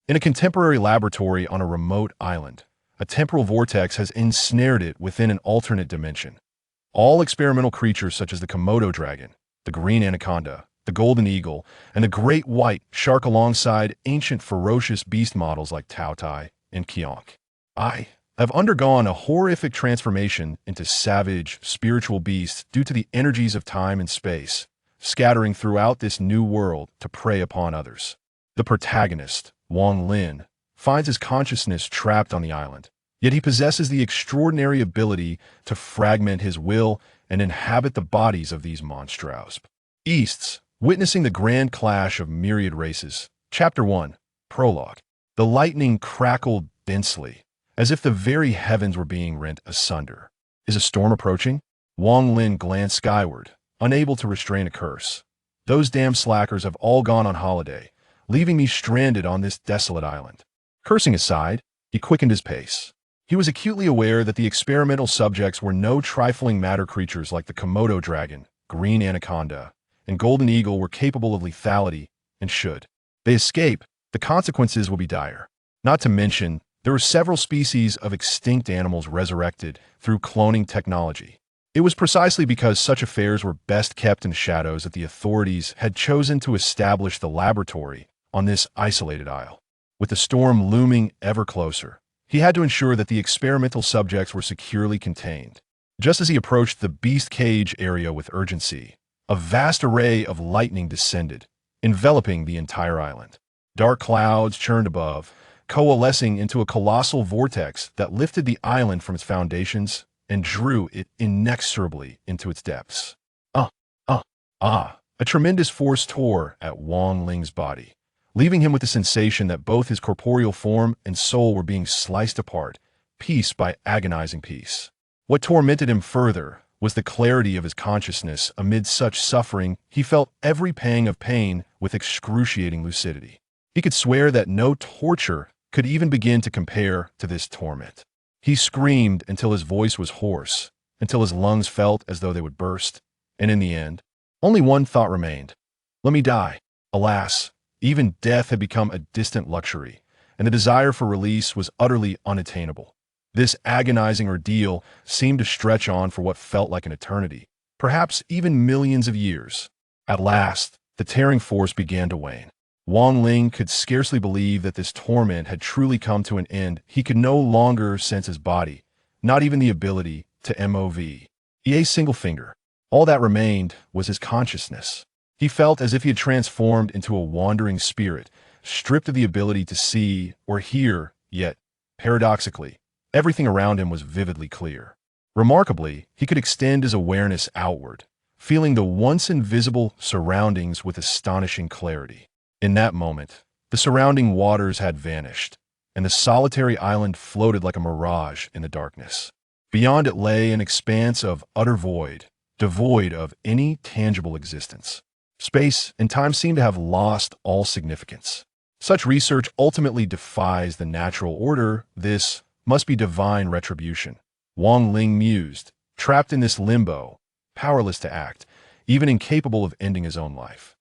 In a contemporary laboratory on a remote island, a temporal vortex has ensnared it within an alternate dimension. All experimental creatures such as the Komodo dragon, the green anaconda, the golden eagle, and the great white shark alongside ancient ferocious beast models like Taotie and Qiongqi have undergone a horrific transformation into savage, spiritual beasts due to the energies of time and space, scattering throughout this new world to prey upon others. The protagonist, Wang Lin, finds his consciousness trapped on the island, yet he possesses the extraordinary ability to fragment his will and inhabit the bodies of these monstros. Beasts, witnessing the grand clash of myriad races. Chapter 1, Prologue. The lightning crackled densely, as if the very heavens were being rent asunder. Is a storm approaching? Wang Lin glanced skyward, unable to restrain a curse. Those damn slackers have all gone on holiday, leaving me stranded on this desolate island. Cursing aside, he quickened his pace. He was acutely aware that the experimental subjects were no trifling matter creatures like the Komodo dragon, green anaconda, and golden eagle were capable of lethality, and should they escape, the consequences will be dire. Not to mention, there were several species of extinct animals resurrected through cloning technology. It was precisely because such affairs were best kept in shadows that the authorities had chosen to establish the laboratory on this isolated isle. With the storm looming ever closer, he had to ensure that the experimental subjects were securely contained. Just as he approached the beast cage area with urgency, a vast array of lightning descended, enveloping the entire island. Dark clouds churned above, coalescing into a colossal vortex that lifted the island from its foundations and drew it inexorably into its depths. A tremendous force tore at Wang Ling's body, leaving him with the sensation that both his corporeal form and soul were being sliced apart, piece by agonizing piece. What tormented him further was the clarity of his consciousness. Amid such suffering, he felt every pang of pain with excruciating lucidity. He could swear that no torture could even begin to compare to this torment. He screamed until his voice was hoarse, until his lungs felt as though they would burst, and in the end, only one thought remained: let me die. Alas, even death had become a distant luxury, and the desire for release was utterly unattainable. This agonizing ordeal seemed to stretch on for what felt like an eternity, perhaps even millions of years. At last, the tearing force began to wane. Wang Ling could scarcely believe that this torment had truly come to an end. He could no longer sense his body, not even the ability to move a single finger. All that remained was his consciousness. He felt as if he had transformed into a wandering spirit, stripped of the ability to see or hear, yet, paradoxically, everything around him was vividly clear. Remarkably, he could extend his awareness outward, feeling the once invisible surroundings with astonishing clarity. In that moment, the surrounding waters had vanished, and the solitary island floated like a mirage in the darkness. Beyond it lay an expanse of utter void, devoid of any tangible existence. Space and time seemed to have lost all significance. Such research ultimately defies the natural order. This must be divine retribution. Wang Ling mused, trapped in this limbo, powerless to act, even incapable of ending his own life.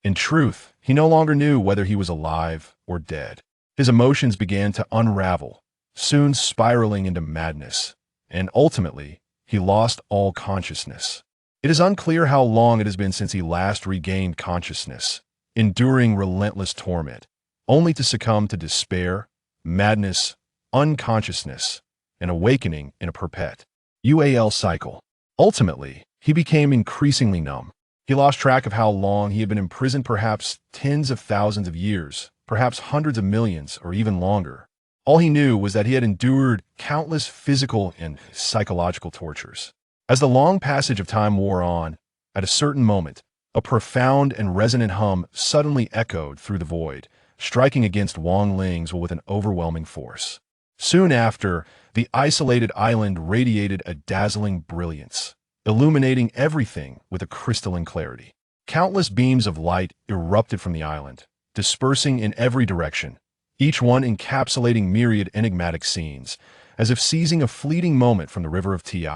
In truth, he no longer knew whether he was alive or dead. His emotions began to unravel, soon spiraling into madness, and ultimately, he lost all consciousness. It is unclear how long it has been since he last regained consciousness, enduring relentless torment, only to succumb to despair, madness, unconsciousness, and awakening in a perpetual cycle. Ultimately, he became increasingly numb. He lost track of how long he had been imprisoned, perhaps tens of thousands of years, perhaps hundreds of millions, or even longer. All he knew was that he had endured countless physical and psychological tortures. As the long passage of time wore on, at a certain moment, a profound and resonant hum suddenly echoed through the void, striking against Wang Ling's will with an overwhelming force. Soon after, the isolated island radiated a dazzling brilliance, illuminating everything with a crystalline clarity. Countless beams of light erupted from the island, dispersing in every direction, each one encapsulating myriad enigmatic scenes, as if seizing a fleeting moment from the river of Ti,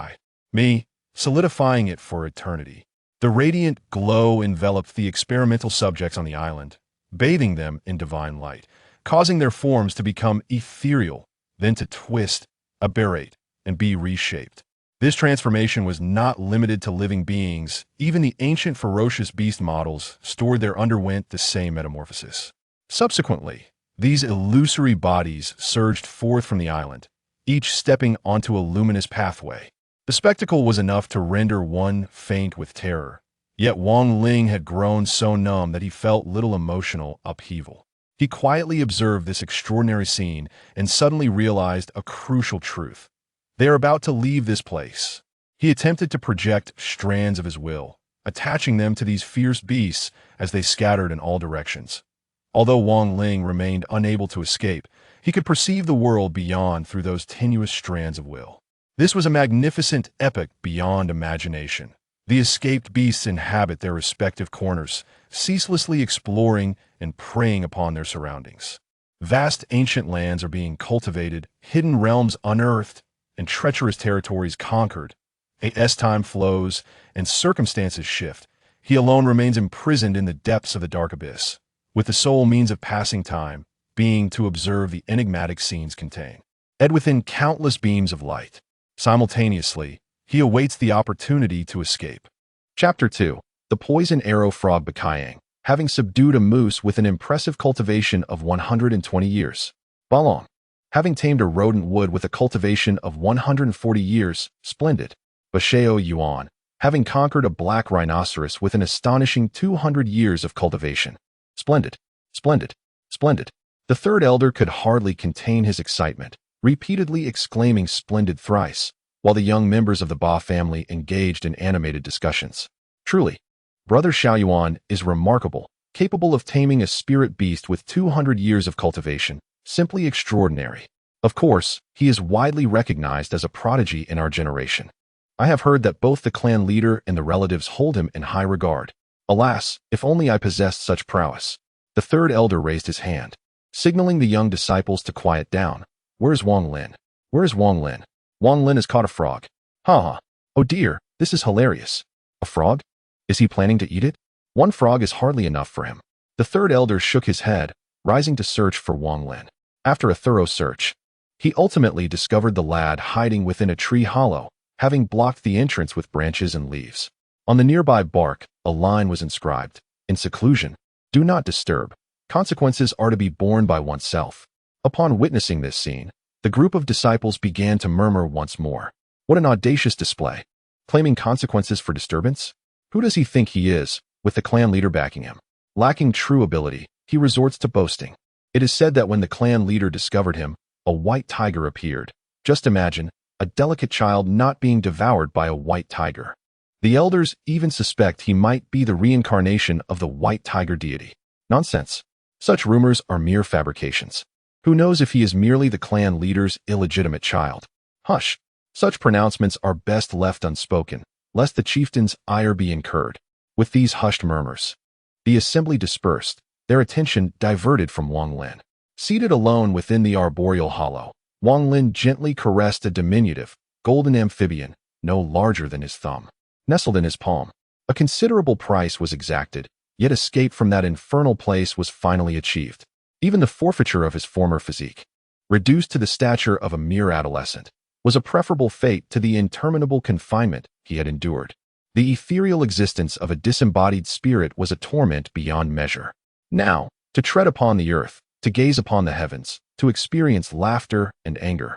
solidifying it for eternity. The radiant glow enveloped the experimental subjects on the island, bathing them in divine light, causing their forms to become ethereal, then to twist, aberrate, and be reshaped. This transformation was not limited to living beings. Even the ancient ferocious beast models stored there underwent the same metamorphosis. Subsequently, these illusory bodies surged forth from the island, each stepping onto a luminous pathway. The spectacle was enough to render one faint with terror. Yet Wang Lin had grown so numb that he felt little emotional upheaval. He quietly observed this extraordinary scene and suddenly realized a crucial truth. They are about to leave this place. He attempted to project strands of his will, attaching them to these fierce beasts as they scattered in all directions. Although Wang Lin remained unable to escape, he could perceive the world beyond through those tenuous strands of will. This was a magnificent epic beyond imagination. The escaped beasts inhabit their respective corners, ceaselessly exploring and preying upon their surroundings. Vast ancient lands are being cultivated, hidden realms unearthed, and treacherous territories conquered. As time flows and circumstances shift, he alone remains imprisoned in the depths of the dark abyss, with the sole means of passing time being to observe the enigmatic scenes contained. Within countless beams of light. Simultaneously, he awaits the opportunity to escape. Chapter 2. The Poison Arrow Frog Qiongqi, having subdued a moose with an impressive cultivation of 120 years. Balong, having tamed a rodent wood with a cultivation of 140 years. Splendid. Bashao Yuan, having conquered a black rhinoceros with an astonishing 200 years of cultivation. Splendid. Splendid. Splendid. The third elder could hardly contain his excitement, repeatedly exclaiming splendid thrice, while the young members of the Ba family engaged in animated discussions. Truly, Brother Xiaoyuan is remarkable, capable of taming a spirit beast with 200 years of cultivation. Simply extraordinary. Of course, he is widely recognized as a prodigy in our generation. I have heard that both the clan leader and the relatives hold him in high regard. Alas, if only I possessed such prowess. The third elder raised his hand, signaling the young disciples to quiet down. Where's Wang Lin? Where's Wang Lin? Wang Lin has caught a frog. Ha. Oh dear, this is hilarious. A frog? Is he planning to eat it? One frog is hardly enough for him. The third elder shook his head, rising to search for Wang Lin. After a thorough search, he ultimately discovered the lad hiding within a tree hollow, having blocked the entrance with branches and leaves. On the nearby bark, a line was inscribed, "In seclusion, do not disturb. Consequences are to be borne by oneself." Upon witnessing this scene, the group of disciples began to murmur once more. What an audacious display! Claiming consequences for disturbance? Who does he think he is, with the clan leader backing him? Lacking true ability, he resorts to boasting. It is said that when the clan leader discovered him, a white tiger appeared. Just imagine, a delicate child not being devoured by a white tiger. The elders even suspect he might be the reincarnation of the white tiger deity. Nonsense. Such rumors are mere fabrications. Who knows if he is merely the clan leader's illegitimate child? Hush. Such pronouncements are best left unspoken, lest the chieftain's ire be incurred. With these hushed murmurs, the assembly dispersed, their attention diverted from Wang Lin. Seated alone within the arboreal hollow, Wang Lin gently caressed a diminutive, golden amphibian, no larger than his thumb, nestled in his palm. A considerable price was exacted, yet escape from that infernal place was finally achieved. Even the forfeiture of his former physique, reduced to the stature of a mere adolescent, was a preferable fate to the interminable confinement he had endured. The ethereal existence of a disembodied spirit was a torment beyond measure. Now, to tread upon the earth, to gaze upon the heavens, to experience laughter and anger,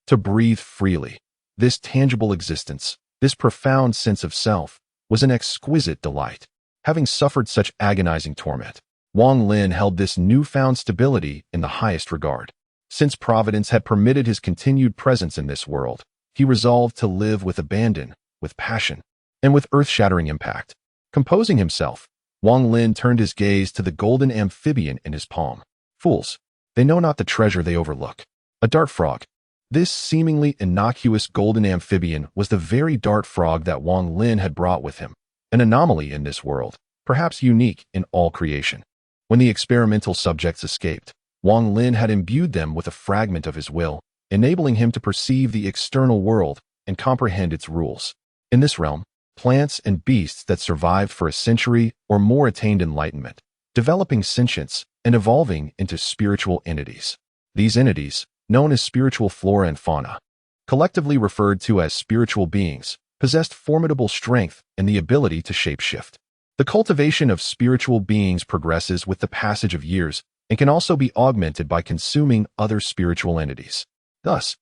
to breathe freely, this tangible existence, this profound sense of self, was an exquisite delight. Having suffered such agonizing torment, Wang Lin held this newfound stability in the highest regard. Since Providence had permitted his continued presence in this world, he resolved to live with abandon, with passion, and with earth-shattering impact. Composing himself, Wang Lin turned his gaze to the golden amphibian in his palm. Fools, they know not the treasure they overlook. A dart frog. This seemingly innocuous golden amphibian was the very dart frog that Wang Lin had brought with him, an anomaly in this world, perhaps unique in all creation. When the experimental subjects escaped, Wang Lin had imbued them with a fragment of his will, enabling him to perceive the external world and comprehend its rules. In this realm, plants and beasts that survived for a century or more attained enlightenment, developing sentience, and evolving into spiritual entities. These entities, known as spiritual flora and fauna, collectively referred to as spiritual beings, possessed formidable strength and the ability to shapeshift. The cultivation of spiritual beings progresses with the passage of years and can also be augmented by consuming other spiritual entities. Thus,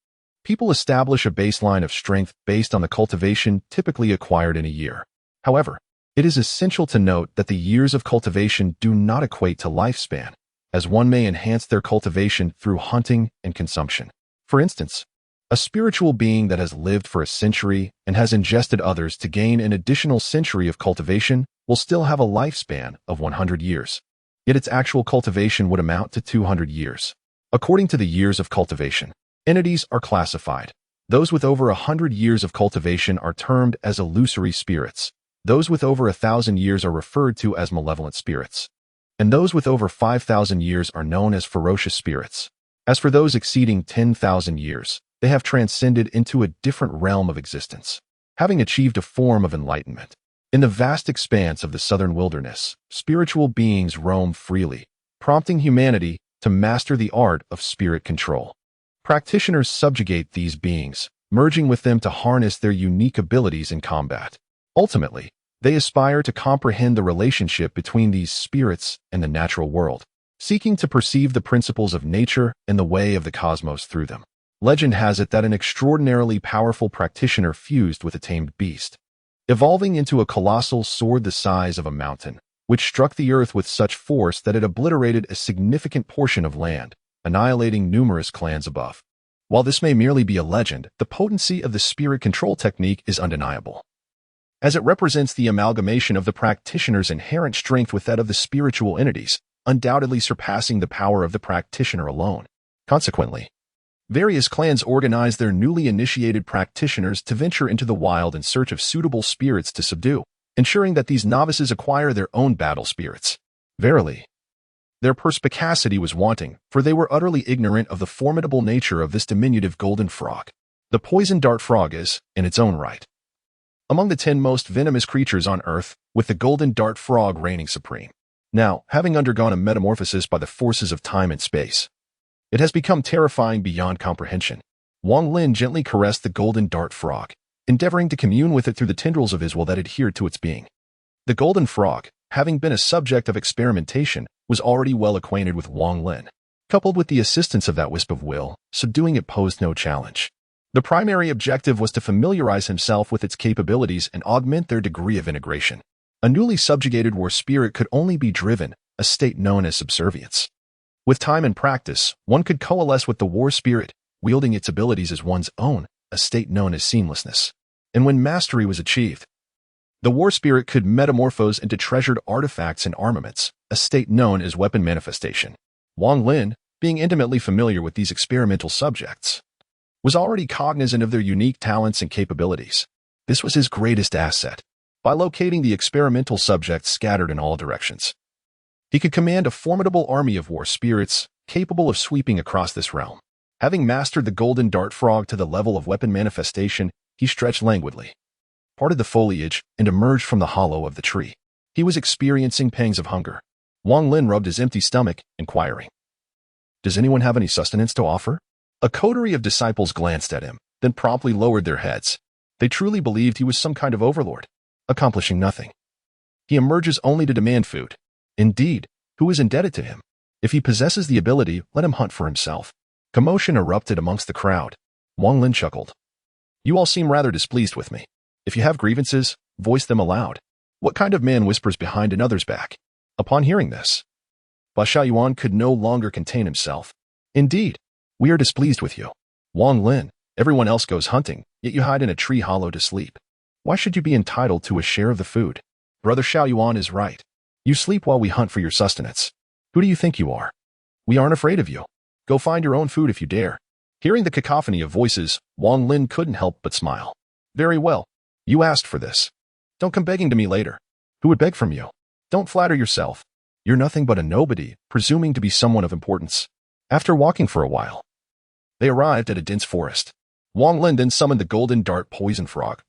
people establish a baseline of strength based on the cultivation typically acquired in a year. However, it is essential to note that the years of cultivation do not equate to lifespan, as one may enhance their cultivation through hunting and consumption. For instance, a spiritual being that has lived for a century and has ingested others to gain an additional century of cultivation will still have a lifespan of 100 years. Yet its actual cultivation would amount to 200 years. According to the years of cultivation, entities are classified. Those with over 100 years of cultivation are termed as illusory spirits. Those with over 1,000 years are referred to as malevolent spirits. And those with over 5,000 years are known as ferocious spirits. As for those exceeding 10,000 years, they have transcended into a different realm of existence, having achieved a form of enlightenment. In the vast expanse of the southern wilderness, spiritual beings roam freely, prompting humanity to master the art of spirit control. Practitioners subjugate these beings, merging with them to harness their unique abilities in combat. Ultimately, they aspire to comprehend the relationship between these spirits and the natural world, seeking to perceive the principles of nature and the way of the cosmos through them. Legend has it that an extraordinarily powerful practitioner fused with a tamed beast, evolving into a colossal sword the size of a mountain, which struck the earth with such force that it obliterated a significant portion of land, annihilating numerous clans above. While this may merely be a legend, the potency of the spirit control technique is undeniable, as it represents the amalgamation of the practitioner's inherent strength with that of the spiritual entities, undoubtedly surpassing the power of the practitioner alone. Consequently, various clans organize their newly initiated practitioners to venture into the wild in search of suitable spirits to subdue, ensuring that these novices acquire their own battle spirits. Verily, their perspicacity was wanting, for they were utterly ignorant of the formidable nature of this diminutive golden frog. The poison dart frog is, in its own right, among the 10 most venomous creatures on Earth, with the golden dart frog reigning supreme. Now, having undergone a metamorphosis by the forces of time and space, it has become terrifying beyond comprehension. Wang Lin gently caressed the golden dart frog, endeavoring to commune with it through the tendrils of his will that adhered to its being. The golden frog, having been a subject of experimentation, was already well acquainted with Wang Lin. Coupled with the assistance of that wisp of will, subduing it posed no challenge. The primary objective was to familiarize himself with its capabilities and augment their degree of integration. A newly subjugated war spirit could only be driven, a state known as subservience. With time and practice, one could coalesce with the war spirit, wielding its abilities as one's own, a state known as seamlessness. And when mastery was achieved, the war spirit could metamorphose into treasured artifacts and armaments, a state known as weapon manifestation. Wang Lin, being intimately familiar with these experimental subjects, was already cognizant of their unique talents and capabilities. This was his greatest asset. By locating the experimental subjects scattered in all directions, he could command a formidable army of war spirits capable of sweeping across this realm. Having mastered the golden dart frog to the level of weapon manifestation, he stretched languidly, parted the foliage, and emerged from the hollow of the tree. He was experiencing pangs of hunger. Wang Lin rubbed his empty stomach, inquiring, "Does anyone have any sustenance to offer?" A coterie of disciples glanced at him, then promptly lowered their heads. They truly believed he was some kind of overlord, accomplishing nothing. He emerges only to demand food. Indeed, who is indebted to him? If he possesses the ability, let him hunt for himself. Commotion erupted amongst the crowd. Wang Lin chuckled. "You all seem rather displeased with me. If you have grievances, voice them aloud. What kind of man whispers behind another's back?" Upon hearing this, Ba Xiaoyuan could no longer contain himself. "Indeed, we are displeased with you. Wang Lin, everyone else goes hunting, yet you hide in a tree hollow to sleep. Why should you be entitled to a share of the food? Brother Xiaoyuan is right. You sleep while we hunt for your sustenance. Who do you think you are? We aren't afraid of you. Go find your own food if you dare." Hearing the cacophony of voices, Wang Lin couldn't help but smile. "Very well. You asked for this. Don't come begging to me later. Who would beg from you? Don't flatter yourself. You're nothing but a nobody, presuming to be someone of importance." After walking for a while, they arrived at a dense forest. Wang Lin then summoned the golden dart poison frog,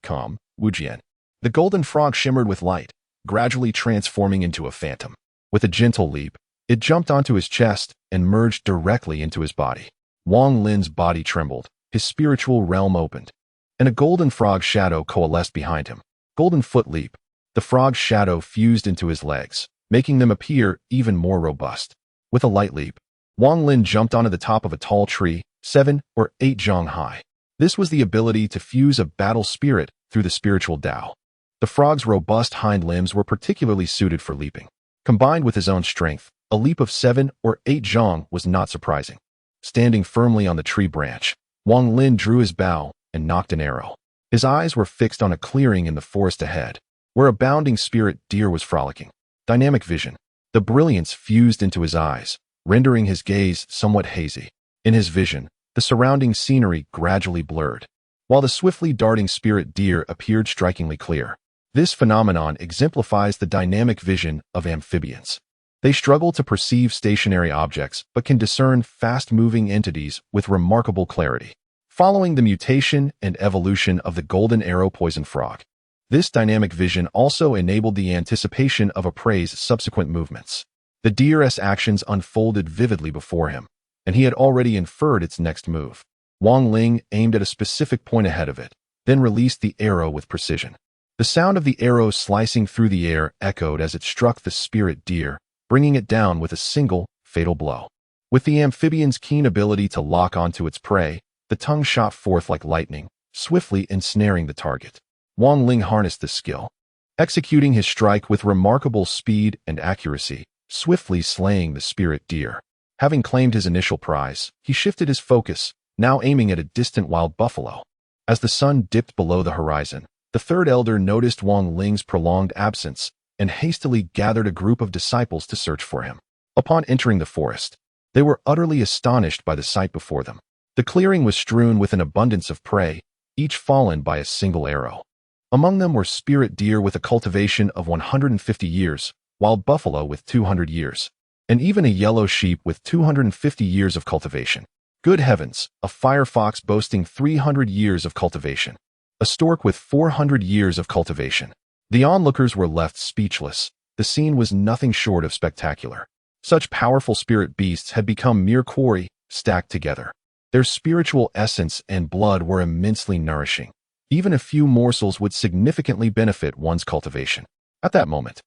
Wujian. The golden frog shimmered with light, gradually transforming into a phantom. With a gentle leap, It jumped onto his chest and merged directly into his body. Wang Lin's body trembled, his spiritual realm opened, and a golden frog shadow coalesced behind him. Golden foot leap. The frog's shadow fused into his legs, making them appear even more robust. With a light leap, Wang Lin jumped onto the top of a tall tree, 7 or 8 zhang high. This was the ability to fuse a battle spirit through the spiritual Tao. The frog's robust hind limbs were particularly suited for leaping. Combined with his own strength, a leap of 7 or 8 zhang was not surprising. Standing firmly on the tree branch, Wang Lin drew his bow and knocked an arrow. His eyes were fixed on a clearing in the forest ahead, where a bounding spirit deer was frolicking. Dynamic vision. The brilliance fused into his eyes, rendering his gaze somewhat hazy. In his vision, the surrounding scenery gradually blurred, while the swiftly darting spirit deer appeared strikingly clear. This phenomenon exemplifies the dynamic vision of amphibians. They struggle to perceive stationary objects but can discern fast-moving entities with remarkable clarity. Following the mutation and evolution of the golden arrow poison frog, this dynamic vision also enabled the anticipation of a prey's subsequent movements. The deer's actions unfolded vividly before him, and he had already inferred its next move. Wang Lin aimed at a specific point ahead of it, then released the arrow with precision. The sound of the arrow slicing through the air echoed as it struck the spirit deer, bringing it down with a single, fatal blow. With the amphibian's keen ability to lock onto its prey, the tongue shot forth like lightning, swiftly ensnaring the target. Wang Lin harnessed this skill, executing his strike with remarkable speed and accuracy, swiftly slaying the spirit deer. Having claimed his initial prize, he shifted his focus, now aiming at a distant wild buffalo. As the sun dipped below the horizon, the third elder noticed Wang Lin's prolonged absence and hastily gathered a group of disciples to search for him. Upon entering the forest, they were utterly astonished by the sight before them. The clearing was strewn with an abundance of prey, each fallen by a single arrow. Among them were spirit deer with a cultivation of 150 years, wild buffalo with 200 years, and even a yellow sheep with 250 years of cultivation. Good heavens, a firefox boasting 300 years of cultivation. A stork with 400 years of cultivation. The onlookers were left speechless. The scene was nothing short of spectacular. Such powerful spirit beasts had become mere quarry, stacked together. Their spiritual essence and blood were immensely nourishing. Even a few morsels would significantly benefit one's cultivation. At that moment,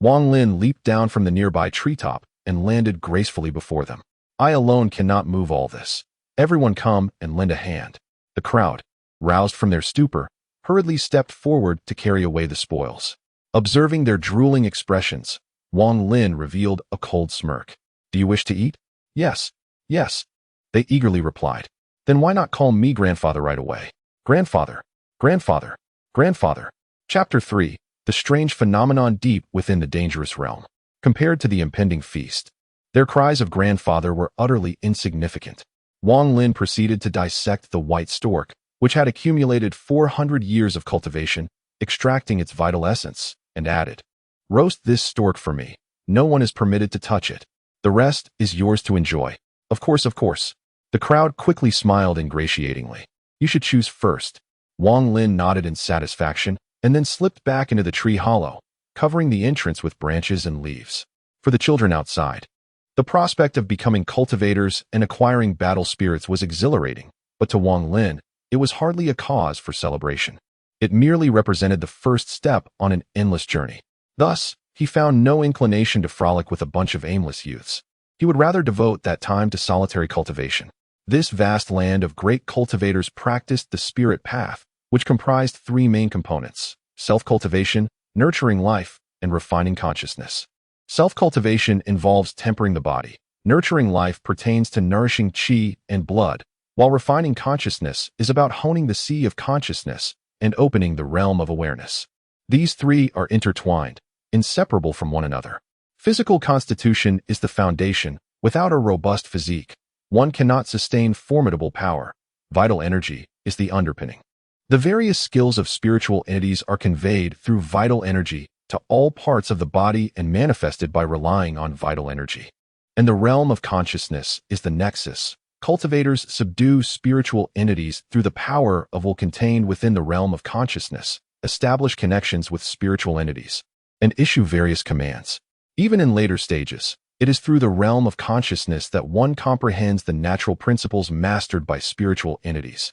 Wang Lin leaped down from the nearby treetop and landed gracefully before them. I alone cannot move all this. Everyone come and lend a hand. The crowd, roused from their stupor, hurriedly stepped forward to carry away the spoils. Observing their drooling expressions, Wang Lin revealed a cold smirk. Do you wish to eat? Yes, yes, they eagerly replied. Then why not call me grandfather right away? Grandfather, grandfather, grandfather. Chapter 3. The strange phenomenon deep within the dangerous realm. Compared to the impending feast, their cries of grandfather were utterly insignificant. Wang Lin proceeded to dissect the white stork, which had accumulated 400 years of cultivation, extracting its vital essence, and added, "Roast this stork for me. No one is permitted to touch it. The rest is yours to enjoy." Of course, of course. The crowd quickly smiled ingratiatingly. You should choose first. Wang Lin nodded in satisfaction, and then slipped back into the tree hollow, covering the entrance with branches and leaves. For the children outside, the prospect of becoming cultivators and acquiring battle spirits was exhilarating, but to Wang Lin, it was hardly a cause for celebration. It merely represented the first step on an endless journey. Thus, he found no inclination to frolic with a bunch of aimless youths. He would rather devote that time to solitary cultivation. This vast land of great cultivators practiced the spirit path, which comprised 3 main components: self-cultivation, nurturing life, and refining consciousness. Self-cultivation involves tempering the body. Nurturing life pertains to nourishing qi and blood, while refining consciousness is about honing the sea of consciousness and opening the realm of awareness. These 3 are intertwined, inseparable from one another. Physical constitution is the foundation. Without a robust physique, one cannot sustain formidable power. Vital energy is the underpinning. The various skills of spiritual entities are conveyed through vital energy to all parts of the body and manifested by relying on vital energy. And the realm of consciousness is the nexus. Cultivators subdue spiritual entities through the power of will contained within the realm of consciousness, establish connections with spiritual entities, and issue various commands. Even in later stages, It is through the realm of consciousness that one comprehends the natural principles mastered by spiritual entities,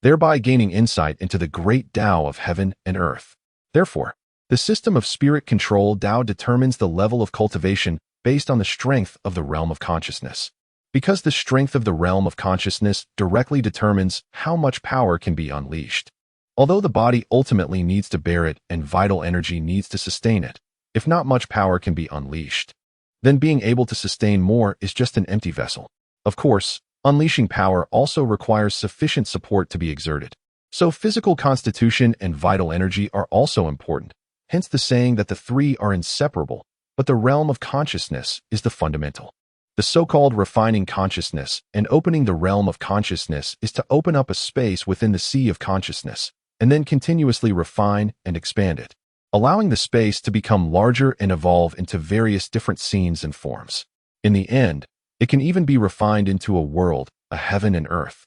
thereby gaining insight into the great Tao of heaven and earth. Therefore, the system of spirit control Tao determines the level of cultivation based on the strength of the realm of consciousness. Because the strength of the realm of consciousness directly determines how much power can be unleashed. Although the body ultimately needs to bear it and vital energy needs to sustain it, if not much power can be unleashed, then being able to sustain more is just an empty vessel. Of course, unleashing power also requires sufficient support to be exerted. So physical constitution and vital energy are also important, hence the saying that the three are inseparable, but the realm of consciousness is the fundamental. The so-called refining consciousness and opening the realm of consciousness is to open up a space within the sea of consciousness, and then continuously refine and expand it, allowing the space to become larger and evolve into various different scenes and forms. In the end, it can even be refined into a world, a heaven and earth,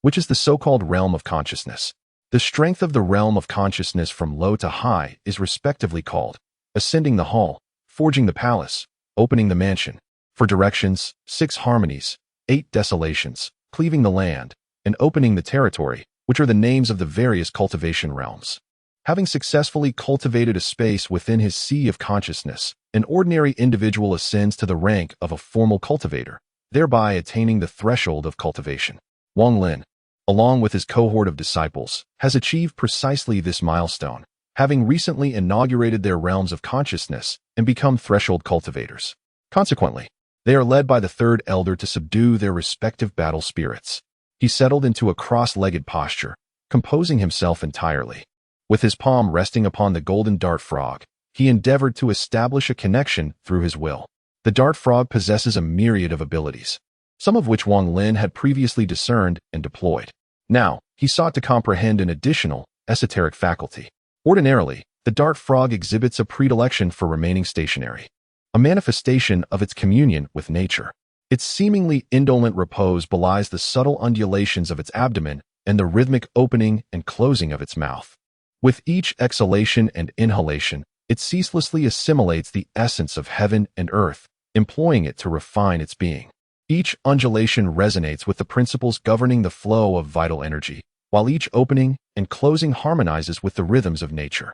which is the so-called realm of consciousness. The strength of the realm of consciousness from low to high is respectively called ascending the hall, forging the palace, opening the mansion, for directions, 6 harmonies, 8 desolations, cleaving the land, and opening the territory, which are the names of the various cultivation realms. Having successfully cultivated a space within his sea of consciousness, an ordinary individual ascends to the rank of a formal cultivator, thereby attaining the threshold of cultivation. Wang Lin, along with his cohort of disciples, has achieved precisely this milestone, having recently inaugurated their realms of consciousness and become threshold cultivators. Consequently, they are led by the third elder to subdue their respective battle spirits. He settled into a cross-legged posture, composing himself entirely. With his palm resting upon the golden dart frog, he endeavored to establish a connection through his will. The dart frog possesses a myriad of abilities, some of which Wang Lin had previously discerned and deployed. Now, he sought to comprehend an additional, esoteric faculty. Ordinarily, the dart frog exhibits a predilection for remaining stationary, a manifestation of its communion with nature. Its seemingly indolent repose belies the subtle undulations of its abdomen and the rhythmic opening and closing of its mouth. With each exhalation and inhalation, it ceaselessly assimilates the essence of heaven and earth, employing it to refine its being. Each undulation resonates with the principles governing the flow of vital energy, while each opening and closing harmonizes with the rhythms of nature.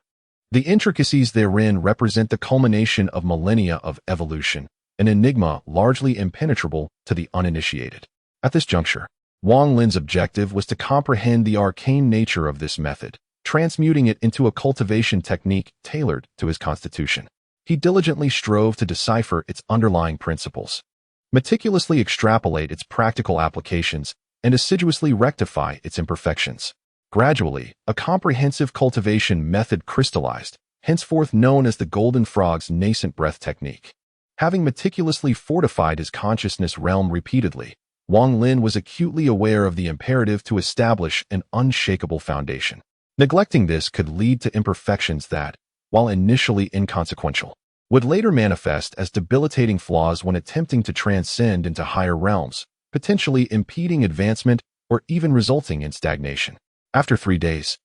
The intricacies therein represent the culmination of millennia of evolution, an enigma largely impenetrable to the uninitiated. At this juncture, Wang Lin's objective was to comprehend the arcane nature of this method, transmuting it into a cultivation technique tailored to his constitution. He diligently strove to decipher its underlying principles, meticulously extrapolate its practical applications, and assiduously rectify its imperfections. Gradually, a comprehensive cultivation method crystallized, henceforth known as the Golden Frog's nascent breath technique. Having meticulously fortified his consciousness realm repeatedly, Wang Lin was acutely aware of the imperative to establish an unshakable foundation. Neglecting this could lead to imperfections that, while initially inconsequential, would later manifest as debilitating flaws when attempting to transcend into higher realms, potentially impeding advancement or even resulting in stagnation. After 3 days,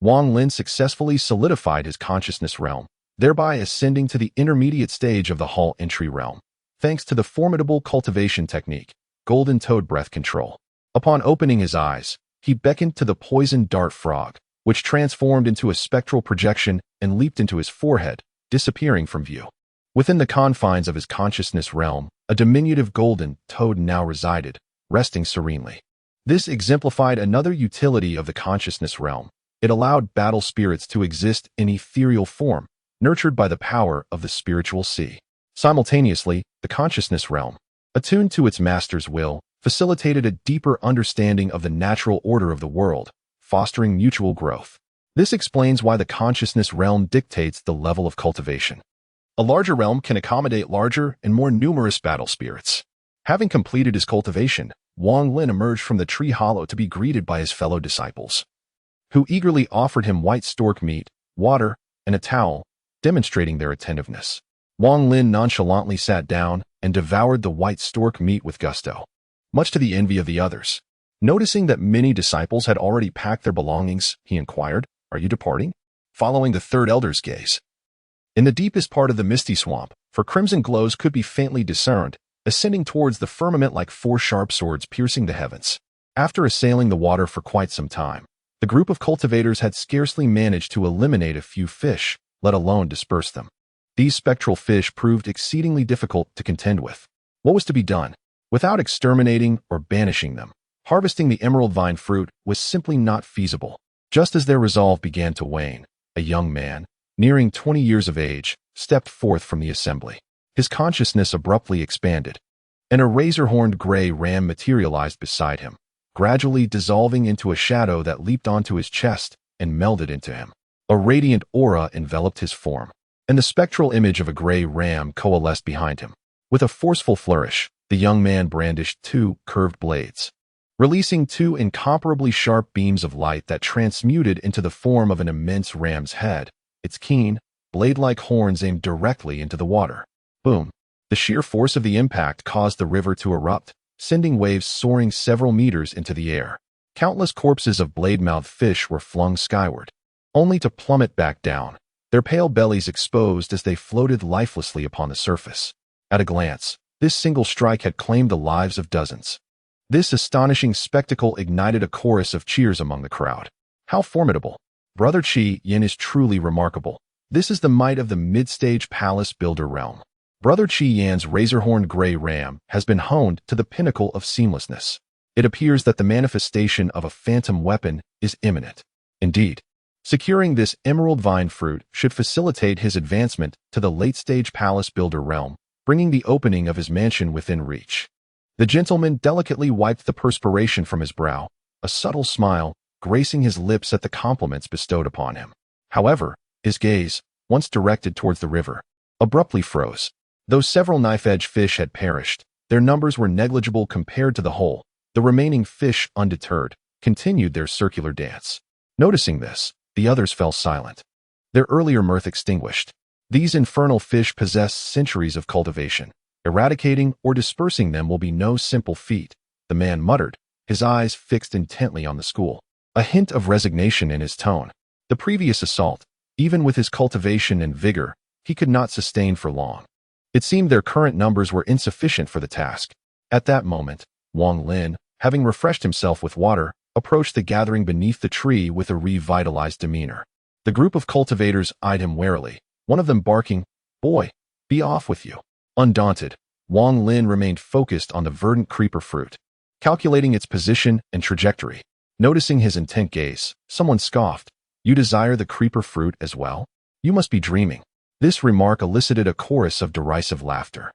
Wang Lin successfully solidified his consciousness realm, thereby ascending to the intermediate stage of the Hall entry realm, thanks to the formidable cultivation technique, Golden Toad Breath Control. Upon opening his eyes, he beckoned to the poisoned dart frog, which transformed into a spectral projection and leaped into his forehead, disappearing from view. Within the confines of his consciousness realm, a diminutive golden toad now resided, resting serenely. This exemplified another utility of the consciousness realm. It allowed battle spirits to exist in ethereal form, nurtured by the power of the spiritual sea. Simultaneously, the consciousness realm, attuned to its master's will, facilitated a deeper understanding of the natural order of the world, fostering mutual growth. This explains why the consciousness realm dictates the level of cultivation. A larger realm can accommodate larger and more numerous battle spirits. Having completed his cultivation, Wang Lin emerged from the tree hollow to be greeted by his fellow disciples, who eagerly offered him white stork meat, water, and a towel, demonstrating their attentiveness. Wang Lin nonchalantly sat down and devoured the white stork meat with gusto, much to the envy of the others. Noticing that many disciples had already packed their belongings, he inquired, "Are you departing?" Following the third elder's gaze. In the deepest part of the misty swamp, for crimson glows could be faintly discerned, ascending towards the firmament like four sharp swords piercing the heavens. After assailing the water for quite some time, the group of cultivators had scarcely managed to eliminate a few fish, let alone disperse them. These spectral fish proved exceedingly difficult to contend with. What was to be done? Without exterminating or banishing them, harvesting the emerald vine fruit was simply not feasible. Just as their resolve began to wane, a young man, nearing 20 years of age, stepped forth from the assembly. His consciousness abruptly expanded, and a razor-horned gray ram materialized beside him, gradually dissolving into a shadow that leaped onto his chest and melded into him. A radiant aura enveloped his form, and the spectral image of a gray ram coalesced behind him. With a forceful flourish, the young man brandished two curved blades, releasing two incomparably sharp beams of light that transmuted into the form of an immense ram's head, its keen, blade-like horns aimed directly into the water. Boom! The sheer force of the impact caused the river to erupt, sending waves soaring several meters into the air. Countless corpses of blade-mouthed fish were flung skyward, only to plummet back down, their pale bellies exposed as they floated lifelessly upon the surface. At a glance, this single strike had claimed the lives of dozens. This astonishing spectacle ignited a chorus of cheers among the crowd. How formidable! Brother Qiongqi is truly remarkable. This is the might of the mid-stage palace builder realm. Brother Qiongqi's razor-horned gray ram has been honed to the pinnacle of seamlessness. It appears that the manifestation of a phantom weapon is imminent. Indeed, securing this emerald vine fruit should facilitate his advancement to the late-stage palace builder realm, bringing the opening of his mansion within reach. The gentleman delicately wiped the perspiration from his brow, a subtle smile gracing his lips at the compliments bestowed upon him. However, his gaze, once directed towards the river, abruptly froze. Though several knife-edge fish had perished, their numbers were negligible compared to the whole. The remaining fish, undeterred, continued their circular dance. Noticing this, the others fell silent, their earlier mirth extinguished. These infernal fish possess centuries of cultivation. Eradicating or dispersing them will be no simple feat, the man muttered, his eyes fixed intently on the school, a hint of resignation in his tone. The previous assault, even with his cultivation and vigor, he could not sustain for long. It seemed their current numbers were insufficient for the task. At that moment, Wang Lin, having refreshed himself with water, approached the gathering beneath the tree with a revitalized demeanor. The group of cultivators eyed him warily, one of them barking, "Boy, be off with you." Undaunted, Wang Lin remained focused on the verdant creeper fruit, calculating its position and trajectory. Noticing his intent gaze, someone scoffed, "You desire the creeper fruit as well? You must be dreaming." This remark elicited a chorus of derisive laughter.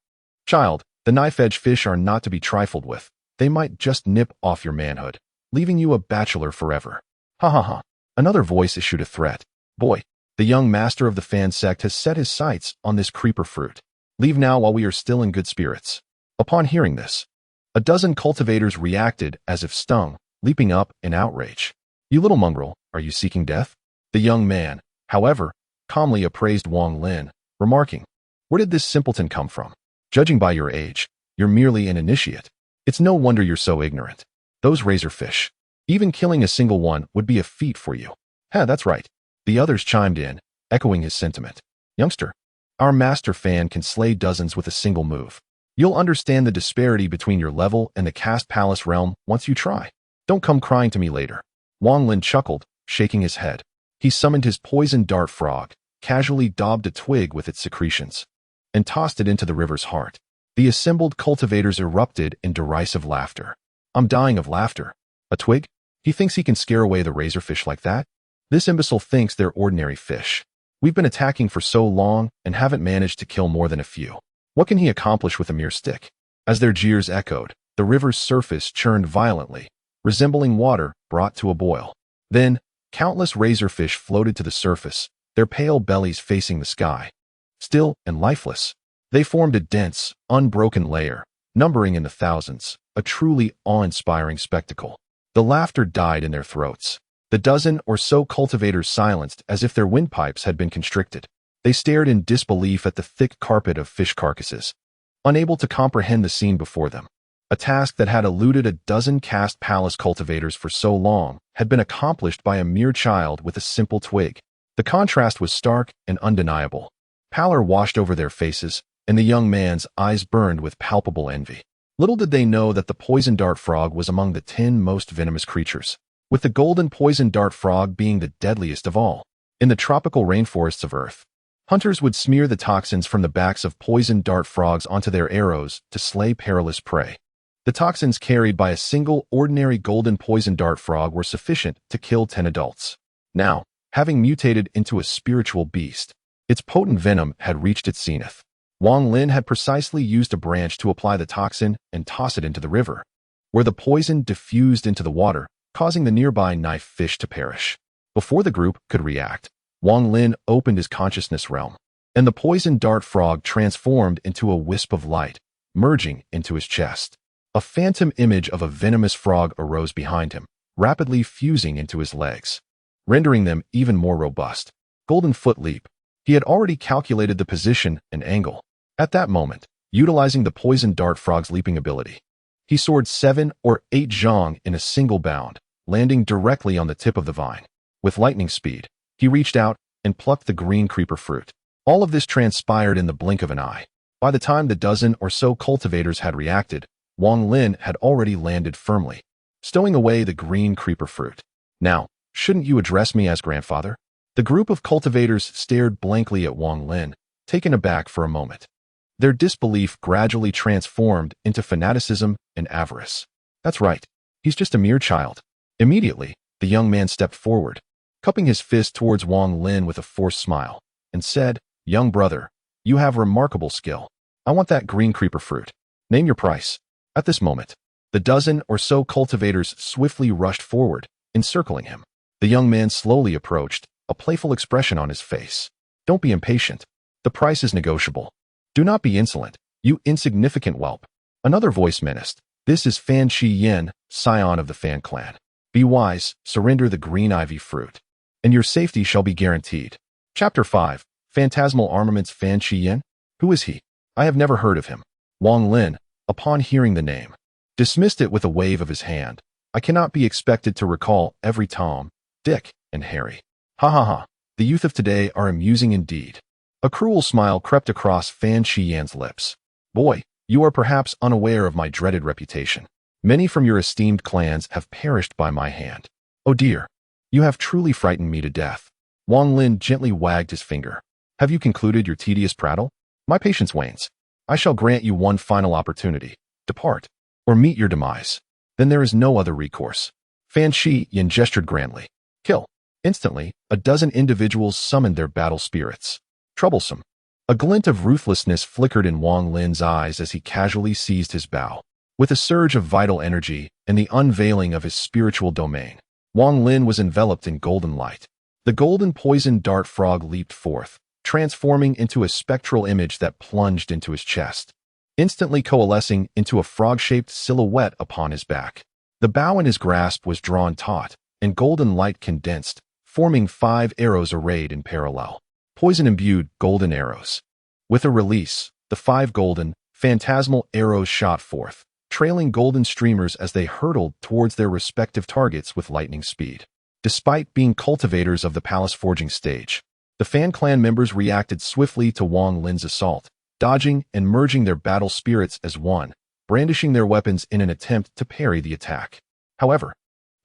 "Child, the knife-edge fish are not to be trifled with. They might just nip off your manhood, leaving you a bachelor forever." Ha ha ha. Another voice issued a threat. "Boy, the young master of the fan sect has set his sights on this creeper fruit. Leave now while we are still in good spirits." Upon hearing this, a dozen cultivators reacted as if stung, leaping up in outrage. "You little mongrel, are you seeking death?" The young man, however, calmly appraised Wang Lin, remarking, "Where did this simpleton come from? Judging by your age, you're merely an initiate. It's no wonder you're so ignorant. Those razorfish, even killing a single one would be a feat for you." That's right." The others chimed in, echoing his sentiment. "Youngster, our master fan can slay dozens with a single move. You'll understand the disparity between your level and the caste palace realm once you try. Don't come crying to me later." Wang Lin chuckled, shaking his head. He summoned his poison dart frog, casually daubed a twig with its secretions, and tossed it into the river's heart. The assembled cultivators erupted in derisive laughter. "I'm dying of laughter. A twig? He thinks he can scare away the razorfish like that? This imbecile thinks they're ordinary fish. We've been attacking for so long and haven't managed to kill more than a few. What can he accomplish with a mere stick?" As their jeers echoed, the river's surface churned violently, resembling water brought to a boil. Then, countless razorfish floated to the surface, their pale bellies facing the sky. Still and lifeless, they formed a dense, unbroken layer, numbering in the thousands, a truly awe-inspiring spectacle. The laughter died in their throats. The dozen or so cultivators silenced as if their windpipes had been constricted. They stared in disbelief at the thick carpet of fish carcasses, unable to comprehend the scene before them. A task that had eluded a dozen caste palace cultivators for so long had been accomplished by a mere child with a simple twig. The contrast was stark and undeniable. Pallor washed over their faces, and the young man's eyes burned with palpable envy. Little did they know that the poison dart frog was among the 10 most venomous creatures, with the golden poison dart frog being the deadliest of all. In the tropical rainforests of Earth, hunters would smear the toxins from the backs of poison dart frogs onto their arrows to slay perilous prey. The toxins carried by a single ordinary golden poison dart frog were sufficient to kill 10 adults. Now, having mutated into a spiritual beast, its potent venom had reached its zenith. Wang Lin had precisely used a branch to apply the toxin and toss it into the river, where the poison diffused into the water, causing the nearby knife fish to perish. Before the group could react, Wang Lin opened his consciousness realm, and the poison dart frog transformed into a wisp of light, merging into his chest. A phantom image of a venomous frog arose behind him, rapidly fusing into his legs, rendering them even more robust. Golden foot leap. He had already calculated the position and angle. At that moment, utilizing the poison dart frog's leaping ability, he soared 7 or 8 zhang in a single bound, landing directly on the tip of the vine. With lightning speed, he reached out and plucked the green creeper fruit. All of this transpired in the blink of an eye. By the time the dozen or so cultivators had reacted, Wang Lin had already landed firmly, stowing away the green creeper fruit. Now, shouldn't you address me as grandfather? The group of cultivators stared blankly at Wang Lin, taken aback for a moment. Their disbelief gradually transformed into fanaticism and avarice. That's right, he's just a mere child. Immediately, the young man stepped forward, cupping his fist towards Wang Lin with a forced smile, and said, "Young brother, you have remarkable skill. I want that green creeper fruit. Name your price." At this moment, the dozen or so cultivators swiftly rushed forward, encircling him. The young man slowly approached, a playful expression on his face. "Don't be impatient. The price is negotiable. Do not be insolent, you insignificant whelp." Another voice menaced. "This is Fan Chi Yin, scion of the Fan clan. Be wise, surrender the green ivy fruit, and your safety shall be guaranteed." Chapter 5. Phantasmal Armaments. Fan Chi Yin? Who is he? I have never heard of him. Wang Lin, upon hearing the name, dismissed it with a wave of his hand. I cannot be expected to recall every Tom, Dick, and Harry. Ha ha ha. The youth of today are amusing indeed. A cruel smile crept across Fan Chi Yan's lips. "Boy, you are perhaps unaware of my dreaded reputation. Many from your esteemed clans have perished by my hand. Oh dear, you have truly frightened me to death." Wang Lin gently wagged his finger. "Have you concluded your tedious prattle? My patience wanes. I shall grant you one final opportunity. Depart, or meet your demise. Then there is no other recourse." Fan Chi Yin gestured grandly. "Kill." Instantly, a dozen individuals summoned their battle spirits. Troublesome. A glint of ruthlessness flickered in Wang Lin's eyes as he casually seized his bow. With a surge of vital energy and the unveiling of his spiritual domain, Wang Lin was enveloped in golden light. The golden poison dart frog leaped forth, transforming into a spectral image that plunged into his chest, instantly coalescing into a frog-shaped silhouette upon his back. The bow in his grasp was drawn taut, and golden light condensed, forming 5 arrows arrayed in parallel. Poison-imbued golden arrows. With a release, the 5 golden, phantasmal arrows shot forth, trailing golden streamers as they hurtled towards their respective targets with lightning speed. Despite being cultivators of the palace forging stage, the Fan clan members reacted swiftly to Wang Lin's assault, dodging and merging their battle spirits as one, brandishing their weapons in an attempt to parry the attack. However,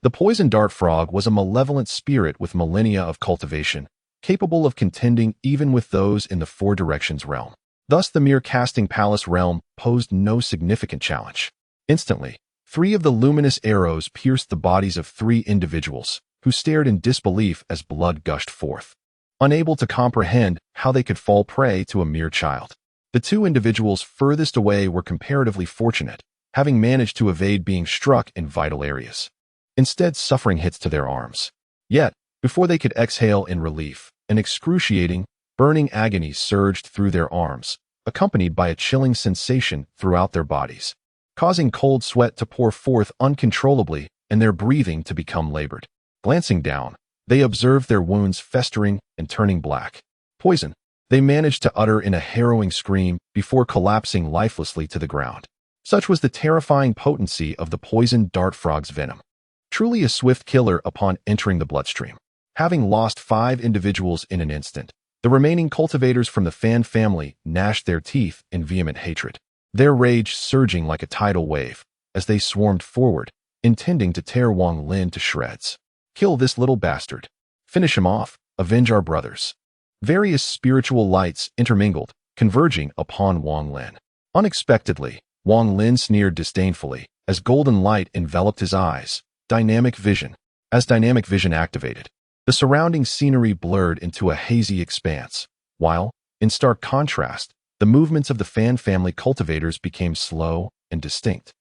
the poison dart frog was a malevolent spirit with millennia of cultivation, capable of contending even with those in the Four Directions realm. Thus, the mere casting palace realm posed no significant challenge. Instantly, 3 of the luminous arrows pierced the bodies of 3 individuals, who stared in disbelief as blood gushed forth, unable to comprehend how they could fall prey to a mere child. The 2 individuals furthest away were comparatively fortunate, having managed to evade being struck in vital areas, instead suffering hits to their arms. Yet, before they could exhale in relief, an excruciating, burning agony surged through their arms, accompanied by a chilling sensation throughout their bodies, causing cold sweat to pour forth uncontrollably and their breathing to become labored. Glancing down, they observed their wounds festering and turning black. "Poison," they managed to utter in a harrowing scream before collapsing lifelessly to the ground. Such was the terrifying potency of the poison dart frog's venom. Truly a swift killer upon entering the bloodstream. Having lost 5 individuals in an instant, The remaining cultivators from the Fan family gnashed their teeth in vehement hatred, their rage surging like a tidal wave as they swarmed forward, intending to tear Wang Lin to shreds. Kill this little bastard. Finish him off. Avenge our brothers. Various spiritual lights intermingled, converging upon Wang Lin. Unexpectedly, Wang Lin sneered disdainfully as golden light enveloped his eyes. Dynamic vision. As dynamic vision activated, the surrounding scenery blurred into a hazy expanse, while, in stark contrast, the movements of the Fan family cultivators became slow and distinct,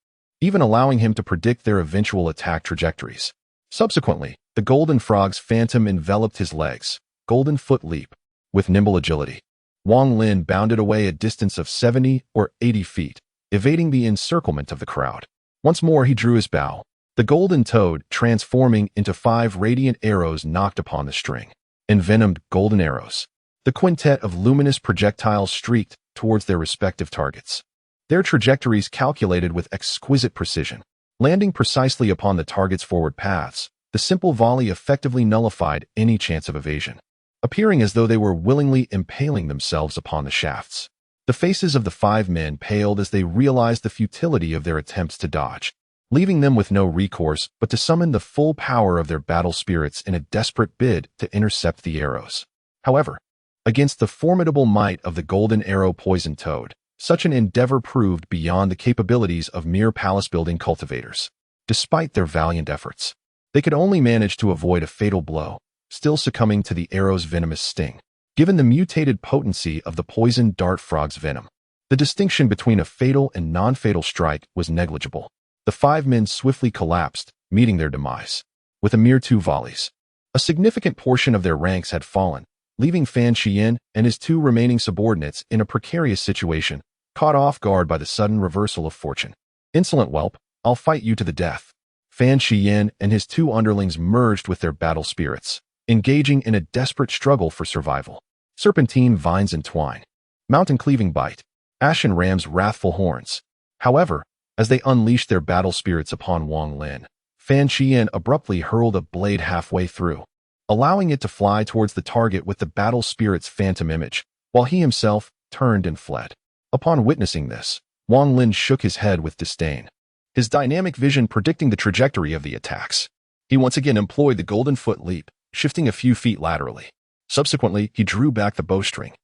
even allowing him to predict their eventual attack trajectories. Subsequently, the golden frog's phantom enveloped his legs, golden foot leap. With nimble agility, Wang Lin bounded away a distance of 70 or 80 feet, evading the encirclement of the crowd. Once more he drew his bow, the golden toad transforming into 5 radiant arrows knocked upon the string. Envenomed golden arrows. The quintet of luminous projectiles streaked towards their respective targets, their trajectories calculated with exquisite precision. Landing precisely upon the target's forward paths, the simple volley effectively nullified any chance of evasion, appearing as though they were willingly impaling themselves upon the shafts. The faces of the 5 men paled as they realized the futility of their attempts to dodge, leaving them with no recourse but to summon the full power of their battle spirits in a desperate bid to intercept the arrows. However, against the formidable might of the golden arrow poison toad, such an endeavor proved beyond the capabilities of mere palace-building cultivators. Despite their valiant efforts, they could only manage to avoid a fatal blow, still succumbing to the arrow's venomous sting. Given the mutated potency of the poison dart frog's venom, the distinction between a fatal and non-fatal strike was negligible. The 5 men swiftly collapsed, meeting their demise. With a mere 2 volleys, a significant portion of their ranks had fallen, leaving Fan Qian and his 2 remaining subordinates in a precarious situation, caught off guard by the sudden reversal of fortune. Insolent whelp, I'll fight you to the death. Fan Qian and his 2 underlings merged with their battle spirits, engaging in a desperate struggle for survival. Serpentine vines entwine, mountain-cleaving bite, ashen rams wrathful horns. However, as they unleashed their battle spirits upon Wang Lin, Fan Qian abruptly hurled a blade halfway through, allowing it to fly towards the target with the battle spirit's phantom image, while he himself turned and fled. Upon witnessing this, Wang Lin shook his head with disdain, his dynamic vision predicting the trajectory of the attacks. He once again employed the golden foot leap, shifting a few feet laterally. Subsequently, he drew back the bowstring,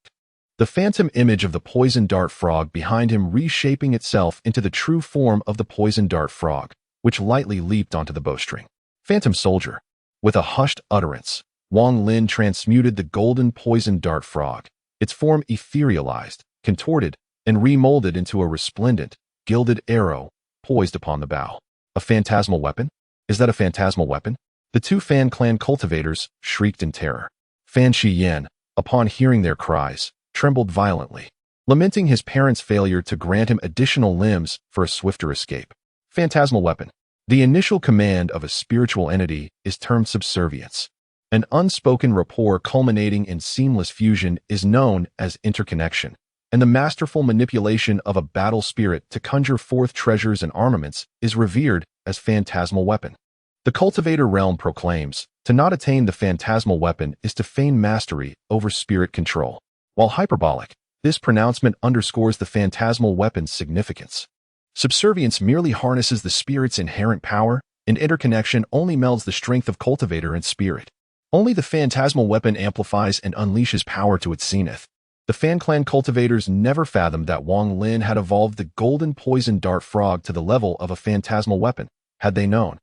the phantom image of the poison dart frog behind him reshaping itself into the true form of the poison dart frog, which lightly leaped onto the bowstring. Phantom soldier. With a hushed utterance, Wang Lin transmuted the golden poison dart frog, its form etherealized, contorted, and remolded into a resplendent, gilded arrow poised upon the bow. A phantasmal weapon? Is that a phantasmal weapon? The 2 Fan clan cultivators shrieked in terror. Fan Qian, upon hearing their cries, trembled violently, lamenting his parents' failure to grant him additional limbs for a swifter escape. Phantasmal weapon. The initial command of a spiritual entity is termed subservience. An unspoken rapport culminating in seamless fusion is known as interconnection, and the masterful manipulation of a battle spirit to conjure forth treasures and armaments is revered as phantasmal weapon. The cultivator realm proclaims, to not attain the phantasmal weapon is to feign mastery over spirit control. While hyperbolic, this pronouncement underscores the phantasmal weapon's significance. Subservience merely harnesses the spirit's inherent power, and interconnection only melds the strength of cultivator and spirit. Only the phantasmal weapon amplifies and unleashes power to its zenith. The Fan clan cultivators never fathomed that Wang Lin had evolved the golden poison dart frog to the level of a phantasmal weapon. Had they known,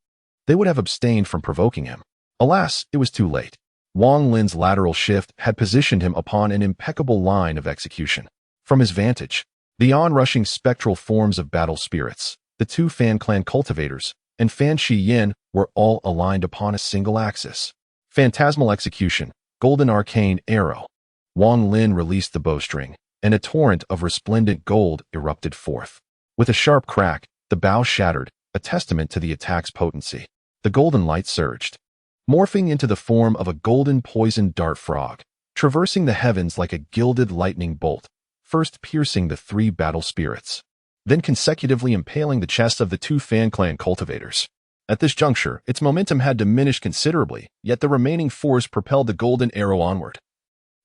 they would have abstained from provoking him. Alas, it was too late. Wang Lin's lateral shift had positioned him upon an impeccable line of execution. From his vantage, the onrushing spectral forms of battle spirits, the 2 Fan clan cultivators, and Fan Qian were all aligned upon a single axis. Phantasmal execution, golden arcane arrow. Wang Lin released the bowstring, and a torrent of resplendent gold erupted forth. With a sharp crack, the bow shattered, a testament to the attack's potency. The golden light surged, morphing into the form of a golden poison dart frog, traversing the heavens like a gilded lightning bolt, first piercing the 3 battle spirits, then consecutively impaling the chests of the 2 Fan clan cultivators. At this juncture, its momentum had diminished considerably, yet the remaining force propelled the golden arrow onward.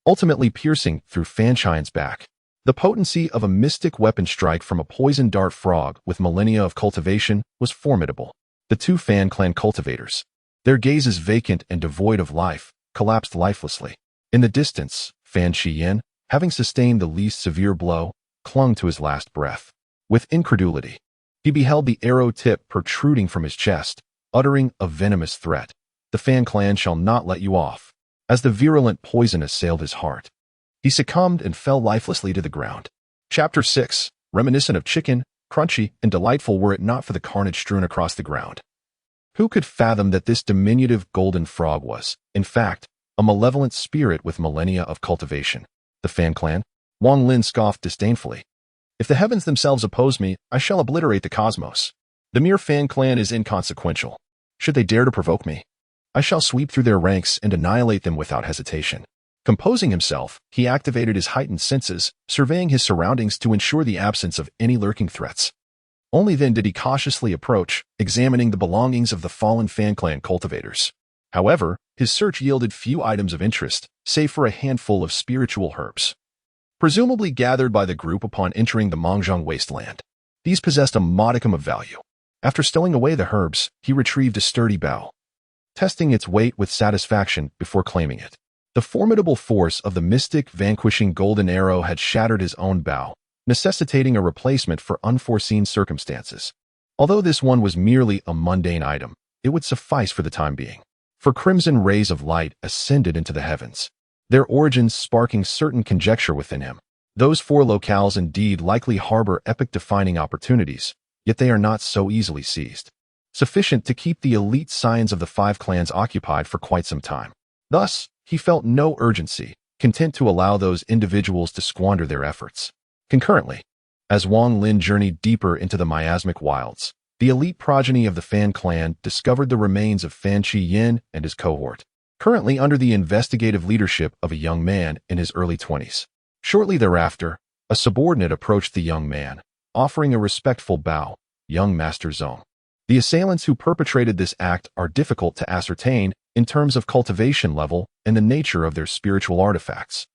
ultimately piercing through Fanshine's back. The potency of a mystic weapon strike from a poison dart frog with millennia of cultivation was formidable. The two Fan clan cultivators, their gazes vacant and devoid of life, collapsed lifelessly. In the distance, Fan Shiyin, having sustained the least severe blow, clung to his last breath. With incredulity, he beheld the arrow tip protruding from his chest, uttering a venomous threat. The Fan clan shall not let you off. As the virulent poison assailed his heart, he succumbed and fell lifelessly to the ground. Chapter 6, reminiscent of chicken, crunchy and delightful were it not for the carnage strewn across the ground. Who could fathom that this diminutive golden frog was, in fact, a malevolent spirit with millennia of cultivation? The Fan clan? Wang Lin scoffed disdainfully. If the heavens themselves oppose me, I shall obliterate the cosmos. The mere Fan clan is inconsequential. Should they dare to provoke me, I shall sweep through their ranks and annihilate them without hesitation. Composing himself, he activated his heightened senses, surveying his surroundings to ensure the absence of any lurking threats. Only then did he cautiously approach, examining the belongings of the fallen Fan clan cultivators. However, his search yielded few items of interest, save for a handful of spiritual herbs, presumably gathered by the group upon entering the Mangzhong wasteland. These possessed a modicum of value. After stowing away the herbs, he retrieved a sturdy bow, testing its weight with satisfaction before claiming it. The formidable force of the mystic vanquishing golden arrow had shattered his own bow, necessitating a replacement for unforeseen circumstances. Although this one was merely a mundane item, it would suffice for the time being. For crimson rays of light ascended into the heavens, their origins sparking certain conjecture within him. Those four locales indeed likely harbor epoch-defining opportunities, yet they are not so easily seized. Sufficient to keep the elite scions of the five clans occupied for quite some time. Thus, he felt no urgency, content to allow those individuals to squander their efforts. Concurrently, as Wang Lin journeyed deeper into the miasmic wilds, the elite progeny of the Fan clan discovered the remains of Fan Shiyin and his cohort, currently under the investigative leadership of a young man in his early 20s. Shortly thereafter, a subordinate approached the young man, offering a respectful bow. Young Master Zong. The assailants who perpetrated this act are difficult to ascertain in terms of cultivation level and the nature of their spiritual artifacts.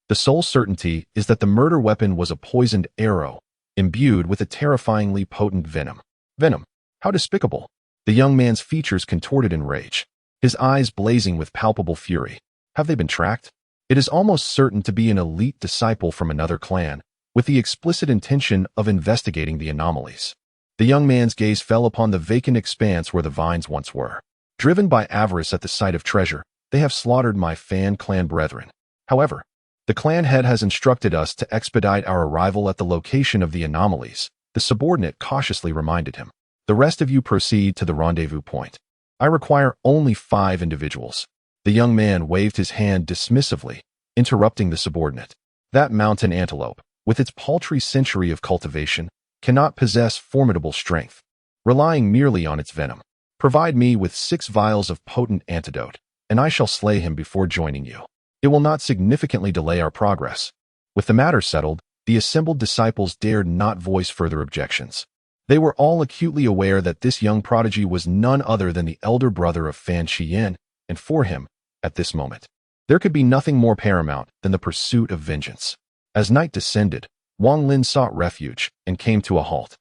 The sole certainty is that the murder weapon was a poisoned arrow, imbued with a terrifyingly potent venom. Venom? How despicable! The young man's features contorted in rage, his eyes blazing with palpable fury. Have they been tracked? It is almost certain to be an elite disciple from another clan, with the explicit intention of investigating the anomalies. The young man's gaze fell upon the vacant expanse where the vines once were. Driven by avarice at the sight of treasure, they have slaughtered my Fan clan brethren. However, the clan head has instructed us to expedite our arrival at the location of the anomalies, the subordinate cautiously reminded him. The rest of you proceed to the rendezvous point. I require only 5 individuals. The young man waved his hand dismissively, interrupting the subordinate. That mountain antelope, with its paltry century of cultivation, cannot possess formidable strength, relying merely on its venom. Provide me with 6 vials of potent antidote, and I shall slay him before joining you. It will not significantly delay our progress. With the matter settled, the assembled disciples dared not voice further objections. They were all acutely aware that this young prodigy was none other than the elder brother of Fan Shiyin, and for him, at this moment, there could be nothing more paramount than the pursuit of vengeance. As night descended, Wang Lin sought refuge and came to a halt.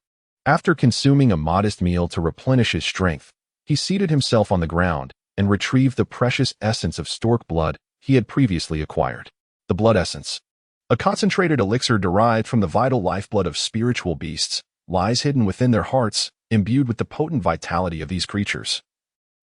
After consuming a modest meal to replenish his strength, he seated himself on the ground and retrieved the precious essence of stork blood he had previously acquired. The blood essence, a concentrated elixir derived from the vital lifeblood of spiritual beasts, lies hidden within their hearts, imbued with the potent vitality of these creatures,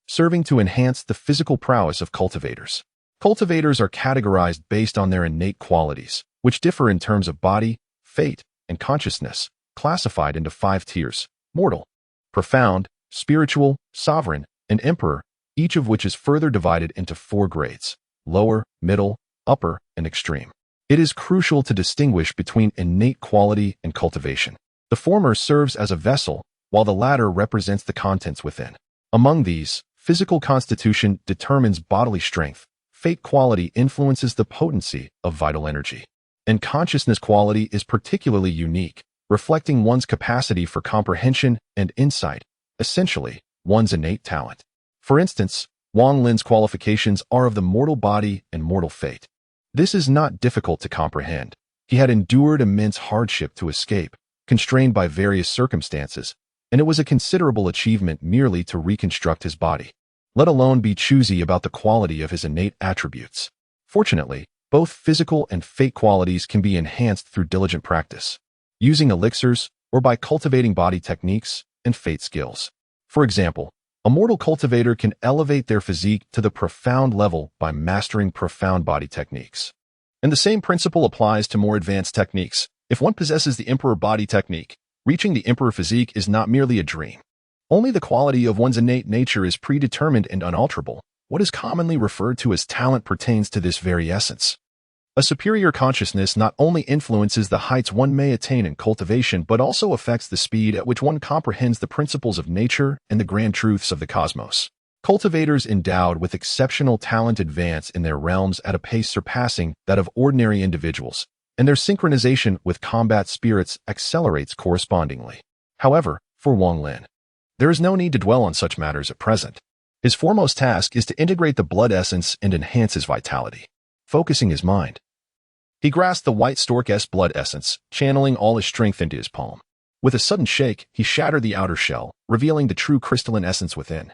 serving to enhance the physical prowess of cultivators. Cultivators are categorized based on their innate qualities, which differ in terms of body, fate, and consciousness, classified into 5 tiers: mortal, profound, spiritual, sovereign, and emperor, each of which is further divided into 4 grades: lower, middle, upper, and extreme. It is crucial to distinguish between innate quality and cultivation. The former serves as a vessel, while the latter represents the contents within. Among these, physical constitution determines bodily strength, fate quality influences the potency of vital energy, and consciousness quality is particularly unique, reflecting one's capacity for comprehension and insight, essentially, one's innate talent. For instance, Wang Lin's qualifications are of the mortal body and mortal fate. This is not difficult to comprehend. He had endured immense hardship to escape, constrained by various circumstances, and it was a considerable achievement merely to reconstruct his body, let alone be choosy about the quality of his innate attributes. Fortunately, both physical and fate qualities can be enhanced through diligent practice, using elixirs or by cultivating body techniques and fate skills. For example, a mortal cultivator can elevate their physique to the profound level by mastering profound body techniques. And the same principle applies to more advanced techniques. If one possesses the Emperor body technique, reaching the Emperor physique is not merely a dream. Only the quality of one's innate nature is predetermined and unalterable. What is commonly referred to as talent pertains to this very essence. A superior consciousness not only influences the heights one may attain in cultivation, but also affects the speed at which one comprehends the principles of nature and the grand truths of the cosmos. Cultivators endowed with exceptional talent advance in their realms at a pace surpassing that of ordinary individuals, and their synchronization with combat spirits accelerates correspondingly. However, for Wang Lin, there is no need to dwell on such matters at present. His foremost task is to integrate the blood essence and enhance his vitality. Focusing his mind, he grasped the white stork's blood essence, channeling all his strength into his palm. With a sudden shake, he shattered the outer shell, revealing the true crystalline essence within.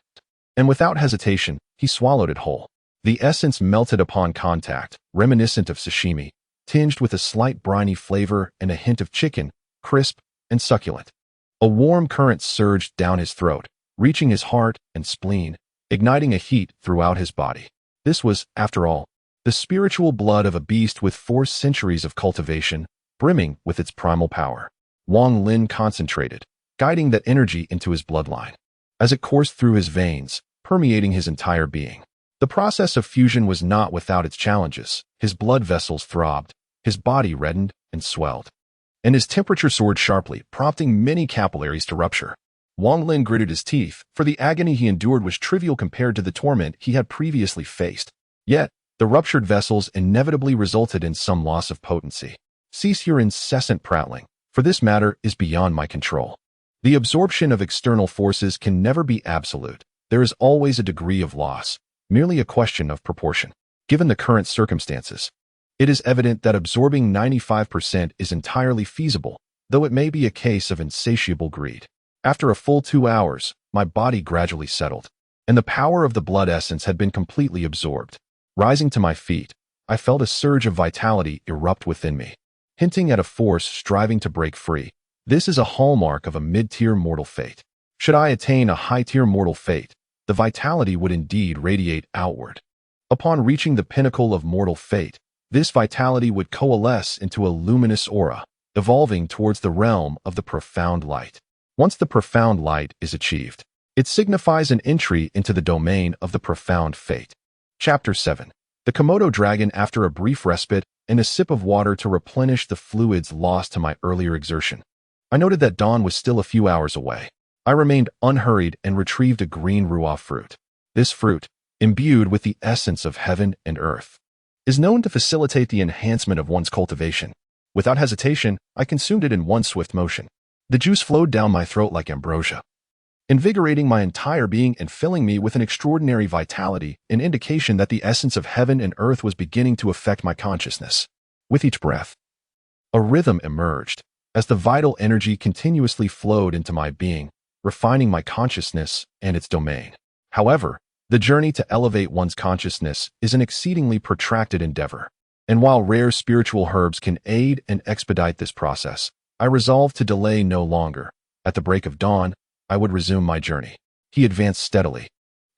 And without hesitation, he swallowed it whole. The essence melted upon contact, reminiscent of sashimi, tinged with a slight briny flavor and a hint of chicken, crisp and succulent. A warm current surged down his throat, reaching his heart and spleen, igniting a heat throughout his body. This was, after all, the spiritual blood of a beast with 4 centuries of cultivation, brimming with its primal power. Wang Lin concentrated, guiding that energy into his bloodline, as it coursed through his veins, permeating his entire being. The process of fusion was not without its challenges. His blood vessels throbbed, his body reddened and swelled, and his temperature soared sharply, prompting many capillaries to rupture. Wang Lin gritted his teeth, for the agony he endured was trivial compared to the torment he had previously faced. Yet, the ruptured vessels inevitably resulted in some loss of potency. Cease your incessant prattling, for this matter is beyond my control. The absorption of external forces can never be absolute. There is always a degree of loss, merely a question of proportion. Given the current circumstances, it is evident that absorbing 95% is entirely feasible, though it may be a case of insatiable greed. After a full 2 hours, my body gradually settled, and the power of the blood essence had been completely absorbed. Rising to my feet, I felt a surge of vitality erupt within me, hinting at a force striving to break free. This is a hallmark of a mid-tier mortal fate. Should I attain a high-tier mortal fate, the vitality would indeed radiate outward. Upon reaching the pinnacle of mortal fate, this vitality would coalesce into a luminous aura, evolving towards the realm of the profound light. Once the profound light is achieved, it signifies an entry into the domain of the profound fate. Chapter 7. The Komodo dragon. After a brief respite and a sip of water to replenish the fluids lost to my earlier exertion, I noted that dawn was still a few hours away. I remained unhurried and retrieved a green ruoff fruit. This fruit, imbued with the essence of heaven and earth, is known to facilitate the enhancement of one's cultivation. Without hesitation, I consumed it in one swift motion. The juice flowed down my throat like ambrosia, invigorating my entire being and filling me with an extraordinary vitality, an indication that the essence of heaven and earth was beginning to affect my consciousness. With each breath, a rhythm emerged, as the vital energy continuously flowed into my being, refining my consciousness and its domain. However, the journey to elevate one's consciousness is an exceedingly protracted endeavor, and while rare spiritual herbs can aid and expedite this process, I resolved to delay no longer. At the break of dawn, I would resume my journey. He advanced steadily,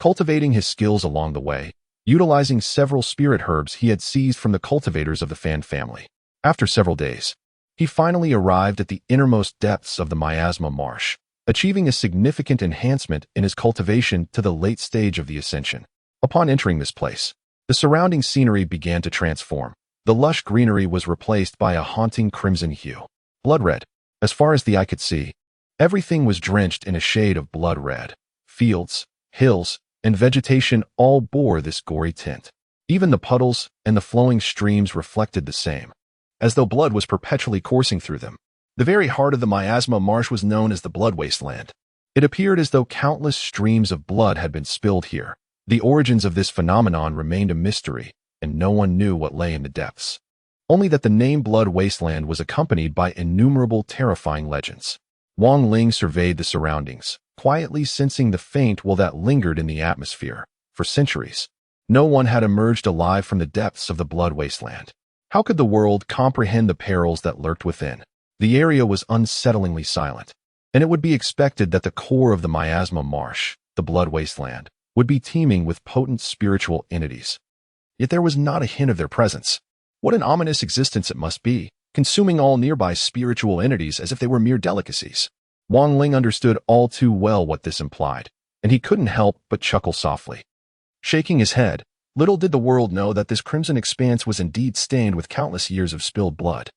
cultivating his skills along the way, utilizing several spirit herbs he had seized from the cultivators of the Fan family. After several days, he finally arrived at the innermost depths of the miasma marsh, achieving a significant enhancement in his cultivation to the late stage of the ascension. Upon entering this place, the surrounding scenery began to transform. The lush greenery was replaced by a haunting crimson hue. Blood red. As far as the eye could see, everything was drenched in a shade of blood red. Fields, hills, and vegetation all bore this gory tint. Even the puddles and the flowing streams reflected the same, as though blood was perpetually coursing through them. The very heart of the miasma marsh was known as the blood wasteland. It appeared as though countless streams of blood had been spilled here. The origins of this phenomenon remained a mystery, and no one knew what lay in the depths. Only that the name Blood Wasteland was accompanied by innumerable terrifying legends. Wang Lin surveyed the surroundings, quietly sensing the faint will that lingered in the atmosphere. For centuries, no one had emerged alive from the depths of the Blood Wasteland. How could the world comprehend the perils that lurked within? The area was unsettlingly silent, and it would be expected that the core of the miasma marsh, the Blood Wasteland, would be teeming with potent spiritual entities. Yet there was not a hint of their presence. What an ominous existence it must be, consuming all nearby spiritual entities as if they were mere delicacies. Wang Lin understood all too well what this implied, and he couldn't help but chuckle softly. Shaking his head, little did the world know that this crimson expanse was indeed stained with countless years of spilled blood.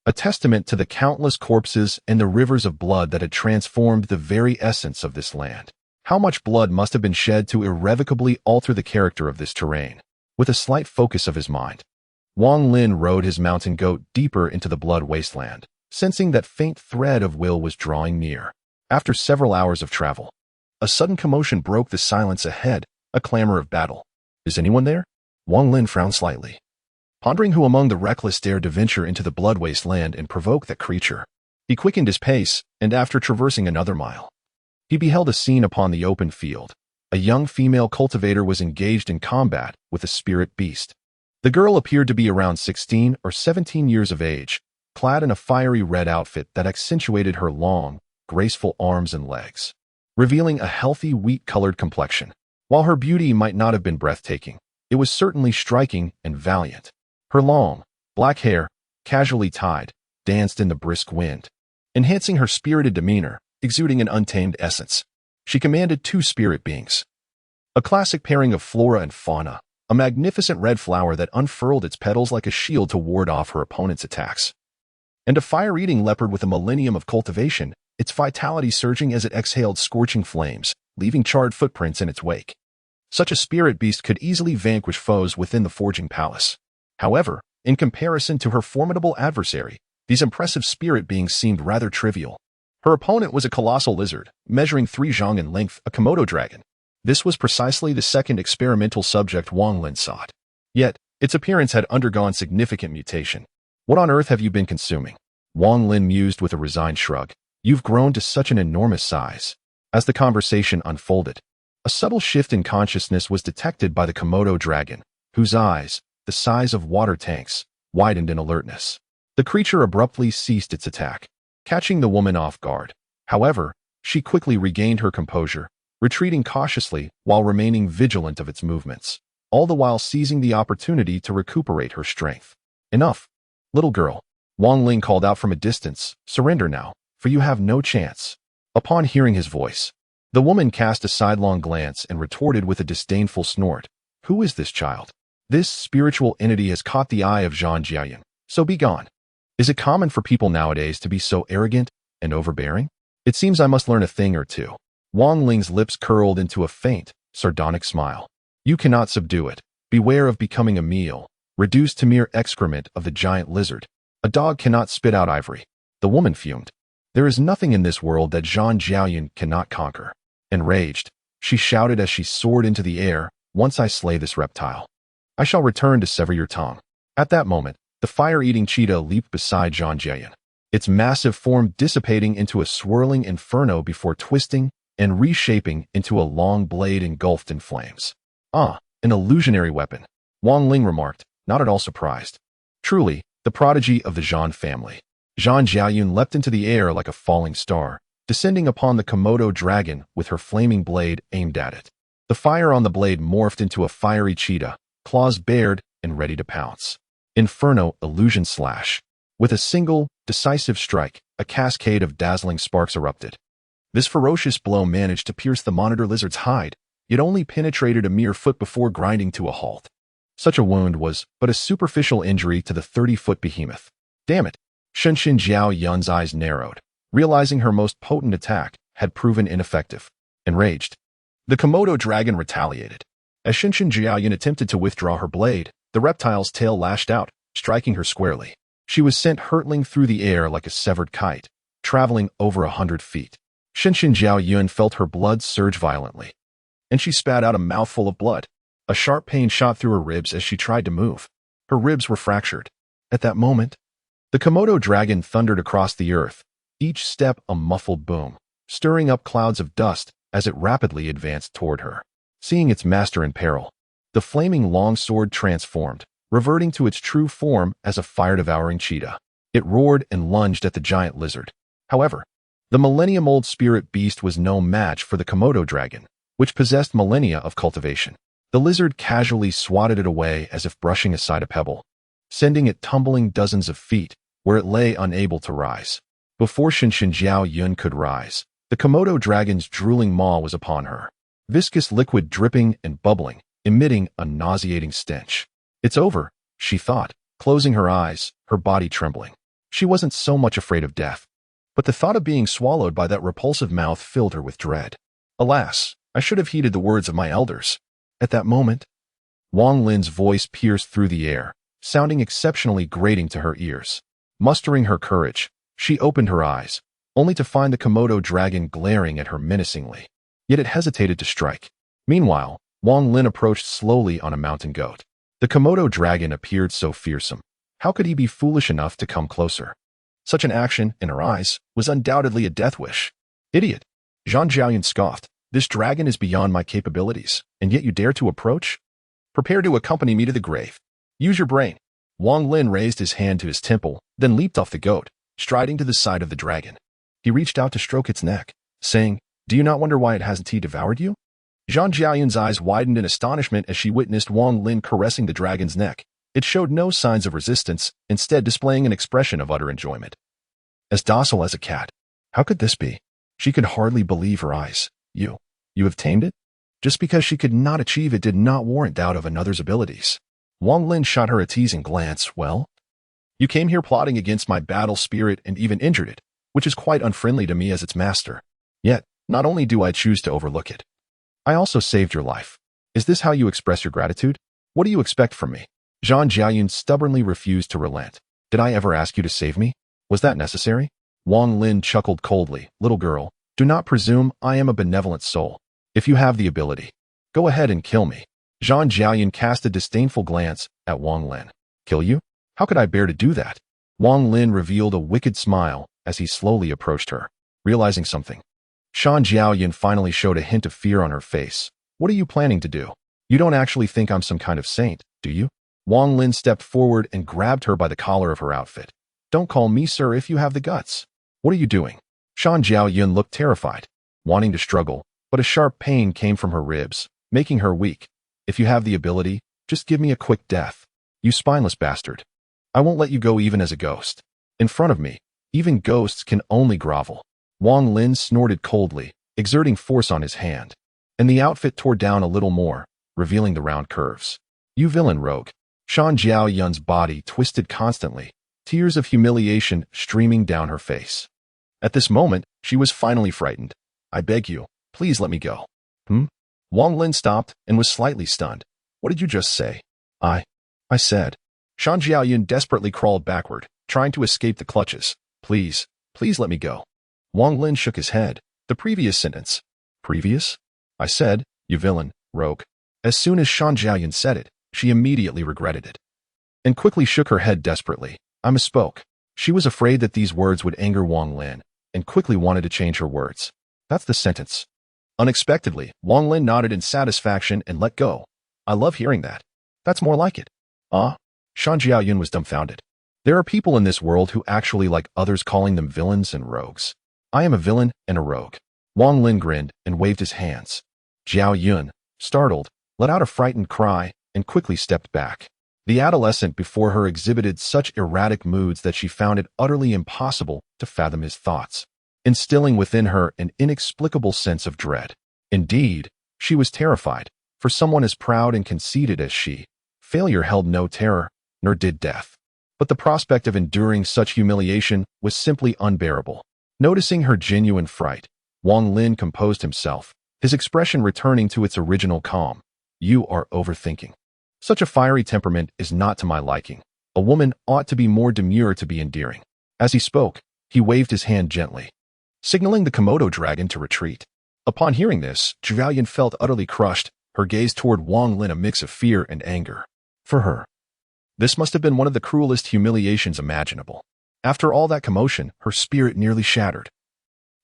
A testament to the countless corpses and the rivers of blood that had transformed the very essence of this land. How much blood must have been shed to irrevocably alter the character of this terrain? With a slight focus of his mind, Wang Lin rode his mountain goat deeper into the Blood Wasteland, sensing that faint thread of will was drawing near. After several hours of travel, a sudden commotion broke the silence ahead, a clamor of battle. Is anyone there? Wang Lin frowned slightly, pondering who among the reckless dared to venture into the Blood Wasteland and provoke that creature. He quickened his pace, and after traversing another mile, he beheld a scene upon the open field. A young female cultivator was engaged in combat with a spirit beast. The girl appeared to be around 16 or 17 years of age, clad in a fiery red outfit that accentuated her long, graceful arms and legs, revealing a healthy wheat-colored complexion. While her beauty might not have been breathtaking, it was certainly striking and valiant. Her long, black hair, casually tied, danced in the brisk wind, enhancing her spirited demeanor, exuding an untamed essence. She commanded two spirit beings. A classic pairing of flora and fauna, a magnificent red flower that unfurled its petals like a shield to ward off her opponent's attacks, and a fire-eating leopard with a millennium of cultivation, its vitality surging as it exhaled scorching flames, leaving charred footprints in its wake. Such a spirit beast could easily vanquish foes within the forging palace. However, in comparison to her formidable adversary, these impressive spirit beings seemed rather trivial. Her opponent was a colossal lizard, measuring 3 zhang in length, a Komodo dragon. This was precisely the second experimental subject Wang Lin sought. Yet, its appearance had undergone significant mutation. What on earth have you been consuming? Wang Lin mused with a resigned shrug. You've grown to such an enormous size. As the conversation unfolded, a subtle shift in consciousness was detected by the Komodo dragon, whose eyes, the size of water tanks, widened in alertness. The creature abruptly ceased its attack, catching the woman off guard. However, she quickly regained her composure, retreating cautiously while remaining vigilant of its movements, all the while seizing the opportunity to recuperate her strength. Enough, little girl, Wang Lin called out from a distance. Surrender now, for you have no chance. Upon hearing his voice, the woman cast a sidelong glance and retorted with a disdainful snort. Who is this child? This spiritual entity has caught the eye of Zhang Jiayan, so be gone. Is it common for people nowadays to be so arrogant and overbearing? It seems I must learn a thing or two. Wang Ling's lips curled into a faint, sardonic smile. You cannot subdue it. Beware of becoming a meal, reduced to mere excrement of the giant lizard. A dog cannot spit out ivory. The woman fumed. There is nothing in this world that Zhang Jiayan cannot conquer. Enraged, she shouted as she soared into the air, once I slay this reptile, I shall return to sever your tongue. At that moment, the fire-eating cheetah leaped beside Zhang Jiayan, its massive form dissipating into a swirling inferno before twisting and reshaping into a long blade engulfed in flames. Ah, an illusionary weapon, Wang Lin remarked, not at all surprised. Truly, the prodigy of the Zhang family. Zhang Jiayan leapt into the air like a falling star, descending upon the Komodo dragon with her flaming blade aimed at it. The fire on the blade morphed into a fiery cheetah, claws bared and ready to pounce. Inferno illusion slash. With a single, decisive strike, a cascade of dazzling sparks erupted. This ferocious blow managed to pierce the monitor lizard's hide, yet only penetrated a mere foot before grinding to a halt. Such a wound was but a superficial injury to the 30-foot behemoth. Damn it! Shenxin Jiao Yun's eyes narrowed, realizing her most potent attack had proven ineffective. Enraged, the Komodo dragon retaliated. As Shenxin Jiaoyun attempted to withdraw her blade, the reptile's tail lashed out, striking her squarely. She was sent hurtling through the air like a severed kite, traveling over 100 feet. Shenxin Jiaoyun felt her blood surge violently, and she spat out a mouthful of blood. A sharp pain shot through her ribs as she tried to move. Her ribs were fractured. At that moment, the Komodo dragon thundered across the earth, each step a muffled boom, stirring up clouds of dust as it rapidly advanced toward her. Seeing its master in peril, the flaming longsword transformed, reverting to its true form as a fire-devouring cheetah. It roared and lunged at the giant lizard. However, the millennium-old spirit beast was no match for the Komodo dragon, which possessed millennia of cultivation. The lizard casually swatted it away as if brushing aside a pebble, sending it tumbling dozens of feet, where it lay unable to rise. Before Qiongqi Yun could rise, the Komodo dragon's drooling maw was upon her, viscous liquid dripping and bubbling, emitting a nauseating stench. It's over, she thought, closing her eyes, her body trembling. She wasn't so much afraid of death, but the thought of being swallowed by that repulsive mouth filled her with dread. Alas, I should have heeded the words of my elders. At that moment, Wang Lin's voice pierced through the air, sounding exceptionally grating to her ears. Mustering her courage, she opened her eyes, only to find the Komodo dragon glaring at her menacingly. Yet it hesitated to strike. Meanwhile, Wang Lin approached slowly on a mountain goat. The Komodo dragon appeared so fearsome. How could he be foolish enough to come closer? Such an action, in her eyes, was undoubtedly a death wish. Idiot! Zhang Jiaoyun scoffed. This dragon is beyond my capabilities, and yet you dare to approach? Prepare to accompany me to the grave. Use your brain. Wang Lin raised his hand to his temple, then leaped off the goat, striding to the side of the dragon. He reached out to stroke its neck, saying, "Do you not wonder why it hasn't devoured you?" Zhang Jiaoyun's eyes widened in astonishment as she witnessed Wang Lin caressing the dragon's neck. It showed no signs of resistance, instead displaying an expression of utter enjoyment. As docile as a cat. How could this be? She could hardly believe her eyes. You have tamed it? Just because she could not achieve it did not warrant doubt of another's abilities. Wang Lin shot her a teasing glance. Well, you came here plotting against my battle spirit and even injured it, which is quite unfriendly to me as its master. Yet, not only do I choose to overlook it, I also saved your life. Is this how you express your gratitude? What do you expect from me? Zhang Jiaoyun stubbornly refused to relent. Did I ever ask you to save me? Was that necessary? Wang Lin chuckled coldly. Little girl, do not presume I am a benevolent soul. If you have the ability, go ahead and kill me. Zhang Jiaoyun cast a disdainful glance at Wang Lin. Kill you? How could I bear to do that? Wang Lin revealed a wicked smile as he slowly approached her. Realizing something, Zhang Jiaoyun finally showed a hint of fear on her face. What are you planning to do? You don't actually think I'm some kind of saint, do you? Wang Lin stepped forward and grabbed her by the collar of her outfit. Don't call me sir if you have the guts. What are you doing? Zhang Jiaoyun looked terrified, wanting to struggle, but a sharp pain came from her ribs, making her weak. If you have the ability, just give me a quick death. You spineless bastard. I won't let you go even as a ghost. In front of me, even ghosts can only grovel. Wang Lin snorted coldly, exerting force on his hand, and the outfit tore down a little more, revealing the round curves. You villain rogue. Zhang Jiaoyun's body twisted constantly, tears of humiliation streaming down her face. At this moment, she was finally frightened. I beg you, please let me go. Wang Lin stopped and was slightly stunned. What did you just say? I said. Zhang Jiaoyun desperately crawled backward, trying to escape the clutches. Please let me go. Wang Lin shook his head. The previous sentence. Previous? I said, you villain, rogue. As soon as Zhang Jiaoyun said it, she immediately regretted it, and quickly shook her head desperately. I misspoke. She was afraid that these words would anger Wang Lin, and quickly wanted to change her words. That's the sentence. Unexpectedly, Wang Lin nodded in satisfaction and let go. I love hearing that. That's more like it. Zhang Jiaoyun was dumbfounded. There are people in this world who actually like others calling them villains and rogues. I am a villain and a rogue. Wang Lin grinned and waved his hands. Jiaoyun, startled, let out a frightened cry and quickly stepped back. The adolescent before her exhibited such erratic moods that she found it utterly impossible to fathom his thoughts, instilling within her an inexplicable sense of dread. Indeed, she was terrified. For someone as proud and conceited as she, failure held no terror, nor did death. But the prospect of enduring such humiliation was simply unbearable. Noticing her genuine fright, Wang Lin composed himself, his expression returning to its original calm. You are overthinking. Such a fiery temperament is not to my liking. A woman ought to be more demure to be endearing. As he spoke, he waved his hand gently, signaling the Komodo dragon to retreat. Upon hearing this, Jiaoyun felt utterly crushed, her gaze toward Wang Lin a mix of fear and anger. For her, this must have been one of the cruelest humiliations imaginable. After all that commotion, her spirit nearly shattered.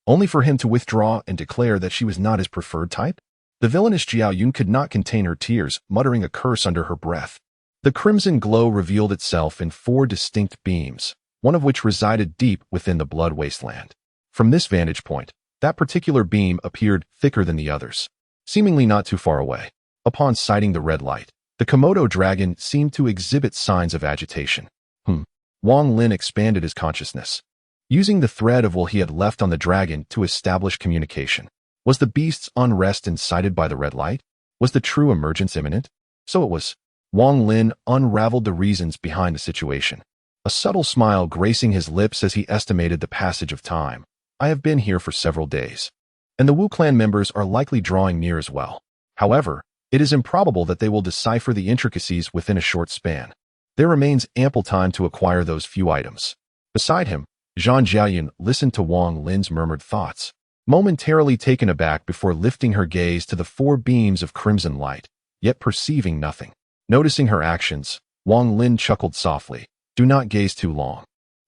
Only for him to withdraw and declare that she was not his preferred type? The villainous Qiongqi could not contain her tears, muttering a curse under her breath. The crimson glow revealed itself in 4 distinct beams, one of which resided deep within the blood wasteland. From this vantage point, that particular beam appeared thicker than the others, seemingly not too far away. Upon sighting the red light, the Komodo dragon seemed to exhibit signs of agitation. Wang Lin expanded his consciousness, using the thread of will he had left on the dragon to establish communication. Was the beast's unrest incited by the red light? Was the true emergence imminent? So it was. Wang Lin unraveled the reasons behind the situation, a subtle smile gracing his lips as he estimated the passage of time. I have been here for several days, and the Wu clan members are likely drawing near as well. However, it is improbable that they will decipher the intricacies within a short span. There remains ample time to acquire those few items. Beside him, Zhang Jiayan listened to Wang Lin's murmured thoughts, momentarily taken aback before lifting her gaze to the 4 beams of crimson light, yet perceiving nothing. Noticing her actions, Wang Lin chuckled softly. Do not gaze too long.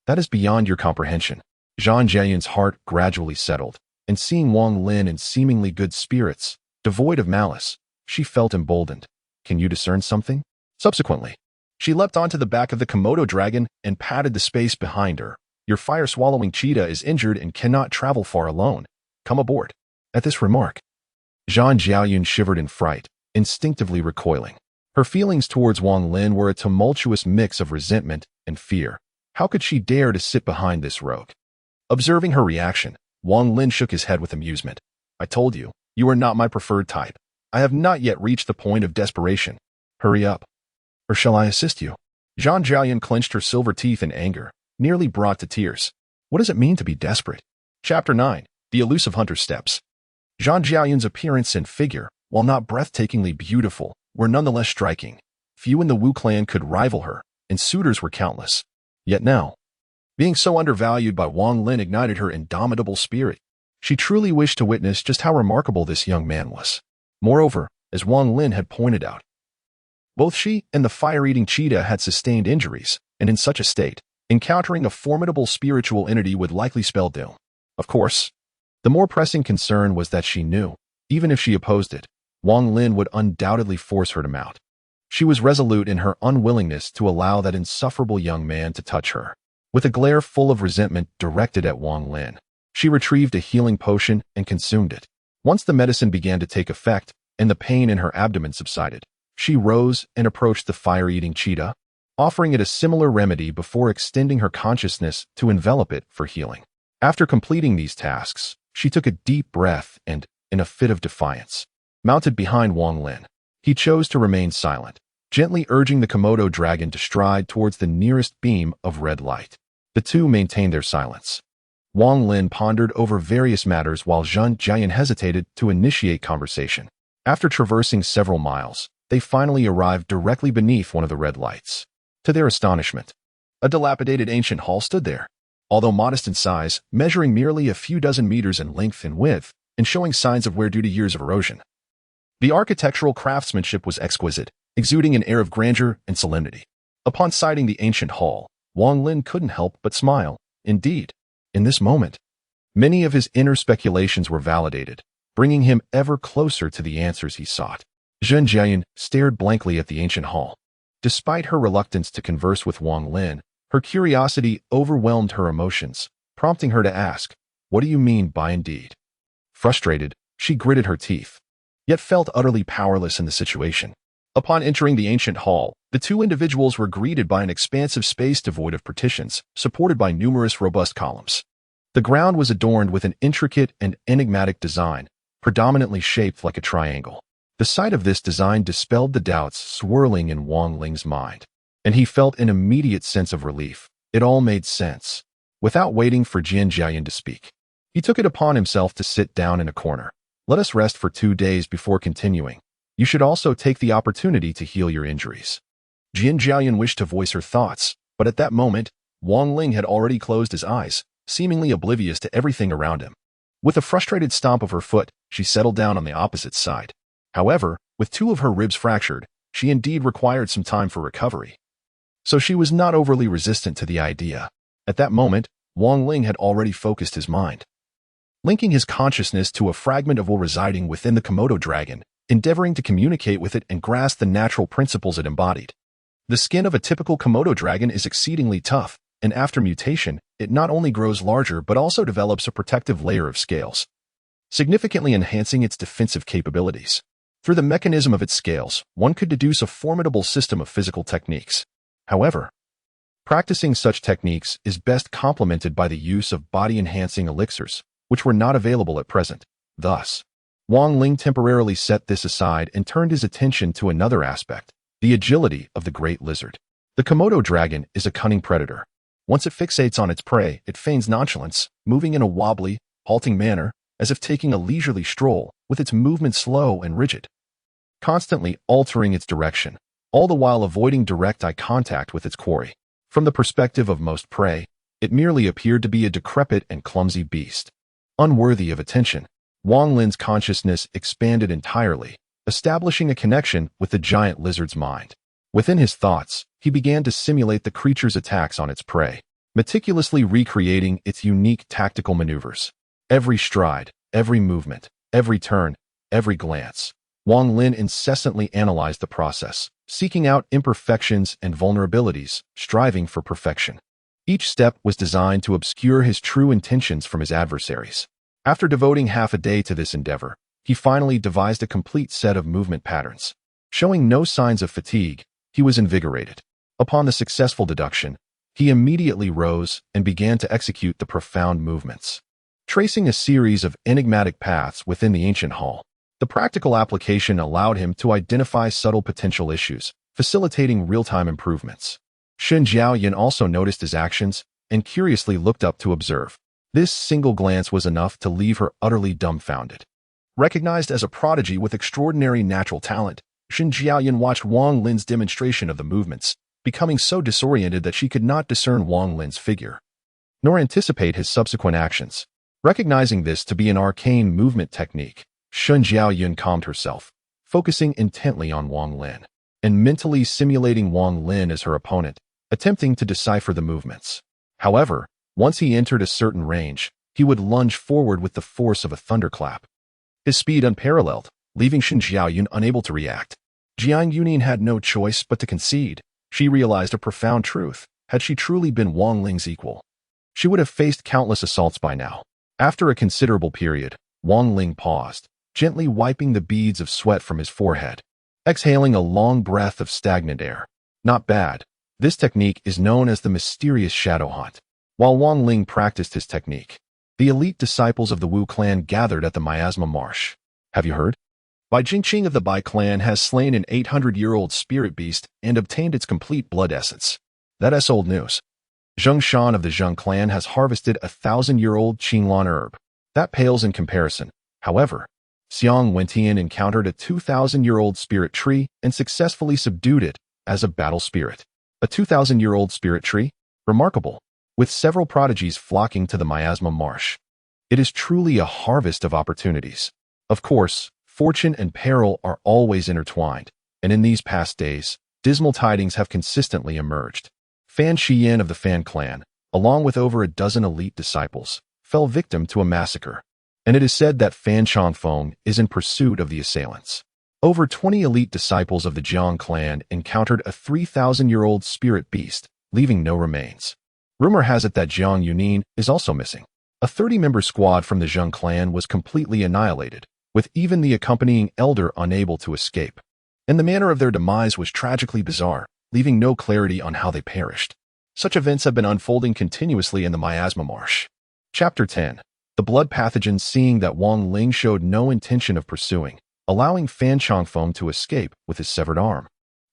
That is beyond your comprehension. Zhang Jiayan's heart gradually settled, and seeing Wang Lin in seemingly good spirits, devoid of malice, she felt emboldened. Can you discern something? Subsequently, she leapt onto the back of the Komodo dragon and patted the space behind her. Your fire-swallowing cheetah is injured and cannot travel far alone. Come aboard. At this remark, Zhang Jiayan shivered in fright, instinctively recoiling. Her feelings towards Wang Lin were a tumultuous mix of resentment and fear. How could she dare to sit behind this rogue? Observing her reaction, Wang Lin shook his head with amusement. I told you, you are not my preferred type. I have not yet reached the point of desperation. Hurry up. Or shall I assist you? Zhang Jiayan clenched her silver teeth in anger, nearly brought to tears. What does it mean to be desperate? Chapter 9. The Elusive Hunter's Steps. Zhang Jiayan's appearance and figure, while not breathtakingly beautiful, were nonetheless striking. Few in the Wu clan could rival her, and suitors were countless. Yet now, being so undervalued by Wang Lin ignited her indomitable spirit. She truly wished to witness just how remarkable this young man was. Moreover, as Wang Lin had pointed out, both she and the fire-eating cheetah had sustained injuries, and in such a state, encountering a formidable spiritual entity would likely spell doom. Of course, the more pressing concern was that she knew, even if she opposed it, Wang Lin would undoubtedly force her to mount. She was resolute in her unwillingness to allow that insufferable young man to touch her. With a glare full of resentment directed at Wang Lin, she retrieved a healing potion and consumed it. Once the medicine began to take effect and the pain in her abdomen subsided, she rose and approached the fire-eating cheetah, offering it a similar remedy before extending her consciousness to envelop it for healing. After completing these tasks, she took a deep breath and, in a fit of defiance, mounted behind Wang Lin. He chose to remain silent, gently urging the Komodo dragon to stride towards the nearest beam of red light. The two maintained their silence. Wang Lin pondered over various matters while Zhang Jiayan hesitated to initiate conversation. After traversing several miles, they finally arrived directly beneath one of the red lights. To their astonishment, a dilapidated ancient hall stood there. Although modest in size, measuring merely a few dozen meters in length and width, and showing signs of wear due to years of erosion. The architectural craftsmanship was exquisite, exuding an air of grandeur and solemnity. Upon sighting the ancient hall, Wang Lin couldn't help but smile. Indeed, in this moment, many of his inner speculations were validated, bringing him ever closer to the answers he sought. Zhang Jiayan stared blankly at the ancient hall. Despite her reluctance to converse with Wang Lin, her curiosity overwhelmed her emotions, prompting her to ask, "What do you mean by indeed?" Frustrated, she gritted her teeth, yet felt utterly powerless in the situation. Upon entering the ancient hall, the two individuals were greeted by an expansive space devoid of partitions, supported by numerous robust columns. The ground was adorned with an intricate and enigmatic design, predominantly shaped like a triangle. The sight of this design dispelled the doubts swirling in Wang Lin's mind, and he felt an immediate sense of relief. It all made sense. Without waiting for Zhang Jiayan to speak, he took it upon himself to sit down in a corner. Let us rest for 2 days before continuing. You should also take the opportunity to heal your injuries. Zhang Jiayan wished to voice her thoughts, but at that moment, Wang Lin had already closed his eyes, seemingly oblivious to everything around him. With a frustrated stomp of her foot, she settled down on the opposite side. However, With 2 of her ribs fractured, she indeed required some time for recovery. So she was not overly resistant to the idea. At that moment, Wang Lin had already focused his mind, linking his consciousness to a fragment of will residing within the Komodo dragon, endeavoring to communicate with it and grasp the natural principles it embodied. The skin of a typical Komodo dragon is exceedingly tough, and after mutation, it not only grows larger but also develops a protective layer of scales, significantly enhancing its defensive capabilities. Through the mechanism of its scales, one could deduce a formidable system of physical techniques. However, practicing such techniques is best complemented by the use of body-enhancing elixirs, which were not available at present. Thus, Wang Lin temporarily set this aside and turned his attention to another aspect, the agility of the great lizard. The Komodo dragon is a cunning predator. Once it fixates on its prey, it feigns nonchalance, moving in a wobbly, halting manner, as if taking a leisurely stroll, with its movement slow and rigid, constantly altering its direction, all the while avoiding direct eye contact with its quarry. From the perspective of most prey, it merely appeared to be a decrepit and clumsy beast, unworthy of attention. Wang Lin's consciousness expanded entirely, establishing a connection with the giant lizard's mind. Within his thoughts, he began to simulate the creature's attacks on its prey, meticulously recreating its unique tactical maneuvers. Every stride, every movement, every turn, every glance. Wang Lin incessantly analyzed the process, seeking out imperfections and vulnerabilities, striving for perfection. Each step was designed to obscure his true intentions from his adversaries. After devoting half a day to this endeavor, he finally devised a complete set of movement patterns. Showing no signs of fatigue, he was invigorated. Upon the successful deduction, he immediately rose and began to execute the profound movements, tracing a series of enigmatic paths within the ancient hall. The practical application allowed him to identify subtle potential issues, facilitating real-time improvements. Sun Jiaoyan also noticed his actions and curiously looked up to observe. This single glance was enough to leave her utterly dumbfounded. Recognized as a prodigy with extraordinary natural talent, Sun Jiaoyan watched Wang Lin's demonstration of the movements, becoming so disoriented that she could not discern Wang Lin's figure, nor anticipate his subsequent actions. Recognizing this to be an arcane movement technique, Sun Jiaoyan calmed herself, focusing intently on Wang Lin, and mentally simulating Wang Lin as her opponent, attempting to decipher the movements. However, once he entered a certain range, he would lunge forward with the force of a thunderclap, his speed unparalleled, leaving Sun Jiaoyan unable to react. Jiang Yunin had no choice but to concede. She realized a profound truth. Had she truly been Wang Ling's equal, she would have faced countless assaults by now. After a considerable period, Wang Ling paused, gently wiping the beads of sweat from his forehead, exhaling a long breath of stagnant air. Not bad. This technique is known as the mysterious shadow hunt. While Wang Ling practiced his technique, the elite disciples of the Wu clan gathered at the Miasma Marsh. Have you heard? Bai Jingqing of the Bai clan has slain an 800-year-old spirit beast and obtained its complete blood essence. That's old news. Zheng Shan of the Zheng clan has harvested a 1,000-year-old Qinglan herb. That pales in comparison. However, Xiang Wentian encountered a 2,000-year-old spirit tree and successfully subdued it as a battle spirit. A 2,000-year-old spirit tree? Remarkable. With several prodigies flocking to the Miasma Marsh, it is truly a harvest of opportunities. Of course, fortune and peril are always intertwined, and in these past days, dismal tidings have consistently emerged. Fan Xiyan of the Fan clan, along with over a dozen elite disciples, fell victim to a massacre, and it is said that Fan Changfeng is in pursuit of the assailants. Over 20 elite disciples of the Jiang clan encountered a 3,000-year-old spirit beast, leaving no remains. Rumor has it that Jiang Yunin is also missing. A 30-member squad from the Zheng clan was completely annihilated, with even the accompanying elder unable to escape. And the manner of their demise was tragically bizarre, leaving no clarity on how they perished. Such events have been unfolding continuously in the Miasma Marsh. Chapter 10. The blood pathogen. Seeing that Wang Ling showed no intention of pursuing, allowing Fan Changfeng to escape with his severed arm,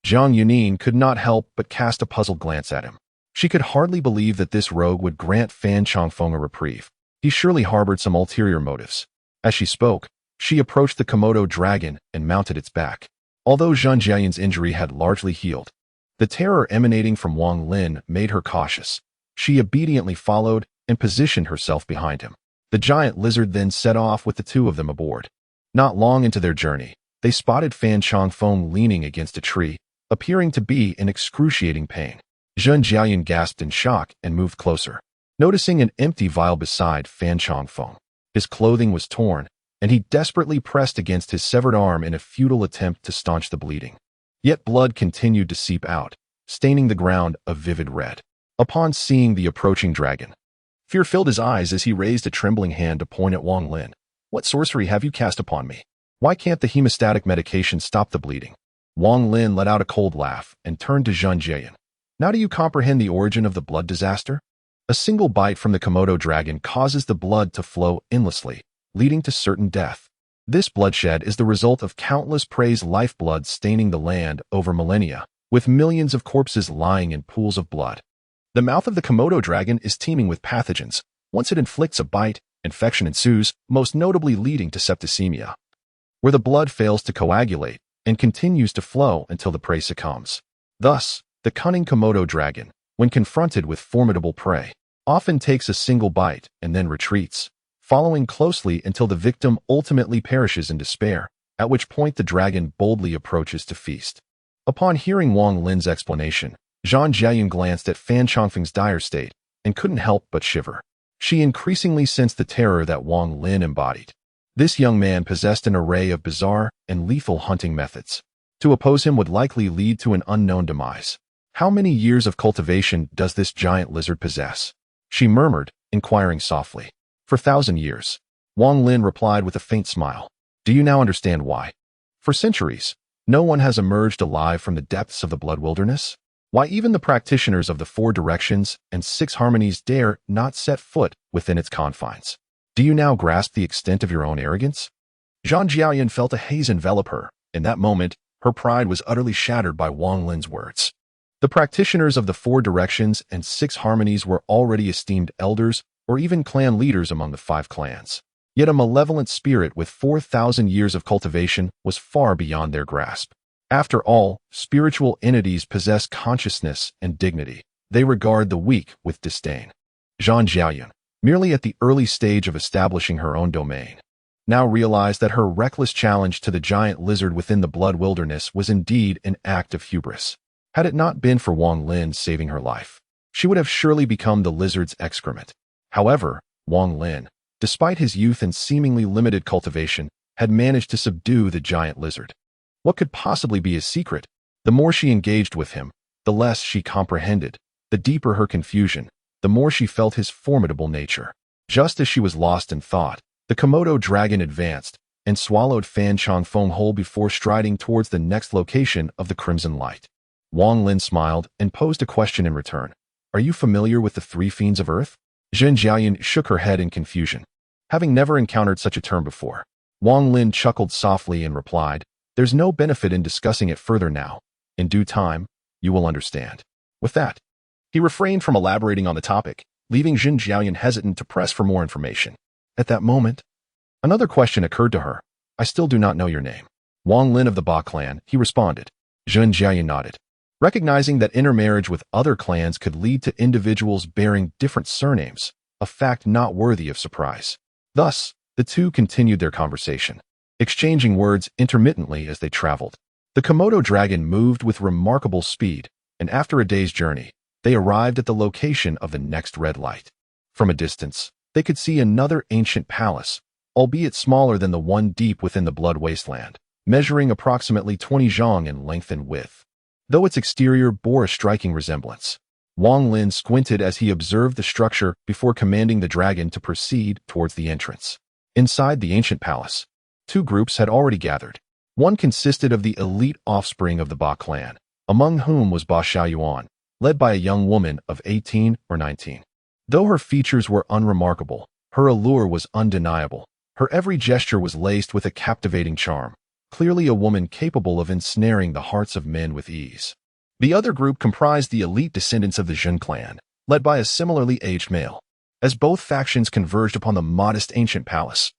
Jiang Yunin could not help but cast a puzzled glance at him. She could hardly believe that this rogue would grant Fan Changfeng a reprieve. He surely harbored some ulterior motives. As she spoke, she approached the Komodo dragon and mounted its back. Although Zhang Jiayan's injury had largely healed, the terror emanating from Wang Lin made her cautious. She obediently followed and positioned herself behind him. The giant lizard then set off with the two of them aboard. Not long into their journey, they spotted Fan Chongfeng leaning against a tree, appearing to be in excruciating pain. Zhen Jiayan gasped in shock and moved closer, noticing an empty vial beside Fan Chongfeng. His clothing was torn, and he desperately pressed against his severed arm in a futile attempt to staunch the bleeding. Yet blood continued to seep out, staining the ground a vivid red. Upon seeing the approaching dragon, fear filled his eyes as he raised a trembling hand to point at Wang Lin. "What sorcery have you cast upon me? Why can't the hemostatic medication stop the bleeding?" Wang Lin let out a cold laugh and turned to Zhen Jiayan. "Now do you comprehend the origin of the blood disaster? A single bite from the Komodo dragon causes the blood to flow endlessly, leading to certain death. This bloodshed is the result of countless prey's lifeblood staining the land over millennia, with millions of corpses lying in pools of blood. The mouth of the Komodo dragon is teeming with pathogens. Once it inflicts a bite, infection ensues, most notably leading to septicemia, where the blood fails to coagulate and continues to flow until the prey succumbs. Thus, the cunning Komodo dragon, when confronted with formidable prey, often takes a single bite and then retreats, following closely until the victim ultimately perishes in despair, at which point the dragon boldly approaches to feast." Upon hearing Wang Lin's explanation, Zhen Jiayan glanced at Fan Chongfeng's dire state and couldn't help but shiver. She increasingly sensed the terror that Wang Lin embodied. This young man possessed an array of bizarre and lethal hunting methods. To oppose him would likely lead to an unknown demise. "How many years of cultivation does this giant lizard possess?" she murmured, inquiring softly. "For 1,000 years. Wang Lin replied with a faint smile. "Do you now understand why? For centuries, no one has emerged alive from the depths of the blood wilderness? Why even the practitioners of the 4 directions and 6 harmonies dare not set foot within its confines? Do you now grasp the extent of your own arrogance?" Zhen Jiayan felt a haze envelop her. In that moment, her pride was utterly shattered by Wang Lin's words. The practitioners of the 4 directions and 6 harmonies were already esteemed elders or even clan leaders among the 5 clans. Yet a malevolent spirit with 4,000 years of cultivation was far beyond their grasp. After all, spiritual entities possess consciousness and dignity. They regard the weak with disdain. Zhen Jiayan, merely at the early stage of establishing her own domain, now realized that her reckless challenge to the giant lizard within the blood wilderness was indeed an act of hubris. Had it not been for Wang Lin saving her life, she would have surely become the lizard's excrement. However, Wang Lin, despite his youth and seemingly limited cultivation, had managed to subdue the giant lizard. What could possibly be his secret? The more she engaged with him, the less she comprehended. The deeper her confusion, the more she felt his formidable nature. Just as she was lost in thought, the Komodo dragon advanced and swallowed Fan Chongfeng whole before striding towards the next location of the crimson light. Wang Lin smiled and posed a question in return. "Are you familiar with the 3 fiends of earth?" Zhen Jiayan shook her head in confusion, having never encountered such a term before. Wang Lin chuckled softly and replied, "There's no benefit in discussing it further now. In due time, you will understand." With that, he refrained from elaborating on the topic, leaving Zhen Jiayan hesitant to press for more information. At that moment, another question occurred to her. "I still do not know your name." "Wang Lin of the Ba clan," he responded. Zhen Jiayan nodded. Recognizing that intermarriage with other clans could lead to individuals bearing different surnames, a fact not worthy of surprise. Thus, the two continued their conversation, exchanging words intermittently as they traveled. The Komodo dragon moved with remarkable speed, and after a day's journey, they arrived at the location of the next red light. From a distance, they could see another ancient palace, albeit smaller than the one deep within the blood wasteland, measuring approximately 20 zhang in length and width. Though its exterior bore a striking resemblance, Wang Lin squinted as he observed the structure before commanding the dragon to proceed towards the entrance. Inside the ancient palace, 2 groups had already gathered. One consisted of the elite offspring of the Ba clan, among whom was Ba Xiaoyuan, led by a young woman of 18 or 19. Though her features were unremarkable, her allure was undeniable. Her every gesture was laced with a captivating charm, clearly a woman capable of ensnaring the hearts of men with ease. The other group comprised the elite descendants of the Zhen clan, led by a similarly aged male. As both factions converged upon the modest ancient palace,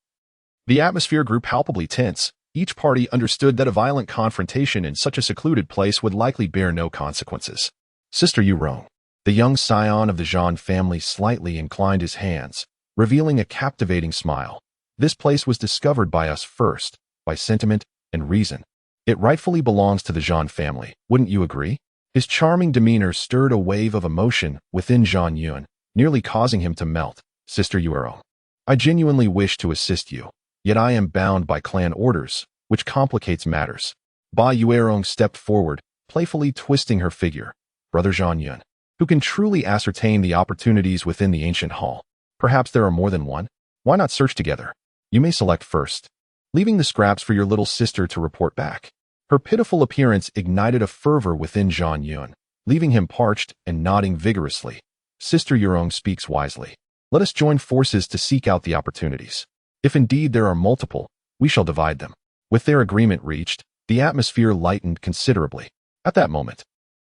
the atmosphere grew palpably tense. Each party understood that a violent confrontation in such a secluded place would likely bear no consequences. Sister Yurong, the young scion of the Zhan family, slightly inclined his hands, revealing a captivating smile. This place was discovered by us first, by sentiment, and reason. It rightfully belongs to the Zhan family, wouldn't you agree? His charming demeanor stirred a wave of emotion within Zhan Yun, nearly causing him to melt. Sister Yuero, I genuinely wish to assist you, yet I am bound by clan orders, which complicates matters. Ba Yuerong stepped forward, playfully twisting her figure. Brother Zhan Yun, who can truly ascertain the opportunities within the ancient hall? Perhaps there are more than one? Why not search together? You may select first, leaving the scraps for your little sister to report back. Her pitiful appearance ignited a fervor within Zhan Yun, leaving him parched and nodding vigorously. Sister Yuerong speaks wisely. Let us join forces to seek out the opportunities. If indeed there are multiple, we shall divide them. With their agreement reached, the atmosphere lightened considerably. At that moment,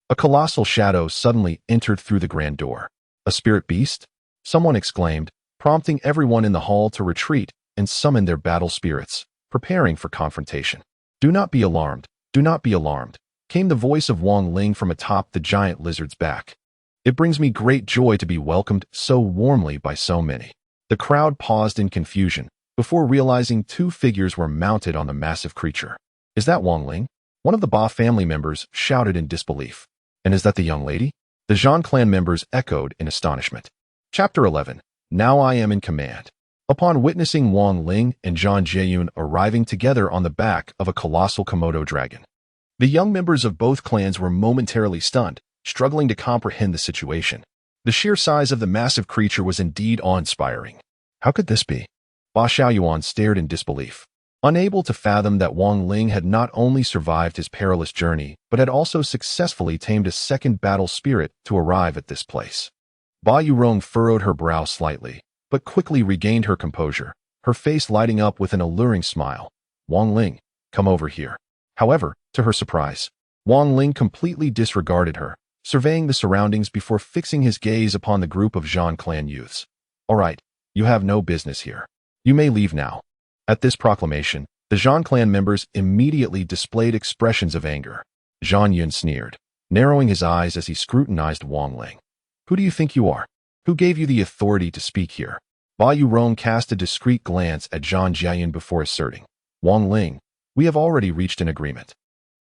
a colossal shadow suddenly entered through the grand door. A spirit beast? Someone exclaimed, prompting everyone in the hall to retreat and summon their battle spirits, preparing for confrontation. Do not be alarmed, do not be alarmed, came the voice of Wang Lin from atop the giant lizard's back. It brings me great joy to be welcomed so warmly by so many. The crowd paused in confusion before realizing two figures were mounted on the massive creature. Is that Wang Lin? One of the Ba family members shouted in disbelief. And is that the young lady? The Zhan clan members echoed in astonishment. Chapter 11. Now I am in command. Upon witnessing Wang Lin and Zhan Jieyun arriving together on the back of a colossal Komodo dragon, the young members of both clans were momentarily stunned, struggling to comprehend the situation. The sheer size of the massive creature was indeed awe-inspiring. How could this be? Ba Xiaoyuan stared in disbelief, unable to fathom that Wang Lin had not only survived his perilous journey, but had also successfully tamed a second battle spirit to arrive at this place. Ba Yuerong furrowed her brow slightly, but quickly regained her composure, her face lighting up with an alluring smile. Wang Lin, come over here. However, to her surprise, Wang Lin completely disregarded her, surveying the surroundings before fixing his gaze upon the group of Zhan clan youths. All right, you have no business here. You may leave now. At this proclamation, the Zhan clan members immediately displayed expressions of anger. Zhan Yun sneered, narrowing his eyes as he scrutinized Wang Lin. Who do you think you are? Who gave you the authority to speak here? Ba Yuerong cast a discreet glance at Zhan Jieyun before asserting. Wang Lin, we have already reached an agreement.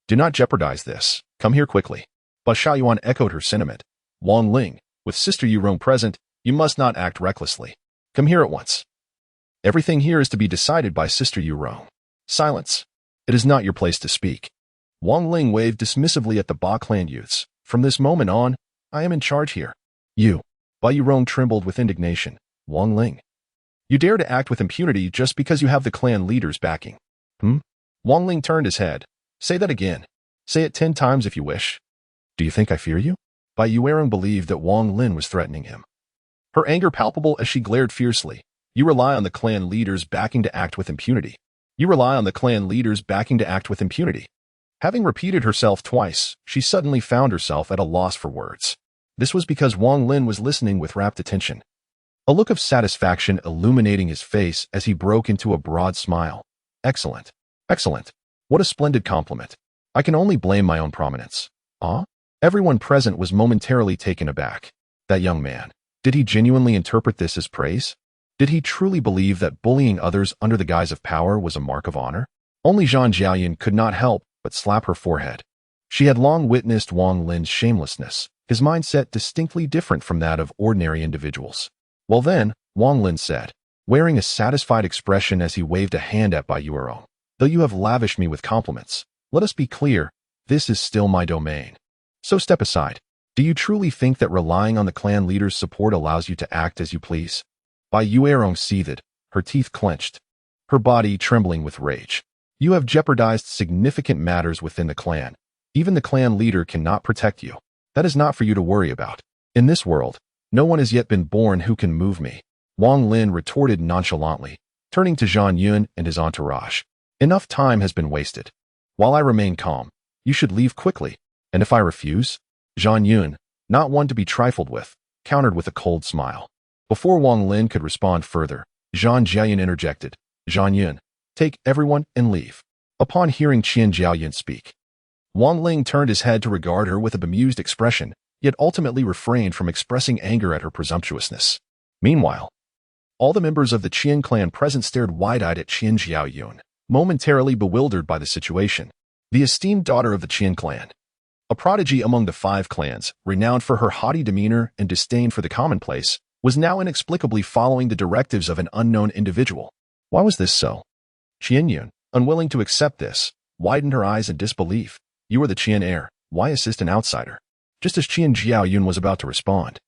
Do not jeopardize this. Come here quickly. Ba Xiaoyuan echoed her sentiment. Wang Lin, with Sister Yuerong present, you must not act recklessly. Come here at once. Everything here is to be decided by Sister Yuerong. Silence. It is not your place to speak. Wang Lin waved dismissively at the Ba clan youths. From this moment on, I am in charge here. You. Ba Yuerong trembled with indignation. Wang Lin. You dare to act with impunity just because you have the clan leader's backing. Wang Lin turned his head. Say that again. Say it 10 times if you wish. Do you think I fear you? Ba Yuerong believed that Wang Lin was threatening him. Her anger palpable as she glared fiercely. You rely on the clan leader's backing to act with impunity. You rely on the clan leader's backing to act with impunity. Having repeated herself twice, she suddenly found herself at a loss for words. This was because Wang Lin was listening with rapt attention, a look of satisfaction illuminating his face as he broke into a broad smile. Excellent. Excellent. What a splendid compliment. I can only blame my own prominence. Everyone present was momentarily taken aback. That young man, did he genuinely interpret this as praise? Did he truly believe that bullying others under the guise of power was a mark of honor? Only Zhan Jieyun could not help but slap her forehead. She had long witnessed Wang Lin's shamelessness, his mindset distinctly different from that of ordinary individuals. Well then, Wang Lin said, wearing a satisfied expression as he waved a hand at Ba Yuerong. Though you have lavished me with compliments, let us be clear, this is still my domain. So step aside. Do you truly think that relying on the clan leader's support allows you to act as you please? Ba Yuerong seethed, her teeth clenched, her body trembling with rage. You have jeopardized significant matters within the clan. Even the clan leader cannot protect you. That is not for you to worry about. In this world, no one has yet been born who can move me. Wang Lin retorted nonchalantly, turning to Zhan Yun and his entourage. Enough time has been wasted. While I remain calm, you should leave quickly. And if I refuse? Zhan Yun, not one to be trifled with, countered with a cold smile. Before Wang Lin could respond further, Zhan Jieyun interjected. Zhan Yun, take everyone and leave. Upon hearing Qian Jiaoyun speak, Wang Lin turned his head to regard her with a bemused expression, yet ultimately refrained from expressing anger at her presumptuousness. Meanwhile, all the members of the Qian clan present stared wide-eyed at Qian Jiaoyun. momentarily bewildered by the situation. The esteemed daughter of the Qian clan, a prodigy among the 5 clans, renowned for her haughty demeanor and disdain for the commonplace, was now inexplicably following the directives of an unknown individual. Why was this so? Qianyun, unwilling to accept this, widened her eyes in disbelief. You are the Qian heir. Why assist an outsider? Just as Qian Jiaoyun was about to respond,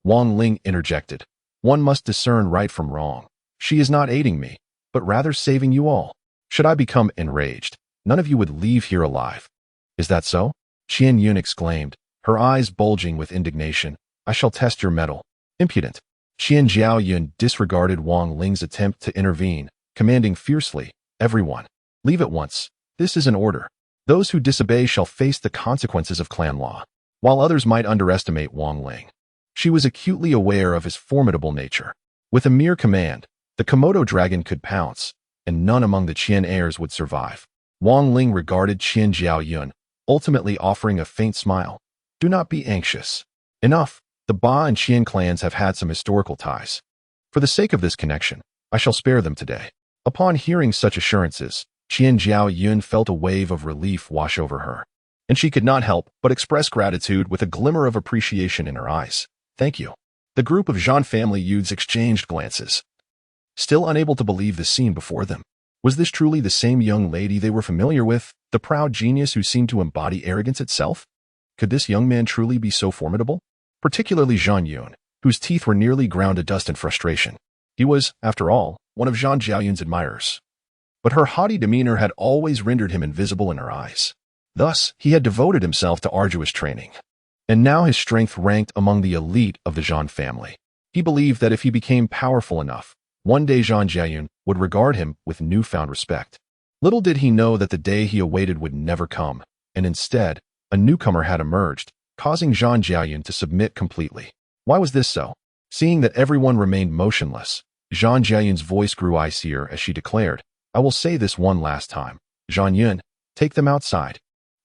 Wang Lin interjected. One must discern right from wrong. She is not aiding me, but rather saving you all. Should I become enraged, none of you would leave here alive. Is that so? Qianyun exclaimed, her eyes bulging with indignation. I shall test your mettle. Impudent. Qian Jiaoyun disregarded Wang Ling's attempt to intervene, commanding fiercely, everyone, leave at once. This is an order. Those who disobey shall face the consequences of clan law. While others might underestimate Wang Ling, she was acutely aware of his formidable nature. With a mere command, the Komodo dragon could pounce, and none among the Qian heirs would survive. Wang Ling regarded Qian Jiaoyun, ultimately offering a faint smile. Do not be anxious. Enough. The Ba and Qian clans have had some historical ties. For the sake of this connection, I shall spare them today. Upon hearing such assurances, Qian Jiaoyun felt a wave of relief wash over her, and she could not help but express gratitude with a glimmer of appreciation in her eyes. Thank you. The group of Zhan family youths exchanged glances, still unable to believe the scene before them. Was this truly the same young lady they were familiar with, the proud genius who seemed to embody arrogance itself? Could this young man truly be so formidable? Particularly Zhan Yun, whose teeth were nearly ground to dust in frustration. He was, after all, one of Zhan Jiaoyun's admirers. But her haughty demeanor had always rendered him invisible in her eyes. Thus, he had devoted himself to arduous training, and now his strength ranked among the elite of the Zhan family. He believed that if he became powerful enough, one day Zhan Jiaoyun would regard him with newfound respect. Little did he know that the day he awaited would never come, and instead, a newcomer had emerged, causing Zhan Jiaoyun to submit completely. Why was this so? Seeing that everyone remained motionless, Zhan Jiaoyun's voice grew icier as she declared, I will say this one last time. Zhan Yun, take them outside.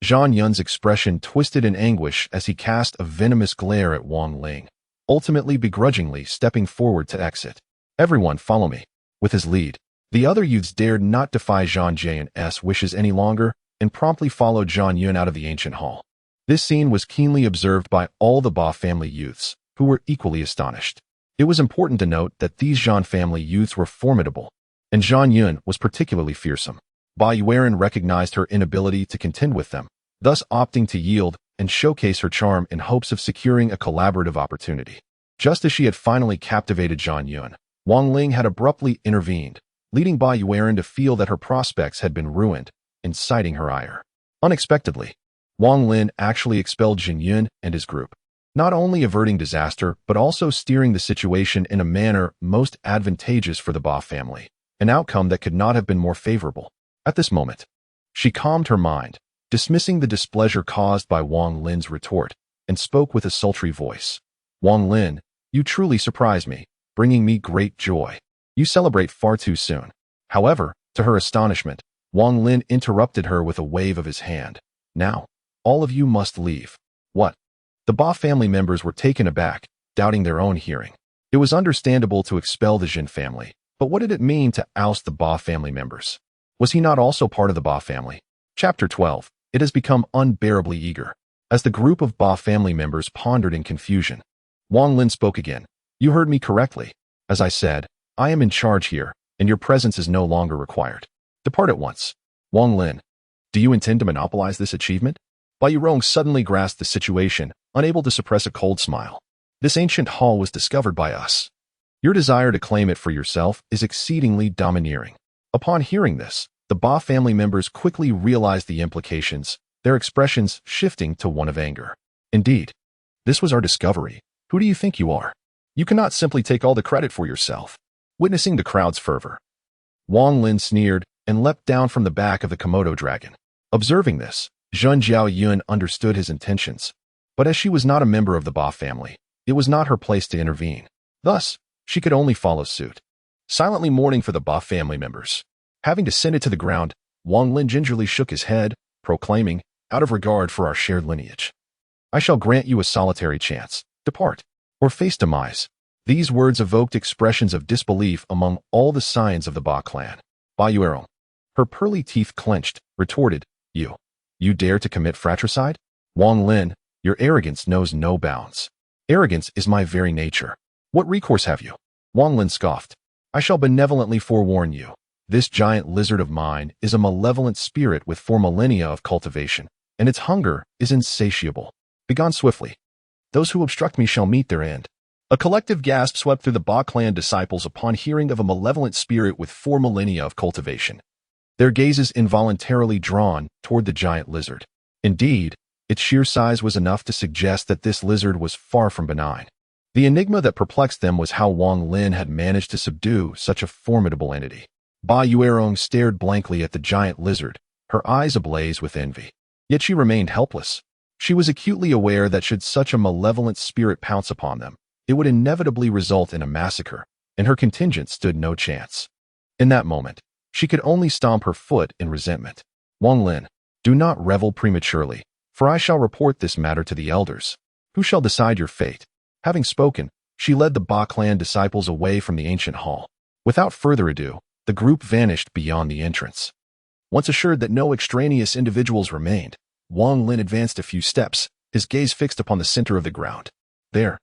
Zhan Yun's expression twisted in anguish as he cast a venomous glare at Wang Ling, ultimately begrudgingly stepping forward to exit. Everyone follow me. With his lead, the other youths dared not defy Zhan Jiaoyun's wishes any longer and promptly followed Zhan Yun out of the ancient hall. This scene was keenly observed by all the Ba family youths, who were equally astonished. It was important to note that these Zhan family youths were formidable, and Zhan Yun was particularly fearsome. Ba Yueran recognized her inability to contend with them, thus opting to yield and showcase her charm in hopes of securing a collaborative opportunity. Just as she had finally captivated Zhan Yun, Wang Ling had abruptly intervened, leading Ba Yueran to feel that her prospects had been ruined, inciting her ire. Unexpectedly, Wang Lin actually expelled Jin Yun and his group, not only averting disaster but also steering the situation in a manner most advantageous for the Ba family, an outcome that could not have been more favorable. At this moment, she calmed her mind, dismissing the displeasure caused by Wang Lin's retort, and spoke with a sultry voice. Wang Lin, you truly surprise me, bringing me great joy. You celebrate far too soon. However, to her astonishment, Wang Lin interrupted her with a wave of his hand. Now, all of you must leave. What? The Ba family members were taken aback, doubting their own hearing. It was understandable to expel the Jin family, but what did it mean to oust the Ba family members? Was he not also part of the Ba family? Chapter 12. It has become unbearably eager. As the group of Ba family members pondered in confusion, Wang Lin spoke again. You heard me correctly. As I said, I am in charge here, and your presence is no longer required. Depart at once. Wang Lin, do you intend to monopolize this achievement? Ba Yurong suddenly grasped the situation, unable to suppress a cold smile. This ancient hall was discovered by us. Your desire to claim it for yourself is exceedingly domineering. Upon hearing this, the Ba family members quickly realized the implications, their expressions shifting to one of anger. Indeed, this was our discovery. Who do you think you are? You cannot simply take all the credit for yourself. Witnessing the crowd's fervor, Wang Lin sneered and leapt down from the back of the Komodo dragon. Observing this, Zhan Jiaoyun understood his intentions, but as she was not a member of the Ba family, it was not her place to intervene. Thus, she could only follow suit, silently mourning for the Ba family members. Having descended to the ground, Wang Lin gingerly shook his head, proclaiming, out of regard for our shared lineage, I shall grant you a solitary chance. Depart, or face demise. These words evoked expressions of disbelief among all the scions of the Ba clan. Ba Yuerong, Her pearly teeth clenched, retorted, You dare to commit fratricide? Wang Lin, your arrogance knows no bounds. Arrogance is my very nature. What recourse have you? Wang Lin scoffed. I shall benevolently forewarn you. This giant lizard of mine is a malevolent spirit with 4 millennia of cultivation, and its hunger is insatiable. Begone swiftly. Those who obstruct me shall meet their end. A collective gasp swept through the Ba clan disciples upon hearing of a malevolent spirit with 4 millennia of cultivation. Their gazes involuntarily drawn toward the giant lizard. Indeed, its sheer size was enough to suggest that this lizard was far from benign. The enigma that perplexed them was how Wang Lin had managed to subdue such a formidable entity. Ba Yuerong stared blankly at the giant lizard, her eyes ablaze with envy. Yet she remained helpless. She was acutely aware that should such a malevolent spirit pounce upon them, it would inevitably result in a massacre, and her contingent stood no chance. In that moment, she could only stomp her foot in resentment. Wang Lin, do not revel prematurely, for I shall report this matter to the elders, who shall decide your fate. Having spoken, she led the Ba clan disciples away from the ancient hall. Without further ado, the group vanished beyond the entrance. Once assured that no extraneous individuals remained, Wang Lin advanced a few steps, his gaze fixed upon the center of the ground. There,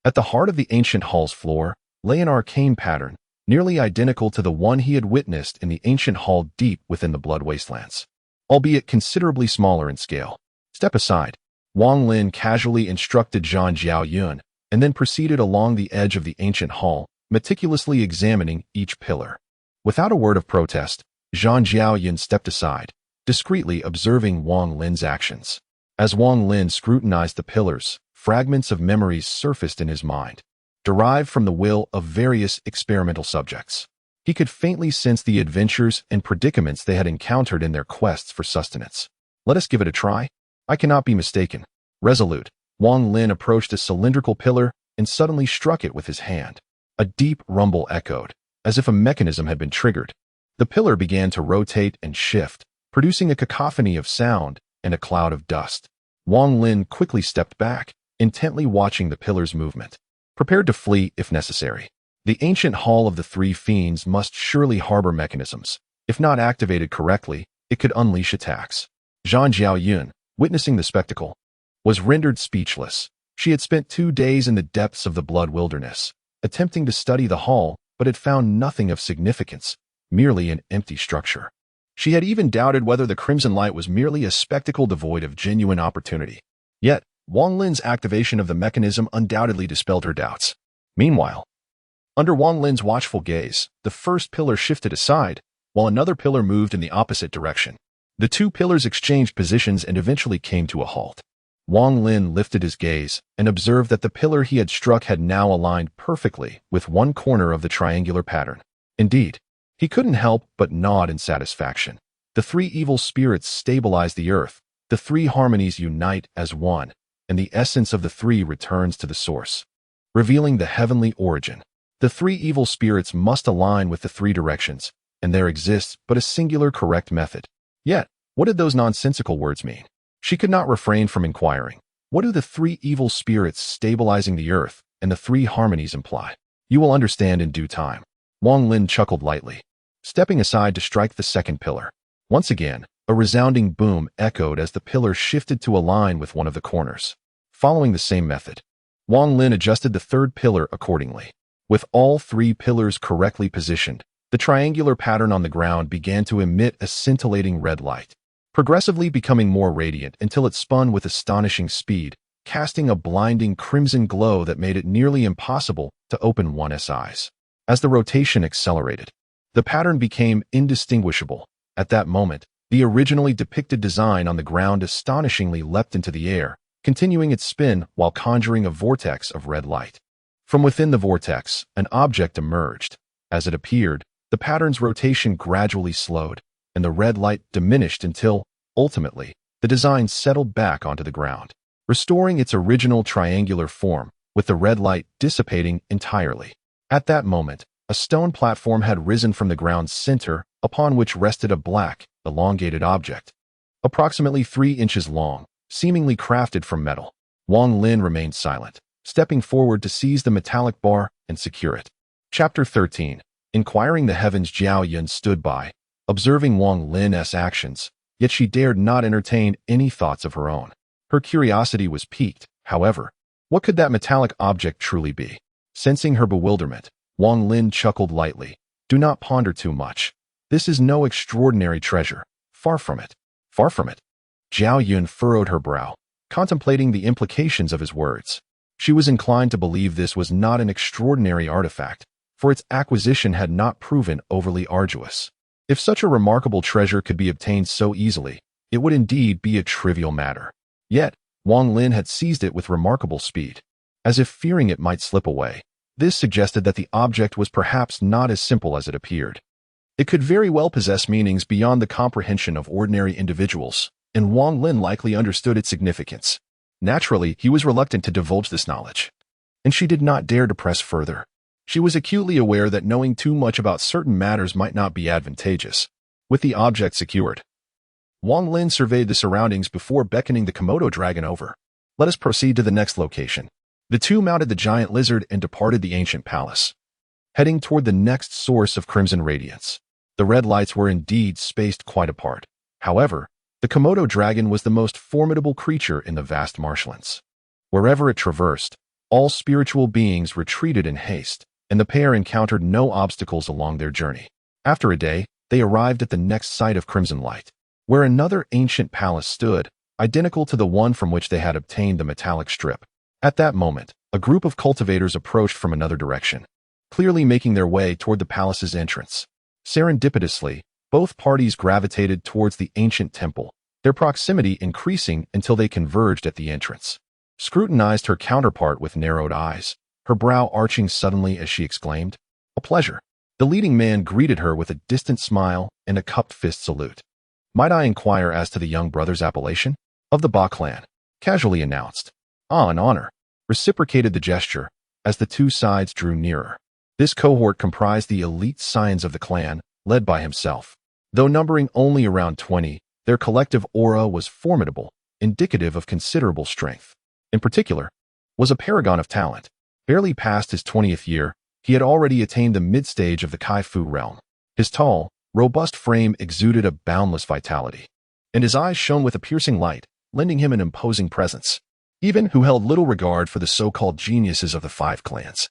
at the heart of the ancient hall's floor, lay an arcane pattern, nearly identical to the one he had witnessed in the ancient hall deep within the Blood Wastelands, albeit considerably smaller in scale. Step aside, Wang Lin casually instructed Zhang Jiaoyun, and then proceeded along the edge of the ancient hall, meticulously examining each pillar. Without a word of protest, Zhang Jiaoyun stepped aside, discreetly observing Wang Lin's actions. As Wang Lin scrutinized the pillars, fragments of memories surfaced in his mind, derived from the will of various experimental subjects. He could faintly sense the adventures and predicaments they had encountered in their quests for sustenance. Let us give it a try. I cannot be mistaken. Resolute, Wang Lin approached a cylindrical pillar and suddenly struck it with his hand. A deep rumble echoed, as if a mechanism had been triggered. The pillar began to rotate and shift, producing a cacophony of sound and a cloud of dust. Wang Lin quickly stepped back, intently watching the pillar's movement, prepared to flee if necessary. The ancient Hall of the Three Fiends must surely harbor mechanisms. If not activated correctly, it could unleash attacks. Zhang Jiaoyun, witnessing the spectacle, was rendered speechless. She had spent 2 days in the depths of the Blood Wilderness, attempting to study the hall, but had found nothing of significance, merely an empty structure. She had even doubted whether the Crimson Light was merely a spectacle devoid of genuine opportunity. Yet, Wang Lin's activation of the mechanism undoubtedly dispelled her doubts. Meanwhile, under Wang Lin's watchful gaze, the first pillar shifted aside, while another pillar moved in the opposite direction. The 2 pillars exchanged positions and eventually came to a halt. Wang Lin lifted his gaze and observed that the pillar he had struck had now aligned perfectly with one corner of the triangular pattern. Indeed, he couldn't help but nod in satisfaction. The 3 evil spirits stabilize the earth, the 3 harmonies unite as one, and the essence of the 3 returns to the source, revealing the heavenly origin. The 3 evil spirits must align with the 3 directions, and there exists but a singular correct method. Yet, what did those nonsensical words mean? She could not refrain from inquiring. What do the 3 evil spirits stabilizing the earth and the 3 harmonies imply? You will understand in due time. Wang Lin chuckled lightly, stepping aside to strike the second pillar. Once again, a resounding boom echoed as the pillar shifted to align with one of the corners. Following the same method, Wang Lin adjusted the 3rd pillar accordingly. With all 3 pillars correctly positioned, the triangular pattern on the ground began to emit a scintillating red light, progressively becoming more radiant until it spun with astonishing speed, casting a blinding crimson glow that made it nearly impossible to open one's eyes. As the rotation accelerated, the pattern became indistinguishable. At that moment, the originally depicted design on the ground astonishingly leapt into the air, continuing its spin while conjuring a vortex of red light. From within the vortex, an object emerged. As it appeared, the pattern's rotation gradually slowed, and the red light diminished until, ultimately, the design settled back onto the ground, restoring its original triangular form, with the red light dissipating entirely. At that moment, a stone platform had risen from the ground's center, upon which rested a black, elongated object, approximately 3 inches long, seemingly crafted from metal. Wang Lin remained silent, stepping forward to seize the metallic bar and secure it. Chapter 13. Inquiring the heavens. Jiao Yun stood by, observing Wang Lin's actions, yet she dared not entertain any thoughts of her own. Her curiosity was piqued, however. What could that metallic object truly be? Sensing her bewilderment, Wang Lin chuckled lightly. Do not ponder too much. This is no extraordinary treasure. Far from it. Far from it. Zhao Yun furrowed her brow, contemplating the implications of his words. She was inclined to believe this was not an extraordinary artifact, for its acquisition had not proven overly arduous. If such a remarkable treasure could be obtained so easily, it would indeed be a trivial matter. Yet, Wang Lin had seized it with remarkable speed. As if fearing it might slip away, this suggested that the object was perhaps not as simple as it appeared. It could very well possess meanings beyond the comprehension of ordinary individuals, and Wang Lin likely understood its significance. Naturally, he was reluctant to divulge this knowledge, and she did not dare to press further. She was acutely aware that knowing too much about certain matters might not be advantageous. With the object secured, Wang Lin surveyed the surroundings before beckoning the Komodo dragon over. Let us proceed to the next location. The two mounted the giant lizard and departed the ancient palace, heading toward the next source of crimson radiance. The red lights were indeed spaced quite apart. However, the Komodo dragon was the most formidable creature in the vast marshlands. Wherever it traversed, all spiritual beings retreated in haste, and the pair encountered no obstacles along their journey. After a day, they arrived at the next site of crimson light, where another ancient palace stood, identical to the one from which they had obtained the metallic strip. At that moment, a group of cultivators approached from another direction, clearly making their way toward the palace's entrance. Serendipitously, both parties gravitated towards the ancient temple, their proximity increasing until they converged at the entrance. Scrutinized her counterpart with narrowed eyes, her brow arching suddenly as she exclaimed, "A pleasure." The leading man greeted her with a distant smile and a cupped fist salute. "Might I inquire as to the young brother's appellation?" "Of the Ba clan," casually announced. "Ah, an honor," reciprocated the gesture, as the two sides drew nearer. This cohort comprised the elite scions of the clan, led by himself. Though numbering only around 20, their collective aura was formidable, indicative of considerable strength. In particular, was a paragon of talent. Barely past his 20th year, he had already attained the mid-stage of the Kai-Fu realm. His tall, robust frame exuded a boundless vitality, and his eyes shone with a piercing light, lending him an imposing presence. Even who held little regard for the so-called geniuses of the five clans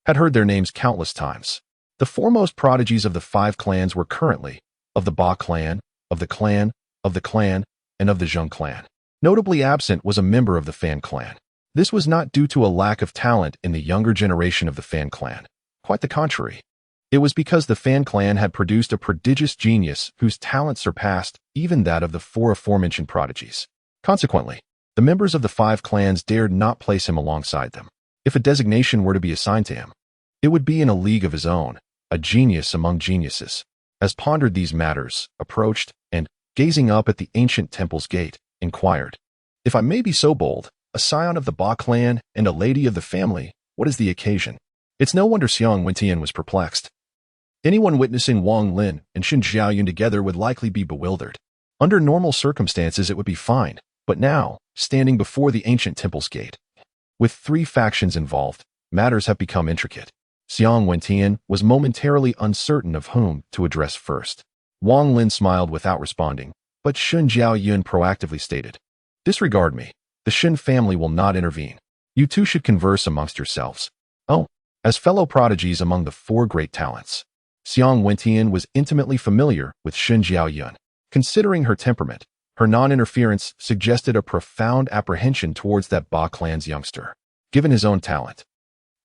had heard their names countless times. The foremost prodigies of the five clans were currently of the Ba clan, of the clan, of the clan, and of the Zheng clan. Notably absent was a member of the Fan clan. This was not due to a lack of talent in the younger generation of the Fan clan. Quite the contrary. It was because the Fan clan had produced a prodigious genius whose talent surpassed even that of the four aforementioned prodigies. Consequently, the members of the five clans dared not place him alongside them. If a designation were to be assigned to him, it would be in a league of his own, a genius among geniuses. As pondered these matters, approached, and, gazing up at the ancient temple's gate, inquired, "If I may be so bold, a scion of the Ba clan and a lady of the family, what is the occasion?" It's no wonder Qiongqi was perplexed. Anyone witnessing Wang Lin and Xin Zhaoyun together would likely be bewildered. Under normal circumstances it would be fine, but now, standing before the ancient temple's gate, with three factions involved, matters have become intricate. Qiongqi was momentarily uncertain of whom to address first. Wang Lin smiled without responding, but Xin Zhaoyun proactively stated, "Disregard me. The Xin family will not intervene. You two should converse amongst yourselves." Oh, as fellow prodigies among the four great talents, Qiongqi was intimately familiar with Xin Zhaoyun. Considering her temperament, her non-interference suggested a profound apprehension towards that Ba clan's youngster. Given his own talent,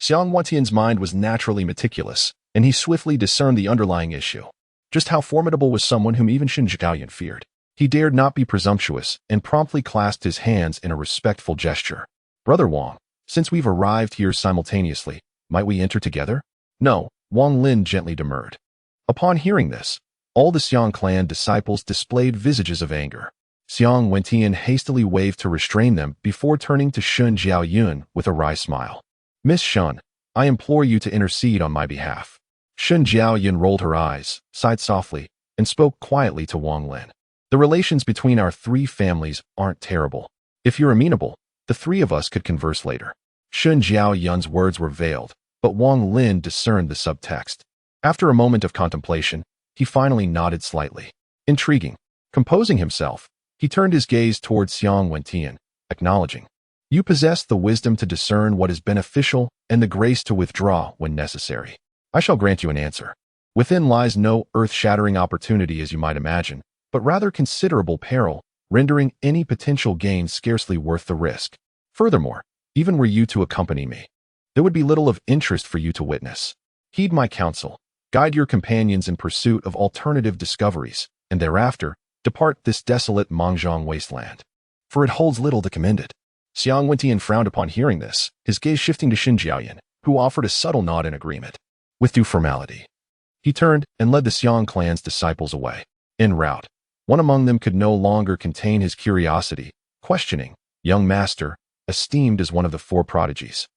Qiongqi's mind was naturally meticulous, and he swiftly discerned the underlying issue. Just how formidable was someone whom even Xin Zhaoyun feared. He dared not be presumptuous and promptly clasped his hands in a respectful gesture. "Brother Wang, since we've arrived here simultaneously, might we enter together?" "No," Wang Lin gently demurred. Upon hearing this, all the Xiong clan disciples displayed visages of anger. Qiongqi hastily waved to restrain them before turning to Xin Zhaoyun with a wry smile. "Miss Shun, I implore you to intercede on my behalf." Xin Zhaoyun rolled her eyes, sighed softly, and spoke quietly to Wang Lin. "The relations between our three families aren't terrible. If you're amenable, the three of us could converse later." Xin Zhaoyun's words were veiled, but Wang Lin discerned the subtext. After a moment of contemplation, He finally nodded slightly. Intriguing. Composing himself, he turned his gaze towards Xiang Wentian, acknowledging, "You possess the wisdom to discern what is beneficial and the grace to withdraw when necessary. I shall grant you an answer. Within lies no earth-shattering opportunity as you might imagine, but rather considerable peril, rendering any potential gain scarcely worth the risk. Furthermore, even were you to accompany me, there would be little of interest for you to witness. Heed my counsel, guide your companions in pursuit of alternative discoveries, and thereafter, depart this desolate Mangzhong wasteland, for it holds little to commend it." Xiang Wentian frowned upon hearing this, his gaze shifting to Xin Jiaoyan, who offered a subtle nod in agreement. With due formality, he turned and led the Xiang clan's disciples away. En route, one among them could no longer contain his curiosity, questioning, "Young master, esteemed as one of the four prodigies,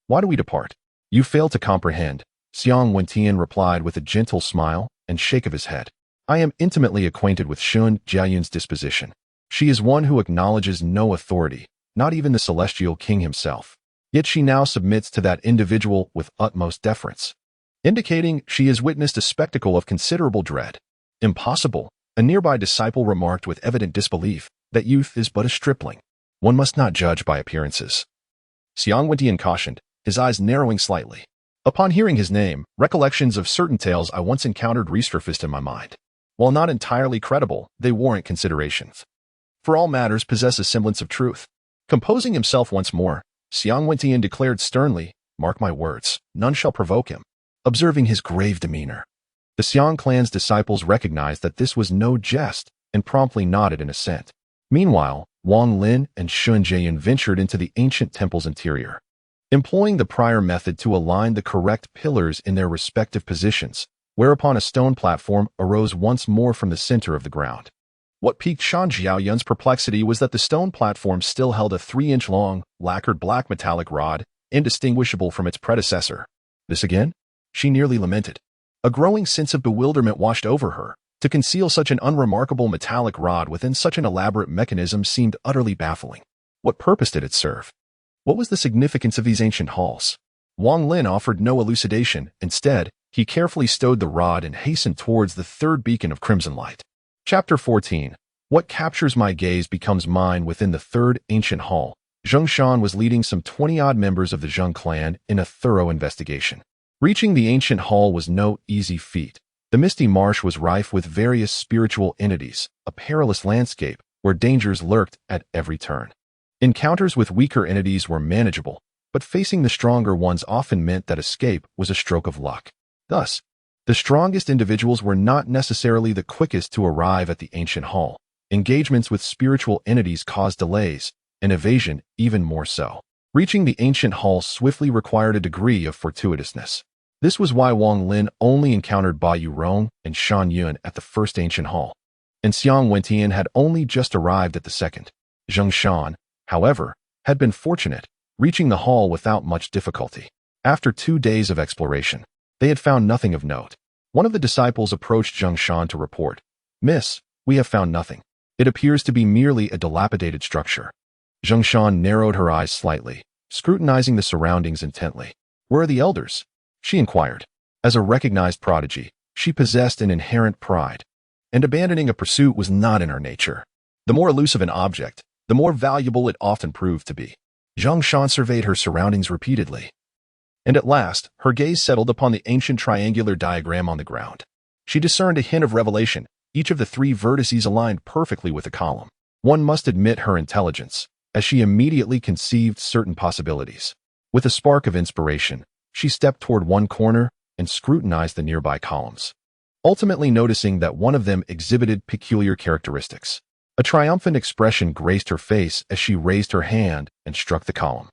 why do we depart?" "You fail to comprehend," Xiang Wentian replied with a gentle smile and shake of his head. "I am intimately acquainted with Xin Jiaoyan's disposition. She is one who acknowledges no authority, not even the celestial king himself. Yet she now submits to that individual with utmost deference, indicating she has witnessed a spectacle of considerable dread." "Impossible," a nearby disciple remarked with evident disbelief. "That youth is but a stripling. One must not judge by appearances." Xiang Wentian cautioned, his eyes narrowing slightly. Upon hearing his name, recollections of certain tales I once encountered resurfaced in my mind. While not entirely credible, they warrant considerations. For all matters possess a semblance of truth. Composing himself once more, Xiang Wentian declared sternly, "Mark my words, none shall provoke him." Observing his grave demeanor, the Xiang clan's disciples recognized that this was no jest and promptly nodded in assent. Meanwhile, Wang Lin and Xin Jiaoyan ventured into the ancient temple's interior, employing the prior method to align the correct pillars in their respective positions, whereupon a stone platform arose once more from the center of the ground. What piqued Xin Jiaoyan's perplexity was that the stone platform still held a 3-inch-long, lacquered black metallic rod, indistinguishable from its predecessor. "This again?" she nearly lamented. A growing sense of bewilderment washed over her. To conceal such an unremarkable metallic rod within such an elaborate mechanism seemed utterly baffling. What purpose did it serve? What was the significance of these ancient halls? Wang Lin offered no elucidation. Instead, he carefully stowed the rod and hastened towards the third beacon of crimson light. Chapter 14. What captures my gaze becomes mine. Within the third ancient hall, Zheng Shan was leading some 20-odd members of the Zheng clan in a thorough investigation. Reaching the ancient hall was no easy feat. The misty marsh was rife with various spiritual entities, a perilous landscape where dangers lurked at every turn. Encounters with weaker entities were manageable, but facing the stronger ones often meant that escape was a stroke of luck. Thus, the strongest individuals were not necessarily the quickest to arrive at the ancient hall. Engagements with spiritual entities caused delays, and evasion even more so. Reaching the ancient hall swiftly required a degree of fortuitousness. This was why Wang Lin only encountered Bai Yurong and Shan Yun at the first ancient hall, and Xiang Wentian had only just arrived at the second. Zheng Shan, however, had been fortunate, reaching the hall without much difficulty. After 2 days of exploration, they had found nothing of note. One of the disciples approached Zheng Shan to report, "Miss, we have found nothing. It appears to be merely a dilapidated structure." Zheng Shan narrowed her eyes slightly, scrutinizing the surroundings intently. "Where are the elders?" she inquired. As a recognized prodigy, she possessed an inherent pride, and abandoning a pursuit was not in her nature. The more elusive an object, the more valuable it often proved to be. Zheng Shan surveyed her surroundings repeatedly, and at last, her gaze settled upon the ancient triangular diagram on the ground. She discerned a hint of revelation. Each of the 3 vertices aligned perfectly with a column. One must admit her intelligence, as she immediately conceived certain possibilities. With a spark of inspiration, she stepped toward one corner and scrutinized the nearby columns, ultimately noticing that one of them exhibited peculiar characteristics. A triumphant expression graced her face as she raised her hand and struck the column,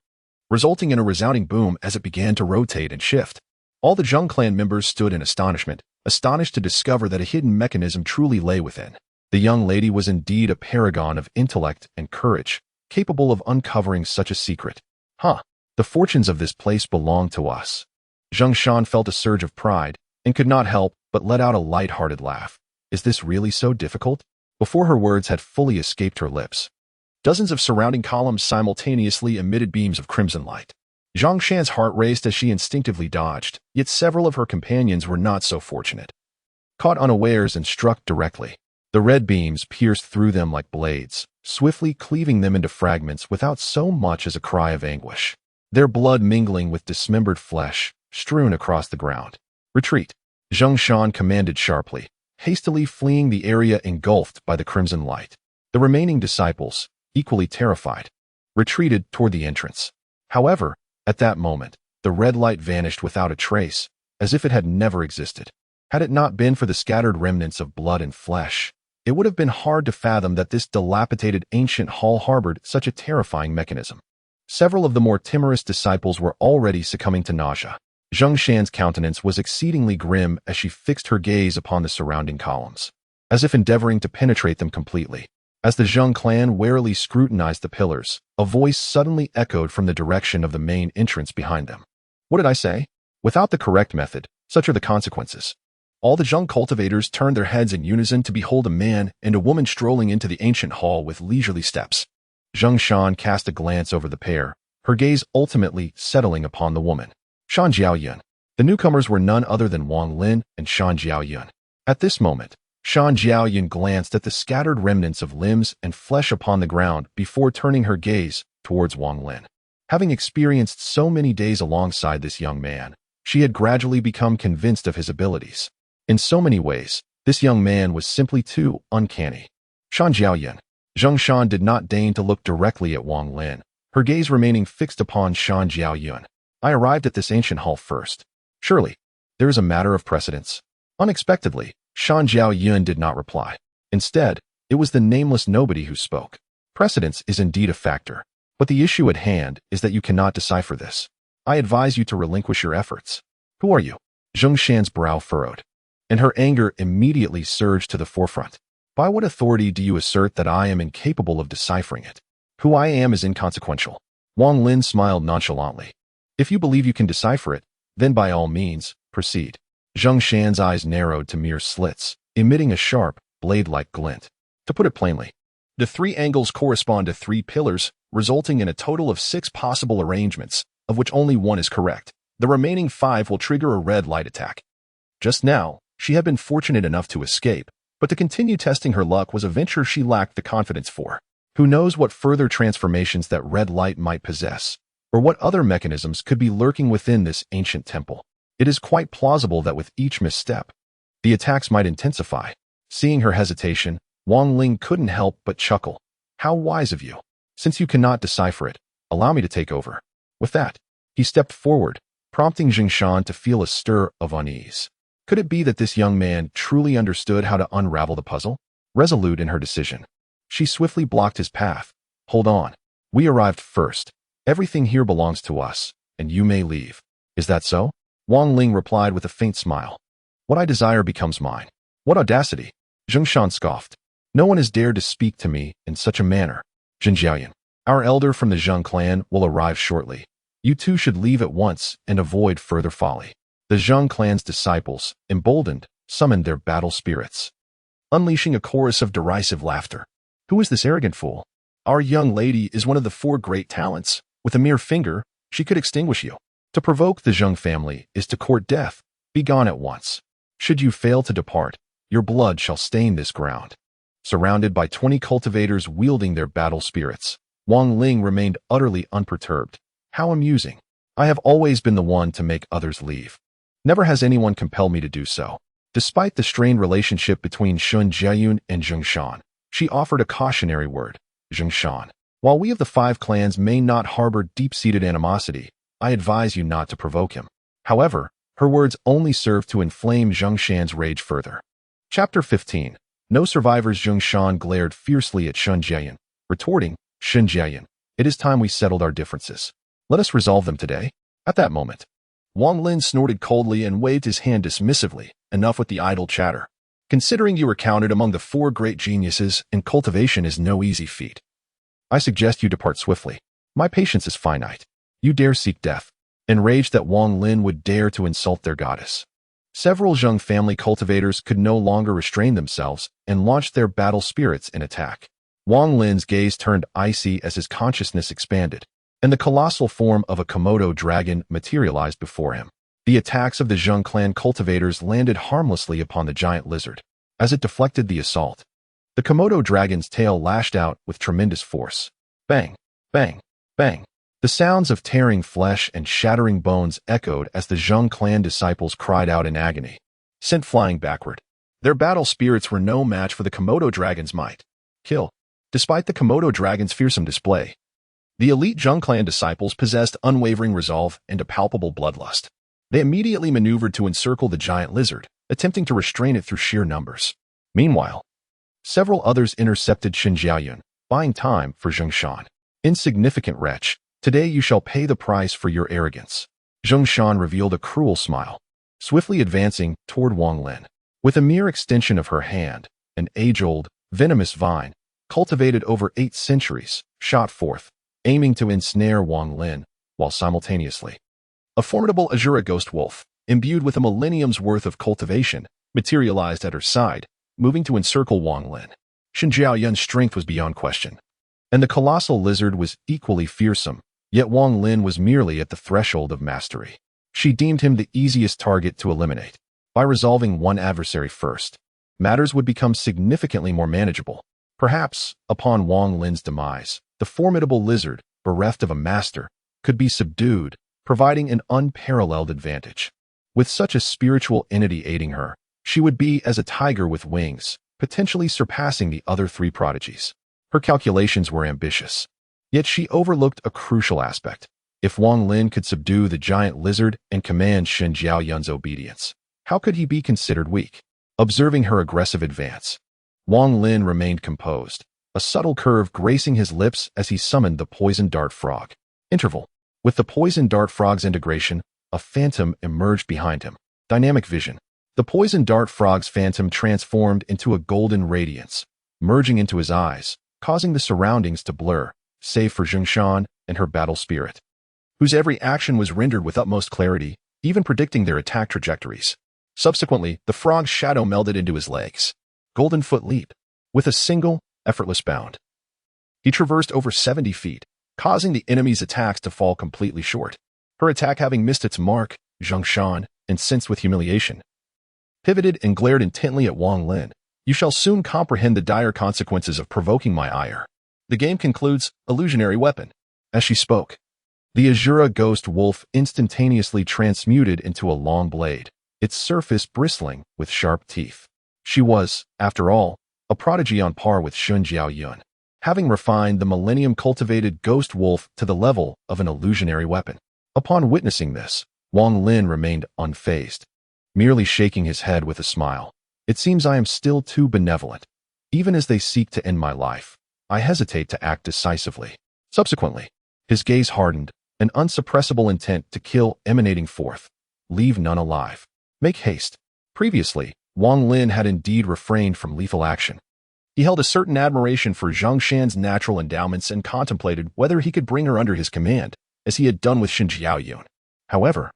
resulting in a resounding boom as it began to rotate and shift. All the Zheng clan members stood in astonishment, astonished to discover that a hidden mechanism truly lay within. The young lady was indeed a paragon of intellect and courage, capable of uncovering such a secret. The fortunes of this place belong to us. Zheng Shan felt a surge of pride and could not help but let out a light-hearted laugh. Is this really so difficult? Before her words had fully escaped her lips, dozens of surrounding columns simultaneously emitted beams of crimson light. Zhang Shan's heart raced as she instinctively dodged, yet several of her companions were not so fortunate. caught unawares and struck directly. The red beams pierced through them like blades, swiftly cleaving them into fragments without so much as a cry of anguish. Their blood mingling with dismembered flesh, strewn across the ground. Retreat, Zheng Shan commanded sharply, hastily fleeing the area engulfed by the crimson light. The remaining disciples, equally terrified, retreated toward the entrance. However, at that moment, the red light vanished without a trace, as if it had never existed. Had it not been for the scattered remnants of blood and flesh, it would have been hard to fathom that this dilapidated ancient hall harbored such a terrifying mechanism. Several of the more timorous disciples were already succumbing to nausea. Zheng Shan's countenance was exceedingly grim as she fixed her gaze upon the surrounding columns, as if endeavoring to penetrate them completely. As the Zheng clan warily scrutinized the pillars, a voice suddenly echoed from the direction of the main entrance behind them. What did I say? Without the correct method, such are the consequences. All the Zheng cultivators turned their heads in unison to behold a man and a woman strolling into the ancient hall with leisurely steps. Zheng Shan cast a glance over the pair, her gaze ultimately settling upon the woman. Shan Jiaoyun. The newcomers were none other than Wang Lin and Shan Jiaoyun. At this moment, Shan Jiaoyun glanced at the scattered remnants of limbs and flesh upon the ground before turning her gaze towards Wang Lin. Having experienced so many days alongside this young man, she had gradually become convinced of his abilities. In so many ways, this young man was simply too uncanny. Shan Jiaoyun. Zheng Shan did not deign to look directly at Wang Lin, her gaze remaining fixed upon Shan Jiaoyun. I arrived at this ancient hall first. Surely, there is a matter of precedence. Unexpectedly, Shan Jiaoyun did not reply. Instead, it was the nameless nobody who spoke. Precedence is indeed a factor, but the issue at hand is that you cannot decipher this. I advise you to relinquish your efforts. Who are you? Zheng Shan's brow furrowed, and her anger immediately surged to the forefront. By what authority do you assert that I am incapable of deciphering it? Who I am is inconsequential. Wang Lin smiled nonchalantly. If you believe you can decipher it, then by all means, proceed. Zheng Shan's eyes narrowed to mere slits, emitting a sharp, blade-like glint. To put it plainly, the three angles correspond to three pillars, resulting in a total of 6 possible arrangements, of which only one is correct. The remaining 5 will trigger a red light attack. Just now, she had been fortunate enough to escape, but to continue testing her luck was a venture she lacked the confidence for. Who knows what further transformations that red light might possess, or what other mechanisms could be lurking within this ancient temple. It is quite plausible that with each misstep, the attacks might intensify. Seeing her hesitation, Wang Lin couldn't help but chuckle. How wise of you. Since you cannot decipher it, allow me to take over. With that, he stepped forward, prompting Zheng Shan to feel a stir of unease. Could it be that this young man truly understood how to unravel the puzzle? Resolute in her decision, she swiftly blocked his path. Hold on. We arrived first. Everything here belongs to us, and you may leave. Is that so? Wang Ling replied with a faint smile. What I desire becomes mine. What audacity! Zheng Shan scoffed. No one has dared to speak to me in such a manner. Zhen Jiaoyan, our elder from the Zheng clan, will arrive shortly. You two should leave at once and avoid further folly. The Zheng clan's disciples, emboldened, summoned their battle spirits, unleashing a chorus of derisive laughter. Who is this arrogant fool? Our young lady is one of the 4 great talents. With a mere finger, she could extinguish you. To provoke the Zheng family is to court death. Be gone at once. Should you fail to depart, your blood shall stain this ground. Surrounded by 20 cultivators wielding their battle spirits, Wang Ling remained utterly unperturbed. How amusing. I have always been the one to make others leave. Never has anyone compelled me to do so. Despite the strained relationship between Shan Jiaoyun and Zheng Shan, she offered a cautionary word. Zheng Shan, while we of the 5 clans may not harbor deep-seated animosity, I advise you not to provoke him. However, her words only served to inflame Zheng Shan's rage further. Chapter 15. No survivors. Zheng Shan glared fiercely at Shan Jiaoyun, retorting, Shan Jiaoyun, it is time we settled our differences. Let us resolve them today. At that moment, Wang Lin snorted coldly and waved his hand dismissively. Enough with the idle chatter. Considering you are counted among the 4 great geniuses, and cultivation is no easy feat, I suggest you depart swiftly. My patience is finite. You dare seek death. Enraged that Wang Lin would dare to insult their goddess, several Zheng family cultivators could no longer restrain themselves and launched their battle spirits in attack. Wang Lin's gaze turned icy as his consciousness expanded, and the colossal form of a Komodo dragon materialized before him. The attacks of the Zheng clan cultivators landed harmlessly upon the giant lizard. As it deflected the assault, the Komodo dragon's tail lashed out with tremendous force. Bang, bang, bang. The sounds of tearing flesh and shattering bones echoed as the Zheng clan disciples cried out in agony, sent flying backward. Their battle spirits were no match for the Komodo dragon's might. Kill. Despite the Komodo dragon's fearsome display, the elite Zheng clan disciples possessed unwavering resolve and a palpable bloodlust. They immediately maneuvered to encircle the giant lizard, attempting to restrain it through sheer numbers. Meanwhile, several others intercepted Xin Jiaoyun, buying time for Zheng Shan. Insignificant wretch, today you shall pay the price for your arrogance. Zheng Shan revealed a cruel smile, swiftly advancing toward Wang Lin. With a mere extension of her hand, an age-old, venomous vine, cultivated over 8 centuries, shot forth, aiming to ensnare Wang Lin, while simultaneously a formidable Azura ghost wolf, imbued with a millennium's worth of cultivation, materialized at her side, moving to encircle Wang Lin. Xin Jiaoyun's strength was beyond question, and the colossal lizard was equally fearsome, yet Wang Lin was merely at the threshold of mastery. She deemed him the easiest target to eliminate. By resolving one adversary first, matters would become significantly more manageable. Perhaps, upon Wang Lin's demise, the formidable lizard, bereft of a master, could be subdued, providing an unparalleled advantage. With such a spiritual entity aiding her, she would be as a tiger with wings, potentially surpassing the other 3 prodigies. Her calculations were ambitious, yet she overlooked a crucial aspect. If Wang Lin could subdue the giant lizard and command Xin Jiaoyun's obedience, how could he be considered weak? Observing her aggressive advance, Wang Lin remained composed, a subtle curve gracing his lips as he summoned the poison dart frog. Interval. With the poison dart frog's integration, a phantom emerged behind him. Dynamic vision. The poison dart frog's phantom transformed into a golden radiance, merging into his eyes, causing the surroundings to blur, save for Zheng Shan and her battle spirit, whose every action was rendered with utmost clarity, even predicting their attack trajectories. Subsequently, the frog's shadow melded into his legs. Golden foot leap. With a single, effortless bound, he traversed over 70 feet, causing the enemy's attacks to fall completely short. Her attack having missed its mark, Zheng Shan, incensed with humiliation, pivoted and glared intently at Wang Lin. You shall soon comprehend the dire consequences of provoking my ire. The game concludes, illusionary weapon. As she spoke, the Azura ghost wolf instantaneously transmuted into a long blade, its surface bristling with sharp teeth. She was, after all, a prodigy on par with Xin Jiaoyun, having refined the millennium-cultivated ghost wolf to the level of an illusionary weapon. Upon witnessing this, Wang Lin remained unfazed, merely shaking his head with a smile. It seems I am still too benevolent. Even as they seek to end my life, I hesitate to act decisively. Subsequently, his gaze hardened, an unsuppressible intent to kill emanating forth. Leave none alive. Make haste. Previously, Wang Lin had indeed refrained from lethal action. He held a certain admiration for Zheng Shan's natural endowments and contemplated whether he could bring her under his command, as he had done with Xin Jiaoyun. However,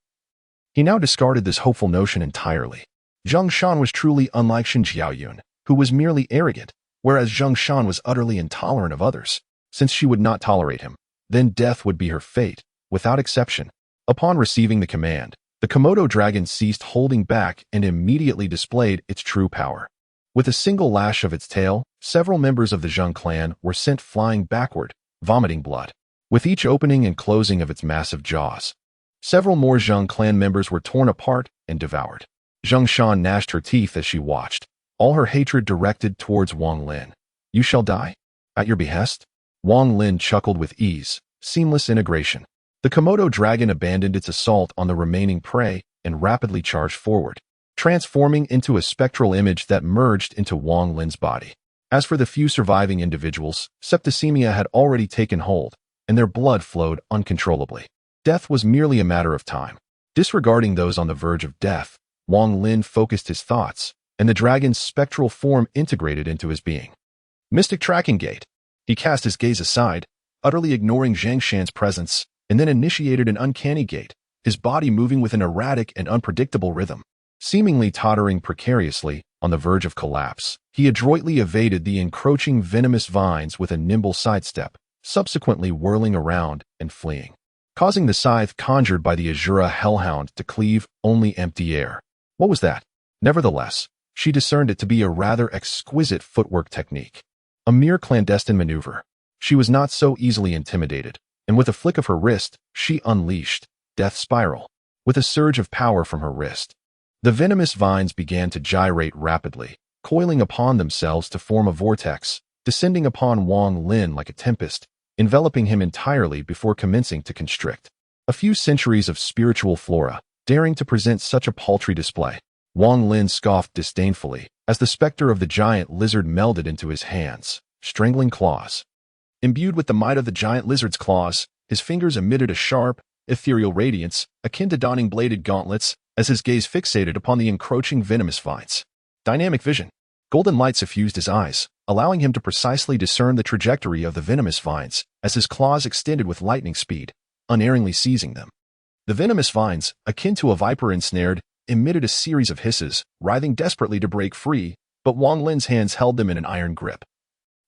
he now discarded this hopeful notion entirely. Zheng Shan was truly unlike Xin Jiaoyun, who was merely arrogant, whereas Zheng Shan was utterly intolerant of others. Since she would not tolerate him, then death would be her fate, without exception. Upon receiving the command, the Komodo dragon ceased holding back and immediately displayed its true power. With a single lash of its tail, several members of the Zheng clan were sent flying backward, vomiting blood. With each opening and closing of its massive jaws, several more Zheng clan members were torn apart and devoured. Zheng Shan gnashed her teeth as she watched, all her hatred directed towards Wang Lin. You shall die? At your behest? Wang Lin chuckled with ease, seamless integration. The Komodo dragon abandoned its assault on the remaining prey and rapidly charged forward, transforming into a spectral image that merged into Wang Lin's body. As for the few surviving individuals, septicemia had already taken hold, and their blood flowed uncontrollably. Death was merely a matter of time. Disregarding those on the verge of death, Wang Lin focused his thoughts, and the dragon's spectral form integrated into his being. Mystic tracking gate. He cast his gaze aside, utterly ignoring Zheng Shan's presence, and then initiated an uncanny gait, his body moving with an erratic and unpredictable rhythm. Seemingly tottering precariously, on the verge of collapse, he adroitly evaded the encroaching venomous vines with a nimble sidestep, subsequently whirling around and fleeing. causing the scythe conjured by the Azura hellhound to cleave only empty air. What was that? Nevertheless, she discerned it to be a rather exquisite footwork technique. A mere clandestine maneuver. She was not so easily intimidated, and with a flick of her wrist, she unleashed Death Spiral. With a surge of power from her wrist, the venomous vines began to gyrate rapidly, coiling upon themselves to form a vortex, descending upon Wang Lin like a tempest, enveloping him entirely before commencing to constrict. A few centuries of spiritual flora, daring to present such a paltry display. Wang Lin scoffed disdainfully as the specter of the giant lizard melded into his hands, strangling claws. Imbued with the might of the giant lizard's claws, his fingers emitted a sharp, ethereal radiance, akin to dawning bladed gauntlets, as his gaze fixated upon the encroaching venomous vines. Dynamic vision. Golden light suffused his eyes, allowing him to precisely discern the trajectory of the venomous vines as his claws extended with lightning speed, unerringly seizing them. The venomous vines, akin to a viper ensnared, emitted a series of hisses, writhing desperately to break free, but Wang Lin's hands held them in an iron grip,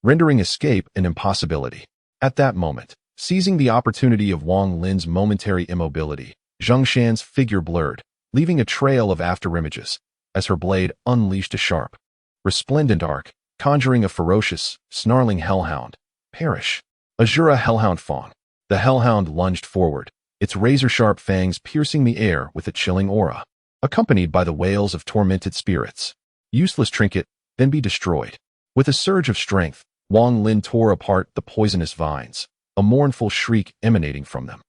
rendering escape an impossibility. At that moment, seizing the opportunity of Wang Lin's momentary immobility, Zhang Shan's figure blurred, leaving a trail of afterimages, as her blade unleashed a sharp, resplendent arc, conjuring a ferocious, snarling hellhound. Perish. Azura hellhound fawn. The hellhound lunged forward, its razor-sharp fangs piercing the air with a chilling aura, accompanied by the wails of tormented spirits. Useless trinket, then be destroyed. With a surge of strength, Wang Lin tore apart the poisonous vines, a mournful shriek emanating from them.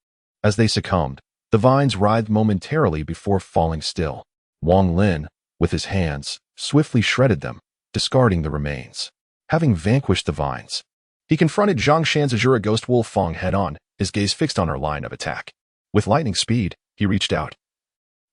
As they succumbed, the vines writhed momentarily before falling still. Wang Lin, with his hands, swiftly shredded them, discarding the remains. Having vanquished the vines, he confronted Zhang Shan's Azura Ghost Wolf Fong head-on, his gaze fixed on her line of attack. With lightning speed, he reached out,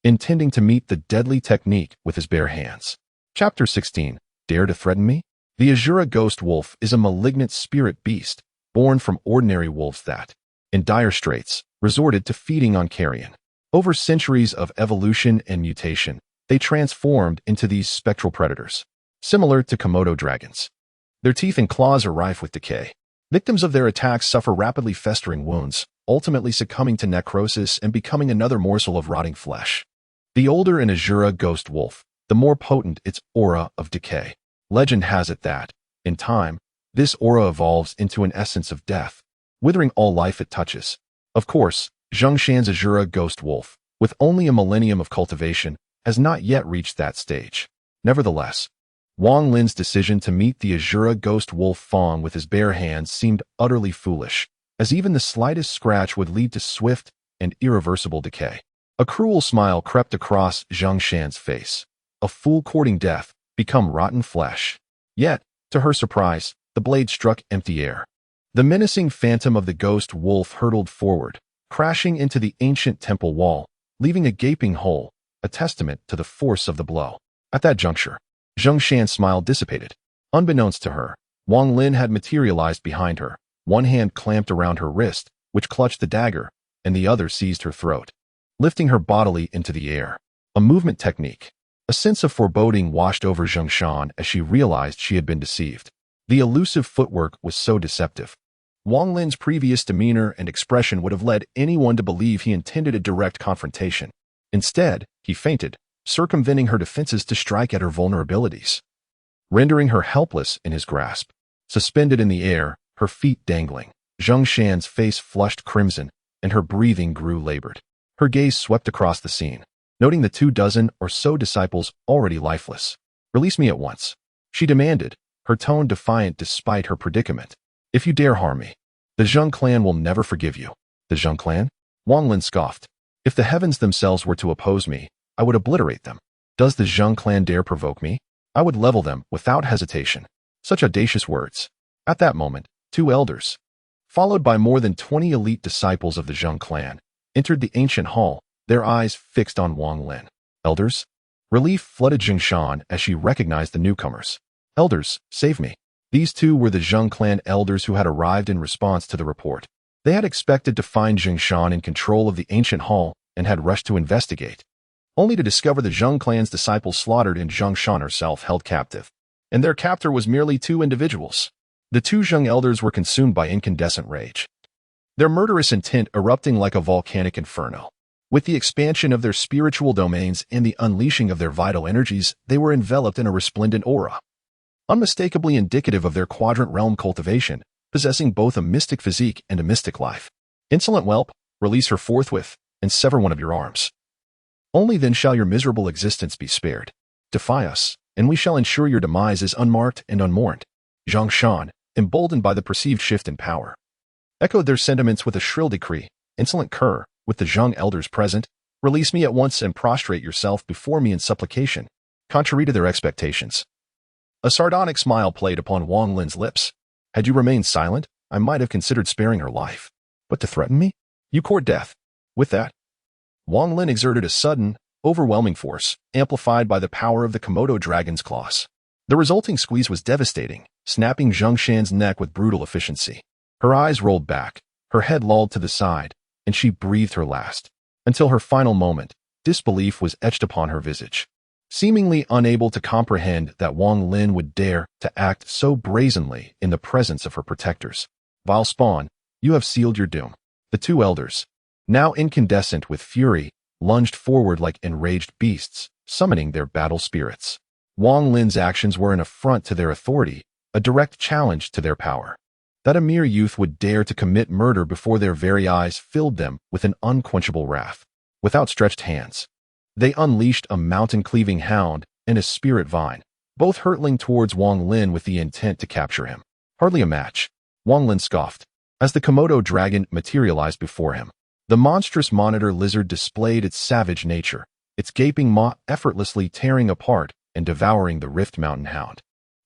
intending to meet the deadly technique with his bare hands. Chapter 16. Dare to threaten me? The Azura Ghost Wolf is a malignant spirit beast, born from ordinary wolves that, in dire straits, resorted to feeding on carrion. Over centuries of evolution and mutation, they transformed into these spectral predators, similar to Komodo dragons. Their teeth and claws are rife with decay. Victims of their attacks suffer rapidly festering wounds, ultimately succumbing to necrosis and becoming another morsel of rotting flesh. The older an Azura Ghost Wolf, the more potent its aura of decay. Legend has it that, in time, this aura evolves into an essence of death, withering all life it touches. Of course, Zhang Shan's Azura Ghost Wolf, with only a millennium of cultivation, has not yet reached that stage. Nevertheless, Wang Lin's decision to meet the Azura Ghost Wolf Fong with his bare hands seemed utterly foolish, as even the slightest scratch would lead to swift and irreversible decay. A cruel smile crept across Zhang Shan's face. A fool courting death, become rotten flesh. Yet, to her surprise, the blade struck empty air. The menacing phantom of the ghost wolf hurtled forward, crashing into the ancient temple wall, leaving a gaping hole, a testament to the force of the blow. At that juncture, Zhang Shan's smile dissipated. Unbeknownst to her, Wang Lin had materialized behind her, one hand clamped around her wrist, which clutched the dagger, and the other seized her throat, lifting her bodily into the air. A movement technique. A sense of foreboding washed over Zhang Shan as she realized she had been deceived. The elusive footwork was so deceptive. Wang Lin's previous demeanor and expression would have led anyone to believe he intended a direct confrontation. Instead, he feinted, circumventing her defenses to strike at her vulnerabilities, rendering her helpless in his grasp. Suspended in the air, her feet dangling, Zhang Shan's face flushed crimson, and her breathing grew labored. Her gaze swept across the scene, noting the 24 or so disciples already lifeless. "Release me at once," she demanded, her tone defiant despite her predicament. "If you dare harm me, the Zhang clan will never forgive you." "The Zhang clan?" Wang Lin scoffed. "If the heavens themselves were to oppose me, I would obliterate them. Does the Zhang clan dare provoke me? I would level them without hesitation." Such audacious words. At that moment, 2 elders, followed by more than 20 elite disciples of the Zhang clan, entered the ancient hall, their eyes fixed on Wang Lin. "Elders?" Relief flooded Zhang Shan as she recognized the newcomers. "Elders, save me." These 2 were the Zhang clan elders who had arrived in response to the report. They had expected to find Zhang Shan in control of the ancient hall and had rushed to investigate, only to discover the Zhang clan's disciples slaughtered and Zhang Shan herself held captive. And their captor was merely 2 individuals. The 2 Zhang elders were consumed by incandescent rage. their murderous intent erupting like a volcanic inferno. With the expansion of their spiritual domains and the unleashing of their vital energies, they were enveloped in a resplendent aura, unmistakably indicative of their quadrant realm cultivation, possessing both a mystic physique and a mystic life. Insolent whelp, release her forthwith, and sever one of your arms. Only then shall your miserable existence be spared. Defy us, and we shall ensure your demise is unmarked and unmourned. Zhang Shan, emboldened by the perceived shift in power, echoed their sentiments with a shrill decree. Insolent cur, with the Zhang elders present, release me at once and prostrate yourself before me in supplication, contrary to their expectations. A sardonic smile played upon Wang Lin's lips. Had you remained silent, I might have considered sparing her life. But to threaten me? You court death. With that, Wang Lin exerted a sudden, overwhelming force, amplified by the power of the Komodo dragon's claws. The resulting squeeze was devastating, snapping Zhang Shan's neck with brutal efficiency. Her eyes rolled back, her head lolled to the side, and she breathed her last. Until her final moment, disbelief was etched upon her visage. Seemingly unable to comprehend that Wang Lin would dare to act so brazenly in the presence of her protectors. Vile spawn, you have sealed your doom. The two elders, now incandescent with fury, lunged forward like enraged beasts, summoning their battle spirits. Wang Lin's actions were an affront to their authority, a direct challenge to their power. That a mere youth would dare to commit murder before their very eyes filled them with an unquenchable wrath. With outstretched hands, they unleashed a mountain-cleaving hound and a spirit vine, both hurtling towards Wang Lin with the intent to capture him. Hardly a match, Wang Lin scoffed, as the Komodo dragon materialized before him. The monstrous monitor lizard displayed its savage nature, its gaping maw effortlessly tearing apart and devouring the Rift Mountain hound,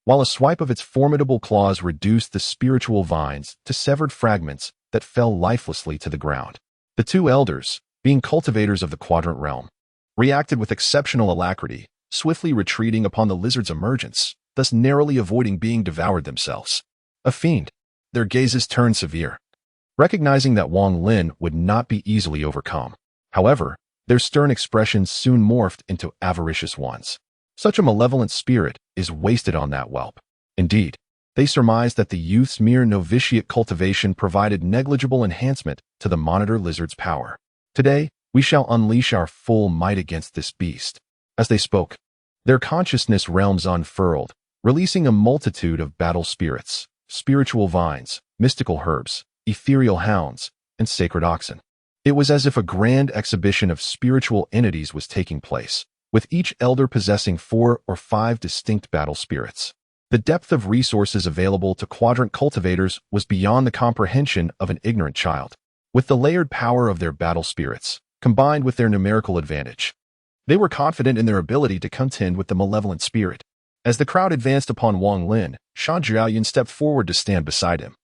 while a swipe of its formidable claws reduced the spiritual vines to severed fragments that fell lifelessly to the ground. The two elders, being cultivators of the quadrant realm, reacted with exceptional alacrity, swiftly retreating upon the lizard's emergence, thus narrowly avoiding being devoured themselves. A fiend, their gazes turned severe, recognizing that Wang Lin would not be easily overcome. However, their stern expressions soon morphed into avaricious ones. Such a malevolent spirit is wasted on that whelp. Indeed, they surmised that the youth's mere novitiate cultivation provided negligible enhancement to the monitor lizard's power. Today, we shall unleash our full might against this beast. As they spoke, their consciousness realms unfurled, releasing a multitude of battle spirits, spiritual vines, mystical herbs, ethereal hounds, and sacred oxen. It was as if a grand exhibition of spiritual entities was taking place, with each elder possessing 4 or 5 distinct battle spirits. The depth of resources available to quadrant cultivators was beyond the comprehension of an ignorant child. With the layered power of their battle spirits, combined with their numerical advantage, they were confident in their ability to contend with the malevolent spirit. As the crowd advanced upon Wang Lin, Shan Jiaoyun stepped forward to stand beside him,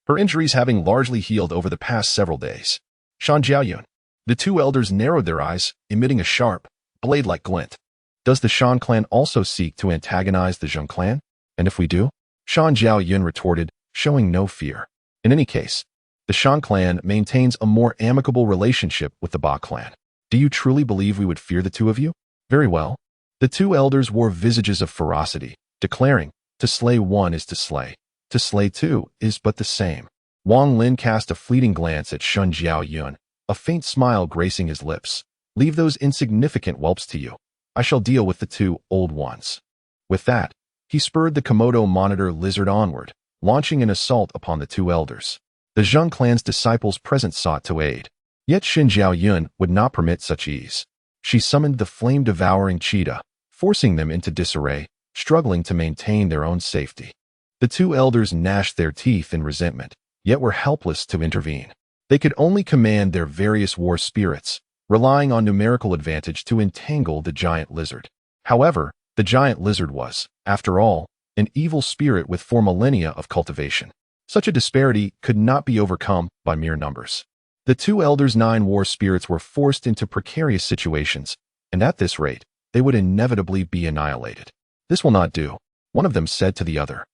her injuries having largely healed over the past several days. Shan Jiaoyun. The two elders narrowed their eyes, emitting a sharp, blade-like glint. Does the Shan clan also seek to antagonize the Zheng clan? And if we do? Shan Jiaoyun retorted, showing no fear. In any case, the Shan clan maintains a more amicable relationship with the Ba clan. Do you truly believe we would fear the two of you? Very well. The two elders wore visages of ferocity, declaring, to slay one is to slay two is but the same. Wang Lin cast a fleeting glance at Shan Jiaoyun, a faint smile gracing his lips. Leave those insignificant whelps to you. I shall deal with the two old ones. With that, he spurred the Komodo monitor lizard onward, launching an assault upon the two elders. The Zheng clan's disciples present sought to aid, yet Shan Jiaoyun would not permit such ease. She summoned the flame-devouring cheetah, forcing them into disarray, struggling to maintain their own safety. The two elders gnashed their teeth in resentment, yet were helpless to intervene. They could only command their various war spirits, relying on numerical advantage to entangle the giant lizard. However, the giant lizard was, after all, an evil spirit with 4 millennia of cultivation. Such a disparity could not be overcome by mere numbers. The two elders' 9 war spirits were forced into precarious situations, and at this rate, they would inevitably be annihilated. This will not do, one of them said to the other.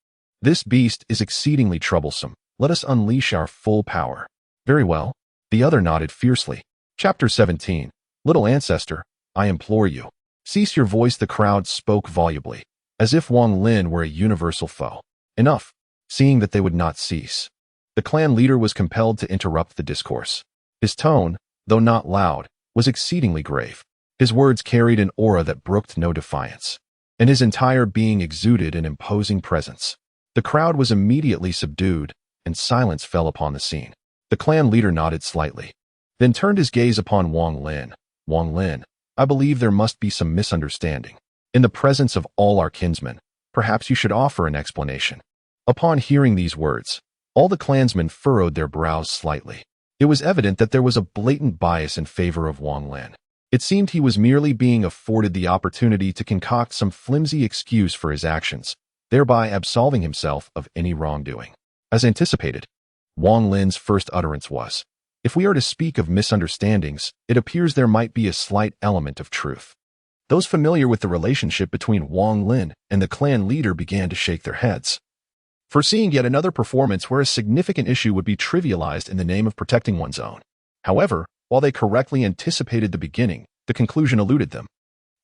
This beast is exceedingly troublesome. Let us unleash our full power. Very well, the other nodded fiercely. Chapter 17. Little ancestor, I implore you. Cease your voice. The crowd spoke volubly, as if Wang Lin were a universal foe. Enough. Seeing that they would not cease, The clan leader was compelled to interrupt the discourse. His tone, though not loud, was exceedingly grave. His words carried an aura that brooked no defiance, and his entire being exuded an imposing presence. The crowd was immediately subdued, and silence fell upon the scene. The clan leader nodded slightly, then turned his gaze upon Wang Lin. Wang Lin, I believe there must be some misunderstanding. In the presence of all our kinsmen, perhaps you should offer an explanation. Upon hearing these words, all the clansmen furrowed their brows slightly. It was evident that there was a blatant bias in favor of Wang Lin. It seemed he was merely being afforded the opportunity to concoct some flimsy excuse for his actions, thereby absolving himself of any wrongdoing. As anticipated, Wang Lin's first utterance was, "If we are to speak of misunderstandings, it appears there might be a slight element of truth." Those familiar with the relationship between Wang Lin and the clan leader began to shake their heads, foreseeing yet another performance where a significant issue would be trivialized in the name of protecting one's own. However, while they correctly anticipated the beginning, the conclusion eluded them.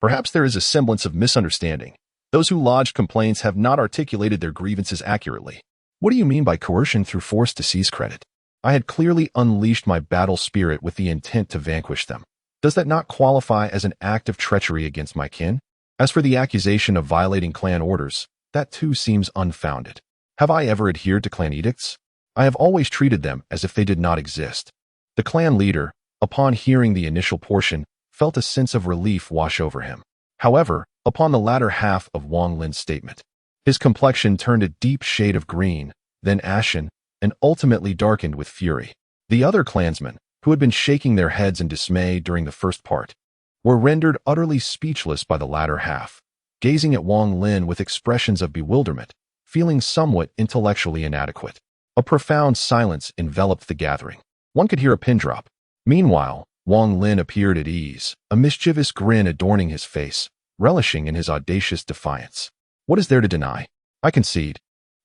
Perhaps there is a semblance of misunderstanding. Those who lodged complaints have not articulated their grievances accurately. What do you mean by coercion through force to seize credit? I had clearly unleashed my battle spirit with the intent to vanquish them. Does that not qualify as an act of treachery against my kin? As for the accusation of violating clan orders, that too seems unfounded. Have I ever adhered to clan edicts? I have always treated them as if they did not exist. The clan leader, upon hearing the initial portion, felt a sense of relief wash over him. However, upon the latter half of Wang Lin's statement, his complexion turned a deep shade of green, then ashen, and ultimately darkened with fury. The other clansmen, who had been shaking their heads in dismay during the first part, were rendered utterly speechless by the latter half, gazing at Wang Lin with expressions of bewilderment, feeling somewhat intellectually inadequate. A profound silence enveloped the gathering. One could hear a pin drop. Meanwhile, Wang Lin appeared at ease, a mischievous grin adorning his face, relishing in his audacious defiance. What is there to deny? I concede.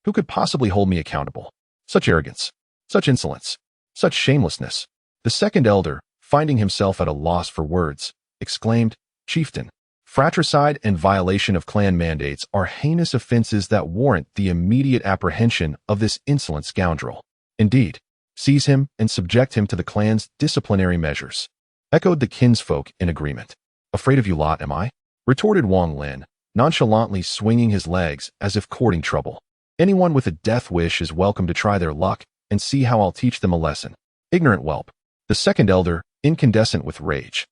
Who could possibly hold me accountable? Such arrogance, such insolence, such shamelessness. The second elder, finding himself at a loss for words, exclaimed, "Chieftain, fratricide and violation of clan mandates are heinous offenses that warrant the immediate apprehension of this insolent scoundrel. Indeed, seize him and subject him to the clan's disciplinary measures." Echoed the kinsfolk in agreement. "Afraid of you lot, am I?" retorted Wang Lin, nonchalantly swinging his legs as if courting trouble. "Anyone with a death wish is welcome to try their luck and see how I'll teach them a lesson. Ignorant whelp." The second elder, incandescent with rage,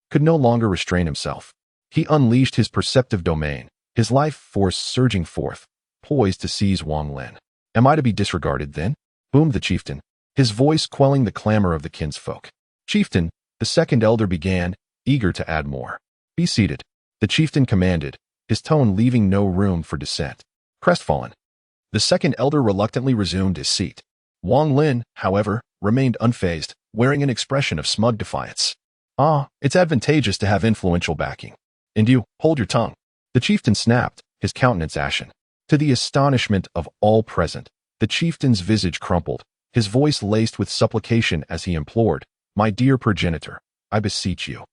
could no longer restrain himself. He unleashed his perceptive domain, his life force surging forth, poised to seize Wang Lin. "Am I to be disregarded, then?" boomed the chieftain, his voice quelling the clamor of the kinsfolk. "Chieftain," the second elder began, eager to add more. "Be seated," the chieftain commanded, his tone leaving no room for dissent. Crestfallen, the second elder reluctantly resumed his seat. Wang Lin, however, remained unfazed, wearing an expression of smug defiance. "Ah, it's advantageous to have influential backing. And you, hold your tongue." The chieftain snapped, his countenance ashen. To the astonishment of all present, the chieftain's visage crumpled, his voice laced with supplication as he implored, "My dear progenitor, I beseech you.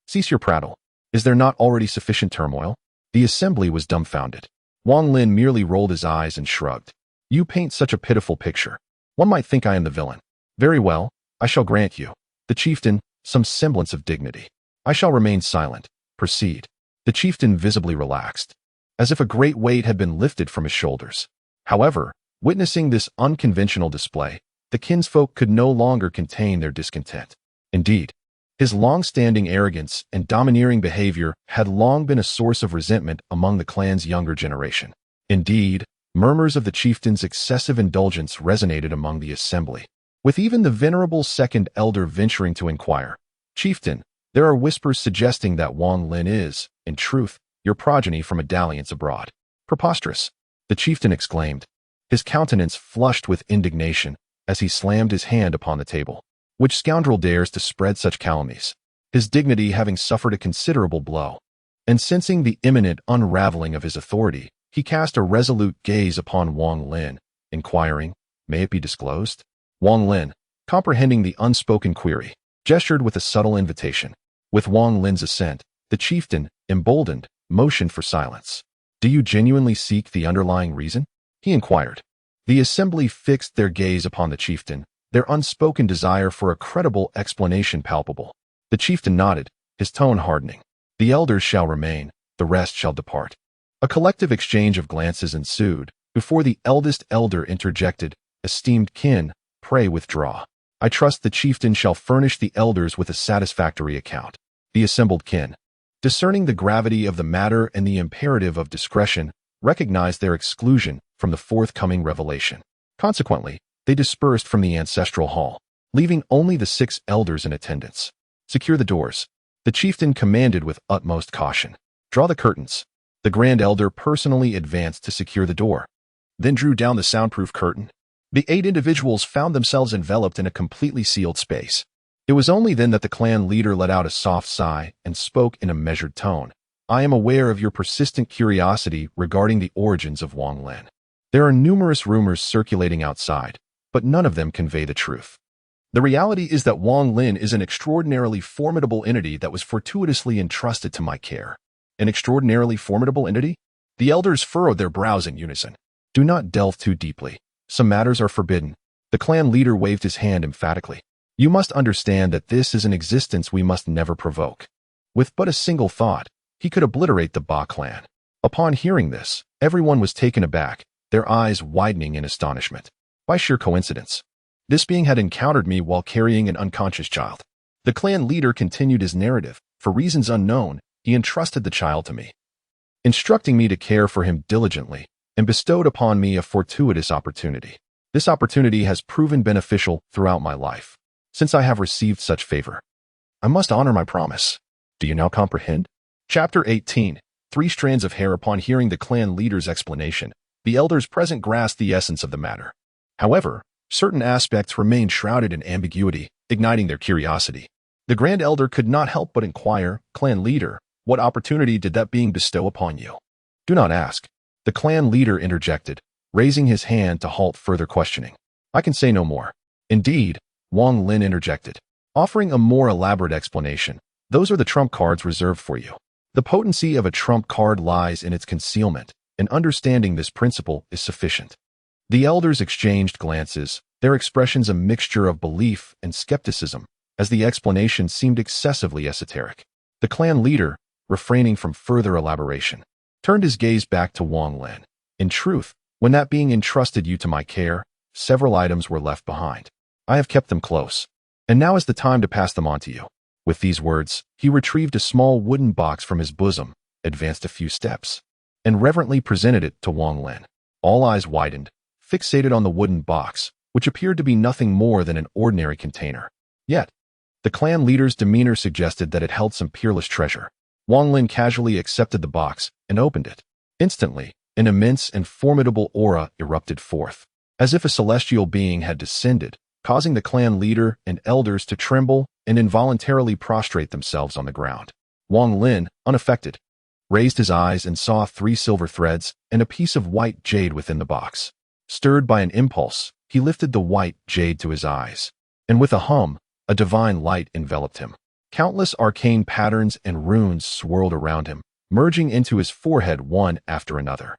Cease your prattle. Is there not already sufficient turmoil?" The assembly was dumbfounded. Wang Lin merely rolled his eyes and shrugged. "You paint such a pitiful picture. One might think I am the villain. Very well, I shall grant you, the chieftain, some semblance of dignity. I shall remain silent. Proceed." The chieftain visibly relaxed, as if a great weight had been lifted from his shoulders. However, witnessing this unconventional display, the kinsfolk could no longer contain their discontent. Indeed, his long-standing arrogance and domineering behavior had long been a source of resentment among the clan's younger generation. Indeed, murmurs of the chieftain's excessive indulgence resonated among the assembly, with even the venerable second elder venturing to inquire, "Chieftain, there are whispers suggesting that Wang Lin is, in truth, your progeny from a dalliance abroad." "Preposterous," the chieftain exclaimed, his countenance flushed with indignation as he slammed his hand upon the table. "Which scoundrel dares to spread such calumnies?" His dignity having suffered a considerable blow, and sensing the imminent unraveling of his authority, he cast a resolute gaze upon Wang Lin, inquiring, "May it be disclosed?" Wang Lin, comprehending the unspoken query, gestured with a subtle invitation. With Wang Lin's assent, the chieftain, emboldened, motioned for silence. "Do you genuinely seek the underlying reason?" he inquired. The assembly fixed their gaze upon the chieftain, their unspoken desire for a credible explanation palpable. The chieftain nodded, his tone hardening. The elders shall remain, the rest shall depart. A collective exchange of glances ensued, before the eldest elder interjected, esteemed kin, pray withdraw. I trust the chieftain shall furnish the elders with a satisfactory account. The assembled kin, discerning the gravity of the matter and the imperative of discretion, recognized their exclusion from the forthcoming revelation. Consequently, they dispersed from the ancestral hall, leaving only the 6 elders in attendance. Secure the doors. The chieftain commanded with utmost caution. Draw the curtains. The grand elder personally advanced to secure the door, then drew down the soundproof curtain. The 8 individuals found themselves enveloped in a completely sealed space. It was only then that the clan leader let out a soft sigh and spoke in a measured tone. I am aware of your persistent curiosity regarding the origins of Wang Lin. There are numerous rumors circulating outside, but none of them convey the truth. The reality is that Wang Lin is an extraordinarily formidable entity that was fortuitously entrusted to my care. An extraordinarily formidable entity? The elders furrowed their brows in unison. Do not delve too deeply. Some matters are forbidden. The clan leader waved his hand emphatically. You must understand that this is an existence we must never provoke. With but a single thought, he could obliterate the Ba clan. Upon hearing this, everyone was taken aback, their eyes widening in astonishment. By sheer coincidence, this being had encountered me while carrying an unconscious child. The clan leader continued his narrative. For reasons unknown, he entrusted the child to me, instructing me to care for him diligently, and bestowed upon me a fortuitous opportunity. This opportunity has proven beneficial throughout my life. Since I have received such favor, I must honor my promise. Do you now comprehend? Chapter 18. 3 strands of hair. Upon hearing the clan leader's explanation, the elders present grasped the essence of the matter. However, certain aspects remained shrouded in ambiguity, igniting their curiosity. The grand elder could not help but inquire, Clan leader, what opportunity did that being bestow upon you? Do not ask. The clan leader interjected, raising his hand to halt further questioning. I can say no more. Indeed, Wang Lin interjected, offering a more elaborate explanation. Those are the trump cards reserved for you. The potency of a trump card lies in its concealment, and understanding this principle is sufficient. The elders exchanged glances, their expressions a mixture of belief and skepticism, as the explanation seemed excessively esoteric. The clan leader, refraining from further elaboration, turned his gaze back to Wang Lin. In truth, when that being entrusted you to my care, several items were left behind. I have kept them close, and now is the time to pass them on to you. With these words, he retrieved a small wooden box from his bosom, advanced a few steps, and reverently presented it to Wang Lin. All eyes widened, fixated on the wooden box, which appeared to be nothing more than an ordinary container. Yet, the clan leader's demeanor suggested that it held some peerless treasure. Wang Lin casually accepted the box and opened it. Instantly, an immense and formidable aura erupted forth, as if a celestial being had descended, causing the clan leader and elders to tremble and involuntarily prostrate themselves on the ground. Wang Lin, unaffected, raised his eyes and saw 3 silver threads and a piece of white jade within the box. Stirred by an impulse, he lifted the white jade to his eyes, and with a hum, a divine light enveloped him. Countless arcane patterns and runes swirled around him, merging into his forehead one after another.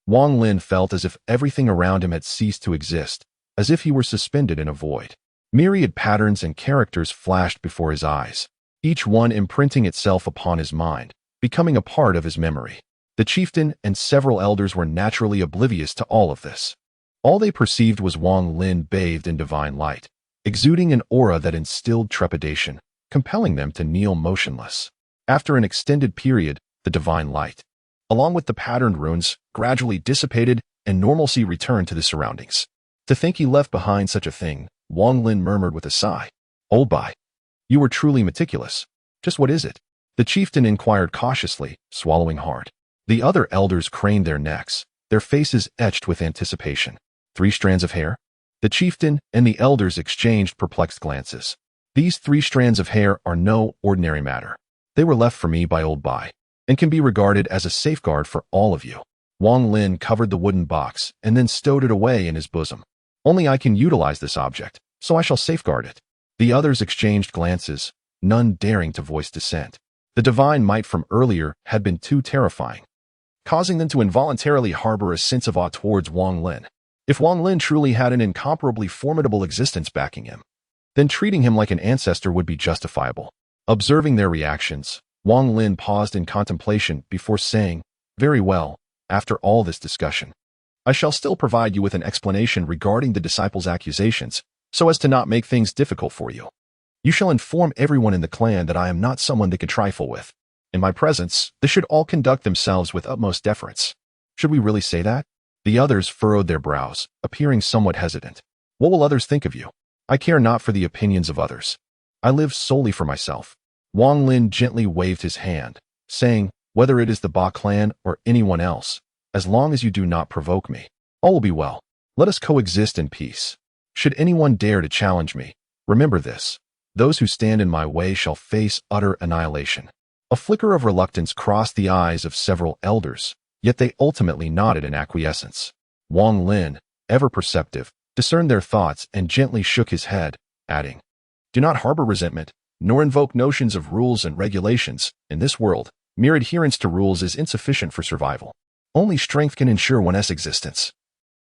Wang Lin felt as if everything around him had ceased to exist, as if he were suspended in a void. Myriad patterns and characters flashed before his eyes, each one imprinting itself upon his mind, becoming a part of his memory. The chieftain and several elders were naturally oblivious to all of this. All they perceived was Wang Lin bathed in divine light, exuding an aura that instilled trepidation, compelling them to kneel motionless. After an extended period, the divine light, along with the patterned runes, gradually dissipated and normalcy returned to the surroundings. To think he left behind such a thing, Wang Lin murmured with a sigh. Old Bai, you were truly meticulous. Just what is it? The chieftain inquired cautiously, swallowing hard. The other elders craned their necks, their faces etched with anticipation. 3 strands of hair? The chieftain and the elders exchanged perplexed glances. These 3 strands of hair are no ordinary matter. They were left for me by Old Bai, and can be regarded as a safeguard for all of you. Wang Lin covered the wooden box and then stowed it away in his bosom. Only I can utilize this object, so I shall safeguard it. The others exchanged glances, none daring to voice dissent. The divine might from earlier had been too terrifying, causing them to involuntarily harbor a sense of awe towards Wang Lin. If Wang Lin truly had an incomparably formidable existence backing him, then treating him like an ancestor would be justifiable. Observing their reactions, Wang Lin paused in contemplation before saying, "Very well, after all this discussion, I shall still provide you with an explanation regarding the disciples' accusations, so as to not make things difficult for you. You shall inform everyone in the clan that I am not someone they can trifle with. In my presence, they should all conduct themselves with utmost deference." Should we really say that? The others furrowed their brows, appearing somewhat hesitant. What will others think of you? I care not for the opinions of others. I live solely for myself. Wang Lin gently waved his hand, saying, "Whether it is the Ba clan or anyone else, as long as you do not provoke me, all will be well. Let us coexist in peace. Should anyone dare to challenge me, remember this: those who stand in my way shall face utter annihilation." A flicker of reluctance crossed the eyes of several elders, yet they ultimately nodded in acquiescence. Wang Lin, ever perceptive, discerned their thoughts and gently shook his head, adding, "Do not harbor resentment, nor invoke notions of rules and regulations. In this world, mere adherence to rules is insufficient for survival. Only strength can ensure one's existence.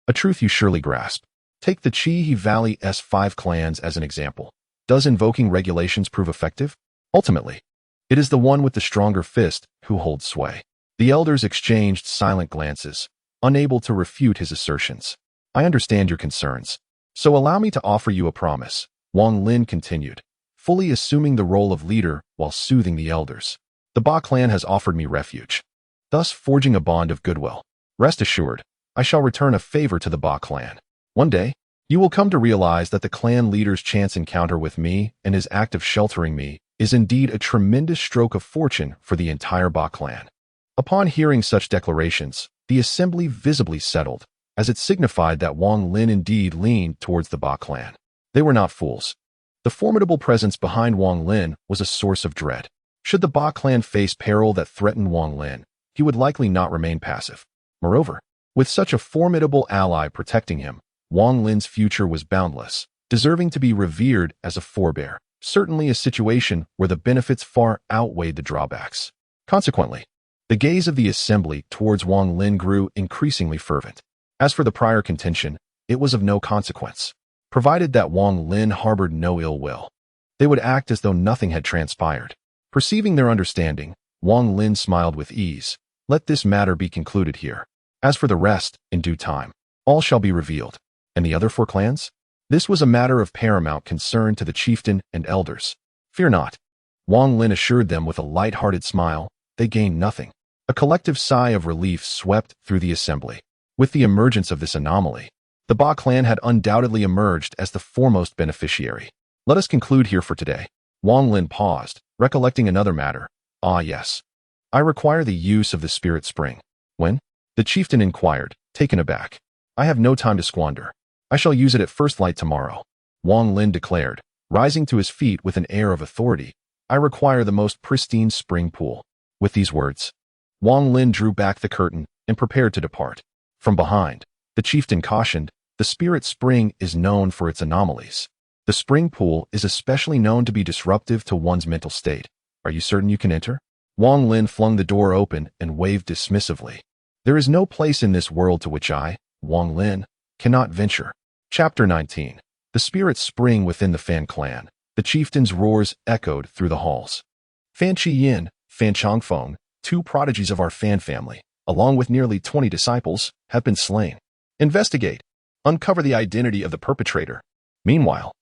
A truth you surely grasp. Take the Qiongqi Valley's 5 clans as an example. Does invoking regulations prove effective? Ultimately, it is the one with the stronger fist who holds sway." The elders exchanged silent glances, unable to refute his assertions. "I understand your concerns, so allow me to offer you a promise," Wang Lin continued, fully assuming the role of leader while soothing the elders. "The Ba clan has offered me refuge, thus forging a bond of goodwill. Rest assured, I shall return a favor to the Ba clan. One day, you will come to realize that the clan leader's chance encounter with me and his act of sheltering me is indeed a tremendous stroke of fortune for the entire Ba clan." Upon hearing such declarations, the assembly visibly settled, as it signified that Wang Lin indeed leaned towards the Ba clan. They were not fools. The formidable presence behind Wang Lin was a source of dread. Should the Ba clan face peril that threatened Wang Lin, he would likely not remain passive. Moreover, with such a formidable ally protecting him, Wang Lin's future was boundless, deserving to be revered as a forebear, certainly a situation where the benefits far outweighed the drawbacks. Consequently, the gaze of the assembly towards Wang Lin grew increasingly fervent. As for the prior contention, it was of no consequence. Provided that Wang Lin harbored no ill will, they would act as though nothing had transpired. Perceiving their understanding, Wang Lin smiled with ease. "Let this matter be concluded here. As for the rest, in due time, all shall be revealed." And the other 4 clans? This was a matter of paramount concern to the chieftain and elders. "Fear not," Wang Lin assured them with a light-hearted smile. They gained nothing. A collective sigh of relief swept through the assembly. With the emergence of this anomaly, the Ba clan had undoubtedly emerged as the foremost beneficiary. "Let us conclude here for today." Wang Lin paused, recollecting another matter. "Ah, yes. I require the use of the spirit spring." "When?" the chieftain inquired, taken aback. "I have no time to squander. I shall use it at first light tomorrow," Wang Lin declared, rising to his feet with an air of authority. "I require the most pristine spring pool." With these words, Wang Lin drew back the curtain and prepared to depart. From behind, the chieftain cautioned, "The spirit spring is known for its anomalies. The spring pool is especially known to be disruptive to one's mental state. Are you certain you can enter?" Wang Lin flung the door open and waved dismissively. "There is no place in this world to which I, Wang Lin, cannot venture." Chapter 19. The spirit spring within the Fan clan. The chieftain's roars echoed through the halls. Fan Qiyin, Fan Qiongqi, 2 prodigies of our Fan family, along with nearly 20 disciples, have been slain. Investigate. Uncover the identity of the perpetrator. Meanwhile,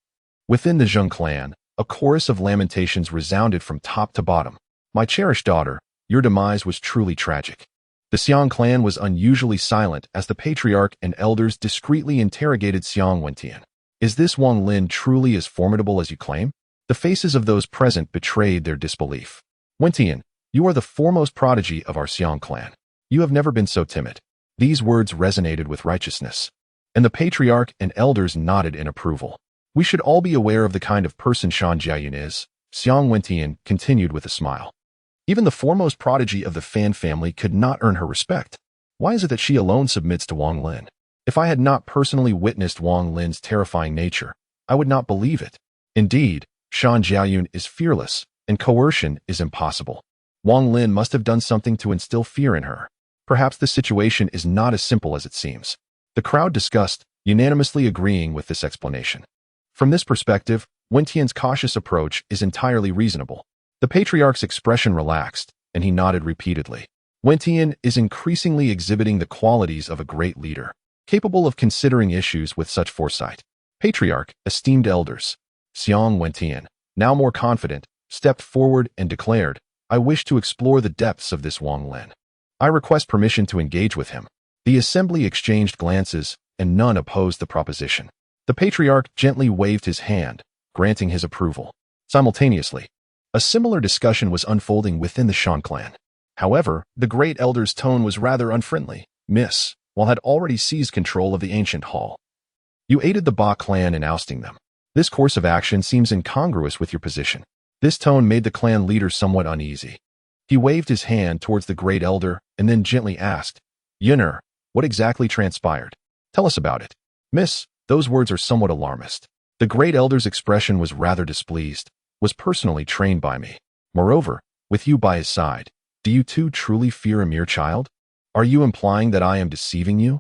within the Zheng clan, a chorus of lamentations resounded from top to bottom. "My cherished daughter, your demise was truly tragic." The Xiong clan was unusually silent as the patriarch and elders discreetly interrogated Qiongqi. "Is this Wang Lin truly as formidable as you claim?" The faces of those present betrayed their disbelief. "Wentian, you are the foremost prodigy of our Xiong clan. You have never been so timid." These words resonated with righteousness, and the patriarch and elders nodded in approval. "We should all be aware of the kind of person Shan Jiayun is," Qiongqi continued with a smile. "Even the foremost prodigy of the Fan family could not earn her respect. Why is it that she alone submits to Wang Lin? If I had not personally witnessed Wang Lin's terrifying nature, I would not believe it. Indeed, Shan Jiayun is fearless, and coercion is impossible. Wang Lin must have done something to instill fear in her. Perhaps the situation is not as simple as it seems." The crowd discussed, unanimously agreeing with this explanation. From this perspective, Wen Tian's cautious approach is entirely reasonable. The patriarch's expression relaxed, and he nodded repeatedly. Wen Tian is increasingly exhibiting the qualities of a great leader, capable of considering issues with such foresight. Patriarch, esteemed elders, Xiong Wen Tian, now more confident, stepped forward and declared, I wish to explore the depths of this Wang Lin. I request permission to engage with him. The assembly exchanged glances, and none opposed the proposition. The patriarch gently waved his hand, granting his approval. Simultaneously, a similar discussion was unfolding within the Shan clan. However, the great elder's tone was rather unfriendly. Miss, while had already seized control of the ancient hall. You aided the Ba clan in ousting them. This course of action seems incongruous with your position. This tone made the clan leader somewhat uneasy. He waved his hand towards the great elder and then gently asked, Yun'er, what exactly transpired? Tell us about it. Miss, those words are somewhat alarmist. The great elder's expression was rather displeased, was personally trained by me. Moreover, with you by his side, do you too truly fear a mere child? Are you implying that I am deceiving you?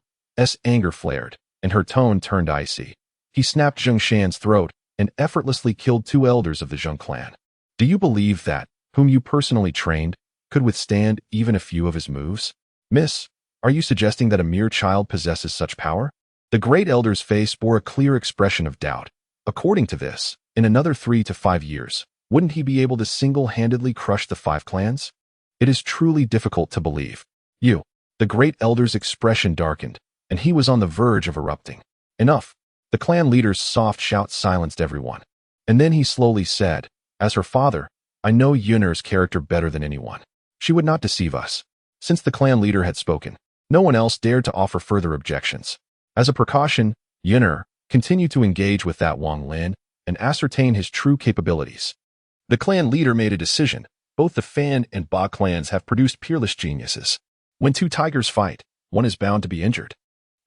Anger flared, and her tone turned icy. He snapped Zheng Shan's throat and effortlessly killed 2 elders of the Zheng clan. Do you believe that, whom you personally trained, could withstand even a few of his moves? Miss, are you suggesting that a mere child possesses such power? The great elder's face bore a clear expression of doubt. According to this, in another 3 to 5 years, wouldn't he be able to single-handedly crush the 5 clans? It is truly difficult to believe. You. The great elder's expression darkened, and he was on the verge of erupting. Enough. The clan leader's soft shout silenced everyone. And then he slowly said, as her father, I know Yun'er's character better than anyone. She would not deceive us. Since the clan leader had spoken, no one else dared to offer further objections. As a precaution, Yun'er continued to engage with that Wang Lin and ascertain his true capabilities. The clan leader made a decision. Both the Fan and Ba clans have produced peerless geniuses. When 2 tigers fight, one is bound to be injured.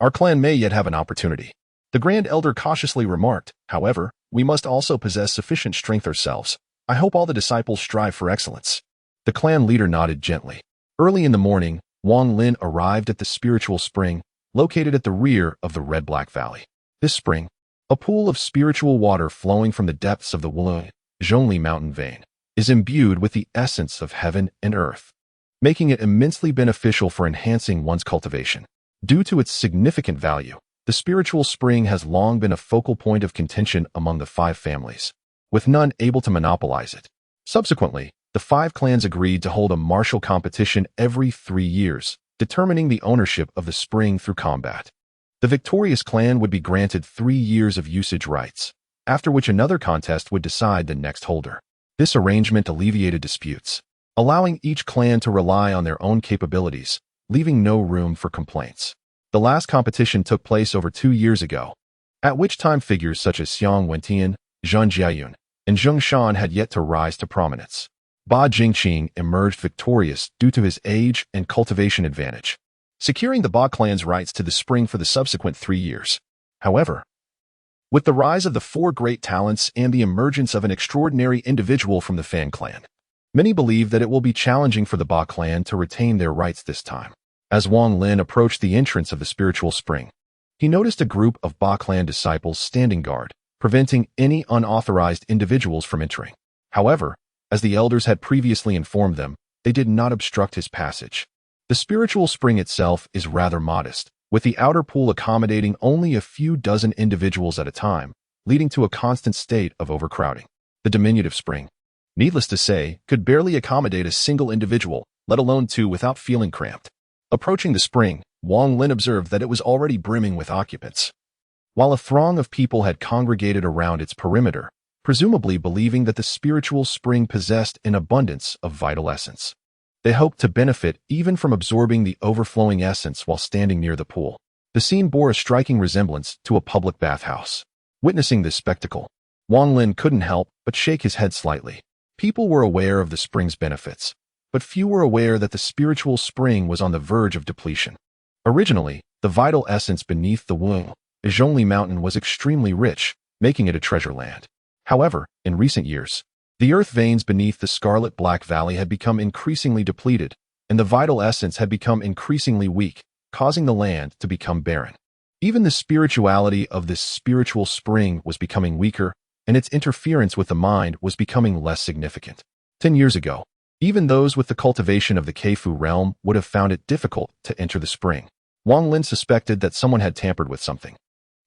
Our clan may yet have an opportunity. The Grand Elder cautiously remarked, however, we must also possess sufficient strength ourselves. I hope all the disciples strive for excellence. The clan leader nodded gently. Early in the morning, Wang Lin arrived at the spiritual spring, located at the rear of the Red-Black Valley. This spring, a pool of spiritual water flowing from the depths of the Qiongqi mountain vein, is imbued with the essence of heaven and earth, making it immensely beneficial for enhancing one's cultivation. Due to its significant value, the spiritual spring has long been a focal point of contention among the 5 families, with none able to monopolize it. Subsequently, the 5 clans agreed to hold a martial competition every 3 years, determining the ownership of the spring through combat. The victorious clan would be granted 3 years of usage rights, after which another contest would decide the next holder. This arrangement alleviated disputes, allowing each clan to rely on their own capabilities, leaving no room for complaints. The last competition took place over 2 years ago, at which time figures such as Xiong Wentian, Zhang Jiayun, and Zheng Shan had yet to rise to prominence. Ba Jingqing emerged victorious due to his age and cultivation advantage, securing the Ba clan's rights to the spring for the subsequent 3 years. However, with the rise of the 4 great talents and the emergence of an extraordinary individual from the Fan clan, many believe that it will be challenging for the Ba clan to retain their rights this time. As Wang Lin approached the entrance of the spiritual spring, he noticed a group of Ba clan disciples standing guard, preventing any unauthorized individuals from entering. However, as the elders had previously informed them, they did not obstruct his passage. The spiritual spring itself is rather modest, with the outer pool accommodating only a few dozen individuals at a time, leading to a constant state of overcrowding. The diminutive spring, needless to say, could barely accommodate a single individual, let alone 2 without feeling cramped. Approaching the spring, Wang Lin observed that it was already brimming with occupants. While a throng of people had congregated around its perimeter, presumably believing that the spiritual spring possessed an abundance of vital essence. They hoped to benefit even from absorbing the overflowing essence while standing near the pool. The scene bore a striking resemblance to a public bathhouse. Witnessing this spectacle, Wang Lin couldn't help but shake his head slightly. People were aware of the spring's benefits, but few were aware that the spiritual spring was on the verge of depletion. Originally, the vital essence beneath the Qiongqi mountain was extremely rich, making it a treasure land. However, in recent years, the earth veins beneath the Scarlet Black Valley had become increasingly depleted, and the vital essence had become increasingly weak, causing the land to become barren. Even the spirituality of this spiritual spring was becoming weaker, and its interference with the mind was becoming less significant. 10 years ago, even those with the cultivation of the Keifu realm would have found it difficult to enter the spring. Wang Lin suspected that someone had tampered with something,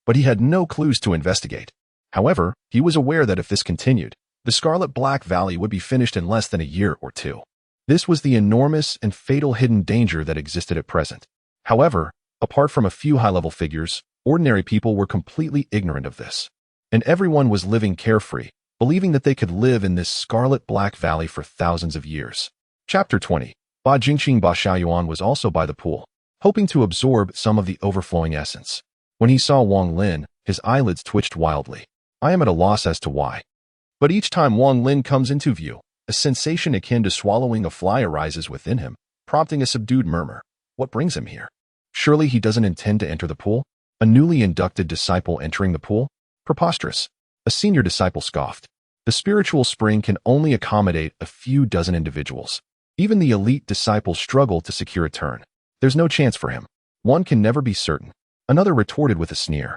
but he had no clues to investigate. However, he was aware that if this continued, the Scarlet Black Valley would be finished in less than a year or two. This was the enormous and fatal hidden danger that existed at present. However, apart from a few high-level figures, ordinary people were completely ignorant of this. And everyone was living carefree, believing that they could live in this Scarlet Black Valley for thousands of years. Chapter 20. Ba Jingqing Ba Xiaoyuan was also by the pool, hoping to absorb some of the overflowing essence. When he saw Wang Lin, his eyelids twitched wildly. I am at a loss as to why. But each time Wang Lin comes into view, a sensation akin to swallowing a fly arises within him, prompting a subdued murmur. What brings him here? Surely he doesn't intend to enter the pool? A newly inducted disciple entering the pool? Preposterous. A senior disciple scoffed. The spiritual spring can only accommodate a few dozen individuals. Even the elite disciples struggle to secure a turn. There's no chance for him. One can never be certain. Another retorted with a sneer.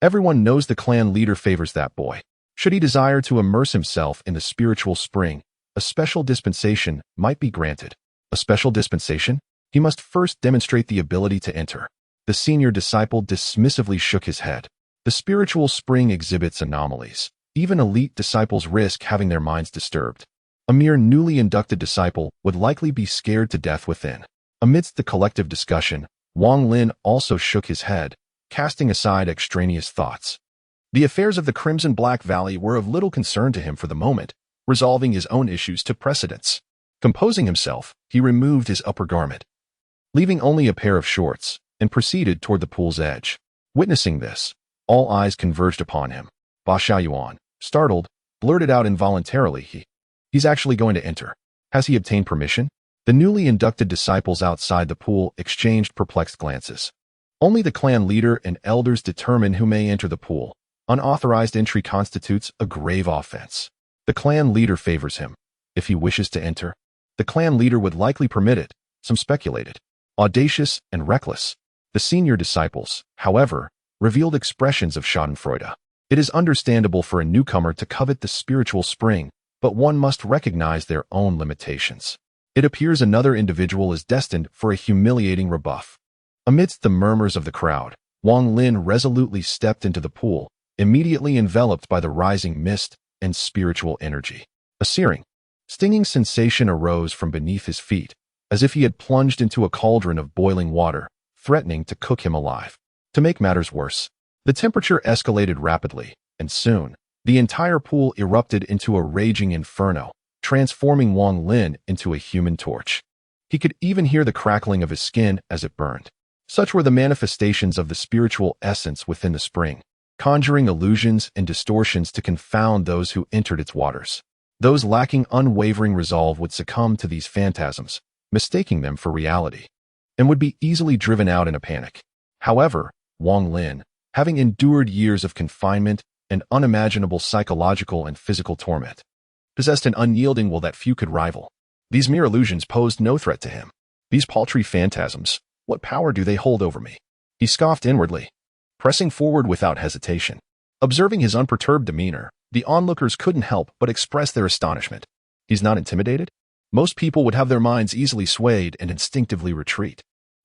Everyone knows the clan leader favors that boy. Should he desire to immerse himself in the spiritual spring, a special dispensation might be granted. A special dispensation? He must first demonstrate the ability to enter. The senior disciple dismissively shook his head. The spiritual spring exhibits anomalies. Even elite disciples risk having their minds disturbed. A mere newly inducted disciple would likely be scared to death within. Amidst the collective discussion, Wang Lin also shook his head, casting aside extraneous thoughts. The affairs of the Crimson Black Valley were of little concern to him for the moment, resolving his own issues to precedence. Composing himself, he removed his upper garment, leaving only a pair of shorts, and proceeded toward the pool's edge. Witnessing this, all eyes converged upon him. Ba Xiaoyuan, startled, blurted out involuntarily, He's actually going to enter. Has he obtained permission? The newly inducted disciples outside the pool exchanged perplexed glances. Only the clan leader and elders determine who may enter the pool. Unauthorized entry constitutes a grave offense. The clan leader favors him. If he wishes to enter, the clan leader would likely permit it, some speculated. Audacious and reckless. The senior disciples, however, revealed expressions of schadenfreude. It is understandable for a newcomer to covet the spiritual spring, but one must recognize their own limitations. It appears another individual is destined for a humiliating rebuff. Amidst the murmurs of the crowd, Wang Lin resolutely stepped into the pool, immediately enveloped by the rising mist and spiritual energy. A searing, stinging sensation arose from beneath his feet, as if he had plunged into a cauldron of boiling water, threatening to cook him alive. To make matters worse, the temperature escalated rapidly, and soon, the entire pool erupted into a raging inferno, transforming Wang Lin into a human torch. He could even hear the crackling of his skin as it burned. Such were the manifestations of the spiritual essence within the spring, conjuring illusions and distortions to confound those who entered its waters. Those lacking unwavering resolve would succumb to these phantasms, mistaking them for reality, and would be easily driven out in a panic. However, Wang Lin, having endured years of confinement and unimaginable psychological and physical torment, possessed an unyielding will that few could rival. These mere illusions posed no threat to him. These paltry phantasms, what power do they hold over me? He scoffed inwardly, pressing forward without hesitation. Observing his unperturbed demeanor, the onlookers couldn't help but express their astonishment. He's not intimidated? Most people would have their minds easily swayed and instinctively retreat.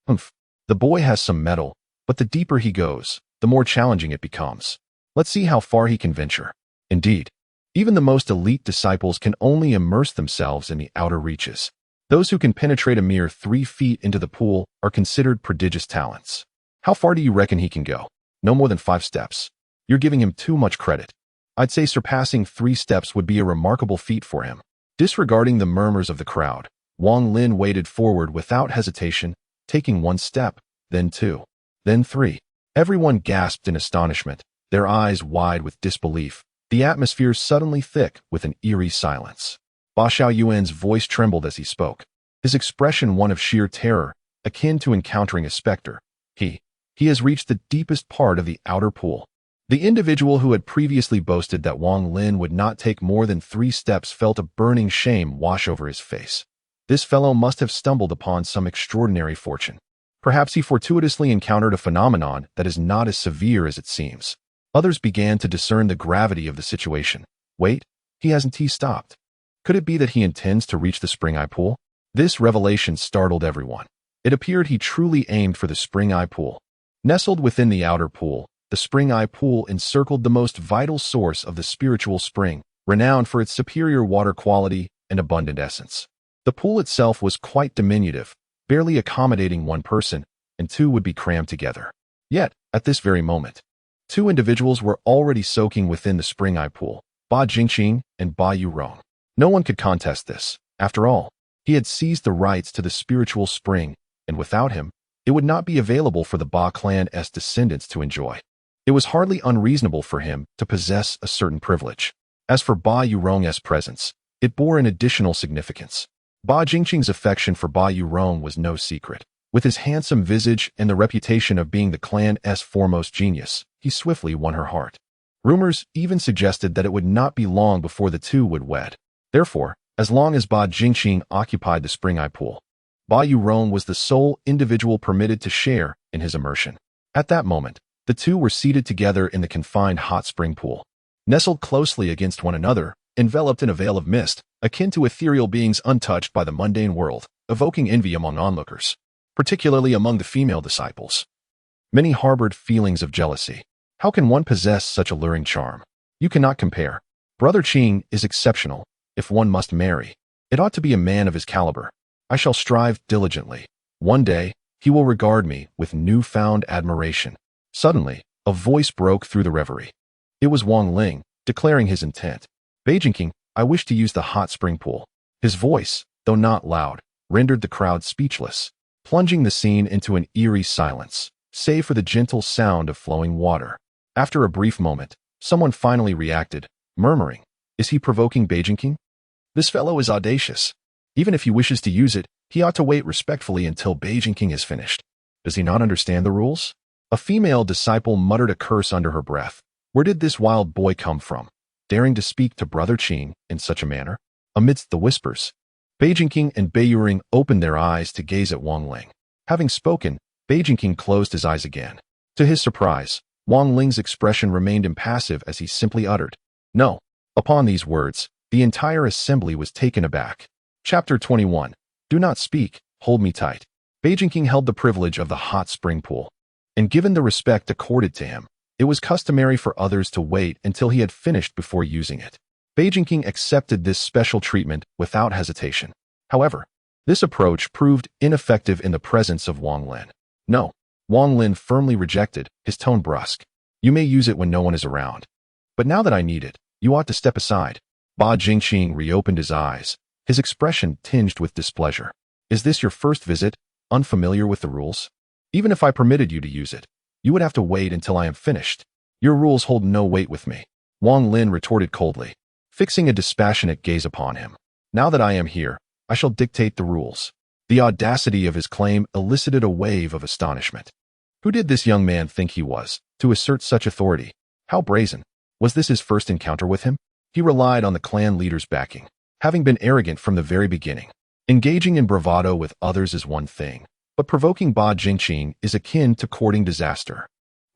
Humph, the boy has some mettle, but the deeper he goes, the more challenging it becomes. Let's see how far he can venture. Indeed, even the most elite disciples can only immerse themselves in the outer reaches. Those who can penetrate a mere 3 feet into the pool are considered prodigious talents. How far do you reckon he can go? No more than 5 steps. You're giving him too much credit. I'd say surpassing 3 steps would be a remarkable feat for him. Disregarding the murmurs of the crowd, Wang Lin waded forward without hesitation, taking 1 step, then 2, then 3. Everyone gasped in astonishment, their eyes wide with disbelief, the atmosphere suddenly thick with an eerie silence. Ba Xiaoyuan's voice trembled as he spoke, his expression one of sheer terror, akin to encountering a specter. He has reached the deepest part of the outer pool. The individual who had previously boasted that Wang Lin would not take more than 3 steps felt a burning shame wash over his face. This fellow must have stumbled upon some extraordinary fortune. Perhaps he fortuitously encountered a phenomenon that is not as severe as it seems. Others began to discern the gravity of the situation. Wait, he stopped. Could it be that he intends to reach the spring eye pool? This revelation startled everyone. It appeared he truly aimed for the spring eye pool. Nestled within the outer pool, the spring eye pool encircled the most vital source of the spiritual spring, renowned for its superior water quality and abundant essence. The pool itself was quite diminutive, barely accommodating one person, and two would be crammed together. Yet, at this very moment, two individuals were already soaking within the spring eye pool, Ba Jingqi and Ba Yurong. No one could contest this. After all, he had seized the rights to the spiritual spring, and without him, it would not be available for the Ba clan's descendants to enjoy. It was hardly unreasonable for him to possess a certain privilege. As for Ba Yurong's presence, it bore an additional significance. Ba Jingqing's affection for Ba Yurong was no secret. With his handsome visage and the reputation of being the clan's foremost genius, he swiftly won her heart. Rumors even suggested that it would not be long before the two would wed. Therefore, as long as Ba Jingqing occupied the spring eye pool, Ba Yurong was the sole individual permitted to share in his immersion. At that moment, the two were seated together in the confined hot spring pool, nestled closely against one another, enveloped in a veil of mist, akin to ethereal beings untouched by the mundane world, evoking envy among onlookers, particularly among the female disciples. Many harbored feelings of jealousy. How can one possess such alluring charm? You cannot compare. Brother Qing is exceptional. If one must marry, it ought to be a man of his caliber. I shall strive diligently. One day, he will regard me with newfound admiration. Suddenly, a voice broke through the reverie. It was Wang Lin, declaring his intent. Beijingking, I wish to use the hot spring pool. His voice, though not loud, rendered the crowd speechless, plunging the scene into an eerie silence, save for the gentle sound of flowing water. After a brief moment, someone finally reacted, murmuring, "Is he provoking Beijingking? This fellow is audacious. Even if he wishes to use it, he ought to wait respectfully until Beijingking is finished. Does he not understand the rules?" A female disciple muttered a curse under her breath. Where did this wild boy come from, daring to speak to Brother Qing in such a manner? Amidst the whispers, Beijingking and Beiyuring opened their eyes to gaze at Wang Lin. Having spoken, Beijingking closed his eyes again. To his surprise, Wang Lin's expression remained impassive as he simply uttered, "No." Upon these words, the entire assembly was taken aback. Chapter 21. Do not speak, hold me tight. Beijingking held the privilege of the hot spring pool, and given the respect accorded to him, it was customary for others to wait until he had finished before using it. Beijingking accepted this special treatment without hesitation. However, this approach proved ineffective in the presence of Wang Lin. "No," Wang Lin firmly rejected, his tone brusque. "You may use it when no one is around. But now that I need it, you ought to step aside." Ba Jingqing reopened his eyes, his expression tinged with displeasure. "Is this your first visit, unfamiliar with the rules? Even if I permitted you to use it, you would have to wait until I am finished. Your rules hold no weight with me," Wang Lin retorted coldly, fixing a dispassionate gaze upon him. "Now that I am here, I shall dictate the rules." The audacity of his claim elicited a wave of astonishment. Who did this young man think he was, to assert such authority? How brazen! Was this his first encounter with him? He relied on the clan leader's backing, having been arrogant from the very beginning. Engaging in bravado with others is one thing, but provoking Ba Jingqing is akin to courting disaster.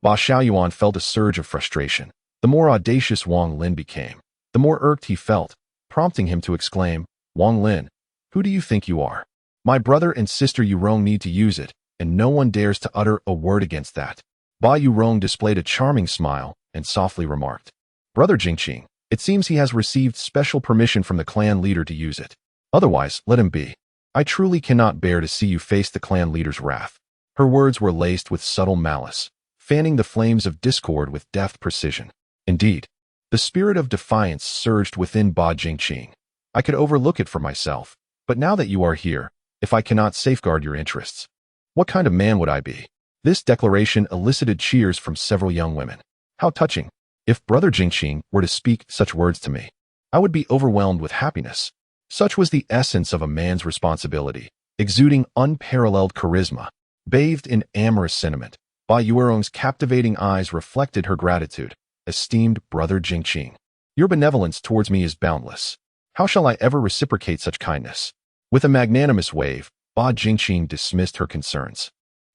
Ba Xiaoyuan felt a surge of frustration. The more audacious Wang Lin became, the more irked he felt, prompting him to exclaim, "Wang Lin, who do you think you are? My brother and sister Yurong need to use it, and no one dares to utter a word against that." Ba Yurong displayed a charming smile and softly remarked, "Brother Jingqing, it seems he has received special permission from the clan leader to use it. Otherwise, let him be. I truly cannot bear to see you face the clan leader's wrath." Her words were laced with subtle malice, fanning the flames of discord with deft precision. Indeed, the spirit of defiance surged within Ba Jingqing. "I could overlook it for myself, but now that you are here, if I cannot safeguard your interests, what kind of man would I be?" This declaration elicited cheers from several young women. How touching! If Brother Jingqing were to speak such words to me, I would be overwhelmed with happiness. Such was the essence of a man's responsibility, exuding unparalleled charisma, bathed in amorous sentiment. Ba Yurong's captivating eyes reflected her gratitude. "Esteemed Brother Jingqing, your benevolence towards me is boundless. How shall I ever reciprocate such kindness?" With a magnanimous wave, Ba Jingqing dismissed her concerns.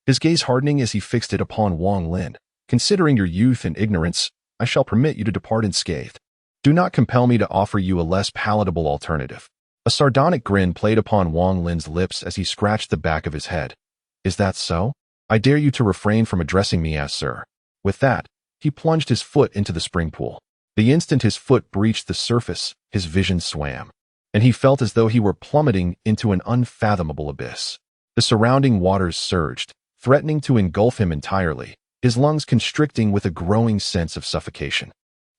his gaze hardening as he fixed it upon Wang Lin. Considering your youth and ignorance, I shall permit you to depart unscathed. Do not compel me to offer you a less palatable alternative. A sardonic grin played upon Wang Lin's lips as he scratched the back of his head. Is that so? I dare you to refrain from addressing me as sir. With that, he plunged his foot into the spring pool. The instant his foot breached the surface, his vision swam, and he felt as though he were plummeting into an unfathomable abyss. The surrounding waters surged, threatening to engulf him entirely, his lungs constricting with a growing sense of suffocation.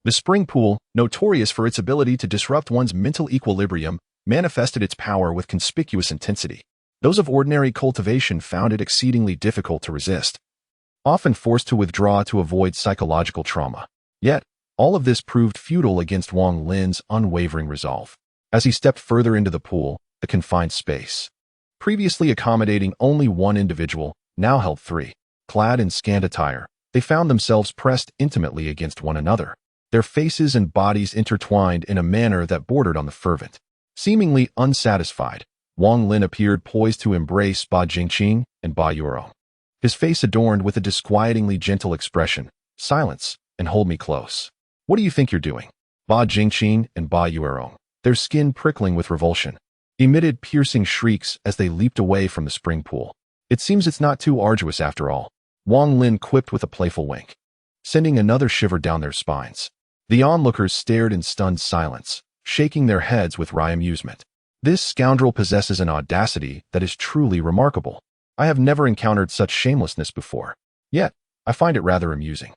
The spring pool, notorious for its ability to disrupt one's mental equilibrium, manifested its power with conspicuous intensity. Those of ordinary cultivation found it exceedingly difficult to resist, often forced to withdraw to avoid psychological trauma. Yet, all of this proved futile against Wang Lin's unwavering resolve. As he stepped further into the pool, the confined space, previously accommodating only one individual, now held three. Clad in scant attire, they found themselves pressed intimately against one another, their faces and bodies intertwined in a manner that bordered on the fervent. Seemingly unsatisfied, Wang Lin appeared poised to embrace Ba Jingqi and Ba Yuerong, his face adorned with a disquietingly gentle expression. Silence, and hold me close. What do you think you're doing? Ba Jingqi and Ba Yuerong, their skin prickling with revulsion, emitted piercing shrieks as they leaped away from the spring pool. It seems it's not too arduous after all, Wang Lin quipped with a playful wink, sending another shiver down their spines. The onlookers stared in stunned silence, shaking their heads with wry amusement. This scoundrel possesses an audacity that is truly remarkable. I have never encountered such shamelessness before. Yet, I find it rather amusing.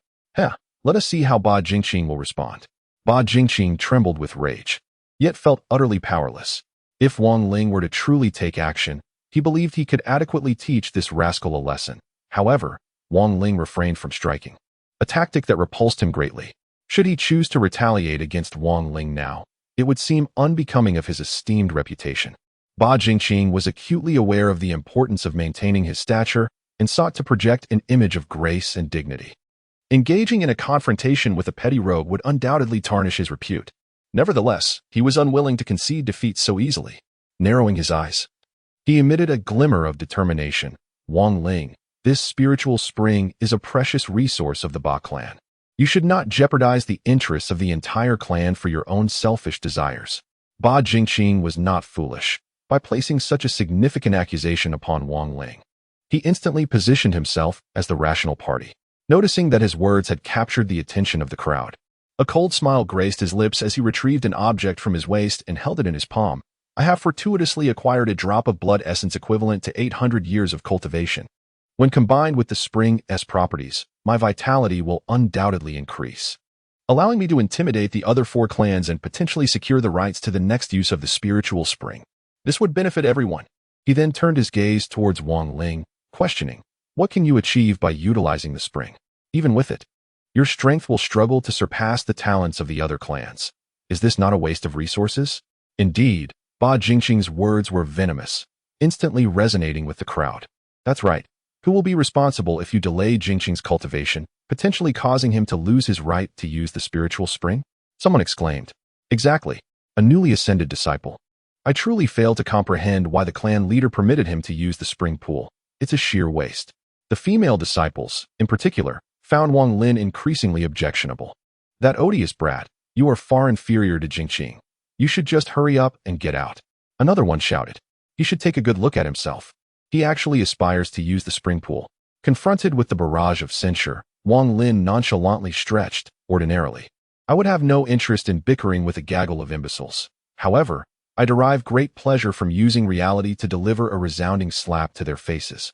Let us see how Ba Jingqi will respond. Ba Jingqi trembled with rage, yet felt utterly powerless. If Wang Lin were to truly take action, he believed he could adequately teach this rascal a lesson. However, Wang Lin refrained from striking, a tactic that repulsed him greatly. Should he choose to retaliate against Wang Lin now, it would seem unbecoming of his esteemed reputation. Ba Jingqi was acutely aware of the importance of maintaining his stature and sought to project an image of grace and dignity. Engaging in a confrontation with a petty rogue would undoubtedly tarnish his repute. Nevertheless, he was unwilling to concede defeat so easily. Narrowing his eyes, he emitted a glimmer of determination. Wang Lin, this spiritual spring is a precious resource of the Ba clan. You should not jeopardize the interests of the entire clan for your own selfish desires. Ba Jingqi was not foolish. By placing such a significant accusation upon Wang Lin, he instantly positioned himself as the rational party. Noticing that his words had captured the attention of the crowd, a cold smile graced his lips as he retrieved an object from his waist and held it in his palm. I have fortuitously acquired a drop of blood essence equivalent to 800 years of cultivation. When combined with the spring's properties, my vitality will undoubtedly increase, allowing me to intimidate the other four clans and potentially secure the rights to the next use of the spiritual spring. This would benefit everyone. He then turned his gaze towards Wang Lin, questioning, what can you achieve by utilizing the spring? Even with it, your strength will struggle to surpass the talents of the other clans. Is this not a waste of resources? Indeed, Ba Jingqi's words were venomous, instantly resonating with the crowd. That's right. Who will be responsible if you delay Jingqi's cultivation, potentially causing him to lose his right to use the spiritual spring? Someone exclaimed. Exactly. A newly ascended disciple. I truly fail to comprehend why the clan leader permitted him to use the spring pool. It's a sheer waste. The female disciples, in particular, found Wang Lin increasingly objectionable. That odious brat, you are far inferior to Qiongqi. You should just hurry up and get out. Another one shouted. He should take a good look at himself. He actually aspires to use the spring pool. Confronted with the barrage of censure, Wang Lin nonchalantly stretched. Ordinarily, I would have no interest in bickering with a gaggle of imbeciles. However, I derive great pleasure from using reality to deliver a resounding slap to their faces,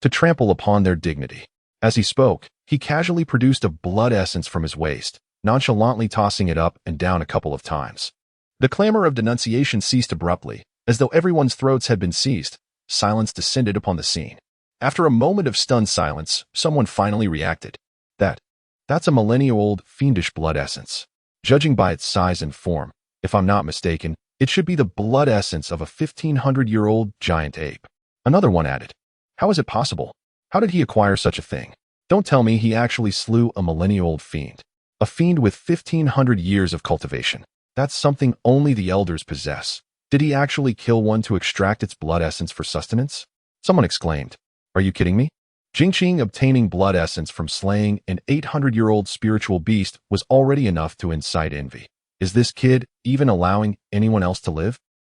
to trample upon their dignity. As he spoke, he casually produced a blood essence from his waist, nonchalantly tossing it up and down a couple of times. The clamor of denunciation ceased abruptly, as though everyone's throats had been seized. Silence descended upon the scene. After a moment of stunned silence, someone finally reacted. That's a millennia-old, fiendish blood essence. Judging by its size and form, if I'm not mistaken, it should be the blood essence of a 1,500-year-old giant ape. Another one added. How is it possible? How did he acquire such a thing? Don't tell me he actually slew a millennia-old fiend. A fiend with 1,500 years of cultivation. That's something only the elders possess. Did he actually kill one to extract its blood essence for sustenance? Someone exclaimed. Are you kidding me? Qiongqi obtaining blood essence from slaying an 800-year-old spiritual beast was already enough to incite envy. Is this kid even allowing anyone else to live?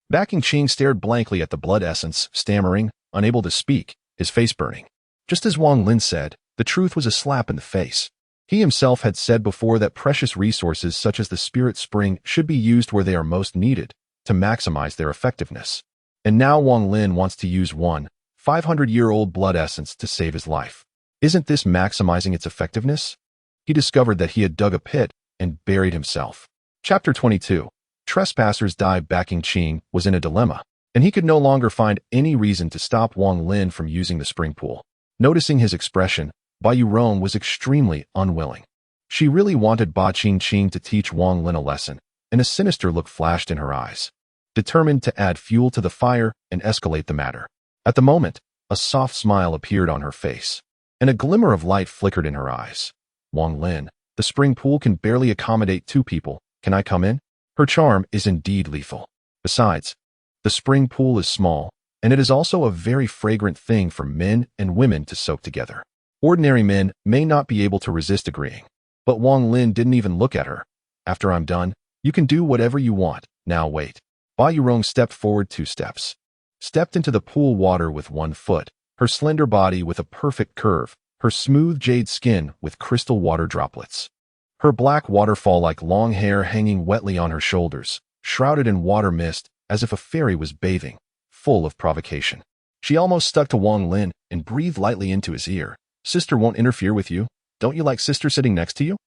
Backing Qing stared blankly at the blood essence, stammering, unable to speak, his face burning. Just as Wang Lin said, the truth was a slap in the face. He himself had said before that precious resources such as the spirit spring should be used where they are most needed, to maximize their effectiveness. And now Wang Lin wants to use one 500-year-old blood essence to save his life. Isn't this maximizing its effectiveness? He discovered that he had dug a pit and buried himself. Chapter 22. Trespassers die. Backing Qing was in a dilemma, and he could no longer find any reason to stop Wang Lin from using the spring pool. Noticing his expression, Ba Yurong was extremely unwilling. She really wanted Ba Qing to teach Wang Lin a lesson, and a sinister look flashed in her eyes, determined to add fuel to the fire and escalate the matter. At the moment, a soft smile appeared on her face, and a glimmer of light flickered in her eyes. Wang Lin, the spring pool can barely accommodate 2 people. Can I come in? Her charm is indeed lethal. Besides, the spring pool is small, and it is also a very fragrant thing for men and women to soak together. Ordinary men may not be able to resist agreeing, but Wang Lin didn't even look at her. After I'm done, you can do whatever you want. Now wait. Ba Yurong stepped forward 2 steps. Stepped into the pool water with 1 foot, her slender body with a perfect curve, her smooth jade skin with crystal water droplets. Her black waterfall-like long hair hanging wetly on her shoulders, shrouded in water mist as if a fairy was bathing, full of provocation. She almost stuck to Wang Lin and breathed lightly into his ear. Sister won't interfere with you. Don't you like sister sitting next to you?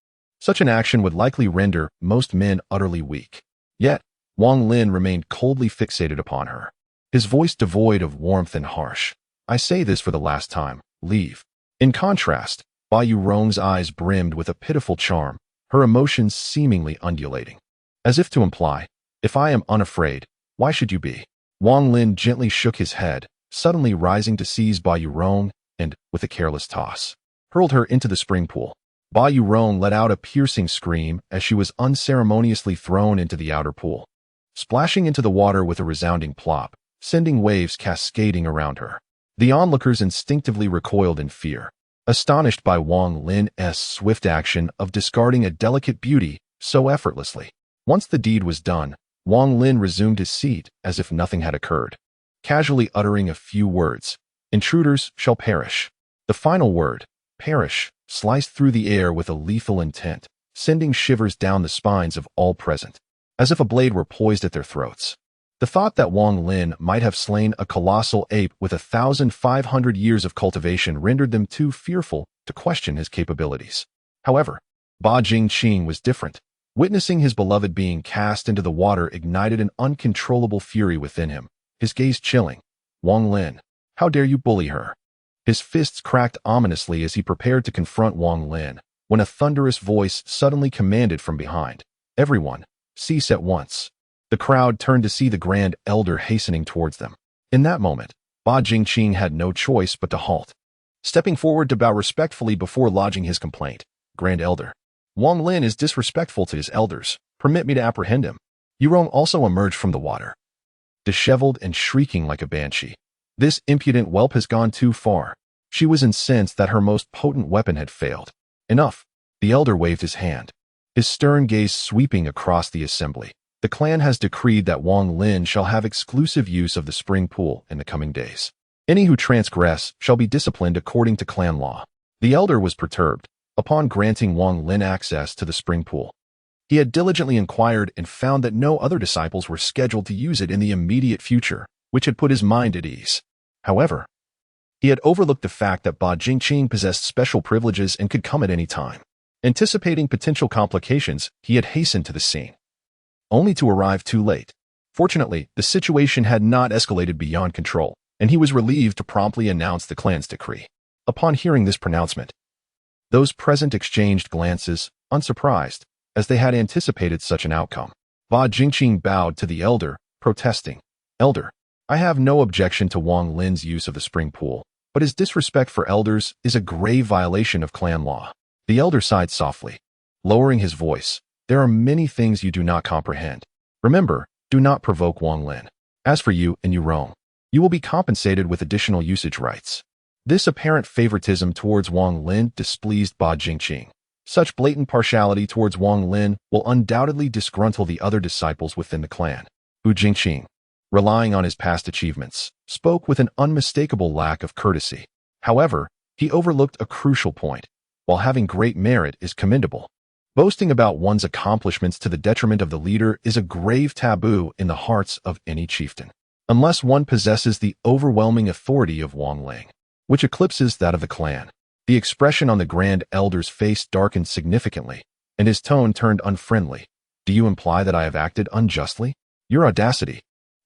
Such an action would likely render most men utterly weak. Yet, Wang Lin remained coldly fixated upon her, his voice devoid of warmth and harsh. I say this for the last time, leave. In contrast, Ba Yurong's eyes brimmed with a pitiful charm, her emotions seemingly undulating, as if to imply, if I am unafraid, why should you be? Wang Lin gently shook his head, suddenly rising to seize Ba Yurong and, with a careless toss, hurled her into the spring pool. Ba Yurong let out a piercing scream as she was unceremoniously thrown into the outer pool, splashing into the water with a resounding plop, sending waves cascading around her. The onlookers instinctively recoiled in fear, astonished by Wang Lin's swift action of discarding a delicate beauty so effortlessly. Once the deed was done, Wang Lin resumed his seat as if nothing had occurred, casually uttering a few words. Intruders shall perish. The final word, perish, sliced through the air with a lethal intent, sending shivers down the spines of all present, as if a blade were poised at their throats. The thought that Wang Lin might have slain a colossal ape with 1,500 years of cultivation rendered them too fearful to question his capabilities. However, Ba Qing was different. Witnessing his beloved being cast into the water ignited an uncontrollable fury within him, his gaze chilling. Wang Lin, how dare you bully her? His fists cracked ominously as he prepared to confront Wang Lin, when a thunderous voice suddenly commanded from behind. Everyone, cease at once. The crowd turned to see the Grand Elder hastening towards them. In that moment, Ba Qing had no choice but to halt, stepping forward to bow respectfully before lodging his complaint. Grand Elder, Wang Lin is disrespectful to his elders. Permit me to apprehend him. Yurong also emerged from the water, disheveled and shrieking like a banshee. This impudent whelp has gone too far. She was incensed that her most potent weapon had failed. Enough. The elder waved his hand, his stern gaze sweeping across the assembly. The clan has decreed that Wang Lin shall have exclusive use of the spring pool in the coming days. Any who transgress shall be disciplined according to clan law. The elder was perturbed upon granting Wang Lin access to the spring pool. He had diligently inquired and found that no other disciples were scheduled to use it in the immediate future, which had put his mind at ease. However, he had overlooked the fact that Ba Qing possessed special privileges and could come at any time. Anticipating potential complications, he had hastened to the scene, only to arrive too late. Fortunately, the situation had not escalated beyond control, and he was relieved to promptly announce the clan's decree. Upon hearing this pronouncement, those present exchanged glances, unsurprised, as they had anticipated such an outcome. Ba Qing bowed to the elder, protesting. Elder, I have no objection to Wang Lin's use of the spring pool, but his disrespect for elders is a grave violation of clan law. The elder sighed softly, lowering his voice. There are many things you do not comprehend. Remember, do not provoke Wang Lin. As for you and Yurong, you will be compensated with additional usage rights. This apparent favoritism towards Wang Lin displeased Ba Jingqing. Such blatant partiality towards Wang Lin will undoubtedly disgruntle the other disciples within the clan. Bu Jingqing, relying on his past achievements, spoke with an unmistakable lack of courtesy. However, he overlooked a crucial point. While having great merit is commendable, boasting about one's accomplishments to the detriment of the leader is a grave taboo in the hearts of any chieftain, unless one possesses the overwhelming authority of Wang Lin, which eclipses that of the clan. The expression on the Grand Elder's face darkened significantly, and his tone turned unfriendly. Do you imply that I have acted unjustly? Your audacity.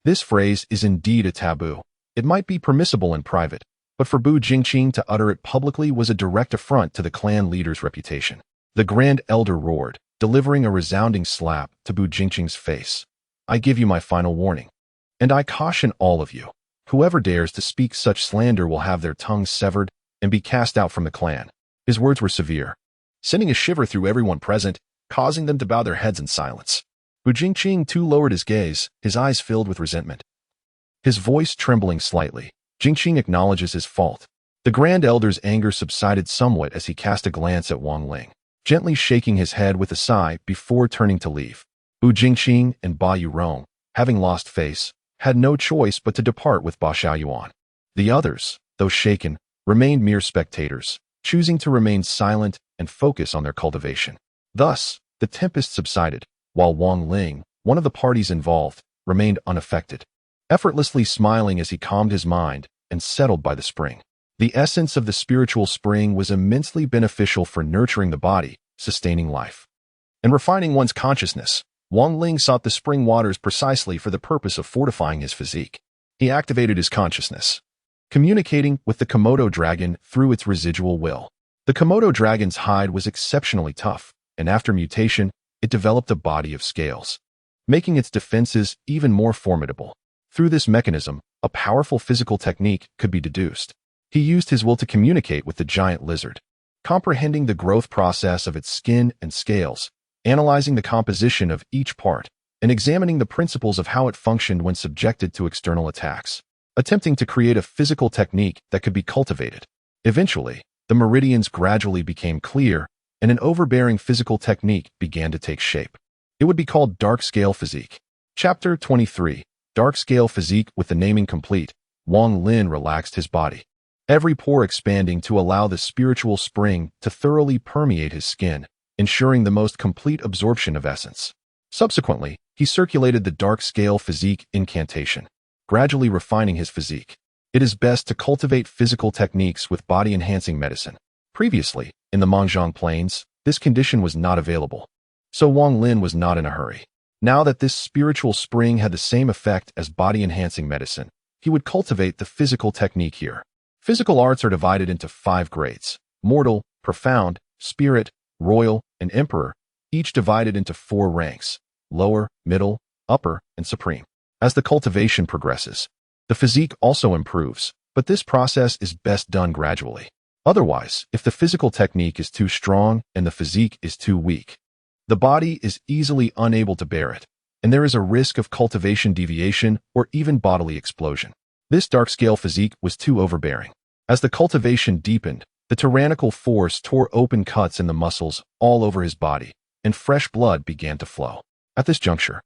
This phrase is indeed a taboo. It might be permissible in private, but for Bu Jingqing to utter it publicly was a direct affront to the clan leader's reputation. The Grand Elder roared, delivering a resounding slap to Bu Jingqing's face. I give you my final warning, and I caution all of you. Whoever dares to speak such slander will have their tongues severed and be cast out from the clan. His words were severe, sending a shiver through everyone present, causing them to bow their heads in silence. Bu Jingqing too lowered his gaze, his eyes filled with resentment. His voice trembling slightly, Jingqing acknowledges his fault. The Grand Elder's anger subsided somewhat as he cast a glance at Wang Lin, gently shaking his head with a sigh before turning to leave. Bu Jingqing and Ba Yurong, having lost face, had no choice but to depart with Ba Xiaoyuan. The others, though shaken, remained mere spectators, choosing to remain silent and focus on their cultivation. Thus, the tempest subsided, while Wang Lin, one of the parties involved, remained unaffected, effortlessly smiling as he calmed his mind and settled by the spring. The essence of the spiritual spring was immensely beneficial for nurturing the body, sustaining life, and refining one's consciousness. Wang Lin sought the spring waters precisely for the purpose of fortifying his physique. He activated his consciousness, communicating with the Komodo dragon through its residual will. The Komodo dragon's hide was exceptionally tough, and after mutation, it developed a body of scales, making its defenses even more formidable. Through this mechanism, a powerful physical technique could be deduced. He used his will to communicate with the giant lizard, comprehending the growth process of its skin and scales, analyzing the composition of each part, and examining the principles of how it functioned when subjected to external attacks, attempting to create a physical technique that could be cultivated. Eventually, the meridians gradually became clear, and an overbearing physical technique began to take shape. It would be called Dark Scale Physique. Chapter 23. Dark Scale Physique. With the naming complete, Wang Lin relaxed his body, every pore expanding to allow the spiritual spring to thoroughly permeate his skin, ensuring the most complete absorption of essence. Subsequently, he circulated the Dark Scale Physique incantation, gradually refining his physique. It is best to cultivate physical techniques with body-enhancing medicine. Previously, in the Mangjiang Plains, this condition was not available, so Wang Lin was not in a hurry. Now that this spiritual spring had the same effect as body-enhancing medicine, he would cultivate the physical technique here. Physical arts are divided into 5 grades: mortal, profound, spirit, royal, and emperor, each divided into 4 ranks: lower, middle, upper, and supreme. As the cultivation progresses, the physique also improves, but this process is best done gradually. Otherwise, if the physical technique is too strong and the physique is too weak, the body is easily unable to bear it, and there is a risk of cultivation deviation or even bodily explosion. This dark scale physique was too overbearing. As the cultivation deepened, the tyrannical force tore open cuts in the muscles all over his body, and fresh blood began to flow. At this juncture,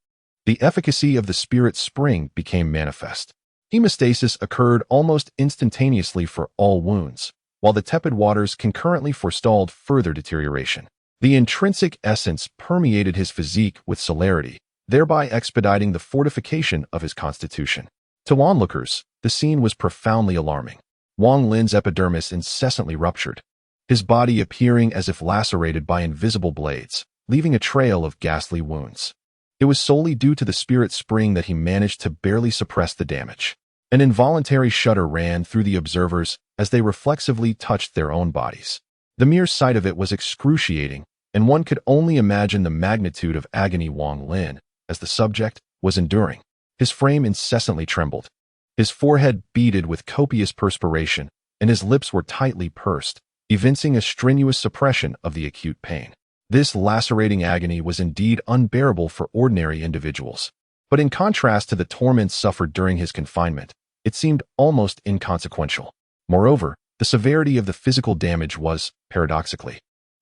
the efficacy of the spirit spring became manifest. Hemostasis occurred almost instantaneously for all wounds, while the tepid waters concurrently forestalled further deterioration. The intrinsic essence permeated his physique with celerity, thereby expediting the fortification of his constitution. To onlookers, the scene was profoundly alarming. Wang Lin's epidermis incessantly ruptured, his body appearing as if lacerated by invisible blades, leaving a trail of ghastly wounds. It was solely due to the spirit spring that he managed to barely suppress the damage. An involuntary shudder ran through the observers as they reflexively touched their own bodies. The mere sight of it was excruciating, and one could only imagine the magnitude of agony Wang Lin, as the subject, was enduring. His frame incessantly trembled. His forehead beaded with copious perspiration, and his lips were tightly pursed, evincing a strenuous suppression of the acute pain. This lacerating agony was indeed unbearable for ordinary individuals, but in contrast to the torments suffered during his confinement, it seemed almost inconsequential. Moreover, The severity of the physical damage was, paradoxically,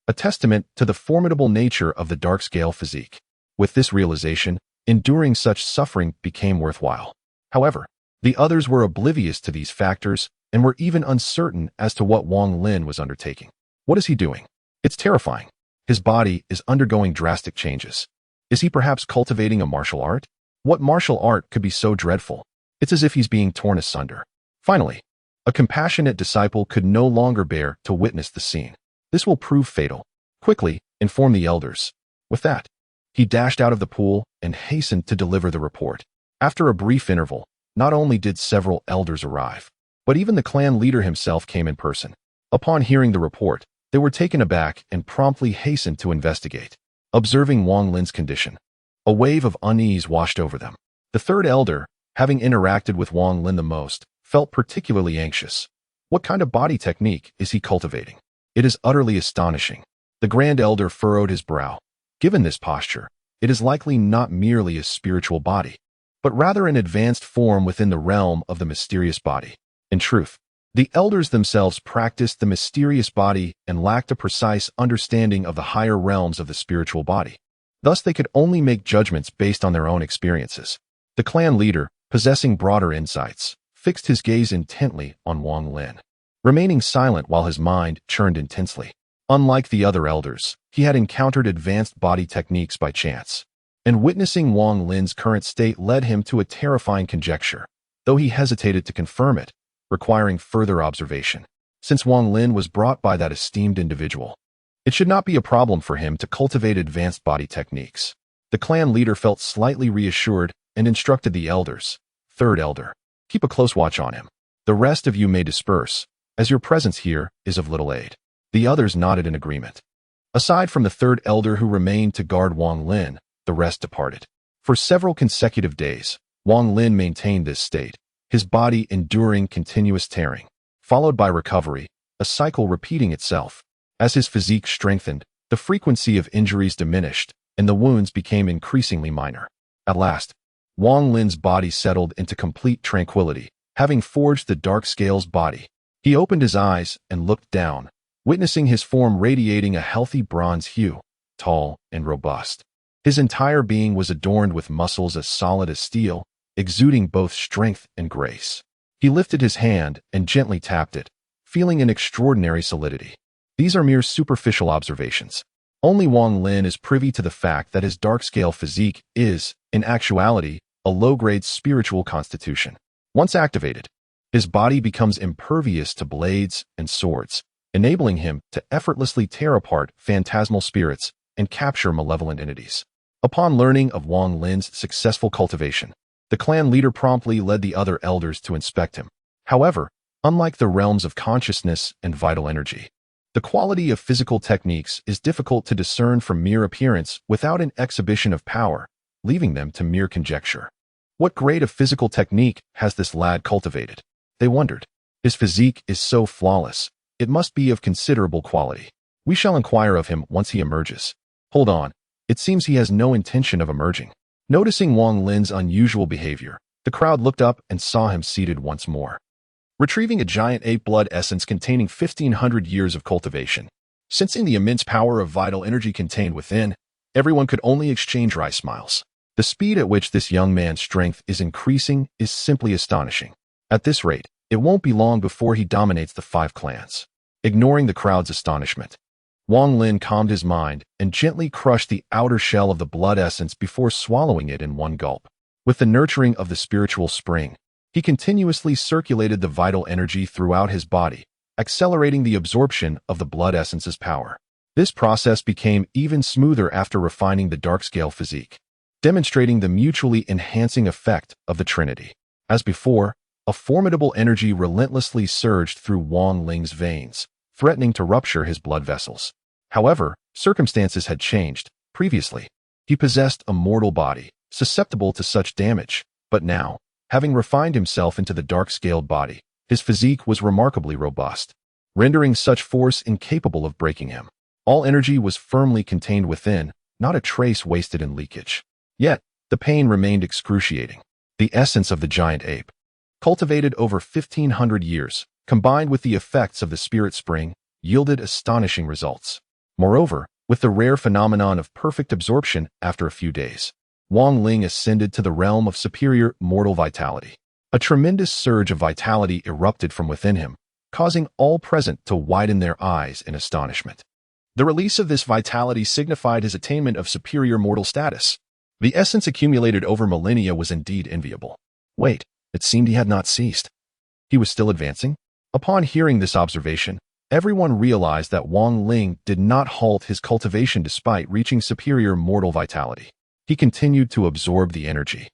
a testament to the formidable nature of the dark-scale physique. With this realization, enduring such suffering became worthwhile. However, the others were oblivious to these factors and were even uncertain as to what Wang Lin was undertaking. What is he doing? It's terrifying. His body is undergoing drastic changes. Is he perhaps cultivating a martial art? What martial art could be so dreadful? It's as if he's being torn asunder. Finally, a compassionate disciple could no longer bear to witness the scene. This will prove fatal. Quickly, inform the elders. With that, he dashed out of the pool and hastened to deliver the report. After a brief interval, not only did several elders arrive, but even the clan leader himself came in person. Upon hearing the report, they were taken aback and promptly hastened to investigate. Observing Wang Lin's condition, a wave of unease washed over them. The third elder, having interacted with Wang Lin the most, felt particularly anxious. What kind of body technique is he cultivating? It is utterly astonishing. The grand elder furrowed his brow. Given this posture, it is likely not merely a spiritual body, but rather an advanced form within the realm of the mysterious body. In truth, the elders themselves practiced the mysterious body and lacked a precise understanding of the higher realms of the spiritual body. Thus, they could only make judgments based on their own experiences. The clan leader, possessing broader insights, fixed his gaze intently on Wang Lin, remaining silent while his mind churned intensely. Unlike the other elders, he had encountered advanced body techniques by chance, and witnessing Wang Lin's current state led him to a terrifying conjecture, though he hesitated to confirm it, requiring further observation. Since Wang Lin was brought by that esteemed individual, it should not be a problem for him to cultivate advanced body techniques. The clan leader felt slightly reassured and instructed the elders. Third elder, keep a close watch on him. The rest of you may disperse, as your presence here is of little aid. The others nodded in agreement. Aside from the third elder who remained to guard Wang Lin, the rest departed. For several consecutive days, Wang Lin maintained this state, his body enduring continuous tearing, followed by recovery, a cycle repeating itself. As his physique strengthened, the frequency of injuries diminished, and the wounds became increasingly minor. At last, Wang Lin's body settled into complete tranquility, having forged the dark scales body. He opened his eyes and looked down, witnessing his form radiating a healthy bronze hue, tall and robust. His entire being was adorned with muscles as solid as steel, exuding both strength and grace. He lifted his hand and gently tapped it, feeling an extraordinary solidity. These are mere superficial observations. Only Wang Lin is privy to the fact that his dark-scale physique is, in actuality, a low-grade spiritual constitution. Once activated, his body becomes impervious to blades and swords, enabling him to effortlessly tear apart phantasmal spirits and capture malevolent entities. Upon learning of Wang Lin's successful cultivation, the clan leader promptly led the other elders to inspect him. However, unlike the realms of consciousness and vital energy, the quality of physical techniques is difficult to discern from mere appearance without an exhibition of power, leaving them to mere conjecture. What grade of physical technique has this lad cultivated? They wondered. His physique is so flawless, it must be of considerable quality. We shall inquire of him once he emerges. Hold on, it seems he has no intention of emerging. Noticing Wang Lin's unusual behavior, the crowd looked up and saw him seated once more, retrieving a giant ape blood essence containing 1,500 years of cultivation. Sensing the immense power of vital energy contained within, everyone could only exchange wry smiles. The speed at which this young man's strength is increasing is simply astonishing. At this rate, it won't be long before he dominates the 5 clans. Ignoring the crowd's astonishment, Wang Lin calmed his mind and gently crushed the outer shell of the blood essence before swallowing it in one gulp. With the nurturing of the spiritual spring, he continuously circulated the vital energy throughout his body, accelerating the absorption of the blood essence's power. This process became even smoother after refining the dark-scale physique, demonstrating the mutually enhancing effect of the Trinity. As before, a formidable energy relentlessly surged through Wang Lin's veins, threatening to rupture his blood vessels. However, circumstances had changed. Previously, he possessed a mortal body, susceptible to such damage, but now, having refined himself into the dark-scaled body, his physique was remarkably robust, rendering such force incapable of breaking him. All energy was firmly contained within, not a trace wasted in leakage. Yet, the pain remained excruciating. The essence of the giant ape, cultivated over 1,500 years, combined with the effects of the spirit spring, yielded astonishing results. Moreover, with the rare phenomenon of perfect absorption after a few days, Wang Lin ascended to the realm of superior mortal vitality. A tremendous surge of vitality erupted from within him, causing all present to widen their eyes in astonishment. The release of this vitality signified his attainment of superior mortal status. The essence accumulated over millennia was indeed enviable. Wait, it seemed he had not ceased. He was still advancing? Upon hearing this observation, everyone realized that Wang Lin did not halt his cultivation despite reaching superior mortal vitality. He continued to absorb the energy.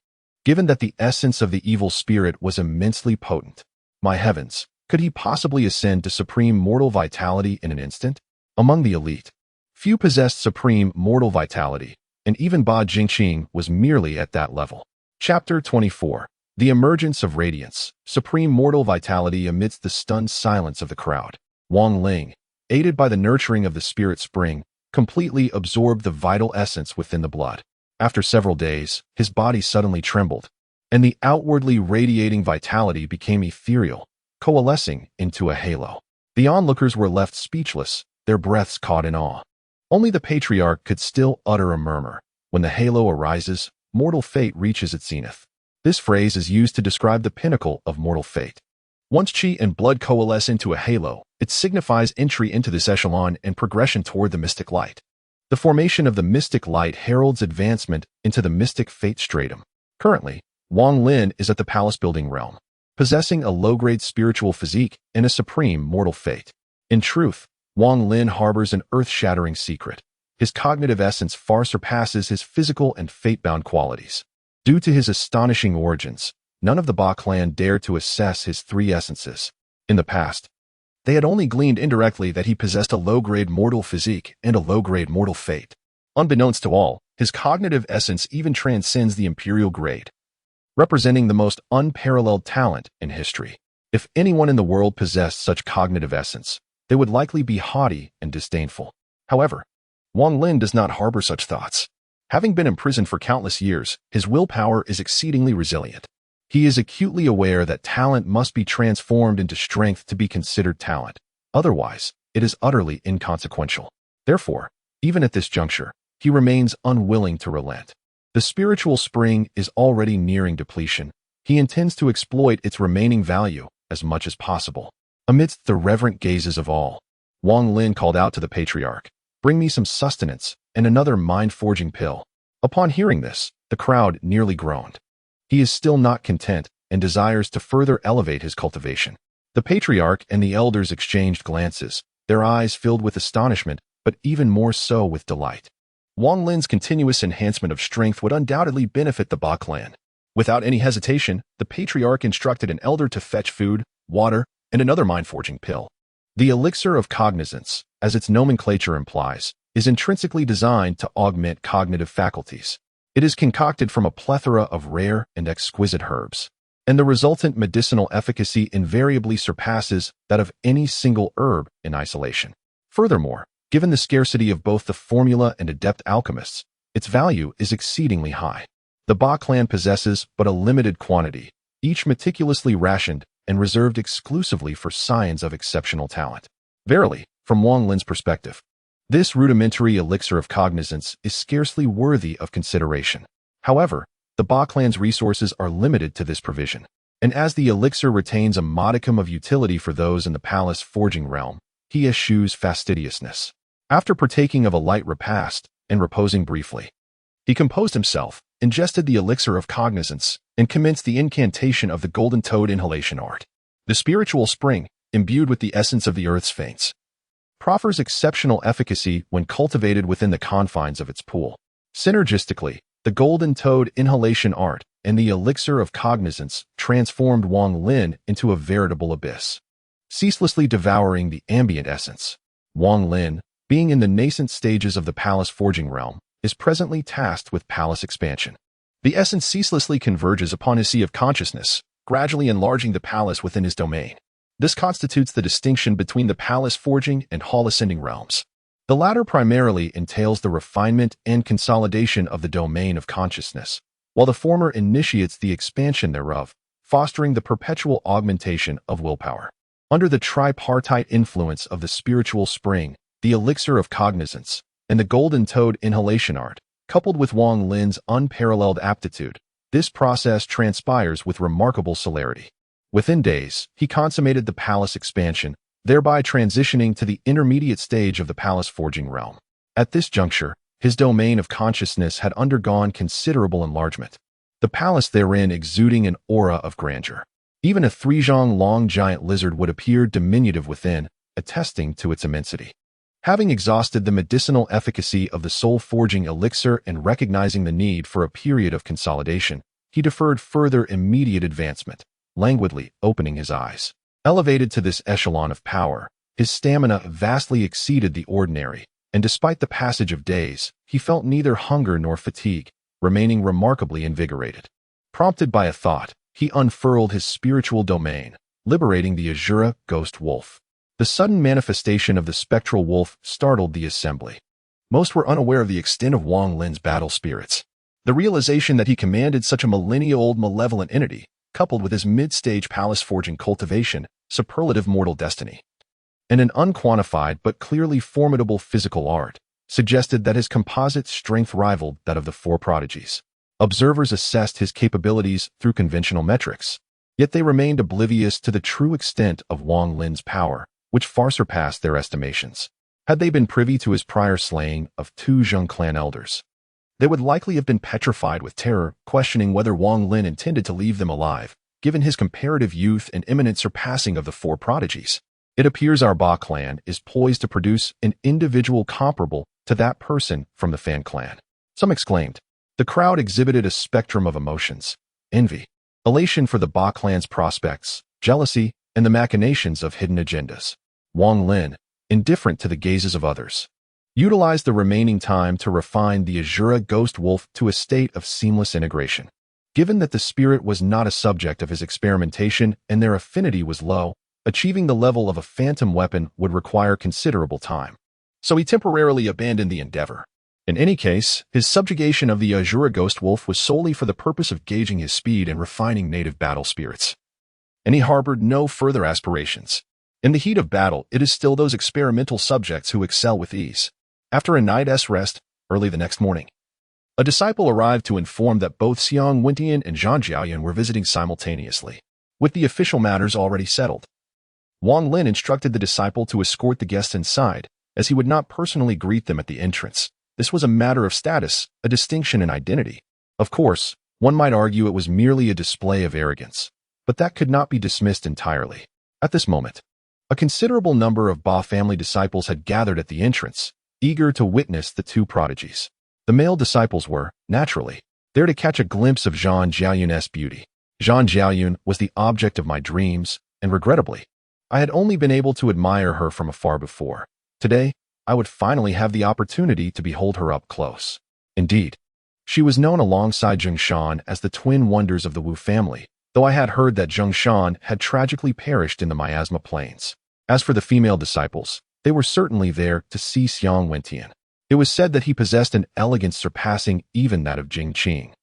Given that the essence of the evil spirit was immensely potent, my heavens, could he possibly ascend to supreme mortal vitality in an instant? Among the elite, few possessed supreme mortal vitality, and even Ba Jingqing was merely at that level. Chapter 24. The Emergence of Radiance, Supreme Mortal Vitality amidst the stunned silence of the crowd. Wang Lin, aided by the nurturing of the spirit spring, completely absorbed the vital essence within the blood. After several days, his body suddenly trembled, and the outwardly radiating vitality became ethereal, coalescing into a halo. The onlookers were left speechless, their breaths caught in awe. Only the patriarch could still utter a murmur. When the halo arises, mortal fate reaches its zenith. This phrase is used to describe the pinnacle of mortal fate. Once chi and blood coalesce into a halo, it signifies entry into this echelon and progression toward the mystic light. The formation of the mystic light heralds advancement into the mystic fate stratum. Currently, Wang Lin is at the palace building realm, possessing a low-grade spiritual physique and a supreme mortal fate. In truth, Wang Lin harbors an earth-shattering secret. His cognitive essence far surpasses his physical and fate-bound qualities. Due to his astonishing origins, none of the Ba clan dared to assess his three essences. In the past, they had only gleaned indirectly that he possessed a low-grade mortal physique and a low-grade mortal fate. Unbeknownst to all, his cognitive essence even transcends the imperial grade, representing the most unparalleled talent in history. If anyone in the world possessed such cognitive essence, they would likely be haughty and disdainful. However, Wang Lin does not harbor such thoughts. Having been imprisoned for countless years, his willpower is exceedingly resilient. He is acutely aware that talent must be transformed into strength to be considered talent. Otherwise, it is utterly inconsequential. Therefore, even at this juncture, he remains unwilling to relent. The spiritual spring is already nearing depletion. He intends to exploit its remaining value as much as possible. Amidst the reverent gazes of all, Wang Lin called out to the patriarch, "Bring me some sustenance and another mind-forging pill." Upon hearing this, the crowd nearly groaned. He is still not content and desires to further elevate his cultivation. The patriarch and the elders exchanged glances, their eyes filled with astonishment, but even more so with delight. Wang Lin's continuous enhancement of strength would undoubtedly benefit the Ba clan. Without any hesitation, the patriarch instructed an elder to fetch food, water, and another mind-forging pill. The elixir of cognizance, as its nomenclature implies, is intrinsically designed to augment cognitive faculties. It is concocted from a plethora of rare and exquisite herbs, and the resultant medicinal efficacy invariably surpasses that of any single herb in isolation. Furthermore, given the scarcity of both the formula and adept alchemists, its value is exceedingly high. The Ba clan possesses but a limited quantity, each meticulously rationed and reserved exclusively for scions of exceptional talent. Verily, from Wang Lin's perspective, this rudimentary elixir of cognizance is scarcely worthy of consideration. However, the Ba clan's resources are limited to this provision, and as the elixir retains a modicum of utility for those in the palace forging realm, he eschews fastidiousness. After partaking of a light repast and reposing briefly, he composed himself, ingested the elixir of cognizance, and commenced the incantation of the golden toad inhalation art. The spiritual spring, imbued with the essence of the earth's faints, proffers exceptional efficacy when cultivated within the confines of its pool. Synergistically, the golden toad inhalation art and the elixir of cognizance transformed Wang Lin into a veritable abyss, ceaselessly devouring the ambient essence. Wang Lin, being in the nascent stages of the palace forging realm, is presently tasked with palace expansion. The essence ceaselessly converges upon his sea of consciousness, gradually enlarging the palace within his domain. This constitutes the distinction between the palace forging and hall ascending realms. The latter primarily entails the refinement and consolidation of the domain of consciousness, while the former initiates the expansion thereof, fostering the perpetual augmentation of willpower. Under the tripartite influence of the spiritual spring, the elixir of cognizance, and the golden toad inhalation art, coupled with Wang Lin's unparalleled aptitude, this process transpires with remarkable celerity. Within days, he consummated the palace expansion, thereby transitioning to the intermediate stage of the palace forging realm. At this juncture, his domain of consciousness had undergone considerable enlargement, the palace therein exuding an aura of grandeur. Even a 3-zhang-long giant lizard would appear diminutive within, attesting to its immensity. Having exhausted the medicinal efficacy of the soul-forging elixir and recognizing the need for a period of consolidation, he deferred further immediate advancement, languidly opening his eyes. Elevated to this echelon of power, his stamina vastly exceeded the ordinary, and despite the passage of days, he felt neither hunger nor fatigue, remaining remarkably invigorated. Prompted by a thought, he unfurled his spiritual domain, liberating the Azura ghost wolf. The sudden manifestation of the spectral wolf startled the assembly. Most were unaware of the extent of Wang Lin's battle spirits. The realization that he commanded such a millennia-old malevolent entity, coupled with his mid-stage palace-forging cultivation, superlative mortal destiny, and an unquantified but clearly formidable physical art, suggested that his composite strength rivaled that of the four prodigies. Observers assessed his capabilities through conventional metrics, yet they remained oblivious to the true extent of Wang Lin's power, which far surpassed their estimations. Had they been privy to his prior slaying of 2 Zheng clan elders, they would likely have been petrified with terror, questioning whether Wang Lin intended to leave them alive, given his comparative youth and imminent surpassing of the four prodigies. It appears our Ba clan is poised to produce an individual comparable to that person from the Fan clan. Some exclaimed. The crowd exhibited a spectrum of emotions: envy, elation for the Ba clan's prospects, jealousy, and the machinations of hidden agendas. Wang Lin, indifferent to the gazes of others, utilized the remaining time to refine the Azura ghost wolf to a state of seamless integration. Given that the spirit was not a subject of his experimentation and their affinity was low, achieving the level of a phantom weapon would require considerable time. So he temporarily abandoned the endeavor. In any case, his subjugation of the Azura ghost wolf was solely for the purpose of gauging his speed and refining native battle spirits. And he harbored no further aspirations. In the heat of battle, it is still those experimental subjects who excel with ease. After a night's rest, early the next morning, a disciple arrived to inform that both Qiongqi and Zhang Jiaoyun were visiting simultaneously. With the official matters already settled, Wang Lin instructed the disciple to escort the guests inside, as he would not personally greet them at the entrance. This was a matter of status, a distinction in identity. Of course, one might argue it was merely a display of arrogance, but that could not be dismissed entirely. At this moment, a considerable number of Ba family disciples had gathered at the entrance, eager to witness the 2 prodigies. The male disciples were, naturally, there to catch a glimpse of Zhang Jiaoyun's beauty. Zhang Jiaoyun was the object of my dreams, and regrettably, I had only been able to admire her from afar before. Today, I would finally have the opportunity to behold her up close. Indeed, she was known alongside Zheng Shan as the twin wonders of the Wu family, though I had heard that Zheng Shan had tragically perished in the Miasma Plains. As for the female disciples, they were certainly there to see Qiongqi. It was said that he possessed an elegance surpassing even that of Jing Qing,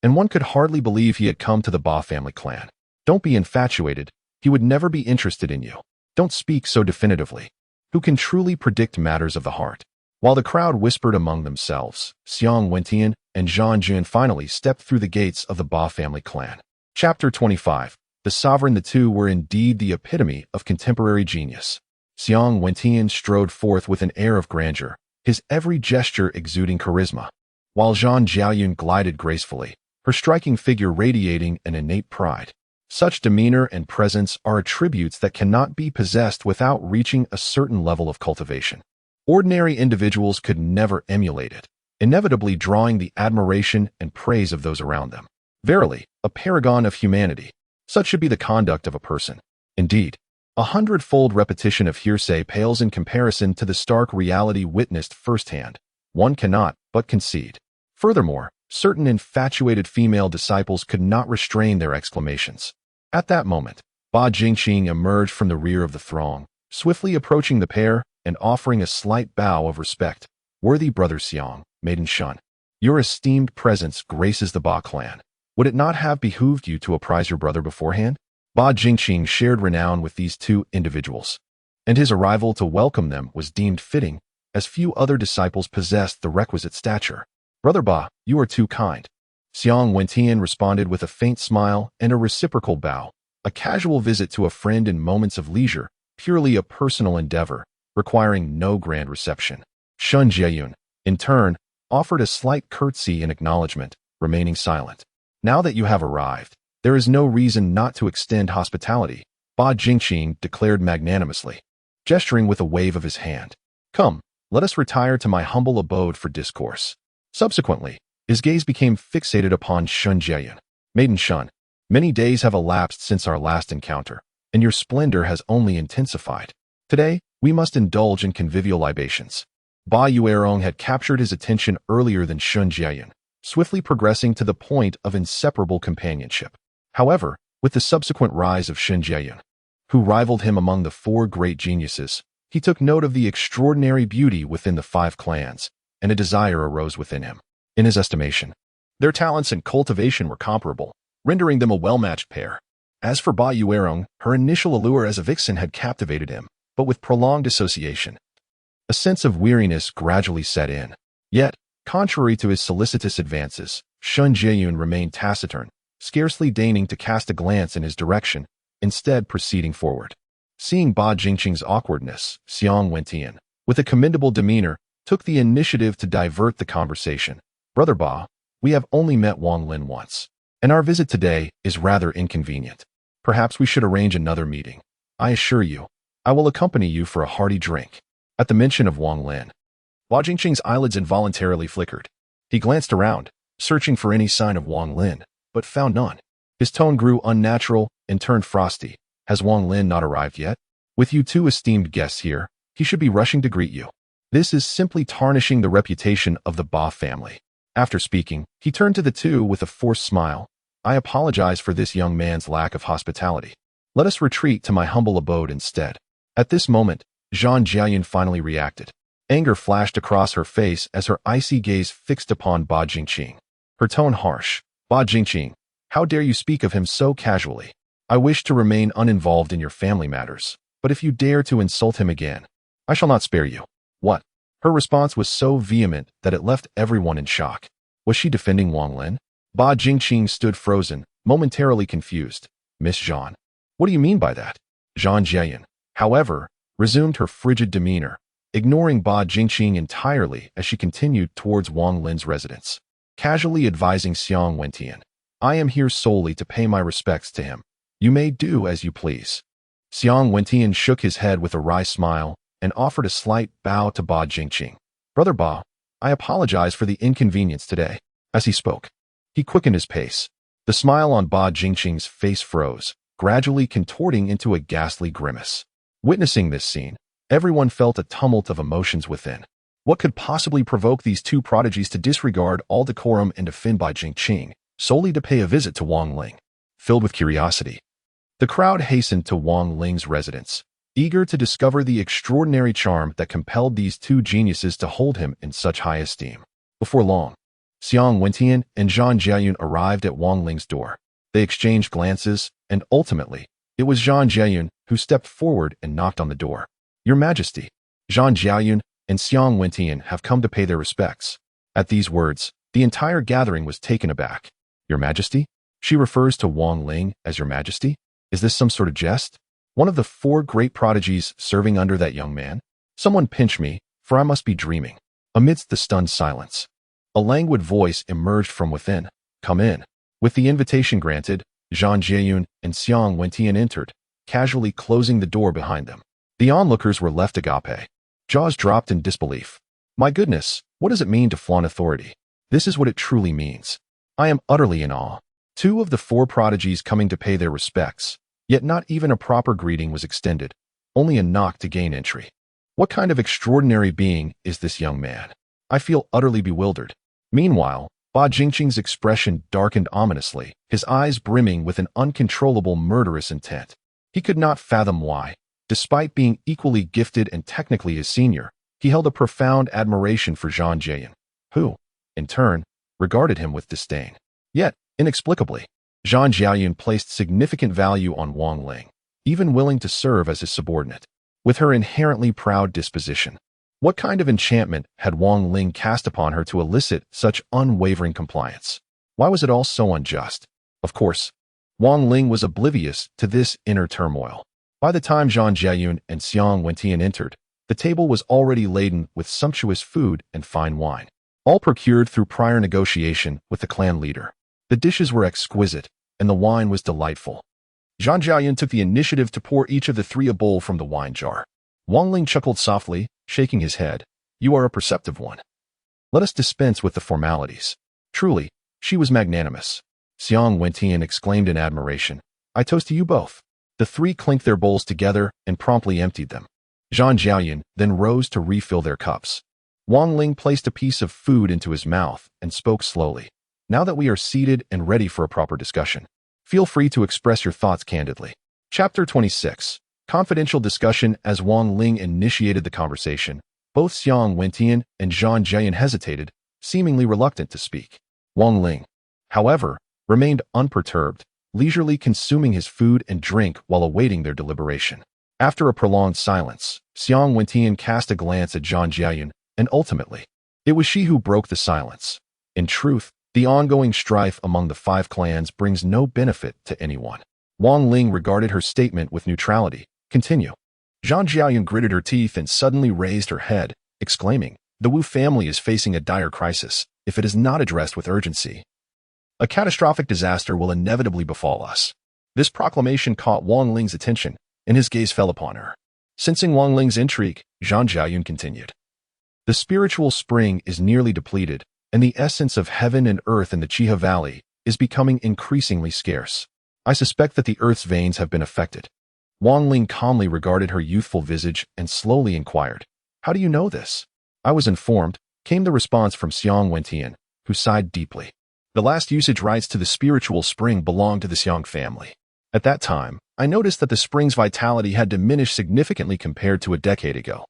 and one could hardly believe he had come to the Ba family clan. Don't be infatuated, he would never be interested in you. Don't speak so definitively. Who can truly predict matters of the heart? While the crowd whispered among themselves, Qiongqi and Zhang Jun finally stepped through the gates of the Ba family clan. Chapter 25. The Sovereign. The two were indeed the epitome of contemporary genius. Qiongqi strode forth with an air of grandeur, his every gesture exuding charisma, while Zhang Jiaoyun glided gracefully, her striking figure radiating an innate pride. Such demeanor and presence are attributes that cannot be possessed without reaching a certain level of cultivation. Ordinary individuals could never emulate it, inevitably drawing the admiration and praise of those around them. Verily, a paragon of humanity. Such should be the conduct of a person. Indeed, 100-fold repetition of hearsay pales in comparison to the stark reality witnessed firsthand. One cannot but concede. Furthermore, certain infatuated female disciples could not restrain their exclamations. At that moment, Ba Jingqing emerged from the rear of the throng, swiftly approaching the pair and offering a slight bow of respect. Worthy brother Xiong, maiden Shun, your esteemed presence graces the Ba clan. Would it not have behooved you to apprise your brother beforehand? Ba Jingqing shared renown with these two individuals, and his arrival to welcome them was deemed fitting, as few other disciples possessed the requisite stature. "Brother Ba, you are too kind." Xiong Wentian responded with a faint smile and a reciprocal bow, a casual visit to a friend in moments of leisure, purely a personal endeavor, requiring no grand reception. Shun Jieyun, in turn, offered a slight curtsy in acknowledgement, remaining silent. "Now that you have arrived, there is no reason not to extend hospitality," Ba Jingqing declared magnanimously, gesturing with a wave of his hand. "Come, let us retire to my humble abode for discourse." Subsequently, his gaze became fixated upon Shun Jieyun. "Maiden Shun, many days have elapsed since our last encounter, and your splendor has only intensified. Today, we must indulge in convivial libations." Ba Yuerong had captured his attention earlier than Shun Jieyun, swiftly progressing to the point of inseparable companionship. However, with the subsequent rise of Shun Jieyun, who rivaled him among the four great geniuses, he took note of the extraordinary beauty within the five clans, and a desire arose within him. In his estimation, their talents and cultivation were comparable, rendering them a well-matched pair. As for Ba Yuerong, her initial allure as a vixen had captivated him, but with prolonged association, a sense of weariness gradually set in. Yet, contrary to his solicitous advances, Shun Jieyun remained taciturn, scarcely deigning to cast a glance in his direction, instead proceeding forward. Seeing Ba Jingqing's awkwardness, Xiong Wentian, with a commendable demeanor, took the initiative to divert the conversation. "Brother Ba, we have only met Wang Lin once, and our visit today is rather inconvenient. Perhaps we should arrange another meeting. I assure you, I will accompany you for a hearty drink." At the mention of Wang Lin, Ba Jingqing's eyelids involuntarily flickered. He glanced around, searching for any sign of Wang Lin, but found none. His tone grew unnatural and turned frosty. "Has Wang Lin not arrived yet? With you two esteemed guests here, he should be rushing to greet you. This is simply tarnishing the reputation of the Ba family." After speaking, he turned to the two with a forced smile. "I apologize for this young man's lack of hospitality. Let us retreat to my humble abode instead." At this moment, Zhan Jieyun finally reacted. Anger flashed across her face as her icy gaze fixed upon Ba Jingqing. Her tone harsh. "Ba Jingqing, how dare you speak of him so casually? I wish to remain uninvolved in your family matters, but if you dare to insult him again, I shall not spare you." "What?" Her response was so vehement that it left everyone in shock. Was she defending Wang Lin? Ba Jingqing stood frozen, momentarily confused. "Miss Zhan, what do you mean by that?" Zhan Jieyun, however, resumed her frigid demeanor, ignoring Ba Jingqing entirely as she continued towards Wang Lin's residence, casually advising Xiong Wentian, "I am here solely to pay my respects to him. You may do as you please." Xiong Wentian shook his head with a wry smile and offered a slight bow to Ba Jingqing. "Brother Ba, I apologize for the inconvenience today." As he spoke, he quickened his pace. The smile on Ba Jingqing's face froze, gradually contorting into a ghastly grimace. Witnessing this scene, everyone felt a tumult of emotions within. What could possibly provoke these two prodigies to disregard all decorum and defend Ba Jingqing, solely to pay a visit to Wang Ling? Filled with curiosity, the crowd hastened to Wang Ling's residence, eager to discover the extraordinary charm that compelled these two geniuses to hold him in such high esteem. Before long, Xiong Wentian and Zhan Jieyun arrived at Wang Ling's door. They exchanged glances, and ultimately, it was Zhan Jieyun who stepped forward and knocked on the door. "Your Majesty, Zhan Jieyun and Xiong Wentian have come to pay their respects." At these words, the entire gathering was taken aback. "Your Majesty? She refers to Wang Ling as Your Majesty? Is this some sort of jest? One of the four great prodigies serving under that young man? Someone pinch me, for I must be dreaming." Amidst the stunned silence, a languid voice emerged from within. "Come in." With the invitation granted, Zhan Jieyun and Xiong Wentian entered, casually closing the door behind them. The onlookers were left agape. Jaws dropped in disbelief. My goodness, what does it mean to flaunt authority? This is what it truly means. I am utterly in awe. Two of the four prodigies coming to pay their respects, yet not even a proper greeting was extended, only a knock to gain entry. What kind of extraordinary being is this young man? I feel utterly bewildered. Meanwhile, Ba Jingqing's expression darkened ominously, his eyes brimming with an uncontrollable murderous intent. He could not fathom why, despite being equally gifted and technically his senior, he held a profound admiration for Zhan Jieyun, who, in turn, regarded him with disdain. Yet, inexplicably, Zhang Jiaoyun placed significant value on Wang Lin, even willing to serve as his subordinate. With her inherently proud disposition, what kind of enchantment had Wang Lin cast upon her to elicit such unwavering compliance? Why was it all so unjust? Of course, Wang Lin was oblivious to this inner turmoil. By the time Zhang Jiaoyun and Xiang Wentian entered, the table was already laden with sumptuous food and fine wine, all procured through prior negotiation with the clan leader. The dishes were exquisite, and the wine was delightful. Zhang Jiaoyun took the initiative to pour each of the three a bowl from the wine jar. Wang Lin chuckled softly, shaking his head. You are a perceptive one. Let us dispense with the formalities. Truly, she was magnanimous. Xiang Wentian exclaimed in admiration. I toast to you both. The three clinked their bowls together and promptly emptied them. Zhang Jiaoyun then rose to refill their cups. Wang Lin placed a piece of food into his mouth and spoke slowly. Now that we are seated and ready for a proper discussion, feel free to express your thoughts candidly. Chapter 26. Confidential discussion. As Wang Lin initiated the conversation, both Xiang Wentian and Zhang Jiaoyun hesitated, seemingly reluctant to speak. Wang Lin, however, remained unperturbed, leisurely consuming his food and drink while awaiting their deliberation. After a prolonged silence, Xiang Wentian cast a glance at Zhang Jiaoyun, and ultimately, it was she who broke the silence. In truth, the ongoing strife among the five clans brings no benefit to anyone. Wang Lin regarded her statement with neutrality. Continue. Zhang Jiaoyun gritted her teeth and suddenly raised her head, exclaiming, the Wu family is facing a dire crisis. If it is not addressed with urgency, a catastrophic disaster will inevitably befall us. This proclamation caught Wang Lin's attention, and his gaze fell upon her. Sensing Wang Lin's intrigue, Zhang Jiaoyun continued. The spiritual spring is nearly depleted, and the essence of heaven and earth in the Qiha Valley is becoming increasingly scarce. I suspect that the earth's veins have been affected. Wang Lin calmly regarded her youthful visage and slowly inquired, how do you know this? I was informed, came the response from Xiang Wentian, who sighed deeply. The last usage rights to the spiritual spring belonged to the Xiong family. At that time, I noticed that the spring's vitality had diminished significantly compared to a decade ago.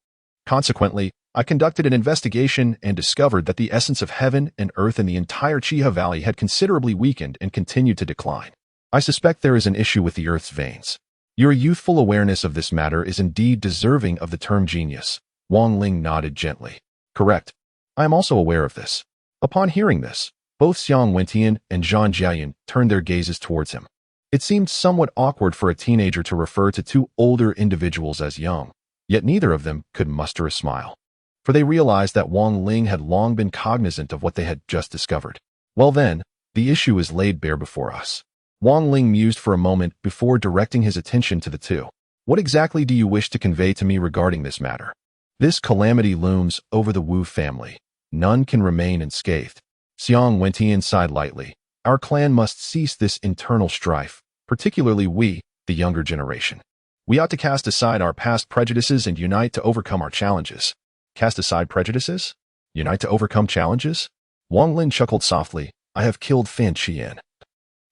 Consequently, I conducted an investigation and discovered that the essence of heaven and earth in the entire Qiha Valley had considerably weakened and continued to decline. I suspect there is an issue with the earth's veins. Your youthful awareness of this matter is indeed deserving of the term genius. Wang Lin nodded gently. Correct. I am also aware of this. Upon hearing this, both Xiang Wentian and Zhang Jiaoyun turned their gazes towards him. It seemed somewhat awkward for a teenager to refer to two older individuals as young, yet neither of them could muster a smile. For they realized that Wang Lin had long been cognizant of what they had just discovered. Well then, the issue is laid bare before us. Wang Lin mused for a moment before directing his attention to the two. What exactly do you wish to convey to me regarding this matter? This calamity looms over the Wu family. None can remain unscathed. Xiang Wentian sighed lightly. Our clan must cease this internal strife, particularly we, the younger generation. We ought to cast aside our past prejudices and unite to overcome our challenges. Cast aside prejudices? Unite to overcome challenges? Wang Lin chuckled softly. I have killed Fan Qian,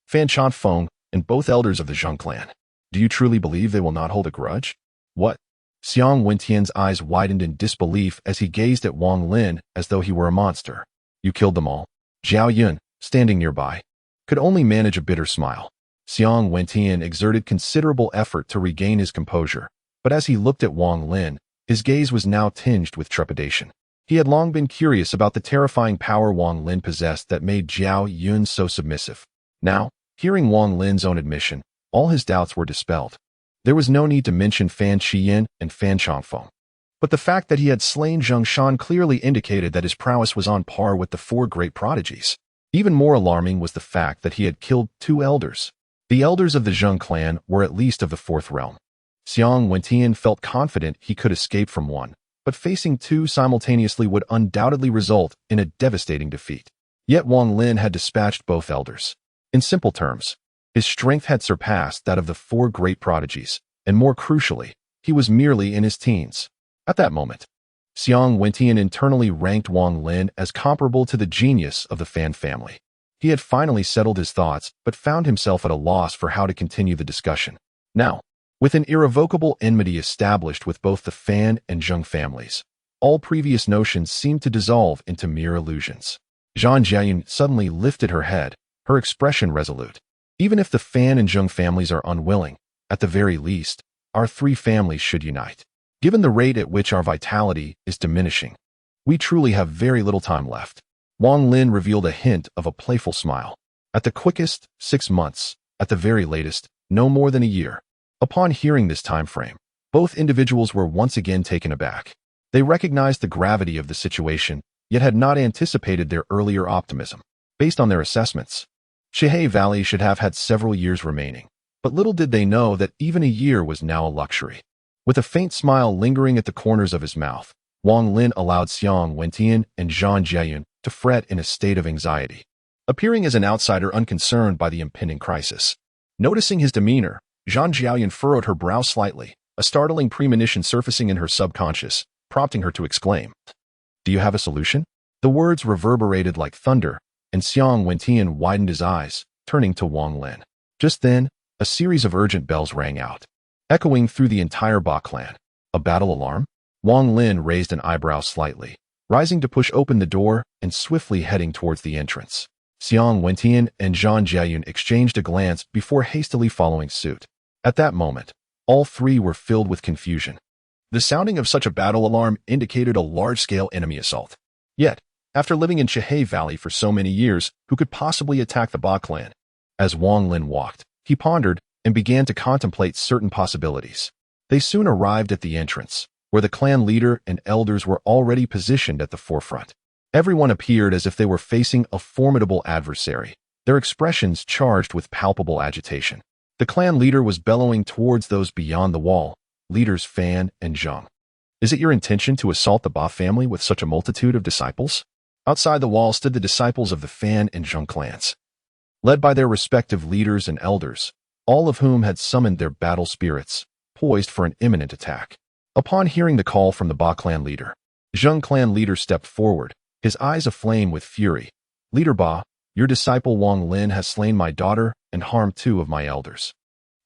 Fan Chanfeng, and both elders of the Zheng clan. Do you truly believe they will not hold a grudge? What? Xiang Wentian's eyes widened in disbelief as he gazed at Wang Lin as though he were a monster. You killed them all? Zhao Yun, standing nearby, could only manage a bitter smile. Xiang Wentian exerted considerable effort to regain his composure, but as he looked at Wang Lin, his gaze was now tinged with trepidation. He had long been curious about the terrifying power Wang Lin possessed that made Zhao Yun so submissive. Now, hearing Wang Lin's own admission, all his doubts were dispelled. There was no need to mention Fan Qian and Fan Changfeng. But the fact that he had slain Zheng Shan clearly indicated that his prowess was on par with the four great prodigies. Even more alarming was the fact that he had killed two elders. The elders of the Zheng clan were at least of the fourth realm. Xiang Wentian felt confident he could escape from one, but facing two simultaneously would undoubtedly result in a devastating defeat. Yet Wang Lin had dispatched both elders. In simple terms, his strength had surpassed that of the four great prodigies, and more crucially, he was merely in his teens. At that moment, Xiang Wentian internally ranked Wang Lin as comparable to the genius of the Fan family. He had finally settled his thoughts, but found himself at a loss for how to continue the discussion. Now, with an irrevocable enmity established with both the Fan and Zheng families, all previous notions seemed to dissolve into mere illusions. Zhang Jiaoyun suddenly lifted her head, her expression resolute. Even if the Fan and Zheng families are unwilling, at the very least, our three families should unite. Given the rate at which our vitality is diminishing, we truly have very little time left. Wang Lin revealed a hint of a playful smile. At the quickest, 6 months. At the very latest, no more than a year. Upon hearing this time frame, both individuals were once again taken aback. They recognized the gravity of the situation, yet had not anticipated their earlier optimism. Based on their assessments, Qiongqi Valley should have had several years remaining, but little did they know that even a year was now a luxury. With a faint smile lingering at the corners of his mouth, Wang Lin allowed Xiang Wentian and Zhang Jiayun to fret in a state of anxiety, appearing as an outsider unconcerned by the impending crisis. Noticing his demeanor, Zhang Jiayun furrowed her brow slightly, a startling premonition surfacing in her subconscious, prompting her to exclaim, "Do you have a solution?" The words reverberated like thunder, and Xiang Wentian widened his eyes, turning to Wang Lin. Just then, a series of urgent bells rang out, echoing through the entire Ba clan. A battle alarm? Wang Lin raised an eyebrow slightly, rising to push open the door and swiftly heading towards the entrance. Xiang Wentian and Zhang Jiayun exchanged a glance before hastily following suit. At that moment, all three were filled with confusion. The sounding of such a battle alarm indicated a large-scale enemy assault. Yet, after living in Qiongqi Valley for so many years, who could possibly attack the Ba clan? As Wang Lin walked, he pondered and began to contemplate certain possibilities. They soon arrived at the entrance, where the clan leader and elders were already positioned at the forefront. Everyone appeared as if they were facing a formidable adversary, their expressions charged with palpable agitation. The clan leader was bellowing towards those beyond the wall, leaders Fan and Zheng. "Is it your intention to assault the Ba family with such a multitude of disciples?" Outside the wall stood the disciples of the Fan and Zheng clans, led by their respective leaders and elders, all of whom had summoned their battle spirits, poised for an imminent attack. Upon hearing the call from the Ba clan leader, Zheng clan leader stepped forward, his eyes aflame with fury. "Leader Ba, your disciple Wang Lin has slain my daughter and harmed 2 of my elders.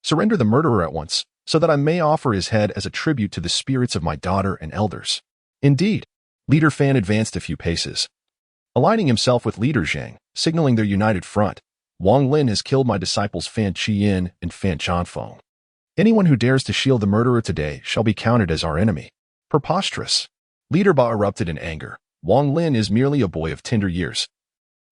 Surrender the murderer at once, so that I may offer his head as a tribute to the spirits of my daughter and elders." Indeed, Leader Fan advanced a few paces, aligning himself with Leader Zhang, signaling their united front. "Wang Lin has killed my disciples Fan Qiyin and Fan Chanfeng. Anyone who dares to shield the murderer today shall be counted as our enemy." Preposterous. Leader Ba erupted in anger. Wang Lin is merely a boy of tender years,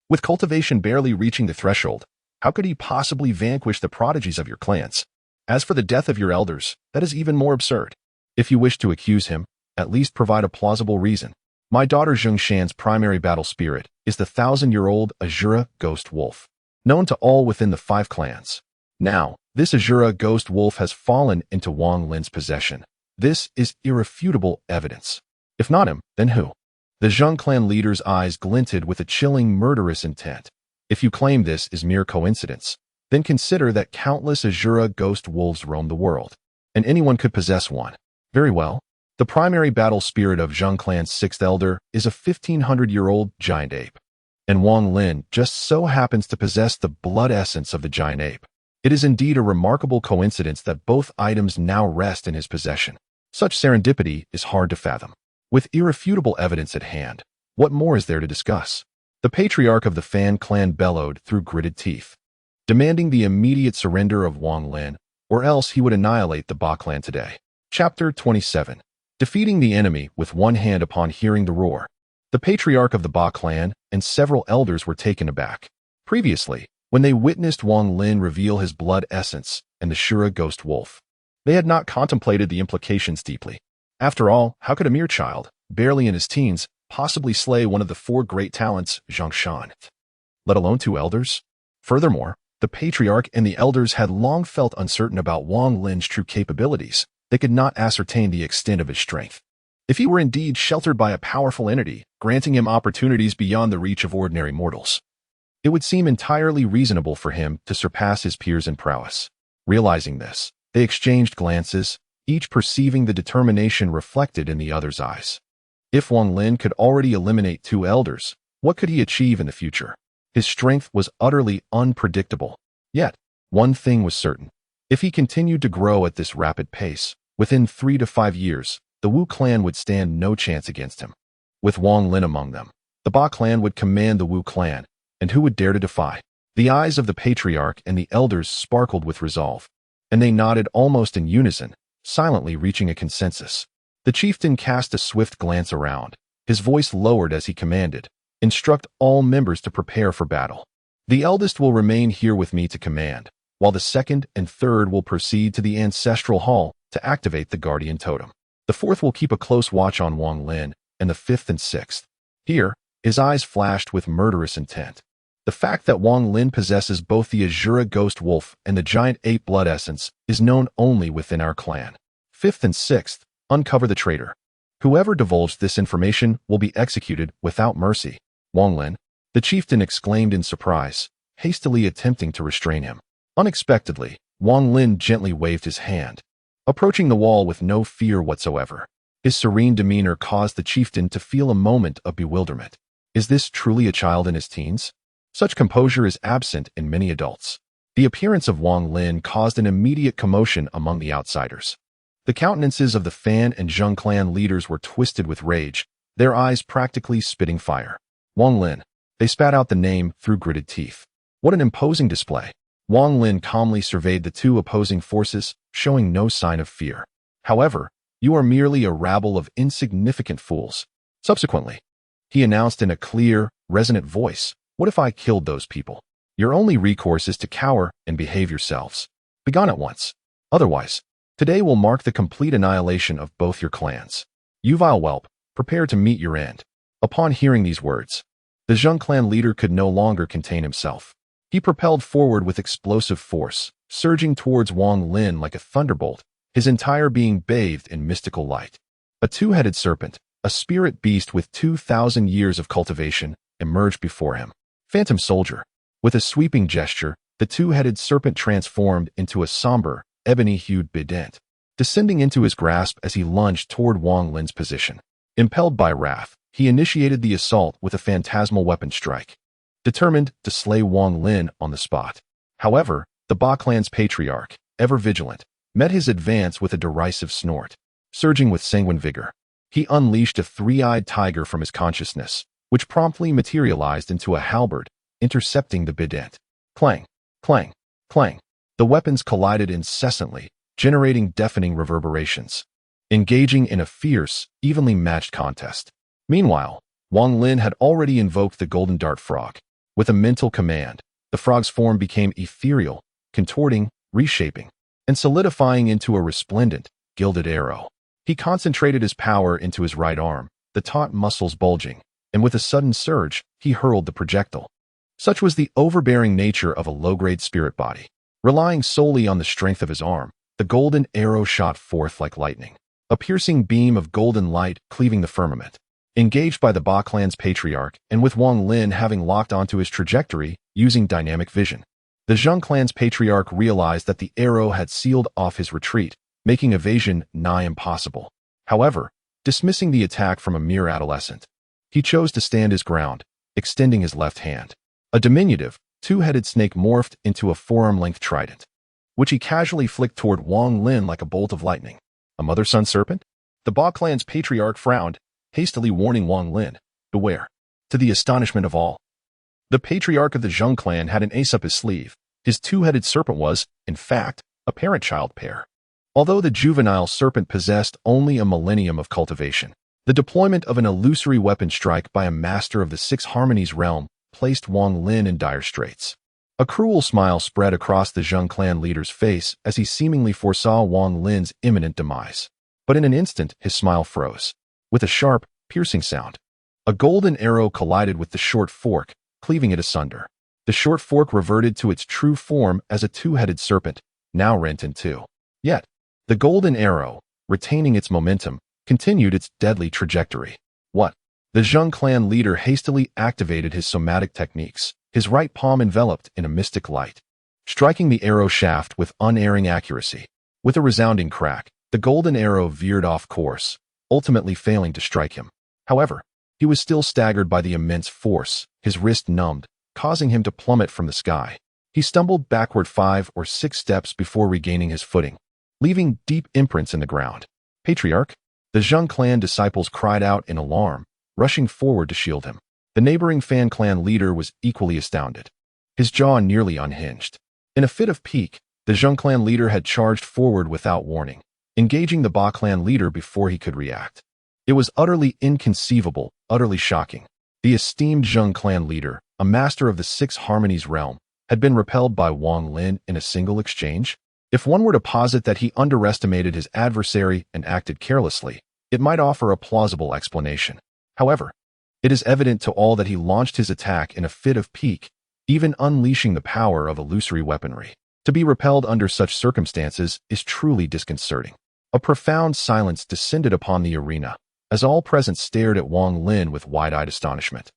with cultivation barely reaching the threshold. How could he possibly vanquish the prodigies of your clans? As for the death of your elders, that is even more absurd. If you wish to accuse him, at least provide a plausible reason. My daughter Zheng Shan's primary battle spirit is the 1,000-year-old Azura ghost wolf, known to all within the 5 clans. Now, this Azura ghost wolf has fallen into Wang Lin's possession. This is irrefutable evidence. If not him, then who? The Zheng clan leader's eyes glinted with a chilling, murderous intent. If you claim this is mere coincidence, then consider that countless Azura ghost wolves roam the world, and anyone could possess one. Very well. The primary battle spirit of Zheng clan's 6th elder is a 1,500-year-old giant ape, and Wang Lin just so happens to possess the blood essence of the giant ape. It is indeed a remarkable coincidence that both items now rest in his possession. Such serendipity is hard to fathom. With irrefutable evidence at hand, what more is there to discuss? The patriarch of the Fan clan bellowed through gritted teeth, demanding the immediate surrender of Wang Lin, or else he would annihilate the Ba clan today. Chapter 27. Defeating the enemy with one hand. Upon hearing the roar, the patriarch of the Ba clan and several elders were taken aback. Previously, when they witnessed Wang Lin reveal his blood essence and the Shura ghost wolf, they had not contemplated the implications deeply. After all, how could a mere child, barely in his teens, possibly slay one of the 4 great talents, Zhang Shan, let alone 2 elders? Furthermore, the patriarch and the elders had long felt uncertain about Wang Lin's true capabilities. They could not ascertain the extent of his strength. If he were indeed sheltered by a powerful entity, granting him opportunities beyond the reach of ordinary mortals, it would seem entirely reasonable for him to surpass his peers in prowess. Realizing this, they exchanged glances, each perceiving the determination reflected in the other's eyes. If Wang Lin could already eliminate 2 elders, what could he achieve in the future? His strength was utterly unpredictable. Yet, one thing was certain. If he continued to grow at this rapid pace, within 3 to 5 years, the Wu clan would stand no chance against him. With Wang Lin among them, the Ba clan would command the Wu clan, and who would dare to defy? The eyes of the patriarch and the elders sparkled with resolve, and they nodded almost in unison, silently reaching a consensus. The chieftain cast a swift glance around, his voice lowered as he commanded, "Instruct all members to prepare for battle. The eldest will remain here with me to command, while the second and third will proceed to the ancestral hall to activate the guardian totem. The fourth will keep a close watch on Wang Lin, and the fifth and sixth." Here, his eyes flashed with murderous intent. The fact that Wang Lin possesses both the Azura ghost wolf and the giant ape blood essence is known only within our clan. Fifth and sixth, uncover the traitor. Whoever divulged this information will be executed without mercy. Wang Lin, the chieftain exclaimed in surprise, hastily attempting to restrain him. Unexpectedly, Wang Lin gently waved his hand, approaching the wall with no fear whatsoever. His serene demeanor caused the chieftain to feel a moment of bewilderment. Is this truly a child in his teens? Such composure is absent in many adults. The appearance of Wang Lin caused an immediate commotion among the outsiders. The countenances of the Fan and Zheng clan leaders were twisted with rage, their eyes practically spitting fire. Wang Lin. They spat out the name through gritted teeth. What an imposing display. Wang Lin calmly surveyed the two opposing forces, showing no sign of fear. However, you are merely a rabble of insignificant fools. Subsequently, he announced in a clear, resonant voice, "What if I killed those people? Your only recourse is to cower and behave yourselves. Begone at once. Otherwise, today will mark the complete annihilation of both your clans. You vile whelp, prepare to meet your end." Upon hearing these words, the Zheng clan leader could no longer contain himself. He propelled forward with explosive force, surging towards Wang Lin like a thunderbolt, his entire being bathed in mystical light. A two-headed serpent, a spirit beast with 2,000 years of cultivation, emerged before him. Phantom soldier. With a sweeping gesture, the two-headed serpent transformed into a somber, ebony-hued bident, descending into his grasp as he lunged toward Wang Lin's position. Impelled by wrath, he initiated the assault with a phantasmal weapon strike, determined to slay Wang Lin on the spot. However, the Ba clan's patriarch, ever vigilant, met his advance with a derisive snort. Surging with sanguine vigor, he unleashed a three-eyed tiger from his consciousness, which promptly materialized into a halberd, intercepting the bident. Clang, clang, clang. The weapons collided incessantly, generating deafening reverberations, engaging in a fierce, evenly matched contest. Meanwhile, Wang Lin had already invoked the golden dart frog. With a mental command, the frog's form became ethereal, contorting, reshaping, and solidifying into a resplendent, gilded arrow. He concentrated his power into his right arm, the taut muscles bulging, and with a sudden surge, he hurled the projectile. Such was the overbearing nature of a low-grade spirit body. Relying solely on the strength of his arm, the golden arrow shot forth like lightning, a piercing beam of golden light cleaving the firmament. Engaged by the Ba clan's patriarch, and with Wang Lin having locked onto his trajectory using dynamic vision, the Zheng clan's patriarch realized that the arrow had sealed off his retreat, making evasion nigh impossible. However, dismissing the attack from a mere adolescent, he chose to stand his ground, extending his left hand. A diminutive, two-headed snake morphed into a forearm-length trident, which he casually flicked toward Wang Lin like a bolt of lightning. A mother-son serpent? The Ba clan's patriarch frowned, hastily warning Wang Lin, "Beware." To the astonishment of all, the patriarch of the Zheng clan had an ace up his sleeve. His two-headed serpent was, in fact, a parent-child pair. Although the juvenile serpent possessed only a millennium of cultivation, the deployment of an illusory weapon strike by a master of the Six Harmonies realm placed Wang Lin in dire straits. A cruel smile spread across the Zheng clan leader's face as he seemingly foresaw Wang Lin's imminent demise. But in an instant, his smile froze. With a sharp, piercing sound, a golden arrow collided with the short fork, cleaving it asunder. The short fork reverted to its true form as a two-headed serpent, now rent in two. Yet, the golden arrow, retaining its momentum, continued its deadly trajectory. What? The Zheng clan leader hastily activated his somatic techniques, his right palm enveloped in a mystic light, striking the arrow shaft with unerring accuracy. With a resounding crack, the golden arrow veered off course, ultimately failing to strike him. However, he was still staggered by the immense force, his wrist numbed, causing him to plummet from the sky. He stumbled backward 5 or 6 steps before regaining his footing, leaving deep imprints in the ground. "Patriarch!" The Zheng clan disciples cried out in alarm, rushing forward to shield him. The neighboring Fan clan leader was equally astounded. his jaw nearly unhinged. In a fit of pique, the Zheng clan leader had charged forward without warning, engaging the Ba clan leader before he could react. It was utterly inconceivable, utterly shocking. The esteemed Zheng clan leader, a master of the Six Harmonies realm, had been repelled by Wang Lin in a single exchange? If one were to posit that he underestimated his adversary and acted carelessly, it might offer a plausible explanation. However, it is evident to all that he launched his attack in a fit of pique, even unleashing the power of illusory weaponry. To be repelled under such circumstances is truly disconcerting. A profound silence descended upon the arena, as all present stared at Wang Lin with wide-eyed astonishment.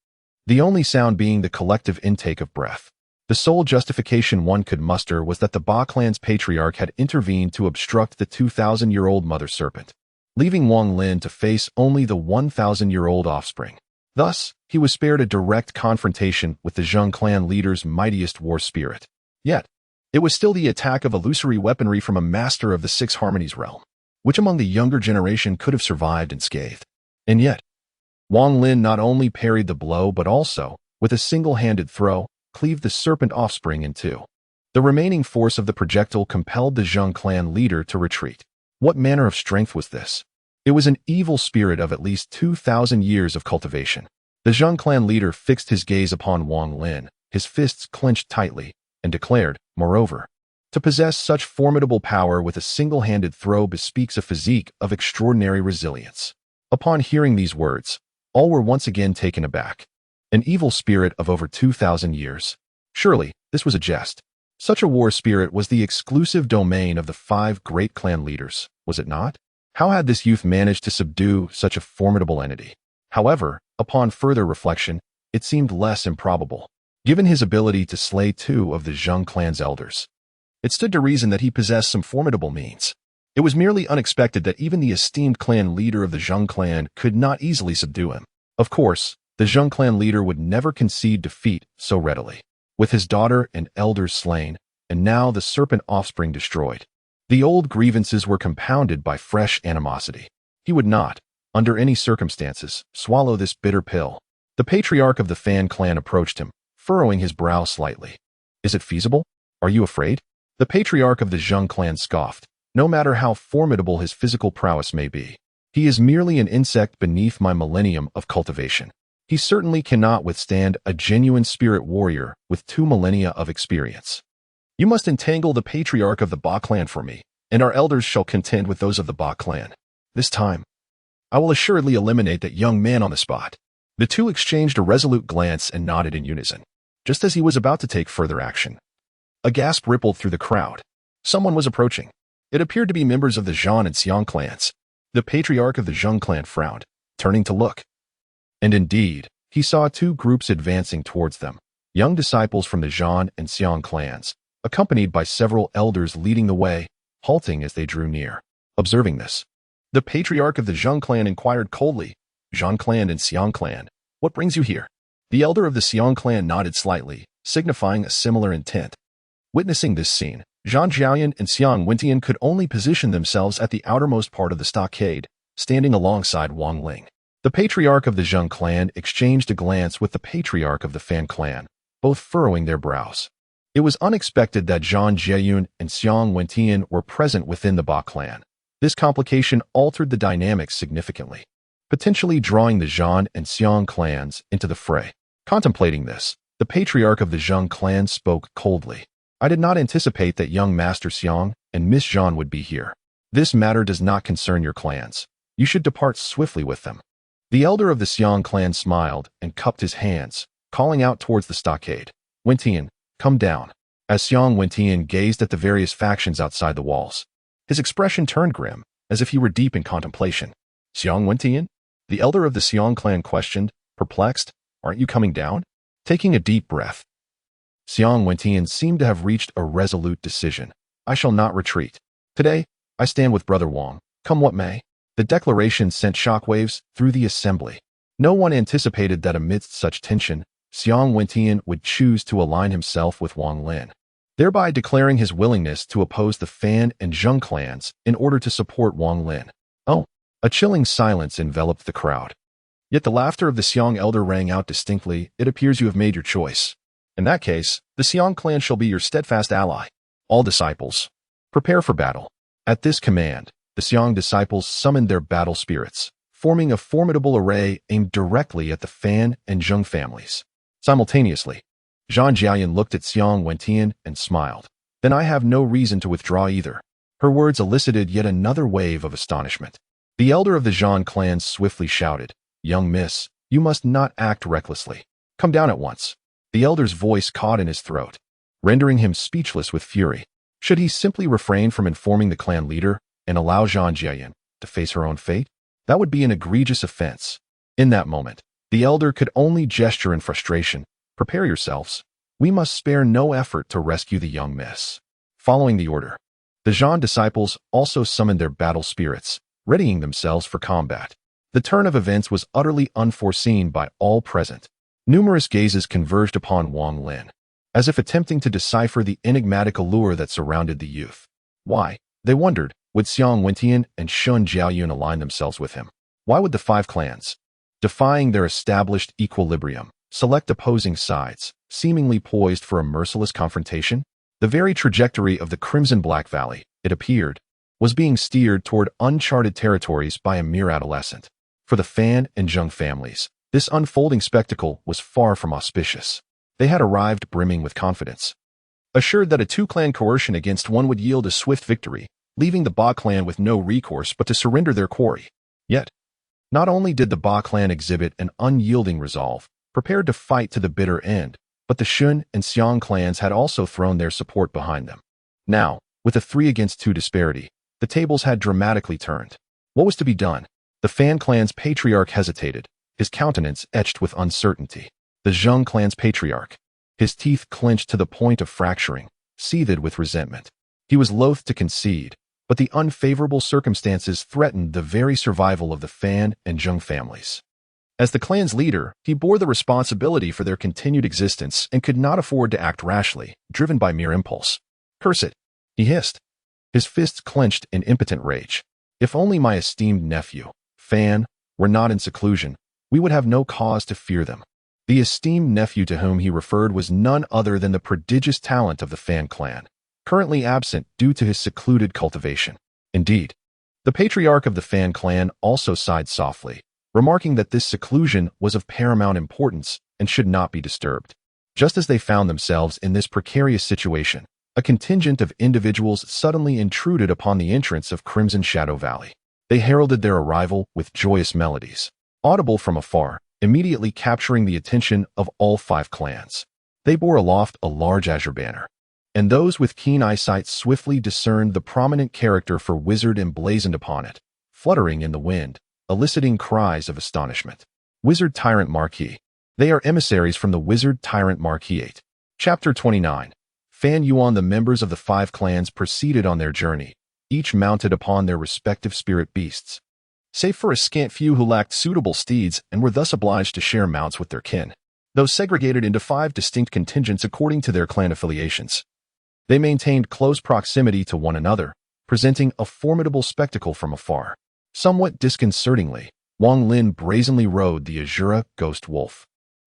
The only sound being the collective intake of breath. The sole justification one could muster was that the Ba clan's patriarch had intervened to obstruct the 2,000-year-old mother serpent, leaving Wang Lin to face only the 1,000-year-old offspring. Thus, he was spared a direct confrontation with the Zheng clan leader's mightiest war spirit. Yet, it was still the attack of illusory weaponry from a master of the Six Harmonies realm, which among the younger generation could have survived unscathed. And yet, Wang Lin not only parried the blow but also, with a single-handed throw, cleaved the serpent offspring in two. The remaining force of the projectile compelled the Zheng clan leader to retreat. What manner of strength was this? It was an evil spirit of at least 2,000 years of cultivation. The Zheng clan leader fixed his gaze upon Wang Lin, his fists clenched tightly, and declared, moreover, to possess such formidable power with a single-handed throw bespeaks a physique of extraordinary resilience. Upon hearing these words, all were once again taken aback. An evil spirit of over 2,000 years. Surely, this was a jest. Such a war spirit was the exclusive domain of the 5 great clan leaders, was it not? How had this youth managed to subdue such a formidable entity? However, upon further reflection, it seemed less improbable, given his ability to slay 2 of the Zheng clan's elders. It stood to reason that he possessed some formidable means. It was merely unexpected that even the esteemed clan leader of the Zheng clan could not easily subdue him. Of course, the Zheng clan leader would never concede defeat so readily. With his daughter and elders slain, and now the serpent offspring destroyed, the old grievances were compounded by fresh animosity. He would not, under any circumstances, swallow this bitter pill. The patriarch of the Fan clan approached him, furrowing his brow slightly. Is it feasible? Are you afraid? The patriarch of the Zheng clan scoffed. No matter how formidable his physical prowess may be, he is merely an insect beneath my millennium of cultivation. He certainly cannot withstand a genuine spirit warrior with 2 millennia of experience. You must entangle the patriarch of the Ba clan for me, and our elders shall contend with those of the Ba clan. This time, I will assuredly eliminate that young man on the spot. The two exchanged a resolute glance and nodded in unison, just as he was about to take further action. A gasp rippled through the crowd. Someone was approaching. It appeared to be members of the Zhan and Xiong clans. The patriarch of the Zheng clan frowned, turning to look. And indeed, he saw 2 groups advancing towards them, young disciples from the Zhan and Xiong clans, accompanied by several elders leading the way, halting as they drew near. Observing this, the patriarch of the Zheng clan inquired coldly, Zhan clan and Xiong clan, what brings you here? The elder of the Xiong clan nodded slightly, signifying a similar intent. Witnessing this scene, Zhan Jiaoyan and Xiong Wentian could only position themselves at the outermost part of the stockade, standing alongside Wang Lin. The patriarch of the Zheng clan exchanged a glance with the patriarch of the Fan clan, both furrowing their brows. It was unexpected that Zhan Jiayun and Xiong Wentian were present within the Ba clan. This complication altered the dynamics significantly, potentially drawing the Zhan and Xiong clans into the fray. Contemplating this, the patriarch of the Zheng clan spoke coldly. I did not anticipate that young Master Xiong and Miss Zhan would be here. This matter does not concern your clans. You should depart swiftly with them. The elder of the Xiong clan smiled and cupped his hands, calling out towards the stockade. Wentian, come down. As Xiong Wentian gazed at the various factions outside the walls, his expression turned grim, as if he were deep in contemplation. Xiong Wentian? The elder of the Xiong clan questioned, perplexed. Aren't you coming down? Taking a deep breath, Xiong Wentian seemed to have reached a resolute decision. I shall not retreat. Today, I stand with Brother Wang, come what may. The declaration sent shockwaves through the assembly. No one anticipated that amidst such tension, Xiong Wentian would choose to align himself with Wang Lin, thereby declaring his willingness to oppose the Fan and Zheng clans in order to support Wang Lin. Oh, a chilling silence enveloped the crowd. Yet the laughter of the Xiong elder rang out distinctly. It appears you have made your choice. In that case, The Xiong clan shall be your steadfast ally. All disciples, prepare for battle." At this command, the Xiong disciples summoned their battle spirits, forming a formidable array aimed directly at the Fan and Zheng families. Simultaneously, Zhang Jiayan looked at Xiong Wentian and smiled. "Then I have no reason to withdraw either." Her words elicited yet another wave of astonishment. The elder of the Zhang clan swiftly shouted, "Young miss, you must not act recklessly. Come down at once." The elder's voice caught in his throat, rendering him speechless with fury. Should he simply refrain from informing the clan leader and allow Zhang Jiayan to face her own fate? That would be an egregious offense. In that moment, the elder could only gesture in frustration. "Prepare yourselves. We must spare no effort to rescue the young miss." Following the order, the Zhang disciples also summoned their battle spirits, readying themselves for combat. The turn of events was utterly unforeseen by all present. Numerous gazes converged upon Wang Lin, as if attempting to decipher the enigmatic allure that surrounded the youth. Why, they wondered, would Xiong Wentian and Shun Jiaoyun align themselves with him? Why would the five clans, defying their established equilibrium, select opposing sides, seemingly poised for a merciless confrontation? The very trajectory of the Crimson Black Valley, it appeared, was being steered toward uncharted territories by a mere adolescent. For the Fan and Zheng families, this unfolding spectacle was far from auspicious. They had arrived brimming with confidence, assured that a two-clan coercion against one would yield a swift victory, leaving the Ba clan with no recourse but to surrender their quarry. Yet, not only did the Ba clan exhibit an unyielding resolve, prepared to fight to the bitter end, but the Shun and Xiong clans had also thrown their support behind them. Now, with a 3-against-2 disparity, the tables had dramatically turned. What was to be done? The Fan clan's patriarch hesitated, his countenance etched with uncertainty. The Zheng clan's patriarch, his teeth clenched to the point of fracturing, seethed with resentment. He was loath to concede, but the unfavorable circumstances threatened the very survival of the Fan and Zheng families. As the clan's leader, he bore the responsibility for their continued existence and could not afford to act rashly, driven by mere impulse. "Curse it," he hissed, his fists clenched in impotent rage. "If only my esteemed nephew, Fan, were not in seclusion, we would have no cause to fear them." The esteemed nephew to whom he referred was none other than the prodigious talent of the Fan clan, currently absent due to his secluded cultivation. Indeed, the patriarch of the Fan clan also sighed softly, remarking that this seclusion was of paramount importance and should not be disturbed. Just as they found themselves in this precarious situation, a contingent of individuals suddenly intruded upon the entrance of Crimson Shadow Valley. They heralded their arrival with joyous melodies, audible from afar, immediately capturing the attention of all five clans. They bore aloft a large azure banner, and those with keen eyesight swiftly discerned the prominent character for wizard emblazoned upon it, fluttering in the wind, eliciting cries of astonishment. Wizard Tyrant Marquis. They are emissaries from the Wizard Tyrant Marquis. Chapter 29. Fan Yuan. The members of the five clans proceeded on their journey, each mounted upon their respective spirit beasts, save for a scant few who lacked suitable steeds and were thus obliged to share mounts with their kin. Though segregated into 5 distinct contingents according to their clan affiliations, they maintained close proximity to one another, presenting a formidable spectacle from afar. Somewhat disconcertingly, Wang Lin brazenly rode the Azura ghost wolf,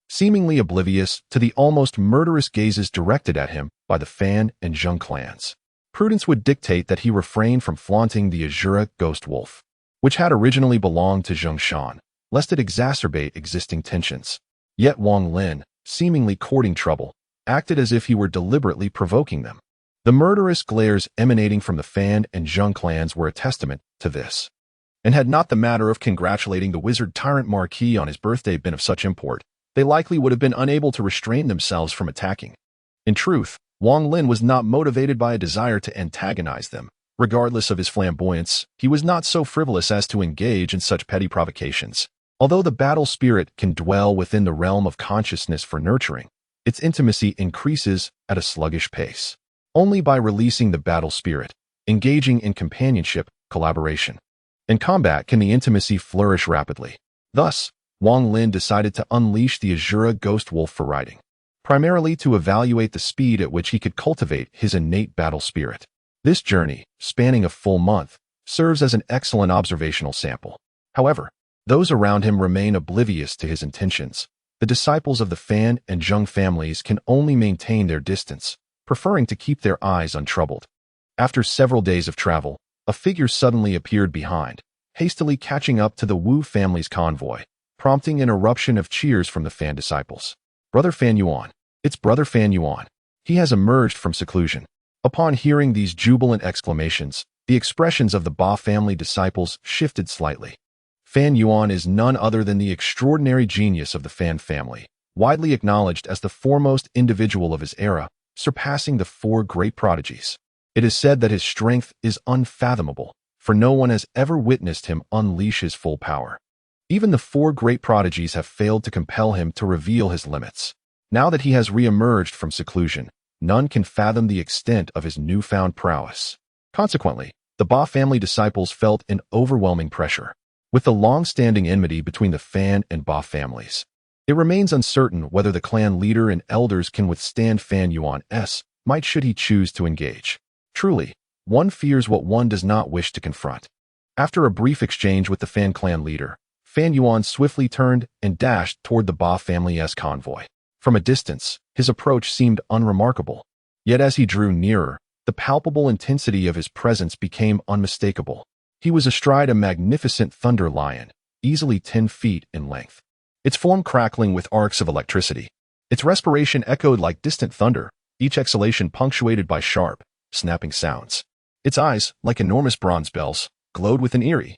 seemingly oblivious to the almost murderous gazes directed at him by the Fan and Zheng clans. Prudence would dictate that he refrain from flaunting the Azura ghost wolf, which had originally belonged to Zheng Shan, lest it exacerbate existing tensions. Yet Wang Lin, seemingly courting trouble, acted as if he were deliberately provoking them. The murderous glares emanating from the Fan and Zheng clans were a testament to this. And had not the matter of congratulating the Wizard Tyrant Marquis on his birthday been of such import, they likely would have been unable to restrain themselves from attacking. In truth, Wang Lin was not motivated by a desire to antagonize them. Regardless of his flamboyance, he was not so frivolous as to engage in such petty provocations. Although the battle spirit can dwell within the realm of consciousness for nurturing, its intimacy increases at a sluggish pace. Only by releasing the battle spirit, engaging in companionship, collaboration, and combat can the intimacy flourish rapidly. Thus, Wang Lin decided to unleash the Azura ghost wolf for riding, primarily to evaluate the speed at which he could cultivate his innate battle spirit. This journey, spanning a full month, serves as an excellent observational sample. However, those around him remain oblivious to his intentions, The disciples of the Fan and Zheng families can only maintain their distance, preferring to keep their eyes untroubled. After several days of travel, a figure suddenly appeared behind, hastily catching up to the Wu family's convoy, prompting an eruption of cheers from the Fan disciples. Brother Fan Yuan. It's Brother Fan Yuan. He has emerged from seclusion. Upon hearing these jubilant exclamations, the expressions of the Ba family disciples shifted slightly. Fan Yuan is none other than the extraordinary genius of the Fan family, widely acknowledged as the foremost individual of his era, surpassing the four great prodigies. It is said that his strength is unfathomable, for no one has ever witnessed him unleash his full power. Even the four great prodigies have failed to compel him to reveal his limits. Now that he has re-emerged from seclusion, none can fathom the extent of his newfound prowess. Consequently, the Ba family disciples felt an overwhelming pressure. With the long-standing enmity between the Fan and Ba families, it remains uncertain whether the clan leader and elders can withstand Fan Yuan's might should he choose to engage. Truly, one fears what one does not wish to confront. After a brief exchange with the Fan clan leader, Fan Yuan swiftly turned and dashed toward the Ba family's convoy. From a distance, his approach seemed unremarkable. Yet as he drew nearer, the palpable intensity of his presence became unmistakable. He was astride a magnificent thunder lion, easily 10 feet in length. Its form crackling with arcs of electricity. Its respiration echoed like distant thunder, each exhalation punctuated by sharp, snapping sounds. Its eyes, like enormous bronze bells, glowed with an eerie,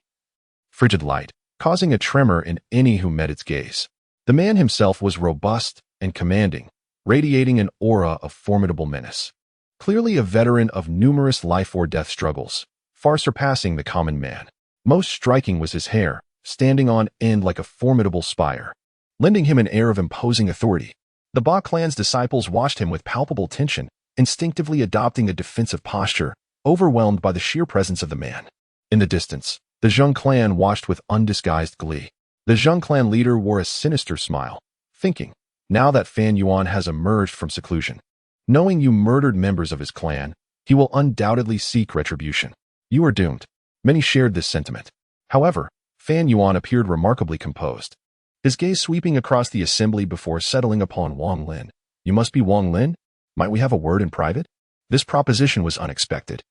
frigid light, causing a tremor in any who met its gaze. The man himself was robust and commanding, radiating an aura of formidable menace. Clearly a veteran of numerous life-or-death struggles, far surpassing the common man. Most striking was his hair, standing on end like a formidable spire, lending him an air of imposing authority. The Ba clan's disciples watched him with palpable tension, instinctively adopting a defensive posture, overwhelmed by the sheer presence of the man. In the distance, the Zheng clan watched with undisguised glee. The Zheng clan leader wore a sinister smile, thinking, now that Fan Yuan has emerged from seclusion, knowing you murdered members of his clan, he will undoubtedly seek retribution. You are doomed. Many shared this sentiment. However, Fan Yuan appeared remarkably composed, his gaze sweeping across the assembly before settling upon Wang Lin. You must be Wang Lin? Might we have a word in private? This proposition was unexpected.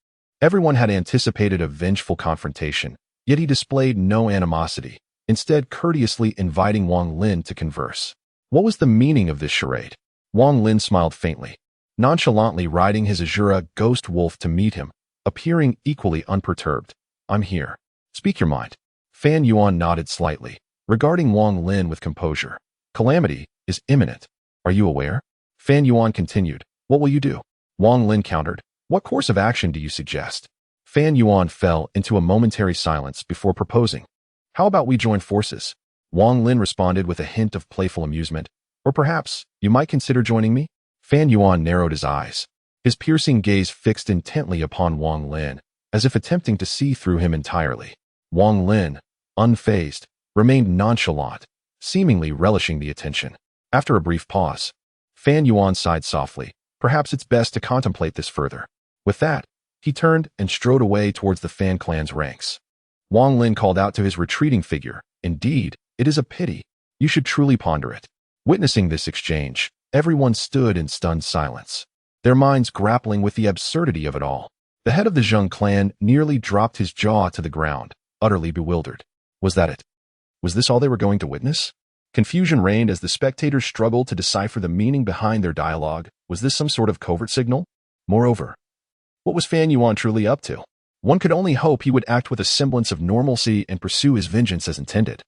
Everyone had anticipated a vengeful confrontation, yet he displayed no animosity, instead courteously inviting Wang Lin to converse. What was the meaning of this charade? Wang Lin smiled faintly, nonchalantly riding his Azura ghost wolf to meet him, appearing equally unperturbed. I'm here. Speak your mind. Fan Yuan nodded slightly, regarding Wang Lin with composure. Calamity is imminent. Are you aware? Fan Yuan continued. What will you do? Wang Lin countered. What course of action do you suggest? Fan Yuan fell into a momentary silence before proposing. How about we join forces? Wang Lin responded with a hint of playful amusement. Or perhaps, you might consider joining me? Fan Yuan narrowed his eyes, his piercing gaze fixed intently upon Wang Lin, as if attempting to see through him entirely. Wang Lin, unfazed, remained nonchalant, seemingly relishing the attention. After a brief pause, Fan Yuan sighed softly. Perhaps it's best to contemplate this further. With that, he turned and strode away towards the Fan clan's ranks. Wang Lin called out to his retreating figure. Indeed, it is a pity. You should truly ponder it. Witnessing this exchange, everyone stood in stunned silence, their minds grappling with the absurdity of it all. The head of the Zheng clan nearly dropped his jaw to the ground, utterly bewildered. Was that it? Was this all they were going to witness? Confusion reigned as the spectators struggled to decipher the meaning behind their dialogue. Was this some sort of covert signal? Moreover, what was Fan Yuan truly up to? One could only hope he would act with a semblance of normalcy and pursue his vengeance as intended,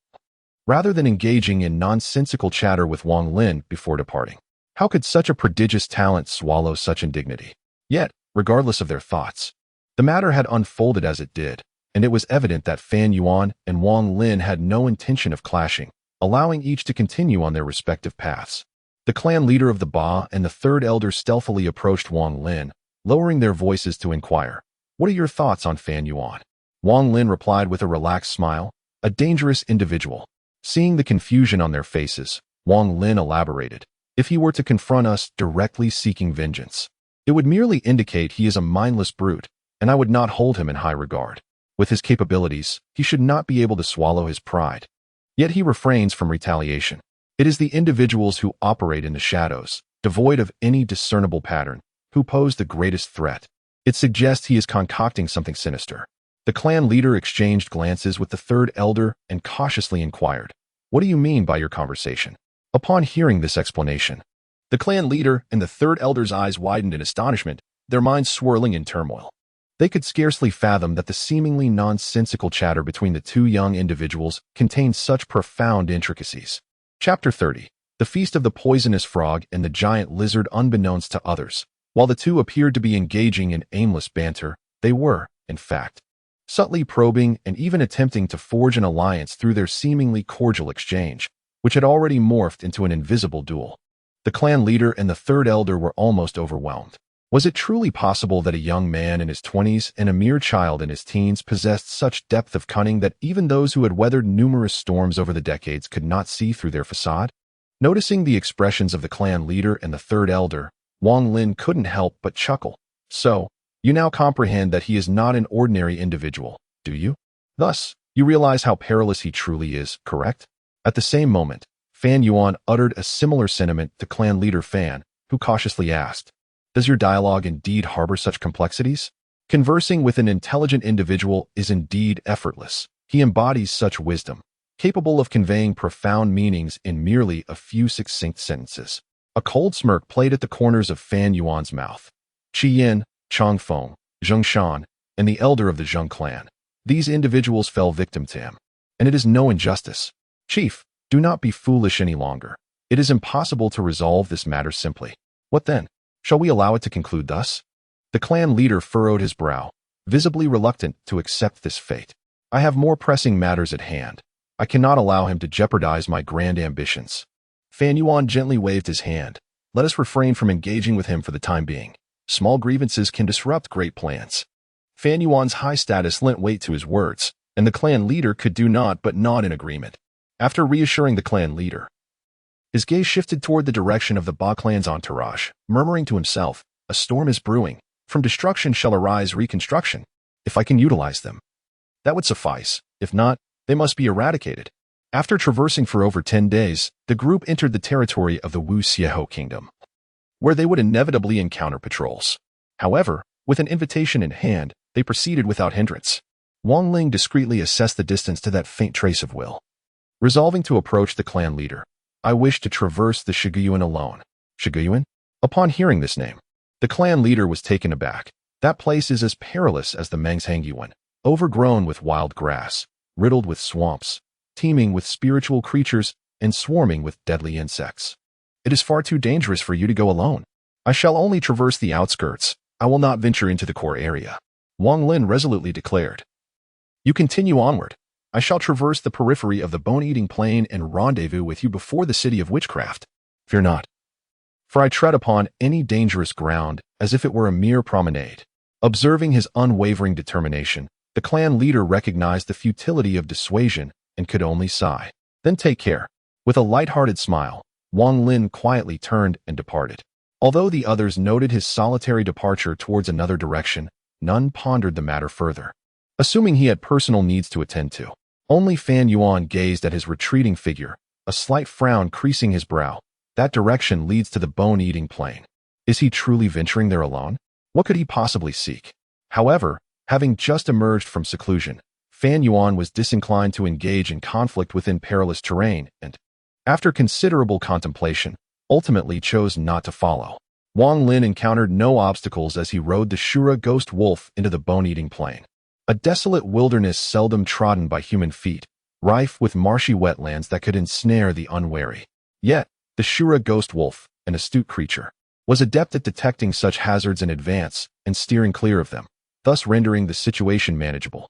rather than engaging in nonsensical chatter with Wang Lin before departing. How could such a prodigious talent swallow such indignity? Yet, regardless of their thoughts, the matter had unfolded as it did, and it was evident that Fan Yuan and Wang Lin had no intention of clashing, allowing each to continue on their respective paths. The clan leader of the Ba and the third elder stealthily approached Wang Lin, lowering their voices to inquire, "What are your thoughts on Fan Yuan?" Wang Lin replied with a relaxed smile, "A dangerous individual." Seeing the confusion on their faces, Wang Lin elaborated, "If he were to confront us directly seeking vengeance, it would merely indicate he is a mindless brute, and I would not hold him in high regard. With his capabilities, he should not be able to swallow his pride. Yet he refrains from retaliation. It is the individuals who operate in the shadows, devoid of any discernible pattern, who pose the greatest threat. It suggests he is concocting something sinister. The clan leader exchanged glances with the third elder and cautiously inquired, "What do you mean by your conversation?" Upon hearing this explanation, the clan leader and the third elder's eyes widened in astonishment, their minds swirling in turmoil. They could scarcely fathom that the seemingly nonsensical chatter between the two young individuals contained such profound intricacies. Chapter 30. The Feast of the Poisonous Frog and the Giant Lizard. Unbeknownst to others, while the two appeared to be engaging in aimless banter, they were, in fact, subtly probing and even attempting to forge an alliance through their seemingly cordial exchange, which had already morphed into an invisible duel. The clan leader and the third elder were almost overwhelmed. Was it truly possible that a young man in his 20s and a mere child in his teens possessed such depth of cunning that even those who had weathered numerous storms over the decades could not see through their facade? Noticing the expressions of the clan leader and the third elder, Wang Lin couldn't help but chuckle. "So, you now comprehend that he is not an ordinary individual, do you? Thus, you realize how perilous he truly is, correct?" At the same moment, Fan Yuan uttered a similar sentiment to clan leader Fan, who cautiously asked, "Does your dialogue indeed harbor such complexities?" Conversing with an intelligent individual is indeed effortless. He embodies such wisdom, capable of conveying profound meanings in merely a few succinct sentences. A cold smirk played at the corners of Fan Yuan's mouth. Qi Yin, Changfeng, Zheng Shan, and the elder of the Zheng clan. These individuals fell victim to him. And it is no injustice. Chief, do not be foolish any longer. It is impossible to resolve this matter simply. What then? Shall we allow it to conclude thus? The clan leader furrowed his brow, visibly reluctant to accept this fate. I have more pressing matters at hand. I cannot allow him to jeopardize my grand ambitions. Fan Yuan gently waved his hand. Let us refrain from engaging with him for the time being. Small grievances can disrupt great plans. Fan Yuan's high status lent weight to his words, and the clan leader could do naught but nod in agreement. After reassuring the clan leader, his gaze shifted toward the direction of the Ba clan's entourage, murmuring to himself, "A storm is brewing. From destruction shall arise reconstruction. If I can utilize them, that would suffice. If not, they must be eradicated." After traversing for over 10 days, the group entered the territory of the Wu Xieho kingdom, where they would inevitably encounter patrols. However, with an invitation in hand, they proceeded without hindrance. Wang Lin discreetly assessed the distance to that faint trace of will. Resolving to approach the clan leader, "I wish to traverse the Shiguyuan alone." Shiguyuan? Upon hearing this name, the clan leader was taken aback. That place is as perilous as the Mengzhangyuan, overgrown with wild grass, riddled with swamps, teeming with spiritual creatures, and swarming with deadly insects. It is far too dangerous for you to go alone. I shall only traverse the outskirts. I will not venture into the core area," Wang Lin resolutely declared. "You continue onward. I shall traverse the periphery of the bone-eating plain and rendezvous with you before the city of witchcraft. Fear not, for I tread upon any dangerous ground as if it were a mere promenade." Observing his unwavering determination, the clan leader recognized the futility of dissuasion and could only sigh. "Then take care." With a light-hearted smile, Wang Lin quietly turned and departed. Although the others noted his solitary departure towards another direction, none pondered the matter further. Assuming he had personal needs to attend to, only Fan Yuan gazed at his retreating figure, a slight frown creasing his brow. That direction leads to the bone-eating plain. Is he truly venturing there alone? What could he possibly seek? However, having just emerged from seclusion, Fan Yuan was disinclined to engage in conflict within perilous terrain and, after considerable contemplation, ultimately chose not to follow. Wang Lin encountered no obstacles as he rode the Shura ghost wolf into the bone-eating plain. A desolate wilderness seldom trodden by human feet, rife with marshy wetlands that could ensnare the unwary. Yet, the Shura ghost wolf, an astute creature, was adept at detecting such hazards in advance and steering clear of them, thus rendering the situation manageable.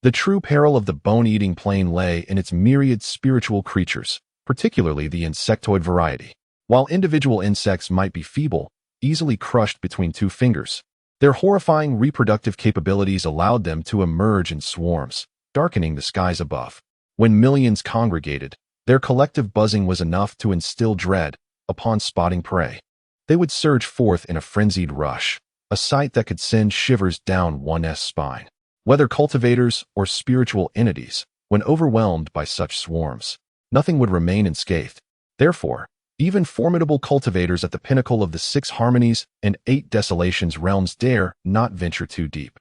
The true peril of the bone-eating plain lay in its myriad spiritual creatures, particularly the insectoid variety. While individual insects might be feeble, easily crushed between two fingers, their horrifying reproductive capabilities allowed them to emerge in swarms, darkening the skies above. When millions congregated, their collective buzzing was enough to instill dread. Upon spotting prey, they would surge forth in a frenzied rush, a sight that could send shivers down one's spine. Whether cultivators or spiritual entities, when overwhelmed by such swarms, nothing would remain unscathed. Therefore, even formidable cultivators at the pinnacle of the 6 harmonies and 8 desolations realms dare not venture too deep.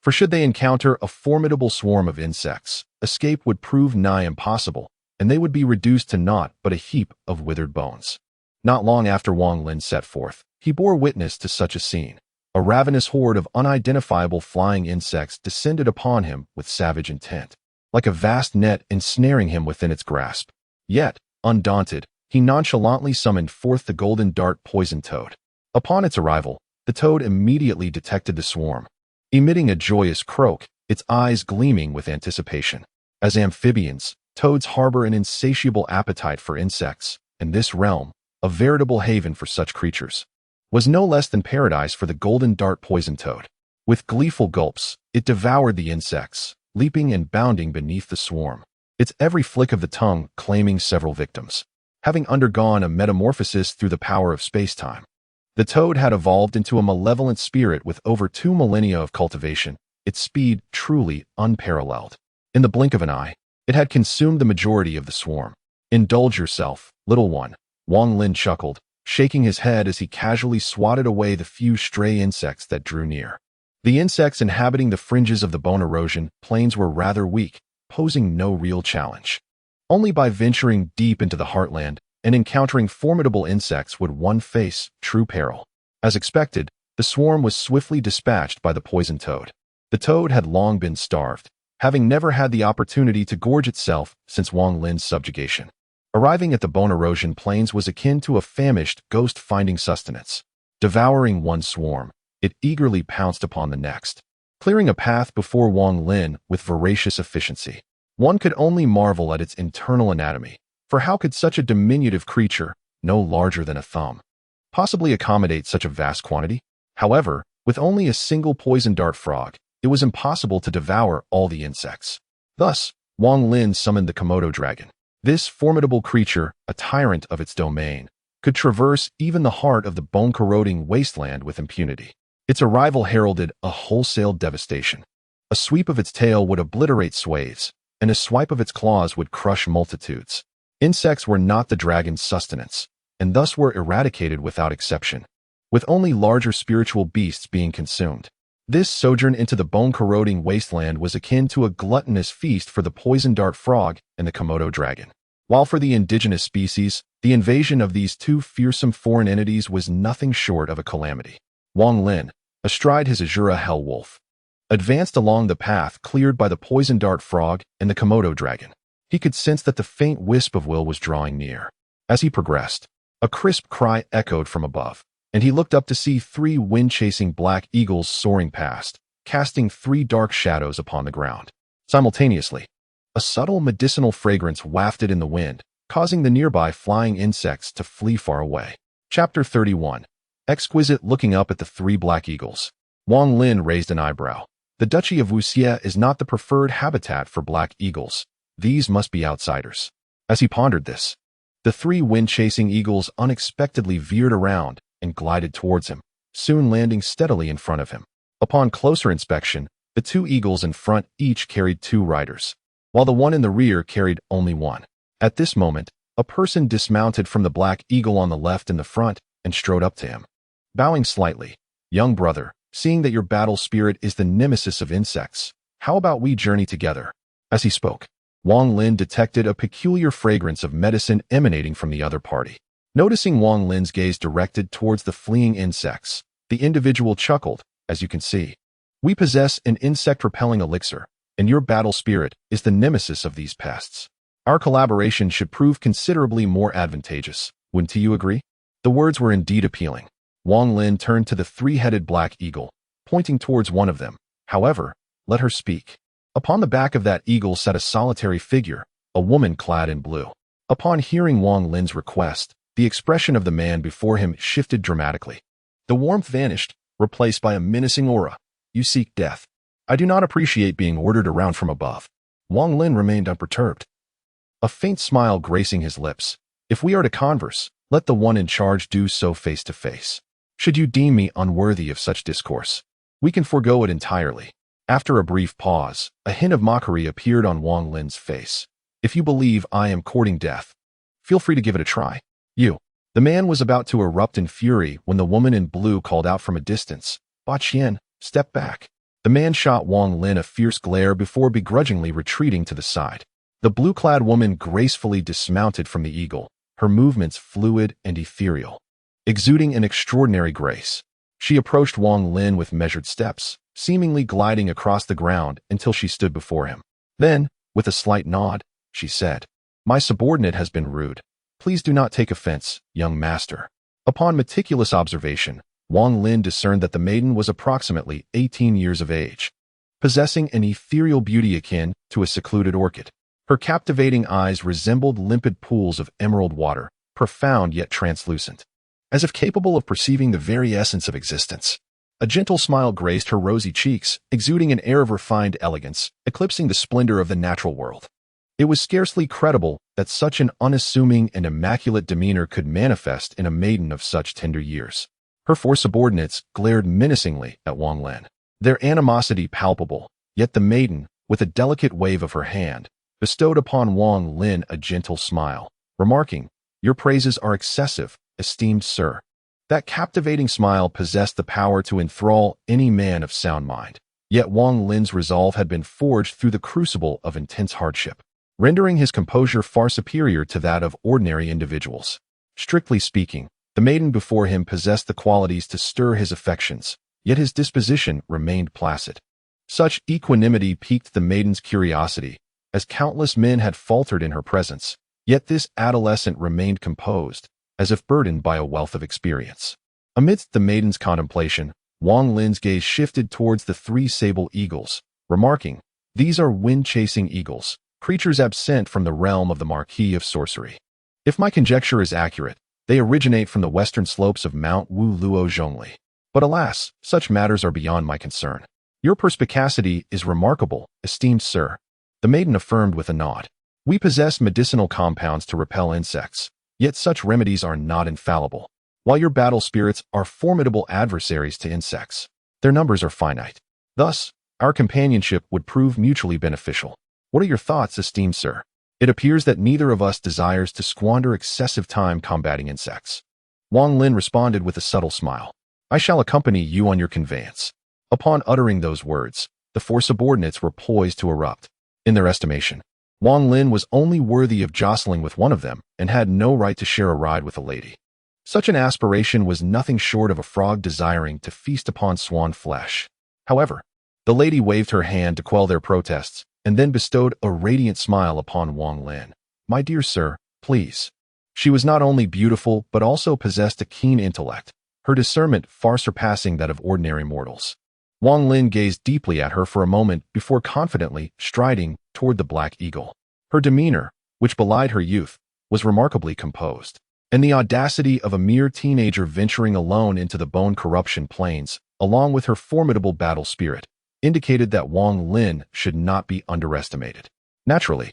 For should they encounter a formidable swarm of insects, escape would prove nigh impossible, and they would be reduced to naught but a heap of withered bones. Not long after Wang Lin set forth, he bore witness to such a scene. A ravenous horde of unidentifiable flying insects descended upon him with savage intent, like a vast net ensnaring him within its grasp. Yet, undaunted, he nonchalantly summoned forth the golden dart poison toad. Upon its arrival, the toad immediately detected the swarm. Emitting a joyous croak, its eyes gleaming with anticipation. As amphibians, toads harbor an insatiable appetite for insects, and this realm, a veritable haven for such creatures, was no less than paradise for the golden dart poison toad. With gleeful gulps, it devoured the insects, leaping and bounding beneath the swarm, its every flick of the tongue claiming several victims. Having undergone a metamorphosis through the power of space-time, the toad had evolved into a malevolent spirit with over 2 millennia of cultivation, its speed truly unparalleled. In the blink of an eye, it had consumed the majority of the swarm. "Indulge yourself, little one," Wang Lin chuckled, shaking his head as he casually swatted away the few stray insects that drew near. The insects inhabiting the fringes of the bone erosion plains were rather weak, posing no real challenge. Only by venturing deep into the heartland and encountering formidable insects would one face true peril. As expected, the swarm was swiftly dispatched by the poison toad. The toad had long been starved, having never had the opportunity to gorge itself since Wang Lin's subjugation. Arriving at the bone erosion plains was akin to a famished ghost finding sustenance. Devouring one swarm, it eagerly pounced upon the next, clearing a path before Wang Lin with voracious efficiency. One could only marvel at its internal anatomy, for how could such a diminutive creature, no larger than a thumb, possibly accommodate such a vast quantity? However, with only a single poison dart frog, it was impossible to devour all the insects. Thus, Wang Lin summoned the Komodo dragon. This formidable creature, a tyrant of its domain, could traverse even the heart of the bone-corroding wasteland with impunity. Its arrival heralded a wholesale devastation. A sweep of its tail would obliterate swathes, and a swipe of its claws would crush multitudes. Insects were not the dragon's sustenance, and thus were eradicated without exception, with only larger spiritual beasts being consumed. This sojourn into the bone-corroding wasteland was akin to a gluttonous feast for the poison dart frog and the Komodo dragon. While for the indigenous species, the invasion of these 2 fearsome foreign entities was nothing short of a calamity. Wang Lin, astride his Azura hell wolf, advanced along the path cleared by the poison dart frog and the Komodo dragon. He could sense that the faint wisp of will was drawing near. As he progressed, a crisp cry echoed from above, and he looked up to see 3 wind-chasing black eagles soaring past, casting 3 dark shadows upon the ground. Simultaneously, a subtle medicinal fragrance wafted in the wind, causing the nearby flying insects to flee far away. Chapter 31. Exquisite. Looking up at the 3 black eagles, Wang Lin raised an eyebrow. The Duchy of Wuxia is not the preferred habitat for black eagles. These must be outsiders. As he pondered this, the 3 wind-chasing eagles unexpectedly veered around and glided towards him, soon landing steadily in front of him. Upon closer inspection, the 2 eagles in front each carried 2 riders, while the one in the rear carried only 1. At this moment, a person dismounted from the black eagle on the left in the front and strode up to him. Bowing slightly, "Young brother, seeing that your battle spirit is the nemesis of insects, how about we journey together?" As he spoke, Wang Lin detected a peculiar fragrance of medicine emanating from the other party. Noticing Wang Lin's gaze directed towards the fleeing insects, the individual chuckled. "As you can see, we possess an insect-repelling elixir, and your battle spirit is the nemesis of these pests. Our collaboration should prove considerably more advantageous. Wouldn't you agree?" The words were indeed appealing. Wang Lin turned to the 3-headed black eagle, pointing towards one of them. "However, let her speak." Upon the back of that eagle sat a solitary figure, a woman clad in blue. Upon hearing Wang Lin's request, the expression of the man before him shifted dramatically. The warmth vanished, replaced by a menacing aura. "You seek death. I do not appreciate being ordered around from above." Wang Lin remained unperturbed, a faint smile gracing his lips. "If we are to converse, let the one in charge do so face to face. Should you deem me unworthy of such discourse, we can forego it entirely." After a brief pause, a hint of mockery appeared on Wang Lin's face. "If you believe I am courting death, Feel free to give it a try. You. The man was about to erupt in fury when the woman in blue called out from a distance, Ba Qian, step back. The man shot Wang Lin a fierce glare before begrudgingly retreating to the side. The blue-clad woman gracefully dismounted from the eagle, her movements fluid and ethereal, exuding an extraordinary grace. She approached Wang Lin with measured steps, seemingly gliding across the ground until she stood before him. Then, with a slight nod, she said, "My subordinate has been rude. Please do not take offense, young master." Upon meticulous observation, Wang Lin discerned that the maiden was approximately 18 years of age, possessing an ethereal beauty akin to a secluded orchid. Her captivating eyes resembled limpid pools of emerald water, profound yet translucent, as if capable of perceiving the very essence of existence. A gentle smile graced her rosy cheeks, exuding an air of refined elegance, eclipsing the splendor of the natural world. It was scarcely credible that such an unassuming and immaculate demeanor could manifest in a maiden of such tender years. Her four subordinates glared menacingly at Wang Lin, their animosity palpable, yet the maiden, with a delicate wave of her hand, bestowed upon Wang Lin a gentle smile, remarking, "Your praises are excessive, esteemed sir." That captivating smile possessed the power to enthrall any man of sound mind. Yet Wang Lin's resolve had been forged through the crucible of intense hardship, rendering his composure far superior to that of ordinary individuals. Strictly speaking, the maiden before him possessed the qualities to stir his affections, yet his disposition remained placid. Such equanimity piqued the maiden's curiosity, as countless men had faltered in her presence, yet this adolescent remained composed, as if burdened by a wealth of experience. Amidst the maiden's contemplation, Wang Lin's gaze shifted towards the three sable eagles, remarking, "These are wind-chasing eagles, creatures absent from the realm of the Marquis of Sorcery. If my conjecture is accurate, they originate from the western slopes of Mount Wu Luo Zhongli. But alas, such matters are beyond my concern. Your perspicacity is remarkable, esteemed sir." The maiden affirmed with a nod. "We possess medicinal compounds to repel insects, yet such remedies are not infallible. While your battle spirits are formidable adversaries to insects, their numbers are finite. Thus, our companionship would prove mutually beneficial. What are your thoughts, esteemed sir? It appears that neither of us desires to squander excessive time combating insects." Wang Lin responded with a subtle smile. "I shall accompany you on your conveyance." Upon uttering those words, the four subordinates were poised to erupt. In their estimation, Wang Lin was only worthy of jostling with one of them and had no right to share a ride with a lady. Such an aspiration was nothing short of a frog desiring to feast upon swan flesh. However, the lady waved her hand to quell their protests and then bestowed a radiant smile upon Wang Lin. "My dear sir, please." She was not only beautiful but also possessed a keen intellect, her discernment far surpassing that of ordinary mortals. Wang Lin gazed deeply at her for a moment before confidently striding toward the black eagle. Her demeanor, which belied her youth, was remarkably composed, and the audacity of a mere teenager venturing alone into the bone corruption plains, along with her formidable battle spirit, indicated that Wang Lin should not be underestimated. Naturally,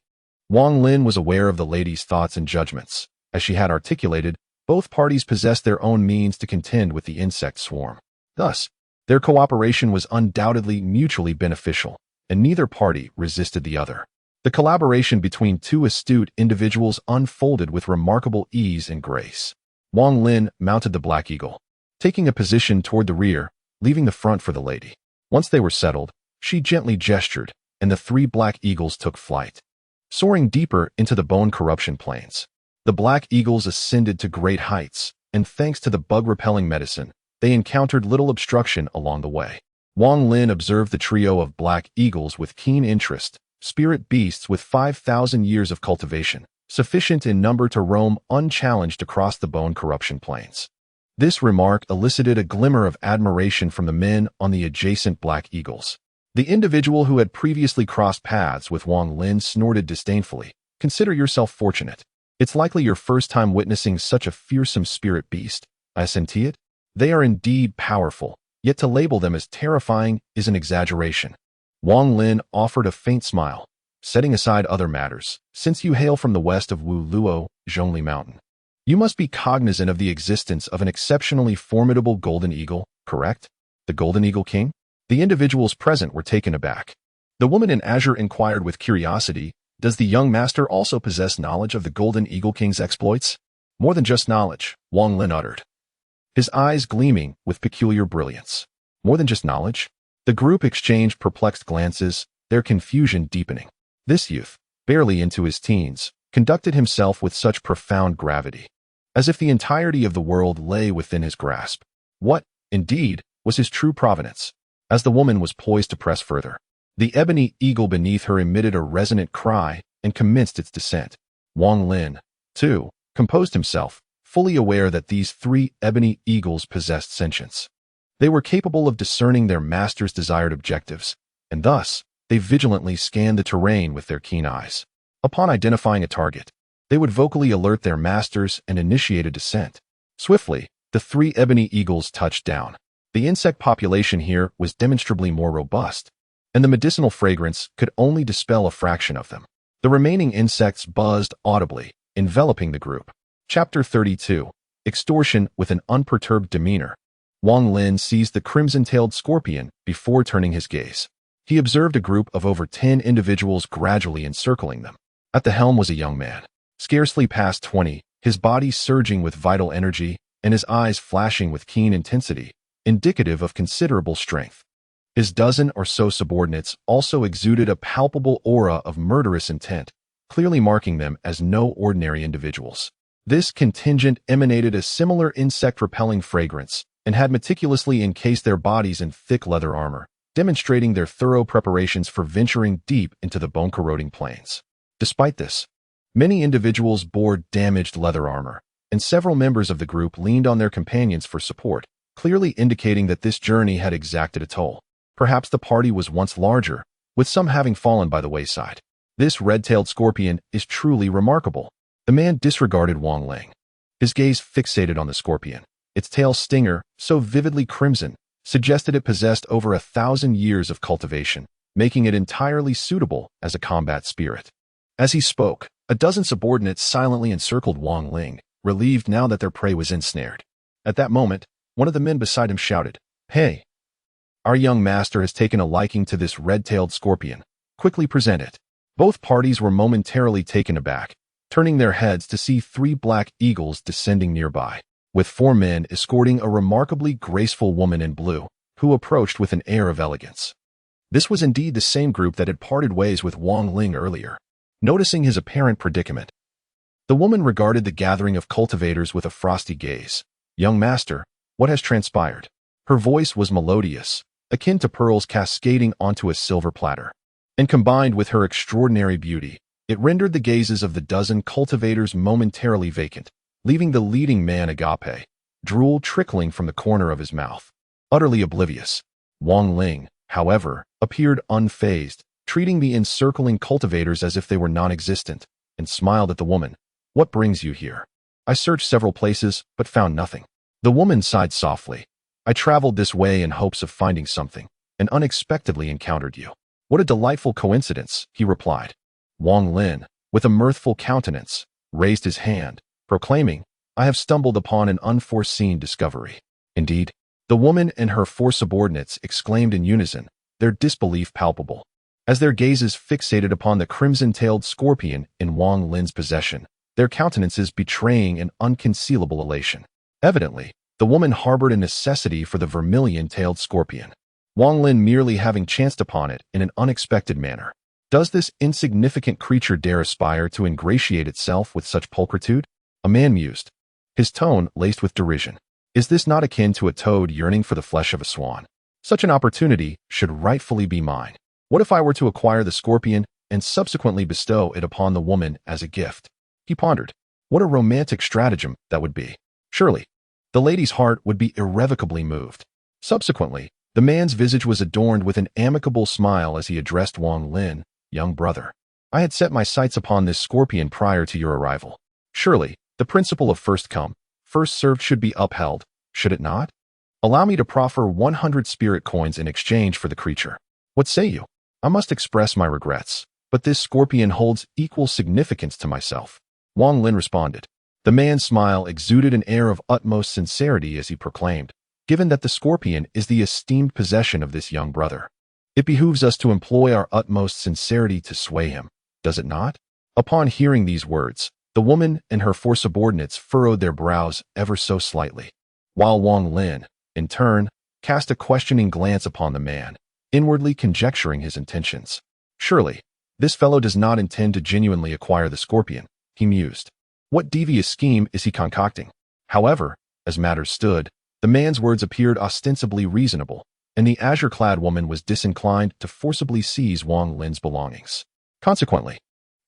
Wang Lin was aware of the lady's thoughts and judgments. As she had articulated, both parties possessed their own means to contend with the insect swarm. Thus, their cooperation was undoubtedly mutually beneficial, and neither party resisted the other. The collaboration between two astute individuals unfolded with remarkable ease and grace. Wang Lin mounted the Black Eagle, taking a position toward the rear, leaving the front for the lady. Once they were settled, she gently gestured, and the three Black Eagles took flight, soaring deeper into the bone corruption plains. The Black Eagles ascended to great heights, and thanks to the bug-repelling medicine, they encountered little obstruction along the way. Wang Lin observed the trio of Black Eagles with keen interest, spirit beasts with 5,000 years of cultivation, sufficient in number to roam unchallenged across the bone corruption plains. This remark elicited a glimmer of admiration from the men on the adjacent Black Eagles. The individual who had previously crossed paths with Wang Lin snorted disdainfully. "Consider yourself fortunate. It's likely your first time witnessing such a fearsome spirit beast. I senti it. They are indeed powerful, yet to label them as terrifying is an exaggeration." Wang Lin offered a faint smile, setting aside other matters. "Since you hail from the west of Wu Luo Zhongli Mountain, you must be cognizant of the existence of an exceptionally formidable golden eagle, correct? The golden eagle king?" The individuals present were taken aback. The woman in azure inquired with curiosity, Does the young master also possess knowledge of the Golden Eagle King's exploits? More than just knowledge, Wang Lin uttered, his eyes gleaming with peculiar brilliance. More than just knowledge? The group exchanged perplexed glances, their confusion deepening. This youth, barely into his teens, conducted himself with such profound gravity, as if the entirety of the world lay within his grasp. What, indeed, was his true provenance? As the woman was poised to press further, the ebony eagle beneath her emitted a resonant cry and commenced its descent. Wang Lin, too, composed himself, fully aware that these three ebony eagles possessed sentience. They were capable of discerning their master's desired objectives, and thus, they vigilantly scanned the terrain with their keen eyes. Upon identifying a target, they would vocally alert their masters and initiate a descent. Swiftly, the three ebony eagles touched down. The insect population here was demonstrably more robust, and the medicinal fragrance could only dispel a fraction of them. The remaining insects buzzed audibly, enveloping the group. Chapter 32. Extortion with an unperturbed demeanor. Wang Lin seized the crimson-tailed scorpion before turning his gaze. He observed a group of over 10 individuals gradually encircling them. At the helm was a young man, scarcely past 20, his body surging with vital energy and his eyes flashing with keen intensity, indicative of considerable strength. His dozen or so subordinates also exuded a palpable aura of murderous intent, clearly marking them as no ordinary individuals. This contingent emanated a similar insect-repelling fragrance and had meticulously encased their bodies in thick leather armor, demonstrating their thorough preparations for venturing deep into the bone-corroding plains. Despite this, many individuals bore damaged leather armor, and several members of the group leaned on their companions for support, clearly indicating that this journey had exacted a toll. Perhaps the party was once larger, with some having fallen by the wayside. This red-tailed scorpion is truly remarkable. The man disregarded Wang Lin, his gaze fixated on the scorpion. Its tail stinger, so vividly crimson, suggested it possessed over 1,000 years of cultivation, making it entirely suitable as a combat spirit. As he spoke, a dozen subordinates silently encircled Wang Lin, relieved now that their prey was ensnared. At that moment, one of the men beside him shouted, "Hey! Our young master has taken a liking to this red-tailed scorpion. Quickly present it." Both parties were momentarily taken aback, turning their heads to see three black eagles descending nearby, with four men escorting a remarkably graceful woman in blue, who approached with an air of elegance. This was indeed the same group that had parted ways with Wang Lin earlier. Noticing his apparent predicament, the woman regarded the gathering of cultivators with a frosty gaze. "Young master, what has transpired?" Her voice was melodious, akin to pearls cascading onto a silver platter, and combined with her extraordinary beauty, it rendered the gazes of the dozen cultivators momentarily vacant, leaving the leading man agape, drool trickling from the corner of his mouth, utterly oblivious. Wang Lin, however, appeared unfazed, treating the encircling cultivators as if they were non-existent, and smiled at the woman. "What brings you here?" "I searched several places, but found nothing." The woman sighed softly. "I traveled this way in hopes of finding something, and unexpectedly encountered you." "What a delightful coincidence," he replied. Wang Lin, with a mirthful countenance, raised his hand, proclaiming, "I have stumbled upon an unforeseen discovery." "Indeed?" The woman and her four subordinates exclaimed in unison, their disbelief palpable, as their gazes fixated upon the crimson-tailed scorpion in Wang Lin's possession, their countenances betraying an unconcealable elation. Evidently, the woman harbored a necessity for the vermilion-tailed scorpion, Wang Lin merely having chanced upon it in an unexpected manner. Does this insignificant creature dare aspire to ingratiate itself with such pulchritude? A man mused, his tone laced with derision. Is this not akin to a toad yearning for the flesh of a swan? Such an opportunity should rightfully be mine. What if I were to acquire the scorpion and subsequently bestow it upon the woman as a gift? He pondered. What a romantic stratagem that would be. Surely, the lady's heart would be irrevocably moved. Subsequently, the man's visage was adorned with an amicable smile as he addressed Wang Lin. "Young brother, I had set my sights upon this scorpion prior to your arrival. Surely, the principle of first come, first served should be upheld, should it not? Allow me to proffer 100 spirit coins in exchange for the creature. What say you? I must express my regrets, but this scorpion holds equal significance to myself." Wang Lin responded. The man's smile exuded an air of utmost sincerity as he proclaimed, "Given that the scorpion is the esteemed possession of this young brother, it behooves us to employ our utmost sincerity to sway him. does it not? Upon hearing these words, the woman and her four subordinates furrowed their brows ever so slightly, while Wang Lin, in turn, cast a questioning glance upon the man, inwardly conjecturing his intentions. Surely, this fellow does not intend to genuinely acquire the scorpion, he mused. What devious scheme is he concocting? However, as matters stood, the man's words appeared ostensibly reasonable, and the azure-clad woman was disinclined to forcibly seize Wang Lin's belongings. Consequently,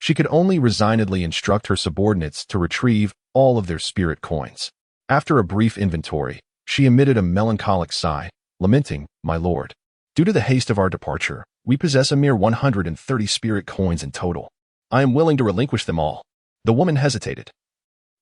she could only resignedly instruct her subordinates to retrieve all of their spirit coins. After a brief inventory, she emitted a melancholic sigh, lamenting, "My lord, due to the haste of our departure, we possess a mere 130 spirit coins in total. I am willing to relinquish them all." The woman hesitated,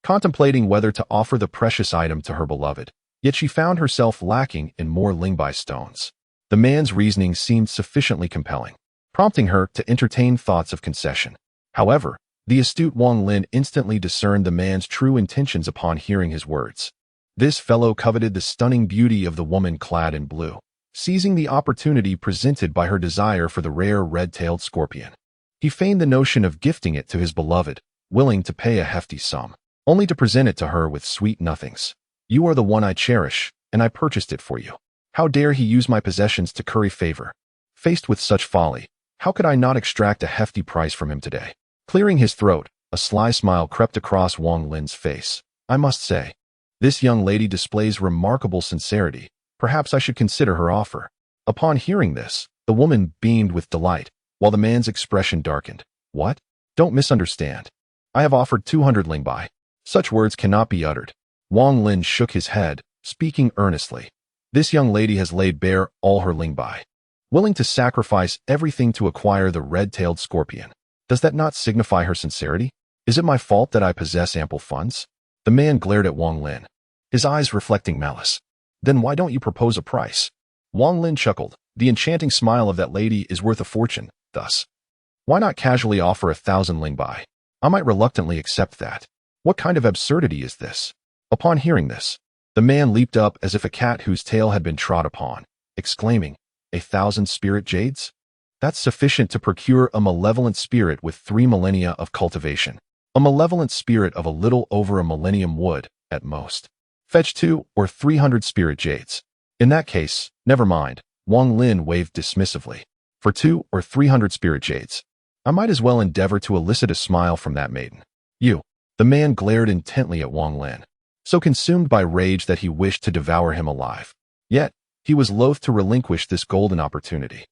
contemplating whether to offer the precious item to her beloved, yet she found herself lacking in more Lingbai stones. The man's reasoning seemed sufficiently compelling, prompting her to entertain thoughts of concession. However, the astute Wang Lin instantly discerned the man's true intentions upon hearing his words. This fellow coveted the stunning beauty of the woman clad in blue, seizing the opportunity presented by her desire for the rare red-tailed scorpion. He feigned the notion of gifting it to his beloved, willing to pay a hefty sum, only to present it to her with sweet nothings. "You are the one I cherish, and I purchased it for you. How dare he use my possessions to curry favor?" Faced with such folly, how could I not extract a hefty price from him today? Clearing his throat, a sly smile crept across Wang Lin's face. "I must say, this young lady displays remarkable sincerity. Perhaps I should consider her offer." Upon hearing this, the woman beamed with delight, while the man's expression darkened. "What? Don't misunderstand. I have offered 200 Lingbai. Such words cannot be uttered." Wang Lin shook his head, speaking earnestly. "This young lady has laid bare all her Lingbai, willing to sacrifice everything to acquire the red-tailed scorpion. Does that not signify her sincerity? Is it my fault that I possess ample funds?" The man glared at Wang Lin, his eyes reflecting malice. "Then why don't you propose a price?" Wang Lin chuckled. "The enchanting smile of that lady is worth a fortune, thus. Why not casually offer 1,000 Lingbai? I might reluctantly accept that. What kind of absurdity is this?" Upon hearing this, the man leaped up as if a cat whose tail had been trod upon, exclaiming, 1,000 spirit jades? That's sufficient to procure a malevolent spirit with 3 millennia of cultivation. A malevolent spirit of a little over a millennium would, at most, fetch 200 or 300 spirit jades. In that case, never mind. Wang Lin waved dismissively. For 200 or 300 spirit jades, I might as well endeavor to elicit a smile from that maiden. "You." The man glared intently at Wang Lin, so consumed by rage that he wished to devour him alive. Yet, he was loath to relinquish this golden opportunity.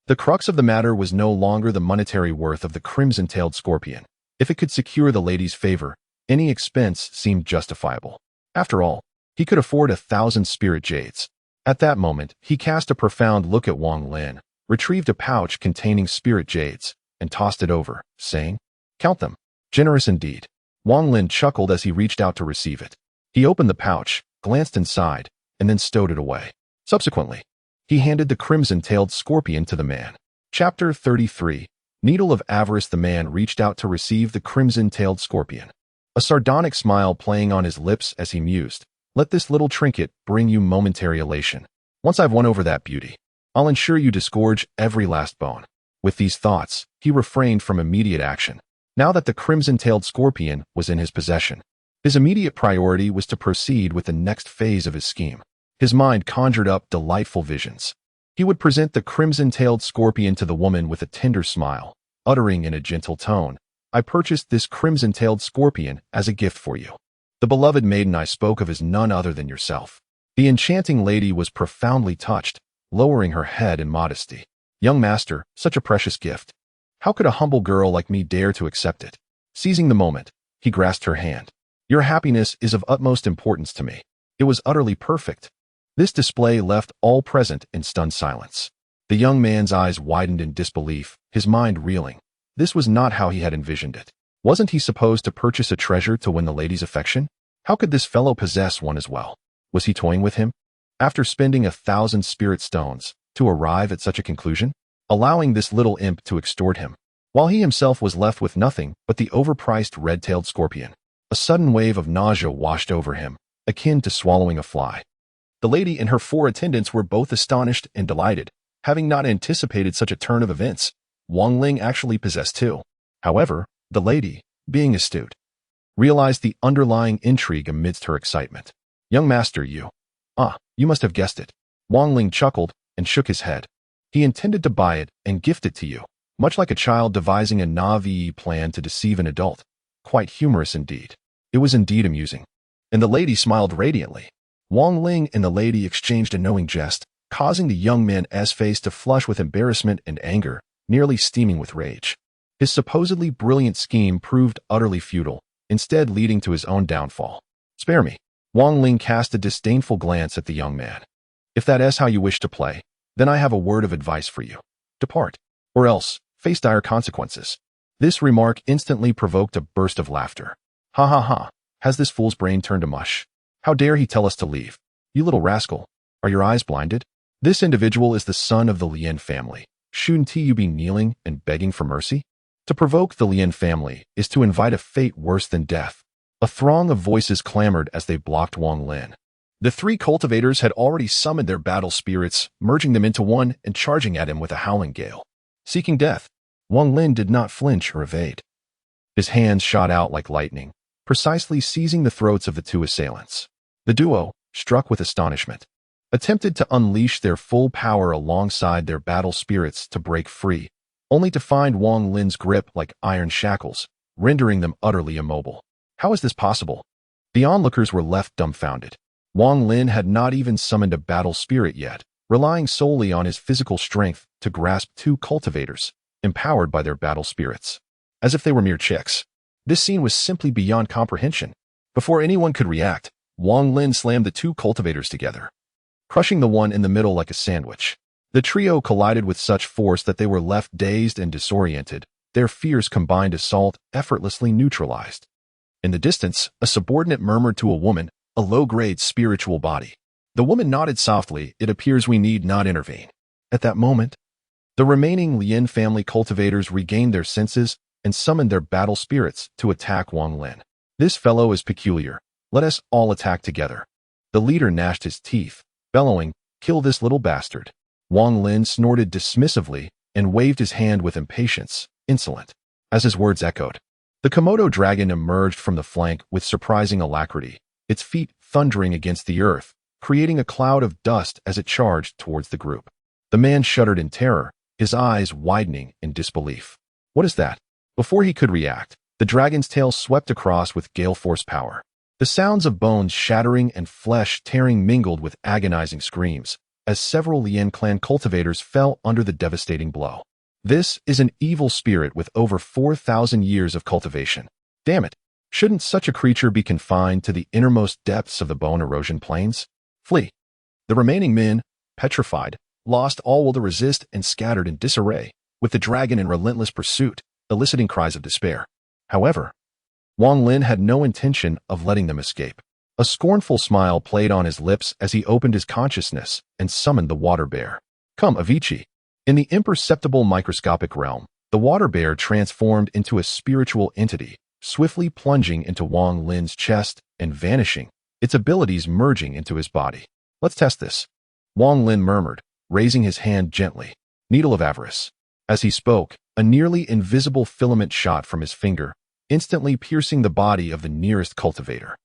The crux of the matter was no longer the monetary worth of the crimson-tailed scorpion. If it could secure the lady's favor, any expense seemed justifiable. After all, he could afford 1,000 spirit jades. At that moment, he cast a profound look at Wang Lin, retrieved a pouch containing spirit jades, and tossed it over, saying, "Count them. Generous indeed." Wang Lin chuckled as he reached out to receive it. He opened the pouch, glanced inside, and then stowed it away. Subsequently, he handed the crimson-tailed scorpion to the man. Chapter 33. Needle of Avarice. The man reached out to receive the crimson-tailed scorpion, a sardonic smile playing on his lips as he mused, "Let this little trinket bring you momentary elation. Once I've won over that beauty, I'll ensure you disgorge every last bone." With these thoughts, he refrained from immediate action. Now that the crimson-tailed scorpion was in his possession, his immediate priority was to proceed with the next phase of his scheme. His mind conjured up delightful visions. He would present the crimson-tailed scorpion to the woman with a tender smile, uttering in a gentle tone, "I purchased this crimson-tailed scorpion as a gift for you. The beloved maiden I spoke of is none other than yourself." The enchanting lady was profoundly touched, lowering her head in modesty. "Young master, such a precious gift. How could a humble girl like me dare to accept it?" Seizing the moment, he grasped her hand. "Your happiness is of utmost importance to me." It was utterly perfect. This display left all present in stunned silence. The young man's eyes widened in disbelief, his mind reeling. This was not how he had envisioned it. Wasn't he supposed to purchase a treasure to win the lady's affection? How could this fellow possess one as well? Was he toying with him? After spending 1,000 spirit stones to arrive at such a conclusion? Allowing this little imp to extort him, while he himself was left with nothing but the overpriced red-tailed scorpion. A sudden wave of nausea washed over him, akin to swallowing a fly. The lady and her 4 attendants were both astonished and delighted, having not anticipated such a turn of events. Wang Ling actually possessed 2. However, the lady, being astute, realized the underlying intrigue amidst her excitement. Young master, you must have guessed it. Wang Lin chuckled and shook his head. He intended to buy it and gift it to you, much like a child devising a naive plan to deceive an adult. Quite humorous indeed. It was indeed amusing. And the lady smiled radiantly. Wang Ling and the lady exchanged a knowing jest, causing the young man's face to flush with embarrassment and anger, nearly steaming with rage. His supposedly brilliant scheme proved utterly futile, instead leading to his own downfall. Spare me. Wang Ling cast a disdainful glance at the young man. If that is how you wish to play, then I have a word of advice for you. Depart, or else face dire consequences. This remark instantly provoked a burst of laughter. Ha ha ha, has this fool's brain turned to mush? How dare he tell us to leave? You little rascal, are your eyes blinded? This individual is the son of the Lin family. Shouldn't you be kneeling and begging for mercy? To provoke the Lin family is to invite a fate worse than death. A throng of voices clamored as they blocked Wang Lin. The three cultivators had already summoned their battle spirits, merging them into one and charging at him with a howling gale. Seeking death, Wang Lin did not flinch or evade. His hands shot out like lightning, precisely seizing the throats of the two assailants. The duo, struck with astonishment, attempted to unleash their full power alongside their battle spirits to break free, only to find Wang Lin's grip like iron shackles, rendering them utterly immobile. How is this possible? The onlookers were left dumbfounded. Wang Lin had not even summoned a battle spirit yet, relying solely on his physical strength to grasp two cultivators, empowered by their battle spirits. As if they were mere chicks. This scene was simply beyond comprehension. Before anyone could react, Wang Lin slammed the two cultivators together, crushing the one in the middle like a sandwich. The trio collided with such force that they were left dazed and disoriented, their fierce combined assault effortlessly neutralized. In the distance, a subordinate murmured to a woman, a low-grade spiritual body. The woman nodded softly. It appears we need not intervene. At that moment, the remaining Lin family cultivators regained their senses and summoned their battle spirits to attack Wang Lin. This fellow is peculiar. Let us all attack together. The leader gnashed his teeth, bellowing, kill this little bastard. Wang Lin snorted dismissively and waved his hand with impatience, insolent. As his words echoed, the Komodo dragon emerged from the flank with surprising alacrity, its feet thundering against the earth, creating a cloud of dust as it charged towards the group. The man shuddered in terror, his eyes widening in disbelief. What is that? Before he could react, the dragon's tail swept across with gale force power. The sounds of bones shattering and flesh tearing mingled with agonizing screams, as several Lin clan cultivators fell under the devastating blow. This is an evil spirit with over 4,000 years of cultivation. Damn it! Shouldn't such a creature be confined to the innermost depths of the bone erosion plains? Flee! The remaining men, petrified, lost all will to resist and scattered in disarray, with the dragon in relentless pursuit, eliciting cries of despair. However, Wang Lin had no intention of letting them escape. A scornful smile played on his lips as he opened his consciousness and summoned the water bear. Come, Avicii. In the imperceptible microscopic realm, the water bear transformed into a spiritual entity, swiftly plunging into Wang Lin's chest and vanishing, its abilities merging into his body. Let's test this. Wang Lin murmured, raising his hand gently. Needle of avarice. As he spoke, a nearly invisible filament shot from his finger, instantly piercing the body of the nearest cultivator.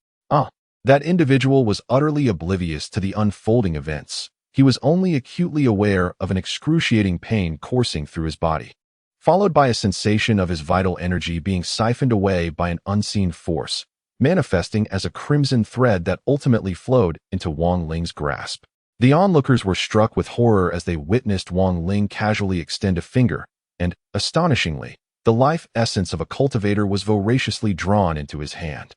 That individual was utterly oblivious to the unfolding events. He was only acutely aware of an excruciating pain coursing through his body, followed by a sensation of his vital energy being siphoned away by an unseen force, manifesting as a crimson thread that ultimately flowed into Wang Ling's grasp. The onlookers were struck with horror as they witnessed Wang Ling casually extend a finger, and, astonishingly, the life essence of a cultivator was voraciously drawn into his hand.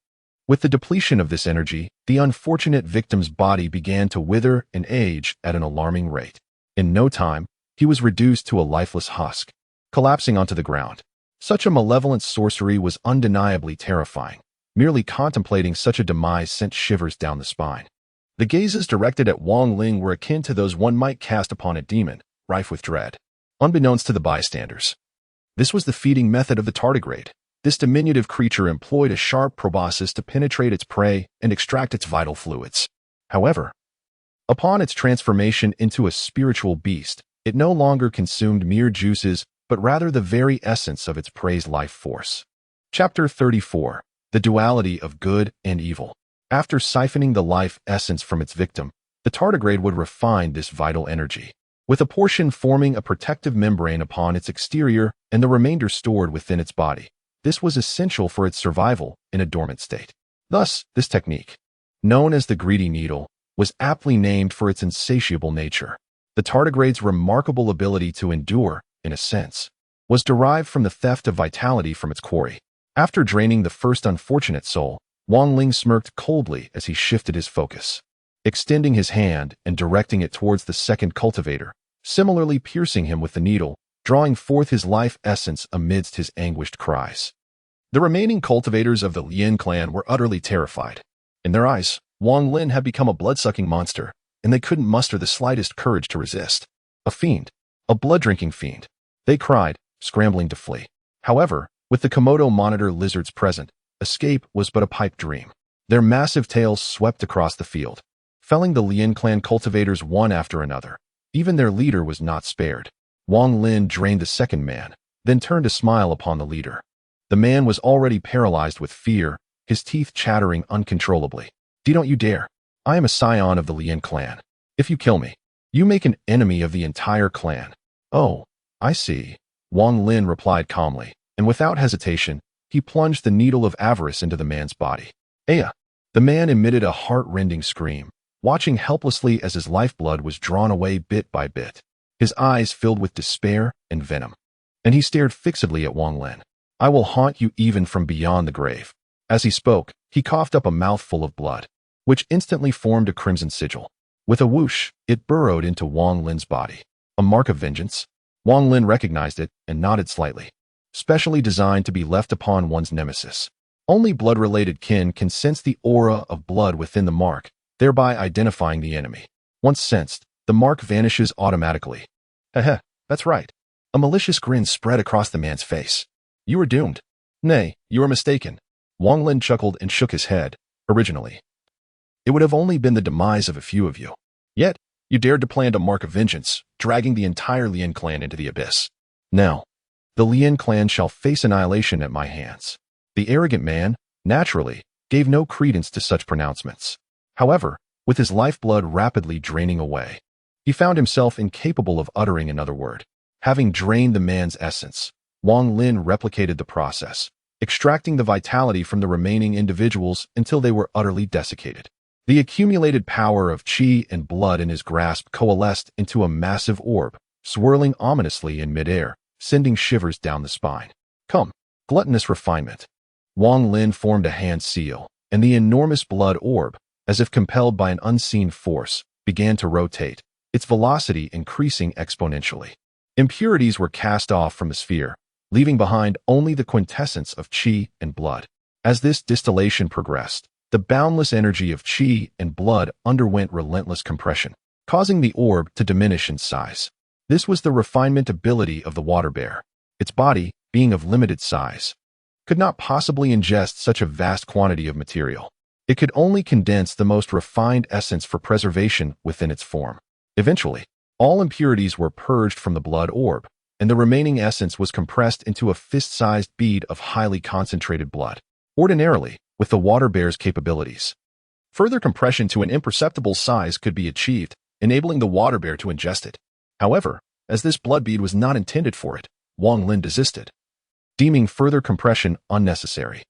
With the depletion of this energy, the unfortunate victim's body began to wither and age at an alarming rate. In no time, he was reduced to a lifeless husk, collapsing onto the ground. Such a malevolent sorcery was undeniably terrifying. Merely contemplating such a demise sent shivers down the spine. The gazes directed at Wang Ling were akin to those one might cast upon a demon, rife with dread. Unbeknownst to the bystanders, this was the feeding method of the tardigrade. This diminutive creature employed a sharp proboscis to penetrate its prey and extract its vital fluids. However, upon its transformation into a spiritual beast, it no longer consumed mere juices, but rather the very essence of its prey's life force. Chapter 34. The Duality of Good and Evil. After siphoning the life essence from its victim, the tardigrade would refine this vital energy, with a portion forming a protective membrane upon its exterior and the remainder stored within its body. This was essential for its survival in a dormant state. Thus, this technique, known as the greedy needle, was aptly named for its insatiable nature. The tardigrade's remarkable ability to endure, in a sense, was derived from the theft of vitality from its quarry. After draining the first unfortunate soul, Wang Lin smirked coldly as he shifted his focus, extending his hand and directing it towards the second cultivator, similarly piercing him with the needle, drawing forth his life essence amidst his anguished cries. The remaining cultivators of the Lin clan were utterly terrified. In their eyes, Wang Lin had become a blood-sucking monster, and they couldn't muster the slightest courage to resist. A fiend. A blood-drinking fiend. They cried, scrambling to flee. However, with the Komodo monitor lizards present, escape was but a pipe dream. Their massive tails swept across the field, felling the Lin clan cultivators one after another. Even their leader was not spared. Wang Lin drained the second man, then turned a smile upon the leader. The man was already paralyzed with fear, his teeth chattering uncontrollably. Don't you dare. I am a scion of the Lin clan. If you kill me, you make an enemy of the entire clan. Oh, I see. Wang Lin replied calmly, and without hesitation, he plunged the needle of avarice into the man's body. Aya! The man emitted a heart-rending scream, watching helplessly as his lifeblood was drawn away bit by bit. His eyes filled with despair and venom, and he stared fixedly at Wang Lin. I will haunt you even from beyond the grave. As he spoke, he coughed up a mouthful of blood, which instantly formed a crimson sigil. With a whoosh, it burrowed into Wang Lin's body. A mark of vengeance? Wang Lin recognized it and nodded slightly. Specially designed to be left upon one's nemesis. Only blood-related kin can sense the aura of blood within the mark, thereby identifying the enemy. Once sensed, the mark vanishes automatically. Heh, that's right. A malicious grin spread across the man's face. You are doomed. Nay, you are mistaken. Wang Lin chuckled and shook his head. Originally, it would have only been the demise of a few of you. Yet, you dared to plan a mark of vengeance, dragging the entire Lin clan into the abyss. Now, the Lin clan shall face annihilation at my hands. The arrogant man, naturally, gave no credence to such pronouncements. However, with his lifeblood rapidly draining away, he found himself incapable of uttering another word. Having drained the man's essence, Wang Lin replicated the process, extracting the vitality from the remaining individuals until they were utterly desiccated. The accumulated power of qi and blood in his grasp coalesced into a massive orb, swirling ominously in midair, sending shivers down the spine. Come, gluttonous refinement. Wang Lin formed a hand seal, and the enormous blood orb, as if compelled by an unseen force, began to rotate, its velocity increasing exponentially. Impurities were cast off from the sphere, leaving behind only the quintessence of qi and blood. As this distillation progressed, the boundless energy of qi and blood underwent relentless compression, causing the orb to diminish in size. This was the refinement ability of the water bear. Its body, being of limited size, could not possibly ingest such a vast quantity of material. It could only condense the most refined essence for preservation within its form. Eventually, all impurities were purged from the blood orb, and the remaining essence was compressed into a fist-sized bead of highly concentrated blood. Ordinarily, with the water bear's capabilities, further compression to an imperceptible size could be achieved, enabling the water bear to ingest it. However, as this blood bead was not intended for it, Wang Lin desisted, deeming further compression unnecessary.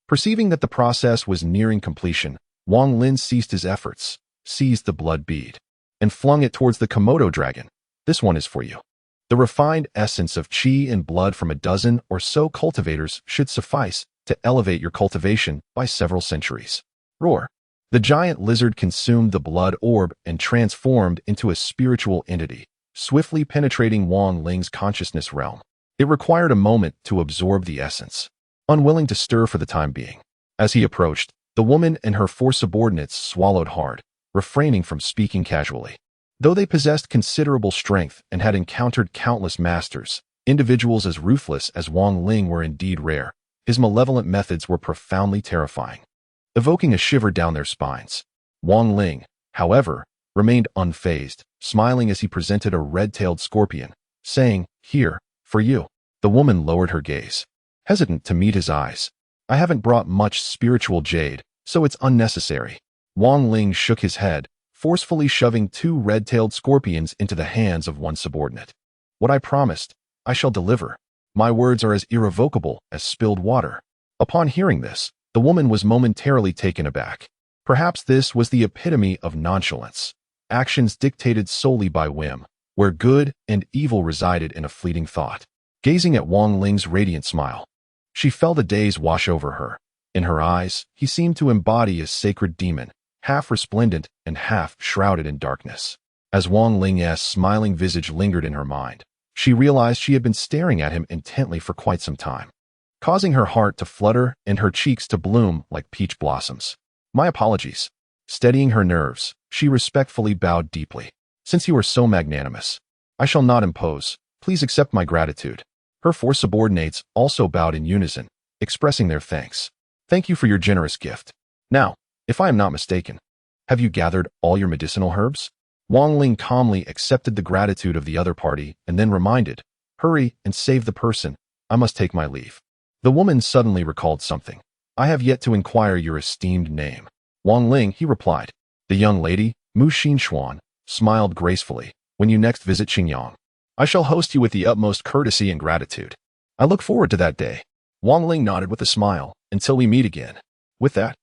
Perceiving that the process was nearing completion, Wang Lin ceased his efforts, seized the blood bead, and flung it towards the Komodo dragon. This one is for you. The refined essence of qi and blood from a dozen or so cultivators should suffice to elevate your cultivation by several centuries. Roar. The giant lizard consumed the blood orb and transformed into a spiritual entity, swiftly penetrating Wang Lin's consciousness realm. It required a moment to absorb the essence, unwilling to stir for the time being. As he approached, the woman and her 4 subordinates swallowed hard, refraining from speaking casually. Though they possessed considerable strength and had encountered countless masters, individuals as ruthless as Wang Lin were indeed rare. His malevolent methods were profoundly terrifying, evoking a shiver down their spines. Wang Lin, however, remained unfazed, smiling as he presented a red-tailed scorpion, saying, "Here, For you. The woman lowered her gaze, hesitant to meet his eyes. I haven't brought much spiritual jade, so it's unnecessary. Wang Lin shook his head, forcefully shoving 2 red-tailed scorpions into the hands of one subordinate. What I promised, I shall deliver. My words are as irrevocable as spilled water. Upon hearing this, the woman was momentarily taken aback. Perhaps this was the epitome of nonchalance, actions dictated solely by whim, where good and evil resided in a fleeting thought. Gazing at Wang Ling's radiant smile, she felt a daze wash over her. In her eyes, he seemed to embody a sacred demon, half resplendent and half shrouded in darkness. As Wang Ling's smiling visage lingered in her mind, she realized she had been staring at him intently for quite some time, causing her heart to flutter and her cheeks to bloom like peach blossoms. My apologies. Steadying her nerves, she respectfully bowed deeply. Since you are so magnanimous, I shall not impose. Please accept my gratitude. Her 4 subordinates also bowed in unison, expressing their thanks. Thank you for your generous gift. Now, if I am not mistaken, have you gathered all your medicinal herbs? Wang Lin calmly accepted the gratitude of the other party and then reminded, hurry and save the person. I must take my leave. The woman suddenly recalled something. I have yet to inquire your esteemed name. Wang Lin, he replied. The young lady, Mu Xinxuan, smiled gracefully. When you next visit Qiongqi, I shall host you with the utmost courtesy and gratitude. I look forward to that day. Wang Lin nodded with a smile. Until we meet again. With that,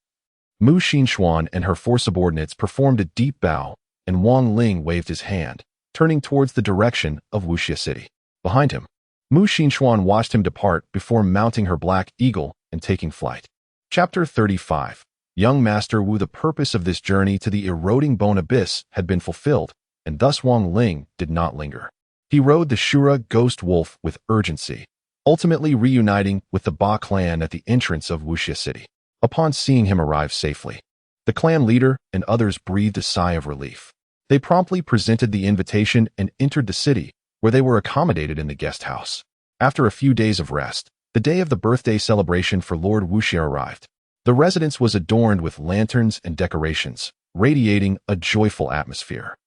Mu Xinxuan and her 4 subordinates performed a deep bow, and Wang Lin waved his hand, turning towards the direction of Wuxia City. Behind him, Mu Xinxuan watched him depart before mounting her black eagle and taking flight. Chapter 35. Young Master Wu. The purpose of this journey to the eroding bone abyss had been fulfilled, and thus Wang Lin did not linger. He rode the Shura ghost wolf with urgency, ultimately reuniting with the Ba clan at the entrance of Wuxia City. Upon seeing him arrive safely, the clan leader and others breathed a sigh of relief. They promptly presented the invitation and entered the city, where they were accommodated in the guest house. After a few days of rest, the day of the birthday celebration for Lord Wuxia arrived. The residence was adorned with lanterns and decorations, radiating a joyful atmosphere.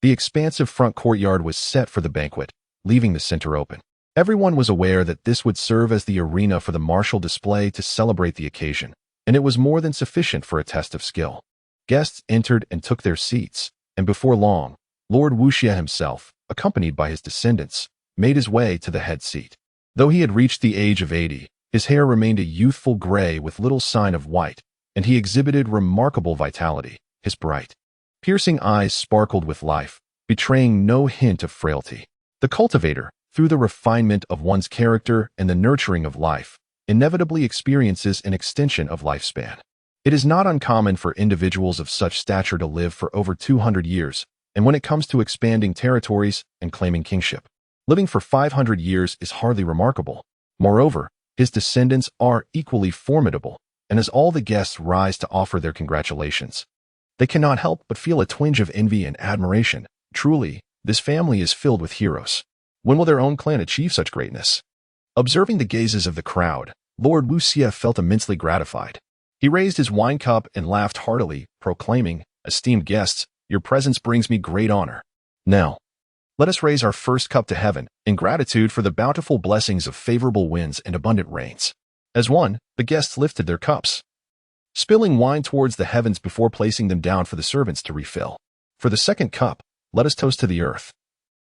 The expansive front courtyard was set for the banquet, leaving the center open. Everyone was aware that this would serve as the arena for the martial display to celebrate the occasion, and it was more than sufficient for a test of skill. Guests entered and took their seats, and before long, Lord Wuxia himself, accompanied by his descendants, made his way to the head seat. Though he had reached the age of 80, his hair remained a youthful gray with little sign of white, and he exhibited remarkable vitality. His bright, piercing eyes sparkled with life, betraying no hint of frailty. The cultivator, through the refinement of one's character and the nurturing of life, inevitably experiences an extension of lifespan. It is not uncommon for individuals of such stature to live for over 200 years, and when it comes to expanding territories and claiming kingship, living for 500 years is hardly remarkable. Moreover, his descendants are equally formidable, and as all the guests rise to offer their congratulations, they cannot help but feel a twinge of envy and admiration. Truly, this family is filled with heroes. When will their own clan achieve such greatness? Observing the gazes of the crowd, Lord Wuxia felt immensely gratified. He raised his wine cup and laughed heartily, proclaiming, "Esteemed guests, your presence brings me great honor. Now, let us raise our first cup to heaven, in gratitude for the bountiful blessings of favorable winds and abundant rains." As one, the guests lifted their cups, spilling wine towards the heavens before placing them down for the servants to refill. For the second cup, let us toast to the earth,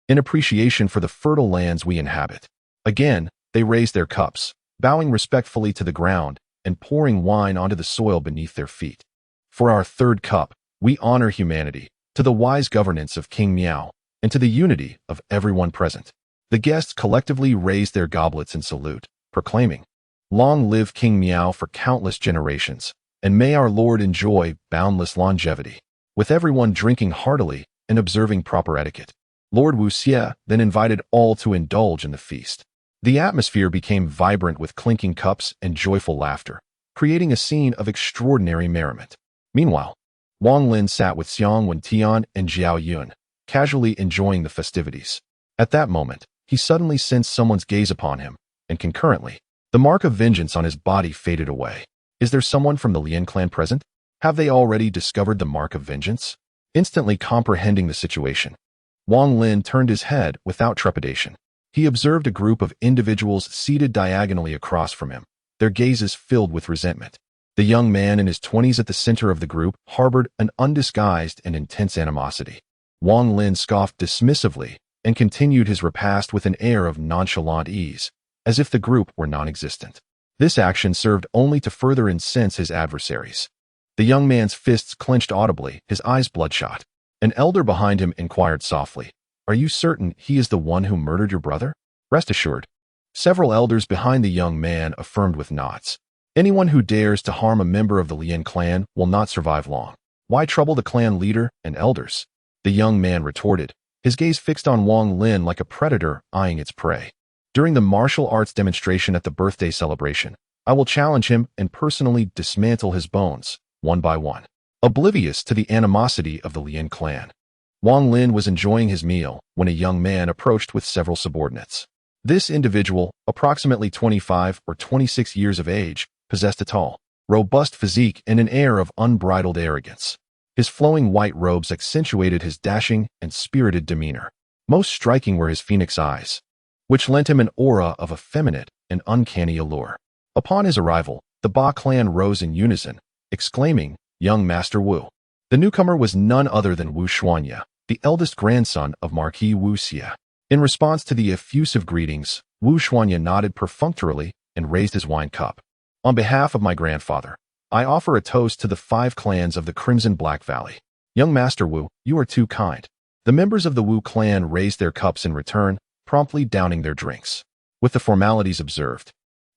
in appreciation for the fertile lands we inhabit. Again, they raised their cups, bowing respectfully to the ground and pouring wine onto the soil beneath their feet. For our third cup, we honor humanity, to the wise governance of King Miao, and to the unity of everyone present. The guests collectively raised their goblets in salute, proclaiming, "Long live King Miao for countless generations, and may our Lord enjoy boundless longevity." With everyone drinking heartily and observing proper etiquette, Lord Wuxia then invited all to indulge in the feast. The atmosphere became vibrant with clinking cups and joyful laughter, creating a scene of extraordinary merriment. Meanwhile, Wang Lin sat with Xiong Wentian and Zhao Yun, casually enjoying the festivities. At that moment, he suddenly sensed someone's gaze upon him, and concurrently, the mark of vengeance on his body faded away. Is there someone from the Lin clan present? Have they already discovered the mark of vengeance? Instantly comprehending the situation, Wang Lin turned his head without trepidation. He observed a group of individuals seated diagonally across from him, their gazes filled with resentment. The young man in his 20s at the center of the group harbored an undisguised and intense animosity. Wang Lin scoffed dismissively and continued his repast with an air of nonchalant ease, as if the group were non-existent. This action served only to further incense his adversaries. The young man's fists clenched audibly, his eyes bloodshot. An elder behind him inquired softly, "Are you certain he is the one who murdered your brother?" "Rest assured." Several elders behind the young man affirmed with nods. "Anyone who dares to harm a member of the Lin clan will not survive long. Why trouble the clan leader and elders?" The young man retorted, his gaze fixed on Wang Lin like a predator eyeing its prey. "During the martial arts demonstration at the birthday celebration, I will challenge him and personally dismantle his bones, one by one." Oblivious to the animosity of the Lin clan, Wang Lin was enjoying his meal when a young man approached with several subordinates. This individual, approximately 25 or 26 years of age, possessed a tall, robust physique and an air of unbridled arrogance. His flowing white robes accentuated his dashing and spirited demeanor. Most striking were his phoenix eyes, which lent him an aura of effeminate and uncanny allure. Upon his arrival, the Ba clan rose in unison, exclaiming, "Young Master Wu." The newcomer was none other than Wu Xuanya, the eldest grandson of Marquis Wu Xia. In response to the effusive greetings, Wu Xuanya nodded perfunctorily and raised his wine cup. "On behalf of my grandfather, I offer a toast to the 5 clans of the Crimson Black Valley. Young Master Wu, you are too kind." The members of the Wu clan raised their cups in return, promptly downing their drinks. With the formalities observed,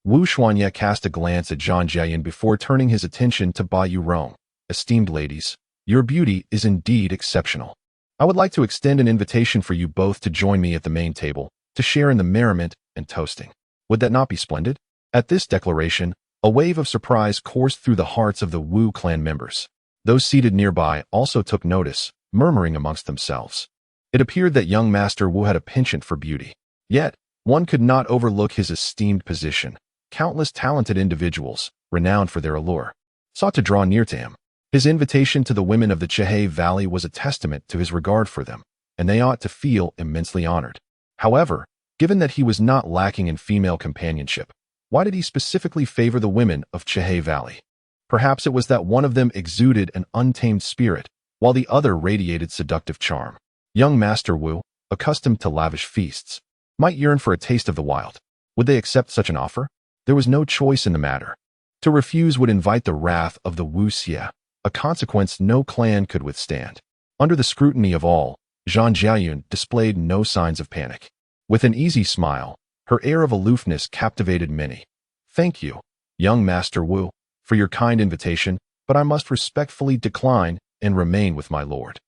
Wu Xuanya cast a glance at Zhang Jiayan before turning his attention to Ba Yurong. "Esteemed ladies, your beauty is indeed exceptional. I would like to extend an invitation for you both to join me at the main table, to share in the merriment and toasting. Would that not be splendid?" At this declaration, a wave of surprise coursed through the hearts of the Wu clan members. Those seated nearby also took notice, murmuring amongst themselves. It appeared that young Master Wu had a penchant for beauty. Yet, one could not overlook his esteemed position. Countless talented individuals, renowned for their allure, sought to draw near to him. His invitation to the women of the Chihei Valley was a testament to his regard for them, and they ought to feel immensely honored. However, given that he was not lacking in female companionship, why did he specifically favor the women of Chihei Valley? Perhaps it was that one of them exuded an untamed spirit, while the other radiated seductive charm. Young Master Wu, accustomed to lavish feasts, might yearn for a taste of the wild. Would they accept such an offer? There was no choice in the matter. To refuse would invite the wrath of the Wu Xia, a consequence no clan could withstand. Under the scrutiny of all, Zhang Jiayun displayed no signs of panic. With an easy smile, her air of aloofness captivated many. "Thank you, young Master Wu, for your kind invitation, but I must respectfully decline and remain with my lord."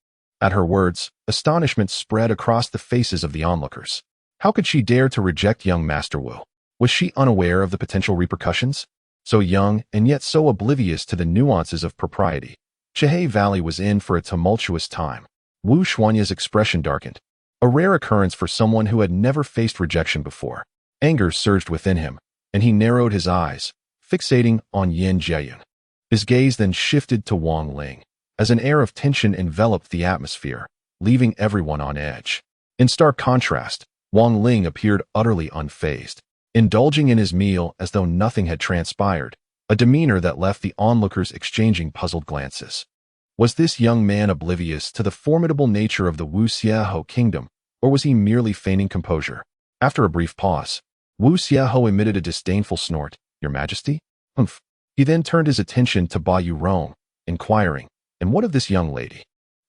At her words, astonishment spread across the faces of the onlookers. How could she dare to reject young Master Wu? Was she unaware of the potential repercussions? So young and yet so oblivious to the nuances of propriety. Chihei Valley was in for a tumultuous time. Wu Xuanya's expression darkened, a rare occurrence for someone who had never faced rejection before. Anger surged within him, and he narrowed his eyes, fixating on Yan Jiayun. His gaze then shifted to Wang Ling, as an air of tension enveloped the atmosphere, leaving everyone on edge. In stark contrast, Wang Ling appeared utterly unfazed, indulging in his meal as though nothing had transpired, a demeanor that left the onlookers exchanging puzzled glances. Was this young man oblivious to the formidable nature of the Wu Xiaohou kingdom, or was he merely feigning composure? After a brief pause, Wu Xiaohou emitted a disdainful snort. "Your Majesty?" "Humph." He then turned his attention to Ba Yurong, inquiring, "And what of this young lady?"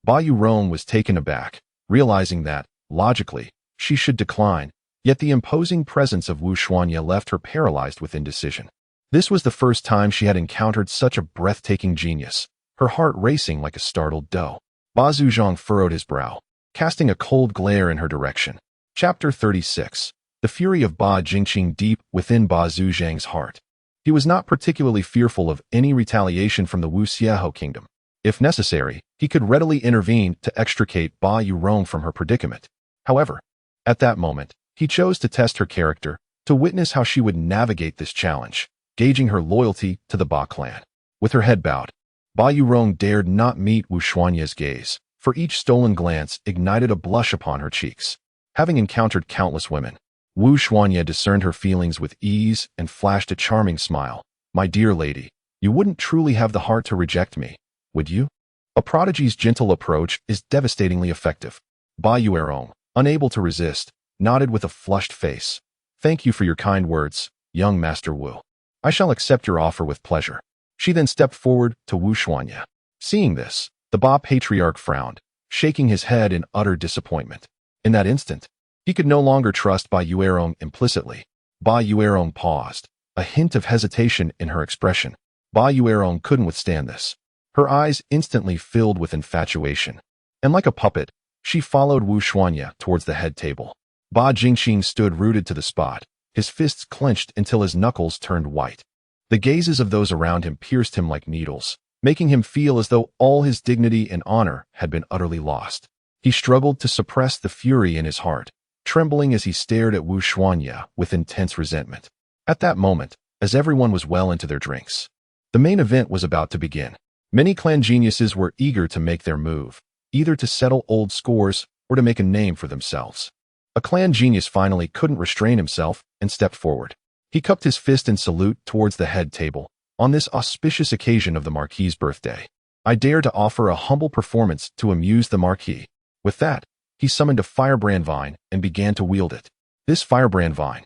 Ba Yurong was taken aback, realizing that, logically, she should decline, yet the imposing presence of Wu Xuanya left her paralyzed with indecision. This was the first time she had encountered such a breathtaking genius, her heart racing like a startled doe. Ba Zhujiang furrowed his brow, casting a cold glare in her direction. Chapter 36. The fury of Ba Jingqing deep within Ba Zhujiang's heart. He was not particularly fearful of any retaliation from the Wu Xiaohou kingdom. If necessary, he could readily intervene to extricate Ba Yurong from her predicament. However, at that moment, he chose to test her character, to witness how she would navigate this challenge, gauging her loyalty to the Ba clan. With her head bowed, Ba Yurong dared not meet Wu Xuanya's gaze, for each stolen glance ignited a blush upon her cheeks. Having encountered countless women, Wu Xuanya discerned her feelings with ease and flashed a charming smile. My dear lady, you wouldn't truly have the heart to reject me, would you? A prodigy's gentle approach is devastatingly effective. Ba Yuerong, unable to resist, nodded with a flushed face. Thank you for your kind words, young Master Wu. I shall accept your offer with pleasure. She then stepped forward to Wu Xuanya. Seeing this, the Ba patriarch frowned, shaking his head in utter disappointment. In that instant, he could no longer trust Ba Yuerong implicitly. Ba Yuerong paused, a hint of hesitation in her expression. Ba Yuerong couldn't withstand this. Her eyes instantly filled with infatuation. And like a puppet, she followed Wu Xuanya towards the head table. Ba Jingqing stood rooted to the spot, his fists clenched until his knuckles turned white. The gazes of those around him pierced him like needles, making him feel as though all his dignity and honor had been utterly lost. He struggled to suppress the fury in his heart, trembling as he stared at Wu Xuanya with intense resentment. At that moment, as everyone was well into their drinks, the main event was about to begin. Many clan geniuses were eager to make their move, either to settle old scores or to make a name for themselves. A clan genius finally couldn't restrain himself and stepped forward. He cupped his fist in salute towards the head table. On this auspicious occasion of the Marquis's birthday, I dare to offer a humble performance to amuse the Marquis. With that, he summoned a firebrand vine and began to wield it. This firebrand vine,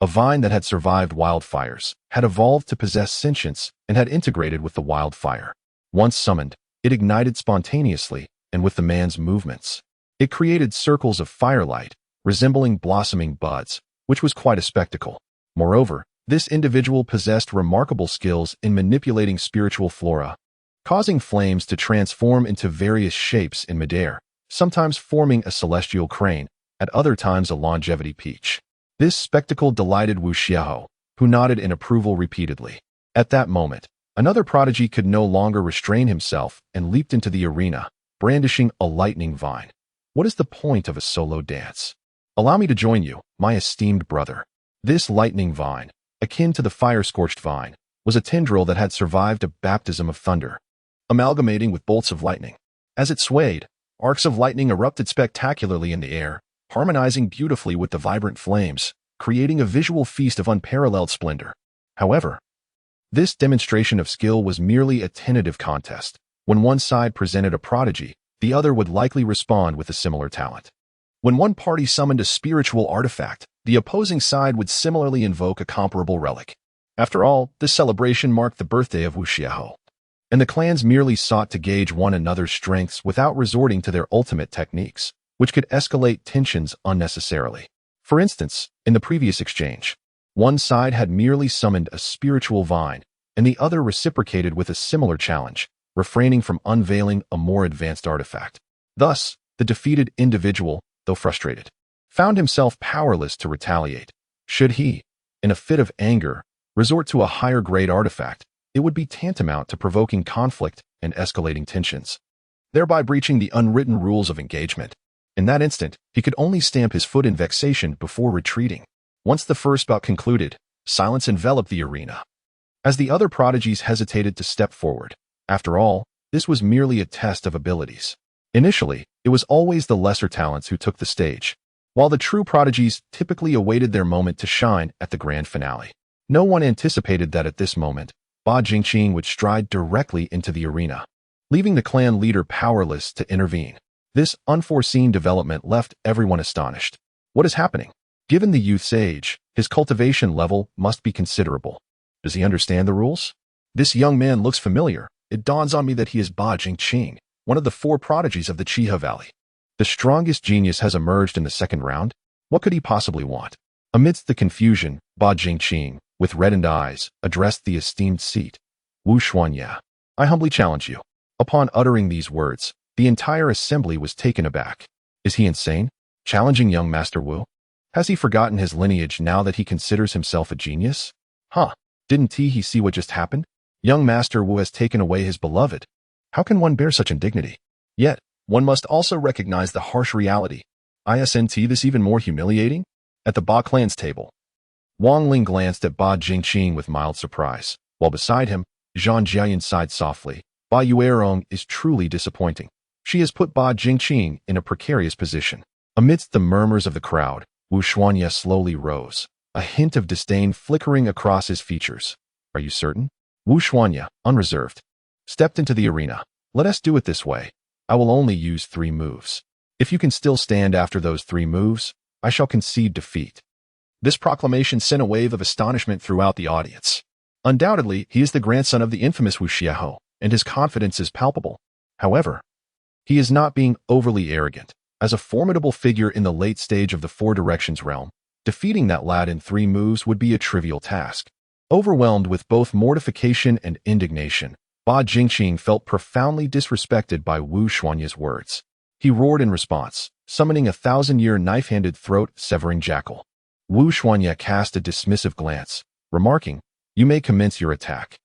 a vine that had survived wildfires, had evolved to possess sentience and had integrated with the wildfire. Once summoned, it ignited spontaneously and with the man's movements. It created circles of firelight, resembling blossoming buds, which was quite a spectacle. Moreover, this individual possessed remarkable skills in manipulating spiritual flora, causing flames to transform into various shapes in midair, sometimes forming a celestial crane, at other times a longevity peach. This spectacle delighted Wu Xiao, who nodded in approval repeatedly. At that moment, another prodigy could no longer restrain himself and leaped into the arena, brandishing a lightning vine. What is the point of a solo dance? Allow me to join you, my esteemed brother. This lightning vine, akin to the fire-scorched vine, was a tendril that had survived a baptism of thunder, amalgamating with bolts of lightning. As it swayed, arcs of lightning erupted spectacularly in the air, harmonizing beautifully with the vibrant flames, creating a visual feast of unparalleled splendor. However, this demonstration of skill was merely a tentative contest. When one side presented a prodigy, the other would likely respond with a similar talent. When one party summoned a spiritual artifact, the opposing side would similarly invoke a comparable relic. After all, this celebration marked the birthday of Wu Xiao, and the clans merely sought to gauge one another's strengths without resorting to their ultimate techniques, which could escalate tensions unnecessarily. For instance, in the previous exchange, one side had merely summoned a spiritual vine, and the other reciprocated with a similar challenge, refraining from unveiling a more advanced artifact. Thus, the defeated individual, though frustrated, found himself powerless to retaliate. Should he, in a fit of anger, resort to a higher-grade artifact, it would be tantamount to provoking conflict and escalating tensions, thereby breaching the unwritten rules of engagement. In that instant, he could only stamp his foot in vexation before retreating. Once the first bout concluded, silence enveloped the arena, as the other prodigies hesitated to step forward. After all, this was merely a test of abilities. Initially, it was always the lesser talents who took the stage, while the true prodigies typically awaited their moment to shine at the grand finale. No one anticipated that at this moment, Ba Jingqing would stride directly into the arena, leaving the clan leader powerless to intervene. This unforeseen development left everyone astonished. What is happening? Given the youth's age, his cultivation level must be considerable. Does he understand the rules? This young man looks familiar. It dawns on me that he is Ba Jingqing, one of the 4 prodigies of the Qiha Valley. The strongest genius has emerged in the second round. What could he possibly want? Amidst the confusion, Ba Jingqing, with reddened eyes, addressed the esteemed seat. Wu Xuanya, I humbly challenge you. Upon uttering these words, the entire assembly was taken aback. Is he insane? Challenging young Master Wu? Has he forgotten his lineage now that he considers himself a genius? Didn't he see what just happened? Young Master Wu has taken away his beloved. How can one bear such indignity? Yet, one must also recognize the harsh reality. Isn't this even more humiliating? At the Ba clan's table, Wang Lin glanced at Ba Jingqing with mild surprise, while beside him, Zhang Jiayan sighed softly. Ba Yuerong is truly disappointing. She has put Ba Jingqing in a precarious position. Amidst the murmurs of the crowd, Wu Xuanye slowly rose, a hint of disdain flickering across his features. Are you certain? Wu Xuanye, unreserved, stepped into the arena. Let us do it this way. I will only use 3 moves. If you can still stand after those 3 moves, I shall concede defeat. This proclamation sent a wave of astonishment throughout the audience. Undoubtedly, he is the grandson of the infamous Wu Xiaoho, and his confidence is palpable. However, he is not being overly arrogant. As a formidable figure in the late stage of the Four Directions realm, defeating that lad in 3 moves would be a trivial task. Overwhelmed with both mortification and indignation, Ba Jingqi felt profoundly disrespected by Wu Xuanye's words. He roared in response, summoning a 1,000-year knife-handed throat-severing jackal. Wu Xuanye cast a dismissive glance, remarking, "You may commence your attack."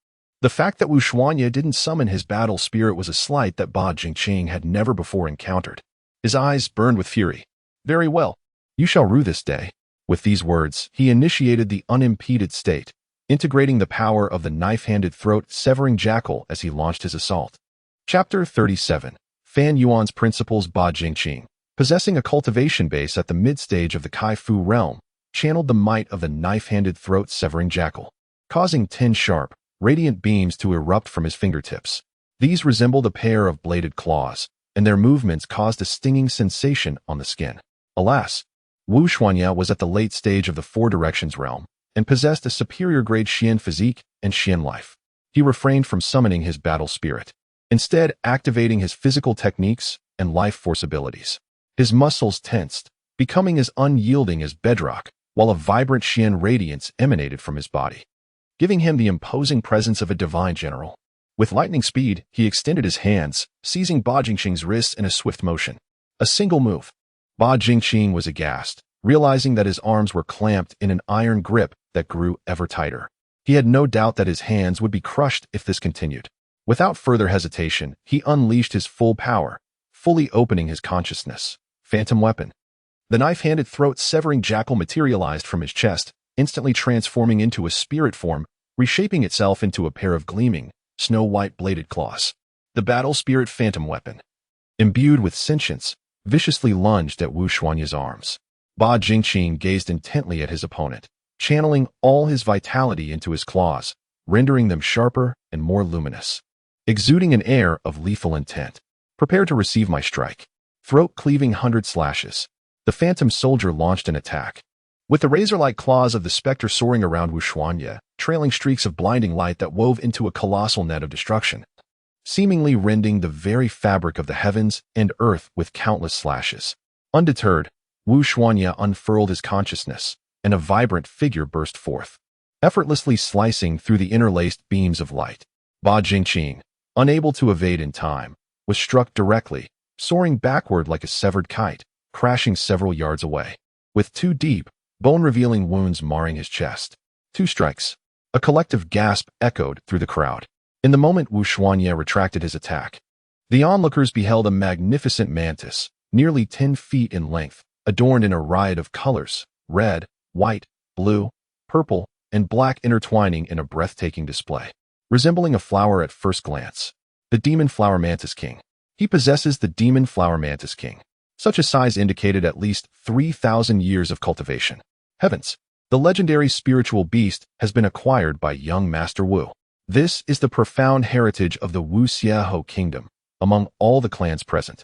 The fact that Wu Xuanye didn't summon his battle spirit was a slight that Ba Jingqi had never before encountered. His eyes burned with fury. "Very well. You shall rue this day." With these words, he initiated the unimpeded state, integrating the power of the knife-handed throat-severing jackal as he launched his assault. Chapter 37. Fan Yuan's Principles. Ba Jingqi, possessing a cultivation base at the mid-stage of the Kai-Fu realm, channeled the might of the knife-handed throat-severing jackal, causing 10 sharp, radiant beams to erupt from his fingertips. These resembled a pair of bladed claws, and their movements caused a stinging sensation on the skin. Alas, Wu Xuanye was at the late stage of the Four Directions realm, and possessed a superior grade Xian physique and Xian life. He refrained from summoning his battle spirit, instead activating his physical techniques and life force abilities. His muscles tensed, becoming as unyielding as bedrock, while a vibrant Xian radiance emanated from his body, giving him the imposing presence of a divine general. With lightning speed, he extended his hands, seizing Ba Jingqi's wrists in a swift motion. A single move. Ba Jingqi was aghast, realizing that his arms were clamped in an iron grip that grew ever tighter. He had no doubt that his hands would be crushed if this continued. Without further hesitation, he unleashed his full power, fully opening his consciousness. Phantom weapon. The knife-handed throat-severing jackal materialized from his chest, instantly transforming into a spirit form, reshaping itself into a pair of gleaming, snow-white bladed claws. The battle spirit phantom weapon, imbued with sentience, viciously lunged at Wu Xuanye's arms. Ba Jingqi gazed intently at his opponent, channeling all his vitality into his claws, rendering them sharper and more luminous. Exuding an air of lethal intent. Prepare to receive my strike. Throat-cleaving 100 slashes. The phantom soldier launched an attack. With the razor-like claws of the specter soaring around Wu Xuanye, trailing streaks of blinding light that wove into a colossal net of destruction, seemingly rending the very fabric of the heavens and earth with countless slashes. Undeterred, Wu Xuanye unfurled his consciousness, and a vibrant figure burst forth, effortlessly slicing through the interlaced beams of light. Ba Jingqi, unable to evade in time, was struck directly, soaring backward like a severed kite, crashing several yards away, with 2 deep, bone-revealing wounds marring his chest. 2 strikes. A collective gasp echoed through the crowd. In the moment Wu Xuanye retracted his attack, the onlookers beheld a magnificent mantis, nearly 10 feet in length, adorned in a riot of colors, red, white, blue, purple, and black intertwining in a breathtaking display. Resembling a flower at first glance, the Demon Flower Mantis King. He possesses the Demon Flower Mantis King. Such a size indicated at least 3,000 years of cultivation. Heavens! The legendary spiritual beast has been acquired by young Master Wu. This is the profound heritage of the Wu Xiaoho kingdom. Among all the clans present,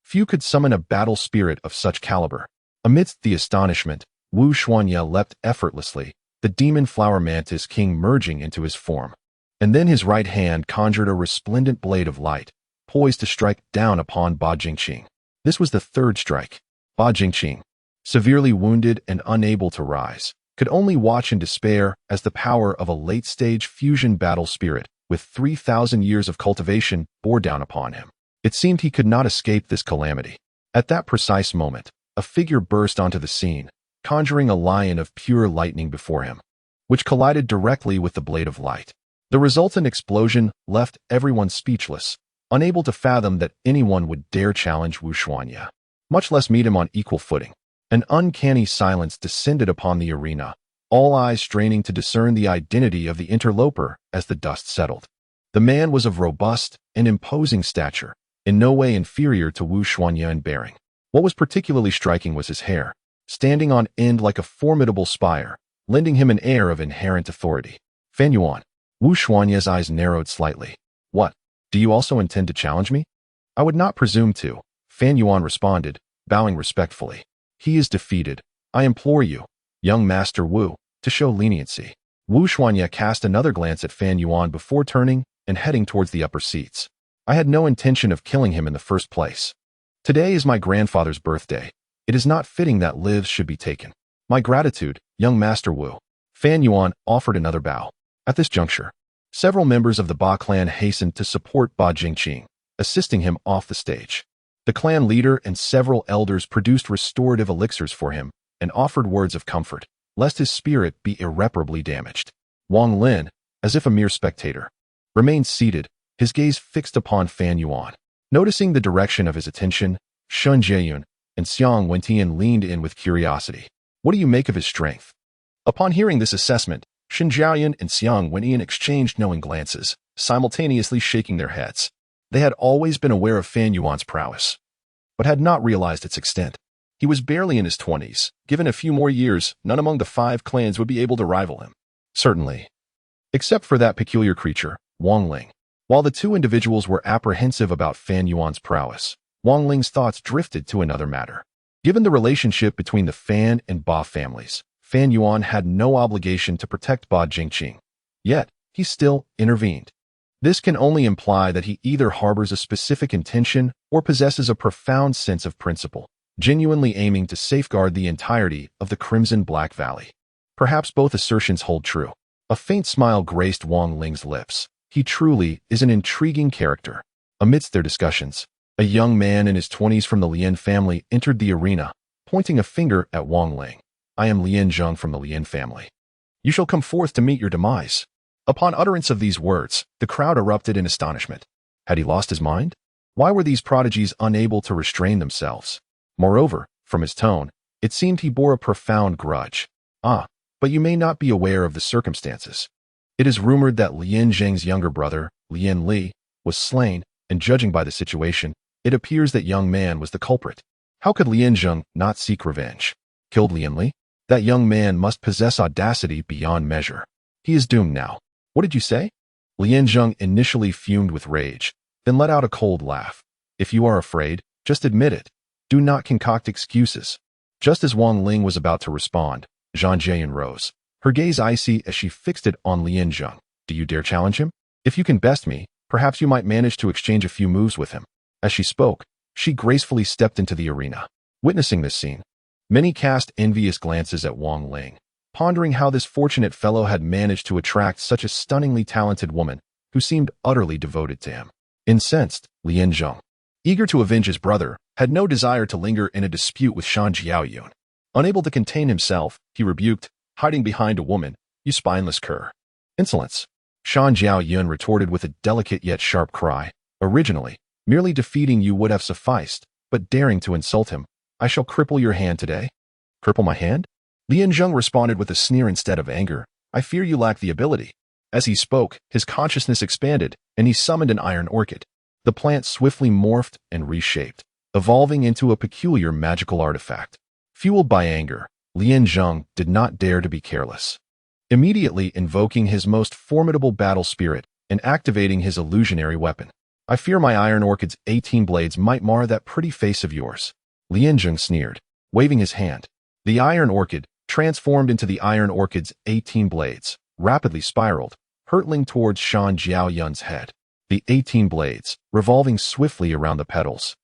few could summon a battle spirit of such caliber. Amidst the astonishment, Wu Xuanye leapt effortlessly, the Demon Flower Mantis King merging into his form. And then his right hand conjured a resplendent blade of light, poised to strike down upon Ba Jingqi. This was the 3rd strike. Ba Jingqi, severely wounded and unable to rise, could only watch in despair as the power of a late-stage fusion battle spirit with 3,000 years of cultivation bore down upon him. It seemed he could not escape this calamity. At that precise moment, a figure burst onto the scene, conjuring a lion of pure lightning before him, which collided directly with the blade of light. The resultant explosion left everyone speechless, unable to fathom that anyone would dare challenge Wu Xuanye, much less meet him on equal footing. An uncanny silence descended upon the arena, all eyes straining to discern the identity of the interloper as the dust settled. The man was of robust and imposing stature, in no way inferior to Wu Xuanye in bearing. What was particularly striking was his hair. standing on end like a formidable spire, lending him an air of inherent authority. Fan Yuan. Wu Xuanye's eyes narrowed slightly. What? Do you also intend to challenge me? I would not presume to, Fan Yuan responded, bowing respectfully. He is defeated. I implore you, young Master Wu, to show leniency. Wu Xuanye cast another glance at Fan Yuan before turning and heading towards the upper seats. I had no intention of killing him in the first place. Today is my grandfather's birthday. It is not fitting that lives should be taken. My gratitude, young Master Wu. Fan Yuan offered another bow. At this juncture, several members of the Ba clan hastened to support Ba Jingqing, assisting him off the stage. The clan leader and several elders produced restorative elixirs for him and offered words of comfort, lest his spirit be irreparably damaged. Wang Lin, as if a mere spectator, remained seated, his gaze fixed upon Fan Yuan. Noticing the direction of his attention, Shun Jieyun and Xiang Wentian leaned in with curiosity. What do you make of his strength? Upon hearing this assessment, Shun Jieyun and Xiang Wentian exchanged knowing glances, simultaneously shaking their heads. They had always been aware of Fan Yuan's prowess, but had not realized its extent. He was barely in his 20s. Given a few more years, none among the 5 clans would be able to rival him. Certainly. Except for that peculiar creature, Wang Lin. While the two individuals were apprehensive about Fan Yuan's prowess, Wang Ling's thoughts drifted to another matter. Given the relationship between the Fan and Ba families, Fan Yuan had no obligation to protect Ba Jingqing. Yet, he still intervened. This can only imply that he either harbors a specific intention or possesses a profound sense of principle, genuinely aiming to safeguard the entirety of the Crimson Black Valley. Perhaps both assertions hold true. A faint smile graced Wang Ling's lips. He truly is an intriguing character. Amidst their discussions, a young man in his 20s from the Lin family entered the arena, pointing a finger at Wang Lin. I am Lin Zheng from the Lin family. You shall come forth to meet your demise. Upon utterance of these words, the crowd erupted in astonishment. Had he lost his mind? Why were these prodigies unable to restrain themselves? Moreover, from his tone, it seemed he bore a profound grudge. But you may not be aware of the circumstances. It is rumored that Lin Zheng's younger brother, Lin Li, was slain, and judging by the situation, it appears that young man was the culprit. How could Lin Zheng not seek revenge? Killed Lin Li? That young man must possess audacity beyond measure. He is doomed now. What did you say? Lin Zheng initially fumed with rage, then let out a cold laugh. If you are afraid, just admit it. Do not concoct excuses. Just as Wang Ling was about to respond, Zhang Jieyun rose, her gaze icy as she fixed it on Lin Zheng. Do you dare challenge him? If you can best me, perhaps you might manage to exchange a few moves with him. As she spoke, she gracefully stepped into the arena. Witnessing this scene, many cast envious glances at Wang Ling, pondering how this fortunate fellow had managed to attract such a stunningly talented woman who seemed utterly devoted to him. Incensed, Lin Zheng, eager to avenge his brother, had no desire to linger in a dispute with Shan Jiaoyun. Unable to contain himself, he rebuked, hiding behind a woman, you spineless cur. Insolence. Shan Jiaoyun retorted with a delicate yet sharp cry. Originally, merely defeating you would have sufficed, but daring to insult him, I shall cripple your hand today. Cripple my hand? Lin Zheng responded with a sneer instead of anger. I fear you lack the ability. As he spoke, his consciousness expanded, and he summoned an iron orchid. The plant swiftly morphed and reshaped, evolving into a peculiar magical artifact. Fueled by anger, Lin Zheng did not dare to be careless. Immediately invoking his most formidable battle spirit and activating his illusionary weapon. I fear my iron orchid's 18 blades might mar that pretty face of yours. Lin Zheng sneered, waving his hand. The iron orchid, transformed into the iron orchid's 18 blades, rapidly spiraled, hurtling towards Shan Jiaoyun's head. The 18 blades, revolving swiftly around the petals,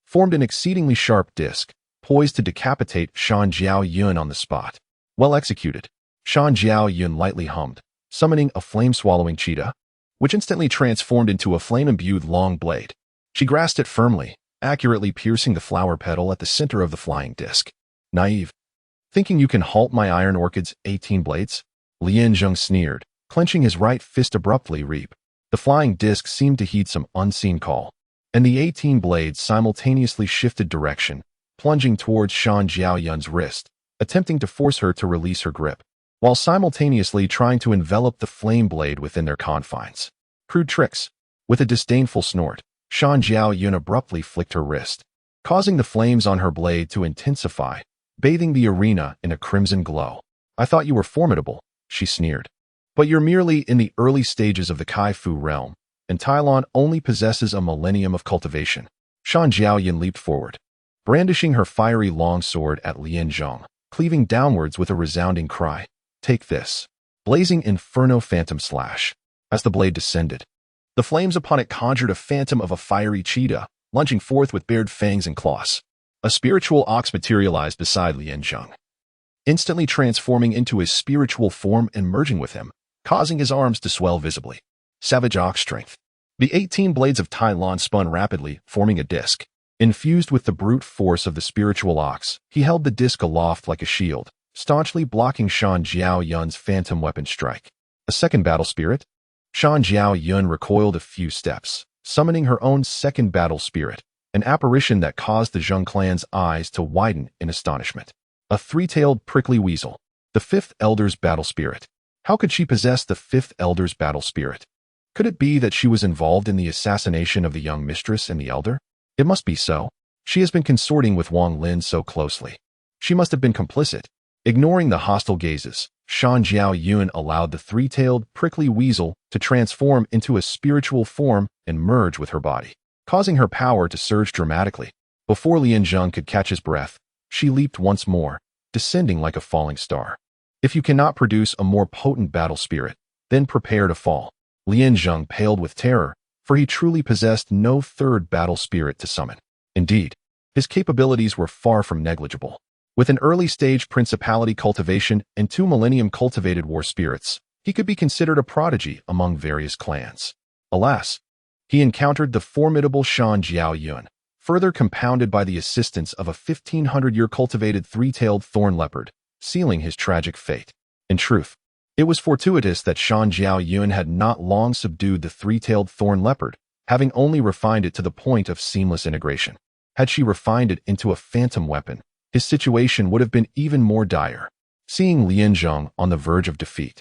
formed an exceedingly sharp disc, poised to decapitate Shan Jiaoyun on the spot. Well executed. Shan Jiaoyun lightly hummed, summoning a flame-swallowing cheetah, which instantly transformed into a flame-imbued long blade. She grasped it firmly, accurately piercing the flower petal at the center of the flying disc. Naive. Thinking you can halt my iron orchid's 18 blades? Lin Zheng sneered, clenching his right fist abruptly. Reap. The flying disc seemed to heed some unseen call, and the 18 blades simultaneously shifted direction, plunging towards Shan Jiaoyun's wrist, attempting to force her to release her grip, while simultaneously trying to envelop the flame blade within their confines. Crude tricks. With a disdainful snort, Shan Jiaoyun abruptly flicked her wrist, causing the flames on her blade to intensify, bathing the arena in a crimson glow. "I thought you were formidable," she sneered. "But you're merely in the early stages of the Kai-Fu realm, and Tailon only possesses a millennium of cultivation." Shan Jiaoyan leaped forward, brandishing her fiery longsword at Lian Zhong, cleaving downwards with a resounding cry. "Take this." Blazing Inferno Phantom Slash. As the blade descended, the flames upon it conjured a phantom of a fiery cheetah, lunging forth with bared fangs and claws. A spiritual ox materialized beside Lian Zhong, instantly transforming into his spiritual form and merging with him, causing his arms to swell visibly. Savage ox strength. The 18 blades of Tailon spun rapidly, forming a disc. Infused with the brute force of the spiritual ox, he held the disc aloft like a shield, staunchly blocking Shan Jiaoyun's phantom weapon strike. A second battle spirit? Shan Jiaoyun recoiled a few steps, summoning her own second battle spirit, an apparition that caused the Zheng clan's eyes to widen in astonishment. A three-tailed prickly weasel, the fifth elder's battle spirit. How could she possess the fifth elder's battle spirit? Could it be that she was involved in the assassination of the young mistress and the elder? It must be so. She has been consorting with Wang Lin so closely. She must have been complicit. Ignoring the hostile gazes, Shan Jiaoyun allowed the three-tailed, prickly weasel to transform into a spiritual form and merge with her body, causing her power to surge dramatically. Before Lian Zhong could catch his breath, she leaped once more, descending like a falling star. If you cannot produce a more potent battle spirit, then prepare to fall. Lian Zhong paled with terror, for he truly possessed no third battle spirit to summon. Indeed, his capabilities were far from negligible. With an early-stage principality cultivation and 2 millennium cultivated war spirits, he could be considered a prodigy among various clans. Alas, he encountered the formidable Shan Jiaoyun, further compounded by the assistance of a 1500-year cultivated three-tailed thorn leopard, sealing his tragic fate. In truth, it was fortuitous that Shan Jiaoyun had not long subdued the three-tailed thorn leopard, having only refined it to the point of seamless integration. Had she refined it into a phantom weapon, his situation would have been even more dire. Seeing Lian Zhong on the verge of defeat,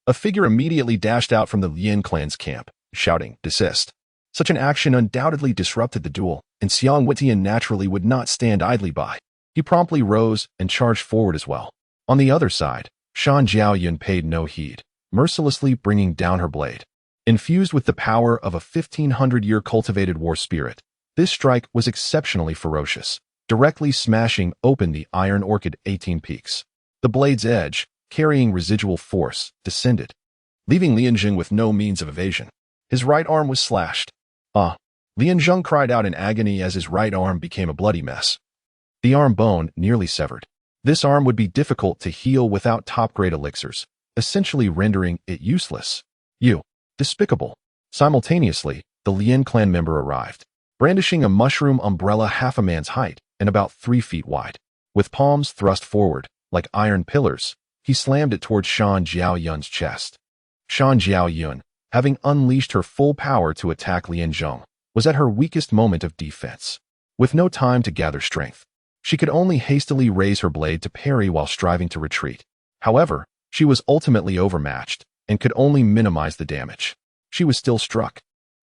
a figure immediately dashed out from the Lian clan's camp, shouting, "Desist." Such an action undoubtedly disrupted the duel, and Qiongqi naturally would not stand idly by. He promptly rose and charged forward as well. On the other side, Shan Jiaoyun paid no heed, mercilessly bringing down her blade. Infused with the power of a 1500-year cultivated war spirit, this strike was exceptionally ferocious, directly smashing open the Iron Orchid 18 peaks. The blade's edge, carrying residual force, descended, leaving Lian Zhong with no means of evasion. His right arm was slashed. "Ah!" Lian Zhong cried out in agony as his right arm became a bloody mess. The arm bone nearly severed. This arm would be difficult to heal without top-grade elixirs, essentially rendering it useless. "You! Despicable!" Simultaneously, the Lian clan member arrived, brandishing a mushroom umbrella half a man's height and about 3 feet wide. With palms thrust forward, like iron pillars, he slammed it towards Shan Jiaoyun's chest. Shan Jiaoyun, having unleashed her full power to attack Lian Zhong, was at her weakest moment of defense. With no time to gather strength, she could only hastily raise her blade to parry while striving to retreat. However, she was ultimately overmatched and could only minimize the damage. She was still struck.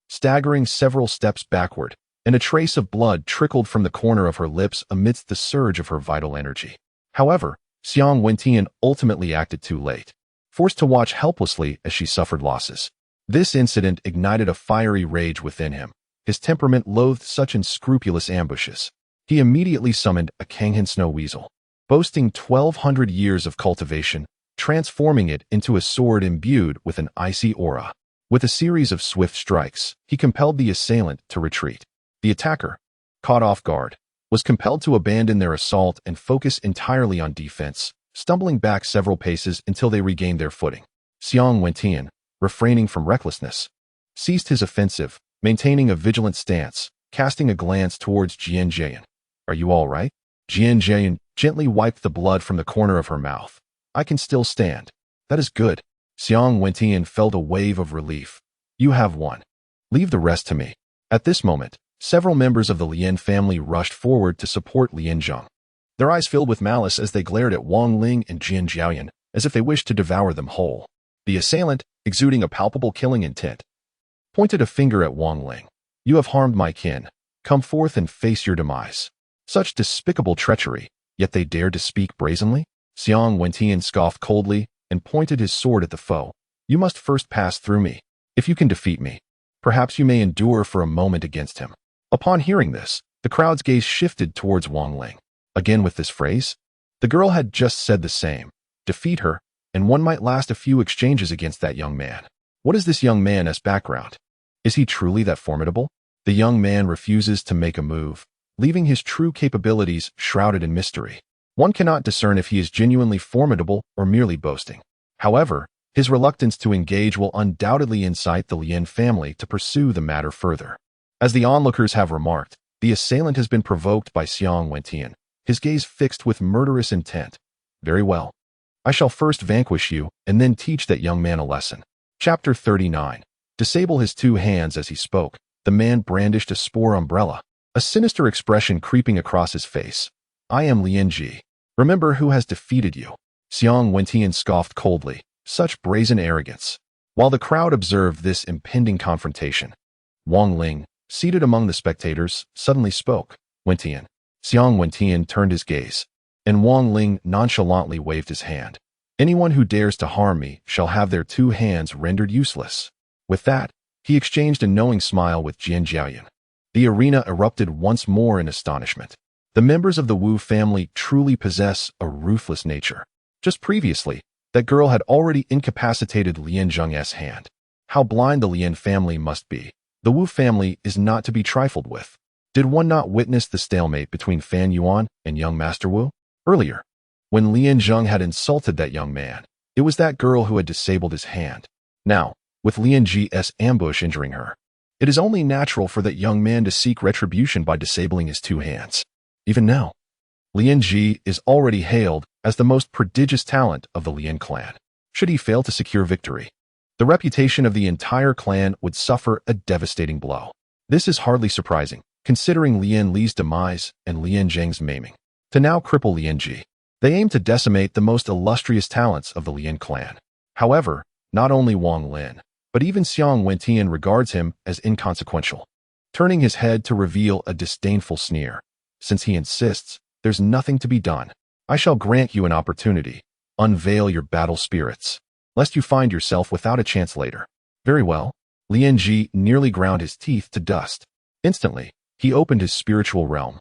Staggering several steps backward, and a trace of blood trickled from the corner of her lips amidst the surge of her vital energy. However, Qiongqi ultimately acted too late, forced to watch helplessly as she suffered losses. This incident ignited a fiery rage within him. His temperament loathed such unscrupulous ambushes. He immediately summoned a Kanghan Snow Weasel, boasting 1,200 years of cultivation, transforming it into a sword imbued with an icy aura. With a series of swift strikes, he compelled the assailant to retreat. The attacker, caught off guard, was compelled to abandon their assault and focus entirely on defense, stumbling back several paces until they regained their footing. Qiongqi, refraining from recklessness, ceased his offensive, maintaining a vigilant stance, casting a glance towards Jian. "Are you all right?" Jian gently wiped the blood from the corner of her mouth. "I can still stand." "That is good." Qiongqi felt a wave of relief. "You have won. Leave the rest to me." At this moment, several members of the Lian family rushed forward to support Lian Zhong. Their eyes filled with malice as they glared at Wang Lin and Jian Jiaoyan, as if they wished to devour them whole. The assailant, exuding a palpable killing intent, pointed a finger at Wang Lin. "You have harmed my kin. Come forth and face your demise." Such despicable treachery, yet they dared to speak brazenly? Qiongqi scoffed coldly and pointed his sword at the foe. You must first pass through me. If you can defeat me, perhaps you may endure for a moment against him. Upon hearing this, the crowd's gaze shifted towards Wang Lin. Again with this phrase, the girl had just said the same. Defeat her, and one might last a few exchanges against that young man. What is this young man's background? Is he truly that formidable? The young man refuses to make a move, leaving his true capabilities shrouded in mystery. One cannot discern if he is genuinely formidable or merely boasting. However, his reluctance to engage will undoubtedly incite the Lin family to pursue the matter further. As the onlookers have remarked, the assailant has been provoked by Qiongqi, his gaze fixed with murderous intent. Very well. I shall first vanquish you and then teach that young man a lesson. Chapter 39. Disable his two hands. As he spoke, the man brandished a spore umbrella, a sinister expression creeping across his face. I am Qiongqi. Remember who has defeated you. Qiongqi scoffed coldly. Such brazen arrogance. While the crowd observed this impending confrontation, Wang Lin, seated among the spectators, suddenly spoke. Qiongqi. Qiongqi turned his gaze, and Wang Lin nonchalantly waved his hand. Anyone who dares to harm me shall have their two hands rendered useless. With that, he exchanged a knowing smile with Qiongqi. The arena erupted once more in astonishment. The members of the Wu family truly possess a ruthless nature. Just previously, that girl had already incapacitated Lin Zheng's hand. How blind the Lin family must be. The Wu family is not to be trifled with. Did one not witness the stalemate between Fan Yuan and young Master Wu? Earlier, when Lin Zheng had insulted that young man, it was that girl who had disabled his hand. Now, with Qiongqi's ambush injuring her, it is only natural for that young man to seek retribution by disabling his two hands. Even now, Qiongqi is already hailed as the most prodigious talent of the Lin clan. Should he fail to secure victory, the reputation of the entire clan would suffer a devastating blow. This is hardly surprising, considering Lin Li's demise and Lin Zheng's maiming. To now cripple Qiongqi, they aim to decimate the most illustrious talents of the Lin clan. However, not only Wang Lin, but even Qiongqi regards him as inconsequential, turning his head to reveal a disdainful sneer. Since he insists, there's nothing to be done. I shall grant you an opportunity. Unveil your battle spirits, lest you find yourself without a chance later. Very well. Qiongqi nearly ground his teeth to dust. Instantly, he opened his spiritual realm,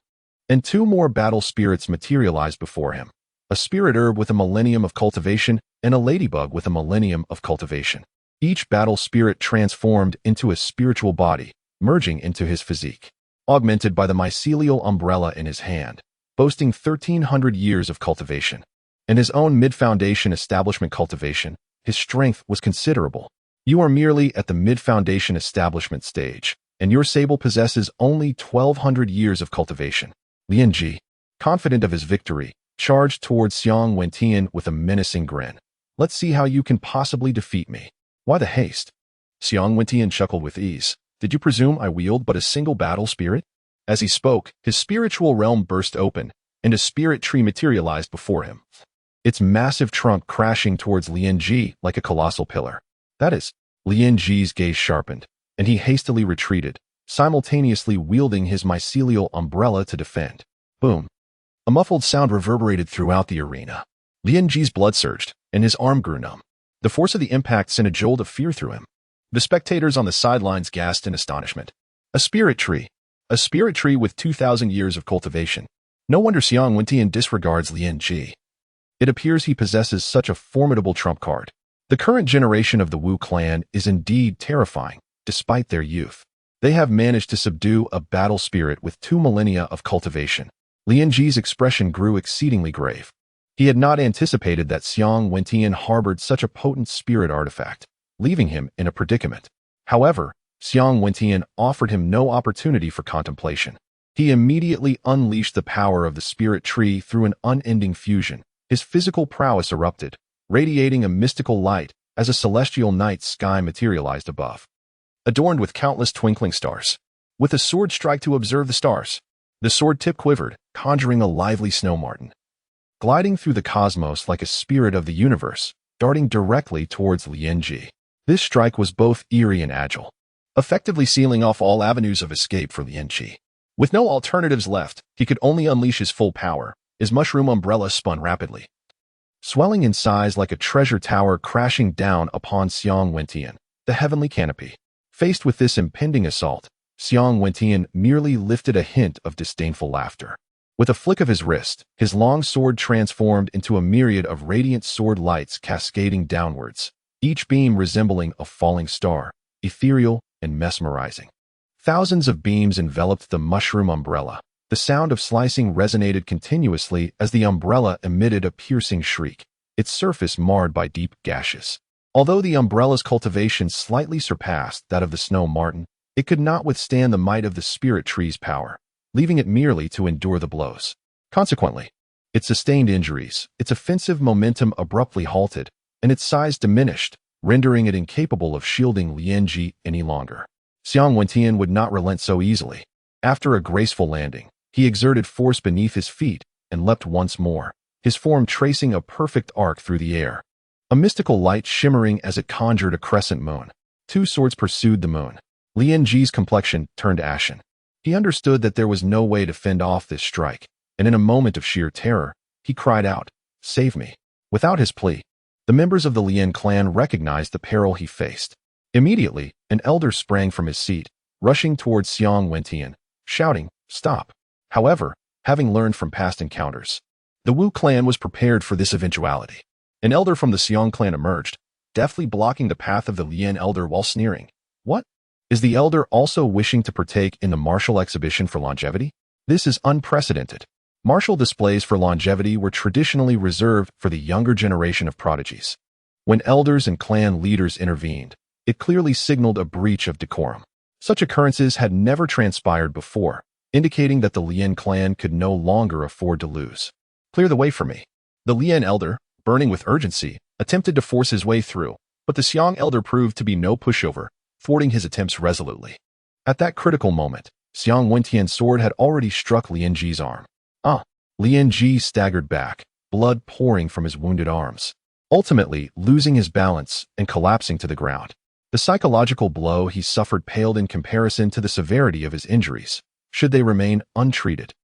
and two more battle spirits materialized before him. A spirit herb with a millennium of cultivation and a ladybug with a millennium of cultivation. Each battle spirit transformed into a spiritual body, merging into his physique, augmented by the mycelial umbrella in his hand, boasting 1,300 years of cultivation. In his own mid-foundation establishment cultivation, his strength was considerable. You are merely at the mid-foundation establishment stage, and your sable possesses only 1,200 years of cultivation. Qiongqi, confident of his victory, charged towards Qiongqi with a menacing grin. Let's see how you can possibly defeat me. Why the haste? Qiongqi chuckled with ease. Did you presume I wield but a single battle spirit? As he spoke, his spiritual realm burst open, and a spirit tree materialized before him, its massive trunk crashing towards Qiongqi like a colossal pillar. That is, Qiongqi's gaze sharpened, and he hastily retreated, simultaneously wielding his mycelial umbrella to defend. Boom. A muffled sound reverberated throughout the arena. Qiongqi's blood surged, and his arm grew numb. The force of the impact sent a jolt of fear through him. The spectators on the sidelines gasped in astonishment. A spirit tree. A spirit tree with 2,000 years of cultivation. No wonder Qiongqi disregards Qiongqi. It appears he possesses such a formidable trump card. The current generation of the Wu clan is indeed terrifying, despite their youth. They have managed to subdue a battle spirit with 2 millennia of cultivation. Qiongqi's expression grew exceedingly grave. He had not anticipated that Qiongqi harbored such a potent spirit artifact, leaving him in a predicament. However, Qiongqi offered him no opportunity for contemplation. He immediately unleashed the power of the spirit tree through an unending fusion. His physical prowess erupted, radiating a mystical light as a celestial night sky materialized above, adorned with countless twinkling stars. With a sword strike to observe the stars, the sword tip quivered, conjuring a lively snow marten, gliding through the cosmos like a spirit of the universe, darting directly towards Qiongqi. This strike was both eerie and agile, effectively sealing off all avenues of escape for Qiongqi. With no alternatives left, he could only unleash his full power, His mushroom umbrella spun rapidly, swelling in size like a treasure tower crashing down upon Xiong Wentian, the heavenly canopy. Faced with this impending assault, Xiong Wentian merely lifted a hint of disdainful laughter. With a flick of his wrist, his long sword transformed into a myriad of radiant sword lights cascading downwards, each beam resembling a falling star, ethereal and mesmerizing. Thousands of beams enveloped the mushroom umbrella. The sound of slicing resonated continuously as the umbrella emitted a piercing shriek, its surface marred by deep gashes. Although the umbrella's cultivation slightly surpassed that of the snow marten, it could not withstand the might of the spirit tree's power, leaving it merely to endure the blows. Consequently, it sustained injuries, its offensive momentum abruptly halted, and its size diminished, rendering it incapable of shielding Lianji any longer. Xiong Wentian would not relent so easily. After a graceful landing, he exerted force beneath his feet and leapt once more, his form tracing a perfect arc through the air. A mystical light shimmering as it conjured a crescent moon. Two swords pursued the moon. Lianji's complexion turned ashen. He understood that there was no way to fend off this strike, and in a moment of sheer terror, he cried out, "Save me." Without his plea, the members of the Lin clan recognized the peril he faced. Immediately, an elder sprang from his seat, rushing towards Xiong Wentian, shouting, "Stop." However, having learned from past encounters, the Wu clan was prepared for this eventuality. An elder from the Xiong clan emerged, deftly blocking the path of the Lin elder while sneering. "What? Is the elder also wishing to partake in the martial exhibition for longevity? This is unprecedented." Martial displays for longevity were traditionally reserved for the younger generation of prodigies. When elders and clan leaders intervened, it clearly signaled a breach of decorum. Such occurrences had never transpired before, indicating that the Lin clan could no longer afford to lose. "Clear the way for me." The Lin elder, burning with urgency, attempted to force his way through, but the Xiong elder proved to be no pushover, thwarting his attempts resolutely. At that critical moment, Xiong Wentian's sword had already struck Lianji's arm. Lianji staggered back, blood pouring from his wounded arms, ultimately losing his balance and collapsing to the ground. The psychological blow he suffered paled in comparison to the severity of his injuries, should they remain untreated.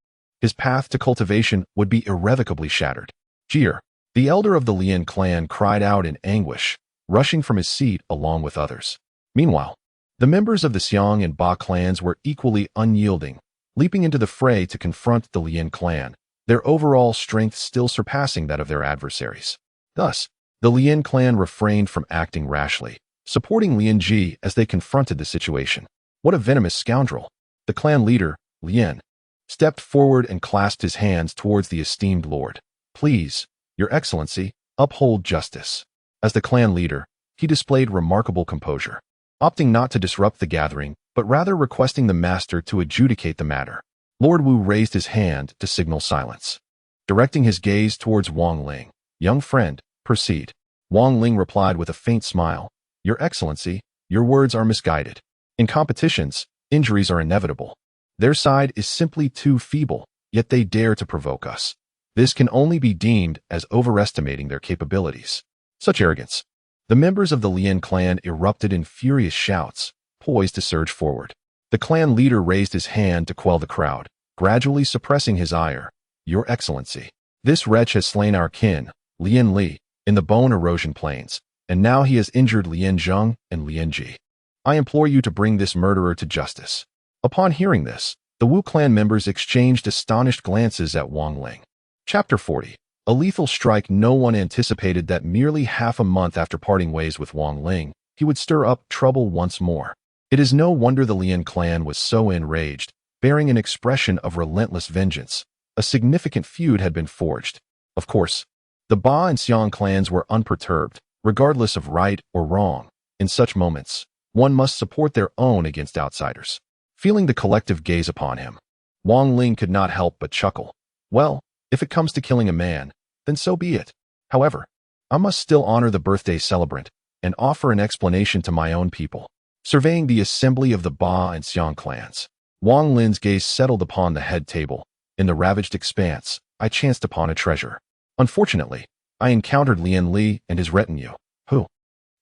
His path to cultivation would be irrevocably shattered. "Jeer!" The elder of the Lin clan cried out in anguish, rushing from his seat along with others. Meanwhile, the members of the Xiong and Ba clans were equally unyielding, leaping into the fray to confront the Lin clan, their overall strength still surpassing that of their adversaries. Thus, the Lin clan refrained from acting rashly, supporting Lianji as they confronted the situation. What a venomous scoundrel! The clan leader, Lin, stepped forward and clasped his hands towards the esteemed lord. "Please, Your Excellency, uphold justice." As the clan leader, he displayed remarkable composure, opting not to disrupt the gathering, but rather requesting the master to adjudicate the matter. Lord Wu raised his hand to signal silence. Directing his gaze towards Wang Lin, "Young friend, proceed." Wang Lin replied with a faint smile, "Your Excellency, your words are misguided. In competitions, injuries are inevitable. Their side is simply too feeble, yet they dare to provoke us. This can only be deemed as overestimating their capabilities." Such arrogance. The members of the Lin clan erupted in furious shouts, poised to surge forward. The clan leader raised his hand to quell the crowd, gradually suppressing his ire. "Your Excellency, this wretch has slain our kin, Lian Li, in the bone erosion plains, and now he has injured Lian Zheng and Lianji. I implore you to bring this murderer to justice." Upon hearing this, the Wu clan members exchanged astonished glances at Wang Lin. Chapter 40. A lethal strike. No one anticipated that merely half a month after parting ways with Wang Lin, he would stir up trouble once more. It is no wonder the Lin clan was so enraged, bearing an expression of relentless vengeance. A significant feud had been forged. Of course, the Ba and Xiong clans were unperturbed, regardless of right or wrong. In such moments, one must support their own against outsiders. Feeling the collective gaze upon him, Wang Lin could not help but chuckle. Well, if it comes to killing a man, then so be it. However, I must still honor the birthday celebrant and offer an explanation to my own people. Surveying the assembly of the Ba and Xiong clans, Wang Lin's gaze settled upon the head table. In the ravaged expanse, I chanced upon a treasure. Unfortunately, I encountered Lian Li and his retinue, who,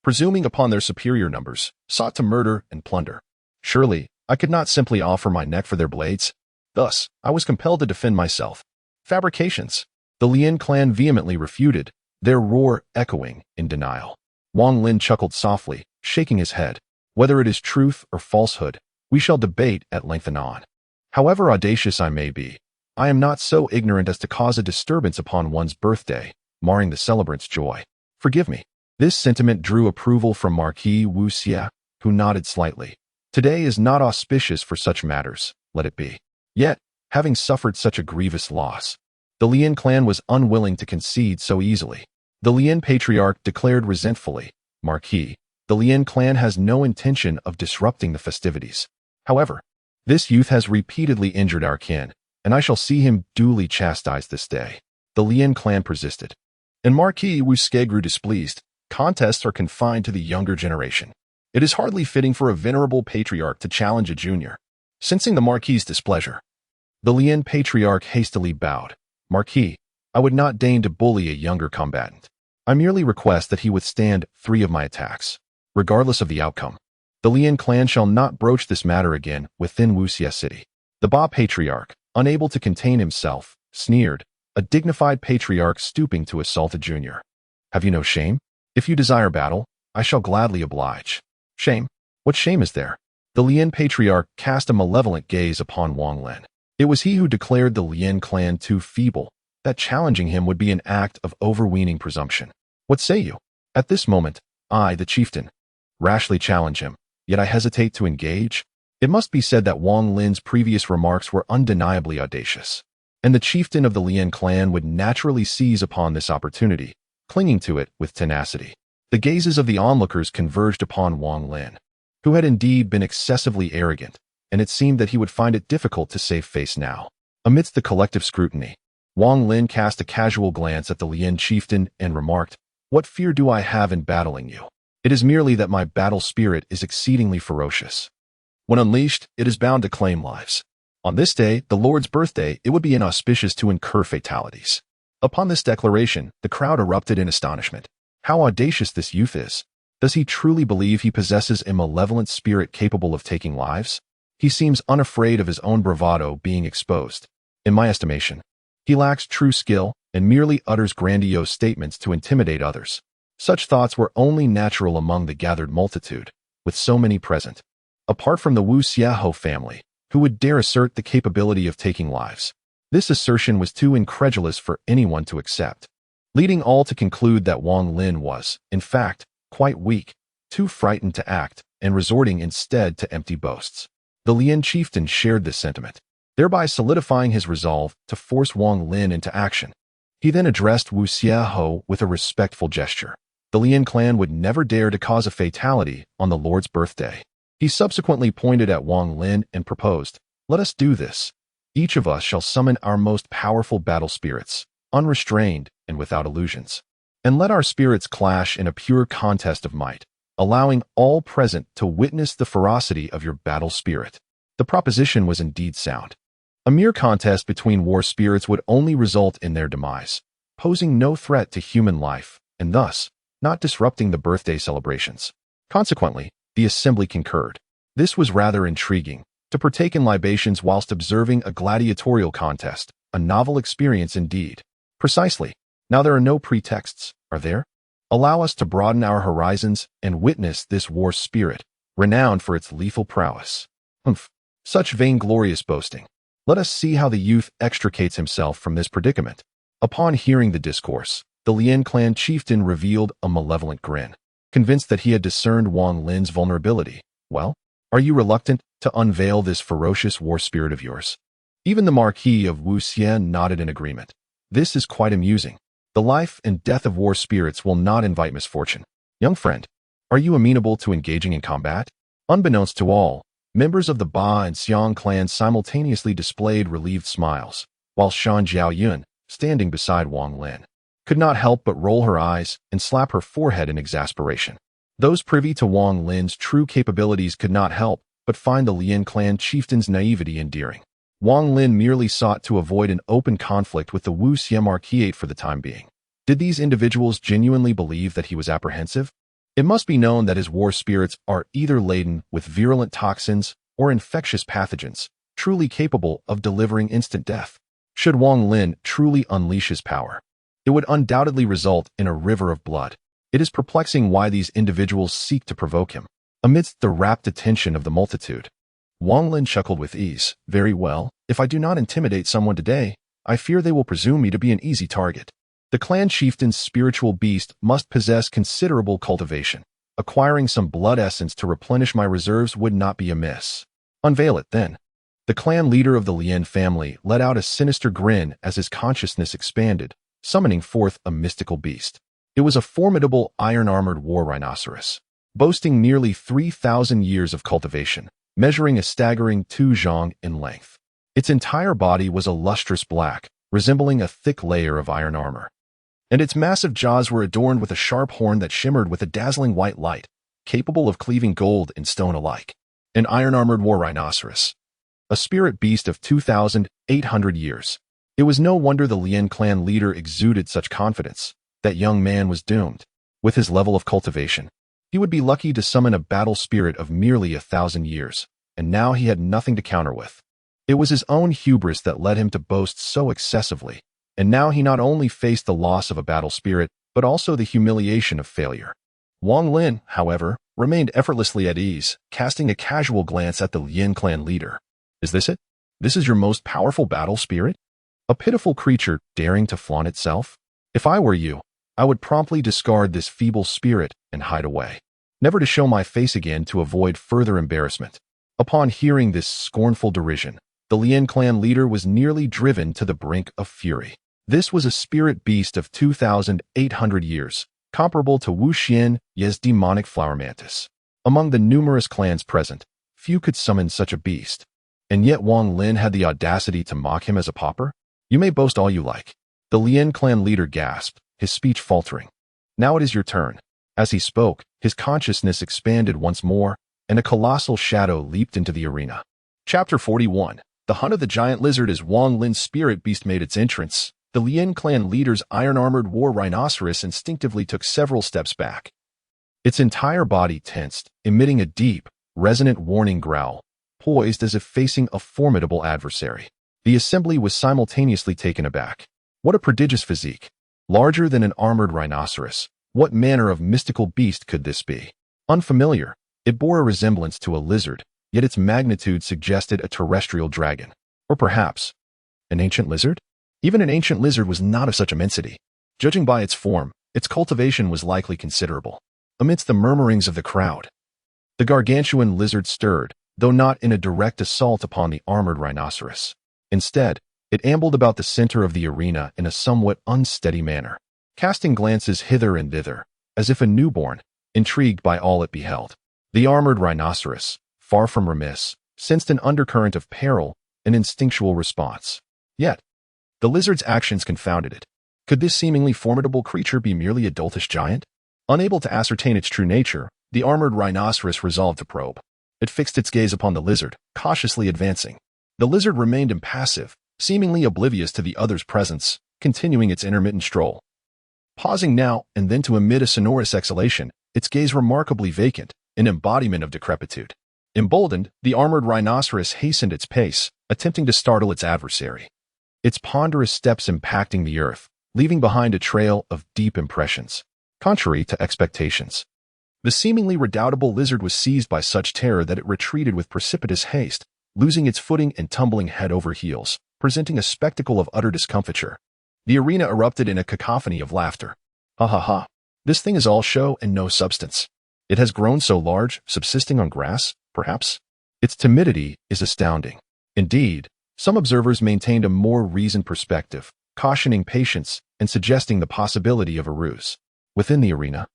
presuming upon their superior numbers, sought to murder and plunder. Surely, I could not simply offer my neck for their blades. Thus, I was compelled to defend myself. Fabrications. The Lin clan vehemently refuted, their roar echoing in denial. Wang Lin chuckled softly, shaking his head. Whether it is truth or falsehood, we shall debate at length anon. However audacious I may be, I am not so ignorant as to cause a disturbance upon one's birthday, marring the celebrant's joy. Forgive me. This sentiment drew approval from Marquis Wu Xia, who nodded slightly. Today is not auspicious for such matters, let it be. Yet, having suffered such a grievous loss, the Lin clan was unwilling to concede so easily. The Lin patriarch declared resentfully, Marquis, the Lin clan has no intention of disrupting the festivities. However, this youth has repeatedly injured our kin, and I shall see him duly chastised this day. The Lin clan persisted. And Marquis Wu Xia grew displeased. Contests are confined to the younger generation. It is hardly fitting for a venerable patriarch to challenge a junior. Sensing the Marquis's displeasure, the Lin patriarch hastily bowed. Marquis, I would not deign to bully a younger combatant. I merely request that he withstand 3 of my attacks. Regardless of the outcome, the Lin clan shall not broach this matter again within Wuxia City. The Ba patriarch, unable to contain himself, sneered, a dignified patriarch stooping to assault a junior. Have you no shame? If you desire battle, I shall gladly oblige. Shame? What shame is there? The Lin patriarch cast a malevolent gaze upon Wang Lin. It was he who declared the Lin clan too feeble, that challenging him would be an act of overweening presumption. What say you? At this moment, I, the chieftain, rashly challenge him, yet I hesitate to engage. It must be said that Wang Lin's previous remarks were undeniably audacious, and the chieftain of the Lin clan would naturally seize upon this opportunity, clinging to it with tenacity. The gazes of the onlookers converged upon Wang Lin, who had indeed been excessively arrogant, and it seemed that he would find it difficult to save face now. Amidst the collective scrutiny, Wang Lin cast a casual glance at the Lin chieftain and remarked, "What fear do I have in battling you? It is merely that my battle spirit is exceedingly ferocious. When unleashed, it is bound to claim lives. On this day, the Lord's birthday, it would be inauspicious to incur fatalities." Upon this declaration, the crowd erupted in astonishment. How audacious this youth is! Does he truly believe he possesses a malevolent spirit capable of taking lives? He seems unafraid of his own bravado being exposed. In my estimation, he lacks true skill and merely utters grandiose statements to intimidate others. Such thoughts were only natural among the gathered multitude, with so many present. Apart from the Wu Xiaoho family, who would dare assert the capability of taking lives? This assertion was too incredulous for anyone to accept, leading all to conclude that Wang Lin was, in fact, quite weak, too frightened to act, and resorting instead to empty boasts. The Lin chieftain shared this sentiment, thereby solidifying his resolve to force Wang Lin into action. He then addressed Wu Xiaoho with a respectful gesture. The Lin clan would never dare to cause a fatality on the Lord's birthday. He subsequently pointed at Wang Lin and proposed, "Let us do this. Each of us shall summon our most powerful battle spirits, unrestrained and without illusions. And let our spirits clash in a pure contest of might, allowing all present to witness the ferocity of your battle spirit." The proposition was indeed sound. A mere contest between war spirits would only result in their demise, posing no threat to human life, and thus, not disrupting the birthday celebrations. Consequently, the assembly concurred. This was rather intriguing, to partake in libations whilst observing a gladiatorial contest, a novel experience indeed. Precisely. Now there are no pretexts, are there? Allow us to broaden our horizons and witness this war spirit, renowned for its lethal prowess. Such vainglorious boasting. Let us see how the youth extricates himself from this predicament. Upon hearing the discourse, the Lin clan chieftain revealed a malevolent grin, convinced that he had discerned Wang Lin's vulnerability. Well, are you reluctant to unveil this ferocious war spirit of yours? Even the Marquis of Wuxia nodded in agreement. This is quite amusing. The life and death of war spirits will not invite misfortune. Young friend, are you amenable to engaging in combat? Unbeknownst to all, members of the Ba and Xiong clans simultaneously displayed relieved smiles, while Shan Jiaoyun, standing beside Wang Lin, could not help but roll her eyes and slap her forehead in exasperation. Those privy to Wang Lin's true capabilities could not help but find the Lin clan chieftain's naivety endearing. Wang Lin merely sought to avoid an open conflict with the Wu Xia Marquis for the time being. Did these individuals genuinely believe that he was apprehensive? It must be known that his war spirits are either laden with virulent toxins or infectious pathogens, truly capable of delivering instant death. Should Wang Lin truly unleash his power, it would undoubtedly result in a river of blood. It is perplexing why these individuals seek to provoke him. Amidst the rapt attention of the multitude, Wang Lin chuckled with ease. Very well, if I do not intimidate someone today, I fear they will presume me to be an easy target. The clan chieftain's spiritual beast must possess considerable cultivation. Acquiring some blood essence to replenish my reserves would not be amiss. Unveil it, then. The clan leader of the Lin family let out a sinister grin as his consciousness expanded, summoning forth a mystical beast. It was a formidable iron-armored war rhinoceros, boasting nearly 3,000 years of cultivation, measuring a staggering 2 zhang in length. Its entire body was a lustrous black, resembling a thick layer of iron armor, and its massive jaws were adorned with a sharp horn that shimmered with a dazzling white light, capable of cleaving gold and stone alike. An iron-armored war rhinoceros, a spirit beast of 2,800 years. It was no wonder the Lin clan leader exuded such confidence. That young man was doomed. With his level of cultivation, he would be lucky to summon a battle spirit of merely 1,000 years, and now he had nothing to counter with. It was his own hubris that led him to boast so excessively, and now he not only faced the loss of a battle spirit, but also the humiliation of failure. Wang Lin, however, remained effortlessly at ease, casting a casual glance at the Lin clan leader. Is this it? This is your most powerful battle spirit? A pitiful creature daring to flaunt itself? If I were you, I would promptly discard this feeble spirit and hide away, never to show my face again to avoid further embarrassment. Upon hearing this scornful derision, the Lin clan leader was nearly driven to the brink of fury. This was a spirit beast of 2,800 years, comparable to Wu Xian Ye's demonic flower mantis. Among the numerous clans present, few could summon such a beast. And yet Wang Lin had the audacity to mock him as a pauper? You may boast all you like. The Lin clan leader gasped, his speech faltering. Now it is your turn. As he spoke, his consciousness expanded once more, and a colossal shadow leaped into the arena. Chapter 41. The Hunt of the Giant Lizard. As Wang Lin's spirit beast made its entrance, the Lin clan leader's iron-armored war rhinoceros instinctively took several steps back. Its entire body tensed, emitting a deep, resonant warning growl, poised as if facing a formidable adversary. The assembly was simultaneously taken aback. What a prodigious physique! Larger than an armored rhinoceros, what manner of mystical beast could this be? Unfamiliar, it bore a resemblance to a lizard, yet its magnitude suggested a terrestrial dragon. Or perhaps, an ancient lizard? Even an ancient lizard was not of such immensity. Judging by its form, its cultivation was likely considerable. Amidst the murmurings of the crowd, the gargantuan lizard stirred, though not in a direct assault upon the armored rhinoceros. Instead, it ambled about the center of the arena in a somewhat unsteady manner, casting glances hither and thither, as if a newborn, intrigued by all it beheld. The armored rhinoceros, far from remiss, sensed an undercurrent of peril, an instinctual response. Yet, the lizard's actions confounded it. Could this seemingly formidable creature be merely a doltish giant? Unable to ascertain its true nature, the armored rhinoceros resolved to probe. It fixed its gaze upon the lizard, cautiously advancing. The lizard remained impassive, seemingly oblivious to the other's presence, continuing its intermittent stroll. Pausing now and then to emit a sonorous exhalation, its gaze remarkably vacant, an embodiment of decrepitude. Emboldened, the armored rhinoceros hastened its pace, attempting to startle its adversary. Its ponderous steps impacting the earth, leaving behind a trail of deep impressions. Contrary to expectations, the seemingly redoubtable lizard was seized by such terror that it retreated with precipitous haste, losing its footing and tumbling head over heels, presenting a spectacle of utter discomfiture. The arena erupted in a cacophony of laughter. Ha ha ha. This thing is all show and no substance. It has grown so large, subsisting on grass, perhaps? Its timidity is astounding. Indeed, some observers maintained a more reasoned perspective, cautioning patience and suggesting the possibility of a ruse. Within the arena,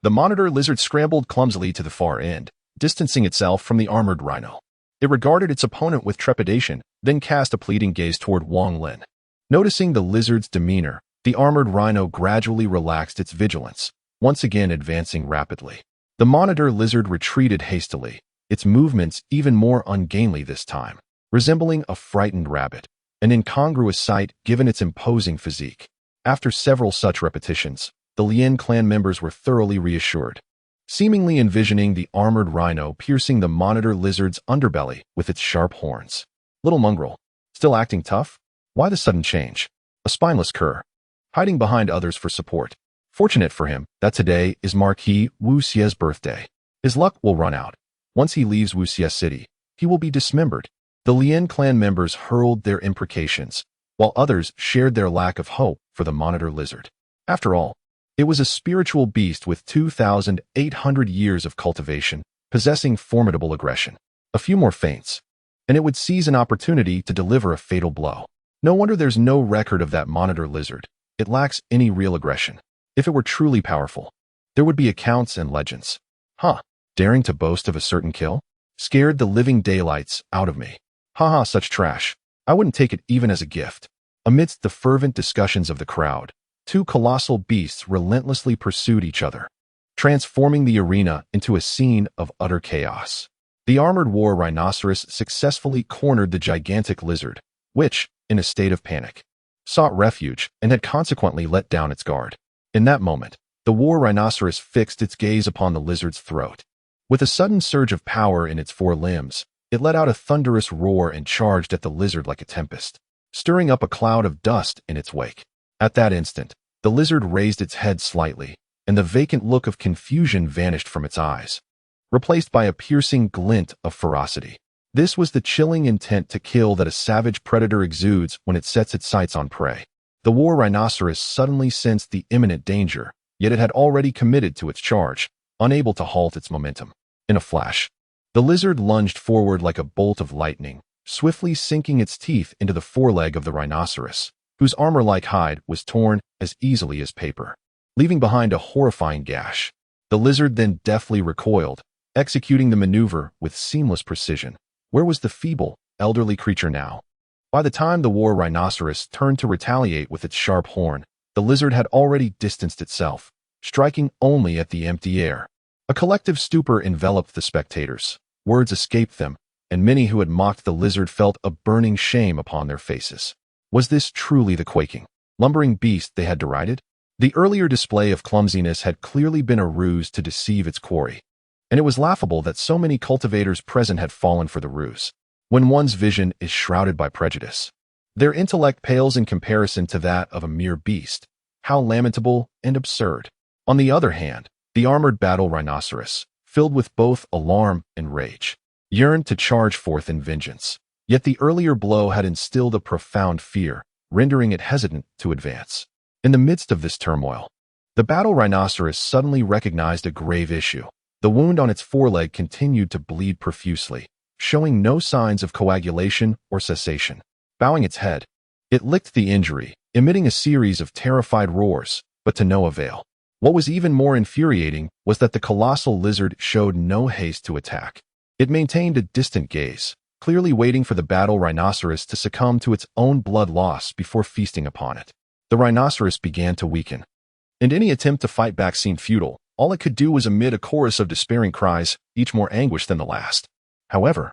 the monitor lizard scrambled clumsily to the far end, distancing itself from the armored rhino. It regarded its opponent with trepidation, then cast a pleading gaze toward Wang Lin. Noticing the lizard's demeanor, the armored rhino gradually relaxed its vigilance, once again advancing rapidly. The monitor lizard retreated hastily, its movements even more ungainly this time, resembling a frightened rabbit, an incongruous sight given its imposing physique. After several such repetitions, the Lin clan members were thoroughly reassured, seemingly envisioning the armored rhino piercing the monitor lizard's underbelly with its sharp horns. Little mongrel, still acting tough? Why the sudden change? A spineless cur, hiding behind others for support. Fortunate for him that today is Marquis Wu Xie's birthday. His luck will run out. Once he leaves Wu Xie City, he will be dismembered. The Lin clan members hurled their imprecations, while others shared their lack of hope for the monitor lizard. After all, it was a spiritual beast with 2,800 years of cultivation, possessing formidable aggression. A few more feints, and it would seize an opportunity to deliver a fatal blow. No wonder there's no record of that monitor lizard. It lacks any real aggression. If it were truly powerful, there would be accounts and legends. Daring to boast of a certain kill? Scared the living daylights out of me. Such trash. I wouldn't take it even as a gift. Amidst the fervent discussions of the crowd, two colossal beasts relentlessly pursued each other, transforming the arena into a scene of utter chaos. The armored war rhinoceros successfully cornered the gigantic lizard, which, in a state of panic, sought refuge and had consequently let down its guard. In that moment, the war rhinoceros fixed its gaze upon the lizard's throat. With a sudden surge of power in its four limbs, it let out a thunderous roar and charged at the lizard like a tempest, stirring up a cloud of dust in its wake. At that instant, the lizard raised its head slightly, and the vacant look of confusion vanished from its eyes, replaced by a piercing glint of ferocity. This was the chilling intent to kill that a savage predator exudes when it sets its sights on prey. The war rhinoceros suddenly sensed the imminent danger, yet it had already committed to its charge, unable to halt its momentum. In a flash, the lizard lunged forward like a bolt of lightning, swiftly sinking its teeth into the foreleg of the rhinoceros, whose armor-like hide was torn as easily as paper, leaving behind a horrifying gash. The lizard then deftly recoiled, executing the maneuver with seamless precision. Where was the feeble, elderly creature now? By the time the war rhinoceros turned to retaliate with its sharp horn, the lizard had already distanced itself, striking only at the empty air. A collective stupor enveloped the spectators. Words escaped them, and many who had mocked the lizard felt a burning shame upon their faces. Was this truly the quaking, lumbering beast they had derided? The earlier display of clumsiness had clearly been a ruse to deceive its quarry, and it was laughable that so many cultivators present had fallen for the ruse. When one's vision is shrouded by prejudice, their intellect pales in comparison to that of a mere beast. How lamentable and absurd. On the other hand, the armored battle rhinoceros, filled with both alarm and rage, yearned to charge forth in vengeance. Yet the earlier blow had instilled a profound fear, rendering it hesitant to advance. In the midst of this turmoil, the battle rhinoceros suddenly recognized a grave issue. The wound on its foreleg continued to bleed profusely, showing no signs of coagulation or cessation. Bowing its head, it licked the injury, emitting a series of terrified roars, but to no avail. What was even more infuriating was that the colossal lizard showed no haste to attack. It maintained a distant gaze, clearly waiting for the battle rhinoceros to succumb to its own blood loss before feasting upon it. The rhinoceros began to weaken, and any attempt to fight back seemed futile. All it could do was emit a chorus of despairing cries, each more anguished than the last. However,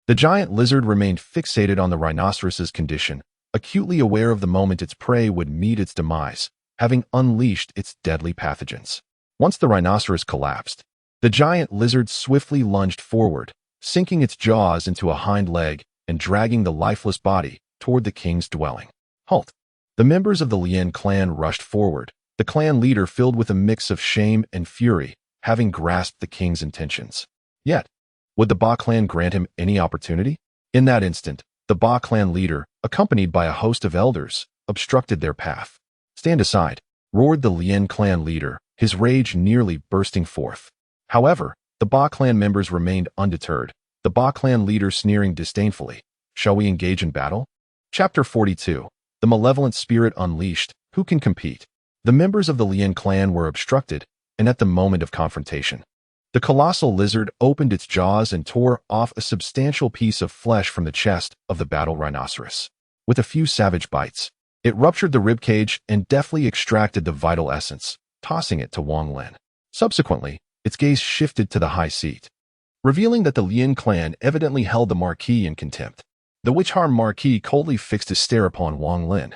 the giant lizard remained fixated on the rhinoceros's condition, acutely aware of the moment its prey would meet its demise, having unleashed its deadly pathogens. Once the rhinoceros collapsed, the giant lizard swiftly lunged forward, sinking its jaws into a hind leg and dragging the lifeless body toward the king's dwelling. Halt! The members of the Lin clan rushed forward, the clan leader filled with a mix of shame and fury, having grasped the king's intentions. Yet, would the Ba clan grant him any opportunity? In that instant, the Ba clan leader, accompanied by a host of elders, obstructed their path. "Stand aside," roared the Lin clan leader, his rage nearly bursting forth. However, the Ba clan members remained undeterred, the Ba clan leader sneering disdainfully. "Shall we engage in battle?" Chapter 42. The Malevolent Spirit Unleashed. Who can compete? The members of the Lin clan were obstructed, and at the moment of confrontation, the colossal lizard opened its jaws and tore off a substantial piece of flesh from the chest of the battle rhinoceros. With a few savage bites, it ruptured the ribcage and deftly extracted the vital essence, tossing it to Wang Lin. Subsequently, its gaze shifted to the high seat, revealing that the Lin clan evidently held the Marquis in contempt. The witch-harmed Marquis coldly fixed his stare upon Wang Lin.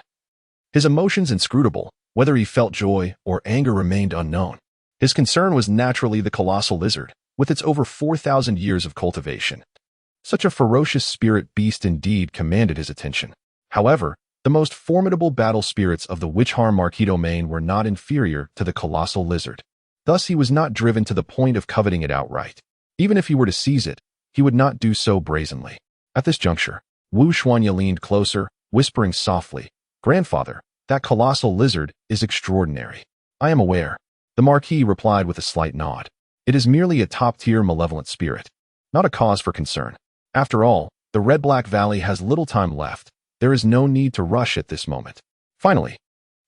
His emotions inscrutable, whether he felt joy or anger remained unknown. His concern was naturally the colossal lizard, with its over 4,000 years of cultivation. Such a ferocious spirit beast indeed commanded his attention. However, The most formidable battle spirits of the Witch-Harm Marquis domain were not inferior to the colossal lizard. Thus, he was not driven to the point of coveting it outright. Even if he were to seize it, he would not do so brazenly. At this juncture, Wu Xuanya leaned closer, whispering softly, "Grandfather, that colossal lizard is extraordinary." "I am aware," the Marquis replied with a slight nod. "It is merely a top-tier malevolent spirit, not a cause for concern. After all, the Red-Black Valley has little time left. There is no need to rush at this moment." Finally,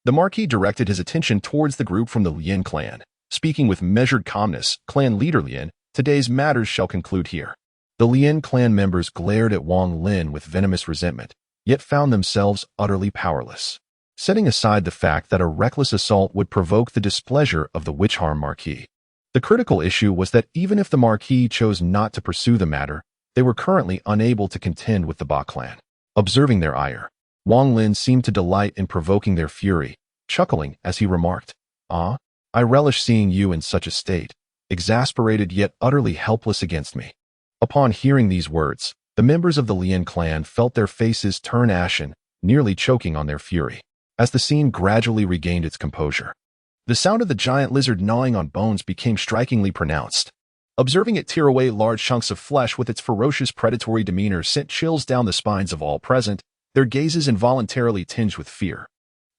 the Marquis directed his attention towards the group from the Lin clan. Speaking with measured calmness, Clan Leader Lin, "Today's matters shall conclude here." The Lin clan members glared at Wang Lin with venomous resentment, yet found themselves utterly powerless. Setting aside the fact that a reckless assault would provoke the displeasure of the Witch-Harm Marquis, the critical issue was that even if the Marquis chose not to pursue the matter, they were currently unable to contend with the Ba clan. Observing their ire, Wang Lin seemed to delight in provoking their fury, chuckling as he remarked, "Ah, I relish seeing you in such a state, exasperated yet utterly helpless against me." Upon hearing these words, the members of the Lin clan felt their faces turn ashen, nearly choking on their fury. As the scene gradually regained its composure, the sound of the giant lizard gnawing on bones became strikingly pronounced. Observing it tear away large chunks of flesh with its ferocious predatory demeanor sent chills down the spines of all present, their gazes involuntarily tinged with fear.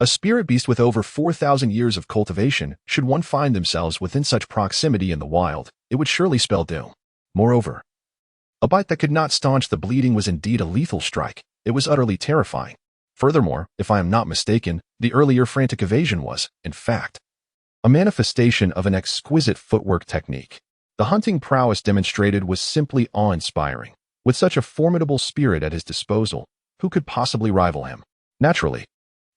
A spirit beast with over 4,000 years of cultivation, should one find themselves within such proximity in the wild, it would surely spell doom. Moreover, a bite that could not staunch the bleeding was indeed a lethal strike. It was utterly terrifying. Furthermore, if I am not mistaken, the earlier frantic evasion was, in fact, a manifestation of an exquisite footwork technique. The hunting prowess demonstrated was simply awe-inspiring. With such a formidable spirit at his disposal, who could possibly rival him? Naturally,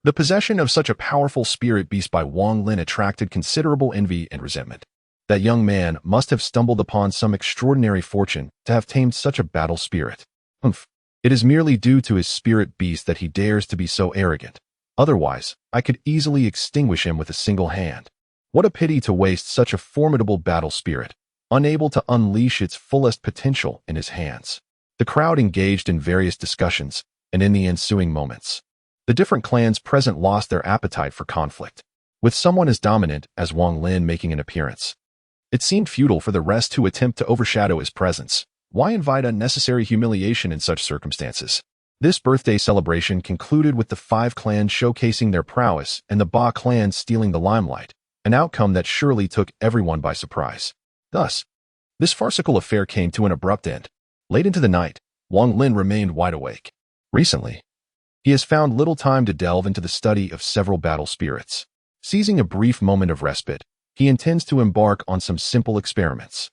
the possession of such a powerful spirit beast by Wang Lin attracted considerable envy and resentment. That young man must have stumbled upon some extraordinary fortune to have tamed such a battle spirit. Humph. It is merely due to his spirit beast that he dares to be so arrogant. Otherwise, I could easily extinguish him with a single hand. What a pity to waste such a formidable battle spirit, unable to unleash its fullest potential in his hands. The crowd engaged in various discussions, and in the ensuing moments, the different clans present lost their appetite for conflict. With someone as dominant as Wang Lin making an appearance, it seemed futile for the rest to attempt to overshadow his presence. Why invite unnecessary humiliation in such circumstances? This birthday celebration concluded with the 5 clans showcasing their prowess and the Ba clan stealing the limelight, an outcome that surely took everyone by surprise. Thus, this farcical affair came to an abrupt end. Late into the night, Wang Lin remained wide awake. Recently, he has found little time to delve into the study of several battle spirits. Seizing a brief moment of respite, he intends to embark on some simple experiments.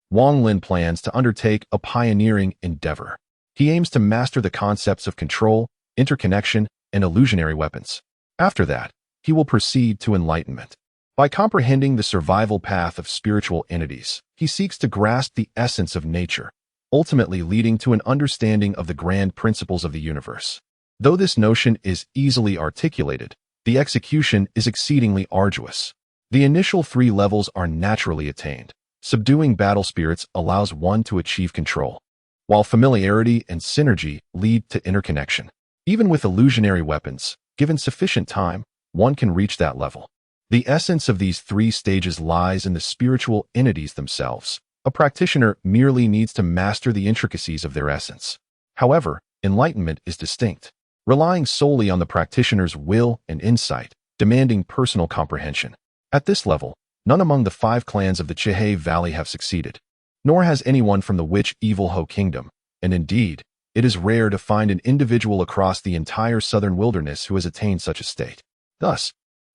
Wang Lin plans to undertake a pioneering endeavor. He aims to master the concepts of control, interconnection, and illusionary weapons. After that, he will proceed to enlightenment. By comprehending the survival path of spiritual entities, he seeks to grasp the essence of nature, ultimately leading to an understanding of the grand principles of the universe. Though this notion is easily articulated, the execution is exceedingly arduous. The initial 3 levels are naturally attained. Subduing battle spirits allows one to achieve control, while familiarity and synergy lead to interconnection. Even with illusionary weapons, given sufficient time, one can reach that level. The essence of these 3 stages lies in the spiritual entities themselves. A practitioner merely needs to master the intricacies of their essence. However, enlightenment is distinct, relying solely on the practitioner's will and insight, demanding personal comprehension. At this level, none among the 5 clans of the Qiongqi Valley have succeeded, nor has anyone from the Witch Evil Ho Kingdom, and indeed, it is rare to find an individual across the entire southern wilderness who has attained such a state. Thus,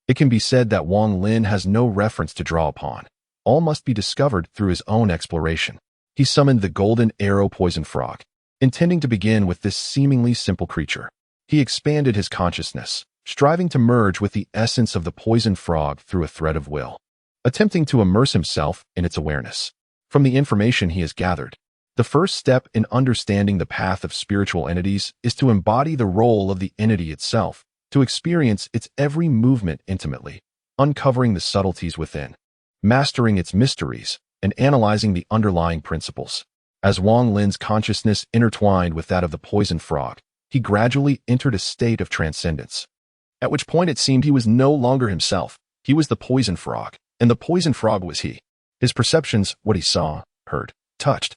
it can be said that Wang Lin has no reference to draw upon. All must be discovered through his own exploration. He summoned the golden arrow poison frog, intending to begin with this seemingly simple creature. He expanded his consciousness, striving to merge with the essence of the poison frog through a thread of will, attempting to immerse himself in its awareness. From the information he has gathered, the first step in understanding the path of spiritual entities is to embody the role of the entity itself, to experience its every movement intimately, uncovering the subtleties within, mastering its mysteries, and analyzing the underlying principles. As Wang Lin's consciousness intertwined with that of the poison frog, he gradually entered a state of transcendence, at which point it seemed he was no longer himself. He was the poison frog, and the poison frog was he. His perceptions, what he saw, heard, touched,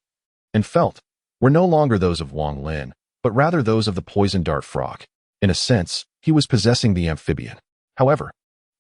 and felt, were no longer those of Wang Lin, but rather those of the poison dart frog. In a sense, he was possessing the amphibian. However,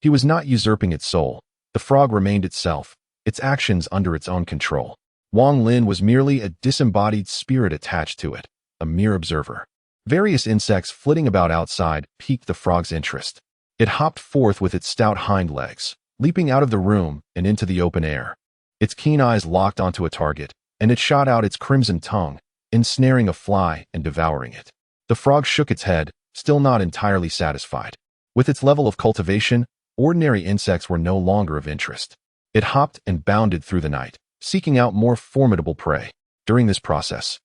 he was not usurping its soul. The frog remained itself, its actions under its own control. Wang Lin was merely a disembodied spirit attached to it, a mere observer. Various insects flitting about outside piqued the frog's interest. It hopped forth with its stout hind legs, leaping out of the room and into the open air. Its keen eyes locked onto a target, and it shot out its crimson tongue, ensnaring a fly and devouring it. The frog shook its head, still not entirely satisfied. With its level of cultivation, ordinary insects were no longer of interest. It hopped and bounded through the night, seeking out more formidable prey. During this process,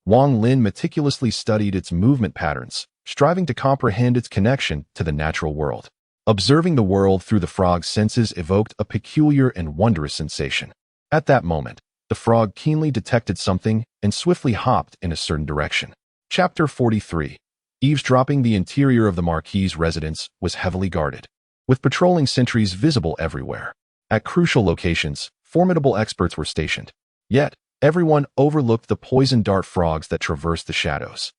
Wang Lin meticulously studied its movement patterns, striving to comprehend its connection to the natural world. Observing the world through the frog's senses evoked a peculiar and wondrous sensation. At that moment, the frog keenly detected something and swiftly hopped in a certain direction. Chapter 43. Eavesdropping. The interior of the Marquis's residence was heavily guarded, with patrolling sentries visible everywhere. At crucial locations, formidable experts were stationed. Yet, everyone overlooked the poison dart frogs that traversed the shadows.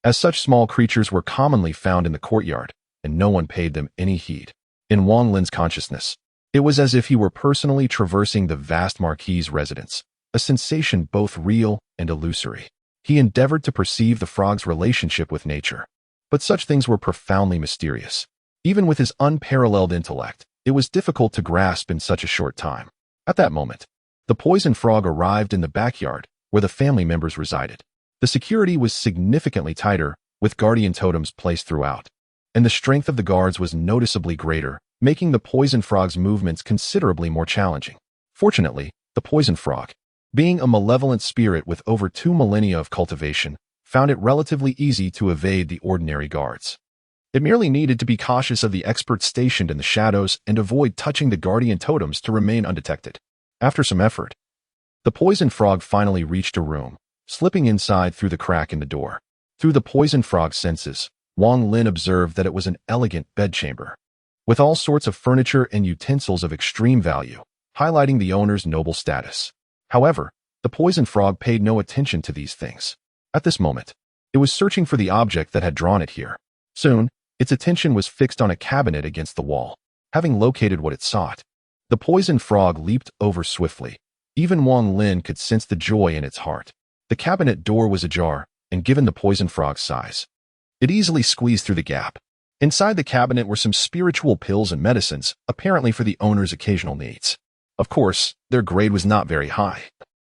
As such small creatures were commonly found in the courtyard, and no one paid them any heed. In Wang Lin's consciousness, it was as if he were personally traversing the vast Marquis's residence, a sensation both real and illusory. He endeavored to perceive the frog's relationship with nature, but such things were profoundly mysterious. Even with his unparalleled intellect, it was difficult to grasp in such a short time. At that moment, the poison frog arrived in the backyard where the family members resided. The security was significantly tighter, with guardian totems placed throughout, and the strength of the guards was noticeably greater, making the poison frog's movements considerably more challenging. Fortunately, the poison frog, being a malevolent spirit with over 2 millennia of cultivation, found it relatively easy to evade the ordinary guards. It merely needed to be cautious of the experts stationed in the shadows and avoid touching the guardian totems to remain undetected. After some effort, the poison frog finally reached a room, slipping inside through the crack in the door. Through the poison frog's senses, Wang Lin observed that it was an elegant bedchamber, with all sorts of furniture and utensils of extreme value, highlighting the owner's noble status. However, the poison frog paid no attention to these things. At this moment, it was searching for the object that had drawn it here. Soon, its attention was fixed on a cabinet against the wall. Having located what it sought, the poison frog leaped over swiftly. Even Wang Lin could sense the joy in its heart. The cabinet door was ajar, and given the poison frog's size, it easily squeezed through the gap. Inside the cabinet were some spiritual pills and medicines, apparently for the owner's occasional needs. Of course, their grade was not very high.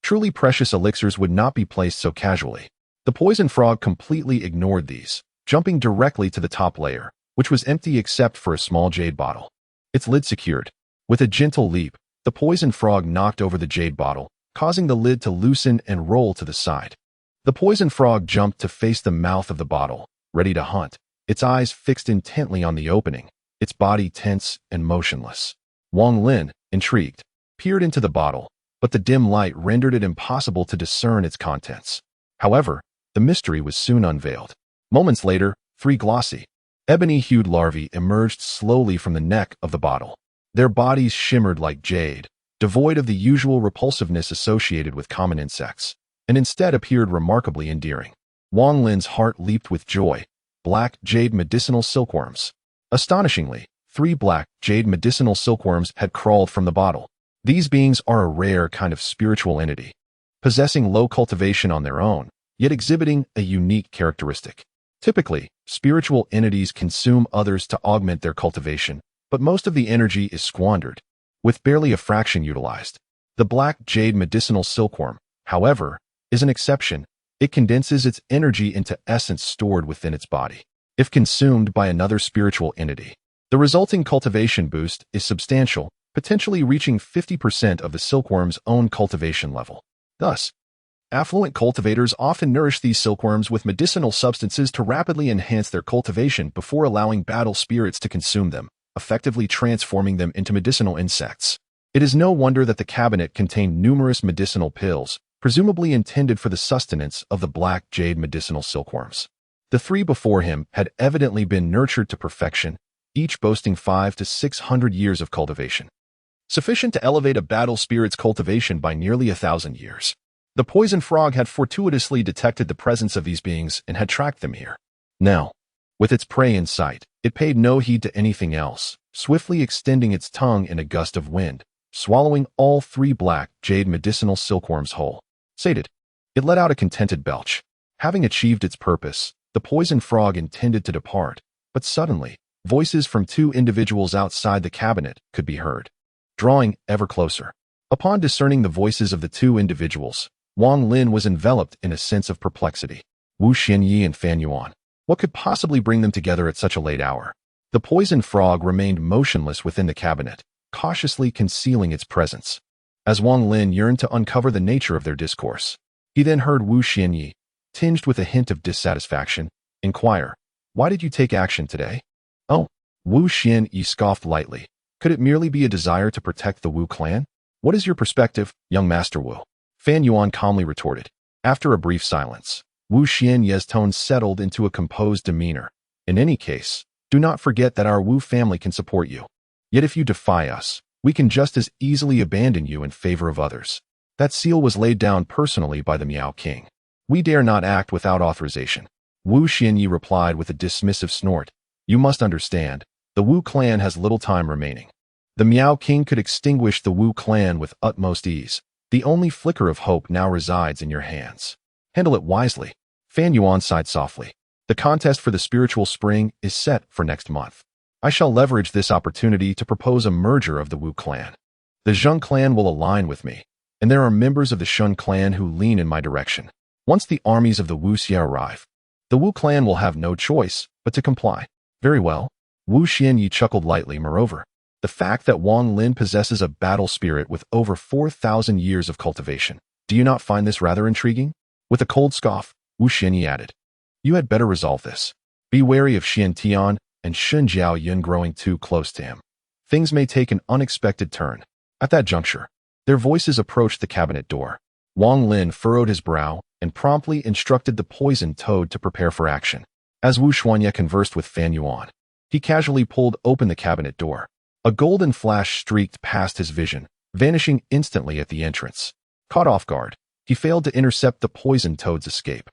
Truly precious elixirs would not be placed so casually. The poison frog completely ignored these, jumping directly to the top layer, which was empty except for a small jade bottle. Its lid secured. With a gentle leap, the poison frog knocked over the jade bottle, causing the lid to loosen and roll to the side. The poison frog jumped to face the mouth of the bottle, ready to hunt, its eyes fixed intently on the opening, its body tense and motionless. Wang Lin, intrigued, peered into the bottle, but the dim light rendered it impossible to discern its contents. However, the mystery was soon unveiled. Moments later, 3 glossy, ebony-hued larvae emerged slowly from the neck of the bottle. Their bodies shimmered like jade, devoid of the usual repulsiveness associated with common insects, and instead appeared remarkably endearing. Wang Lin's heart leaped with joy. Black jade medicinal silkworms. Astonishingly, 3 black jade medicinal silkworms had crawled from the bottle. These beings are a rare kind of spiritual entity, possessing low cultivation on their own, yet exhibiting a unique characteristic. Typically, spiritual entities consume others to augment their cultivation, but most of the energy is squandered, with barely a fraction utilized. The black jade medicinal silkworm, however, is an exception. It condenses its energy into essence stored within its body. If consumed by another spiritual entity, the resulting cultivation boost is substantial, potentially reaching 50% of the silkworm's own cultivation level. Thus, affluent cultivators often nourish these silkworms with medicinal substances to rapidly enhance their cultivation before allowing battle spirits to consume them, effectively transforming them into medicinal insects. It is no wonder that the cabinet contained numerous medicinal pills, presumably intended for the sustenance of the black jade medicinal silkworms. The three before him had evidently been nurtured to perfection, each boasting 500 to 600 years of cultivation, sufficient to elevate a battle spirit's cultivation by nearly 1,000 years. The poison frog had fortuitously detected the presence of these beings and had tracked them here. Now, with its prey in sight, it paid no heed to anything else, swiftly extending its tongue in a gust of wind, swallowing all three black jade medicinal silkworms whole. Sated, it let out a contented belch. Having achieved its purpose, the poison frog intended to depart, but suddenly, voices from two individuals outside the cabinet could be heard, drawing ever closer. Upon discerning the voices of the two individuals, Wang Lin was enveloped in a sense of perplexity. Wu Xianyi and Fan Yuan. What could possibly bring them together at such a late hour? The poison frog remained motionless within the cabinet, cautiously concealing its presence. As Wang Lin yearned to uncover the nature of their discourse, he then heard Wu Xianyi, tinged with a hint of dissatisfaction, inquire, "Why did you take action today?" "Oh," Wu Xianyi scoffed lightly. "Could it merely be a desire to protect the Wu clan?" "What is your perspective, young Master Wu?" Fan Yuan calmly retorted. After a brief silence, Wu Xianyi's tone settled into a composed demeanor. "In any case, do not forget that our Wu family can support you. Yet if you defy us, we can just as easily abandon you in favor of others. That seal was laid down personally by the Miao King. We dare not act without authorization." Wu Xianyi replied with a dismissive snort. "You must understand, the Wu clan has little time remaining. The Miao King could extinguish the Wu clan with utmost ease. The only flicker of hope now resides in your hands. Handle it wisely." Fan Yuan sighed softly. "The contest for the spiritual spring is set for next month. I shall leverage this opportunity to propose a merger of the Wu clan. The Zheng clan will align with me, and there are members of the Shun clan who lean in my direction. Once the armies of the Wu Xia arrive, the Wu clan will have no choice but to comply." "Very well." Wu Xianyi chuckled lightly. "Moreover, the fact that Wang Lin possesses a battle spirit with over 4,000 years of cultivation, do you not find this rather intriguing?" With a cold scoff, Wu Xianyi added, "You had better resolve this. Be wary of Xian Tian and Shun Jiao Yun growing too close to him. Things may take an unexpected turn." At that juncture, their voices approached the cabinet door. Wang Lin furrowed his brow and promptly instructed the poisoned toad to prepare for action. As Wu Xuanye conversed with Fan Yuan, he casually pulled open the cabinet door. A golden flash streaked past his vision, vanishing instantly at the entrance. Caught off guard, he failed to intercept the poisoned toad's escape.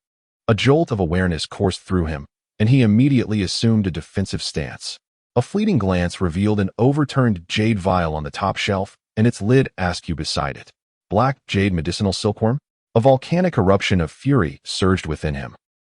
A jolt of awareness coursed through him, and he immediately assumed a defensive stance. A fleeting glance revealed an overturned jade vial on the top shelf and its lid askew beside it. Black jade medicinal silkworm? A volcanic eruption of fury surged within him.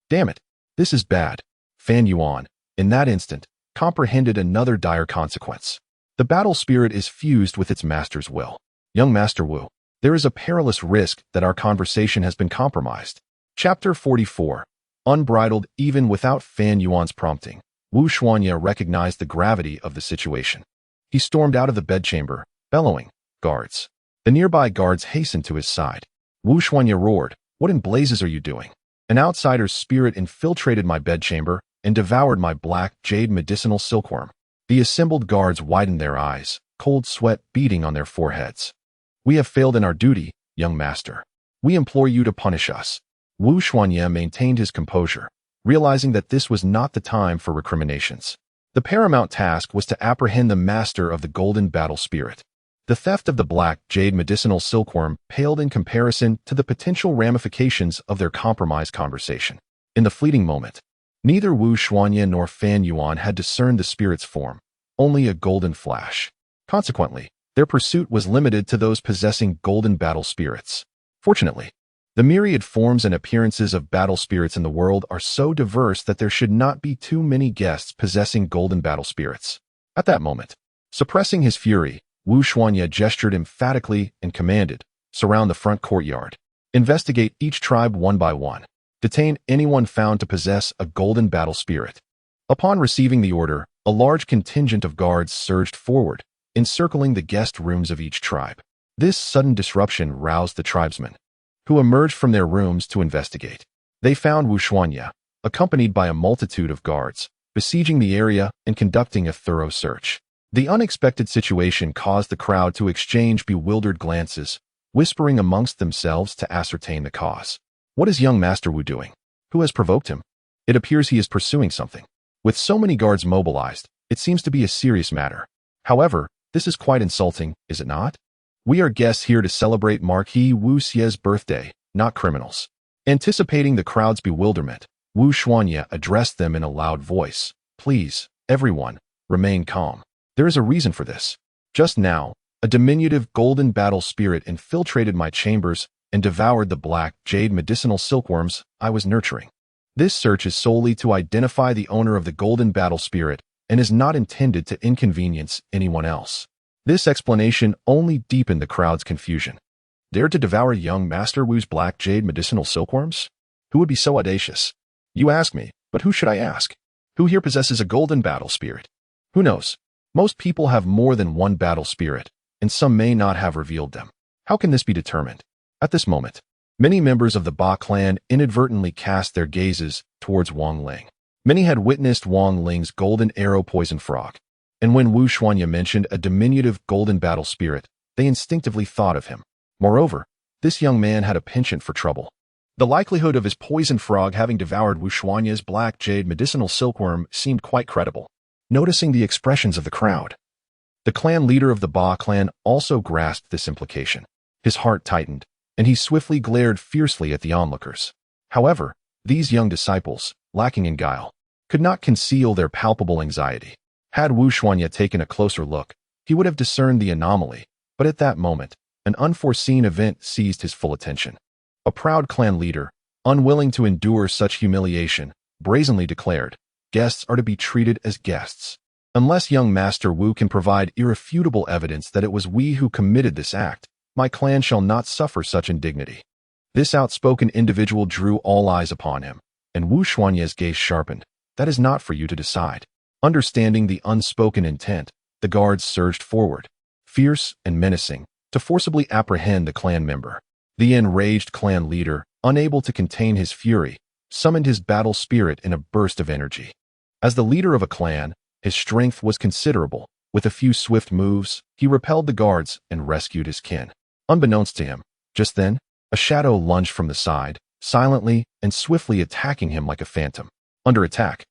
"Damn it, this is bad." Fan Yuan, in that instant, comprehended another dire consequence. The battle spirit is fused with its master's will. "Young Master Wu, there is a perilous risk that our conversation has been compromised." Chapter 44. Unbridled even without Fan Yuan's prompting, Wu Xuanye recognized the gravity of the situation. He stormed out of the bedchamber, bellowing, "Guards!" The nearby guards hastened to his side. Wu Xuanye roared, "What in blazes are you doing? An outsider's spirit infiltrated my bedchamber and devoured my black jade medicinal silkworm." The assembled guards widened their eyes, cold sweat beading on their foreheads. "We have failed in our duty, young master. We implore you to punish us." Wu Xuanye maintained his composure, realizing that this was not the time for recriminations. The paramount task was to apprehend the master of the golden battle spirit. The theft of the black jade medicinal silkworm paled in comparison to the potential ramifications of their compromised conversation. In the fleeting moment, neither Wu Xuanye nor Fan Yuan had discerned the spirit's form, only a golden flash. Consequently, their pursuit was limited to those possessing golden battle spirits. Fortunately, the myriad forms and appearances of battle spirits in the world are so diverse that there should not be too many guests possessing golden battle spirits. At that moment, suppressing his fury, Wu Xuanye gestured emphatically and commanded, "Surround the front courtyard. Investigate each tribe one by one. Detain anyone found to possess a golden battle spirit." Upon receiving the order, a large contingent of guards surged forward, encircling the guest rooms of each tribe. This sudden disruption roused the tribesmen, who emerged from their rooms to investigate. They found Wu Xuanye, accompanied by a multitude of guards, besieging the area and conducting a thorough search. The unexpected situation caused the crowd to exchange bewildered glances, whispering amongst themselves to ascertain the cause. "What is young Master Wu doing? Who has provoked him?" It appears he is pursuing something. With so many guards mobilized, it seems to be a serious matter. However, this is quite insulting, is it not? We are guests here to celebrate Marquis Wu Xie's birthday, not criminals. Anticipating the crowd's bewilderment, Wu Xuanye addressed them in a loud voice. Please, everyone, remain calm. There is a reason for this. Just now, a diminutive golden battle spirit infiltrated my chambers and devoured the black jade medicinal silkworms I was nurturing. This search is solely to identify the owner of the golden battle spirit and is not intended to inconvenience anyone else. This explanation only deepened the crowd's confusion. Dare to devour young Master Wu's black jade medicinal silkworms? Who would be so audacious? You ask me, but who should I ask? Who here possesses a golden battle spirit? Who knows? Most people have more than one battle spirit, and some may not have revealed them. How can this be determined? At this moment, many members of the Ba clan inadvertently cast their gazes towards Wang Lin. Many had witnessed Wang Lin's golden arrow poison frog, and when Wu Xuanye mentioned a diminutive golden battle spirit, they instinctively thought of him. Moreover, this young man had a penchant for trouble. The likelihood of his poison frog having devoured Wu Xuanye's black jade medicinal silkworm seemed quite credible. Noticing the expressions of the crowd, the clan leader of the Ba clan also grasped this implication. His heart tightened, and he swiftly glared fiercely at the onlookers. However, these young disciples, lacking in guile, could not conceal their palpable anxiety. Had Wu Xuanye taken a closer look, he would have discerned the anomaly, but at that moment, an unforeseen event seized his full attention. A proud clan leader, unwilling to endure such humiliation, brazenly declared, "Guests are to be treated as guests. Unless young Master Wu can provide irrefutable evidence that it was we who committed this act, my clan shall not suffer such indignity." This outspoken individual drew all eyes upon him, and Wu Xuanye's gaze sharpened. That is not for you to decide. Understanding the unspoken intent, the guards surged forward, fierce and menacing, to forcibly apprehend the clan member. The enraged clan leader, unable to contain his fury, summoned his battle spirit in a burst of energy. As the leader of a clan, his strength was considerable. With a few swift moves, he repelled the guards and rescued his kin. Unbeknownst to him, just then, a shadow lunged from the side, silently and swiftly attacking him like a phantom. Under attack,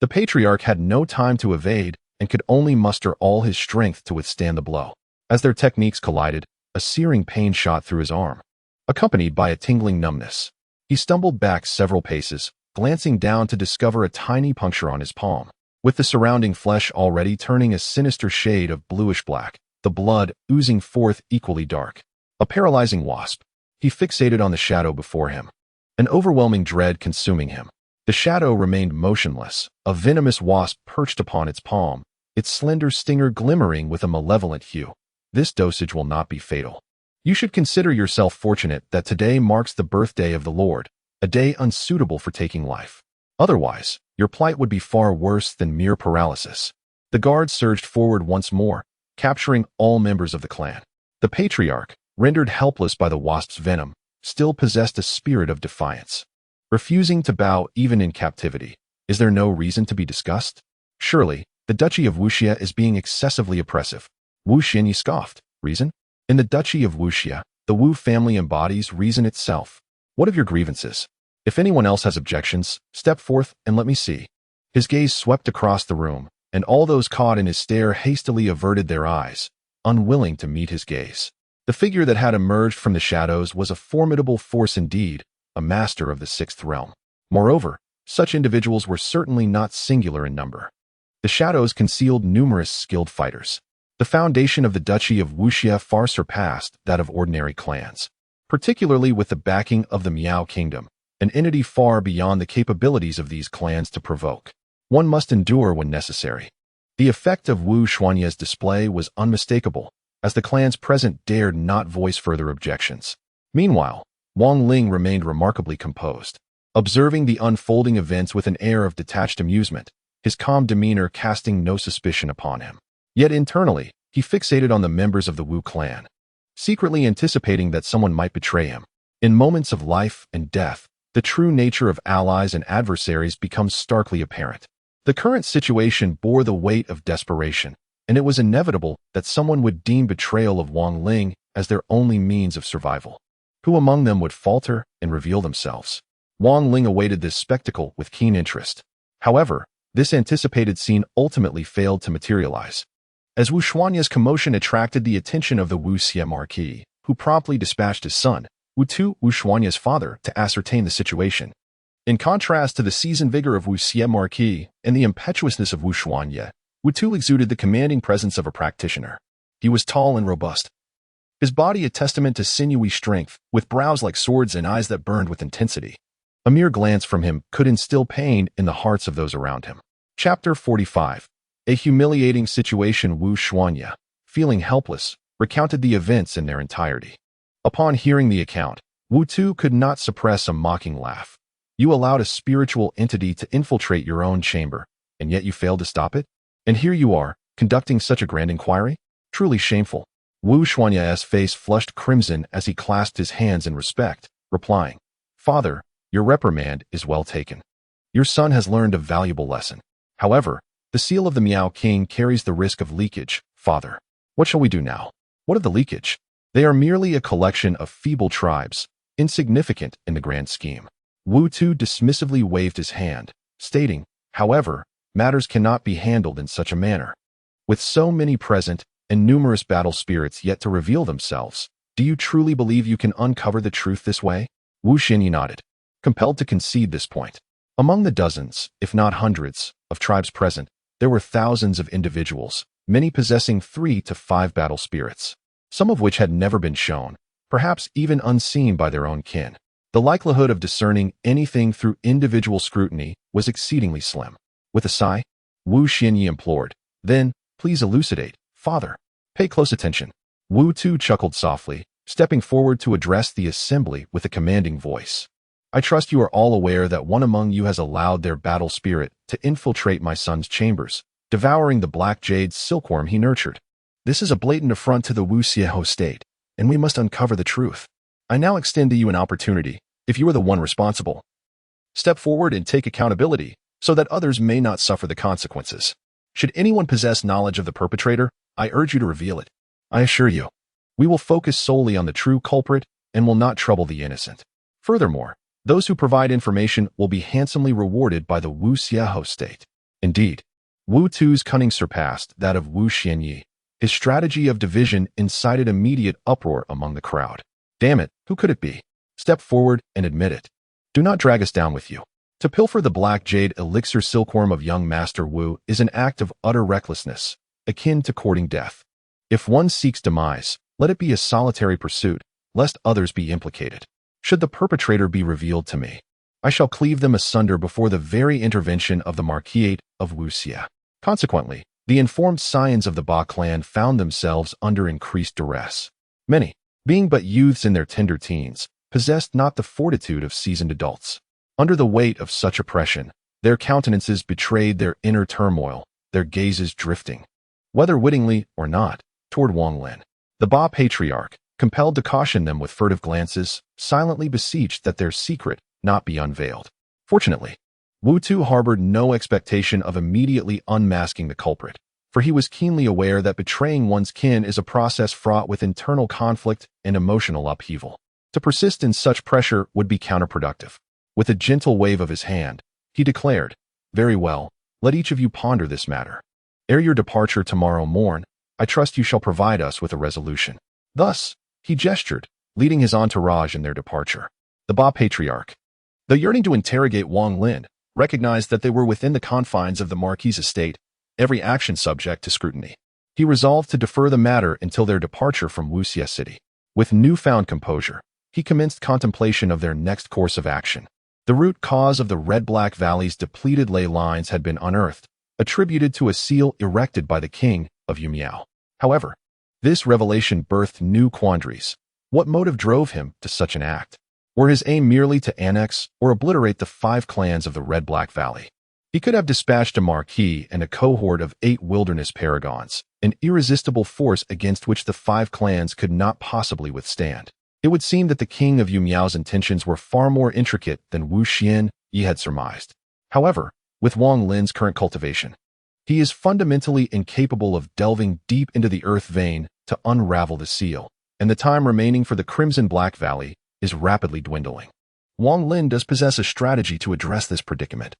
the patriarch had no time to evade and could only muster all his strength to withstand the blow. As their techniques collided, a searing pain shot through his arm, accompanied by a tingling numbness. He stumbled back several paces, glancing down to discover a tiny puncture on his palm. With the surrounding flesh already turning a sinister shade of bluish-black, the blood oozing forth equally dark. A paralyzing wasp. He fixated on the shadow before him, an overwhelming dread consuming him. The shadow remained motionless, a venomous wasp perched upon its palm, its slender stinger glimmering with a malevolent hue. This dosage will not be fatal. You should consider yourself fortunate that today marks the birthday of the Lord, a day unsuitable for taking life. Otherwise, your plight would be far worse than mere paralysis. The guards surged forward once more, capturing all members of the clan. The patriarch, rendered helpless by the wasp's venom, still possessed a spirit of defiance. Refusing to bow even in captivity, is there no reason to be discussed? Surely, the Duchy of Wuxia is being excessively oppressive. Wu Xuanye scoffed. Reason? In the Duchy of Wuxia, the Wu family embodies reason itself. What of your grievances? If anyone else has objections, step forth and let me see. His gaze swept across the room, and all those caught in his stare hastily averted their eyes, unwilling to meet his gaze. The figure that had emerged from the shadows was a formidable force indeed, a master of the sixth realm. Moreover, such individuals were certainly not singular in number. The shadows concealed numerous skilled fighters. The foundation of the Duchy of Wuxia far surpassed that of ordinary clans, particularly with the backing of the Miao Kingdom, an entity far beyond the capabilities of these clans to provoke. One must endure when necessary. The effect of Wu Xuanye's display was unmistakable, as the clans present dared not voice further objections. Meanwhile, Wang Lin remained remarkably composed, observing the unfolding events with an air of detached amusement, his calm demeanor casting no suspicion upon him. Yet internally, he fixated on the members of the Wu clan, secretly anticipating that someone might betray him. In moments of life and death, the true nature of allies and adversaries becomes starkly apparent. The current situation bore the weight of desperation, and it was inevitable that someone would deem betrayal of Wang Lin as their only means of survival. Who among them would falter and reveal themselves? Wang Lin awaited this spectacle with keen interest. However, this anticipated scene ultimately failed to materialize. As Wu Xuanya's commotion attracted the attention of the Wu Xie Marquis, who promptly dispatched his son, Wu Xuanya's father, to ascertain the situation. In contrast to the seasoned vigor of Wu Xie Marquis and the impetuousness of Wu Xuanya, Wu Tu exuded the commanding presence of a practitioner. He was tall and robust, his body a testament to sinewy strength, with brows like swords and eyes that burned with intensity. A mere glance from him could instill pain in the hearts of those around him. Chapter 45. A humiliating situation. Wu Xuanya, feeling helpless, recounted the events in their entirety. Upon hearing the account, Wu Tu could not suppress a mocking laugh. You allowed a spiritual entity to infiltrate your own chamber, and yet you failed to stop it? And here you are, conducting such a grand inquiry? Truly shameful. Wu Xuanya's face flushed crimson as he clasped his hands in respect, replying, Father, your reprimand is well taken. Your son has learned a valuable lesson. However, the seal of the Miao King carries the risk of leakage, Father. What shall we do now? What of the leakage? They are merely a collection of feeble tribes, insignificant in the grand scheme. Wu Tu dismissively waved his hand, stating, However, matters cannot be handled in such a manner. With so many present and numerous battle spirits yet to reveal themselves, do you truly believe you can uncover the truth this way? Wu Xinyi nodded, compelled to concede this point. Among the dozens, if not hundreds, of tribes present, there were thousands of individuals, many possessing 3 to 5 battle spirits, some of which had never been shown, perhaps even unseen by their own kin. The likelihood of discerning anything through individual scrutiny was exceedingly slim. With a sigh, Wu Xinyi implored, Then, please elucidate, Father. Pay close attention. Wu Tu chuckled softly, stepping forward to address the assembly with a commanding voice. I trust you are all aware that one among you has allowed their battle spirit to infiltrate my son's chambers, devouring the black jade silkworm he nurtured. This is a blatant affront to the Wu Xieho state, and we must uncover the truth. I now extend to you an opportunity, if you are the one responsible. Step forward and take accountability, so that others may not suffer the consequences. Should anyone possess knowledge of the perpetrator, I urge you to reveal it. I assure you, we will focus solely on the true culprit and will not trouble the innocent. Furthermore, those who provide information will be handsomely rewarded by the Wu Xieho state. Indeed, Wu Tu's cunning surpassed that of Wu Xinyi. His strategy of division incited immediate uproar among the crowd. Damn it, who could it be? Step forward and admit it. Do not drag us down with you. To pilfer the black jade elixir silkworm of young Master Wu is an act of utter recklessness, akin to courting death. If one seeks demise, let it be a solitary pursuit, lest others be implicated. Should the perpetrator be revealed to me, I shall cleave them asunder before the very intervention of the Marquis of Wu Xie. Consequently, the informed scions of the Ba clan found themselves under increased duress. Many, being but youths in their tender teens, possessed not the fortitude of seasoned adults. Under the weight of such oppression, their countenances betrayed their inner turmoil, their gazes drifting, whether wittingly or not, toward Wang Lin. The Ba patriarch, compelled to caution them with furtive glances, silently beseeched that their secret not be unveiled. Fortunately, Wu Tu harbored no expectation of immediately unmasking the culprit, for he was keenly aware that betraying one's kin is a process fraught with internal conflict and emotional upheaval. To persist in such pressure would be counterproductive. With a gentle wave of his hand, he declared, Very well, let each of you ponder this matter. Ere your departure tomorrow morn, I trust you shall provide us with a resolution. Thus, he gestured, leading his entourage in their departure. The Ba patriarch, though yearning to interrogate Wang Lin, recognized that they were within the confines of the Marquis' estate, every action subject to scrutiny. He resolved to defer the matter until their departure from Wuxia City. With newfound composure, he commenced contemplation of their next course of action. The root cause of the Red-Black Valley's depleted ley lines had been unearthed, attributed to a seal erected by the king of Yumiao. However, this revelation birthed new quandaries. What motive drove him to such an act? Were his aim merely to annex or obliterate the 5 clans of the Red-Black Valley? He could have dispatched a marquis and a cohort of 8 wilderness paragons, an irresistible force against which the 5 clans could not possibly withstand. It would seem that the king of Yumiao's intentions were far more intricate than Wu Xinyi had surmised. However, with Wang Lin's current cultivation, he is fundamentally incapable of delving deep into the earth vein to unravel the seal, and the time remaining for the Crimson Black Valley is rapidly dwindling. Wang Lin does possess a strategy to address this predicament.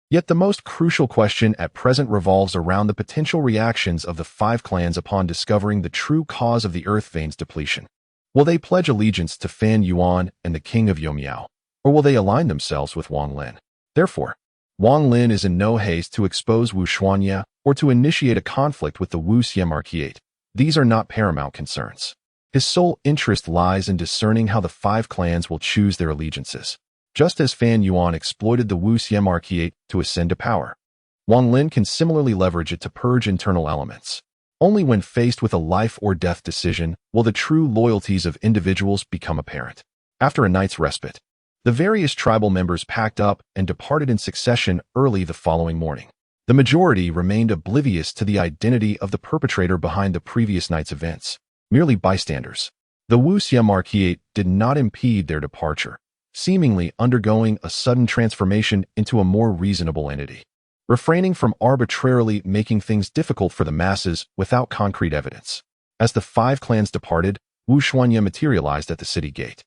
Yet the most crucial question at present revolves around the potential reactions of the 5 clans upon discovering the true cause of the Earth Vein's depletion. Will they pledge allegiance to Fan Yuan and the King of Youmiao, or will they align themselves with Wang Lin? Therefore, Wang Lin is in no haste to expose Wu Xuanye or to initiate a conflict with the Wu Xiemarquiate. These are not paramount concerns. His sole interest lies in discerning how the 5 clans will choose their allegiances. Just as Fan Yuan exploited the Wu Xiemarquiate to ascend to power, Wang Lin can similarly leverage it to purge internal elements. Only when faced with a life-or-death decision will the true loyalties of individuals become apparent. After a night's respite, the various tribal members packed up and departed in succession early the following morning. The majority remained oblivious to the identity of the perpetrator behind the previous night's events, merely bystanders. The Wu Xiemarquiate did not impede their departure, seemingly undergoing a sudden transformation into a more reasonable entity, refraining from arbitrarily making things difficult for the masses without concrete evidence. As the 5 clans departed, Wu Xuanye materialized at the city gate,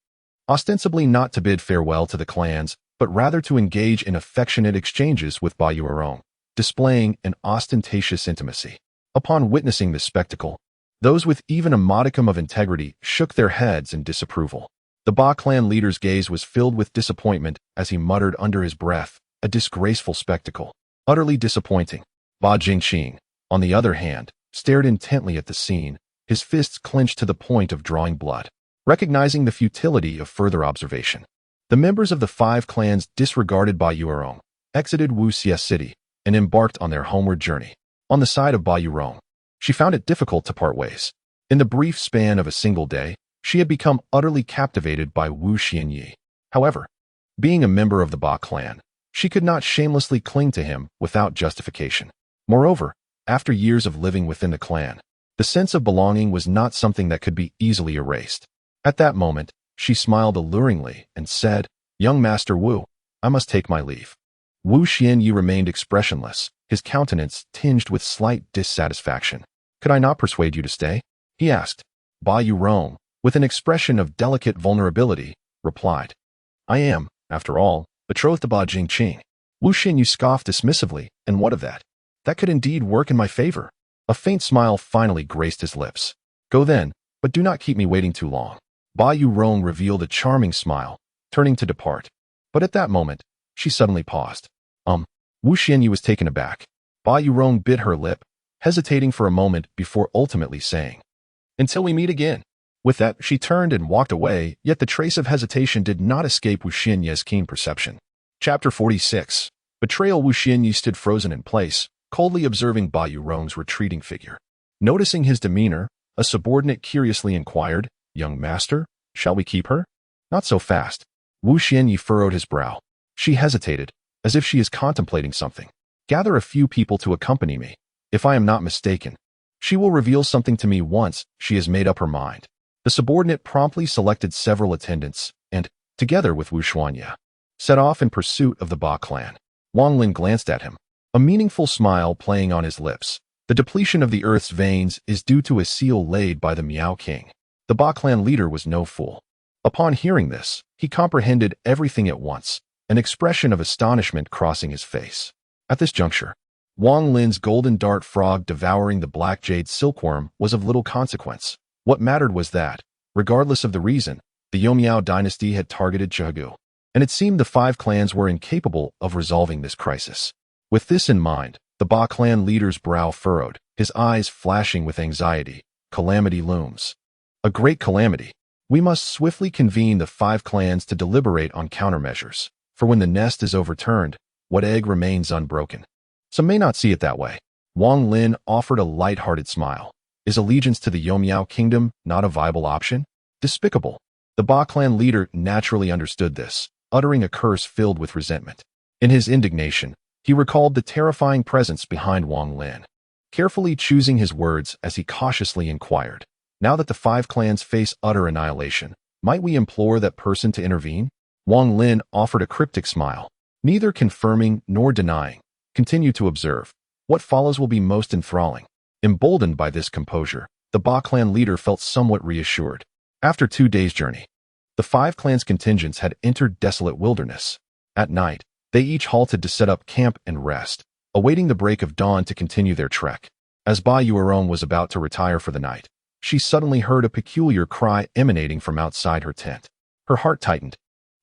ostensibly not to bid farewell to the clans, but rather to engage in affectionate exchanges with Ba Yuerong, displaying an ostentatious intimacy. Upon witnessing this spectacle, those with even a modicum of integrity shook their heads in disapproval. The Ba clan leader's gaze was filled with disappointment as he muttered under his breath, "A disgraceful spectacle. Utterly disappointing." Ba Jingqing, on the other hand, stared intently at the scene, his fists clenched to the point of drawing blood. Recognizing the futility of further observation, the members of the 5 clans disregarded Ba Yuerong, exited Wu Xie City, and embarked on their homeward journey. On the side of Ba Yuerong, she found it difficult to part ways. In the brief span of a single day, she had become utterly captivated by Wu Xianyi. However, being a member of the Ba clan, she could not shamelessly cling to him without justification. Moreover, after years of living within the clan, the sense of belonging was not something that could be easily erased. At that moment, she smiled alluringly and said, "Young Master Wu, I must take my leave." Wu Xianyi remained expressionless, his countenance tinged with slight dissatisfaction. "Could I not persuade you to stay?" he asked. Ba Yuerong, with an expression of delicate vulnerability, replied, "I am, after all, betrothed to Ba Jingqing." Wu Xianyi scoffed dismissively, "And what of that? That could indeed work in my favor." A faint smile finally graced his lips. "Go then, but do not keep me waiting too long." Ba Yuerong revealed a charming smile, turning to depart. But at that moment, she suddenly paused. Wu Xianyi was taken aback. Ba Yuerong bit her lip, hesitating for a moment before ultimately saying, "Until we meet again." With that, she turned and walked away, yet the trace of hesitation did not escape Wu Xianyi's keen perception. Chapter 46. Betrayal. Wu Xianyi stood frozen in place, coldly observing Ba Yuerong's retreating figure. Noticing his demeanor, a subordinate curiously inquired, "Young master, shall we keep her?" "Not so fast." Wu Xianyi furrowed his brow. She hesitated, as if she is contemplating something. "Gather a few people to accompany me. If I am not mistaken, she will reveal something to me once she has made up her mind." The subordinate promptly selected several attendants and, together with Wu Xuanye, set off in pursuit of the Ba clan. Wang Lin glanced at him, a meaningful smile playing on his lips. The depletion of the Earth's veins is due to a seal laid by the Miao King. The Ba clan leader was no fool. Upon hearing this, he comprehended everything at once, an expression of astonishment crossing his face. At this juncture, Wang Lin's golden dart frog devouring the black jade silkworm was of little consequence. What mattered was that, regardless of the reason, the Youmiao dynasty had targeted Qiongqi, and it seemed the 5 clans were incapable of resolving this crisis. With this in mind, the Ba clan leader's brow furrowed, his eyes flashing with anxiety. Calamity looms. A great calamity. We must swiftly convene the 5 clans to deliberate on countermeasures, for when the nest is overturned, what egg remains unbroken? Some may not see it that way. Wang Lin offered a light-hearted smile. Is allegiance to the Youmiao kingdom not a viable option? Despicable. The Ba clan leader naturally understood this, uttering a curse filled with resentment. In his indignation, he recalled the terrifying presence behind Wang Lin, carefully choosing his words as he cautiously inquired, "Now that the 5 clans face utter annihilation, might we implore that person to intervene?" Wang Lin offered a cryptic smile, neither confirming nor denying. "Continue to observe. What follows will be most enthralling." Emboldened by this composure, the Ba clan leader felt somewhat reassured. After 2 days' journey, The 5 clans' contingents had entered desolate wilderness. At night, they each halted to set up camp and rest, awaiting the break of dawn to continue their trek. As Ba Yuerong was about to retire for the night, she suddenly heard a peculiar cry emanating from outside her tent. Her heart tightened,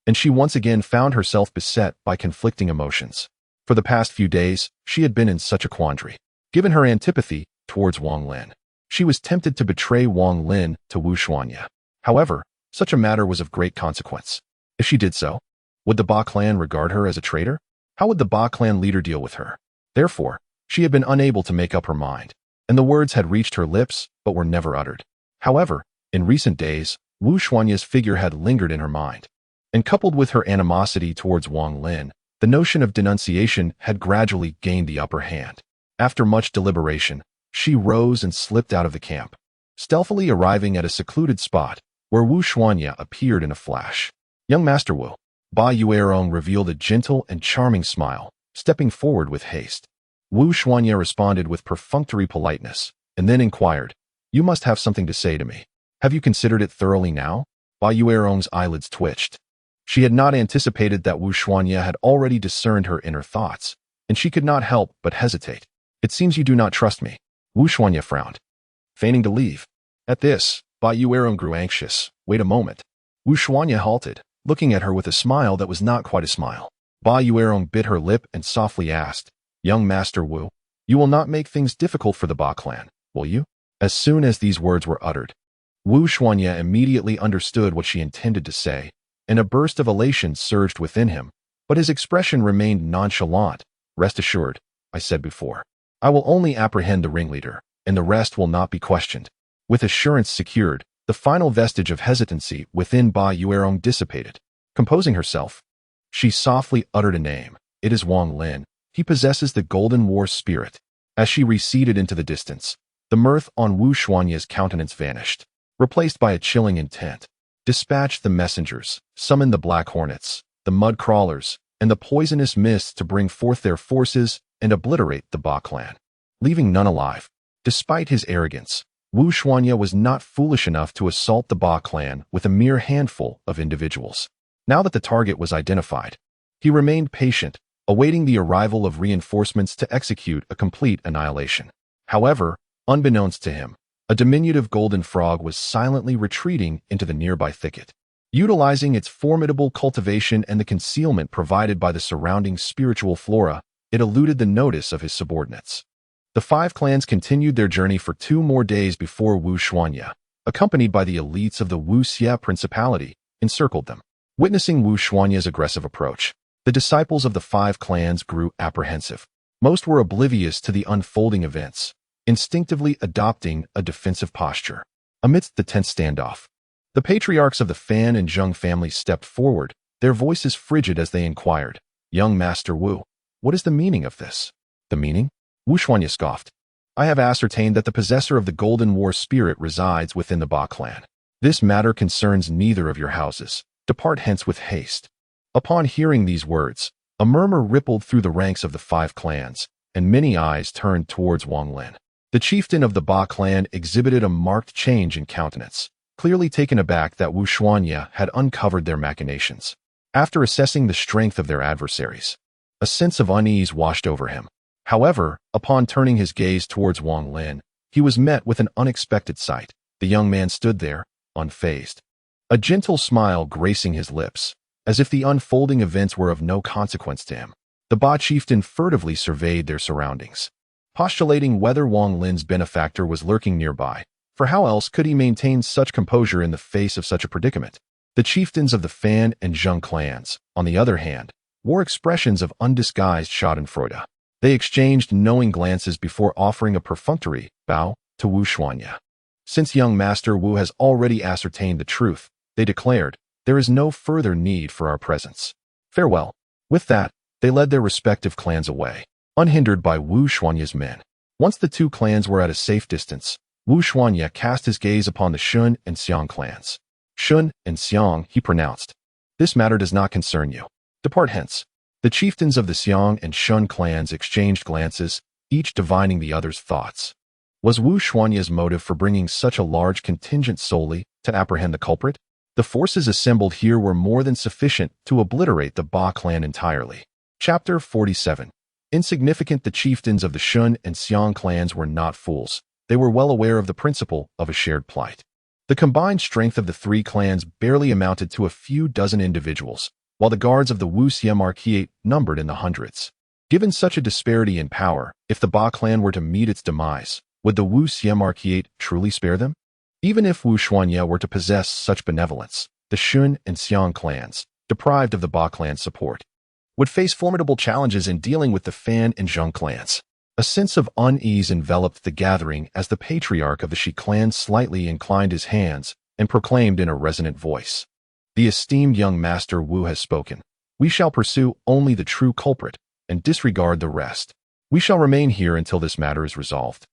and she once again found herself beset by conflicting emotions. For the past few days, she had been in such a quandary. Given her antipathy towards Wang Lin, she was tempted to betray Wang Lin to Wu Xuanya. However, such a matter was of great consequence. If she did so, would the Ba clan regard her as a traitor? How would the Ba clan leader deal with her? Therefore, she had been unable to make up her mind, and the words had reached her lips but were never uttered. However, in recent days, Wu Xuanya's figure had lingered in her mind, and coupled with her animosity towards Wang Lin, the notion of denunciation had gradually gained the upper hand. After much deliberation, she rose and slipped out of the camp, stealthily arriving at a secluded spot where Wu Xuanya appeared in a flash. "Young Master Wu," Ba Yuerong revealed a gentle and charming smile, stepping forward with haste. Wu Xuanya responded with perfunctory politeness, and then inquired, "You must have something to say to me. Have you considered it thoroughly now?" Ba Yuerong's eyelids twitched. She had not anticipated that Wu Xuanya had already discerned her inner thoughts, and she could not help but hesitate. "It seems you do not trust me." Wu Xuanya frowned, feigning to leave. At this, Ba Yuerong grew anxious. "Wait a moment." Wu Xuanya halted, looking at her with a smile that was not quite a smile. Ba Yuerong bit her lip and softly asked, "Young Master Wu, you will not make things difficult for the Ba clan, will you?" As soon as these words were uttered, Wu Xuanya immediately understood what she intended to say, and a burst of elation surged within him, but his expression remained nonchalant. "Rest assured, I said before, I will only apprehend the ringleader, and the rest will not be questioned." With assurance secured, the final vestige of hesitancy within Ba Yuerong dissipated. Composing herself, she softly uttered a name. "It is Wang Lin. He possesses the Golden War spirit." As she receded into the distance, the mirth on Wu Xuanya's countenance vanished, replaced by a chilling intent. "Dispatch the messengers, summon the black hornets, the mud crawlers, and the poisonous mists to bring forth their forces and obliterate the Ba clan, leaving none alive." Despite his arrogance, Wu Xuanya was not foolish enough to assault the Ba clan with a mere handful of individuals. Now that the target was identified, he remained patient, awaiting the arrival of reinforcements to execute a complete annihilation. However, unbeknownst to him, a diminutive golden frog was silently retreating into the nearby thicket. Utilizing its formidable cultivation and the concealment provided by the surrounding spiritual flora, it eluded the notice of his subordinates. The 5 clans continued their journey for 2 more days before Wu Xuanya, accompanied by the elites of the Wu Xia Principality, encircled them. Witnessing Wu Xuanya's aggressive approach, the disciples of the 5 clans grew apprehensive. Most were oblivious to the unfolding events, instinctively adopting a defensive posture. Amidst the tense standoff, the patriarchs of the Fan and Zheng families stepped forward, their voices frigid as they inquired, "Young Master Wu, what is the meaning of this?" "The meaning?" Wu Xuanya scoffed. "I have ascertained that the possessor of the Golden War spirit resides within the Ba clan. This matter concerns neither of your houses. Depart hence with haste." Upon hearing these words, a murmur rippled through the ranks of the 5 clans, and many eyes turned towards Wang Lin. The chieftain of the Ba clan exhibited a marked change in countenance, clearly taken aback that Wu Xuanya had uncovered their machinations. After assessing the strength of their adversaries, a sense of unease washed over him. However, upon turning his gaze towards Wang Lin, he was met with an unexpected sight. The young man stood there, unfazed, a gentle smile gracing his lips, as if the unfolding events were of no consequence to him. The Ba chieftain furtively surveyed their surroundings, postulating whether Wang Lin's benefactor was lurking nearby, for how else could he maintain such composure in the face of such a predicament? The chieftains of the Fan and Zheng clans, on the other hand, wore expressions of undisguised schadenfreude. They exchanged knowing glances before offering a perfunctory bow to Wu Xuanya. Since young Master Wu has already ascertained the truth, they declared, there is no further need for our presence. Farewell. With that, they led their respective clans away, unhindered by Wu Xuanya's men. Once the 2 clans were at a safe distance, Wu Xuanya cast his gaze upon the Shun and Xiong clans. "Shun and Xiong," he pronounced, "this matter does not concern you. Depart hence." The chieftains of the Xiong and Shun clans exchanged glances, each divining the other's thoughts. Was Wu Xuanya's motive for bringing such a large contingent solely to apprehend the culprit? The forces assembled here were more than sufficient to obliterate the Ba clan entirely. Chapter 47. Insignificant. The chieftains of the Shun and Xiong clans were not fools. They were well aware of the principle of a shared plight. The combined strength of the three clans barely amounted to a few dozen individuals, while the guards of the Wuxia Marquisate numbered in the hundreds. Given such a disparity in power, if the Ba clan were to meet its demise, would the Wuxia Marquisate truly spare them? Even if Wu Xuanya were to possess such benevolence, the Shun and Xiong clans, deprived of the Ba clan's support, would face formidable challenges in dealing with the Fan and Zheng clans. A sense of unease enveloped the gathering as the patriarch of the Shi clan slightly inclined his hands and proclaimed in a resonant voice, "The esteemed young master Wu has spoken. We shall pursue only the true culprit and disregard the rest. We shall remain here until this matter is resolved,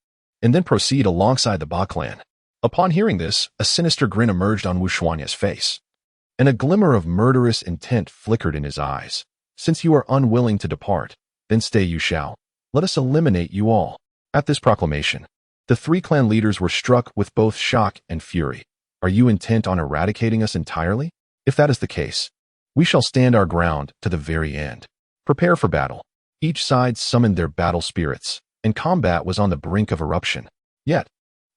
and then proceed alongside the Ba clan." Upon hearing this, a sinister grin emerged on Wu Xuanya's face, and a glimmer of murderous intent flickered in his eyes. "Since you are unwilling to depart, then stay you shall. Let us eliminate you all." At this proclamation, the three clan leaders were struck with both shock and fury. "Are you intent on eradicating us entirely? If that is the case, we shall stand our ground to the very end. Prepare for battle." Each side summoned their battle spirits, and combat was on the brink of eruption. Yet,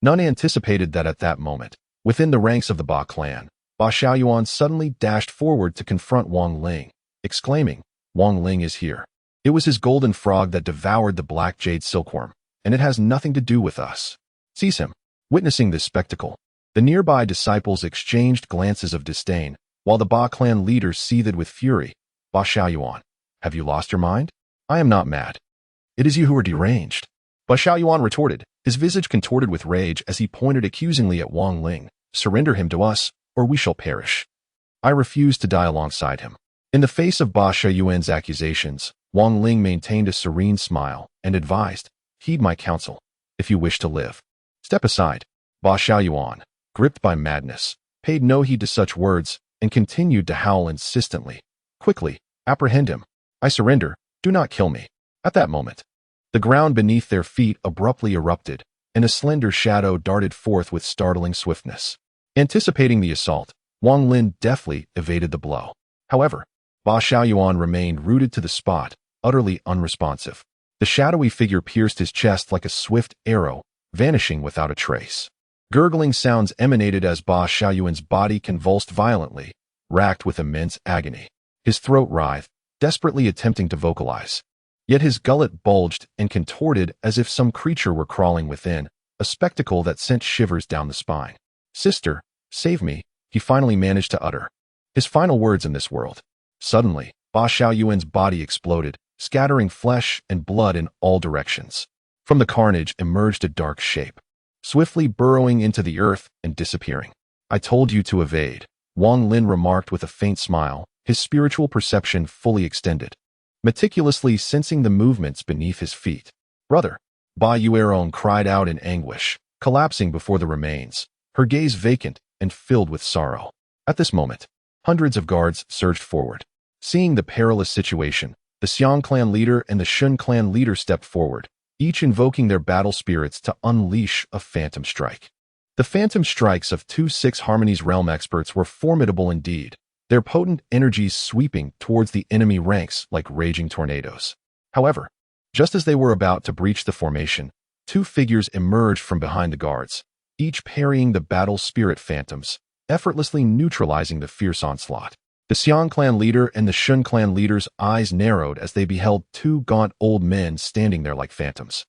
none anticipated that at that moment, within the ranks of the Ba clan, Ba Xiaoyuan suddenly dashed forward to confront Wang Lin, exclaiming, "Wang Lin is here. It was his golden frog that devoured the black jade silkworm, and it has nothing to do with us. Seize him." Witnessing this spectacle, the nearby disciples exchanged glances of disdain, while the Ba clan leader seethed with fury. "Ba Xiaoyuan, have you lost your mind? I am not mad. It is you who are deranged." Ba Xiaoyuan retorted, his visage contorted with rage as he pointed accusingly at Wang Lin. "Surrender him to us, or we shall perish." I refuse to die alongside him. In the face of Ba Xiaoyuan's accusations, Wang Lin maintained a serene smile and advised, "Heed my counsel. If you wish to live, step aside." Ba Xiaoyuan, gripped by madness, paid no heed to such words and continued to howl insistently. "Quickly, apprehend him. I surrender. Do not kill me." At that moment, the ground beneath their feet abruptly erupted, and a slender shadow darted forth with startling swiftness. Anticipating the assault, Wang Lin deftly evaded the blow. However, Ba Xiaoyuan remained rooted to the spot, utterly unresponsive. The shadowy figure pierced his chest like a swift arrow, vanishing without a trace. Gurgling sounds emanated as Ba Xiaoyuan's body convulsed violently, racked with immense agony. His throat writhed, desperately attempting to vocalize. Yet his gullet bulged and contorted as if some creature were crawling within, a spectacle that sent shivers down the spine. "Sister, save me," he finally managed to utter. His final words in this world. Suddenly, Ba Xiaoyuan's body exploded, scattering flesh and blood in all directions. From the carnage emerged a dark shape, swiftly burrowing into the earth and disappearing. "I told you to evade," Wang Lin remarked with a faint smile, his spiritual perception fully extended, meticulously sensing the movements beneath his feet. "Brother," Ba Yuerong cried out in anguish, collapsing before the remains, her gaze vacant and filled with sorrow. At this moment, hundreds of guards surged forward. Seeing the perilous situation, the Xiong clan leader and the Shun clan leader stepped forward, each invoking their battle spirits to unleash a phantom strike. The phantom strikes of 2-6 Harmony's realm experts were formidable indeed, their potent energies sweeping towards the enemy ranks like raging tornadoes. However, just as they were about to breach the formation, two figures emerged from behind the guards, each parrying the battle spirit phantoms, effortlessly neutralizing the fierce onslaught. The Xiong clan leader and the Shun clan leader's eyes narrowed as they beheld two gaunt old men standing there like phantoms.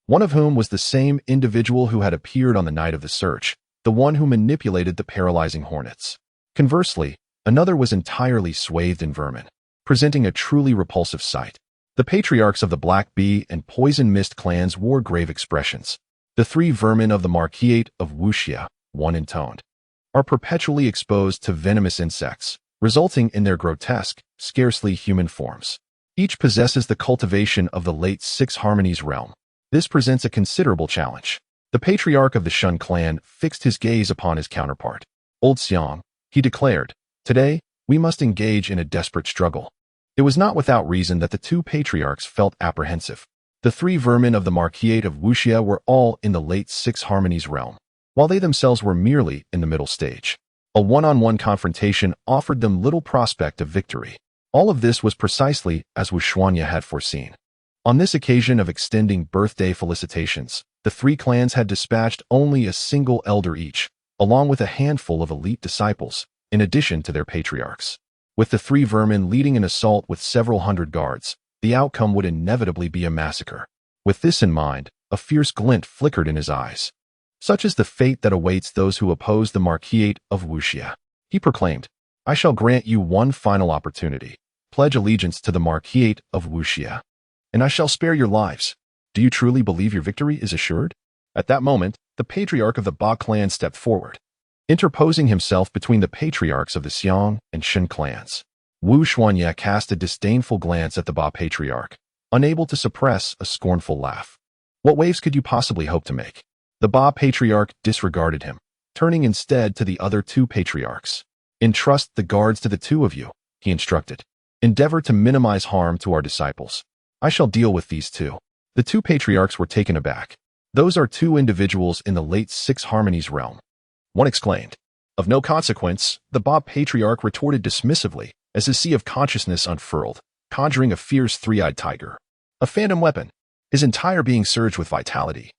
One of whom was the same individual who had appeared on the night of the search, the one who manipulated the paralyzing hornets. Conversely, another was entirely swathed in vermin, presenting a truly repulsive sight. The patriarchs of the Black Bee and Poison Mist clans wore grave expressions. The three vermin of the Marquisate of Wuxia, one intoned, are perpetually exposed to venomous insects, resulting in their grotesque, scarcely human forms. Each possesses the cultivation of the late 6 Harmony's realm. This presents a considerable challenge. The patriarch of the Shun clan fixed his gaze upon his counterpart. "Old Xiong," he declared, "today, we must engage in a desperate struggle." It was not without reason that the two patriarchs felt apprehensive. The three vermin of the Marquisate of Wuxia were all in the late 6 Harmony's realm, while they themselves were merely in the middle stage. A one-on-one confrontation offered them little prospect of victory. All of this was precisely as Wu Xuanya had foreseen. On this occasion of extending birthday felicitations, the three clans had dispatched only a single elder each, along with a handful of elite disciples, in addition to their patriarchs. With the three vermin leading an assault with several hundred guards, the outcome would inevitably be a massacre. With this in mind, a fierce glint flickered in his eyes. Such is the fate that awaits those who oppose the Marquisate of Wuxia. He proclaimed, I shall grant you one final opportunity. Pledge allegiance to the Marquisate of Wuxia, and I shall spare your lives. Do you truly believe your victory is assured? At that moment, the patriarch of the Ba clan stepped forward, interposing himself between the patriarchs of the Xiong and Shen clans. Wu Xuanya cast a disdainful glance at the Ba patriarch, unable to suppress a scornful laugh. What waves could you possibly hope to make? The Ba patriarch disregarded him, turning instead to the other two patriarchs. Entrust the guards to the two of you, he instructed. Endeavor to minimize harm to our disciples. I shall deal with these two. The two patriarchs were taken aback. Those are two individuals in the late Six Harmonies realm. One exclaimed. Of no consequence, the Ba patriarch retorted dismissively as his sea of consciousness unfurled, conjuring a fierce three-eyed tiger. A phantom weapon, his entire being surged with vitality.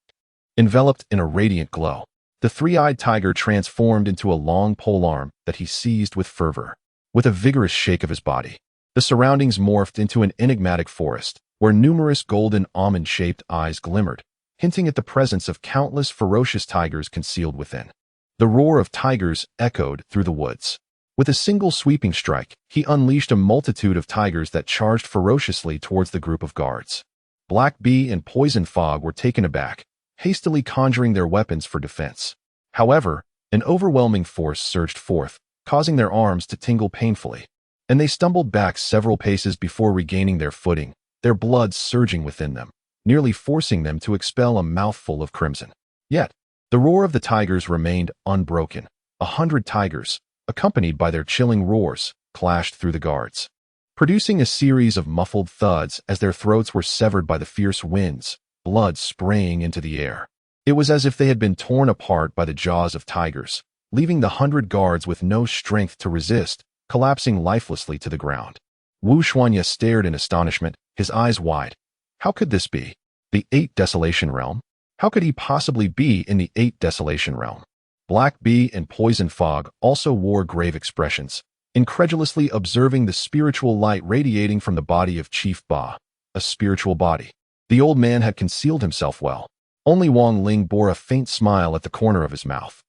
Enveloped in a radiant glow, the three-eyed tiger transformed into a long polearm that he seized with fervor. With a vigorous shake of his body, the surroundings morphed into an enigmatic forest, where numerous golden almond-shaped eyes glimmered, hinting at the presence of countless ferocious tigers concealed within. The roar of tigers echoed through the woods. With a single sweeping strike, he unleashed a multitude of tigers that charged ferociously towards the group of guards. Black Bee and Poison Fog were taken aback, hastily conjuring their weapons for defense. However, an overwhelming force surged forth, causing their arms to tingle painfully, and they stumbled back several paces before regaining their footing, their blood surging within them, nearly forcing them to expel a mouthful of crimson. Yet, the roar of the tigers remained unbroken. 100 tigers, accompanied by their chilling roars, clashed through the guards, producing a series of muffled thuds as their throats were severed by the fierce winds, blood spraying into the air. It was as if they had been torn apart by the jaws of tigers, leaving the 100 guards with no strength to resist, collapsing lifelessly to the ground. Wu Xuanya stared in astonishment, his eyes wide. How could this be? The 8 Desolation Realm? How could he possibly be in the 8 Desolation Realm? Black Bee and Poison Fog also wore grave expressions, incredulously observing the spiritual light radiating from the body of Chief Ba. A spiritual body. The old man had concealed himself well. Only Wang Lin bore a faint smile at the corner of his mouth.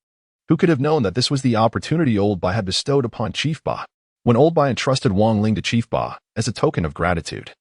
Who could have known that this was the opportunity Old Ba had bestowed upon Chief Ba, when Old Ba entrusted Wang Lin to Chief Ba as a token of gratitude?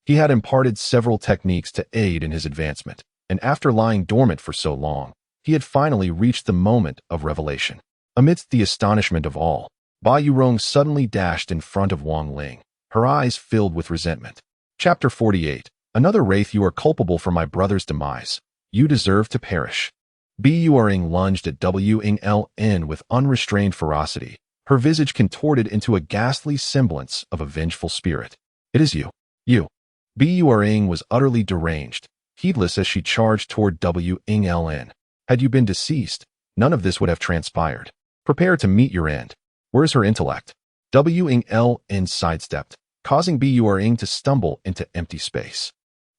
He had imparted several techniques to aid in his advancement, and after lying dormant for so long, he had finally reached the moment of revelation. Amidst the astonishment of all, Ba Yurong suddenly dashed in front of Wang Lin, her eyes filled with resentment. Chapter 48. Another wraith, you are culpable for my brother's demise. You deserve to perish. Buying lunged at Wnln with unrestrained ferocity, her visage contorted into a ghastly semblance of a vengeful spirit. It is you. You. Buying was utterly deranged, heedless as she charged toward Wnln. Had you been deceased, none of this would have transpired. Prepare to meet your end. Where's her intellect? Wnln sidestepped, causing Buying to stumble into empty space.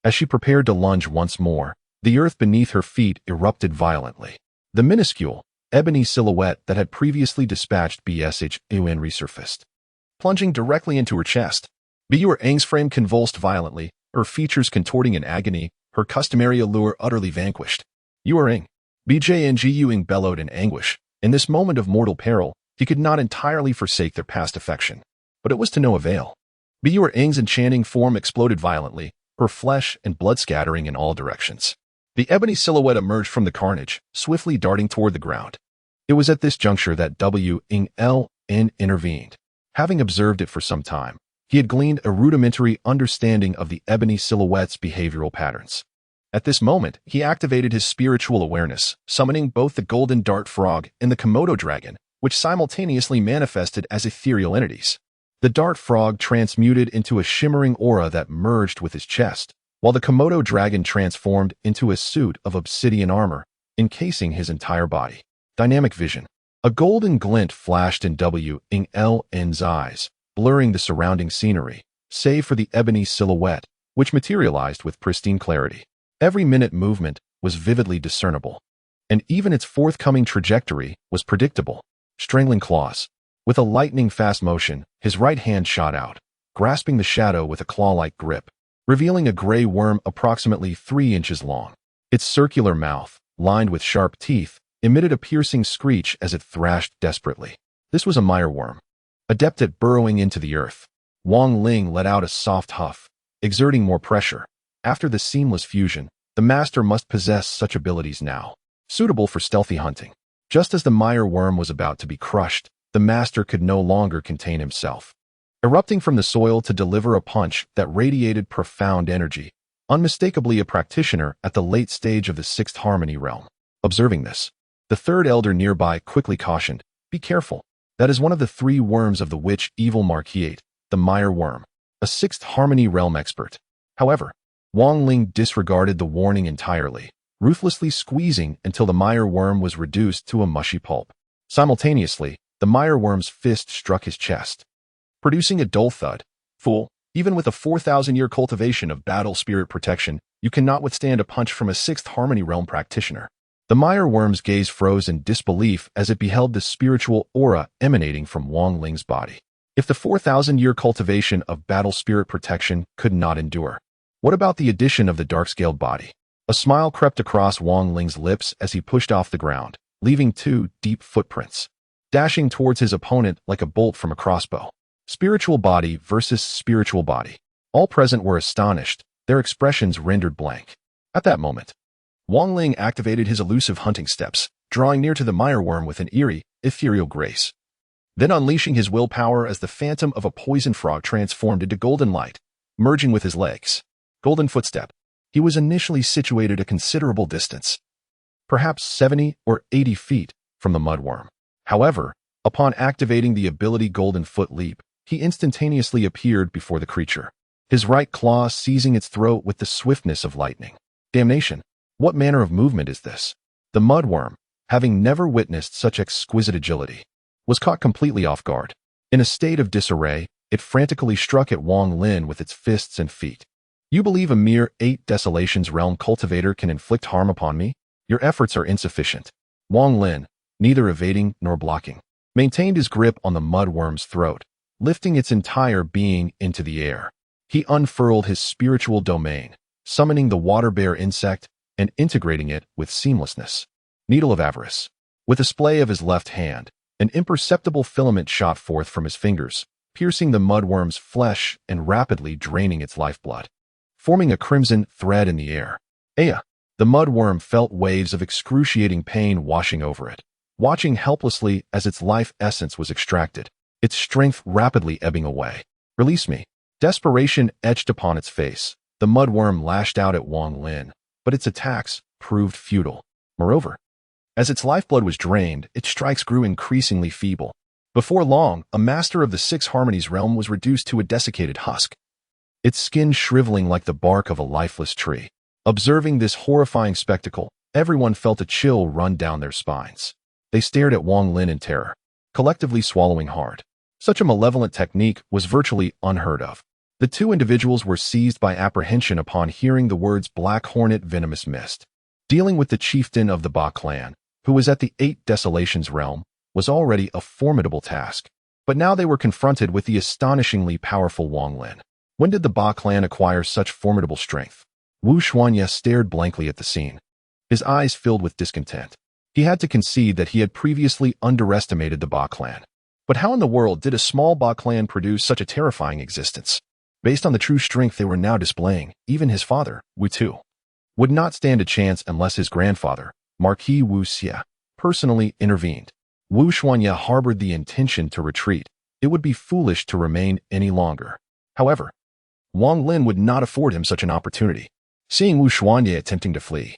As she prepared to lunge once more, the earth beneath her feet erupted violently. The minuscule, ebony silhouette that had previously dispatched Bshun resurfaced, plunging directly into her chest. Buying's frame convulsed violently, her features contorting in agony, her customary allure utterly vanquished. Yuering. Bjng bellowed in anguish. In this moment of mortal peril, he could not entirely forsake their past affection, but it was to no avail. Buying's enchanting form exploded violently, her flesh and blood scattering in all directions. The ebony silhouette emerged from the carnage, swiftly darting toward the ground. It was at this juncture that Wnln intervened. Having observed it for some time, he had gleaned a rudimentary understanding of the ebony silhouette's behavioral patterns. At this moment, he activated his spiritual awareness, summoning both the golden dart frog and the Komodo dragon, which simultaneously manifested as ethereal entities. The dart frog transmuted into a shimmering aura that merged with his chest, while the Komodo dragon transformed into a suit of obsidian armor, encasing his entire body. Dynamic vision. A golden glint flashed in Wang Lin's eyes, blurring the surrounding scenery, save for the ebony silhouette, which materialized with pristine clarity. Every minute movement was vividly discernible, and even its forthcoming trajectory was predictable. Strangling claws. With a lightning-fast motion, his right hand shot out, grasping the shadow with a claw-like grip, revealing a gray worm approximately 3 inches long. Its circular mouth, lined with sharp teeth, emitted a piercing screech as it thrashed desperately. This was a mire worm, adept at burrowing into the earth. Wang Lin let out a soft huff, exerting more pressure. After the seamless fusion, the master must possess such abilities now, suitable for stealthy hunting. Just as the mire worm was about to be crushed, the master could no longer contain himself, erupting from the soil to deliver a punch that radiated profound energy, unmistakably a practitioner at the late stage of the sixth harmony realm. Observing this, the third elder nearby quickly cautioned, "Be careful. That is one of the 3 worms of the witch evil Marquiate, the mire worm, a sixth harmony realm expert." However, Wang Lin disregarded the warning entirely, ruthlessly squeezing until the mire worm was reduced to a mushy pulp. Simultaneously, the mire worm's fist struck his chest, producing a dull thud. "Fool, even with a 4,000-year cultivation of battle spirit protection, you cannot withstand a punch from a sixth harmony realm practitioner." The mire worm's gaze froze in disbelief as it beheld the spiritual aura emanating from Wang Lin's body. If the 4,000-year cultivation of battle spirit protection could not endure, what about the addition of the dark-scaled body? A smile crept across Wang Lin's lips as he pushed off the ground, leaving 2 deep footprints, dashing towards his opponent like a bolt from a crossbow. Spiritual body versus spiritual body. All present were astonished, their expressions rendered blank. At that moment, Wang Lin activated his elusive hunting steps, drawing near to the mire worm with an eerie, ethereal grace. Then unleashing his willpower as the phantom of a poison frog transformed into golden light, merging with his legs. Golden footstep. He was initially situated a considerable distance, perhaps 70 or 80 feet from the mudworm. However, upon activating the ability Golden Foot Leap, he instantaneously appeared before the creature, his right claw seizing its throat with the swiftness of lightning. Damnation! What manner of movement is this? The mudworm, having never witnessed such exquisite agility, was caught completely off guard. In a state of disarray, it frantically struck at Wang Lin with its fists and feet. "You believe a mere 8 Desolations realm cultivator can inflict harm upon me? Your efforts are insufficient." Wang Lin, neither evading nor blocking, maintained his grip on the mudworm's throat, lifting its entire being into the air. He unfurled his spiritual domain, summoning the water-bear insect and integrating it with seamlessness. Needle of Avarice. With a splay of his left hand, an imperceptible filament shot forth from his fingers, piercing the mudworm's flesh and rapidly draining its lifeblood, forming a crimson thread in the air. Aya! The mudworm felt waves of excruciating pain washing over it, watching helplessly as its life essence was extracted, its strength rapidly ebbing away. "Release me." Desperation etched upon its face. The mudworm lashed out at Wang Lin, but its attacks proved futile. Moreover, as its lifeblood was drained, its strikes grew increasingly feeble. Before long, a master of the Six Harmonies realm was reduced to a desiccated husk, its skin shriveling like the bark of a lifeless tree. Observing this horrifying spectacle, everyone felt a chill run down their spines. They stared at Wang Lin in terror, collectively swallowing hard. Such a malevolent technique was virtually unheard of. The 2 individuals were seized by apprehension upon hearing the words Black Hornet Venomous Mist. Dealing with the chieftain of the Ba clan, who was at the 8 Desolations realm, was already a formidable task. But now they were confronted with the astonishingly powerful Wang Lin. When did the Ba clan acquire such formidable strength? Wu Xuanye stared blankly at the scene, his eyes filled with discontent. He had to concede that he had previously underestimated the Ba clan. But how in the world did a small Ba clan produce such a terrifying existence? Based on the true strength they were now displaying, even his father, Wu Tu, would not stand a chance unless his grandfather, Marquis Wu Xie, personally intervened. Wu Xuanye harbored the intention to retreat. It would be foolish to remain any longer. However, Wang Lin would not afford him such an opportunity. Seeing Wu Xuanye attempting to flee,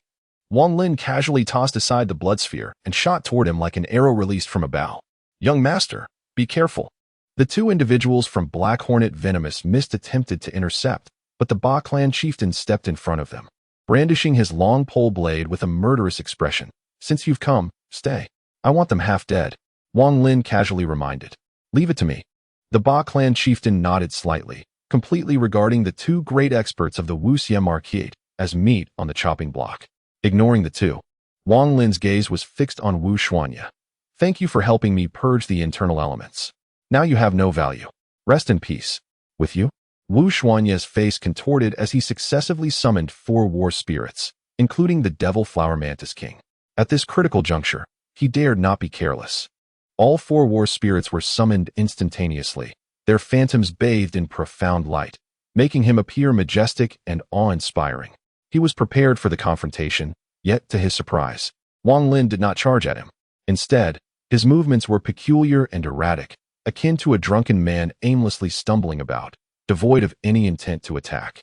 Wang Lin casually tossed aside the blood sphere and shot toward him like an arrow released from a bow. "Young master, be careful." The 2 individuals from Black Hornet Venomous Mist attempted to intercept, but the Ba clan chieftain stepped in front of them, brandishing his long pole blade with a murderous expression. "Since you've come, stay. I want them half dead." Wang Lin casually reminded. Leave it to me. The Ba clan chieftain nodded slightly, completely regarding the two great experts of the Wuxia Marquise as meat on the chopping block. Ignoring the two, Wang Lin's gaze was fixed on Wu Xuanya. Thank you for helping me purge the internal elements. Now you have no value. Rest in peace. With you? Wu Xuanya's face contorted as he successively summoned 4 war spirits, including the Devil Flower Mantis King. At this critical juncture, he dared not be careless. All 4 war spirits were summoned instantaneously, their phantoms bathed in profound light, making him appear majestic and awe-inspiring. He was prepared for the confrontation, yet to his surprise, Wang Lin did not charge at him. Instead, his movements were peculiar and erratic, akin to a drunken man aimlessly stumbling about, devoid of any intent to attack.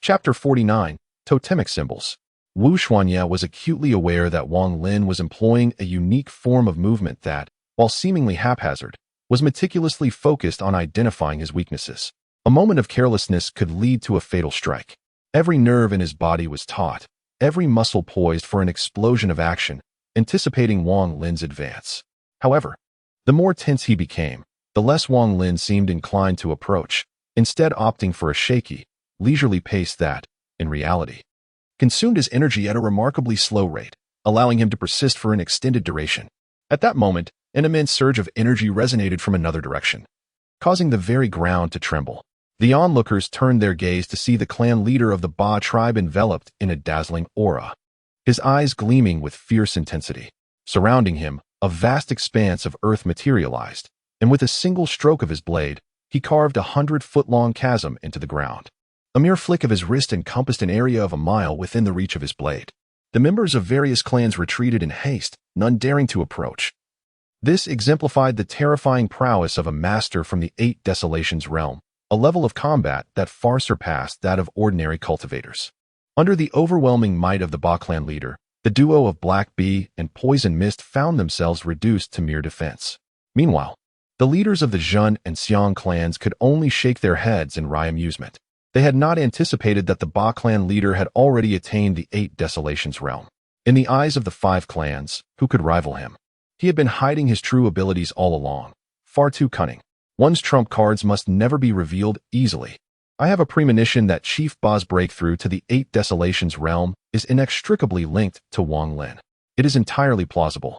Chapter 49, Totemic Symbols. Wu Xuanya was acutely aware that Wang Lin was employing a unique form of movement that, while seemingly haphazard, was meticulously focused on identifying his weaknesses. A moment of carelessness could lead to a fatal strike. Every nerve in his body was taut, every muscle poised for an explosion of action, anticipating Wang Lin's advance. However, the more tense he became, the less Wang Lin seemed inclined to approach, instead opting for a shaky, leisurely pace that, in reality, consumed his energy at a remarkably slow rate, allowing him to persist for an extended duration. At that moment, an immense surge of energy resonated from another direction, causing the very ground to tremble. The onlookers turned their gaze to see the clan leader of the Ba tribe enveloped in a dazzling aura, his eyes gleaming with fierce intensity. Surrounding him, a vast expanse of earth materialized, and with a single stroke of his blade, he carved a 100-foot-long chasm into the ground. A mere flick of his wrist encompassed an area of a mile within the reach of his blade. The members of various clans retreated in haste, none daring to approach. This exemplified the terrifying prowess of a master from the 8 Desolations realm, a level of combat that far surpassed that of ordinary cultivators. Under the overwhelming might of the Ba clan leader, the duo of Black Bee and Poison Mist found themselves reduced to mere defense. Meanwhile, the leaders of the Zhun and Xiong clans could only shake their heads in wry amusement. They had not anticipated that the Ba clan leader had already attained the 8 Desolations realm. In the eyes of the 5 clans, who could rival him? He had been hiding his true abilities all along, far too cunning. One's trump cards must never be revealed easily. I have a premonition that Chief Ba's breakthrough to the 8 Desolations realm is inextricably linked to Wang Lin. It is entirely plausible,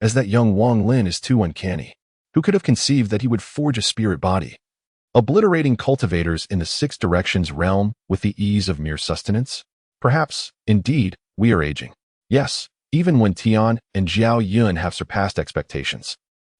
as that young Wang Lin is too uncanny. Who could have conceived that he would forge a spirit body, obliterating cultivators in the 6 Directions realm with the ease of mere sustenance? Perhaps, indeed, we are aging. Yes, even when Tian and Zhao Yun have surpassed expectations.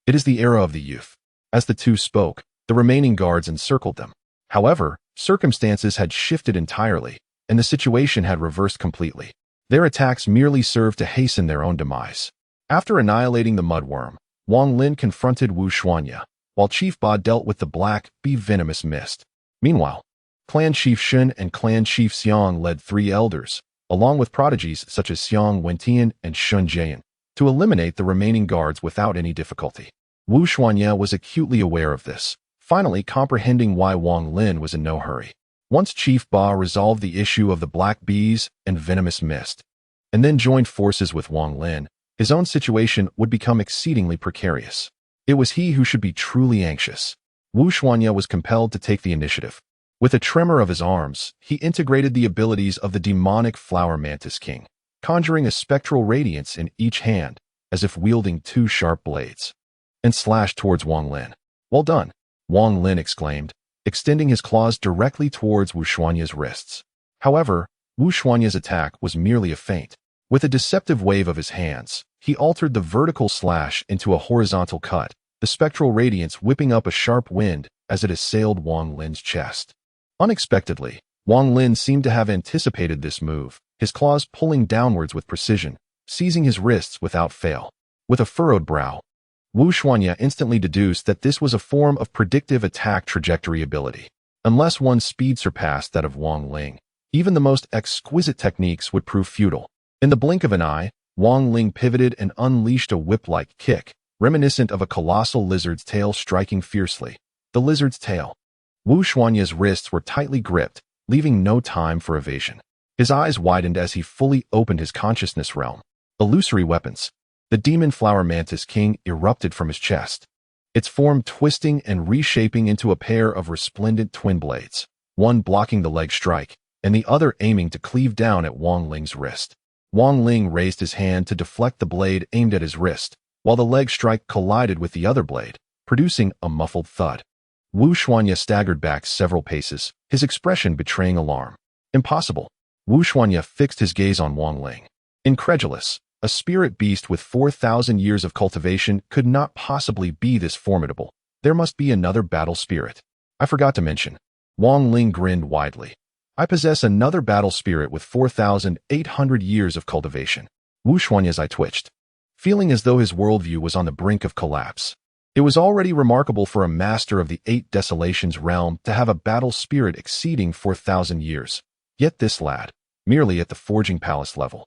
It is the era of the youth. As the two spoke, the remaining guards encircled them. However, circumstances had shifted entirely, and the situation had reversed completely. Their attacks merely served to hasten their own demise. After annihilating the mudworm, Wang Lin confronted Wu Xuanya, while Chief Ba dealt with the Black Bee venomous mist. Meanwhile, Clan Chief Shun and Clan Chief Xiong led 3 elders, along with prodigies such as Xiong Wentian and Shun Jian, to eliminate the remaining guards without any difficulty. Wu Xuanya was acutely aware of this, finally comprehending why Wang Lin was in no hurry. Once Chief Ba resolved the issue of the Black Bees and venomous mist, and then joined forces with Wang Lin, his own situation would become exceedingly precarious. It was he who should be truly anxious. Wu Xuanya was compelled to take the initiative. With a tremor of his arms, he integrated the abilities of the demonic Flower Mantis King, conjuring a spectral radiance in each hand, as if wielding 2 sharp blades, and slashed towards Wang Lin. Well done, Wang Lin exclaimed, extending his claws directly towards Wu Xuanya's wrists. However, Wu Xuanya's attack was merely a feint. With a deceptive wave of his hands, he altered the vertical slash into a horizontal cut, the spectral radiance whipping up a sharp wind as it assailed Wang Lin's chest. Unexpectedly, Wang Lin seemed to have anticipated this move, his claws pulling downwards with precision, seizing his wrists without fail. With a furrowed brow, Wu Xuanya instantly deduced that this was a form of predictive attack trajectory ability. Unless one's speed surpassed that of Wang Ling, even the most exquisite techniques would prove futile. In the blink of an eye, Wang Ling pivoted and unleashed a whip-like kick, reminiscent of a colossal lizard's tail striking fiercely. The lizard's tail. Wu Xuanya's wrists were tightly gripped, leaving no time for evasion. His eyes widened as he fully opened his consciousness realm. Illusory weapons. The demon flower mantis king erupted from his chest, its form twisting and reshaping into a pair of resplendent twin blades, one blocking the leg strike, and the other aiming to cleave down at Wang Ling's wrist. Wang Ling raised his hand to deflect the blade aimed at his wrist, while the leg strike collided with the other blade, producing a muffled thud. Wu Xuanya staggered back several paces, his expression betraying alarm. Impossible. Wu Xuanya fixed his gaze on Wang Ling. Incredulous, a spirit beast with 4,000 years of cultivation could not possibly be this formidable. There must be another battle spirit. I forgot to mention. Wang Ling grinned widely. I possess another battle spirit with 4,800 years of cultivation. Wu Xuanya's eye twitched, feeling as though his worldview was on the brink of collapse. It was already remarkable for a master of the 8 Desolations realm to have a battle spirit exceeding 4,000 years. Yet this lad, merely at the Forging Palace level,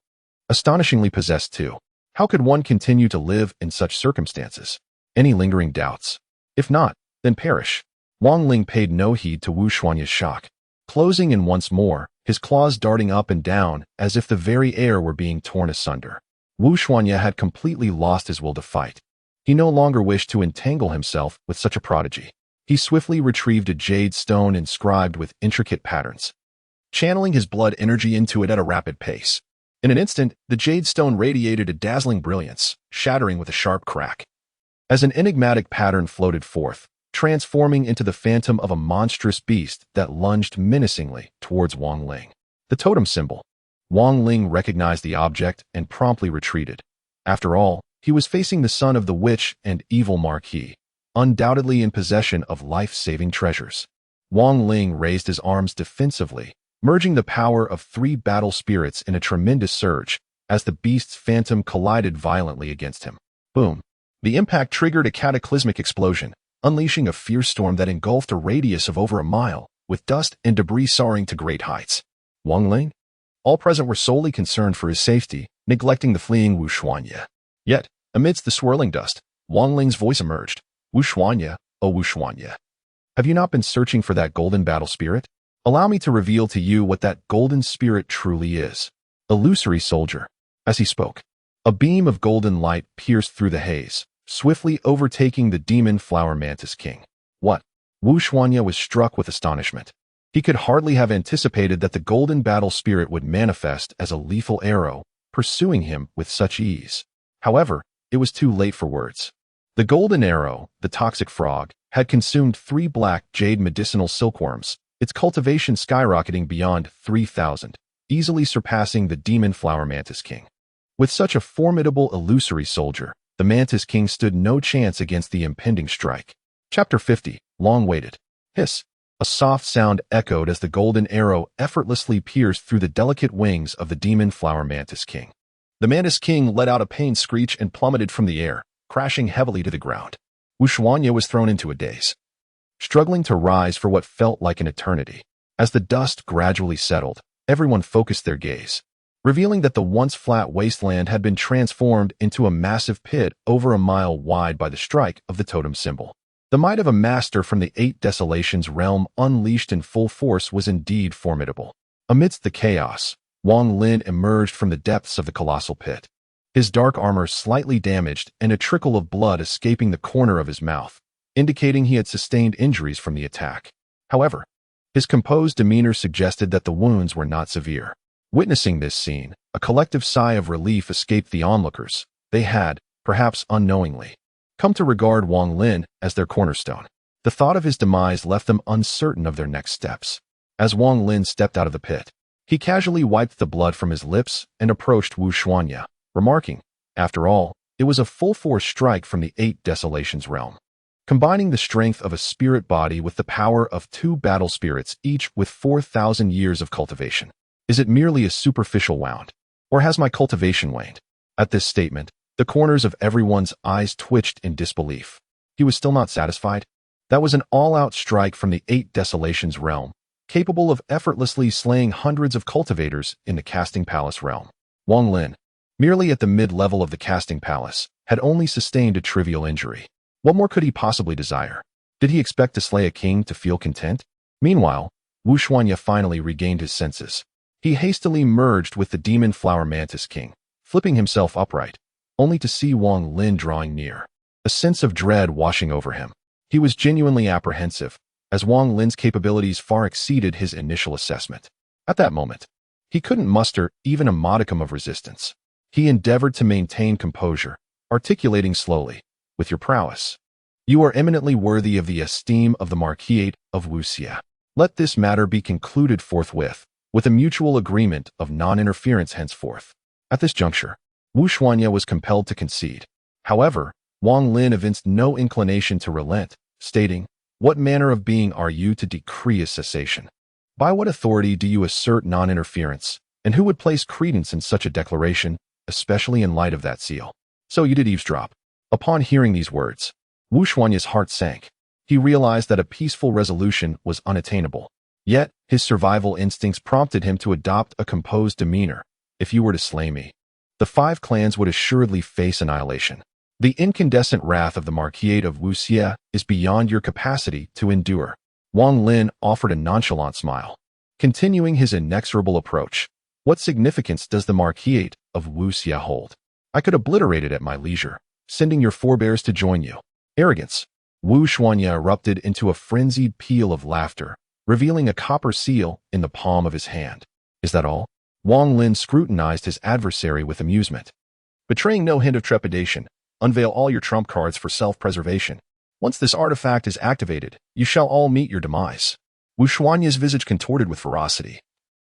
astonishingly possessed too. How could one continue to live in such circumstances? Any lingering doubts? If not, then perish. Wang Ling paid no heed to Wu Xuanya's shock, closing in once more, his claws darting up and down as if the very air were being torn asunder. Wu Xuanya had completely lost his will to fight. He no longer wished to entangle himself with such a prodigy. He swiftly retrieved a jade stone inscribed with intricate patterns, channeling his blood energy into it at a rapid pace. In an instant, the jade stone radiated a dazzling brilliance, shattering with a sharp crack, as an enigmatic pattern floated forth, transforming into the phantom of a monstrous beast that lunged menacingly towards Wang Ling. The totem symbol. Wang Ling recognized the object and promptly retreated. After all, he was facing the son of the witch and evil Marquis, undoubtedly in possession of life-saving treasures. Wang Ling raised his arms defensively, merging the power of 3 battle spirits in a tremendous surge as the beast's phantom collided violently against him. Boom! The impact triggered a cataclysmic explosion, unleashing a fierce storm that engulfed a radius of over a mile, with dust and debris soaring to great heights. Wang Ling? All present were solely concerned for his safety, neglecting the fleeing Wu Xuanya. Yet, amidst the swirling dust, Wang Ling's voice emerged. Wu Xuanya, oh Wu Xuanya. Have you not been searching for that golden battle spirit? Allow me to reveal to you what that golden spirit truly is. Illusory soldier. As he spoke, a beam of golden light pierced through the haze, swiftly overtaking the demon flower mantis king. What? Wu Xuanya was struck with astonishment. He could hardly have anticipated that the golden battle spirit would manifest as a lethal arrow, pursuing him with such ease. However, it was too late for words. The golden arrow, the toxic frog, had consumed 3 black jade medicinal silkworms, its cultivation skyrocketing beyond 3,000, easily surpassing the demon flower mantis king. With such a formidable illusory soldier, the mantis king stood no chance against the impending strike. Chapter 50, Long Waited. Hiss. A soft sound echoed as the golden arrow effortlessly pierced through the delicate wings of the demon flower mantis king. The mantis king let out a pained screech and plummeted from the air, crashing heavily to the ground. Wu Xuanya was thrown into a daze, struggling to rise for what felt like an eternity. As the dust gradually settled, everyone focused their gaze, revealing that the once flat wasteland had been transformed into a massive pit over a mile wide by the strike of the totem symbol. The might of a master from the 8 Desolations realm unleashed in full force was indeed formidable. Amidst the chaos, Wang Lin emerged from the depths of the colossal pit, his dark armor slightly damaged and a trickle of blood escaping the corner of his mouth, indicating he had sustained injuries from the attack. However, his composed demeanor suggested that the wounds were not severe. Witnessing this scene, a collective sigh of relief escaped the onlookers. They had, perhaps unknowingly, come to regard Wang Lin as their cornerstone. The thought of his demise left them uncertain of their next steps. As Wang Lin stepped out of the pit, he casually wiped the blood from his lips and approached Wu Xuanya, remarking, after all, it was a full-force strike from the 8 Desolations realm. Combining the strength of a spirit body with the power of 2 battle spirits, each with 4,000 years of cultivation. Is it merely a superficial wound? Or has my cultivation waned? At this statement, the corners of everyone's eyes twitched in disbelief. He was still not satisfied. That was an all-out strike from the 8 Desolations realm, capable of effortlessly slaying hundreds of cultivators in the Casting Palace realm. Wang Lin, merely at the mid-level of the Casting Palace, had only sustained a trivial injury. What more could he possibly desire? Did he expect to slay a king to feel content? Meanwhile, Wu Xuanya finally regained his senses. He hastily merged with the demon flower mantis king, flipping himself upright. only to see Wang Lin drawing near. A sense of dread washing over him. He was genuinely apprehensive, as Wang Lin's capabilities far exceeded his initial assessment. At that moment, he couldn't muster even a modicum of resistance. He endeavored to maintain composure, articulating slowly, "With your prowess, you are eminently worthy of the esteem of the Marquis of Wuxia. Let this matter be concluded forthwith, with a mutual agreement of non-interference henceforth." At this juncture, Wu Xuanya was compelled to concede. However, Wang Lin evinced no inclination to relent, stating, "What manner of being are you to decree a cessation? By what authority do you assert non-interference, and who would place credence in such a declaration, especially in light of that seal? So you did eavesdrop." Upon hearing these words, Wu Xuanya's heart sank. He realized that a peaceful resolution was unattainable. Yet, his survival instincts prompted him to adopt a composed demeanor. "If you were to slay me, the 5 clans would assuredly face annihilation. The incandescent wrath of the Marquis of Wuxia is beyond your capacity to endure." Wang Lin offered a nonchalant smile. Continuing his inexorable approach, "What significance does the Marquis of Wuxia hold? I could obliterate it at my leisure, sending your forebears to join you." Arrogance. Wu Xuanya erupted into a frenzied peal of laughter, revealing a copper seal in the palm of his hand. "Is that all?" Wang Lin scrutinized his adversary with amusement. Betraying no hint of trepidation, "Unveil all your trump cards for self-preservation. Once this artifact is activated, you shall all meet your demise." Wu Xuanya's visage contorted with ferocity.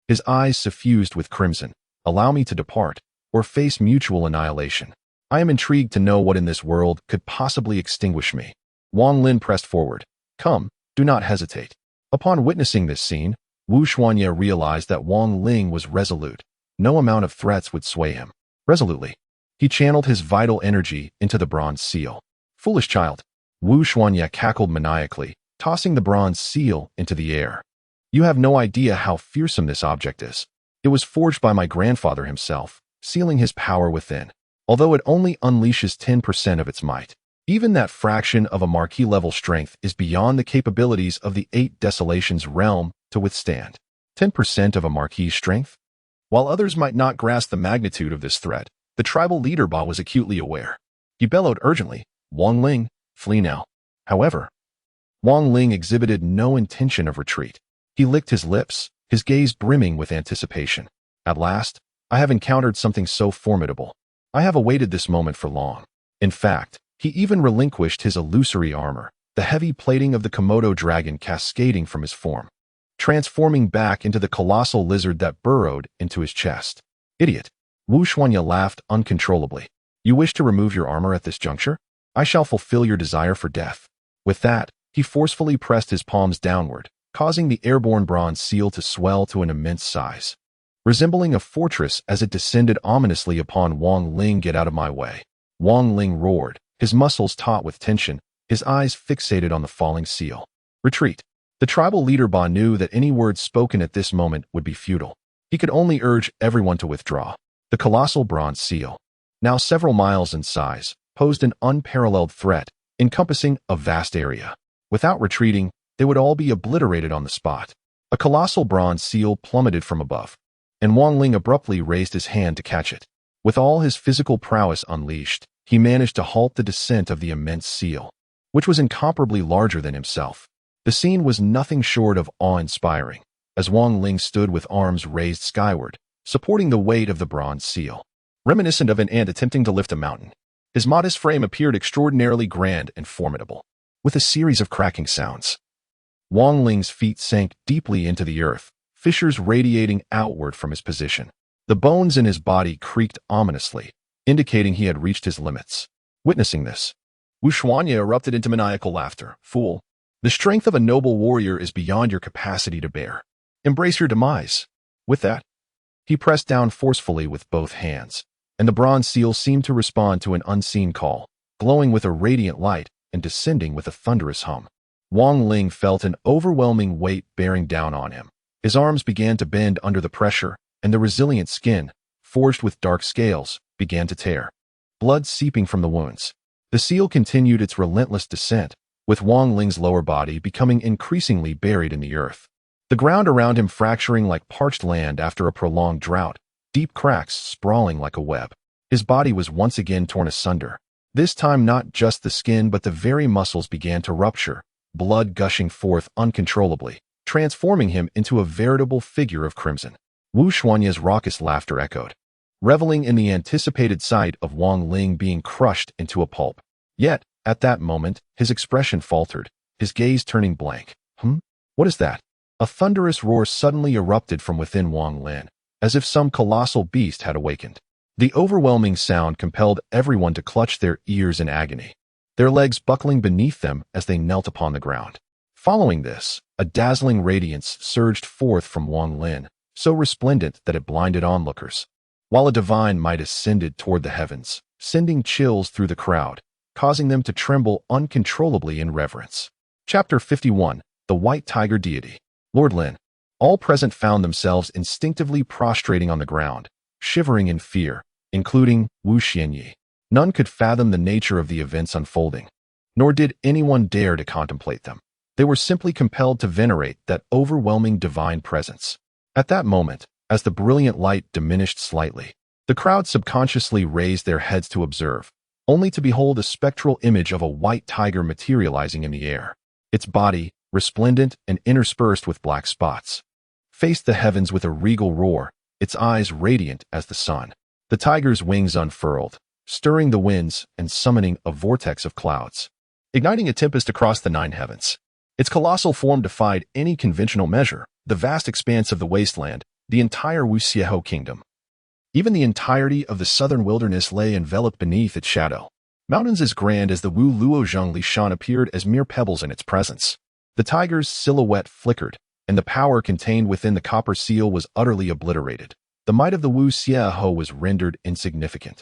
His eyes suffused with crimson. "Allow me to depart, or face mutual annihilation. I am intrigued to know what in this world could possibly extinguish me." Wang Lin pressed forward. "Come, do not hesitate." Upon witnessing this scene, Wu Xuanya realized that Wang Lin was resolute. No amount of threats would sway him. Resolutely, he channeled his vital energy into the bronze seal. "Foolish child." Wu Xuanya cackled maniacally, tossing the bronze seal into the air. "You have no idea how fearsome this object is. It was forged by my grandfather himself, sealing his power within. Although it only unleashes 10% of its might, even that fraction of a Marquis-level strength is beyond the capabilities of the 8 Desolations realm to withstand." 10% of a Marquis strength? While others might not grasp the magnitude of this threat, the tribal leader Ba was acutely aware. He bellowed urgently, "Wang Lin, flee now." However, Wang Lin exhibited no intention of retreat. He licked his lips, his gaze brimming with anticipation. "At last, I have encountered something so formidable. I have awaited this moment for long." In fact, he even relinquished his illusory armor, the heavy plating of the Komodo dragon cascading from his form, transforming back into the colossal lizard that burrowed into his chest. "Idiot." Wu Xuanya laughed uncontrollably. "You wish to remove your armor at this juncture? I shall fulfill your desire for death." With that, he forcefully pressed his palms downward, causing the airborne bronze seal to swell to an immense size, resembling a fortress as it descended ominously upon Wang Lin. "Get out of my way." Wang Lin roared, his muscles taut with tension, his eyes fixated on the falling seal. "Retreat." The tribal leader Ba knew that any words spoken at this moment would be futile. He could only urge everyone to withdraw. The colossal bronze seal, now several miles in size, posed an unparalleled threat, encompassing a vast area. Without retreating, they would all be obliterated on the spot. A colossal bronze seal plummeted from above, and Wang Lin abruptly raised his hand to catch it. With all his physical prowess unleashed, he managed to halt the descent of the immense seal, which was incomparably larger than himself. The scene was nothing short of awe-inspiring, as Wang Lin stood with arms raised skyward, supporting the weight of the bronze seal. Reminiscent of an ant attempting to lift a mountain, his modest frame appeared extraordinarily grand and formidable. With a series of cracking sounds, Wang Lin's feet sank deeply into the earth, fissures radiating outward from his position. The bones in his body creaked ominously, indicating he had reached his limits. Witnessing this, Wu Xuanya erupted into maniacal laughter. "Fool, the strength of a noble warrior is beyond your capacity to bear. Embrace your demise." With that, he pressed down forcefully with both hands, and the bronze seal seemed to respond to an unseen call, glowing with a radiant light and descending with a thunderous hum. Wang Lin felt an overwhelming weight bearing down on him. His arms began to bend under the pressure, and the resilient skin, forged with dark scales, began to tear, blood seeping from the wounds. The seal continued its relentless descent, with Wang Lin's lower body becoming increasingly buried in the earth. The ground around him fracturing like parched land after a prolonged drought, deep cracks sprawling like a web. His body was once again torn asunder. This time not just the skin but the very muscles began to rupture, blood gushing forth uncontrollably, transforming him into a veritable figure of crimson. Wu Xuanye's raucous laughter echoed, reveling in the anticipated sight of Wang Lin being crushed into a pulp. Yet, at that moment, his expression faltered, his gaze turning blank. What is that? A thunderous roar suddenly erupted from within Wang Lin, as if some colossal beast had awakened. The overwhelming sound compelled everyone to clutch their ears in agony, their legs buckling beneath them as they knelt upon the ground. Following this, a dazzling radiance surged forth from Wang Lin, so resplendent that it blinded onlookers, while a divine might ascended toward the heavens, sending chills through the crowd, causing them to tremble uncontrollably in reverence. Chapter 51. The White Tiger Deity. Lord Lin. All present found themselves instinctively prostrating on the ground, shivering in fear, including Wu Xuanyi. None could fathom the nature of the events unfolding, nor did anyone dare to contemplate them. They were simply compelled to venerate that overwhelming divine presence. At that moment, as the brilliant light diminished slightly, the crowd subconsciously raised their heads to observe, only to behold a spectral image of a white tiger materializing in the air. Its body, resplendent and interspersed with black spots, faced the heavens with a regal roar, its eyes radiant as the sun. The tiger's wings unfurled, stirring the winds and summoning a vortex of clouds, igniting a tempest across the 9 heavens. Its colossal form defied any conventional measure, the vast expanse of the wasteland, the entire Wuxiehou kingdom. Even the entirety of the southern wilderness lay enveloped beneath its shadow. Mountains as grand as the Wu Luozheng Lishan appeared as mere pebbles in its presence. The tiger's silhouette flickered, and the power contained within the copper seal was utterly obliterated. The might of the Wuxiehou was rendered insignificant,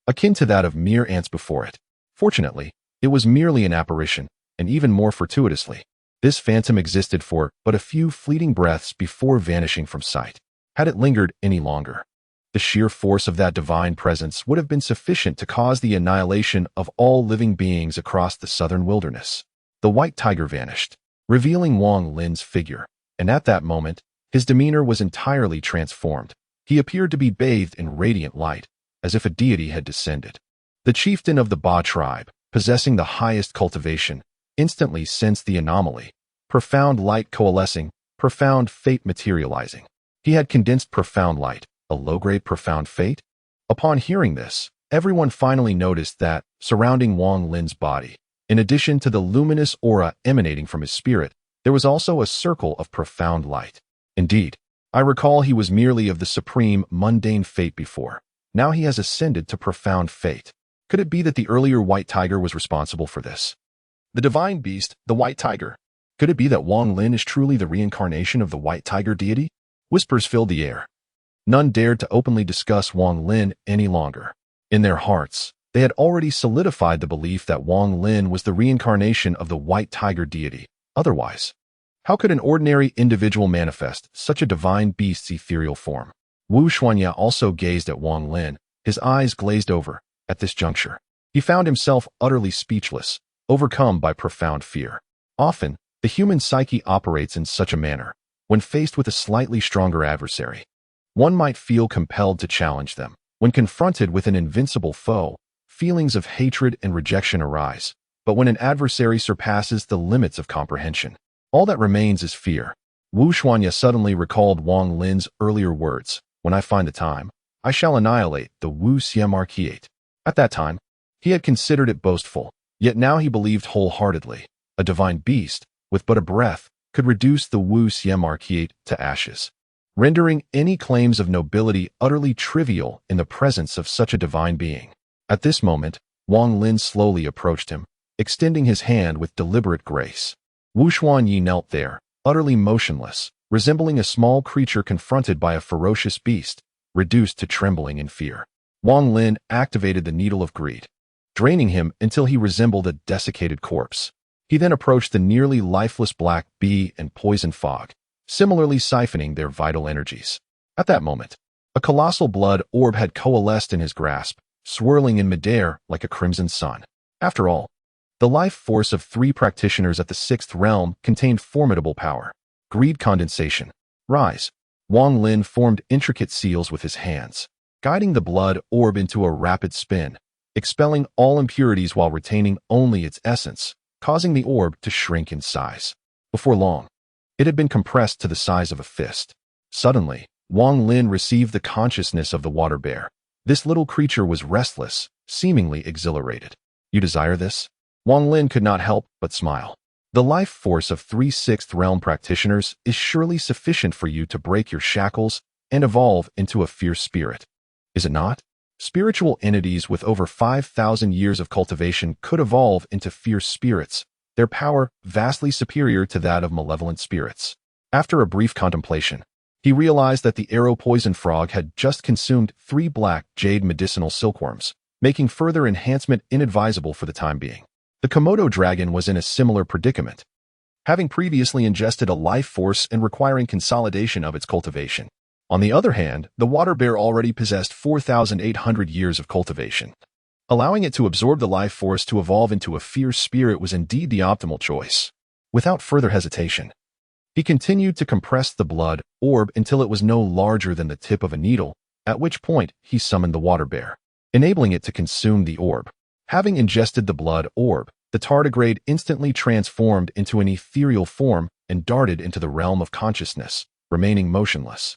akin to that of mere ants before it. Fortunately, it was merely an apparition, and even more fortuitously, this phantom existed for but a few fleeting breaths before vanishing from sight. Had it lingered any longer, the sheer force of that divine presence would have been sufficient to cause the annihilation of all living beings across the southern wilderness. The white tiger vanished, revealing Wang Lin's figure, and at that moment, his demeanor was entirely transformed. He appeared to be bathed in radiant light, as if a deity had descended. The chieftain of the Ba tribe, possessing the highest cultivation, instantly sensed the anomaly. Profound light coalescing, profound fate materializing. He had condensed profound light, a low-grade profound fate? Upon hearing this, everyone finally noticed that, surrounding Wang Lin's body, in addition to the luminous aura emanating from his spirit, there was also a circle of profound light. Indeed, I recall he was merely of the supreme, mundane fate before. Now he has ascended to profound fate. Could it be that the earlier white tiger was responsible for this? The divine beast, the white tiger. Could it be that Wang Lin is truly the reincarnation of the white tiger deity? Whispers filled the air. None dared to openly discuss Wang Lin any longer. In their hearts, they had already solidified the belief that Wang Lin was the reincarnation of the white tiger deity. Otherwise, how could an ordinary individual manifest such a divine beast's ethereal form? Wu Xuanye also gazed at Wang Lin, his eyes glazed over. At this juncture, he found himself utterly speechless, overcome by profound fear. Often, the human psyche operates in such a manner. When faced with a slightly stronger adversary, one might feel compelled to challenge them. When confronted with an invincible foe, feelings of hatred and rejection arise. But when an adversary surpasses the limits of comprehension, all that remains is fear. Wu Xuanye suddenly recalled Wang Lin's earlier words, "When I find the time, I shall annihilate the Wu Xiamarquiate." At that time, he had considered it boastful, yet now he believed wholeheartedly. A divine beast, with but a breath, could reduce the Wu Xiamarquiate to ashes, rendering any claims of nobility utterly trivial in the presence of such a divine being. At this moment, Wang Lin slowly approached him, extending his hand with deliberate grace. Wu Xuanyi knelt there, utterly motionless, resembling a small creature confronted by a ferocious beast, reduced to trembling in fear. Wang Lin activated the needle of greed, draining him until he resembled a desiccated corpse. He then approached the nearly lifeless black bee and poison fog, similarly siphoning their vital energies. At that moment, a colossal blood orb had coalesced in his grasp, swirling in midair like a crimson sun. After all, the life force of 3 practitioners at the 6th realm contained formidable power. Greed condensation. Rise. Wang Lin formed intricate seals with his hands, guiding the blood orb into a rapid spin, expelling all impurities while retaining only its essence, causing the orb to shrink in size. Before long, it had been compressed to the size of a fist. Suddenly, Wang Lin received the consciousness of the water bear. This little creature was restless, seemingly exhilarated. You desire this? Wang Lin could not help but smile. The life force of 3/6 realm practitioners is surely sufficient for you to break your shackles and evolve into a fierce spirit. Is it not? Spiritual entities with over 5,000 years of cultivation could evolve into fierce spirits, their power vastly superior to that of malevolent spirits. After a brief contemplation, he realized that the arrow poison frog had just consumed 3 black jade medicinal silkworms, making further enhancement inadvisable for the time being. The Komodo dragon was in a similar predicament, having previously ingested a life force and requiring consolidation of its cultivation. On the other hand, the water bear already possessed 4,800 years of cultivation. Allowing it to absorb the life force to evolve into a fierce spirit was indeed the optimal choice. Without further hesitation, he continued to compress the blood orb until it was no larger than the tip of a needle, at which point he summoned the water bear, enabling it to consume the orb. Having ingested the blood orb, the tardigrade instantly transformed into an ethereal form and darted into the realm of consciousness, remaining motionless.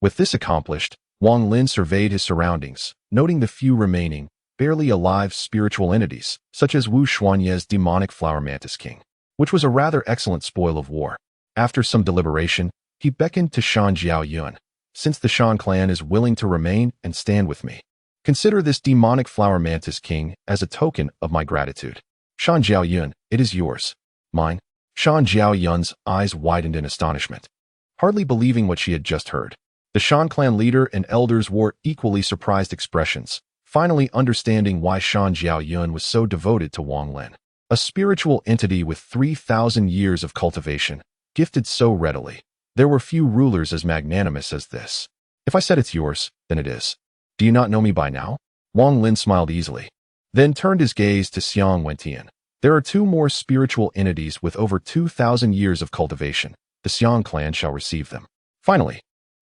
With this accomplished, Wang Lin surveyed his surroundings, noting the few remaining, barely alive spiritual entities, such as Wu Xuanye's demonic flower mantis king, which was a rather excellent spoil of war. After some deliberation, he beckoned to Shan Jiaoyun. Since the Shan clan is willing to remain and stand with me, consider this demonic flower mantis king as a token of my gratitude. Shan Jiaoyun, it is yours. Mine. Shan Jiaoyun's eyes widened in astonishment, hardly believing what she had just heard. The Shan clan leader and elders wore equally surprised expressions, finally understanding why Shan Jiaoyun was so devoted to Wang Lin. A spiritual entity with 3,000 years of cultivation, gifted so readily. There were few rulers as magnanimous as this. If I said it's yours, then it is. Do you not know me by now? Wang Lin smiled easily, then turned his gaze to Qiongqi. There are 2 more spiritual entities with over 2,000 years of cultivation. The Xiong clan shall receive them. Finally,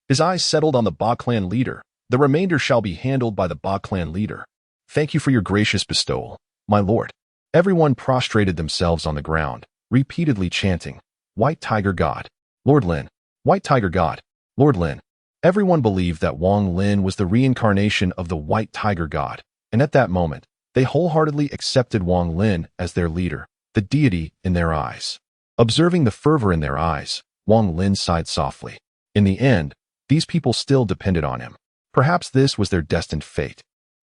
his eyes settled on the Ba clan leader. The remainder shall be handled by the Ba clan leader. Thank you for your gracious bestowal, my lord. Everyone prostrated themselves on the ground, repeatedly chanting, White Tiger God, Lord Lin, White Tiger God, Lord Lin. Everyone believed that Wang Lin was the reincarnation of the White Tiger God, and at that moment, they wholeheartedly accepted Wang Lin as their leader, the deity in their eyes. Observing the fervor in their eyes, Wang Lin sighed softly. In the end, these people still depended on him. Perhaps this was their destined fate,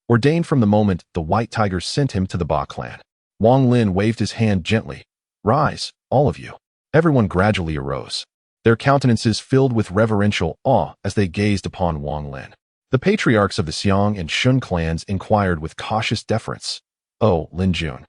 ordained from the moment the White Tiger sent him to the Ba clan. Wang Lin waved his hand gently. Rise, all of you. Everyone gradually arose, their countenances filled with reverential awe as they gazed upon Wang Lin. The patriarchs of the Xiong and Shun clans inquired with cautious deference, Oh, Lin Jun.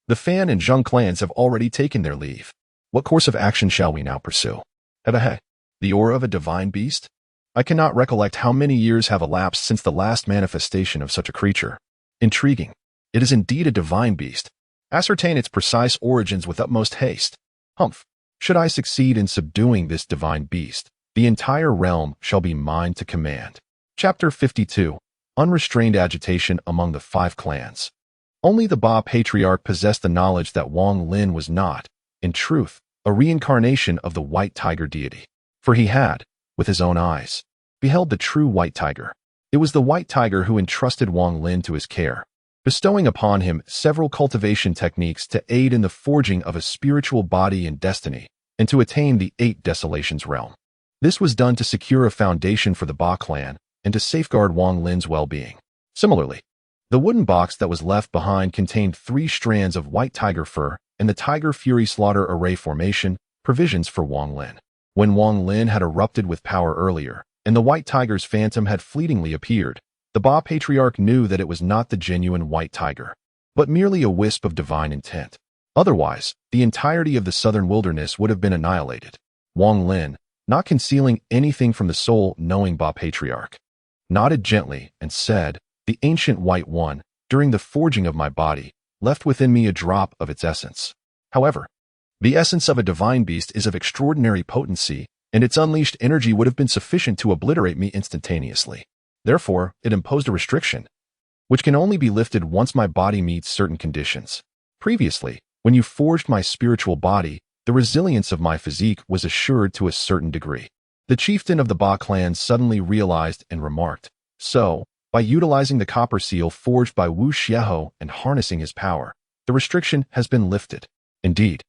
The Fan and Zheng clans have already taken their leave. What course of action shall we now pursue? The aura of a divine beast? I cannot recollect how many years have elapsed since the last manifestation of such a creature. Intriguing. It is indeed a divine beast. Ascertain its precise origins with utmost haste. Humph. Should I succeed in subduing this divine beast, the entire realm shall be mine to command. Chapter 52. Unrestrained agitation among the 5 clans. Only the Ba patriarch possessed the knowledge that Wang Lin was not, in truth, a reincarnation of the White Tiger deity. For he had, with his own eyes, beheld the true White Tiger. It was the White Tiger who entrusted Wang Lin to his care, bestowing upon him several cultivation techniques to aid in the forging of a spiritual body and destiny, and to attain the 8 Desolations realm. This was done to secure a foundation for the Ba clan and to safeguard Wang Lin's well-being. Similarly, the wooden box that was left behind contained 3 strands of White Tiger fur and the Tiger Fury Slaughter Array formation, provisions for Wang Lin. When Wang Lin had erupted with power earlier, and the White Tiger's phantom had fleetingly appeared, the Ba patriarch knew that it was not the genuine White Tiger, but merely a wisp of divine intent. Otherwise, the entirety of the southern wilderness would have been annihilated. Wang Lin, not concealing anything from the soul-knowing Ba patriarch, nodded gently and said, The ancient White One, during the forging of my body, left within me a drop of its essence. However, the essence of a divine beast is of extraordinary potency, and its unleashed energy would have been sufficient to obliterate me instantaneously. Therefore, it imposed a restriction, which can only be lifted once my body meets certain conditions. Previously, when you forged my spiritual body, the resilience of my physique was assured to a certain degree. The chieftain of the Ba clan suddenly realized and remarked, so, by utilizing the copper seal forged by Wu Xiaohe and harnessing his power, the restriction has been lifted. Indeed,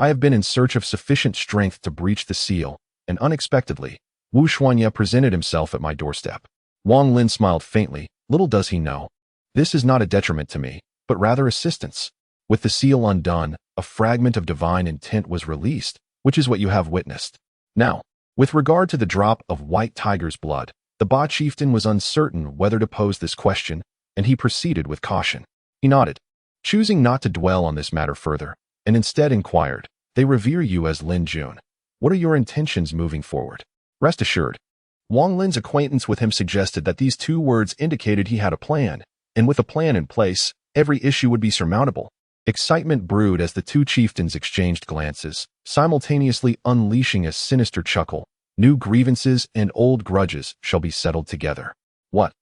I have been in search of sufficient strength to breach the seal, and unexpectedly, Wu Xuanye presented himself at my doorstep. Wang Lin smiled faintly. Little does he know, this is not a detriment to me, but rather assistance. With the seal undone, a fragment of divine intent was released, which is what you have witnessed. Now, with regard to the drop of White Tiger's blood, the Ba chieftain was uncertain whether to pose this question, and he proceeded with caution. He nodded, choosing not to dwell on this matter further, and instead inquired, "They revere you as Lin Jun. What are your intentions moving forward?" Rest assured, Wang Lin's acquaintance with him suggested that these two words indicated he had a plan, and with a plan in place, every issue would be surmountable. Excitement brewed as the two chieftains exchanged glances, simultaneously unleashing a sinister chuckle. New grievances and old grudges shall be settled together. What?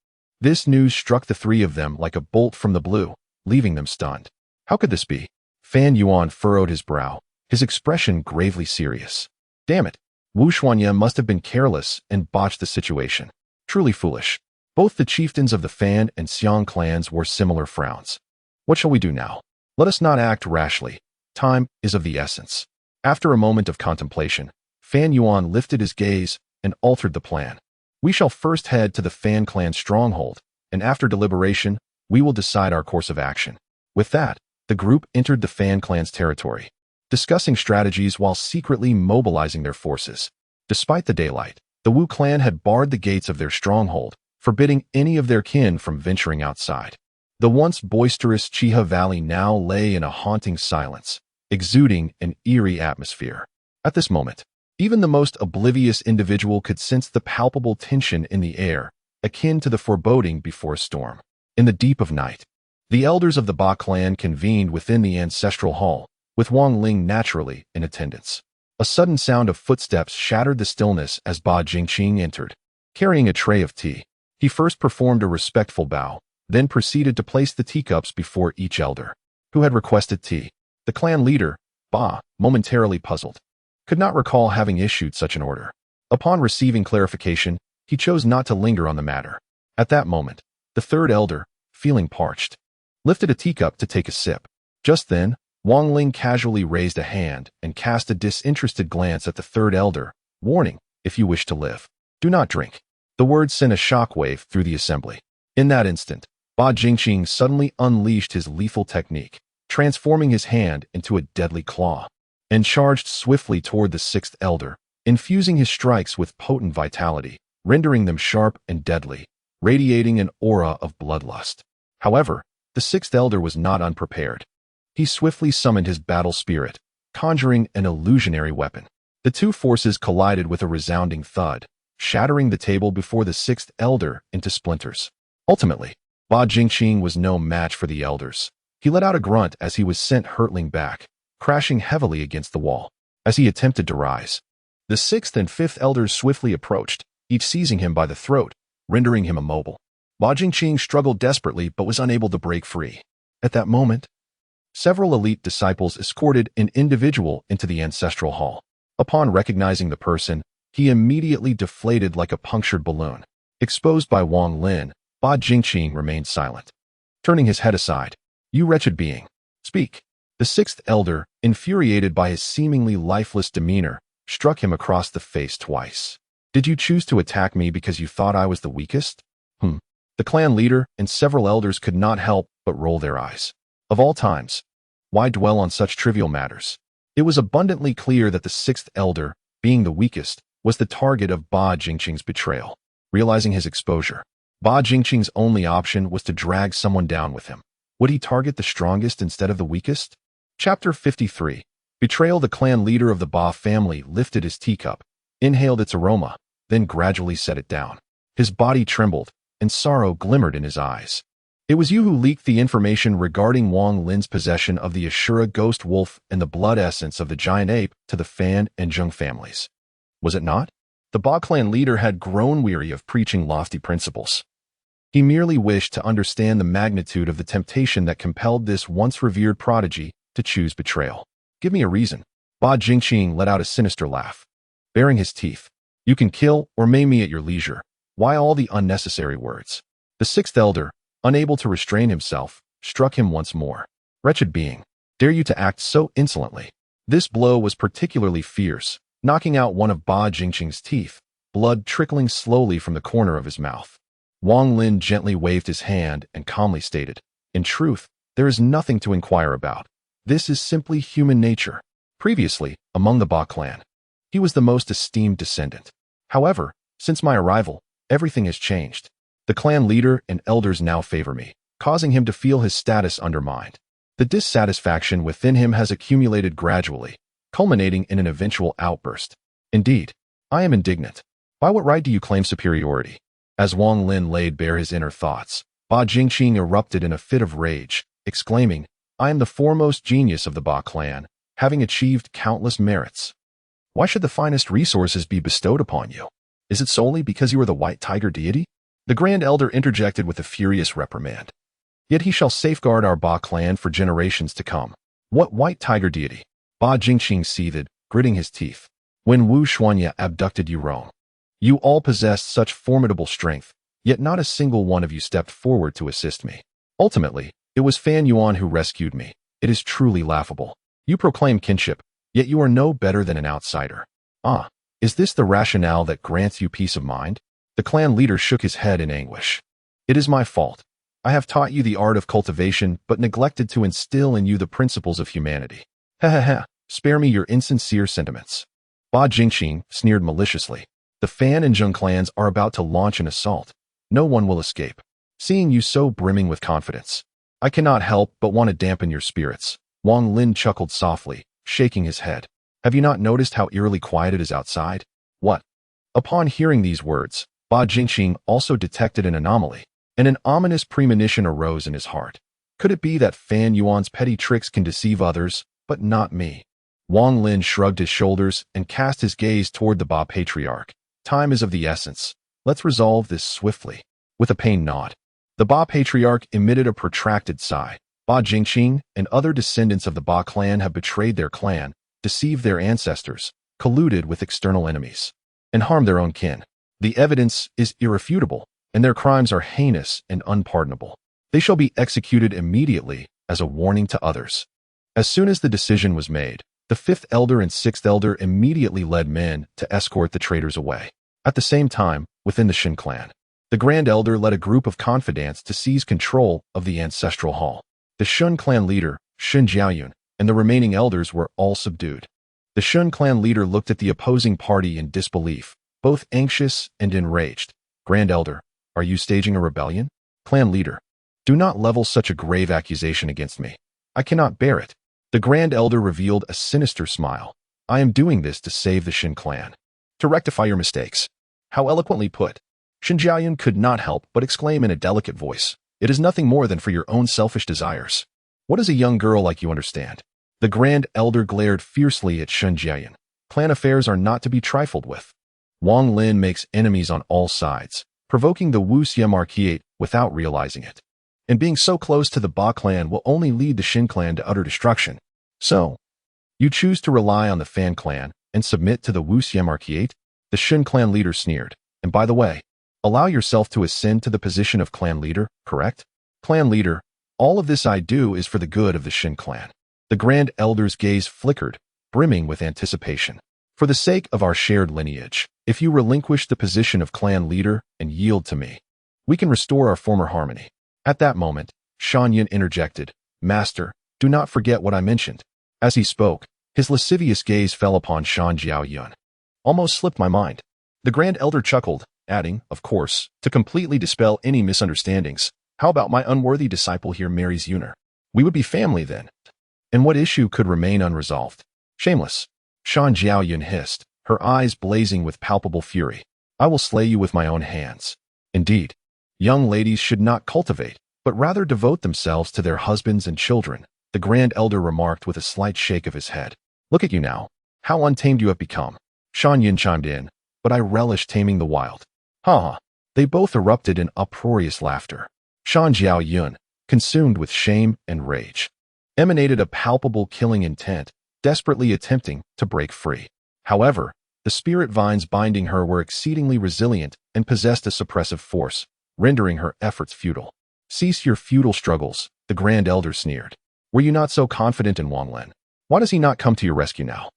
This news struck the three of them like a bolt from the blue, leaving them stunned. How could this be? Fan Yuan furrowed his brow, his expression gravely serious. Damn it! Wu Xuanye must have been careless and botched the situation. Truly foolish. Both the chieftains of the Fan and Xiong clans wore similar frowns. What shall we do now? Let us not act rashly. Time is of the essence. After a moment of contemplation, Fan Yuan lifted his gaze and altered the plan. We shall first head to the Fan clan stronghold, and after deliberation, we will decide our course of action. With that, the group entered the Fan clan's territory, discussing strategies while secretly mobilizing their forces. Despite the daylight, the Wu clan had barred the gates of their stronghold, forbidding any of their kin from venturing outside. The once boisterous Chiha Valley now lay in a haunting silence, exuding an eerie atmosphere. At this moment, even the most oblivious individual could sense the palpable tension in the air, akin to the foreboding before a storm. In the deep of night, the elders of the Ba clan convened within the ancestral hall, with Wang Lin naturally in attendance. A sudden sound of footsteps shattered the stillness as Ba Jingqi entered, carrying a tray of tea. He first performed a respectful bow, then proceeded to place the teacups before each elder, who had requested tea. The clan leader, Ba, momentarily puzzled, could not recall having issued such an order. Upon receiving clarification, he chose not to linger on the matter. At that moment, the third elder, feeling parched, lifted a teacup to take a sip. Just then, Wang Lin casually raised a hand and cast a disinterested glance at the third elder, warning, "If you wish to live, do not drink." The words sent a shockwave through the assembly. In that instant, Ba Jingqi suddenly unleashed his lethal technique, transforming his hand into a deadly claw, and charged swiftly toward the sixth elder, infusing his strikes with potent vitality, rendering them sharp and deadly, radiating an aura of bloodlust. However, the sixth elder was not unprepared. He swiftly summoned his battle spirit, conjuring an illusionary weapon. The two forces collided with a resounding thud, shattering the table before the sixth elder into splinters. Ultimately, Ba Jingqi was no match for the elders. He let out a grunt as he was sent hurtling back, crashing heavily against the wall. As he attempted to rise, the sixth and fifth elders swiftly approached, each seizing him by the throat, rendering him immobile. Ba Jingqi struggled desperately but was unable to break free. At that moment, several elite disciples escorted an individual into the ancestral hall. Upon recognizing the person, he immediately deflated like a punctured balloon. Exposed by Wang Lin, Ba Jingqi remained silent, turning his head aside. "You wretched being, speak." The sixth elder, infuriated by his seemingly lifeless demeanor, struck him across the face twice. "Did you choose to attack me because you thought I was the weakest?" The clan leader and several elders could not help but roll their eyes. Of all times, why dwell on such trivial matters? It was abundantly clear that the sixth elder, being the weakest, was the target of Ba Jingqi's betrayal. Realizing his exposure, Ba Jingqi's only option was to drag someone down with him. Would he target the strongest instead of the weakest? Chapter 53. Betrayal. The clan leader of the Ba family lifted his teacup, inhaled its aroma, then gradually set it down. His body trembled, and sorrow glimmered in his eyes. "It was you who leaked the information regarding Wang Lin's possession of the Ashura ghost wolf and the blood essence of the giant ape to the Fan and Zheng families, was it not?" The Ba clan leader had grown weary of preaching lofty principles. He merely wished to understand the magnitude of the temptation that compelled this once revered prodigy to choose betrayal. Give me a reason. Ba Jingqing let out a sinister laugh, baring his teeth. You can kill or maim me at your leisure. Why all the unnecessary words? The sixth elder, unable to restrain himself, struck him once more. Wretched being, dare you to act so insolently? This blow was particularly fierce, knocking out one of Ba Jingqing's teeth, blood trickling slowly from the corner of his mouth. Wang Lin gently waved his hand and calmly stated, in truth, there is nothing to inquire about. This is simply human nature. Previously, among the Ba clan, he was the most esteemed descendant. However, since my arrival, everything has changed. The clan leader and elders now favor me, causing him to feel his status undermined. The dissatisfaction within him has accumulated gradually, culminating in an eventual outburst. Indeed, I am indignant. By what right do you claim superiority? As Wang Lin laid bare his inner thoughts, Ba Jingqing erupted in a fit of rage, exclaiming, I am the foremost genius of the Ba clan, having achieved countless merits. Why should the finest resources be bestowed upon you? Is it solely because you are the white tiger deity? The Grand Elder interjected with a furious reprimand. Yet he shall safeguard our Ba clan for generations to come. What white tiger deity? Ba Jingqing seethed, gritting his teeth. When Wu Xuanya abducted you wrong. You all possessed such formidable strength, yet not a single one of you stepped forward to assist me. Ultimately, it was Fan Yuan who rescued me. It is truly laughable. You proclaim kinship, yet you are no better than an outsider. Ah, is this the rationale that grants you peace of mind? The clan leader shook his head in anguish. It is my fault. I have taught you the art of cultivation, but neglected to instill in you the principles of humanity. Ha ha ha, spare me your insincere sentiments. Ba Jingqing sneered maliciously. The Fan and Zheng clans are about to launch an assault. No one will escape. Seeing you so brimming with confidence, I cannot help but want to dampen your spirits. Wang Lin chuckled softly, shaking his head. Have you not noticed how eerily quiet it is outside? What? Upon hearing these words, Ba Jingqing also detected an anomaly, and an ominous premonition arose in his heart. Could it be that Fan Yuan's petty tricks can deceive others, but not me? Wang Lin shrugged his shoulders and cast his gaze toward the Ba patriarch. Time is of the essence. Let's resolve this swiftly. With a pained nod, the Ba patriarch emitted a protracted sigh. Ba Jingqing and other descendants of the Ba clan have betrayed their clan, deceived their ancestors, colluded with external enemies, and harmed their own kin. The evidence is irrefutable, and their crimes are heinous and unpardonable. They shall be executed immediately as a warning to others. As soon as the decision was made, the fifth elder and sixth elder immediately led men to escort the traitors away. At the same time, within the Shin clan, the Grand Elder led a group of confidants to seize control of the ancestral hall. The Shun clan leader, Shun Jiaoyun, and the remaining elders were all subdued. The Shun clan leader looked at the opposing party in disbelief, both anxious and enraged. Grand Elder, are you staging a rebellion? Clan leader, do not level such a grave accusation against me. I cannot bear it. The Grand Elder revealed a sinister smile. I am doing this to save the Shin clan. To rectify your mistakes. How eloquently put. Shin Jiaoyun could not help but exclaim in a delicate voice. It is nothing more than for your own selfish desires. What does a young girl like you understand? The Grand Elder glared fiercely at Shun Jiaoyun. Clan affairs are not to be trifled with. Wang Lin makes enemies on all sides, provoking the Wu Xie without realizing it. And being so close to the Ba clan will only lead the Shin clan to utter destruction. So, you choose to rely on the Fan clan and submit to the Wu Xie? The Shin clan leader sneered. And by the way, allow yourself to ascend to the position of clan leader, correct? Clan leader, all of this I do is for the good of the Shin clan. The Grand Elder's gaze flickered, brimming with anticipation. For the sake of our shared lineage, if you relinquish the position of clan leader and yield to me, we can restore our former harmony. At that moment, Shan Yun interjected, Master, do not forget what I mentioned. As he spoke, his lascivious gaze fell upon Shan Jiaoyun. Almost slipped my mind. The Grand Elder chuckled, adding, of course, to completely dispel any misunderstandings, how about my unworthy disciple here marries Yuner? We would be family then. And what issue could remain unresolved? Shameless. Shan Jiaoyun hissed, her eyes blazing with palpable fury. I will slay you with my own hands. Indeed, young ladies should not cultivate, but rather devote themselves to their husbands and children, the Grand Elder remarked with a slight shake of his head. Look at you now. How untamed you have become. Shan Yin chimed in, but I relish taming the wild. Ha ha. They both erupted in uproarious laughter. Shan Jiao Yun, consumed with shame and rage, emanated a palpable killing intent, desperately attempting to break free. However, the spirit vines binding her were exceedingly resilient and possessed a suppressive force, rendering her efforts futile. "Cease your futile struggles," the Grand Elder sneered. "Were you not so confident in Wang Lin? Why does he not come to your rescue now?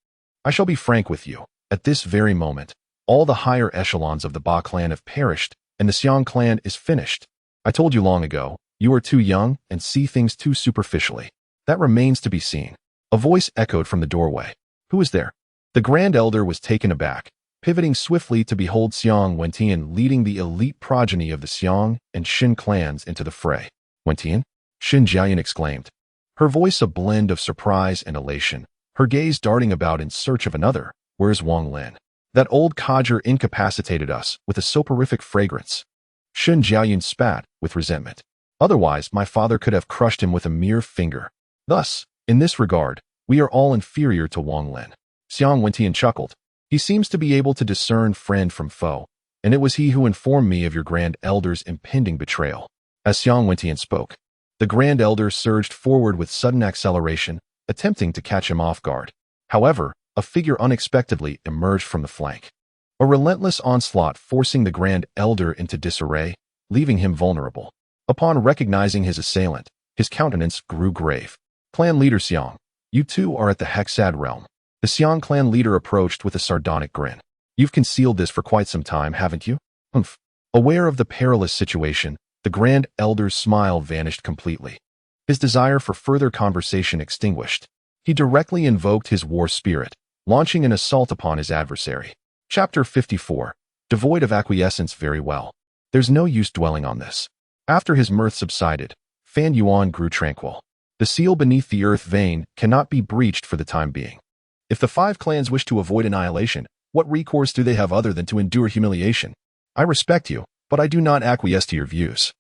I shall be frank with you. At this very moment, all the higher echelons of the Ba clan have perished, and the Xiong clan is finished. I told you long ago, you are too young and see things too superficially. That remains to be seen." A voice echoed from the doorway. "Who is there?" The Grand Elder was taken aback, pivoting swiftly to behold Xiong Wentian leading the elite progeny of the Xiong and Xin clans into the fray. "Wentian?" Xin Jiayan exclaimed, her voice a blend of surprise and elation, her gaze darting about in search of another. "Where's Wang Lin? That old codger incapacitated us with a soporific fragrance." Xin Jiayan spat with resentment. "Otherwise, my father could have crushed him with a mere finger. Thus, in this regard, we are all inferior to Wang Lin." Xiong Wentian chuckled. "He seems to be able to discern friend from foe, and it was he who informed me of your Grand Elder's impending betrayal." As Xiong Wentian spoke, the Grand Elder surged forward with sudden acceleration, attempting to catch him off guard. However, a figure unexpectedly emerged from the flank. A relentless onslaught forcing the Grand Elder into disarray, leaving him vulnerable. Upon recognizing his assailant, his countenance grew grave. "Clan leader Xiong, you two are at the Hexad realm." The Xiong clan leader approached with a sardonic grin. "You've concealed this for quite some time, haven't you?" "Humph." Aware of the perilous situation, the Grand Elder's smile vanished completely. His desire for further conversation extinguished. He directly invoked his war spirit, launching an assault upon his adversary. Chapter 54. Devoid of acquiescence. Very well. There's no use dwelling on this. After his mirth subsided, Fan Yuan grew tranquil. The seal beneath the earth vein cannot be breached for the time being. If the 5 clans wish to avoid annihilation, what recourse do they have other than to endure humiliation? I respect you, but I do not acquiesce to your views.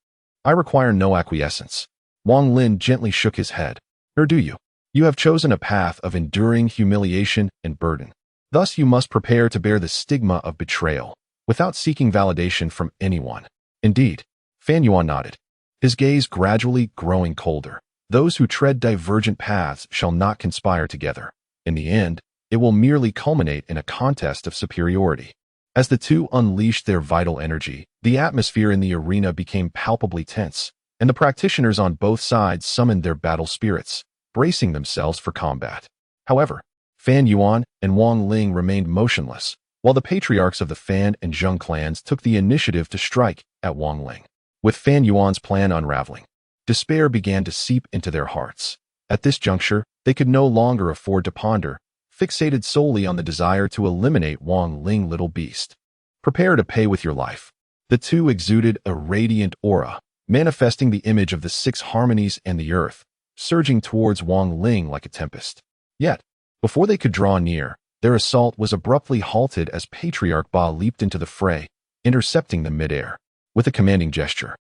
I require no acquiescence. Wang Lin gently shook his head. Nor do you. You have chosen a path of enduring humiliation and burden. Thus you must prepare to bear the stigma of betrayal, without seeking validation from anyone. Indeed. Fan Yuan nodded, his gaze gradually growing colder. Those who tread divergent paths shall not conspire together. In the end, it will merely culminate in a contest of superiority. As the two unleashed their vital energy, the atmosphere in the arena became palpably tense, and the practitioners on both sides summoned their battle spirits, bracing themselves for combat. However, Fan Yuan and Wang Ling remained motionless, while the patriarchs of the Fan and Zheng clans took the initiative to strike at Wang Ling. With Fan Yuan's plan unraveling, despair began to seep into their hearts. At this juncture, they could no longer afford to ponder, fixated solely on the desire to eliminate Wang Ling, little beast. Prepare to pay with your life. The two exuded a radiant aura, manifesting the image of the 6 harmonies and the earth, surging towards Wang Ling like a tempest. Yet, before they could draw near, their assault was abruptly halted as Patriarch Ba leaped into the fray, intercepting them midair. With a commanding gesture,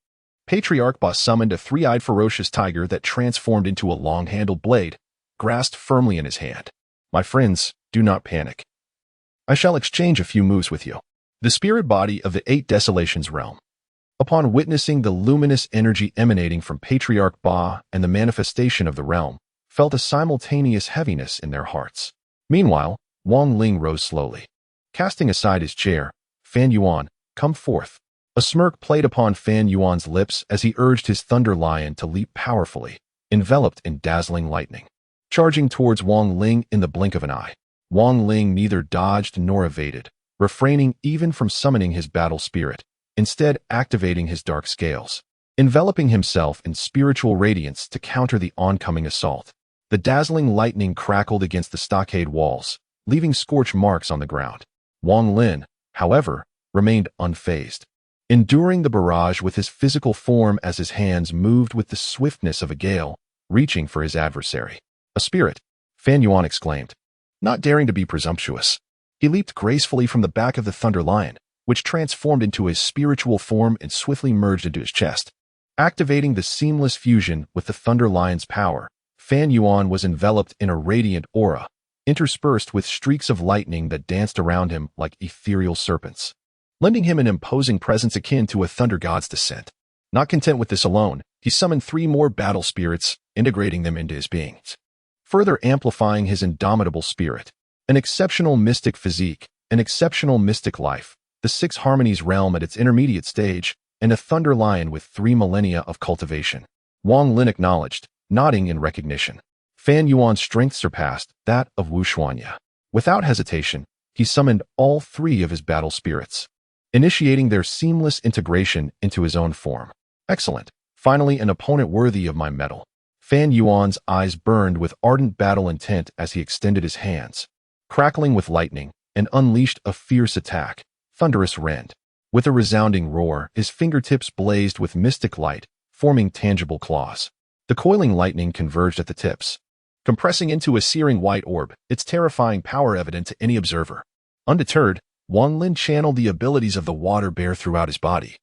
Patriarch Ba summoned a 3-eyed ferocious tiger that transformed into a long-handled blade, grasped firmly in his hand. "My friends, do not panic. I shall exchange a few moves with you." The spirit body of the 8 Desolations realm, upon witnessing the luminous energy emanating from Patriarch Ba and the manifestation of the realm, felt a simultaneous heaviness in their hearts. Meanwhile, Wang Ling rose slowly. Casting aside his chair, "Fan Yuan, come forth." A smirk played upon Fan Yuan's lips as he urged his Thunder Lion to leap powerfully, enveloped in dazzling lightning, charging towards Wang Ling in the blink of an eye. Wang Ling neither dodged nor evaded, refraining even from summoning his battle spirit, instead activating his dark scales, enveloping himself in spiritual radiance to counter the oncoming assault. The dazzling lightning crackled against the stockade walls, leaving scorch marks on the ground. Wang Lin, however, remained unfazed, enduring the barrage with his physical form as his hands moved with the swiftness of a gale, reaching for his adversary. "A spirit," Fan Yuan exclaimed, not daring to be presumptuous. He leaped gracefully from the back of the Thunder Lion, which transformed into his spiritual form and swiftly merged into his chest. Activating the seamless fusion with the Thunder Lion's power, Fan Yuan was enveloped in a radiant aura, interspersed with streaks of lightning that danced around him like ethereal serpents. lending him an imposing presence akin to a thunder god's descent. Not content with this alone, he summoned 3 more battle spirits, integrating them into his being, further amplifying his indomitable spirit. An exceptional mystic physique, an exceptional mystic life, the 6 harmonies realm at its intermediate stage, and a thunder lion with 3 millennia of cultivation. Wang Lin acknowledged, nodding in recognition. Fan Yuan's strength surpassed that of Wu Xuanya. Without hesitation, he summoned all 3 of his battle spirits, initiating their seamless integration into his own form. Excellent. Finally, an opponent worthy of my mettle. Fan Yuan's eyes burned with ardent battle intent as he extended his hands, crackling with lightning, and unleashed a fierce attack. Thunderous rend. With a resounding roar, his fingertips blazed with mystic light, forming tangible claws. The coiling lightning converged at the tips, compressing into a searing white orb, its terrifying power evident to any observer. Undeterred, Wang Lin channeled the abilities of the water bear throughout his body,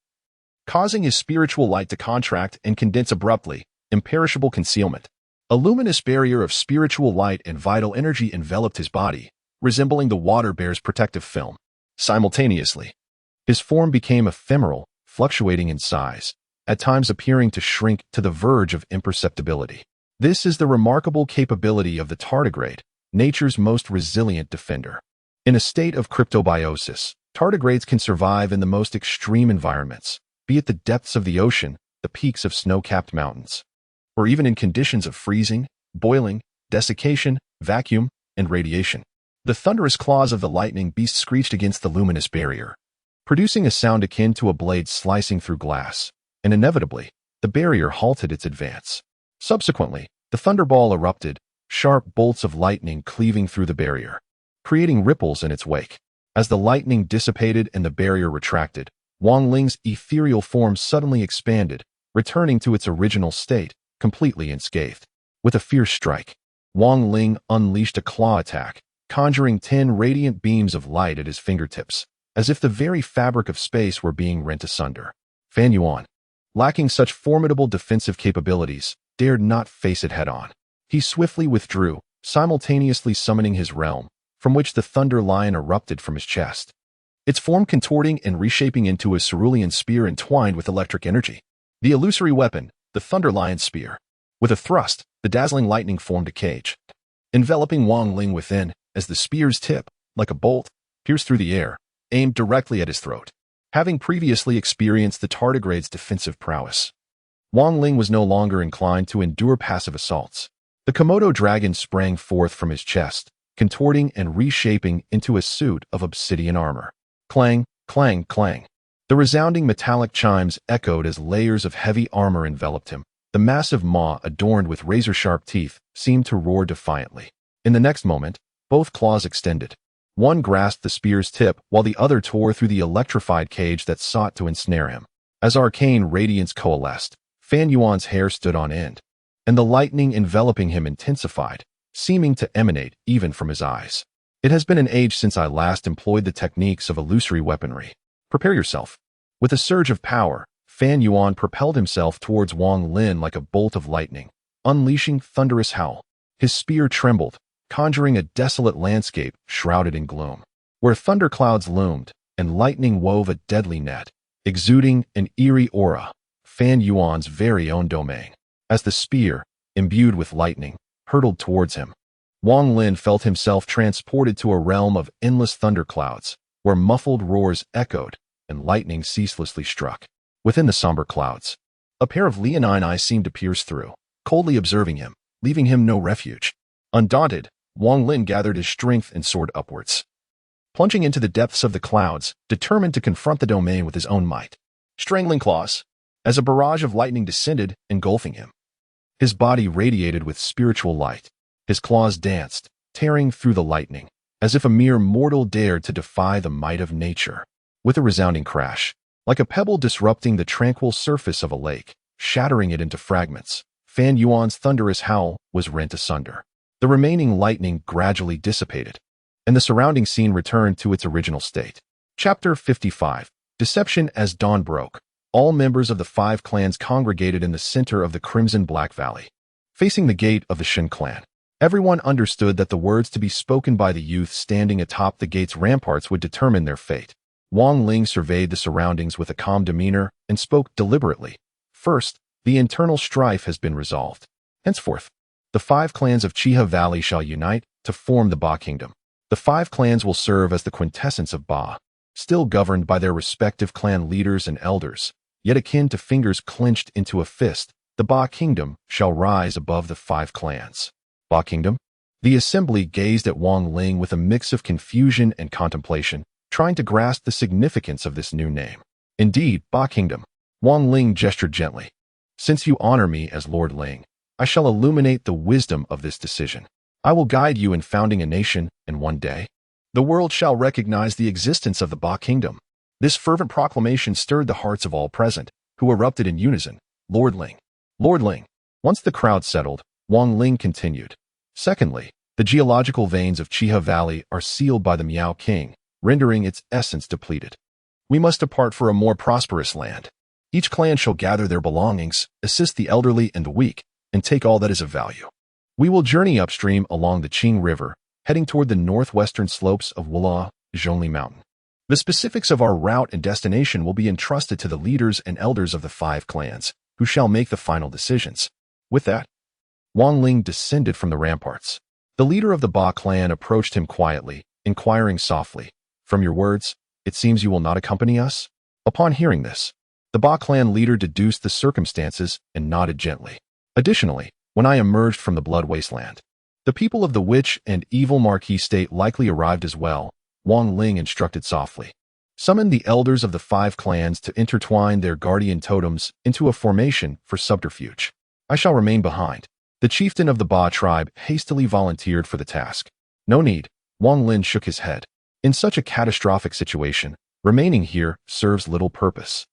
causing his spiritual light to contract and condense abruptly. Imperishable concealment. A luminous barrier of spiritual light and vital energy enveloped his body, resembling the water bear's protective film. Simultaneously, his form became ephemeral, fluctuating in size, at times appearing to shrink to the verge of imperceptibility. This is the remarkable capability of the tardigrade, nature's most resilient defender. In a state of cryptobiosis, tardigrades can survive in the most extreme environments, be it the depths of the ocean, the peaks of snow-capped mountains, or even in conditions of freezing, boiling, desiccation, vacuum, and radiation. The thunderous claws of the lightning beast screeched against the luminous barrier, producing a sound akin to a blade slicing through glass, and inevitably, the barrier halted its advance. Subsequently, the thunderball erupted, sharp bolts of lightning cleaving through the barrier, creating ripples in its wake. As the lightning dissipated and the barrier retracted, Wang Lin's ethereal form suddenly expanded, returning to its original state, completely unscathed. With a fierce strike, Wang Lin unleashed a claw attack, conjuring 10 radiant beams of light at his fingertips, as if the very fabric of space were being rent asunder. Fan Yuan, lacking such formidable defensive capabilities, dared not face it head-on. He swiftly withdrew, simultaneously summoning his realm, from which the thunder lion erupted from his chest, its form contorting and reshaping into a cerulean spear entwined with electric energy. The illusory weapon, the Thunder Lion's spear. With a thrust, the dazzling lightning formed a cage, enveloping Wang Lin within, as the spear's tip, like a bolt, pierced through the air, aimed directly at his throat. Having previously experienced the tardigrade's defensive prowess, Wang Lin was no longer inclined to endure passive assaults. The Komodo dragon sprang forth from his chest, contorting and reshaping into a suit of obsidian armor. Clang, clang, clang. The resounding metallic chimes echoed as layers of heavy armor enveloped him. The massive maw, adorned with razor-sharp teeth, seemed to roar defiantly. In the next moment, both claws extended. One grasped the spear's tip, while the other tore through the electrified cage that sought to ensnare him. As arcane radiance coalesced, Fan Yuan's hair stood on end, and the lightning enveloping him intensified, seeming to emanate even from his eyes. It has been an age since I last employed the techniques of illusory weaponry. Prepare yourself. With a surge of power, Fan Yuan propelled himself towards Wang Lin like a bolt of lightning, unleashing thunderous howl. His spear trembled, conjuring a desolate landscape shrouded in gloom, where thunderclouds loomed and lightning wove a deadly net, exuding an eerie aura, Fan Yuan's very own domain. As the spear, imbued with lightning, hurtled towards him, Wang Lin felt himself transported to a realm of endless thunderclouds, where muffled roars echoed and lightning ceaselessly struck. Within the somber clouds, a pair of leonine eyes seemed to pierce through, coldly observing him, leaving him no refuge. Undaunted, Wang Lin gathered his strength and soared upwards, plunging into the depths of the clouds, determined to confront the domain with his own might. Strangling claws, as a barrage of lightning descended, engulfing him. His body radiated with spiritual light. His claws danced, tearing through the lightning, as if a mere mortal dared to defy the might of nature. With a resounding crash, like a pebble disrupting the tranquil surface of a lake, shattering it into fragments, Fan Yuan's thunderous howl was rent asunder. The remaining lightning gradually dissipated, and the surrounding scene returned to its original state. Chapter 55. Deception. As dawn broke, all members of the 5 clans congregated in the center of the Crimson Black Valley, facing the gate of the Shen clan. Everyone understood that the words to be spoken by the youth standing atop the gate's ramparts would determine their fate. Wang Lin surveyed the surroundings with a calm demeanor and spoke deliberately. First, the internal strife has been resolved. Henceforth, the 5 clans of Qiha Valley shall unite to form the Ba Kingdom. The 5 clans will serve as the quintessence of Ba, still governed by their respective clan leaders and elders, yet akin to fingers clenched into a fist. The Ba Kingdom shall rise above the 5 clans. Ba Kingdom? The assembly gazed at Wang Lin with a mix of confusion and contemplation, trying to grasp the significance of this new name. Indeed, Ba Kingdom. Wang Lin gestured gently. Since you honor me as Lord Ling, I shall illuminate the wisdom of this decision. I will guide you in founding a nation, and one day, the world shall recognize the existence of the Ba Kingdom. This fervent proclamation stirred the hearts of all present, who erupted in unison. Lord Ling. Lord Ling. Once the crowd settled, Wang Lin continued. Secondly, the geological veins of Qiha Valley are sealed by the Miao King, rendering its essence depleted. We must depart for a more prosperous land. Each clan shall gather their belongings, assist the elderly and the weak, and take all that is of value. We will journey upstream along the Qing River, heading toward the northwestern slopes of Wula, Qiongqi Mountain. The specifics of our route and destination will be entrusted to the leaders and elders of the 5 clans, who shall make the final decisions. With that, Wang Lin descended from the ramparts. The leader of the Ba clan approached him quietly, inquiring softly, "From your words, it seems you will not accompany us?" Upon hearing this, the Ba clan leader deduced the circumstances and nodded gently. Additionally, when I emerged from the Blood Wasteland, the people of the Witch and Evil Marquis State likely arrived as well. Wang Lin instructed softly. Summon the elders of the 5 clans to intertwine their guardian totems into a formation for subterfuge. I shall remain behind. The chieftain of the Ba tribe hastily volunteered for the task. No need, Wang Lin shook his head. In such a catastrophic situation, remaining here serves little purpose.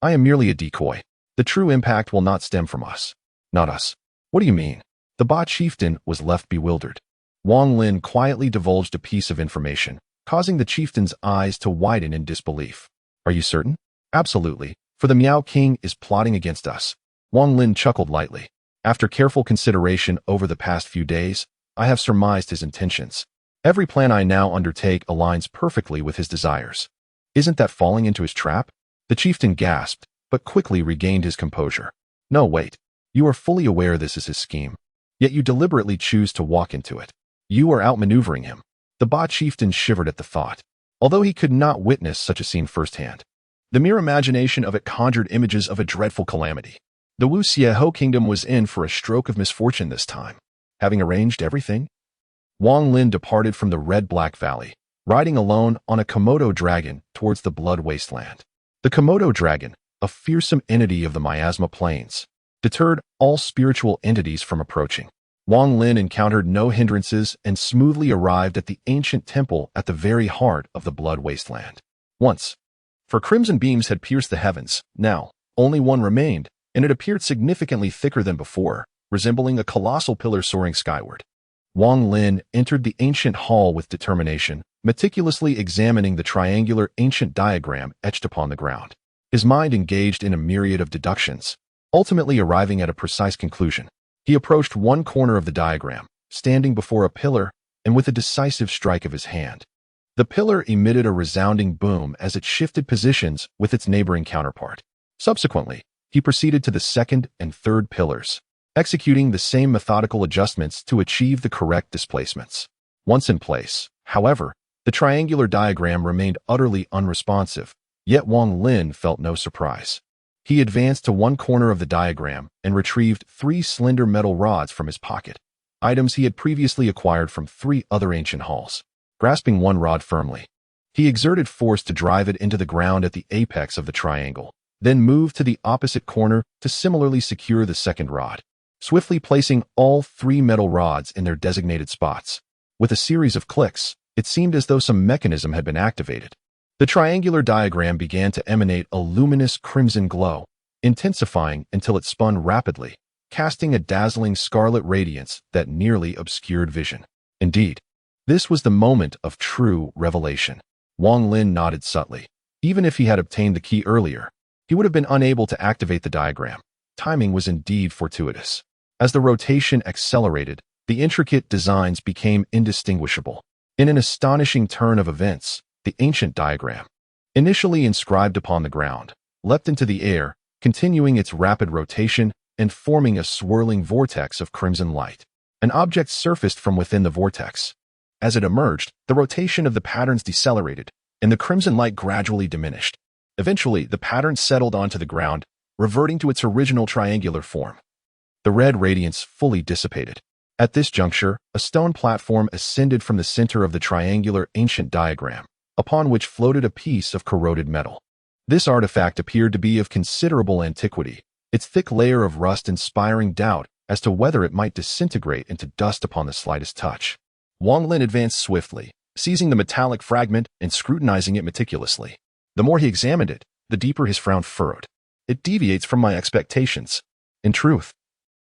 I am merely a decoy. The true impact will not stem from us. Not us. What do you mean? The Ba chieftain was left bewildered. Wang Lin quietly divulged a piece of information, causing the chieftain's eyes to widen in disbelief. Are you certain? Absolutely, for the Miao King is plotting against us. Wang Lin chuckled lightly. After careful consideration over the past few days, I have surmised his intentions. Every plan I now undertake aligns perfectly with his desires. Isn't that falling into his trap? The chieftain gasped, but quickly regained his composure. No, wait. You are fully aware this is his scheme, yet you deliberately choose to walk into it. You are outmaneuvering him. The Ba chieftain shivered at the thought, although he could not witness such a scene firsthand. The mere imagination of it conjured images of a dreadful calamity. The Wu Xieho kingdom was in for a stroke of misfortune this time. Having arranged everything, Wang Lin departed from the Red-Black Valley, riding alone on a Komodo dragon towards the Blood Wasteland. The Komodo dragon, a fearsome entity of the miasma plains, deterred all spiritual entities from approaching. Wang Lin encountered no hindrances and smoothly arrived at the ancient temple at the very heart of the Blood Wasteland. Once, for crimson beams had pierced the heavens, now only one remained, and it appeared significantly thicker than before, resembling a colossal pillar soaring skyward. Wang Lin entered the ancient hall with determination, meticulously examining the triangular ancient diagram etched upon the ground. His mind engaged in a myriad of deductions, ultimately arriving at a precise conclusion. He approached one corner of the diagram, standing before a pillar, and with a decisive strike of his hand. The pillar emitted a resounding boom as it shifted positions with its neighboring counterpart. Subsequently, he proceeded to the second and third pillars, executing the same methodical adjustments to achieve the correct displacements. Once in place, however, the triangular diagram remained utterly unresponsive, yet Wang Lin felt no surprise. He advanced to one corner of the diagram and retrieved 3 slender metal rods from his pocket, items he had previously acquired from 3 other ancient halls. Grasping one rod firmly, he exerted force to drive it into the ground at the apex of the triangle, then moved to the opposite corner to similarly secure the second rod, swiftly placing all 3 metal rods in their designated spots. With a series of clicks, it seemed as though some mechanism had been activated. The triangular diagram began to emanate a luminous crimson glow, intensifying until it spun rapidly, casting a dazzling scarlet radiance that nearly obscured vision. Indeed, this was the moment of true revelation. Wang Lin nodded subtly. Even if he had obtained the key earlier, he would have been unable to activate the diagram. Timing was indeed fortuitous. As the rotation accelerated, the intricate designs became indistinguishable. In an astonishing turn of events, the ancient diagram, initially inscribed upon the ground, leapt into the air, continuing its rapid rotation and forming a swirling vortex of crimson light. An object surfaced from within the vortex. As it emerged, the rotation of the patterns decelerated, and the crimson light gradually diminished. Eventually, the pattern settled onto the ground, reverting to its original triangular form. The red radiance fully dissipated. At this juncture, a stone platform ascended from the center of the triangular ancient diagram, upon which floated a piece of corroded metal. This artifact appeared to be of considerable antiquity, its thick layer of rust inspiring doubt as to whether it might disintegrate into dust upon the slightest touch. Wang Lin advanced swiftly, seizing the metallic fragment and scrutinizing it meticulously. The more he examined it, the deeper his frown furrowed. It deviates from my expectations. In truth,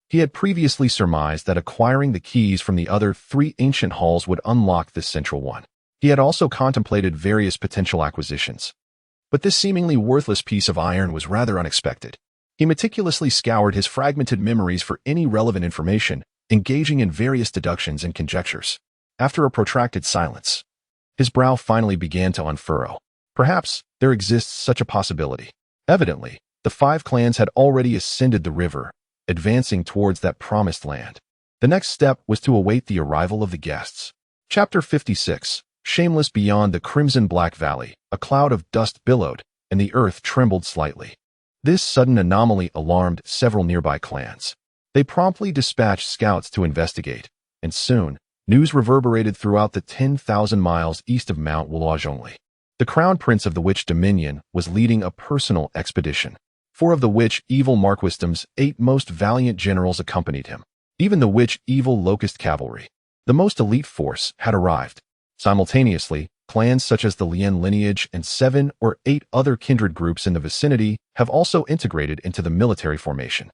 he had previously surmised that acquiring the keys from the other 3 ancient halls would unlock this central one. He had also contemplated various potential acquisitions. But this seemingly worthless piece of iron was rather unexpected. He meticulously scoured his fragmented memories for any relevant information, engaging in various deductions and conjectures. After a protracted silence, his brow finally began to unfurrow. Perhaps there exists such a possibility. Evidently, the 5 clans had already ascended the river, advancing towards that promised land. The next step was to await the arrival of the guests. Chapter 56. Shameless beyond the crimson-black valley, a cloud of dust billowed, and the earth trembled slightly. This sudden anomaly alarmed several nearby clans. They promptly dispatched scouts to investigate, and soon, news reverberated throughout the 10,000 miles east of Mount Qiongqi. The crown prince of the Witch Dominion was leading a personal expedition. 4 of the Witch Evil Marquisdom's 8 most valiant generals accompanied him. Even the Witch Evil Locust Cavalry, the most elite force, had arrived. Simultaneously, clans such as the Lien lineage and 7 or 8 other kindred groups in the vicinity have also integrated into the military formation.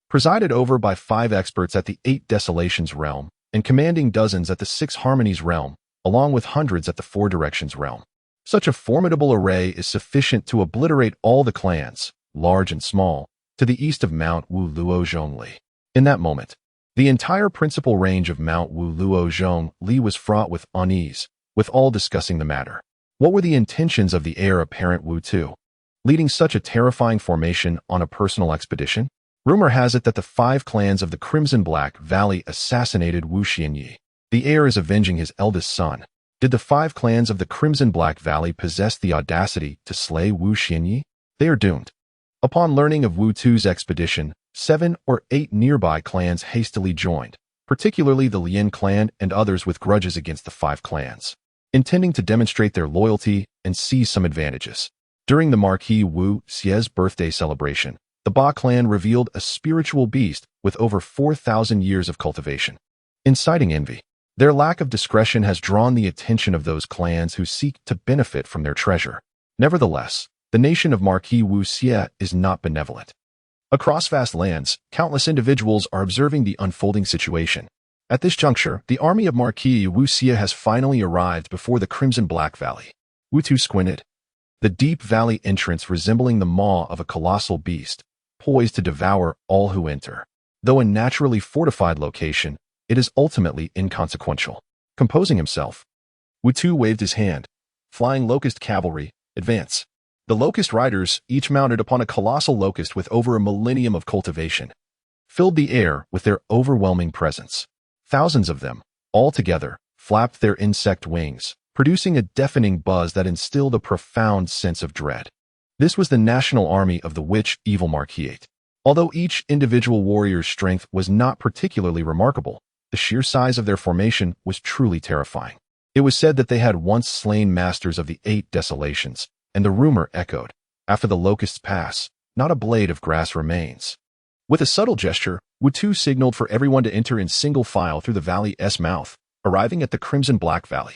Presided over by 5 experts at the 8 Desolations realm and commanding dozens at the 6 Harmonies realm, along with hundreds at the 4 Directions realm. Such a formidable array is sufficient to obliterate all the clans, large and small, to the east of Mount Qiongqi. In that moment, the entire principal range of Mount Qiongqi was fraught with unease, with all discussing the matter. What were the intentions of the heir apparent Wu Tu, leading such a terrifying formation on a personal expedition? Rumor has it that the 5 clans of the Crimson Black Valley assassinated Wu Qiongqi. The heir is avenging his eldest son. Did the 5 clans of the Crimson Black Valley possess the audacity to slay Wu Qiongqi? They are doomed. Upon learning of Wu Tu's expedition, 7 or 8 nearby clans hastily joined, particularly the Lien clan and others with grudges against the 5 clans, intending to demonstrate their loyalty and seize some advantages. During the Marquis Wu Xie's birthday celebration, the Ba clan revealed a spiritual beast with over 4,000 years of cultivation, inciting envy. Their lack of discretion has drawn the attention of those clans who seek to benefit from their treasure. Nevertheless, the nation of Marquis Wu Xie is not benevolent. Across vast lands, countless individuals are observing the unfolding situation. At this juncture, the army of Marquis Wu Xie has finally arrived before the Crimson Black Valley. Wu Tu squinted. The deep valley entrance resembling the maw of a colossal beast, poised to devour all who enter. Though a naturally fortified location, it is ultimately inconsequential. Composing himself, Wu Tu waved his hand. Flying Locust Cavalry, advance. The Locust Riders, each mounted upon a colossal locust with over a millennium of cultivation, filled the air with their overwhelming presence. Thousands of them, all together, flapped their insect wings, producing a deafening buzz that instilled a profound sense of dread. This was the national army of the Witch Evil Marquis. Although each individual warrior's strength was not particularly remarkable, the sheer size of their formation was truly terrifying. It was said that they had once slain masters of the 8 Desolations, and the rumor echoed, after the locusts pass, not a blade of grass remains. With a subtle gesture, Wu Tu signaled for everyone to enter in single file through the valley's mouth, arriving at the Crimson Black Valley.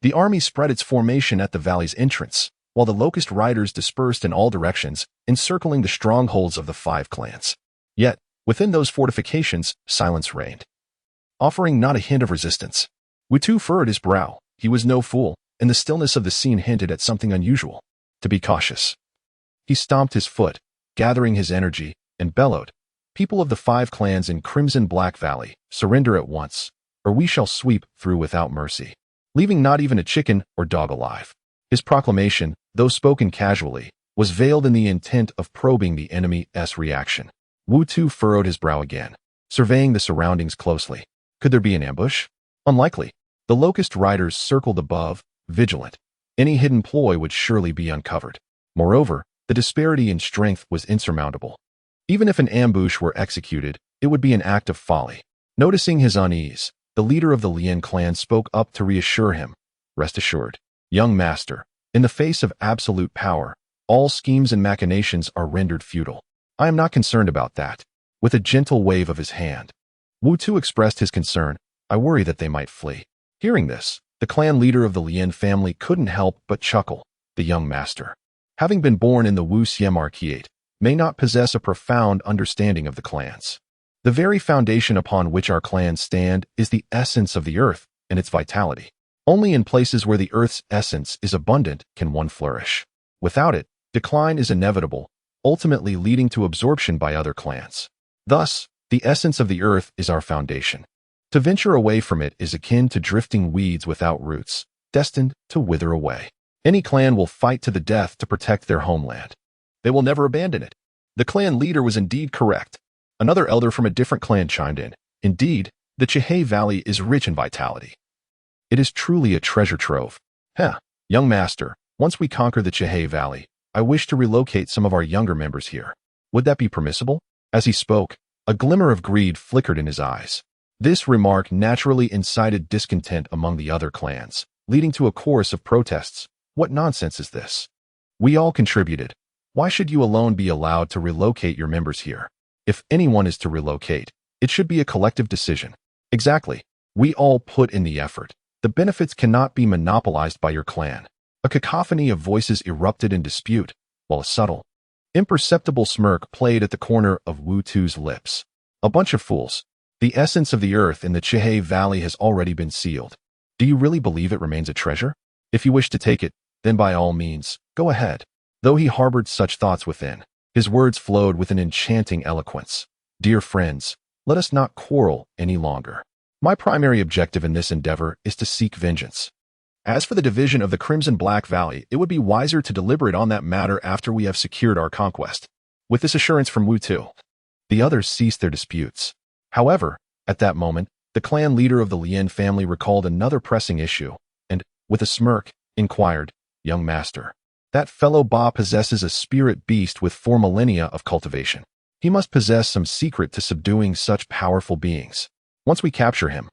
The army spread its formation at the valley's entrance, while the Locust Riders dispersed in all directions, encircling the strongholds of the 5 clans. Yet, within those fortifications, silence reigned, offering not a hint of resistance. Wu Tu furrowed his brow. He was no fool, and the stillness of the scene hinted at something unusual. To be cautious. He stomped his foot, gathering his energy, and bellowed, "People of the 5 clans in Crimson Black Valley, surrender at once, or we shall sweep through without mercy, leaving not even a chicken or dog alive." His proclamation, though spoken casually, was veiled in the intent of probing the enemy's reaction. Wu Tu furrowed his brow again, surveying the surroundings closely. Could there be an ambush? Unlikely. The locust riders circled above, vigilant. Any hidden ploy would surely be uncovered. Moreover, the disparity in strength was insurmountable. Even if an ambush were executed, it would be an act of folly. Noticing his unease, the leader of the Lin clan spoke up to reassure him. Rest assured, young master, in the face of absolute power, all schemes and machinations are rendered futile. I am not concerned about that. With a gentle wave of his hand, Wu Tu expressed his concern. I worry that they might flee. Hearing this, the clan leader of the Lin family couldn't help but chuckle. The young master, having been born in the Wu Xie Marquise, may not possess a profound understanding of the clans. The very foundation upon which our clans stand is the essence of the earth and its vitality. Only in places where the earth's essence is abundant can one flourish. Without it, decline is inevitable, ultimately leading to absorption by other clans. Thus, the essence of the earth is our foundation. To venture away from it is akin to drifting weeds without roots, destined to wither away. Any clan will fight to the death to protect their homeland. They will never abandon it. The clan leader was indeed correct. Another elder from a different clan chimed in. Indeed, the Qiongqi Valley is rich in vitality. It is truly a treasure trove. Young master, once we conquer the Qiongqi Valley, I wish to relocate some of our younger members here. Would that be permissible? As he spoke, a glimmer of greed flickered in his eyes. This remark naturally incited discontent among the other clans, leading to a chorus of protests. What nonsense is this? We all contributed. Why should you alone be allowed to relocate your members here? If anyone is to relocate, it should be a collective decision. Exactly. We all put in the effort. The benefits cannot be monopolized by your clan. A cacophony of voices erupted in dispute, while a subtle, imperceptible smirk played at the corner of Wu Tu's lips. A bunch of fools. The essence of the earth in the Qiongqi Valley has already been sealed. Do you really believe it remains a treasure? If you wish to take it, then by all means, go ahead. Though he harbored such thoughts within, his words flowed with an enchanting eloquence. Dear friends, let us not quarrel any longer. My primary objective in this endeavor is to seek vengeance. As for the division of the Crimson-Black Valley, it would be wiser to deliberate on that matter after we have secured our conquest. With this assurance from Wu Tu, the others ceased their disputes. However, at that moment, the clan leader of the Lin family recalled another pressing issue, and, with a smirk, inquired, Young master, that fellow Ba possesses a spirit beast with 4 millennia of cultivation. He must possess some secret to subduing such powerful beings. Once we capture him,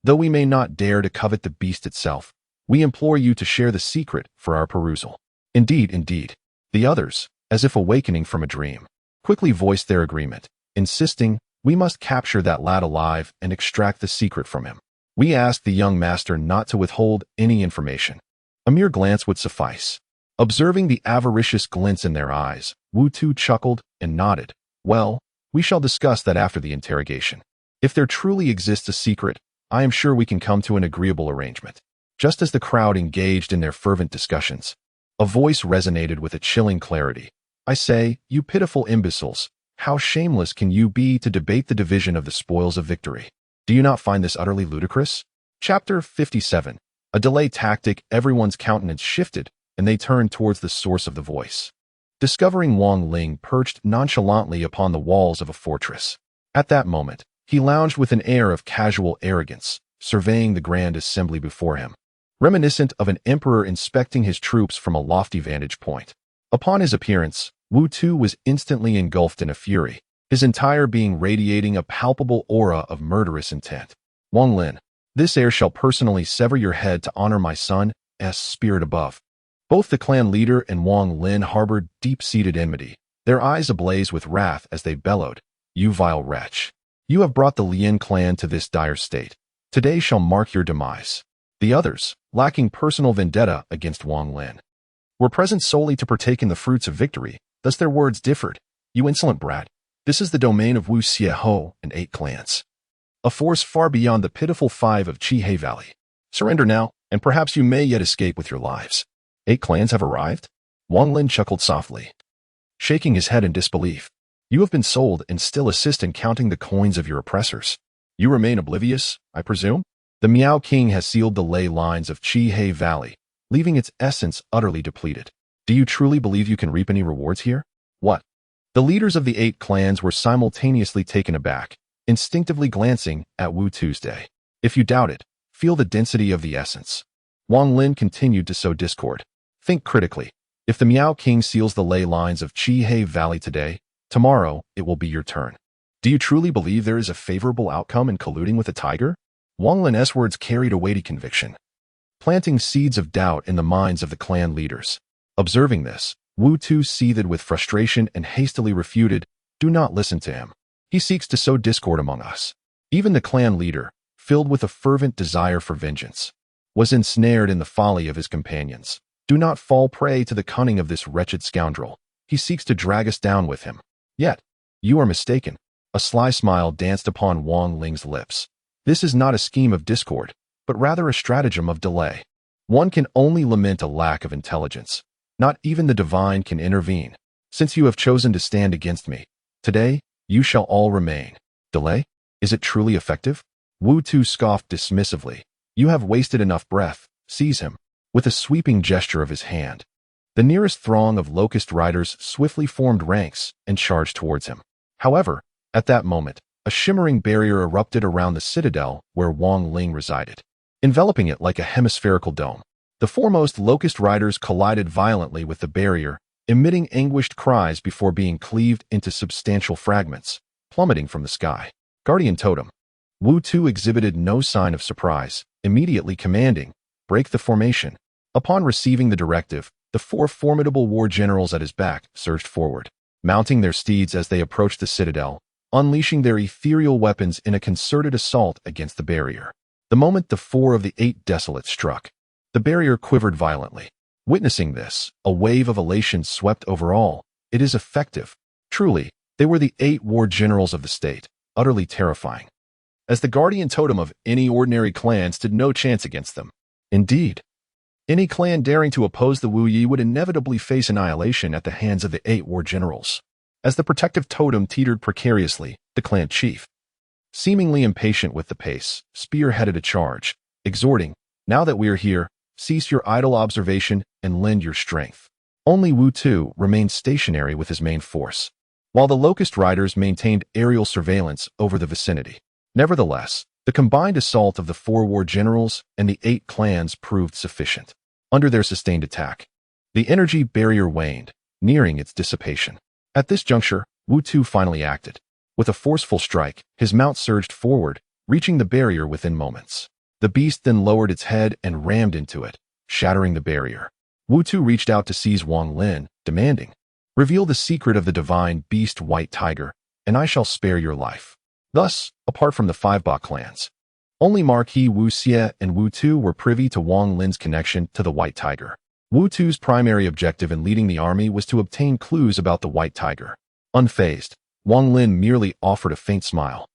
though we may not dare to covet the beast itself, we implore you to share the secret for our perusal. Indeed, indeed. The others, as if awakening from a dream, quickly voiced their agreement, insisting, we must capture that lad alive and extract the secret from him. We ask the young master not to withhold any information. A mere glance would suffice. Observing the avaricious glints in their eyes, Wu Tu chuckled and nodded. Well, we shall discuss that after the interrogation. If there truly exists a secret, I am sure we can come to an agreeable arrangement. Just as the crowd engaged in their fervent discussions, a voice resonated with a chilling clarity. I say, you pitiful imbeciles, how shameless can you be to debate the division of the spoils of victory? Do you not find this utterly ludicrous? Chapter 57. A delay tactic. Everyone's countenance shifted, and they turned towards the source of the voice. Discovering Wang Lin perched nonchalantly upon the walls of a fortress. At that moment, he lounged with an air of casual arrogance, surveying the grand assembly before him, reminiscent of an emperor inspecting his troops from a lofty vantage point. Upon his appearance, Wu Tu was instantly engulfed in a fury, his entire being radiating a palpable aura of murderous intent. Wang Lin, this heir shall personally sever your head to honor my son's spirit above. Both the clan leader and Wang Lin harbored deep-seated enmity, their eyes ablaze with wrath as they bellowed, You vile wretch! You have brought the Lin clan to this dire state. Today shall mark your demise. The others, lacking personal vendetta against Wang Lin, were present solely to partake in the fruits of victory, thus their words differed. You insolent brat, this is the domain of Wu Xie Ho and 8 clans. A force far beyond the pitiful 5 of Qiongqi Valley. Surrender now, and perhaps you may yet escape with your lives. 8 clans have arrived? Wang Lin chuckled softly, shaking his head in disbelief. You have been sold and still assist in counting the coins of your oppressors. You remain oblivious, I presume? The Miao King has sealed the ley lines of Qiongqi Valley, leaving its essence utterly depleted. Do you truly believe you can reap any rewards here? What? The leaders of the 8 clans were simultaneously taken aback, instinctively glancing at Wu Tuesday. If you doubt it, feel the density of the essence. Wang Lin continued to sow discord. Think critically. If the Miao King seals the ley lines of Qiongqi Valley today, tomorrow it will be your turn. Do you truly believe there is a favorable outcome in colluding with a tiger? Wang Lin's words carried a weighty conviction, planting seeds of doubt in the minds of the clan leaders. Observing this, Wu Tu seethed with frustration and hastily refuted, "Do not listen to him. He seeks to sow discord among us." Even the clan leader, filled with a fervent desire for vengeance, was ensnared in the folly of his companions. "Do not fall prey to the cunning of this wretched scoundrel. He seeks to drag us down with him." Yet, you are mistaken. A sly smile danced upon Wang Ling's lips. This is not a scheme of discord, but rather a stratagem of delay. One can only lament a lack of intelligence. Not even the divine can intervene. Since you have chosen to stand against me, today you shall all remain. Delay? Is it truly effective? Wu Tu scoffed dismissively. You have wasted enough breath. Seize him. With a sweeping gesture of his hand, the nearest throng of locust riders swiftly formed ranks and charged towards him. However, at that moment, a shimmering barrier erupted around the citadel where Wang Ling resided, enveloping it like a hemispherical dome. The foremost locust riders collided violently with the barrier, emitting anguished cries before being cleaved into substantial fragments, plummeting from the sky. Guardian Totem. Wu Tu exhibited no sign of surprise, immediately commanding, "Break the formation." Upon receiving the directive, the 4 formidable war generals at his back surged forward, mounting their steeds as they approached the citadel, unleashing their ethereal weapons in a concerted assault against the barrier. The moment the 4 of the 8 desolates struck, the barrier quivered violently. Witnessing this, a wave of elation swept over all. It is effective. Truly, they were the 8 war generals of the state, utterly terrifying. As the guardian totem of any ordinary clan stood no chance against them. Indeed, any clan daring to oppose the Wu Yi would inevitably face annihilation at the hands of the 8 war generals. As the protective totem teetered precariously, the clan chief, seemingly impatient with the pace, spearheaded a charge, exhorting, "Now that we are here, cease your idle observation and lend your strength." Only Wu Tu remained stationary with his main force, while the locust riders maintained aerial surveillance over the vicinity. Nevertheless, the combined assault of the 4 war generals and the 8 clans proved sufficient. Under their sustained attack, the energy barrier waned, nearing its dissipation. At this juncture, Wu Tu finally acted. With a forceful strike, his mount surged forward, reaching the barrier within moments. The beast then lowered its head and rammed into it, shattering the barrier. Wu Tu reached out to seize Wang Lin, demanding, "Reveal the secret of the divine beast White Tiger, and I shall spare your life." Thus, apart from the 5 Ba clans, only Marquis Wu Xie and Wu Tu were privy to Wang Lin's connection to the White Tiger. Wu Tu's primary objective in leading the army was to obtain clues about the White Tiger. Unfazed, Wang Lin merely offered a faint smile.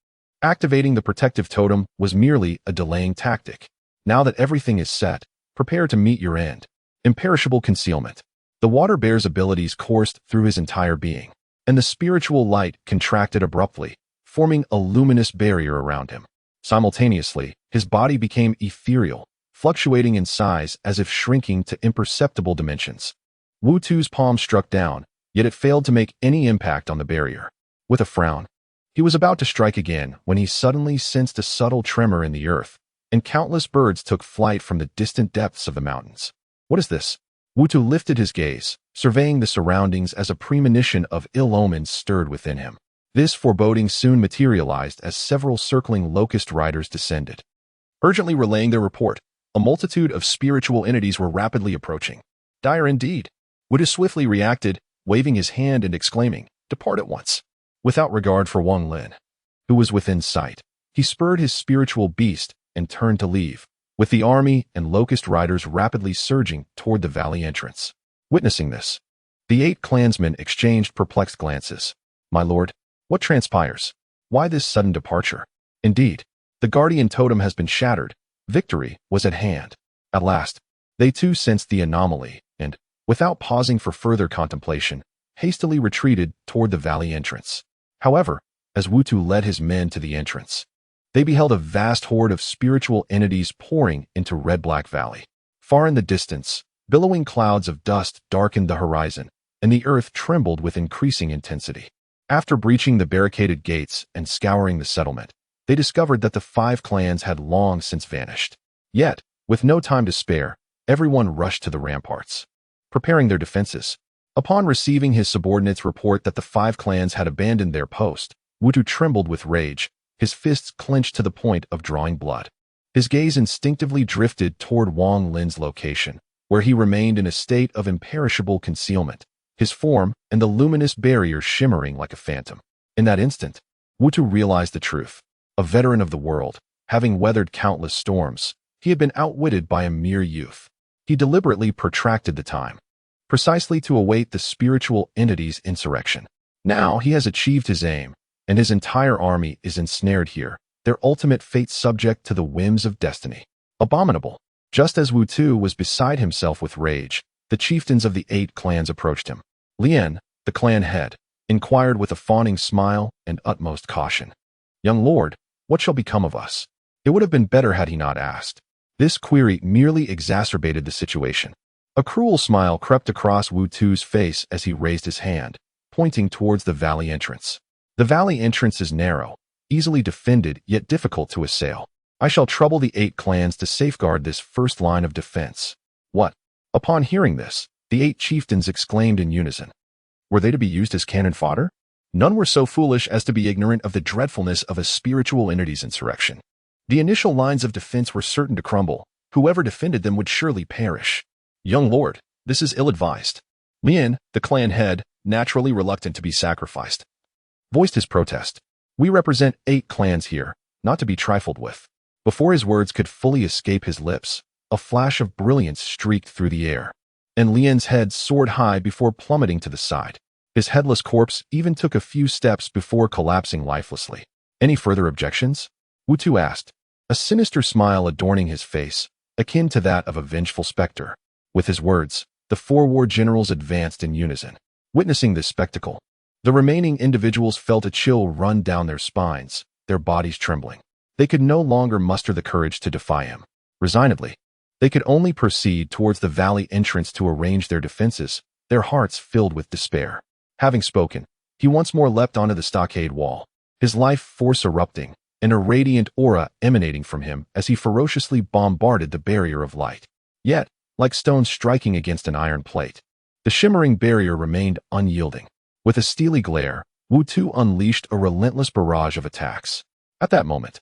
Activating the protective totem was merely a delaying tactic. Now that everything is set, prepare to meet your end. Imperishable concealment. The water bear's abilities coursed through his entire being, and the spiritual light contracted abruptly, forming a luminous barrier around him. Simultaneously, his body became ethereal, fluctuating in size as if shrinking to imperceptible dimensions. Wu Tu's palm struck down, yet it failed to make any impact on the barrier. With a frown, he was about to strike again when he suddenly sensed a subtle tremor in the earth, and countless birds took flight from the distant depths of the mountains. What is this? Wu Tu lifted his gaze, surveying the surroundings as a premonition of ill omens stirred within him. This foreboding soon materialized as several circling locust riders descended. Urgently relaying their report, a multitude of spiritual entities were rapidly approaching. Dire indeed. Wu Tu swiftly reacted, waving his hand and exclaiming, "Depart at once." Without regard for Wang Lin, who was within sight, he spurred his spiritual beast and turned to leave, with the army and locust riders rapidly surging toward the valley entrance. Witnessing this, the 8 clansmen exchanged perplexed glances. "My lord, what transpires? Why this sudden departure?" Indeed, the guardian totem has been shattered. Victory was at hand. At last, they too sensed the anomaly and, without pausing for further contemplation, hastily retreated toward the valley entrance. However, as Wu Tu led his men to the entrance, they beheld a vast horde of spiritual entities pouring into Red Black Valley. Far in the distance, Billowing clouds of dust darkened the horizon, and the earth trembled with increasing intensity. After breaching the barricaded gates and scouring the settlement, they discovered that the 5 clans had long since vanished. Yet, with no time to spare, everyone rushed to the ramparts, preparing their defenses. Upon receiving his subordinates' report that the 5 clans had abandoned their post, Wutu trembled with rage, his fists clenched to the point of drawing blood. His gaze instinctively drifted toward Wang Lin's location, where he remained in a state of imperishable concealment, his form and the luminous barrier shimmering like a phantom. In that instant, Wutu realized the truth. A veteran of the world, having weathered countless storms, he had been outwitted by a mere youth. He deliberately protracted the time, precisely to await the spiritual entity's insurrection. Now he has achieved his aim, and his entire army is ensnared here, their ultimate fate subject to the whims of destiny. Abominable. Just as Wutu was beside himself with rage, the chieftains of the 8 clans approached him. Lin, the clan head, inquired with a fawning smile and utmost caution. "Young lord, what shall become of us?" It would have been better had he not asked. This query merely exacerbated the situation. A cruel smile crept across Wutu's face as he raised his hand, pointing towards the valley entrance. The valley entrance is narrow, easily defended yet difficult to assail. I shall trouble the 8 clans to safeguard this first line of defense. What? Upon hearing this, the 8 chieftains exclaimed in unison. Were they to be used as cannon fodder? None were so foolish as to be ignorant of the dreadfulness of a spiritual entity's insurrection. The initial lines of defense were certain to crumble. Whoever defended them would surely perish. "Young lord, this is ill-advised." Lin, the clan head, naturally reluctant to be sacrificed, voiced his protest. "We represent 8 clans here, not to be trifled with." Before his words could fully escape his lips, a flash of brilliance streaked through the air, and Lin's head soared high before plummeting to the side. His headless corpse even took a few steps before collapsing lifelessly. "Any further objections?" Wutu asked, a sinister smile adorning his face, akin to that of a vengeful specter. With his words, the 4 war generals advanced in unison. Witnessing this spectacle, the remaining individuals felt a chill run down their spines, their bodies trembling. They could no longer muster the courage to defy him. Resignedly, they could only proceed towards the valley entrance to arrange their defenses, their hearts filled with despair. Having spoken, he once more leapt onto the stockade wall, his life force erupting, and a radiant aura emanating from him as he ferociously bombarded the barrier of light. Yet, like stones striking against an iron plate, the shimmering barrier remained unyielding. With a steely glare, Wutu unleashed a relentless barrage of attacks. At that moment,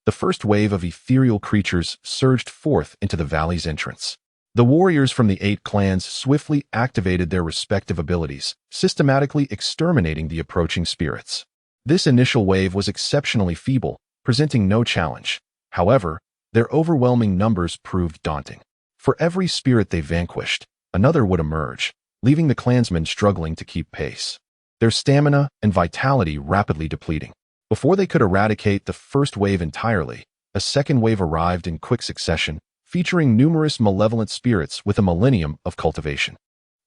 the first wave of ethereal creatures surged forth into the valley's entrance. The warriors from the 8 clans swiftly activated their respective abilities, systematically exterminating the approaching spirits. This initial wave was exceptionally feeble, presenting no challenge. However, their overwhelming numbers proved daunting. For every spirit they vanquished, another would emerge, leaving the clansmen struggling to keep pace, their stamina and vitality rapidly depleting. Before they could eradicate the first wave entirely, a second wave arrived in quick succession, featuring numerous malevolent spirits with a millennium of cultivation.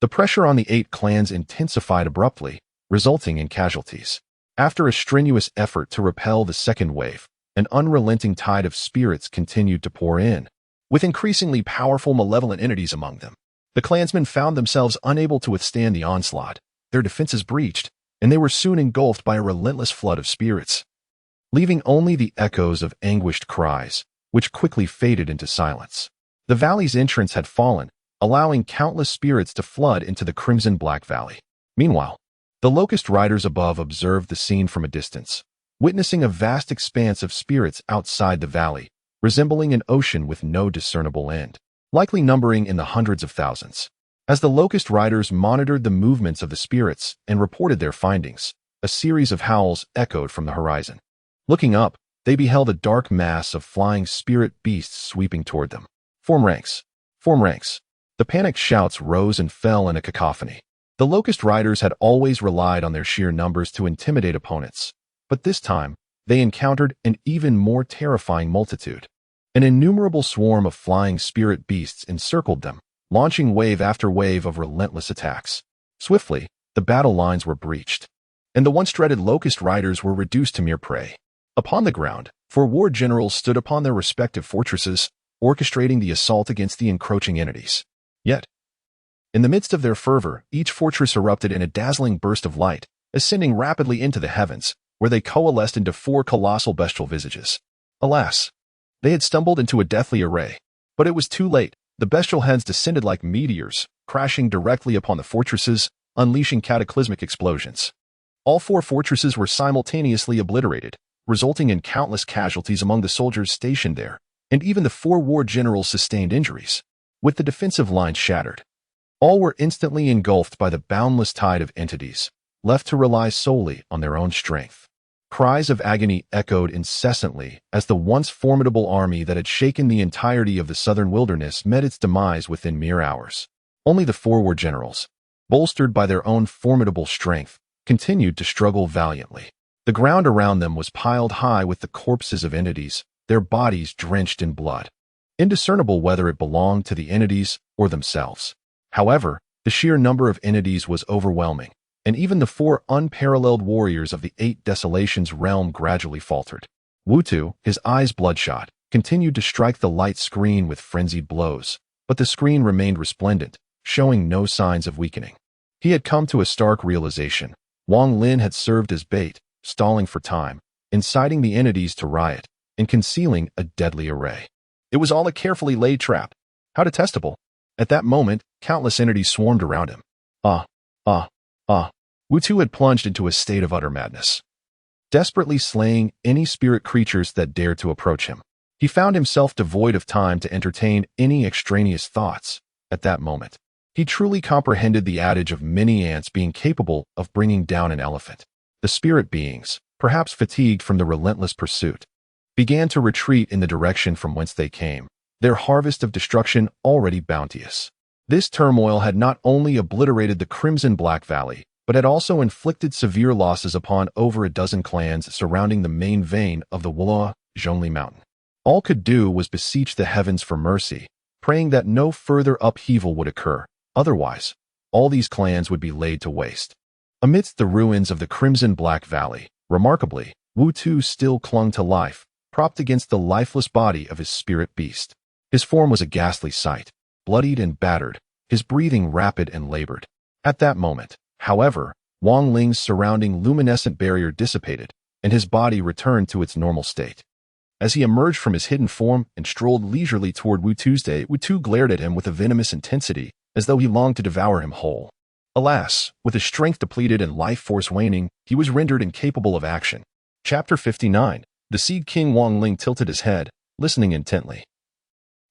The pressure on the 8 clans intensified abruptly, resulting in casualties. After a strenuous effort to repel the second wave, an unrelenting tide of spirits continued to pour in, with increasingly powerful malevolent entities among them. The clansmen found themselves unable to withstand the onslaught, their defenses breached, and they were soon engulfed by a relentless flood of spirits, leaving only the echoes of anguished cries, which quickly faded into silence. The valley's entrance had fallen, allowing countless spirits to flood into the crimson-black valley. Meanwhile, the locust riders above observed the scene from a distance, witnessing a vast expanse of spirits outside the valley, resembling an ocean with no discernible end, likely numbering in the hundreds of thousands. As the locust riders monitored the movements of the spirits and reported their findings, a series of howls echoed from the horizon. Looking up, they beheld a dark mass of flying spirit beasts sweeping toward them. "Form ranks! Form ranks!" The panicked shouts rose and fell in a cacophony. The locust riders had always relied on their sheer numbers to intimidate opponents, but this time, they encountered an even more terrifying multitude. An innumerable swarm of flying spirit beasts encircled them, launching wave after wave of relentless attacks. Swiftly, the battle lines were breached, and the once dreaded locust riders were reduced to mere prey. Upon the ground, 4 war generals stood upon their respective fortresses, orchestrating the assault against the encroaching entities. Yet, In the midst of their fervor, each fortress erupted in a dazzling burst of light, ascending rapidly into the heavens, where they coalesced into 4 colossal bestial visages. Alas, they had stumbled into a deathly array. But it was too late. The bestial heads descended like meteors, crashing directly upon the fortresses, unleashing cataclysmic explosions. All 4 fortresses were simultaneously obliterated, resulting in countless casualties among the soldiers stationed there, and even the 4 war generals sustained injuries. With the defensive lines shattered, all were instantly engulfed by the boundless tide of entities, left to rely solely on their own strength. Cries of agony echoed incessantly as the once formidable army that had shaken the entirety of the southern wilderness met its demise within mere hours. Only the 4 war generals, bolstered by their own formidable strength, continued to struggle valiantly. The ground around them was piled high with the corpses of entities, their bodies drenched in blood, indiscernible whether it belonged to the entities or themselves. However, the sheer number of entities was overwhelming, and even the 4 unparalleled warriors of the 8 Desolations realm gradually faltered. Wutu, his eyes bloodshot, continued to strike the light screen with frenzied blows, but the screen remained resplendent, showing no signs of weakening. He had come to a stark realization. Wang Lin had served as bait, stalling for time, inciting the entities to riot, and concealing a deadly array. It was all a carefully laid trap. How detestable! At that moment, countless entities swarmed around him. Wutu had plunged into a state of utter madness, desperately slaying any spirit creatures that dared to approach him. He found himself devoid of time to entertain any extraneous thoughts at that moment. He truly comprehended the adage of many ants being capable of bringing down an elephant. The spirit beings, perhaps fatigued from the relentless pursuit, began to retreat in the direction from whence they came, their harvest of destruction already bounteous. This turmoil had not only obliterated the Crimson Black Valley, but had also inflicted severe losses upon over a dozen clans surrounding the main vein of the Qiongqi mountain. All could do was beseech the heavens for mercy, praying that no further upheaval would occur. Otherwise, all these clans would be laid to waste. Amidst the ruins of the Crimson Black Valley, remarkably, Wutu still clung to life, propped against the lifeless body of his spirit beast. His form was a ghastly sight, bloodied and battered, his breathing rapid and labored. At that moment, however, Wang Lin's surrounding luminescent barrier dissipated, and his body returned to its normal state. As he emerged from his hidden form and strolled leisurely toward Wutu glared at him with a venomous intensity, as though he longed to devour him whole. Alas, with his strength depleted and life force waning, he was rendered incapable of action. Chapter 59. The Seed King. Wang Lin tilted his head, listening intently.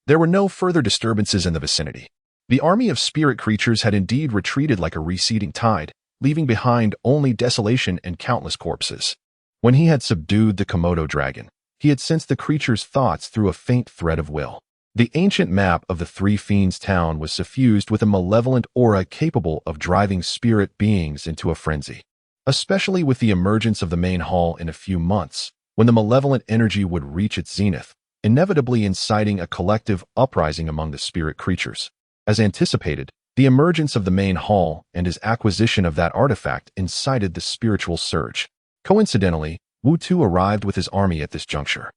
There were no further disturbances in the vicinity. The army of spirit creatures had indeed retreated like a receding tide, leaving behind only desolation and countless corpses. When he had subdued the Komodo dragon, he had sensed the creature's thoughts through a faint thread of will. The ancient map of the Three Fiends town was suffused with a malevolent aura capable of driving spirit beings into a frenzy, especially with the emergence of the main hall in a few months, when the malevolent energy would reach its zenith, inevitably inciting a collective uprising among the spirit creatures. As anticipated, the emergence of the main hall and his acquisition of that artifact incited the spiritual surge. Coincidentally, Wutu arrived with his army at this juncture.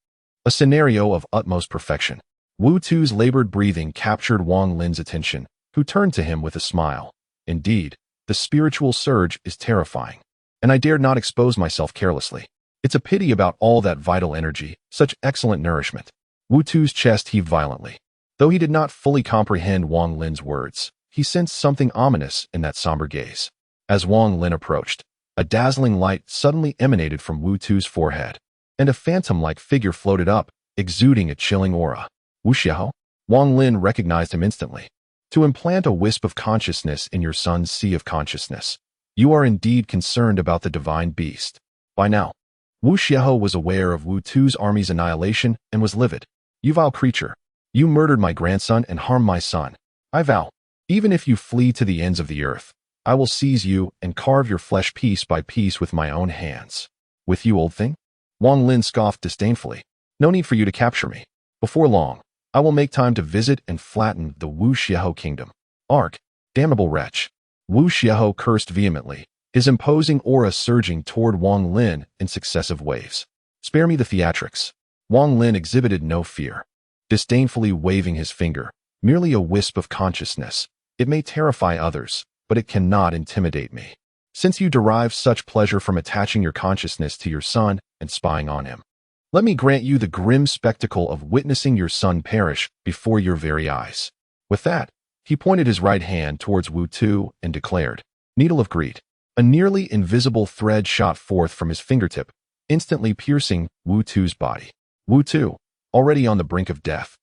A scenario of utmost perfection. Wutu's labored breathing captured Wang Lin's attention, who turned to him with a smile. Indeed, the spiritual surge is terrifying, and I dared not expose myself carelessly. It's a pity about all that vital energy, such excellent nourishment. Wutu's chest heaved violently. Though he did not fully comprehend Wang Lin's words, he sensed something ominous in that somber gaze. As Wang Lin approached, a dazzling light suddenly emanated from Wutu's forehead, and a phantom-like figure floated up, exuding a chilling aura. Wuxiao? Wang Lin recognized him instantly. To implant a wisp of consciousness in your son's sea of consciousness, you are indeed concerned about the divine beast. By now, Wuxiao was aware of Wutu's army's annihilation and was livid. You vile creature! You murdered my grandson and harmed my son. I vow, even if you flee to the ends of the earth, I will seize you and carve your flesh piece by piece with my own hands. With you, old thing? Wang Lin scoffed disdainfully. No need for you to capture me. Before long, I will make time to visit and flatten the Wuxiao kingdom. Ark, damnable wretch. Wuxiao cursed vehemently, his imposing aura surging toward Wang Lin in successive waves. Spare me the theatrics. Wang Lin exhibited no fear, disdainfully waving his finger, merely a wisp of consciousness, It may terrify others, but it cannot intimidate me. Since you derive such pleasure from attaching your consciousness to your son and spying on him, let me grant you the grim spectacle of witnessing your son perish before your very eyes." With that, he pointed his right hand towards Wu Tu and declared, "Needle of Greed." A nearly invisible thread shot forth from his fingertip, instantly piercing Wu Tu's body. Wu Tu, already on the brink of death,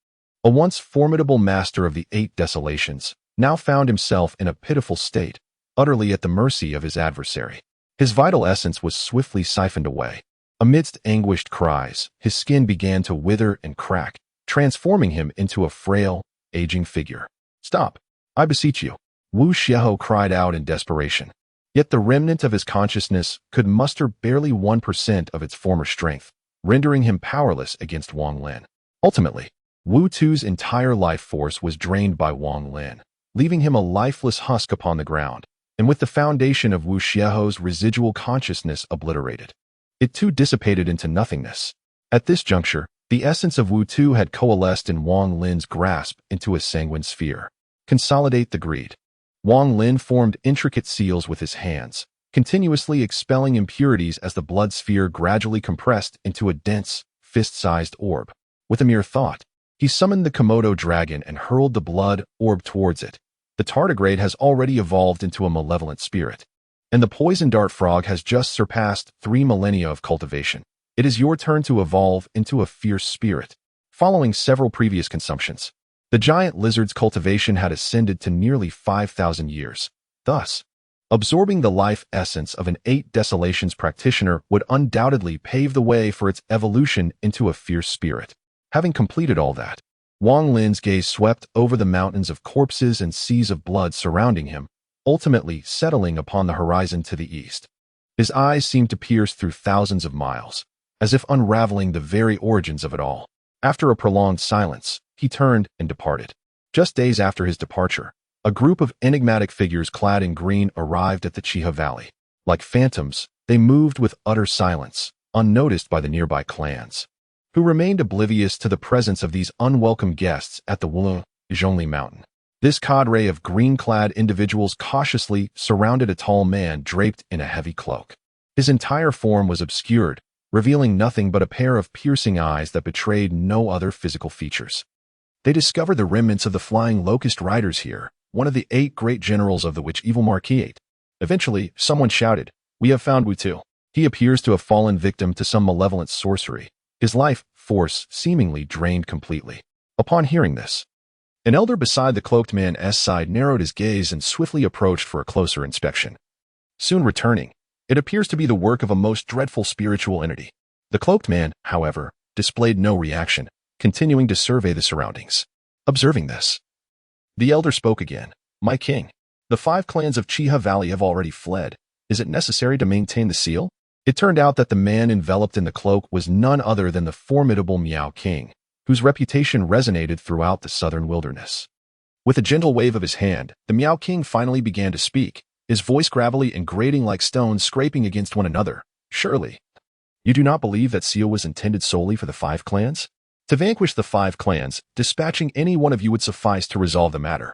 a once formidable master of the 8 desolations, now found himself in a pitiful state, utterly at the mercy of his adversary. His vital essence was swiftly siphoned away. Amidst anguished cries, his skin began to wither and crack, transforming him into a frail, aging figure. "Stop, I beseech you," Wu Xiehou cried out in desperation. Yet the remnant of his consciousness could muster barely 1% of its former strength, rendering him powerless against Wang Lin. Ultimately, Wu Tu's entire life force was drained by Wang Lin, leaving him a lifeless husk upon the ground, and with the foundation of Wu Xiehou's residual consciousness obliterated. It too dissipated into nothingness. At this juncture, the essence of Wu Tu had coalesced in Wang Lin's grasp into a sanguine sphere. Consolidate the greed. Wang Lin formed intricate seals with his hands, continuously expelling impurities as the blood sphere gradually compressed into a dense, fist-sized orb. With a mere thought, he summoned the Komodo dragon and hurled the blood orb towards it. The tardigrade has already evolved into a malevolent spirit, and the poison dart frog has just surpassed 3 millennia of cultivation. It is your turn to evolve into a fierce spirit. Following several previous consumptions, the giant lizard's cultivation had ascended to nearly 5,000 years. Thus, absorbing the life essence of an 8 desolations practitioner would undoubtedly pave the way for its evolution into a fierce spirit. Having completed all that, Wang Lin's gaze swept over the mountains of corpses and seas of blood surrounding him, ultimately settling upon the horizon to the east. His eyes seemed to pierce through thousands of miles, as if unraveling the very origins of it all. After a prolonged silence, he turned and departed. Just days after his departure, a group of enigmatic figures clad in green arrived at the Qiha Valley. Like phantoms, they moved with utter silence, unnoticed by the nearby clans, who remained oblivious to the presence of these unwelcome guests at the Qiongqi mountain. This cadre of green-clad individuals cautiously surrounded a tall man draped in a heavy cloak. His entire form was obscured, revealing nothing but a pair of piercing eyes that betrayed no other physical features. They discovered the remnants of the flying locust riders here, one of the 8 great generals of the which evil Marquis. Eventually, someone shouted, "We have found Wu Tu. He appears to have fallen victim to some malevolent sorcery, his life force seemingly drained completely." Upon hearing this, an elder beside the cloaked man's side narrowed his gaze and swiftly approached for a closer inspection. Soon returning, "It appears to be the work of a most dreadful spiritual entity." The cloaked man, however, displayed no reaction, continuing to survey the surroundings. Observing this, the elder spoke again. "My king, the 5 clans of Qiha Valley have already fled. Is it necessary to maintain the seal?" It turned out that the man enveloped in the cloak was none other than the formidable Miao King, whose reputation resonated throughout the southern wilderness. With a gentle wave of his hand, the Miao King finally began to speak, his voice gravelly and grating like stones scraping against one another. "Surely, you do not believe that seal was intended solely for the 5 clans? To vanquish the 5 clans, dispatching any one of you would suffice to resolve the matter.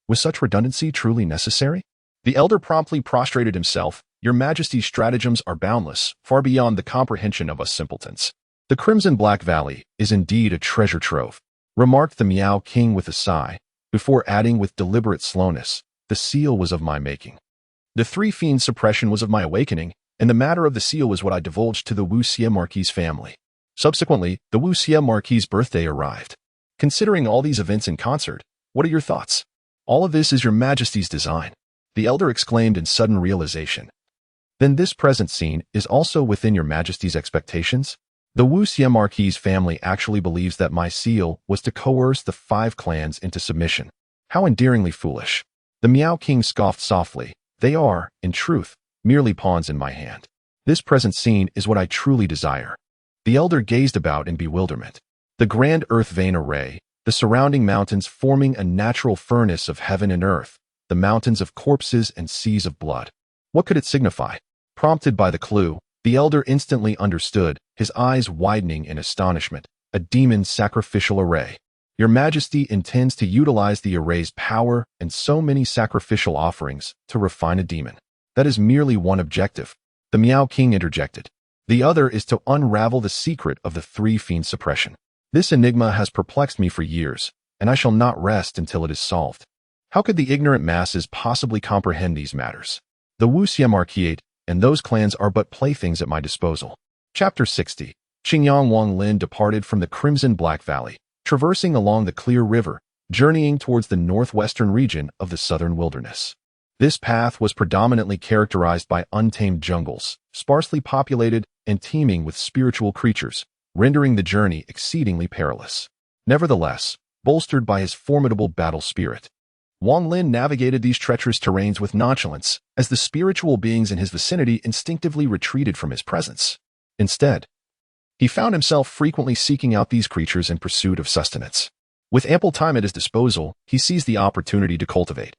Was such redundancy truly necessary?" The elder promptly prostrated himself. "Your Majesty's stratagems are boundless, far beyond the comprehension of us simpletons." "The Crimson-Black Valley is indeed a treasure trove," remarked the Miao King with a sigh, before adding with deliberate slowness, "The seal was of my making. The 3 fiend suppression was of my awakening, and the matter of the seal was what I divulged to the Wu Xie Marquis family. Subsequently, the Wu Xie Marquis' birthday arrived. Considering all these events in concert, what are your thoughts?" "All of this is your Majesty's design," the elder exclaimed in sudden realization. "Then this present scene is also within your Majesty's expectations? The Wu Xie Marquis' family actually believes that my seal was to coerce the 5 clans into submission. How endearingly foolish." The Miao King scoffed softly. "They are, in truth, merely pawns in my hand. This present scene is what I truly desire." The elder gazed about in bewilderment. The grand earth vein array, the surrounding mountains forming a natural furnace of heaven and earth, the mountains of corpses and seas of blood. What could it signify? Prompted by the clue, the elder instantly understood, his eyes widening in astonishment. A demon sacrificial array. Your Majesty intends to utilize the erased power and so many sacrificial offerings to refine a demon. That is merely one objective, the Miao King interjected. The other is to unravel the secret of the three fiends' suppression. This enigma has perplexed me for years, and I shall not rest until it is solved. How could the ignorant masses possibly comprehend these matters? The Wuxia Marquiate and those clans are but playthings at my disposal. Chapter 60. Qingyang. Wang Lin departed from the crimson Black Valley, traversing along the clear river, journeying towards the northwestern region of the southern wilderness. This path was predominantly characterized by untamed jungles, sparsely populated and teeming with spiritual creatures, rendering the journey exceedingly perilous. Nevertheless, bolstered by his formidable battle spirit, Wang Lin navigated these treacherous terrains with nonchalance, as the spiritual beings in his vicinity instinctively retreated from his presence. Instead, he found himself frequently seeking out these creatures in pursuit of sustenance. With ample time at his disposal, he seized the opportunity to cultivate.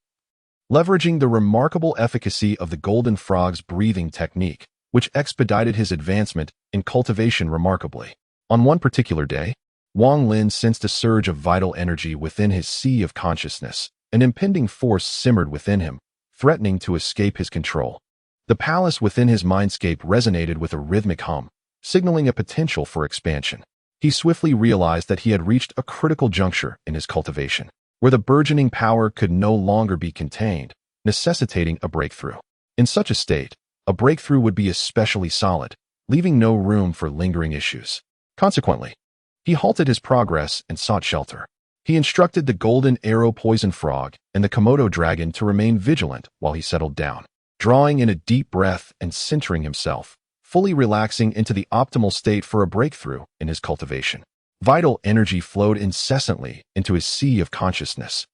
Leveraging the remarkable efficacy of the golden frog's breathing technique, which expedited his advancement in cultivation remarkably. On one particular day, Wang Lin sensed a surge of vital energy within his sea of consciousness. An impending force simmered within him, threatening to escape his control. The palace within his mindscape resonated with a rhythmic hum, signaling a potential for expansion. He swiftly realized that he had reached a critical juncture in his cultivation, where the burgeoning power could no longer be contained, necessitating a breakthrough. In such a state, a breakthrough would be especially solid, leaving no room for lingering issues. Consequently, he halted his progress and sought shelter. He instructed the golden arrow poison frog and the Komodo dragon to remain vigilant while he settled down, drawing in a deep breath and centering himself, fully relaxing into the optimal state for a breakthrough in his cultivation. Vital energy flowed incessantly into his sea of consciousness,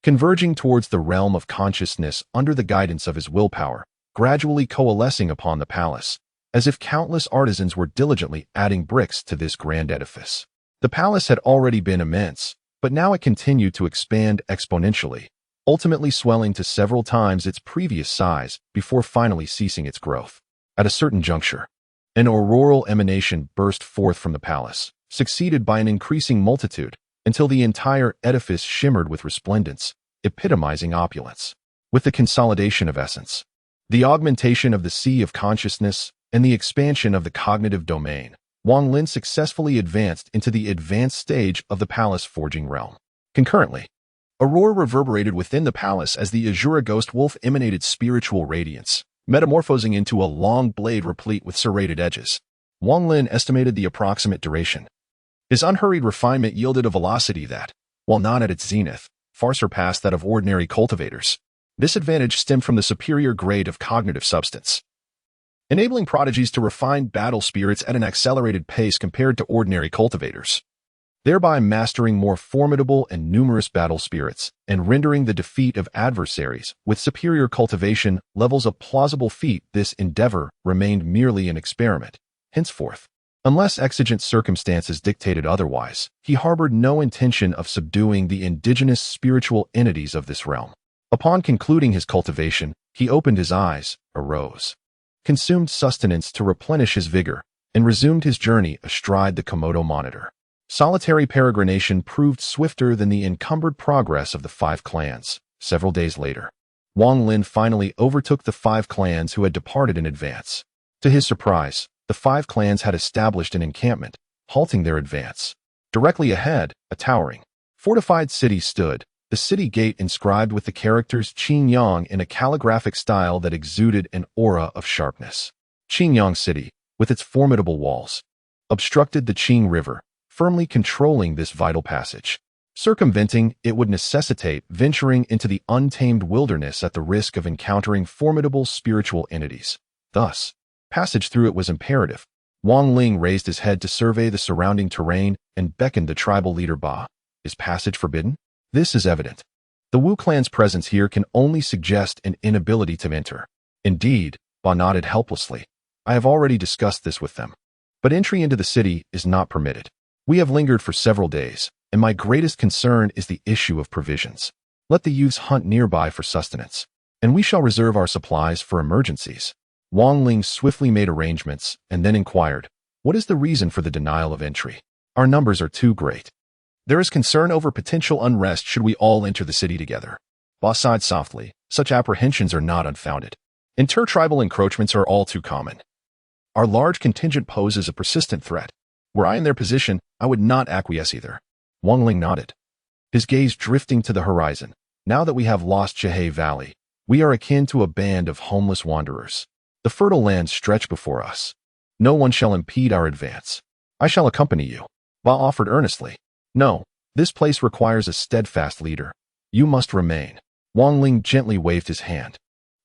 converging towards the realm of consciousness under the guidance of his willpower, gradually coalescing upon the palace, as if countless artisans were diligently adding bricks to this grand edifice. The palace had already been immense, but now it continued to expand exponentially, ultimately swelling to several times its previous size before finally ceasing its growth. At a certain juncture, an auroral emanation burst forth from the palace, succeeded by an increasing multitude, until the entire edifice shimmered with resplendence, epitomizing opulence. With the consolidation of essence, the augmentation of the sea of consciousness, and the expansion of the cognitive domain, Wang Lin successfully advanced into the advanced stage of the palace forging realm. Concurrently, a roar reverberated within the palace as the Azura ghost wolf emanated spiritual radiance, metamorphosing into a long blade replete with serrated edges. Wang Lin estimated the approximate duration. His unhurried refinement yielded a velocity that, while not at its zenith, far surpassed that of ordinary cultivators. This advantage stemmed from the superior grade of cognitive substance, enabling prodigies to refine battle spirits at an accelerated pace compared to ordinary cultivators, thereby mastering more formidable and numerous battle spirits and rendering the defeat of adversaries with superior cultivation levels a plausible feat. This endeavor remained merely an experiment. Henceforth, unless exigent circumstances dictated otherwise, he harbored no intention of subduing the indigenous spiritual entities of this realm. Upon concluding his cultivation, he opened his eyes, arose, consumed sustenance to replenish his vigor, and resumed his journey astride the Komodo monitor. Solitary peregrination proved swifter than the encumbered progress of the 5 clans. Several days later, Wang Lin finally overtook the 5 clans who had departed in advance. To his surprise, the 5 clans had established an encampment, halting their advance. Directly ahead, a towering, fortified city stood, the city gate inscribed with the characters Qiongqi in a calligraphic style that exuded an aura of sharpness. Qiongqi City, with its formidable walls, obstructed the Qing River, firmly controlling this vital passage. Circumventing it would necessitate venturing into the untamed wilderness at the risk of encountering formidable spiritual entities. Thus, passage through it was imperative. Wang Lin raised his head to survey the surrounding terrain and beckoned the tribal leader Ba. Is passage forbidden? This is evident. The Wu clan's presence here can only suggest an inability to enter. Indeed, Ba nodded helplessly. I have already discussed this with them. But entry into the city is not permitted. We have lingered for several days, and my greatest concern is the issue of provisions. Let the youths hunt nearby for sustenance, and we shall reserve our supplies for emergencies. Wang Lin swiftly made arrangements and then inquired, what is the reason for the denial of entry? Our numbers are too great. There is concern over potential unrest should we all enter the city together. Boss sighed softly. Such apprehensions are not unfounded. Intertribal encroachments are all too common. Our large contingent poses a persistent threat. Were I in their position, I would not acquiesce either. Wang Lin nodded, his gaze drifting to the horizon. Now that we have lost Chihei Valley, we are akin to a band of homeless wanderers. The fertile lands stretch before us. No one shall impede our advance. I shall accompany you. Ba offered earnestly. No, this place requires a steadfast leader. You must remain. Wang Lin gently waved his hand.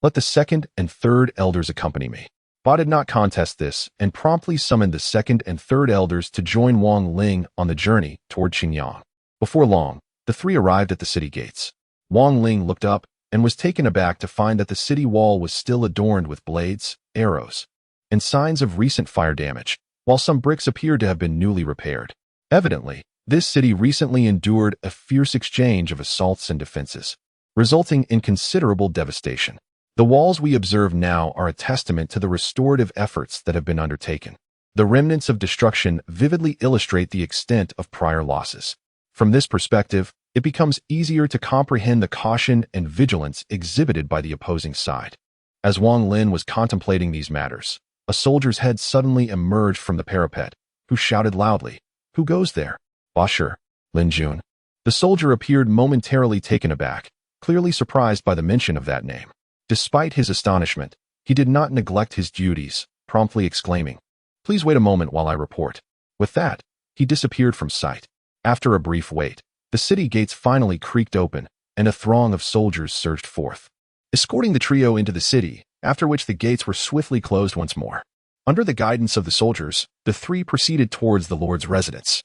Let the second and third elders accompany me. Ba did not contest this and promptly summoned the second and third elders to join Wang Lin on the journey toward Qiongqi. Before long, the three arrived at the city gates. Wang Lin looked up and was taken aback to find that the city wall was still adorned with blades, arrows, and signs of recent fire damage, while some bricks appeared to have been newly repaired. Evidently, this city recently endured a fierce exchange of assaults and defenses, resulting in considerable devastation. The walls we observe now are a testament to the restorative efforts that have been undertaken. The remnants of destruction vividly illustrate the extent of prior losses. From this perspective, it becomes easier to comprehend the caution and vigilance exhibited by the opposing side. As Wang Lin was contemplating these matters, a soldier's head suddenly emerged from the parapet, who shouted loudly, "Who goes there?" "Basher, Lin Jun." The soldier appeared momentarily taken aback, clearly surprised by the mention of that name. Despite his astonishment, he did not neglect his duties, promptly exclaiming, "Please wait a moment while I report." With that, he disappeared from sight. After a brief wait, the city gates finally creaked open, and a throng of soldiers surged forth, escorting the trio into the city, after which the gates were swiftly closed once more. Under the guidance of the soldiers, the three proceeded towards the Lord's residence.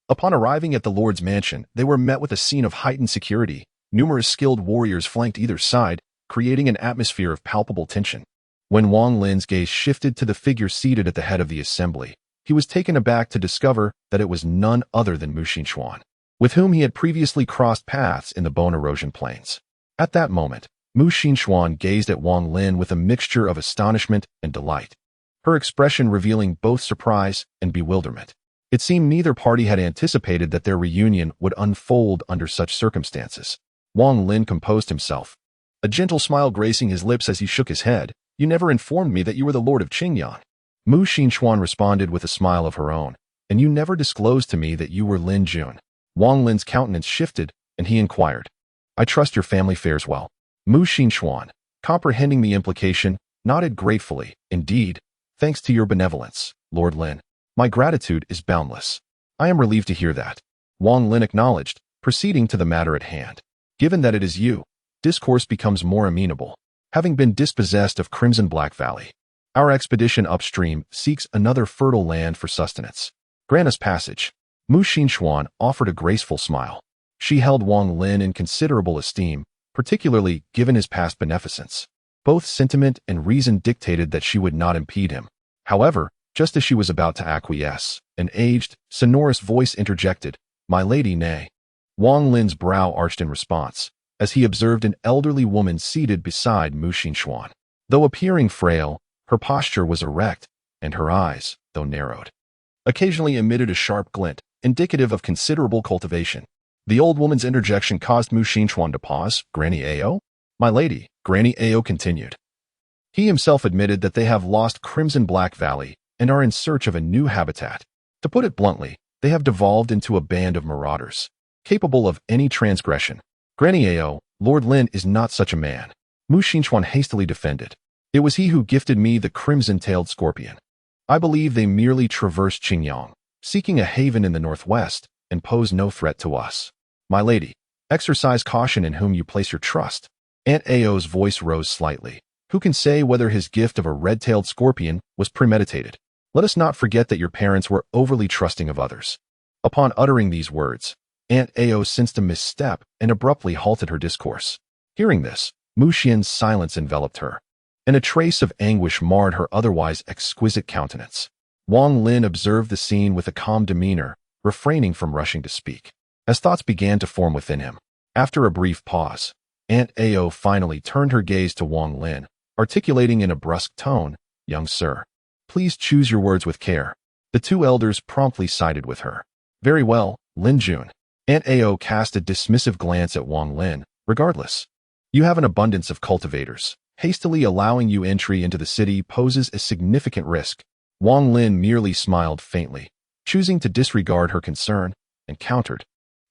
Upon arriving at the Lord's mansion, they were met with a scene of heightened security. Numerous skilled warriors flanked either side, creating an atmosphere of palpable tension. When Wang Lin's gaze shifted to the figure seated at the head of the assembly, he was taken aback to discover that it was none other than Mu Xinchuan, with whom he had previously crossed paths in the bone erosion plains. At that moment, Mu Xinchuan gazed at Wang Lin with a mixture of astonishment and delight, her expression revealing both surprise and bewilderment. It seemed neither party had anticipated that their reunion would unfold under such circumstances. Wang Lin composed himself, a gentle smile gracing his lips as he shook his head. "You never informed me that you were the Lord of Qiongqi." Mu Xinchuan responded with a smile of her own, "And you never disclosed to me that you were Lin Jun." Wang Lin's countenance shifted, and he inquired, "I trust your family fares well." Mu Xinchuan, comprehending the implication, nodded gratefully. "Indeed, thanks to your benevolence, Lord Lin. My gratitude is boundless." "I am relieved to hear that," Wang Lin acknowledged, proceeding to the matter at hand. "Given that it is you, discourse becomes more amenable. Having been dispossessed of Crimson Black Valley, our expedition upstream seeks another fertile land for sustenance. Grant us passage." Mu Xinchuan offered a graceful smile. She held Wang Lin in considerable esteem, particularly given his past beneficence. Both sentiment and reason dictated that she would not impede him. However, just as she was about to acquiesce, an aged, sonorous voice interjected, "My lady, nay." Wang Lin's brow arched in response, as he observed an elderly woman seated beside Mu Xinchuan. Though appearing frail, her posture was erect, and her eyes, though narrowed, occasionally emitted a sharp glint, indicative of considerable cultivation. The old woman's interjection caused Mu Xinchuan to pause. "Granny Ao?" "My lady," Granny Ao continued. "He himself admitted that they have lost Crimson Black Valley and are in search of a new habitat. To put it bluntly, they have devolved into a band of marauders, capable of any transgression." "Granny Ao, Lord Lin is not such a man," Mu Xinchuan hastily defended. "It was he who gifted me the crimson-tailed scorpion. I believe they merely traverse Qiongqi, seeking a haven in the northwest, and pose no threat to us. My lady, exercise caution in whom you place your trust." Aunt Ao's voice rose slightly. "Who can say whether his gift of a red-tailed scorpion was premeditated? Let us not forget that your parents were overly trusting of others." Upon uttering these words, Aunt Ao sensed a misstep and abruptly halted her discourse. Hearing this, Mu Xian's silence enveloped her, and a trace of anguish marred her otherwise exquisite countenance. Wang Lin observed the scene with a calm demeanor, refraining from rushing to speak. As thoughts began to form within him, after a brief pause, Aunt Ao finally turned her gaze to Wang Lin, articulating in a brusque tone, "Young sir, please choose your words with care." The two elders promptly sided with her. "Very well, Lin Jun. Aunt Ao cast a dismissive glance at Wang Lin. Regardless, you have an abundance of cultivators. Hastily allowing you entry into the city poses a significant risk. Wang Lin merely smiled faintly, choosing to disregard her concern, and countered.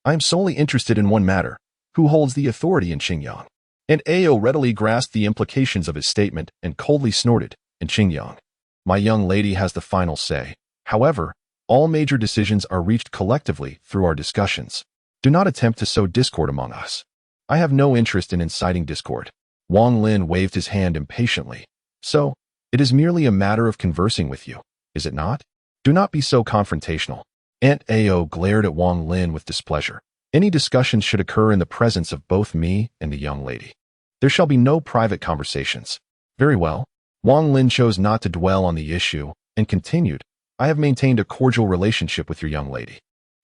I am solely interested in one matter. Who holds the authority in Qiongqi? And Ao readily grasped the implications of his statement and coldly snorted, in Qiongqi. My young lady has the final say. However, all major decisions are reached collectively through our discussions. Do not attempt to sow discord among us. I have no interest in inciting discord. Wang Lin waved his hand impatiently. So, it is merely a matter of conversing with you, is it not? Do not be so confrontational. Aunt Ao glared at Wang Lin with displeasure. Any discussions should occur in the presence of both me and the young lady. There shall be no private conversations. Very well. Wang Lin chose not to dwell on the issue and continued. I have maintained a cordial relationship with your young lady.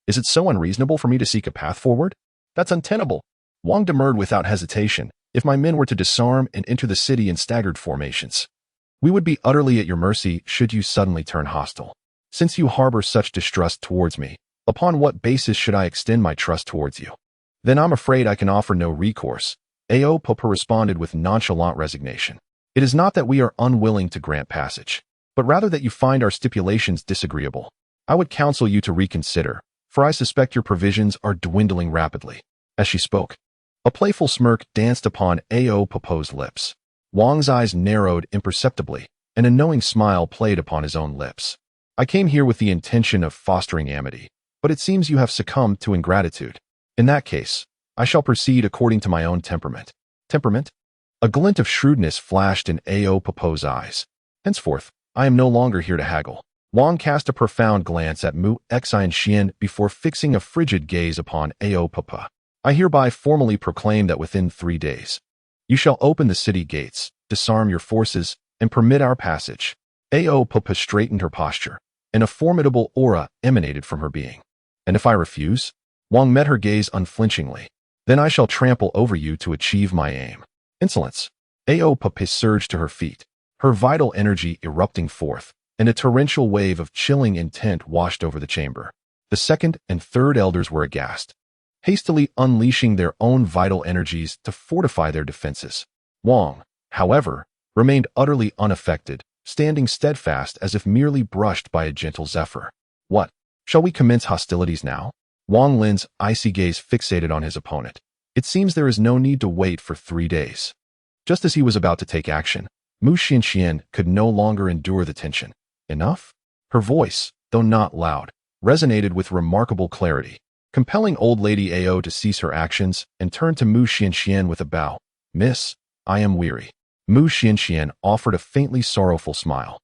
Is it so unreasonable for me to seek a path forward? That's untenable. Wang demurred without hesitation. If my men were to disarm and enter the city in staggered formations, we would be utterly at your mercy should you suddenly turn hostile. Since you harbor such distrust towards me, upon what basis should I extend my trust towards you? Then I'm afraid I can offer no recourse. Ao Popa responded with nonchalant resignation. It is not that we are unwilling to grant passage, but rather that you find our stipulations disagreeable. I would counsel you to reconsider, for I suspect your provisions are dwindling rapidly. As she spoke, a playful smirk danced upon Ao Popo's lips. Wang's eyes narrowed imperceptibly, and a knowing smile played upon his own lips. I came here with the intention of fostering amity, but it seems you have succumbed to ingratitude. In that case, I shall proceed according to my own temperament. Temperament? A glint of shrewdness flashed in Ao Popo's eyes. Henceforth, I am no longer here to haggle. Wang cast a profound glance at Qiongqi before fixing a frigid gaze upon Ao Popa. I hereby formally proclaim that within 3 days, you shall open the city gates, disarm your forces, and permit our passage. Ao Popa straightened her posture, and a formidable aura emanated from her being. And if I refuse? Wang met her gaze unflinchingly. Then I shall trample over you to achieve my aim. Insolence. Ao Popa surged to her feet, her vital energy erupting forth, and a torrential wave of chilling intent washed over the chamber. The second and third elders were aghast, hastily unleashing their own vital energies to fortify their defenses. Wang, however, remained utterly unaffected, standing steadfast as if merely brushed by a gentle zephyr. What? Shall we commence hostilities now? Wang Lin's icy gaze fixated on his opponent. It seems there is no need to wait for 3 days. Just as he was about to take action, Qiongqi could no longer endure the tension. Enough? Her voice, though not loud, resonated with remarkable clarity, compelling old lady Ao to cease her actions and turn to Qiongqi with a bow. Miss, I am weary. Qiongqi offered a faintly sorrowful smile,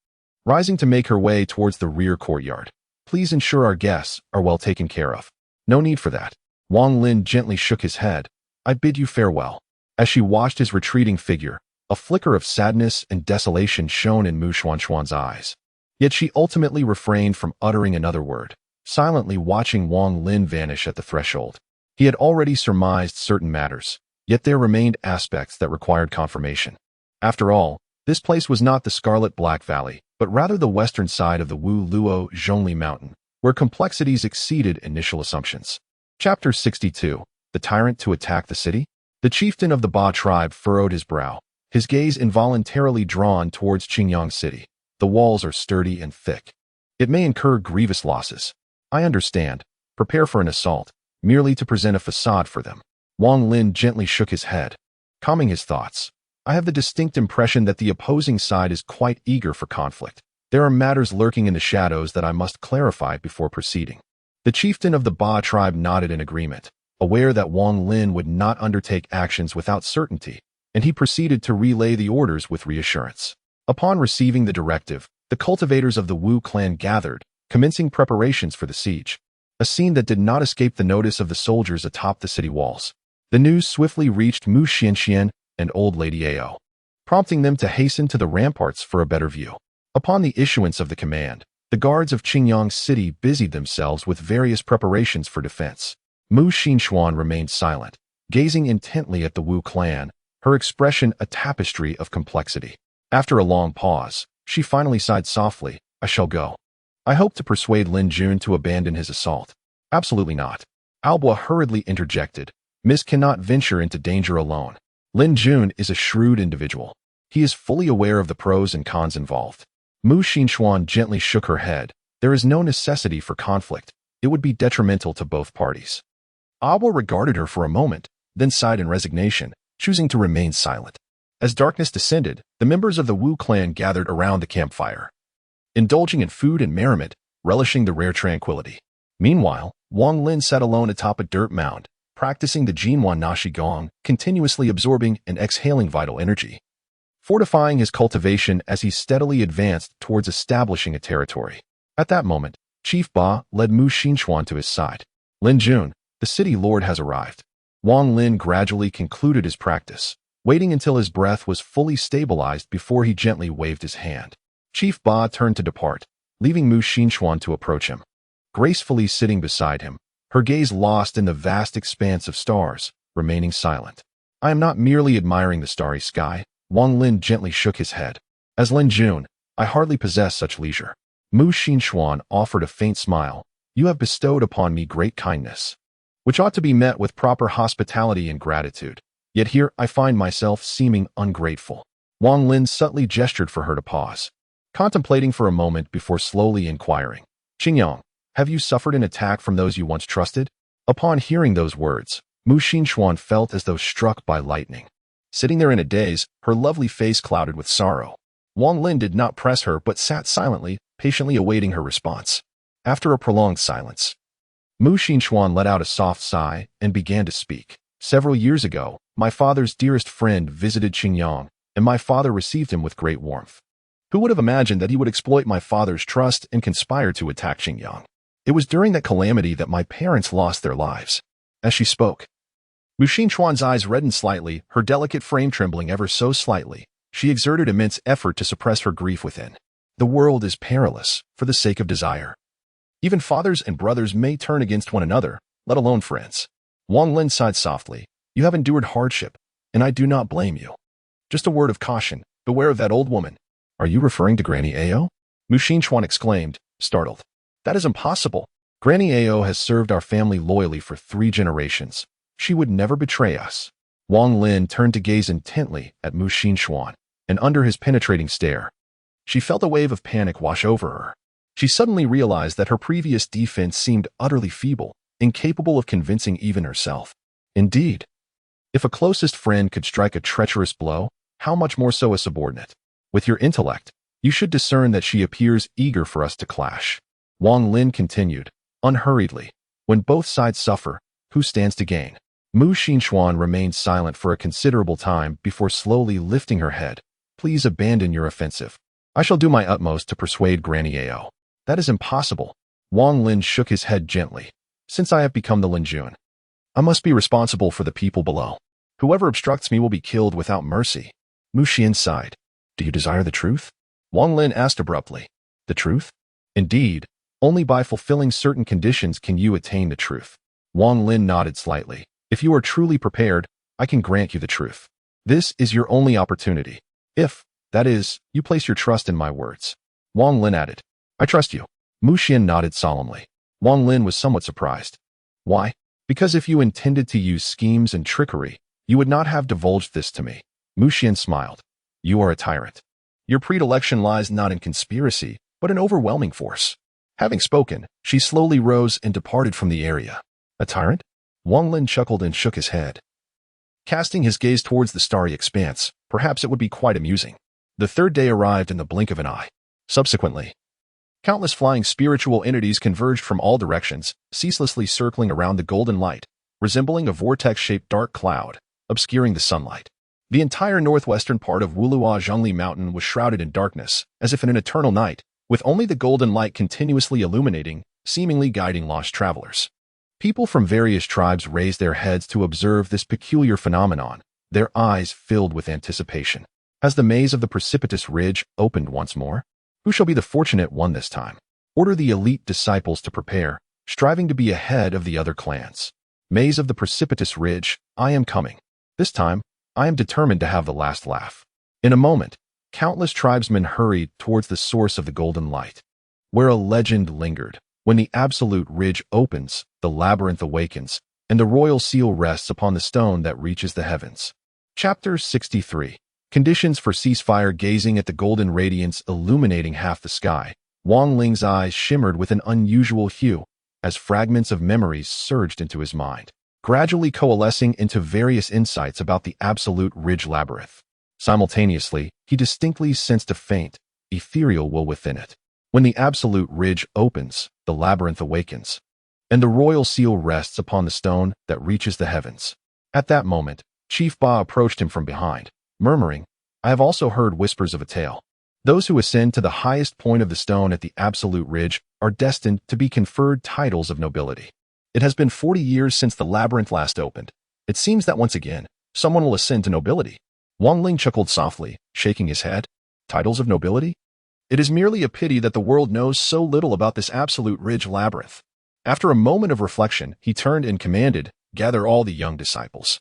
rising to make her way towards the rear courtyard. Please ensure our guests are well taken care of. No need for that. Wang Lin gently shook his head. I bid you farewell. As she watched his retreating figure, a flicker of sadness and desolation shone in Qiongqi's eyes. Yet she ultimately refrained from uttering another word, silently watching Wang Lin vanish at the threshold. He had already surmised certain matters, yet there remained aspects that required confirmation. After all, this place was not the Scarlet Black Valley, but rather the western side of the Wu Luo Zhongli Mountain, where complexities exceeded initial assumptions. Chapter 62. The Tyrant to Attack the City? The chieftain of the Ba tribe furrowed his brow, his gaze involuntarily drawn towards Qiongqi City. The walls are sturdy and thick. It may incur grievous losses. I understand. Prepare for an assault, merely to present a facade for them. Wang Lin gently shook his head, calming his thoughts. I have the distinct impression that the opposing side is quite eager for conflict. There are matters lurking in the shadows that I must clarify before proceeding. The chieftain of the Ba tribe nodded in agreement, aware that Wang Lin would not undertake actions without certainty, and he proceeded to relay the orders with reassurance. Upon receiving the directive, the cultivators of the Wu clan gathered, commencing preparations for the siege, a scene that did not escape the notice of the soldiers atop the city walls. The news swiftly reached Qiongqi and old lady Ao, prompting them to hasten to the ramparts for a better view. Upon the issuance of the command, the guards of Qiongqi City busied themselves with various preparations for defense. Qiongqi remained silent, gazing intently at the Wu clan, her expression a tapestry of complexity. After a long pause, she finally sighed softly. I shall go. I hope to persuade Lin Jun to abandon his assault. Absolutely not. Albua hurriedly interjected. Miss cannot venture into danger alone. Lin Jun is a shrewd individual. He is fully aware of the pros and cons involved. Mu Xinchuan gently shook her head. There is no necessity for conflict. It would be detrimental to both parties. Albua regarded her for a moment, then sighed in resignation, choosing to remain silent. As darkness descended, the members of the Wu clan gathered around the campfire, indulging in food and merriment, relishing the rare tranquility. Meanwhile, Wang Lin sat alone atop a dirt mound, practicing the Jinwan Nashi Gong, continuously absorbing and exhaling vital energy, fortifying his cultivation as he steadily advanced towards establishing a territory. At that moment, Chief Ba led Mu Xinchuan to his side. Lin Jun, the city lord has arrived. Wang Lin gradually concluded his practice, waiting until his breath was fully stabilized before he gently waved his hand. Chief Ba turned to depart, leaving Mu Xinchuan to approach him. Gracefully sitting beside him, her gaze lost in the vast expanse of stars, remaining silent. I am not merely admiring the starry sky, Wang Lin gently shook his head. As Lin Jun, I hardly possess such leisure. Mu Xinchuan offered a faint smile. You have bestowed upon me great kindness, which ought to be met with proper hospitality and gratitude. Yet here I find myself seeming ungrateful. Wang Lin subtly gestured for her to pause, contemplating for a moment before slowly inquiring. Qiongqi, have you suffered an attack from those you once trusted? Upon hearing those words, Mu Xinchuan felt as though struck by lightning. Sitting there in a daze, her lovely face clouded with sorrow. Wang Lin did not press her but sat silently, patiently awaiting her response. After a prolonged silence, Mu Xinchuan let out a soft sigh and began to speak. Several years ago, my father's dearest friend visited Qiongqi, and my father received him with great warmth. Who would have imagined that he would exploit my father's trust and conspire to attack Qiongqi? It was during that calamity that my parents lost their lives. As she spoke, Mu Xinchuan's eyes reddened slightly, her delicate frame trembling ever so slightly. She exerted immense effort to suppress her grief within. The world is perilous, for the sake of desire. Even fathers and brothers may turn against one another, let alone friends. Wang Lin sighed softly. You have endured hardship, and I do not blame you. Just a word of caution, beware of that old woman. Are you referring to Granny Ao? Mu Xinchuan exclaimed, startled. That is impossible. Granny Ao has served our family loyally for 3 generations. She would never betray us. Wang Lin turned to gaze intently at Mu Xinchuan, and under his penetrating stare, she felt a wave of panic wash over her. She suddenly realized that her previous defense seemed utterly feeble, incapable of convincing even herself. Indeed, if a closest friend could strike a treacherous blow, how much more so a subordinate? With your intellect, you should discern that she appears eager for us to clash. Wang Lin continued, unhurriedly. When both sides suffer, who stands to gain? Mu Xinchuan remained silent for a considerable time before slowly lifting her head. Please abandon your offensive. I shall do my utmost to persuade Granny Ao. That is impossible. Wang Lin shook his head gently. Since I have become the Lin Jun, I must be responsible for the people below. Whoever obstructs me will be killed without mercy. Mu Xian sighed. Do you desire the truth? Wang Lin asked abruptly. The truth? Indeed, only by fulfilling certain conditions can you attain the truth. Wang Lin nodded slightly. If you are truly prepared, I can grant you the truth. This is your only opportunity. If, that is, you place your trust in my words. Wang Lin added. I trust you. Mu Xian nodded solemnly. Wang Lin was somewhat surprised. Why? Because if you intended to use schemes and trickery, you would not have divulged this to me. Mu Xian smiled. You are a tyrant. Your predilection lies not in conspiracy, but in overwhelming force. Having spoken, she slowly rose and departed from the area. A tyrant? Wang Lin chuckled and shook his head, casting his gaze towards the starry expanse. Perhaps it would be quite amusing. The 3rd day arrived in the blink of an eye. Subsequently, countless flying spiritual entities converged from all directions, ceaselessly circling around the golden light, resembling a vortex-shaped dark cloud, obscuring the sunlight. The entire northwestern part of Wulua Zhongli Mountain was shrouded in darkness, as if in an eternal night, with only the golden light continuously illuminating, seemingly guiding lost travelers. People from various tribes raised their heads to observe this peculiar phenomenon, their eyes filled with anticipation. Has the maze of the precipitous ridge opened once more? Who shall be the fortunate one this time? Order the elite disciples to prepare, striving to be ahead of the other clans. Maze of the precipitous ridge, I am coming. This time, I am determined to have the last laugh. In a moment, countless tribesmen hurried towards the source of the golden light, where a legend lingered. When the absolute ridge opens, the labyrinth awakens, and the royal seal rests upon the stone that reaches the heavens. Chapter 63. Conditions for ceasefire. Gazing at the golden radiance illuminating half the sky, Wang Lin's eyes shimmered with an unusual hue as fragments of memories surged into his mind, gradually coalescing into various insights about the absolute ridge labyrinth. Simultaneously, he distinctly sensed a faint, ethereal will within it. When the absolute ridge opens, the labyrinth awakens, and the royal seal rests upon the stone that reaches the heavens. At that moment, Chief Ba approached him from behind, murmuring, "I have also heard whispers of a tale. Those who ascend to the highest point of the stone at the absolute ridge are destined to be conferred titles of nobility. It has been 40 years since the labyrinth last opened. It seems that once again, someone will ascend to nobility." Wang Lin chuckled softly, shaking his head. Titles of nobility? It is merely a pity that the world knows so little about this absolute ridge labyrinth. After a moment of reflection, he turned and commanded, "Gather all the young disciples."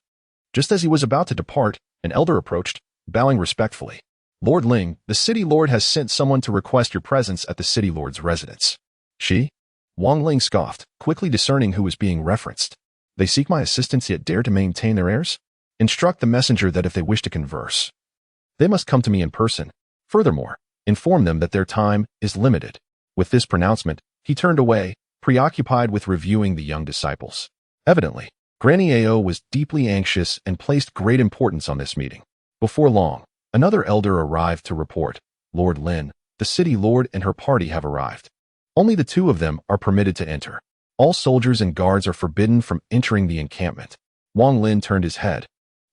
Just as he was about to depart, an elder approached, bowing respectfully. "Lord Ling, the city lord has sent someone to request your presence at the city lord's residence." "She?" Wang Ling scoffed, quickly discerning who was being referenced. "They seek my assistance yet dare to maintain their airs? Instruct the messenger that if they wish to converse, they must come to me in person. Furthermore, inform them that their time is limited." With this pronouncement, he turned away, preoccupied with reviewing the young disciples. Evidently, Granny Ao was deeply anxious and placed great importance on this meeting. Before long, another elder arrived to report, "Lord Lin, the city lord and her party have arrived. Only the two of them are permitted to enter. All soldiers and guards are forbidden from entering the encampment." Wang Lin turned his head,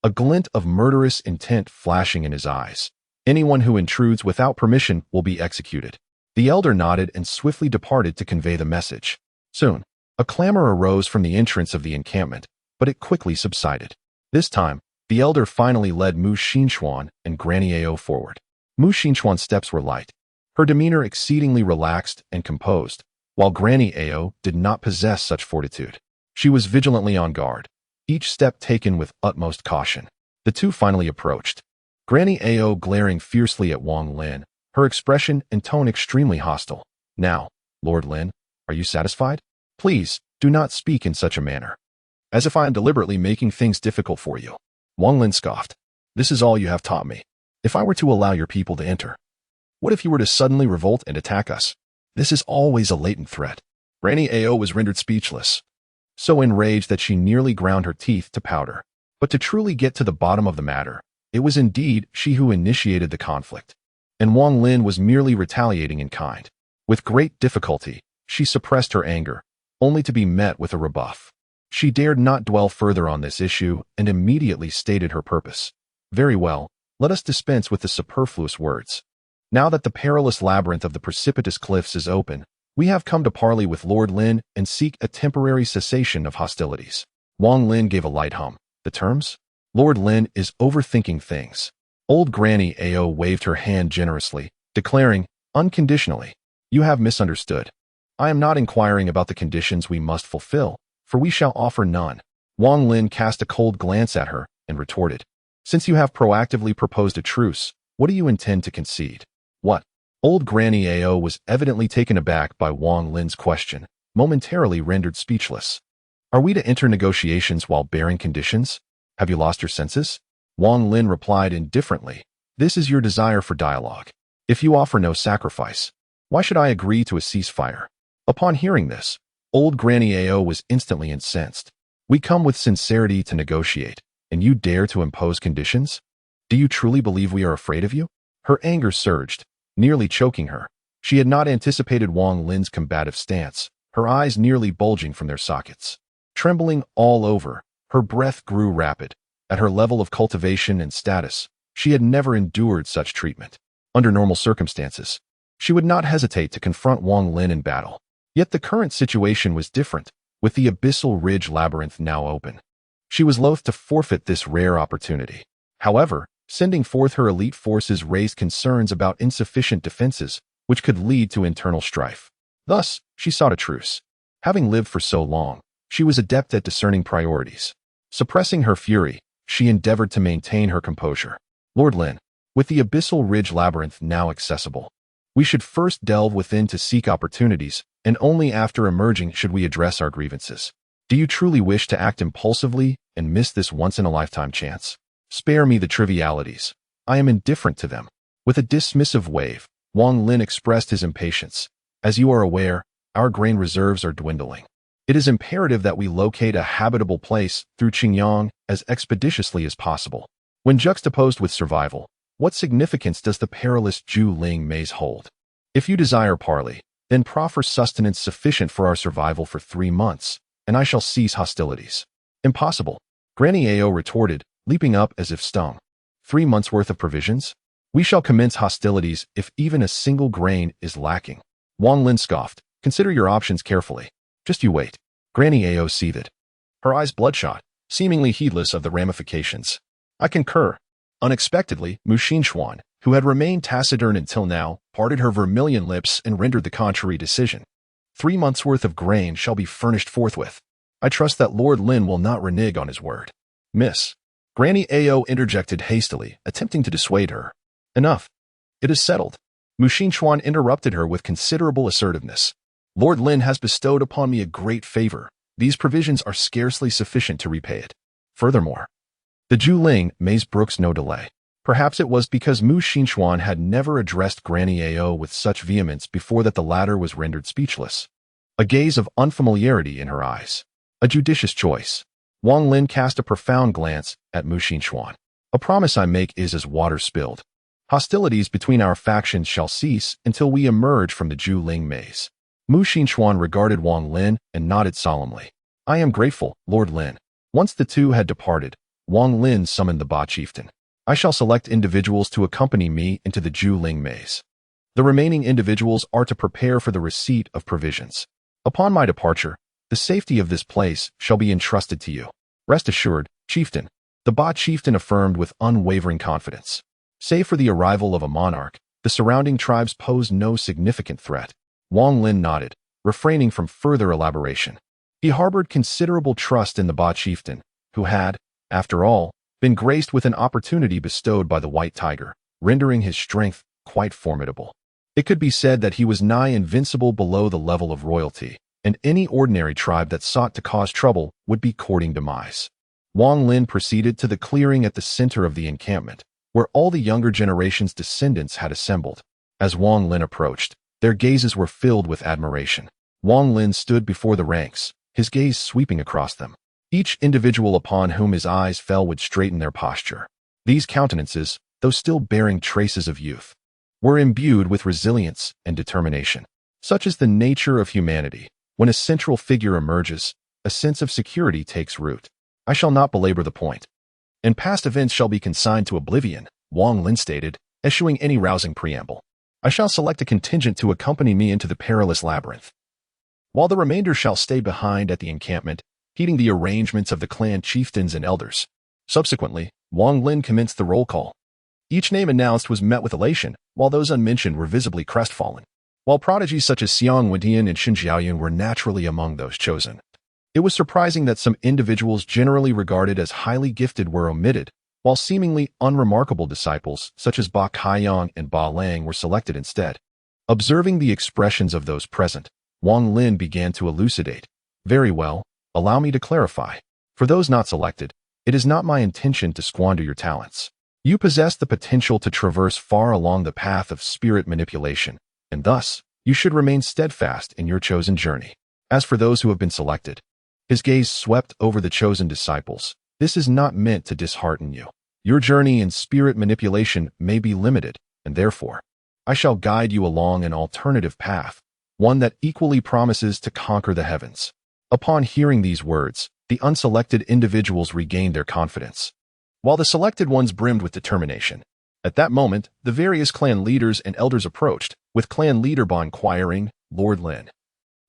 a glint of murderous intent flashing in his eyes. "Anyone who intrudes without permission will be executed." The elder nodded and swiftly departed to convey the message. Soon, a clamor arose from the entrance of the encampment, but it quickly subsided. This time, the elder finally led Mu Xinchuan and Granny Ao forward. Mu Xinchuan's steps were light, her demeanor exceedingly relaxed and composed, while Granny Ao did not possess such fortitude. She was vigilantly on guard, each step taken with utmost caution. The two finally approached, Granny Ao glaring fiercely at Wang Lin, her expression and tone extremely hostile. "Now, Lord Lin, are you satisfied? Please, do not speak in such a manner, as if I am deliberately making things difficult for you." Wang Lin scoffed. "This is all you have taught me. If I were to allow your people to enter, what if you were to suddenly revolt and attack us? This is always a latent threat." Granny Ao was rendered speechless, so enraged that she nearly ground her teeth to powder. But to truly get to the bottom of the matter, it was indeed she who initiated the conflict, and Wang Lin was merely retaliating in kind. With great difficulty, she suppressed her anger, only to be met with a rebuff. She dared not dwell further on this issue and immediately stated her purpose. "Very well, let us dispense with the superfluous words. Now that the perilous labyrinth of the precipitous cliffs is open, we have come to parley with Lord Lin and seek a temporary cessation of hostilities." Wang Lin gave a light hum. "The terms? Lord Lin is overthinking things." Old Granny Ao waved her hand generously, declaring, unconditionally, "You have misunderstood. I am not inquiring about the conditions we must fulfill, for we shall offer none." Wang Lin cast a cold glance at her and retorted, "Since you have proactively proposed a truce, what do you intend to concede?" "What?" Old Granny Ao was evidently taken aback by Wang Lin's question, momentarily rendered speechless. "Are we to enter negotiations while bearing conditions? Have you lost your senses?" Wang Lin replied indifferently, "This is your desire for dialogue. If you offer no sacrifice, why should I agree to a ceasefire?" Upon hearing this, old Granny Ao was instantly incensed. "We come with sincerity to negotiate, and you dare to impose conditions? Do you truly believe we are afraid of you?" Her anger surged, nearly choking her. She had not anticipated Wang Lin's combative stance, her eyes nearly bulging from their sockets. Trembling all over, her breath grew rapid. At her level of cultivation and status, she had never endured such treatment. Under normal circumstances, she would not hesitate to confront Wang Lin in battle. Yet the current situation was different, with the abyssal ridge labyrinth now open. She was loath to forfeit this rare opportunity. However, sending forth her elite forces raised concerns about insufficient defenses, which could lead to internal strife. Thus, she sought a truce. Having lived for so long, she was adept at discerning priorities. Suppressing her fury, she endeavored to maintain her composure. "Lord Lin, with the abyssal ridge labyrinth now accessible, we should first delve within to seek opportunities and only after emerging should we address our grievances. Do you truly wish to act impulsively and miss this once-in-a-lifetime chance? Spare me the trivialities. I am indifferent to them." With a dismissive wave, Wang Lin expressed his impatience. "As you are aware, our grain reserves are dwindling. It is imperative that we locate a habitable place through Qingyang as expeditiously as possible." When juxtaposed with survival, what significance does the perilous Zhuling maze hold? If you desire parley, then proffer sustenance sufficient for our survival for 3 months, and I shall cease hostilities. "Impossible," Granny Ao retorted, leaping up as if stung. 3 months' worth of provisions? We shall commence hostilities if even a single grain is lacking. Wang Lin scoffed. "Consider your options carefully. Just you wait." Granny Ao seethed, her eyes bloodshot, seemingly heedless of the ramifications. "I concur." Unexpectedly, Mu Xinchuan, who had remained taciturn until now, parted her vermilion lips and rendered the contrary decision. 3 months' worth of grain shall be furnished forthwith. I trust that Lord Lin will not renege on his word. "Miss." Granny Ao interjected hastily, attempting to dissuade her. "Enough. It is settled." Mu Xinchuan interrupted her with considerable assertiveness. "Lord Lin has bestowed upon me a great favor. These provisions are scarcely sufficient to repay it. Furthermore, the Zhuling maze brooks no delay." Perhaps it was because Mu Xinchuan had never addressed Granny Ao with such vehemence before that the latter was rendered speechless. A gaze of unfamiliarity in her eyes. A judicious choice. Wang Lin cast a profound glance at Mu Xinchuan. "A promise I make is as water spilled. Hostilities between our factions shall cease until we emerge from the Zhuling maze." Mu Xinchuan regarded Wang Lin and nodded solemnly. "I am grateful, Lord Lin." Once the two had departed, Wang Lin summoned the Ba chieftain. "I shall select individuals to accompany me into the Zhuling maze. The remaining individuals are to prepare for the receipt of provisions. Upon my departure, the safety of this place shall be entrusted to you. Rest assured, chieftain," the Ba chieftain affirmed with unwavering confidence. Save for the arrival of a monarch, the surrounding tribes pose no significant threat. Wang Lin nodded, refraining from further elaboration. He harbored considerable trust in the Ba chieftain, who had, after all, been graced with an opportunity bestowed by the White Tiger, rendering his strength quite formidable. It could be said that he was nigh invincible below the level of royalty, and any ordinary tribe that sought to cause trouble would be courting demise. Wang Lin proceeded to the clearing at the center of the encampment, where all the younger generation's descendants had assembled. As Wang Lin approached, their gazes were filled with admiration. Wang Lin stood before the ranks, his gaze sweeping across them. Each individual upon whom his eyes fell would straighten their posture. These countenances, though still bearing traces of youth, were imbued with resilience and determination. Such is the nature of humanity. When a central figure emerges, a sense of security takes root. I shall not belabor the point, and past events shall be consigned to oblivion, Wang Lin stated, eschewing any rousing preamble. I shall select a contingent to accompany me into the perilous labyrinth, while the remainder shall stay behind at the encampment, heeding the arrangements of the clan chieftains and elders. Subsequently, Wang Lin commenced the roll call. Each name announced was met with elation, while those unmentioned were visibly crestfallen. While prodigies such as Xiang Wendian and Shen Xiaoyun were naturally among those chosen, it was surprising that some individuals generally regarded as highly gifted were omitted, while seemingly unremarkable disciples such as Ba Kaiyang and Ba Lang were selected instead. Observing the expressions of those present, Wang Lin began to elucidate. Very well, allow me to clarify. For those not selected, it is not my intention to squander your talents. You possess the potential to traverse far along the path of spirit manipulation, and thus, you should remain steadfast in your chosen journey. As for those who have been selected, his gaze swept over the chosen disciples. This is not meant to dishearten you. Your journey in spirit manipulation may be limited, and therefore, I shall guide you along an alternative path, one that equally promises to conquer the heavens. Upon hearing these words, the unselected individuals regained their confidence, while the selected ones brimmed with determination. At that moment, the various clan leaders and elders approached, with clan leader Ba inquiring, Lord Lin.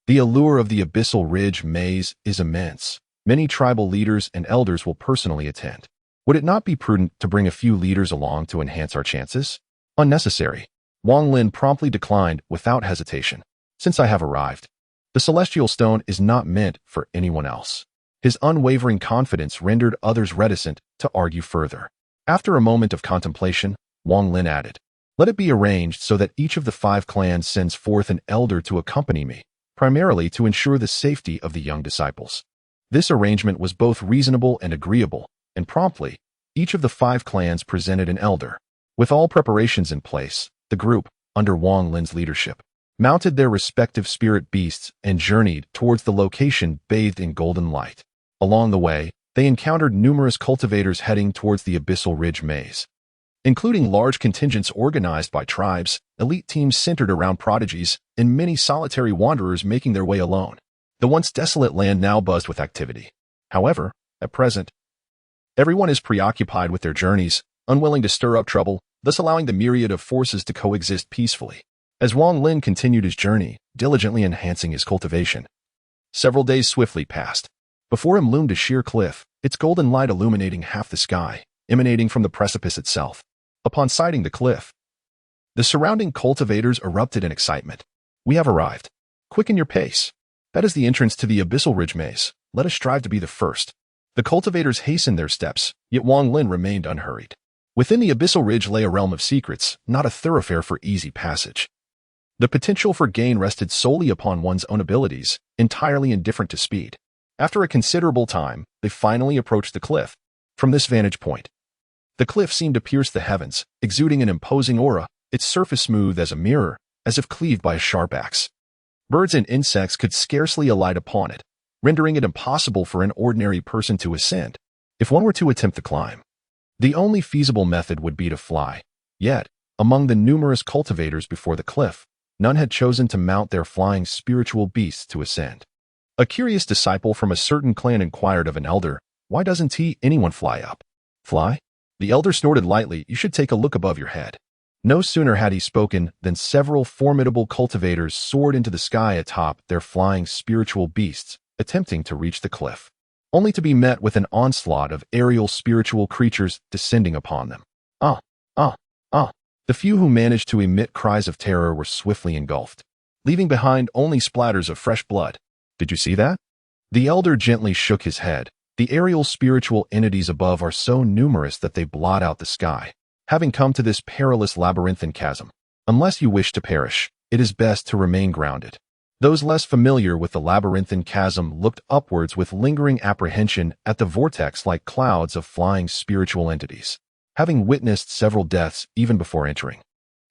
The allure of the Abyssal Ridge maze is immense. Many tribal leaders and elders will personally attend. Would it not be prudent to bring a few leaders along to enhance our chances? Unnecessary. Wang Lin promptly declined without hesitation. Since I have arrived, the celestial stone is not meant for anyone else. His unwavering confidence rendered others reticent to argue further. After a moment of contemplation, Wang Lin added, let it be arranged so that each of the 5 clans sends forth an elder to accompany me, primarily to ensure the safety of the young disciples. This arrangement was both reasonable and agreeable, and promptly, each of the 5 clans presented an elder. With all preparations in place, the group, under Wang Lin's leadership, mounted their respective spirit beasts and journeyed towards the location bathed in golden light. Along the way, they encountered numerous cultivators heading towards the Abyssal Ridge maze, including large contingents organized by tribes, elite teams centered around prodigies, and many solitary wanderers making their way alone. The once desolate land now buzzed with activity. However, at present, everyone is preoccupied with their journeys, unwilling to stir up trouble, thus allowing the myriad of forces to coexist peacefully. As Wang Lin continued his journey, diligently enhancing his cultivation, several days swiftly passed. Before him loomed a sheer cliff, its golden light illuminating half the sky, emanating from the precipice itself. Upon sighting the cliff, the surrounding cultivators erupted in excitement. "We have arrived. Quicken your pace. That is the entrance to the Abyssal Ridge maze. Let us strive to be the first." The cultivators hastened their steps, yet Wang Lin remained unhurried. Within the Abyssal Ridge lay a realm of secrets, not a thoroughfare for easy passage. The potential for gain rested solely upon one's own abilities, entirely indifferent to speed. After a considerable time, they finally approached the cliff. From this vantage point, the cliff seemed to pierce the heavens, exuding an imposing aura, its surface smooth as a mirror, as if cleaved by a sharp axe. Birds and insects could scarcely alight upon it, rendering it impossible for an ordinary person to ascend. If one were to attempt the climb, the only feasible method would be to fly. Yet, among the numerous cultivators before the cliff, none had chosen to mount their flying spiritual beasts to ascend. A curious disciple from a certain clan inquired of an elder, "Why doesn't anyone fly up?" "Fly?" The elder snorted lightly. "You should take a look above your head." No sooner had he spoken than several formidable cultivators soared into the sky atop their flying spiritual beasts, attempting to reach the cliff, only to be met with an onslaught of aerial spiritual creatures descending upon them. Ah, ah, ah. The few who managed to emit cries of terror were swiftly engulfed, leaving behind only splatters of fresh blood. "Did you see that?" The elder gently shook his head. "The aerial spiritual entities above are so numerous that they blot out the sky. Having come to this perilous labyrinthine chasm, unless you wish to perish, it is best to remain grounded." Those less familiar with the labyrinthine chasm looked upwards with lingering apprehension at the vortex like clouds of flying spiritual entities. Having witnessed several deaths even before entering,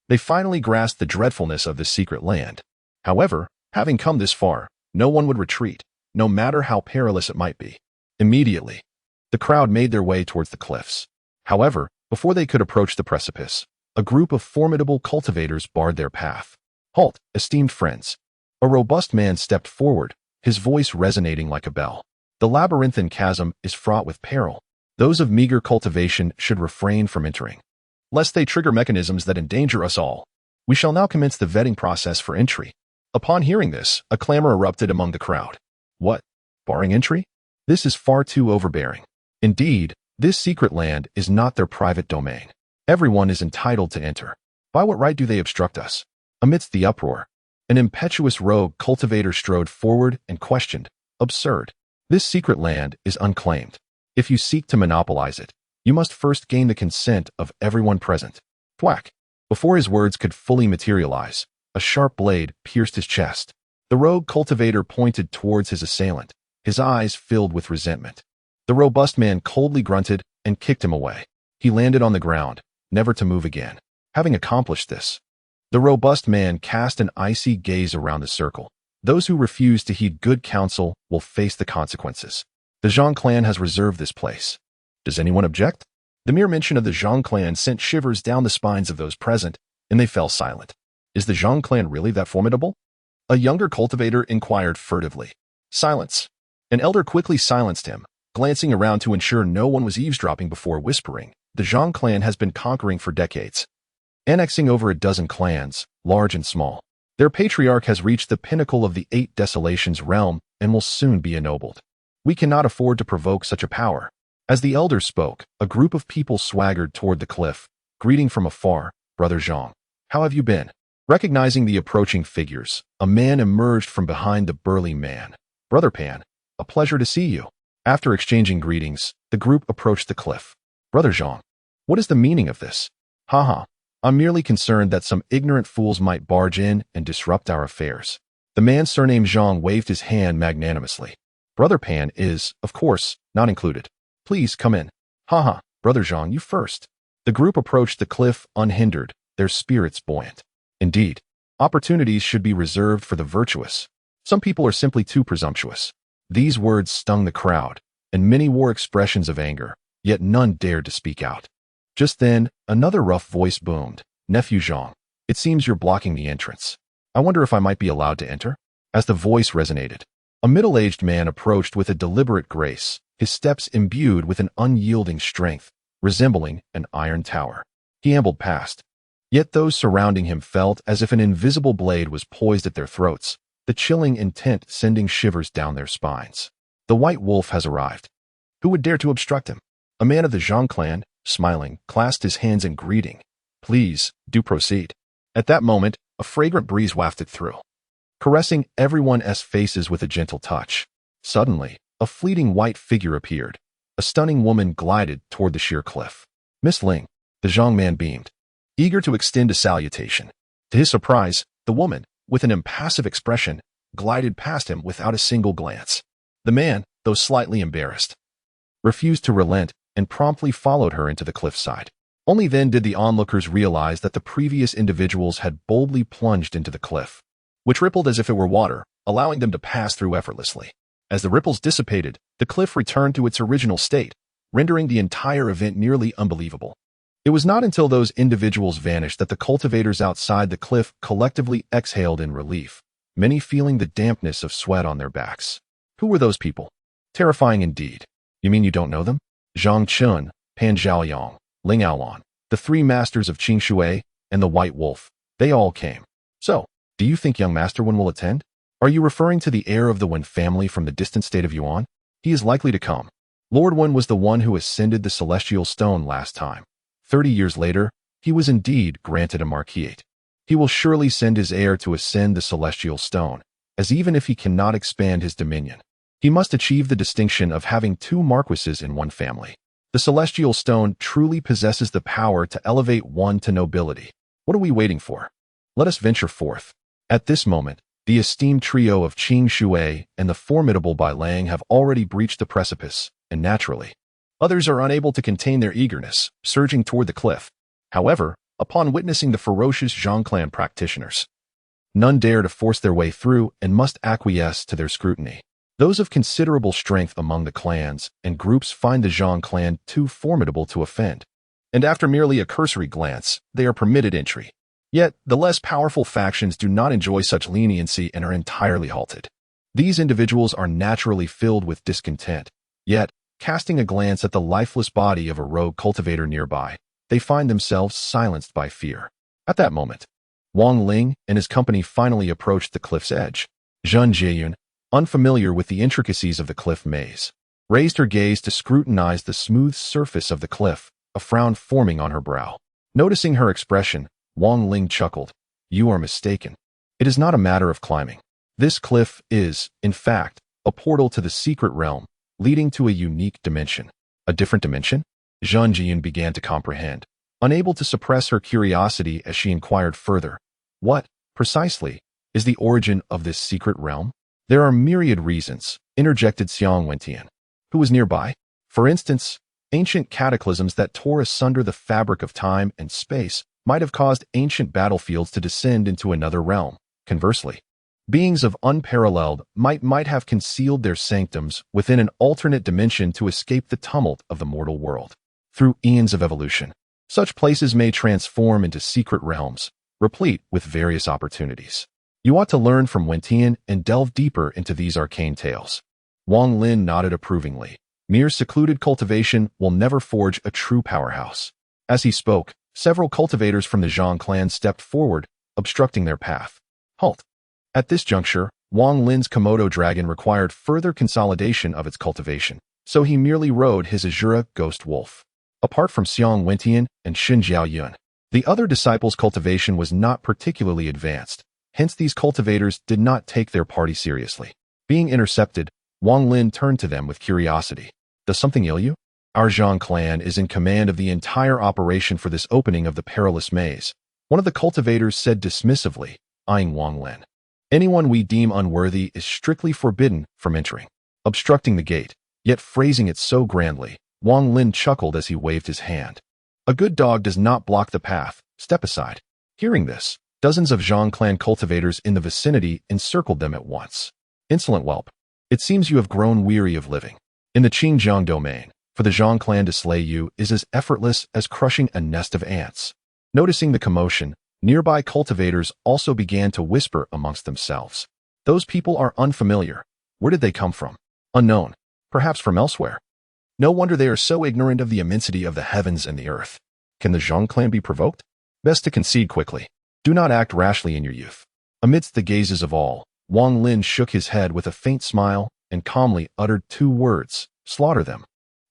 they finally grasped the dreadfulness of this secret land. However, having come this far, no one would retreat, no matter how perilous it might be. Immediately, the crowd made their way towards the cliffs. However, before they could approach the precipice, a group of formidable cultivators barred their path. "Halt, esteemed friends." A robust man stepped forward, his voice resonating like a bell. "The labyrinthine chasm is fraught with peril. Those of meager cultivation should refrain from entering, lest they trigger mechanisms that endanger us all. We shall now commence the vetting process for entry." Upon hearing this, a clamor erupted among the crowd. "What? Barring entry? This is far too overbearing. Indeed, this secret land is not their private domain. Everyone is entitled to enter. By what right do they obstruct us?" Amidst the uproar, an impetuous rogue cultivator strode forward and questioned, "Absurd. This secret land is unclaimed. If you seek to monopolize it, you must first gain the consent of everyone present." Thwack! Before his words could fully materialize, a sharp blade pierced his chest. The rogue cultivator pointed towards his assailant, his eyes filled with resentment. The robust man coldly grunted and kicked him away. He landed on the ground, never to move again. Having accomplished this, the robust man cast an icy gaze around the circle. "Those who refuse to heed good counsel will face the consequences. The Zhang clan has reserved this place. Does anyone object?" The mere mention of the Zhang clan sent shivers down the spines of those present, and they fell silent. "Is the Zhang clan really that formidable?" A younger cultivator inquired furtively. "Silence." An elder quickly silenced him, glancing around to ensure no one was eavesdropping before whispering, "The Zhang clan has been conquering for decades, annexing over a dozen clans, large and small. Their patriarch has reached the pinnacle of the 8 Desolations realm and will soon be ennobled. We cannot afford to provoke such a power." As the elder spoke, a group of people swaggered toward the cliff, greeting from afar, "Brother Zhang, how have you been?" Recognizing the approaching figures, a man emerged from behind the burly man. "Brother Pan, a pleasure to see you." After exchanging greetings, the group approached the cliff. "Brother Zhang, what is the meaning of this?" "Haha, I'm merely concerned that some ignorant fools might barge in and disrupt our affairs." The man surnamed Zhang waved his hand magnanimously. Brother Pan is, of course, not included. Please come in. Haha, Brother Zhang, you first. The group approached the cliff unhindered, their spirits buoyant. Indeed, opportunities should be reserved for the virtuous. Some people are simply too presumptuous. These words stung the crowd, and many wore expressions of anger, yet none dared to speak out. Just then, another rough voice boomed. Nephew Zhang, it seems you're blocking the entrance. I wonder if I might be allowed to enter? As the voice resonated, a middle-aged man approached with a deliberate grace, his steps imbued with an unyielding strength, resembling an iron tower. He ambled past. Yet those surrounding him felt as if an invisible blade was poised at their throats, the chilling intent sending shivers down their spines. The white wolf has arrived. Who would dare to obstruct him? A man of the Zhang clan, smiling, clasped his hands in greeting. Please, do proceed. At that moment, a fragrant breeze wafted through, caressing everyone's faces with a gentle touch. Suddenly, a fleeting white figure appeared. A stunning woman glided toward the sheer cliff. Miss Ling, the Zhang man beamed, eager to extend a salutation. To his surprise, the woman, with an impassive expression, glided past him without a single glance. The man, though slightly embarrassed, refused to relent and promptly followed her into the cliffside. Only then did the onlookers realize that the previous individuals had boldly plunged into the cliff, which rippled as if it were water, allowing them to pass through effortlessly. As the ripples dissipated, the cliff returned to its original state, rendering the entire event nearly unbelievable. It was not until those individuals vanished that the cultivators outside the cliff collectively exhaled in relief, many feeling the dampness of sweat on their backs. Who were those people? Terrifying indeed. You mean you don't know them? Zhang Chun, Pan Zhaoyong, Ling Aolan, the three masters of Qiongqi, and the White Wolf. They all came. So, do you think young Master Wen will attend? Are you referring to the heir of the Wen family from the distant state of Yuan? He is likely to come. Lord Wen was the one who ascended the celestial stone last time. 30 years later, he was indeed granted a marquisate. He will surely send his heir to ascend the celestial stone, as even if he cannot expand his dominion, he must achieve the distinction of having two marquises in one family. The celestial stone truly possesses the power to elevate one to nobility. What are we waiting for? Let us venture forth. At this moment, the esteemed trio of Qiongqi and the formidable Bai Lang have already breached the precipice, and naturally, others are unable to contain their eagerness, surging toward the cliff. However, upon witnessing the ferocious Zhang clan practitioners, none dare to force their way through and must acquiesce to their scrutiny. Those of considerable strength among the clans and groups find the Zhang clan too formidable to offend, and after merely a cursory glance, they are permitted entry. Yet, the less powerful factions do not enjoy such leniency and are entirely halted. These individuals are naturally filled with discontent, yet, casting a glance at the lifeless body of a rogue cultivator nearby, they find themselves silenced by fear. At that moment, Wang Lin and his company finally approached the cliff's edge. Zhen Jieyun, unfamiliar with the intricacies of the cliff maze, raised her gaze to scrutinize the smooth surface of the cliff, a frown forming on her brow. Noticing her expression, Wang Ling chuckled. You are mistaken. It is not a matter of climbing. This cliff is, in fact, a portal to the secret realm, leading to a unique dimension. A different dimension? Zhen Jian began to comprehend, unable to suppress her curiosity as she inquired further. What, precisely, is the origin of this secret realm? There are myriad reasons, interjected Xiang Wentian, who was nearby. For instance, ancient cataclysms that tore asunder the fabric of time and space might have caused ancient battlefields to descend into another realm. Conversely, beings of unparalleled might have concealed their sanctums within an alternate dimension to escape the tumult of the mortal world. Through eons of evolution, such places may transform into secret realms, replete with various opportunities. You ought to learn from Wentian and delve deeper into these arcane tales. Wang Lin nodded approvingly. Mere secluded cultivation will never forge a true powerhouse. As he spoke, several cultivators from the Zhang clan stepped forward, obstructing their path. Halt. At this juncture, Wang Lin's Komodo dragon required further consolidation of its cultivation, so he merely rode his Azura ghost wolf. Apart from Xiang Wentian and Xin Zhaoyun, the other disciples' cultivation was not particularly advanced. Hence these cultivators did not take their party seriously. Being intercepted, Wang Lin turned to them with curiosity. Does something ail you? Our Zhang clan is in command of the entire operation for this opening of the perilous maze, one of the cultivators said dismissively, eyeing Wang Lin. Anyone we deem unworthy is strictly forbidden from entering. Obstructing the gate, yet phrasing it so grandly, Wang Lin chuckled as he waved his hand. A good dog does not block the path, step aside. Hearing this, dozens of Zhang clan cultivators in the vicinity encircled them at once. Insolent whelp, it seems you have grown weary of living in the Qiongqi domain. For the Zhang clan to slay you is as effortless as crushing a nest of ants. Noticing the commotion, nearby cultivators also began to whisper amongst themselves. Those people are unfamiliar. Where did they come from? Unknown. Perhaps from elsewhere. No wonder they are so ignorant of the immensity of the heavens and the earth. Can the Zhang clan be provoked? Best to concede quickly. Do not act rashly in your youth. Amidst the gazes of all, Wang Lin shook his head with a faint smile and calmly uttered 2 words, slaughter them.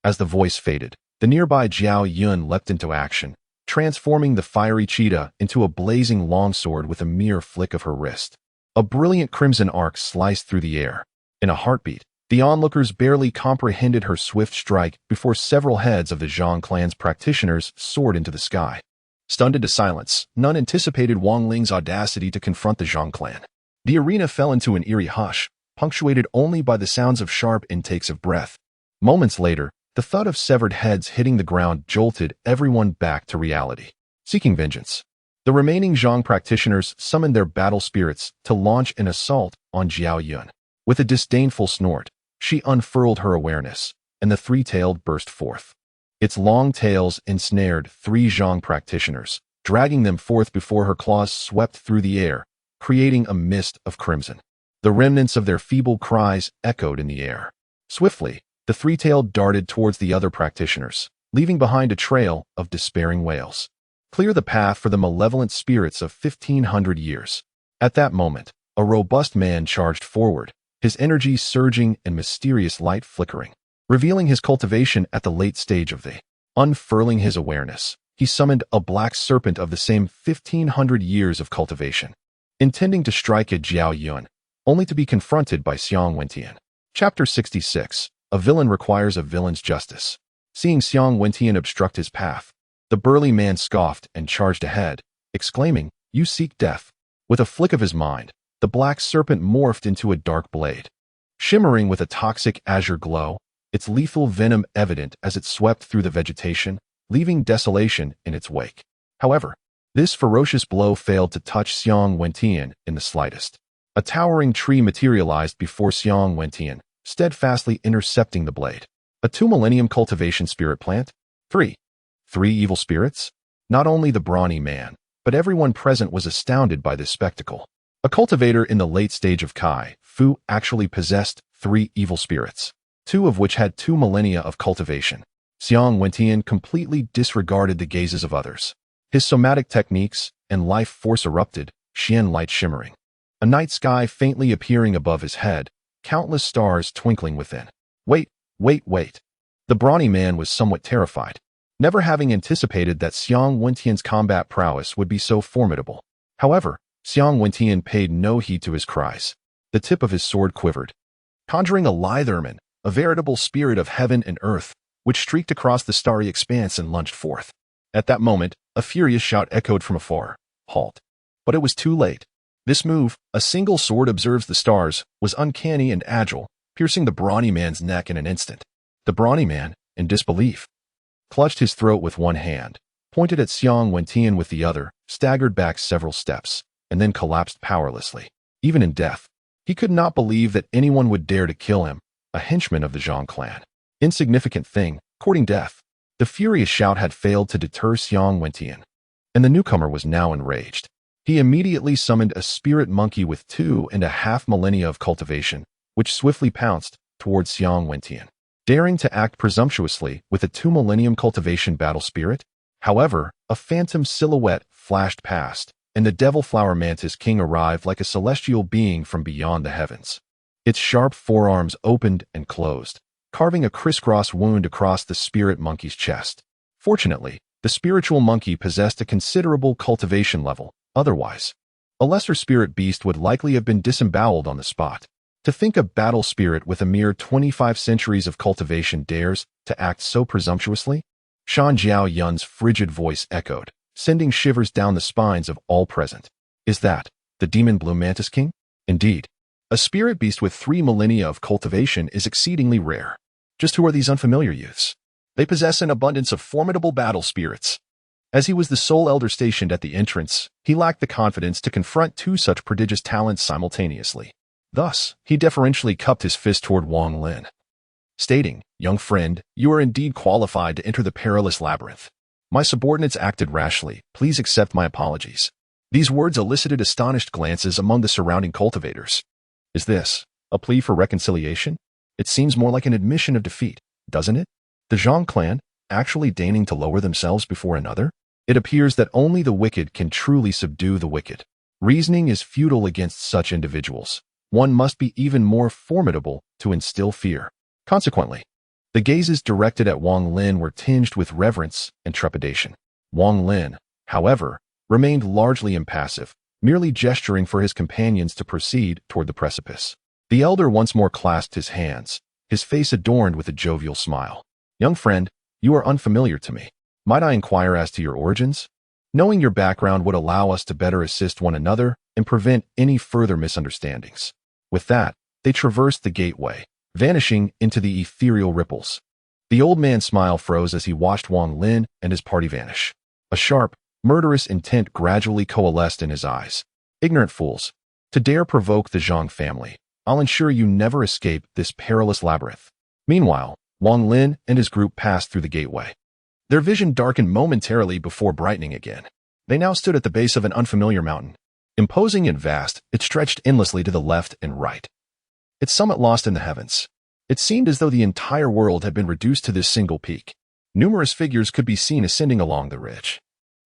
As the voice faded, the nearby Jiao Yun leapt into action, transforming the fiery cheetah into a blazing longsword with a mere flick of her wrist. A brilliant crimson arc sliced through the air. In a heartbeat, the onlookers barely comprehended her swift strike before several heads of the Zhang clan's practitioners soared into the sky. Stunned into silence, none anticipated Wang Ling's audacity to confront the Zhang clan. The arena fell into an eerie hush, punctuated only by the sounds of sharp intakes of breath. Moments later, the thud of severed heads hitting the ground jolted everyone back to reality. Seeking vengeance, the remaining Zhang practitioners summoned their battle spirits to launch an assault on Jiao Yun. With a disdainful snort, she unfurled her awareness, and the three-tailed burst forth. Its long tails ensnared 3 Zhang practitioners, dragging them forth before her claws swept through the air, creating a mist of crimson. The remnants of their feeble cries echoed in the air. Swiftly, the three-tailed darted towards the other practitioners, leaving behind a trail of despairing wails. Clear the path for the malevolent spirits of 1,500 years. At that moment, a robust man charged forward, his energy surging and mysterious light flickering. Revealing his cultivation at the late stage of the unfurling his awareness, he summoned a black serpent of the same 1,500 years of cultivation, intending to strike at Jiao Yun, only to be confronted by Xiong Wentian. Chapter 66. A villain requires a villain's justice. Seeing Xiong Wentian obstruct his path, the burly man scoffed and charged ahead, exclaiming, "You seek death." With a flick of his mind, the black serpent morphed into a dark blade. Shimmering with a toxic azure glow, its lethal venom evident as it swept through the vegetation, leaving desolation in its wake. However, this ferocious blow failed to touch Xiong Wentian in the slightest. A towering tree materialized before Xiong Wentian, steadfastly intercepting the blade. A 2-millennium cultivation spirit plant? 3 evil spirits? Not only the brawny man, but everyone present was astounded by this spectacle. A cultivator in the late stage of Kai Fu actually possessed 3 evil spirits, 2 of which had 2 millennia of cultivation. Xiong Wentian completely disregarded the gazes of others. His somatic techniques and life force erupted, Xian light shimmering. A night sky faintly appearing above his head, countless stars twinkling within. Wait. The brawny man was somewhat terrified, never having anticipated that Xiong Wentian's combat prowess would be so formidable. However, Xiong Wentian paid no heed to his cries. The tip of his sword quivered, conjuring a lithe ermine, a veritable spirit of heaven and earth, which streaked across the starry expanse and lunged forth. At that moment, a furious shout echoed from afar. Halt. But it was too late. This move, a single sword observes the stars, was uncanny and agile, piercing the brawny man's neck in an instant. The brawny man, in disbelief, clutched his throat with one hand, pointed at Xiong Wentian with the other, staggered back several steps, and then collapsed powerlessly. Even in death, he could not believe that anyone would dare to kill him, a henchman of the Zhang clan. Insignificant thing, courting death. The furious shout had failed to deter Xiong Wentian, and the newcomer was now enraged. He immediately summoned a spirit monkey with 2.5 millennia of cultivation, which swiftly pounced towards Xiong Wentian, daring to act presumptuously with a 2-millennium cultivation battle spirit. However, a phantom silhouette flashed past, and the devil flower mantis king arrived like a celestial being from beyond the heavens. Its sharp forearms opened and closed, carving a crisscross wound across the spirit monkey's chest. Fortunately, the spiritual monkey possessed a considerable cultivation level. Otherwise, a lesser spirit beast would likely have been disemboweled on the spot. To think a battle spirit with a mere 25 centuries of cultivation dares to act so presumptuously? Shan Jiao Yun's frigid voice echoed, sending shivers down the spines of all present. Is that the demon blue mantis king? Indeed, a spirit beast with 3 millennia of cultivation is exceedingly rare. Just who are these unfamiliar youths? They possess an abundance of formidable battle spirits. As he was the sole elder stationed at the entrance, he lacked the confidence to confront 2 such prodigious talents simultaneously. Thus, he deferentially cupped his fist toward Wang Lin, stating, "Young friend, you are indeed qualified to enter the perilous labyrinth. My subordinates acted rashly. Please accept my apologies." These words elicited astonished glances among the surrounding cultivators. Is this a plea for reconciliation? It seems more like an admission of defeat, doesn't it? The Zhang clan actually deigning to lower themselves before another? It appears that only the wicked can truly subdue the wicked. Reasoning is futile against such individuals. One must be even more formidable to instill fear. Consequently, the gazes directed at Wang Lin were tinged with reverence and trepidation. Wang Lin, however, remained largely impassive, merely gesturing for his companions to proceed toward the precipice. The elder once more clasped his hands, his face adorned with a jovial smile. "Young friend, you are unfamiliar to me. Might I inquire as to your origins? Knowing your background would allow us to better assist one another and prevent any further misunderstandings." With that, they traversed the gateway, vanishing into the ethereal ripples. The old man's smile froze as he watched Wang Lin and his party vanish. A sharp, murderous intent gradually coalesced in his eyes. "Ignorant fools, to dare provoke the Zhang family, I'll ensure you never escape this perilous labyrinth." Meanwhile, Wang Lin and his group passed through the gateway. Their vision darkened momentarily before brightening again. They now stood at the base of an unfamiliar mountain. Imposing and vast, it stretched endlessly to the left and right, its summit lost in the heavens. It seemed as though the entire world had been reduced to this single peak. Numerous figures could be seen ascending along the ridge.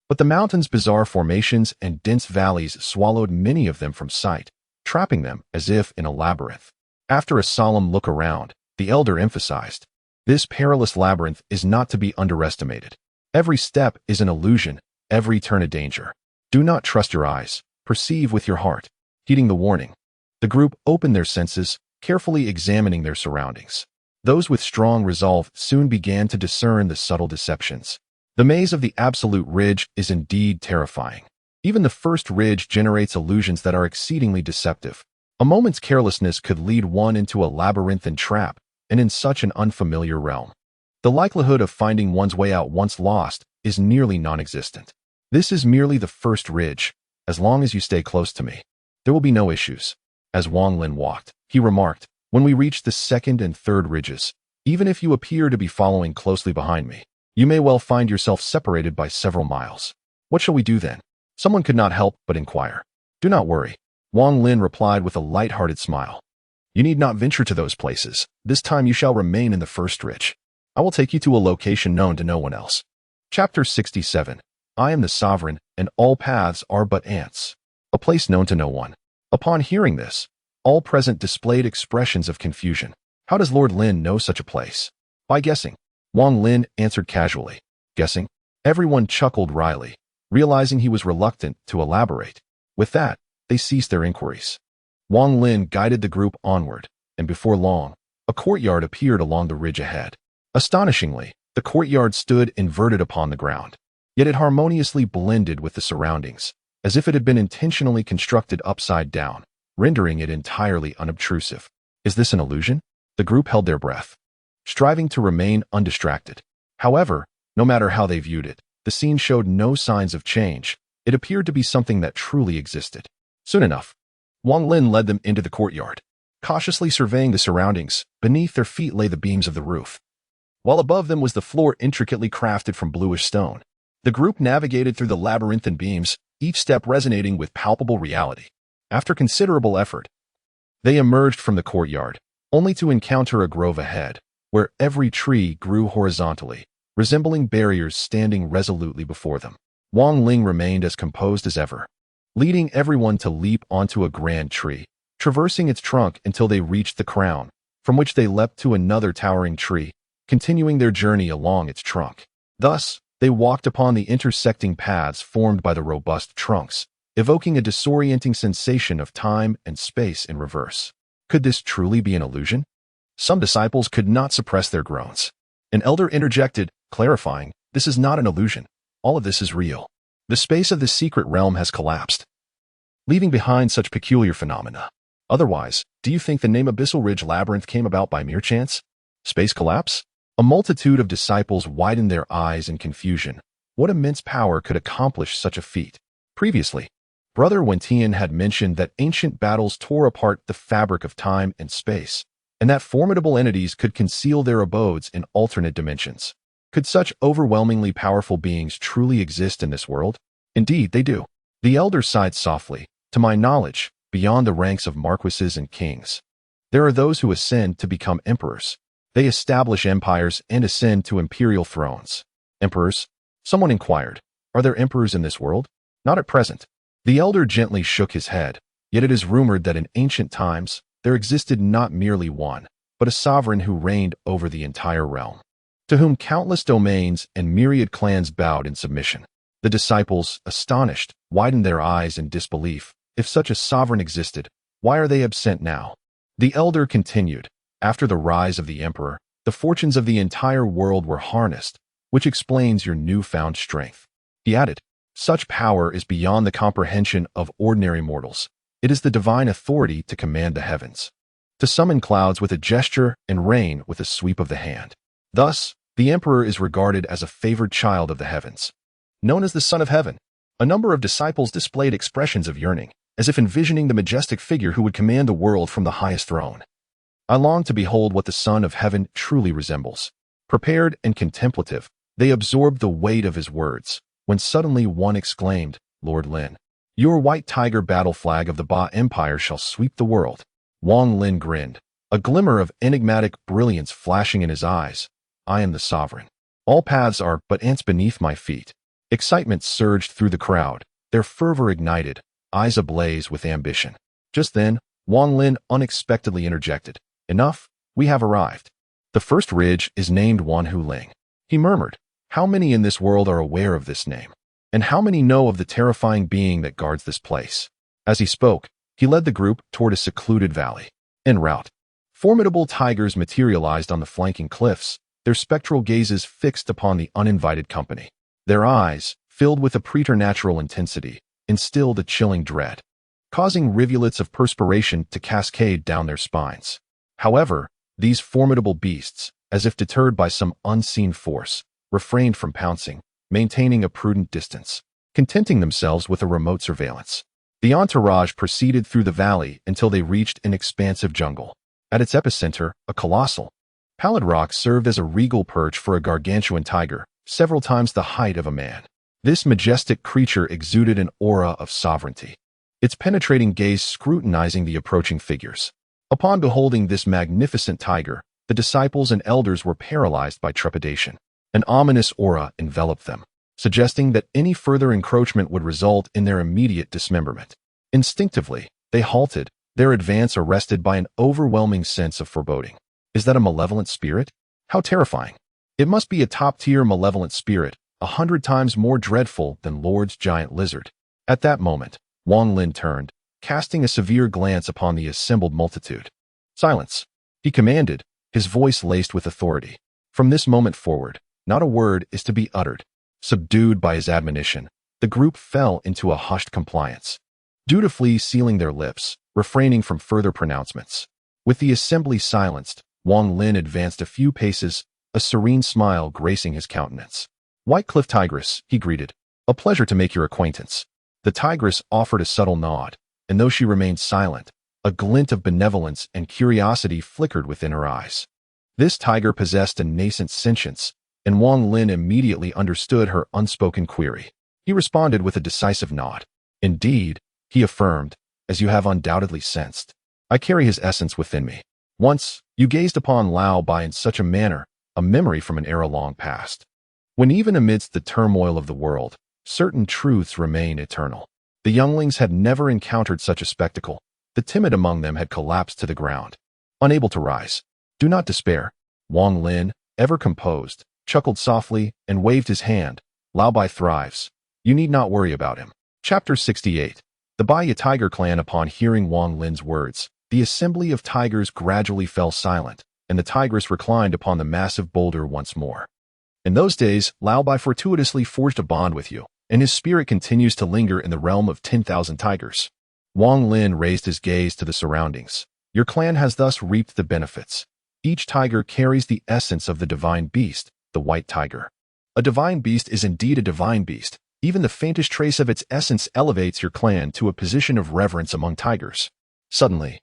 But the mountain's bizarre formations and dense valleys swallowed many of them from sight, trapping them as if in a labyrinth. After a solemn look around, the elder emphasized, "This perilous labyrinth is not to be underestimated. Every step is an illusion, every turn a danger. Do not trust your eyes, perceive with your heart." Heeding the warning, the group opened their senses, carefully examining their surroundings. Those with strong resolve soon began to discern the subtle deceptions. The maze of the absolute ridge is indeed terrifying. Even the first ridge generates illusions that are exceedingly deceptive. A moment's carelessness could lead one into a labyrinthine trap, and in such an unfamiliar realm. The likelihood of finding one's way out once lost is nearly non-existent. This is merely the first ridge. As long as you stay close to me, there will be no issues. As Wang Lin walked, he remarked, "When we reach the second and third ridges, even if you appear to be following closely behind me, you may well find yourself separated by several miles. What shall we do then?" Someone could not help but inquire. "Do not worry," Wang Lin replied with a light-hearted smile. "You need not venture to those places. This time you shall remain in the first ridge. I will take you to a location known to no one else." Chapter 67. I am the sovereign, and all paths are but ants. A place known to no one. Upon hearing this, all present displayed expressions of confusion. How does Lord Lin know such a place? By guessing. Wang Lin answered casually. Guessing? Everyone chuckled wryly, realizing he was reluctant to elaborate. With that, they ceased their inquiries. Wang Lin guided the group onward, and before long, a courtyard appeared along the ridge ahead. Astonishingly, the courtyard stood inverted upon the ground, yet it harmoniously blended with the surroundings, as if it had been intentionally constructed upside down, rendering it entirely unobtrusive. Is this an illusion? The group held their breath, striving to remain undistracted. However, no matter how they viewed it, the scene showed no signs of change. It appeared to be something that truly existed. Soon enough, Wang Lin led them into the courtyard. Cautiously surveying the surroundings, beneath their feet lay the beams of the roof, while above them was the floor intricately crafted from bluish stone. The group navigated through the labyrinthine beams, each step resonating with palpable reality. After considerable effort, they emerged from the courtyard, only to encounter a grove ahead, where every tree grew horizontally, resembling barriers standing resolutely before them. Wang Ling remained as composed as ever, leading everyone to leap onto a grand tree, traversing its trunk until they reached the crown, from which they leapt to another towering tree, continuing their journey along its trunk. Thus, they walked upon the intersecting paths formed by the robust trunks, evoking a disorienting sensation of time and space in reverse. Could this truly be an illusion? Some disciples could not suppress their groans. An elder interjected, clarifying, "This is not an illusion. All of this is real. The space of the secret realm has collapsed, leaving behind such peculiar phenomena. Otherwise, do you think the name Abyssal Ridge Labyrinth came about by mere chance? Space collapse? A multitude of disciples widened their eyes in confusion. What immense power could accomplish such a feat? Previously, Brother Wentian had mentioned that ancient battles tore apart the fabric of time and space, and that formidable entities could conceal their abodes in alternate dimensions. Could such overwhelmingly powerful beings truly exist in this world? Indeed, they do. The elder sighed softly. To my knowledge, beyond the ranks of marquises and kings, there are those who ascend to become emperors. They establish empires and ascend to imperial thrones. Emperors? Someone inquired. Are there emperors in this world? Not at present. The elder gently shook his head, yet it is rumored that in ancient times, there existed not merely one, but a sovereign who reigned over the entire realm, to whom countless domains and myriad clans bowed in submission. The disciples, astonished, widened their eyes in disbelief. If such a sovereign existed, why are they absent now? The elder continued. After the rise of the emperor, the fortunes of the entire world were harnessed, which explains your newfound strength. He added, such power is beyond the comprehension of ordinary mortals. It is the divine authority to command the heavens, to summon clouds with a gesture and rain with a sweep of the hand. Thus, the emperor is regarded as a favored child of the heavens, known as the Son of Heaven. A number of disciples displayed expressions of yearning, as if envisioning the majestic figure who would command the world from the highest throne. I long to behold what the Son of Heaven truly resembles. Prepared and contemplative, they absorbed the weight of his words, when suddenly one exclaimed, Lord Lin, your white tiger battle flag of the Ba Empire shall sweep the world. Wang Lin grinned, a glimmer of enigmatic brilliance flashing in his eyes. I am the sovereign. All paths are but ants beneath my feet. Excitement surged through the crowd, their fervor ignited, eyes ablaze with ambition. Just then, Wang Lin unexpectedly interjected. Enough, we have arrived. The first ridge is named Wanhu Ling. He murmured, how many in this world are aware of this name? And how many know of the terrifying being that guards this place? As he spoke, he led the group toward a secluded valley. En route, formidable tigers materialized on the flanking cliffs, their spectral gazes fixed upon the uninvited company. Their eyes, filled with a preternatural intensity, instilled a chilling dread, causing rivulets of perspiration to cascade down their spines. However, these formidable beasts, as if deterred by some unseen force, refrained from pouncing, maintaining a prudent distance, contenting themselves with a remote surveillance. The entourage proceeded through the valley until they reached an expansive jungle. At its epicenter, a colossal, pallid rock served as a regal perch for a gargantuan tiger, several times the height of a man. This majestic creature exuded an aura of sovereignty, its penetrating gaze scrutinizing the approaching figures. Upon beholding this magnificent tiger, the disciples and elders were paralyzed by trepidation. An ominous aura enveloped them, suggesting that any further encroachment would result in their immediate dismemberment. Instinctively, they halted, their advance arrested by an overwhelming sense of foreboding. Is that a malevolent spirit? How terrifying! It must be a top-tier malevolent spirit, 100 times more dreadful than Lord's giant lizard. At that moment, Wang Lin turned, casting a severe glance upon the assembled multitude. Silence, he commanded, his voice laced with authority. From this moment forward, not a word is to be uttered. Subdued by his admonition, the group fell into a hushed compliance, dutifully sealing their lips, refraining from further pronouncements. With the assembly silenced, Wang Lin advanced a few paces, a serene smile gracing his countenance. White Cliff Tigress, he greeted. A pleasure to make your acquaintance. The tigress offered a subtle nod, and though she remained silent, a glint of benevolence and curiosity flickered within her eyes. This tiger possessed a nascent sentience, and Wang Lin immediately understood her unspoken query. He responded with a decisive nod. Indeed, he affirmed, as you have undoubtedly sensed, I carry his essence within me. Once, you gazed upon Lao Bai in such a manner, a memory from an era long past, when even amidst the turmoil of the world, certain truths remain eternal. The younglings had never encountered such a spectacle. The timid among them had collapsed to the ground, unable to rise. Do not despair. Wang Lin, ever composed, chuckled softly and waved his hand. Lao Bai thrives. You need not worry about him. Chapter 68. The Baya Tiger clan. Upon hearing Wang Lin's words, the assembly of tigers gradually fell silent, and the tigress reclined upon the massive boulder once more. In those days, Lao Bai fortuitously forged a bond with you, and his spirit continues to linger in the realm of 10,000 tigers. Wang Lin raised his gaze to the surroundings. Your clan has thus reaped the benefits. Each tiger carries the essence of the divine beast, the white tiger. A divine beast is indeed a divine beast. Even the faintest trace of its essence elevates your clan to a position of reverence among tigers. Suddenly,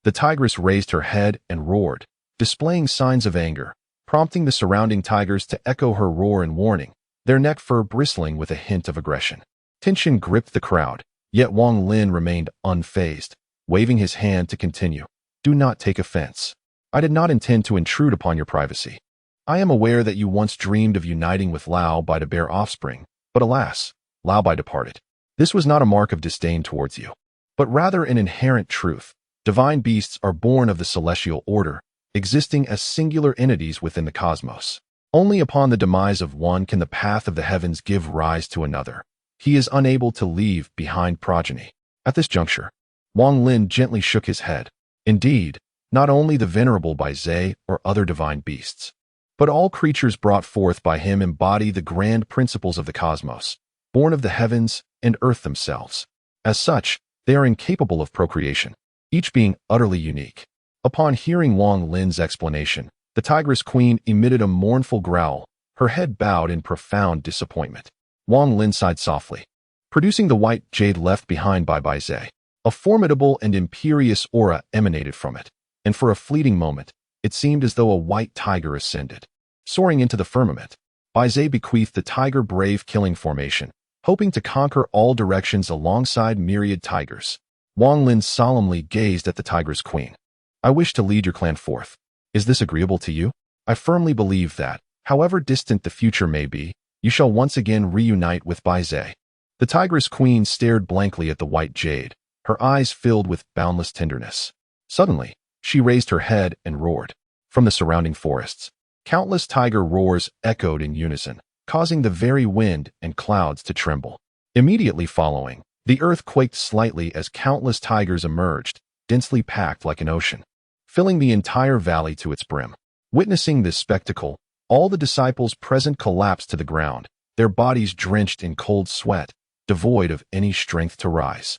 the tigress raised her head and roared, displaying signs of anger, prompting the surrounding tigers to echo her roar in warning, their neck fur bristling with a hint of aggression. Tension gripped the crowd, yet Wang Lin remained unfazed, waving his hand to continue. Do not take offense. I did not intend to intrude upon your privacy. I am aware that you once dreamed of uniting with Lao Bai to bear offspring, but alas, Lao Bai departed. This was not a mark of disdain towards you, but rather an inherent truth. Divine beasts are born of the celestial order, existing as singular entities within the cosmos. Only upon the demise of one can the path of the heavens give rise to another. He is unable to leave behind progeny. At this juncture, Wang Lin gently shook his head. Indeed, not only the venerable Bai Zhe or other divine beasts, but all creatures brought forth by him embody the grand principles of the cosmos, born of the heavens and earth themselves. As such, they are incapable of procreation, each being utterly unique. Upon hearing Wang Lin's explanation, the tigress queen emitted a mournful growl, her head bowed in profound disappointment. Wang Lin sighed softly, producing the white jade left behind by Bai Zhe. A formidable and imperious aura emanated from it, and for a fleeting moment, it seemed as though a white tiger ascended. Soaring into the firmament, Bai Zhe bequeathed the tiger brave killing formation, hoping to conquer all directions alongside myriad tigers. Wang Lin solemnly gazed at the tigress queen. I wish to lead your clan forth. Is this agreeable to you? I firmly believe that, however distant the future may be, you shall once again reunite with Bai Zhe. The tigress queen stared blankly at the white jade, her eyes filled with boundless tenderness. Suddenly, she raised her head and roared. From the surrounding forests, countless tiger roars echoed in unison, causing the very wind and clouds to tremble. Immediately following, the earth quaked slightly as countless tigers emerged, densely packed like an ocean, filling the entire valley to its brim. Witnessing this spectacle, all the disciples present collapsed to the ground, their bodies drenched in cold sweat, devoid of any strength to rise.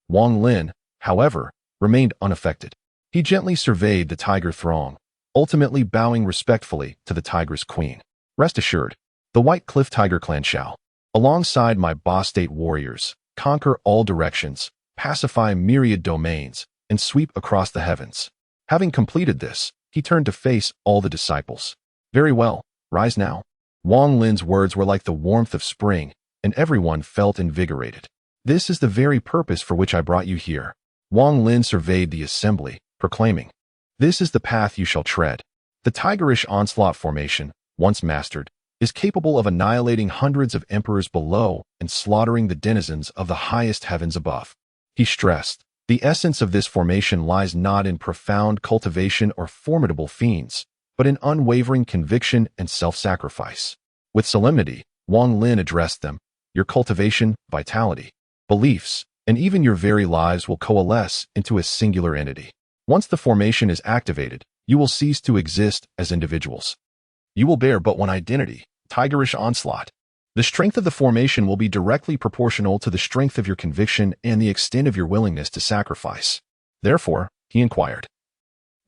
Wang Lin, however, remained unaffected. He gently surveyed the tiger throng, ultimately bowing respectfully to the tigress queen. Rest assured, the White Cliff Tiger clan shall, alongside my boss state warriors, conquer all directions, pacify myriad domains, and sweep across the heavens. Having completed this, he turned to face all the disciples. Very well, rise now. Wang Lin's words were like the warmth of spring, and everyone felt invigorated. This is the very purpose for which I brought you here. Wang Lin surveyed the assembly, proclaiming, this is the path you shall tread. The tigerish onslaught formation, once mastered, is capable of annihilating hundreds of emperors below and slaughtering the denizens of the highest heavens above. He stressed, the essence of this formation lies not in profound cultivation or formidable fiends, but in unwavering conviction and self-sacrifice. With solemnity, Wang Lin addressed them, your cultivation, vitality, beliefs, and even your very lives will coalesce into a singular entity. Once the formation is activated, you will cease to exist as individuals. You will bear but one identity, tigerish onslaught. The strength of the formation will be directly proportional to the strength of your conviction and the extent of your willingness to sacrifice. Therefore, he inquired,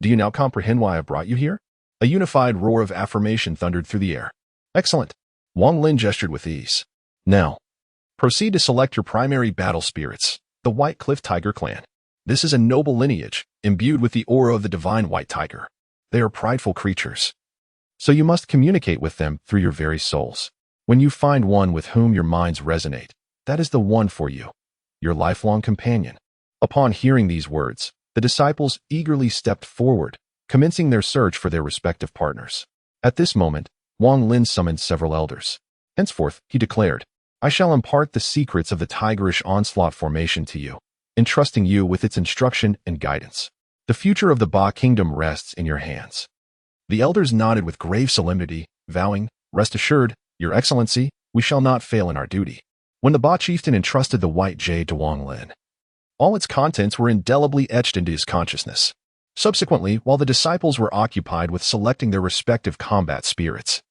do you now comprehend why I brought you here? A unified roar of affirmation thundered through the air. Excellent. Wang Lin gestured with ease. Now, proceed to select your primary battle spirits, the White Cliff Tiger clan. This is a noble lineage, imbued with the aura of the divine white tiger. They are prideful creatures, so you must communicate with them through your very souls. When you find one with whom your minds resonate, that is the one for you, your lifelong companion. Upon hearing these words, the disciples eagerly stepped forward, commencing their search for their respective partners. At this moment, Wang Lin summoned several elders. Henceforth, he declared, I shall impart the secrets of the tigerish onslaught formation to you, entrusting you with its instruction and guidance. The future of the Ba kingdom rests in your hands. The elders nodded with grave solemnity, vowing, rest assured, Your Excellency, we shall not fail in our duty. When the Ba chieftain entrusted the white jade to Wang Lin, all its contents were indelibly etched into his consciousness. Subsequently, while the disciples were occupied with selecting their respective combat spirits,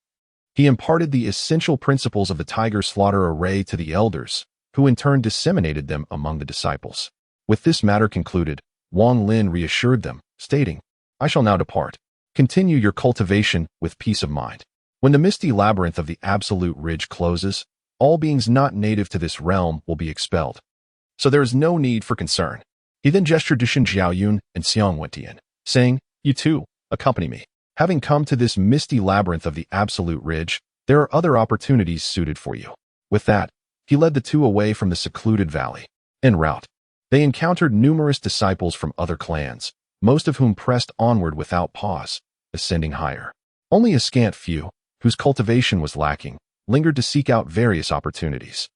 he imparted the essential principles of the tiger slaughter array to the elders, who in turn disseminated them among the disciples. With this matter concluded, Wang Lin reassured them, stating, "I shall now depart. Continue your cultivation with peace of mind. When the misty labyrinth of the Absolute Ridge closes, all beings not native to this realm will be expelled. So there is no need for concern." He then gestured to Shen Jiaoyun and Qiongqi, saying, "You too, accompany me. Having come to this misty labyrinth of the Absolute Ridge, there are other opportunities suited for you." With that, he led the two away from the secluded valley. En route, they encountered numerous disciples from other clans, most of whom pressed onward without pause, ascending higher. Only a scant few, whose cultivation was lacking, lingered to seek out various opportunities.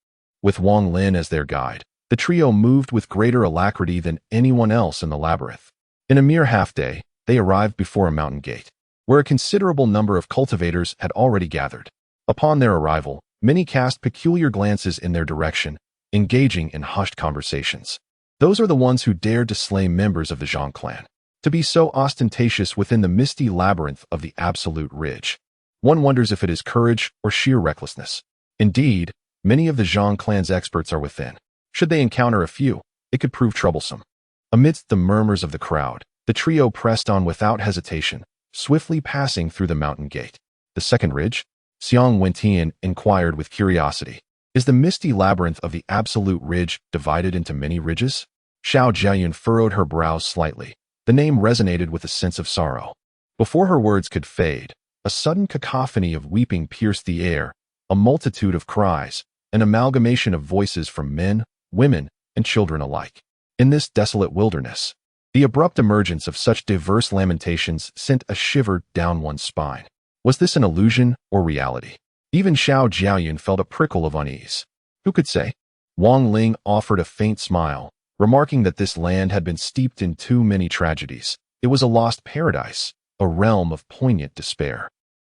With Wang Lin as their guide, the trio moved with greater alacrity than anyone else in the labyrinth. In a mere half-day, they arrived before a mountain gate, where a considerable number of cultivators had already gathered. Upon their arrival, many cast peculiar glances in their direction, engaging in hushed conversations. Those are the ones who dared to slay members of the Zhang clan. To be so ostentatious within the misty labyrinth of the Absolute Ridge. One wonders if it is courage or sheer recklessness. Indeed, many of the Zhang clan's experts are within. Should they encounter a few, it could prove troublesome. Amidst the murmurs of the crowd, the trio pressed on without hesitation, swiftly passing through the mountain gate. The second ridge? Qiongqi inquired with curiosity. Is the misty labyrinth of the Absolute Ridge divided into many ridges? Xiao Jiayun furrowed her brows slightly. The name resonated with a sense of sorrow. Before her words could fade, a sudden cacophony of weeping pierced the air, a multitude of cries, an amalgamation of voices from men, women, and children alike. In this desolate wilderness, the abrupt emergence of such diverse lamentations sent a shiver down one's spine. Was this an illusion or reality? Even Xiao Jiaoyun felt a prickle of unease. Who could say? Wang Lin offered a faint smile, remarking that this land had been steeped in too many tragedies. It was a lost paradise, a realm of poignant despair.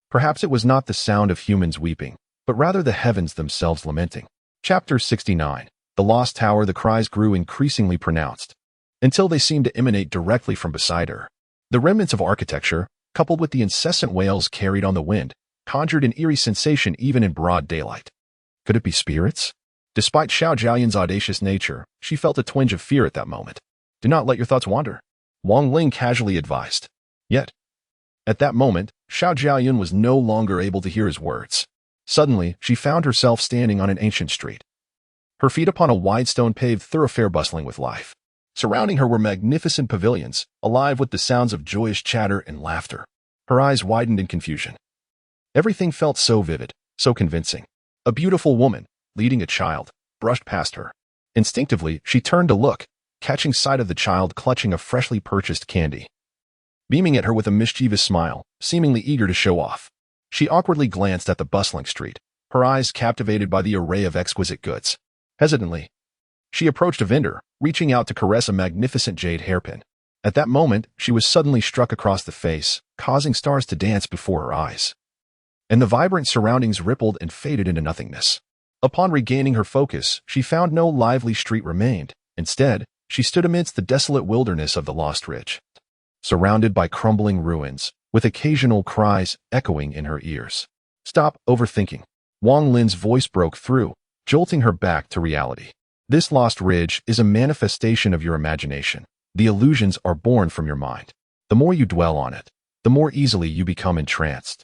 Perhaps it was not the sound of humans weeping, but rather the heavens themselves lamenting. Chapter 69. The Lost Tower. The cries grew increasingly pronounced, until they seemed to emanate directly from beside her. The remnants of architecture, coupled with the incessant wails carried on the wind, conjured an eerie sensation even in broad daylight. Could it be spirits? Despite Xiao Jiaoyun's audacious nature, she felt a twinge of fear at that moment. Do not let your thoughts wander, Wang Lin casually advised. Yet, at that moment, Xiao Jiaoyun was no longer able to hear his words. Suddenly, she found herself standing on an ancient street, her feet upon a wide stone-paved thoroughfare bustling with life. Surrounding her were magnificent pavilions, alive with the sounds of joyous chatter and laughter. Her eyes widened in confusion. Everything felt so vivid, so convincing. A beautiful woman, leading a child, brushed past her. Instinctively, she turned to look, catching sight of the child clutching a freshly purchased candy. Beaming at her with a mischievous smile, seemingly eager to show off. She awkwardly glanced at the bustling street, her eyes captivated by the array of exquisite goods. Hesitantly, she approached a vendor, reaching out to caress a magnificent jade hairpin. At that moment, she was suddenly struck across the face, causing stars to dance before her eyes. And the vibrant surroundings rippled and faded into nothingness. Upon regaining her focus, she found no lively street remained. Instead, she stood amidst the desolate wilderness of the Lost Ridge, surrounded by crumbling ruins, with occasional cries echoing in her ears. Stop overthinking. Wang Lin's voice broke through, jolting her back to reality. This Lost Ridge is a manifestation of your imagination. The illusions are born from your mind. The more you dwell on it, the more easily you become entranced,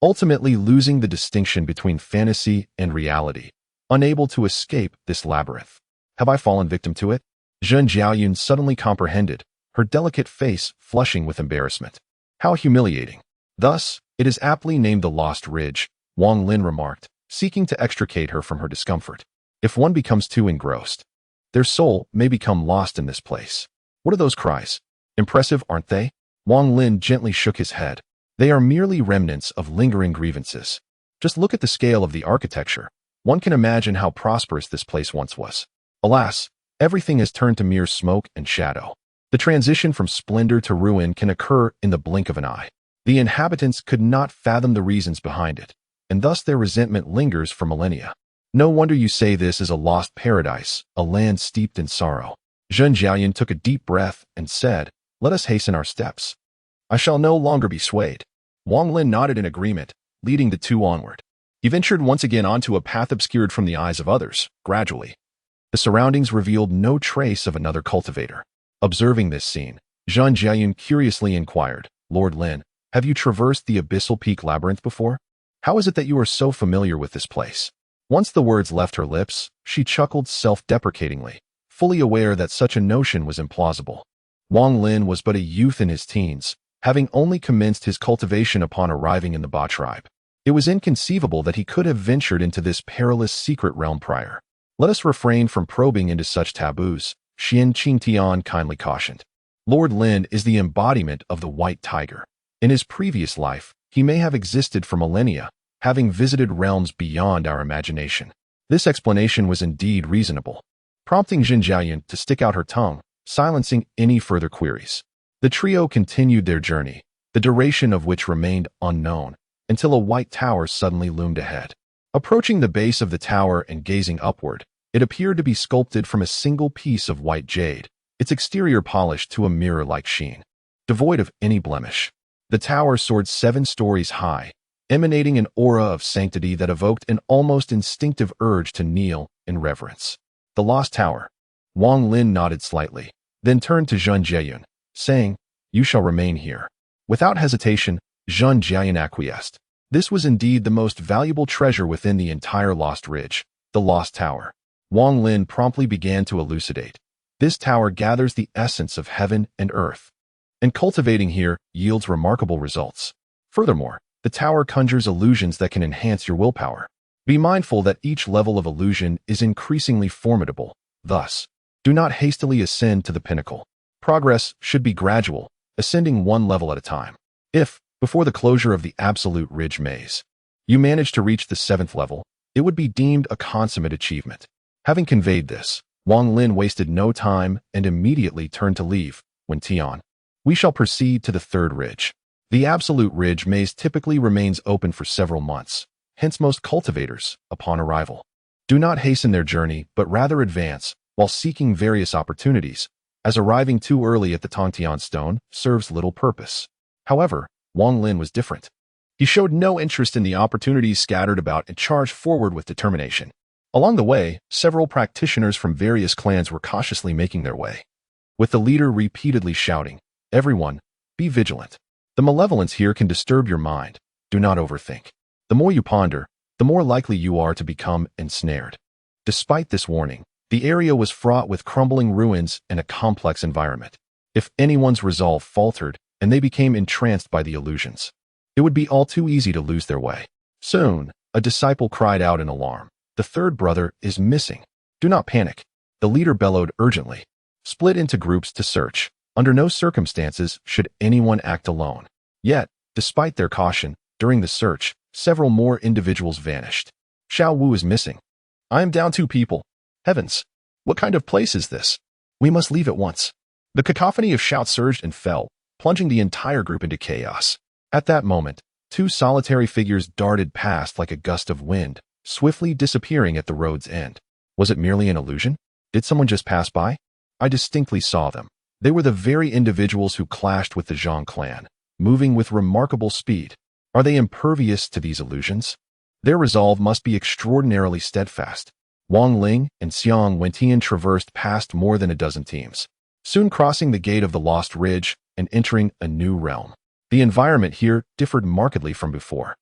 ultimately losing the distinction between fantasy and reality, unable to escape this labyrinth. Have I fallen victim to it? Shen Jiaoyun suddenly comprehended, her delicate face flushing with embarrassment. How humiliating. Thus, it is aptly named the Lost Ridge, Wang Lin remarked, seeking to extricate her from her discomfort. If one becomes too engrossed, their soul may become lost in this place. What are those cries? Impressive, aren't they? Wang Lin gently shook his head. They are merely remnants of lingering grievances. Just look at the scale of the architecture. One can imagine how prosperous this place once was. Alas, everything has turned to mere smoke and shadow. The transition from splendor to ruin can occur in the blink of an eye. The inhabitants could not fathom the reasons behind it, and thus their resentment lingers for millennia. No wonder you say this is a lost paradise, a land steeped in sorrow. Shen Jiaoyun took a deep breath and said, "Let us hasten our steps. I shall no longer be swayed." Wang Lin nodded in agreement, leading the two onward. He ventured once again onto a path obscured from the eyes of others, gradually. The surroundings revealed no trace of another cultivator. Observing this scene, Zhang Jiayun curiously inquired, "Lord Lin, have you traversed the Abyssal Peak Labyrinth before? How is it that you are so familiar with this place?" Once the words left her lips, she chuckled self-deprecatingly, fully aware that such a notion was implausible. Wang Lin was but a youth in his teens, having only commenced his cultivation upon arriving in the Ba tribe. It was inconceivable that he could have ventured into this perilous secret realm prior. "Let us refrain from probing into such taboos," Xian Qingtian kindly cautioned. Lord Lin is the embodiment of the white tiger. In his previous life, he may have existed for millennia, having visited realms beyond our imagination. This explanation was indeed reasonable, prompting Zhang Jiayun to stick out her tongue, silencing any further queries. The trio continued their journey, the duration of which remained unknown, until a white tower suddenly loomed ahead. Approaching the base of the tower and gazing upward, it appeared to be sculpted from a single piece of white jade, its exterior polished to a mirror-like sheen. Devoid of any blemish, the tower soared 7 stories high, emanating an aura of sanctity that evoked an almost instinctive urge to kneel in reverence. "The Lost Tower." Wang Lin nodded slightly, then turned to Zhang Jiayun, saying, "You shall remain here." Without hesitation, Zhang Jiayun acquiesced. This was indeed the most valuable treasure within the entire Lost Ridge, the Lost Tower. Wang Lin promptly began to elucidate. This tower gathers the essence of heaven and earth, and cultivating here yields remarkable results. Furthermore, the tower conjures illusions that can enhance your willpower. Be mindful that each level of illusion is increasingly formidable. Thus, do not hastily ascend to the pinnacle. Progress should be gradual, ascending one level at a time. If, before the closure of the Absolute Ridge Maze, you manage to reach the 7th level, it would be deemed a consummate achievement. Having conveyed this, Wang Lin wasted no time and immediately turned to leave. When Tian, "We shall proceed to the 3rd ridge." The Absolute Ridge Maze typically remains open for several months, hence most cultivators, upon arrival, do not hasten their journey but rather advance while seeking various opportunities, as arriving too early at the Tongtian Stone serves little purpose. However, Wang Lin was different. He showed no interest in the opportunities scattered about and charged forward with determination. Along the way, several practitioners from various clans were cautiously making their way, with the leader repeatedly shouting, "Everyone, be vigilant. The malevolence here can disturb your mind. Do not overthink. The more you ponder, the more likely you are to become ensnared." Despite this warning, the area was fraught with crumbling ruins and a complex environment. If anyone's resolve faltered and they became entranced by the illusions, it would be all too easy to lose their way. Soon, a disciple cried out in alarm, "The 3rd brother is missing." "Do not panic," the leader bellowed urgently. "Split into groups to search. Under no circumstances should anyone act alone." Yet, despite their caution, during the search, several more individuals vanished. "Xiao Wu is missing. I am down 2 people. Heavens, what kind of place is this? We must leave at once." The cacophony of shouts surged and fell, plunging the entire group into chaos. At that moment, 2 solitary figures darted past like a gust of wind, swiftly disappearing at the road's end. Was it merely an illusion? Did someone just pass by? I distinctly saw them. They were the very individuals who clashed with the Zhang clan, moving with remarkable speed. Are they impervious to these illusions? Their resolve must be extraordinarily steadfast. Wang Lin and Xiong Wentian traversed past more than a dozen teams, soon crossing the gate of the Lost Ridge and entering a new realm. The environment here differed markedly from before.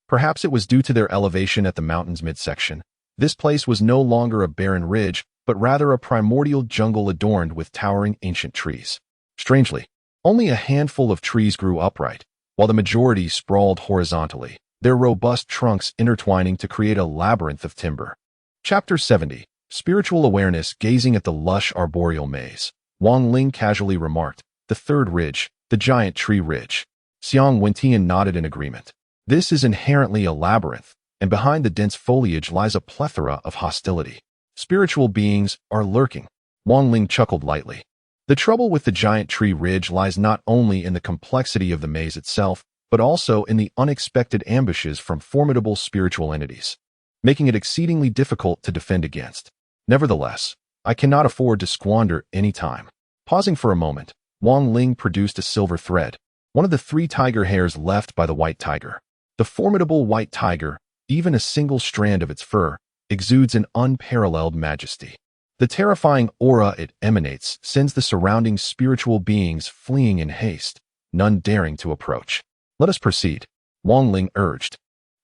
Perhaps it was due to their elevation at the mountain's midsection. This place was no longer a barren ridge, but rather a primordial jungle adorned with towering ancient trees. Strangely, only a handful of trees grew upright, while the majority sprawled horizontally, their robust trunks intertwining to create a labyrinth of timber. Chapter 70. Spiritual Awareness. Gazing at the lush arboreal maze, Wang Lin casually remarked, "The 3rd ridge, the giant tree ridge." Xiong Wentian nodded in agreement. "This is inherently a labyrinth, and behind the dense foliage lies a plethora of hostility. Spiritual beings are lurking." Wang Lin chuckled lightly. The trouble with the giant tree ridge lies not only in the complexity of the maze itself, but also in the unexpected ambushes from formidable spiritual entities, making it exceedingly difficult to defend against. Nevertheless, I cannot afford to squander any time. Pausing for a moment, Wang Lin produced a silver thread, one of the 3 tiger hairs left by the white tiger. The formidable white tiger, even a single strand of its fur, exudes an unparalleled majesty. The terrifying aura it emanates sends the surrounding spiritual beings fleeing in haste, none daring to approach. Let us proceed, Wang Lin urged,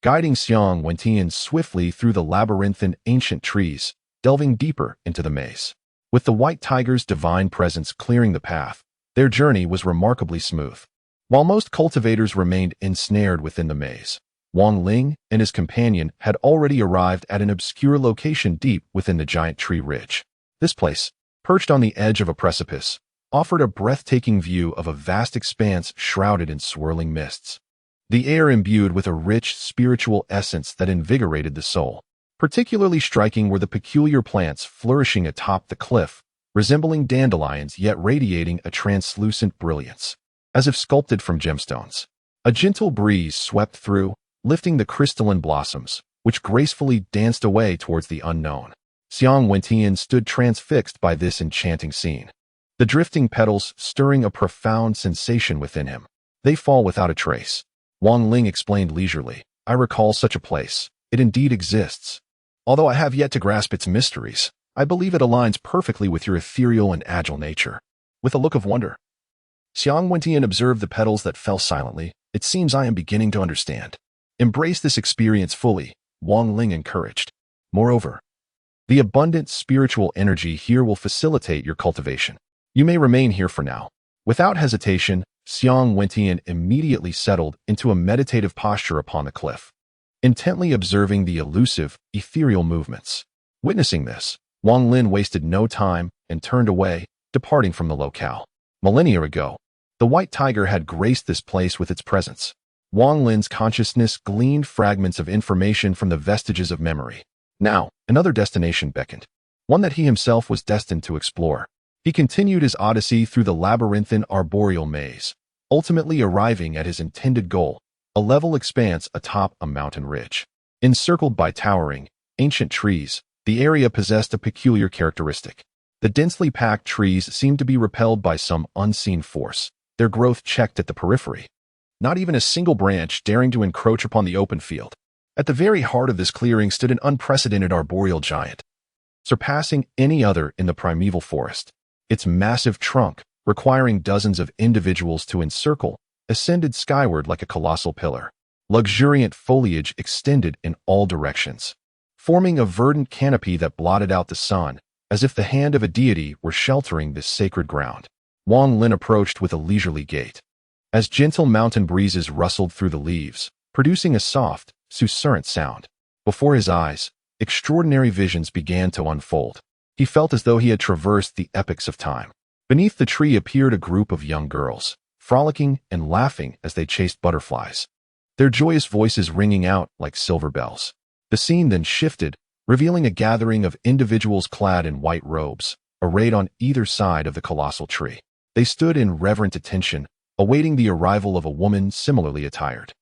guiding Qiongqi swiftly through the labyrinthine ancient trees, delving deeper into the maze. With the white tiger's divine presence clearing the path, their journey was remarkably smooth. While most cultivators remained ensnared within the maze, Wang Lin and his companion had already arrived at an obscure location deep within the giant tree ridge. This place, perched on the edge of a precipice, offered a breathtaking view of a vast expanse shrouded in swirling mists. The air imbued with a rich spiritual essence that invigorated the soul. Particularly striking were the peculiar plants flourishing atop the cliff, resembling dandelions yet radiating a translucent brilliance, as if sculpted from gemstones. A gentle breeze swept through, lifting the crystalline blossoms, which gracefully danced away towards the unknown. Qiongqi stood transfixed by this enchanting scene, the drifting petals stirring a profound sensation within him. They fall without a trace. Wang Lin explained leisurely, I recall such a place. It indeed exists. Although I have yet to grasp its mysteries, I believe it aligns perfectly with your ethereal and agile nature. With a look of wonder, Qiongqi observed the petals that fell silently. It seems I am beginning to understand. Embrace this experience fully, Wang Lin encouraged. Moreover, the abundant spiritual energy here will facilitate your cultivation. You may remain here for now. Without hesitation, Qiongqi immediately settled into a meditative posture upon the cliff, intently observing the elusive, ethereal movements. Witnessing this, Wang Lin wasted no time and turned away, departing from the locale. Millennia ago, the white tiger had graced this place with its presence. Wang Lin's consciousness gleaned fragments of information from the vestiges of memory. Now, another destination beckoned, one that he himself was destined to explore. He continued his odyssey through the labyrinthine arboreal maze, ultimately arriving at his intended goal, a level expanse atop a mountain ridge. Encircled by towering, ancient trees, the area possessed a peculiar characteristic. The densely packed trees seemed to be repelled by some unseen force, their growth checked at the periphery. Not even a single branch daring to encroach upon the open field. At the very heart of this clearing stood an unprecedented arboreal giant, surpassing any other in the primeval forest. Its massive trunk, requiring dozens of individuals to encircle, ascended skyward like a colossal pillar. Luxuriant foliage extended in all directions, forming a verdant canopy that blotted out the sun, as if the hand of a deity were sheltering this sacred ground. Wang Lin approached with a leisurely gait, as gentle mountain breezes rustled through the leaves, producing a soft, susurrant sound. Before his eyes, extraordinary visions began to unfold. He felt as though he had traversed the epochs of time. Beneath the tree appeared a group of young girls, frolicking and laughing as they chased butterflies, their joyous voices ringing out like silver bells. The scene then shifted, revealing a gathering of individuals clad in white robes, arrayed on either side of the colossal tree. They stood in reverent attention, awaiting the arrival of a woman similarly attired.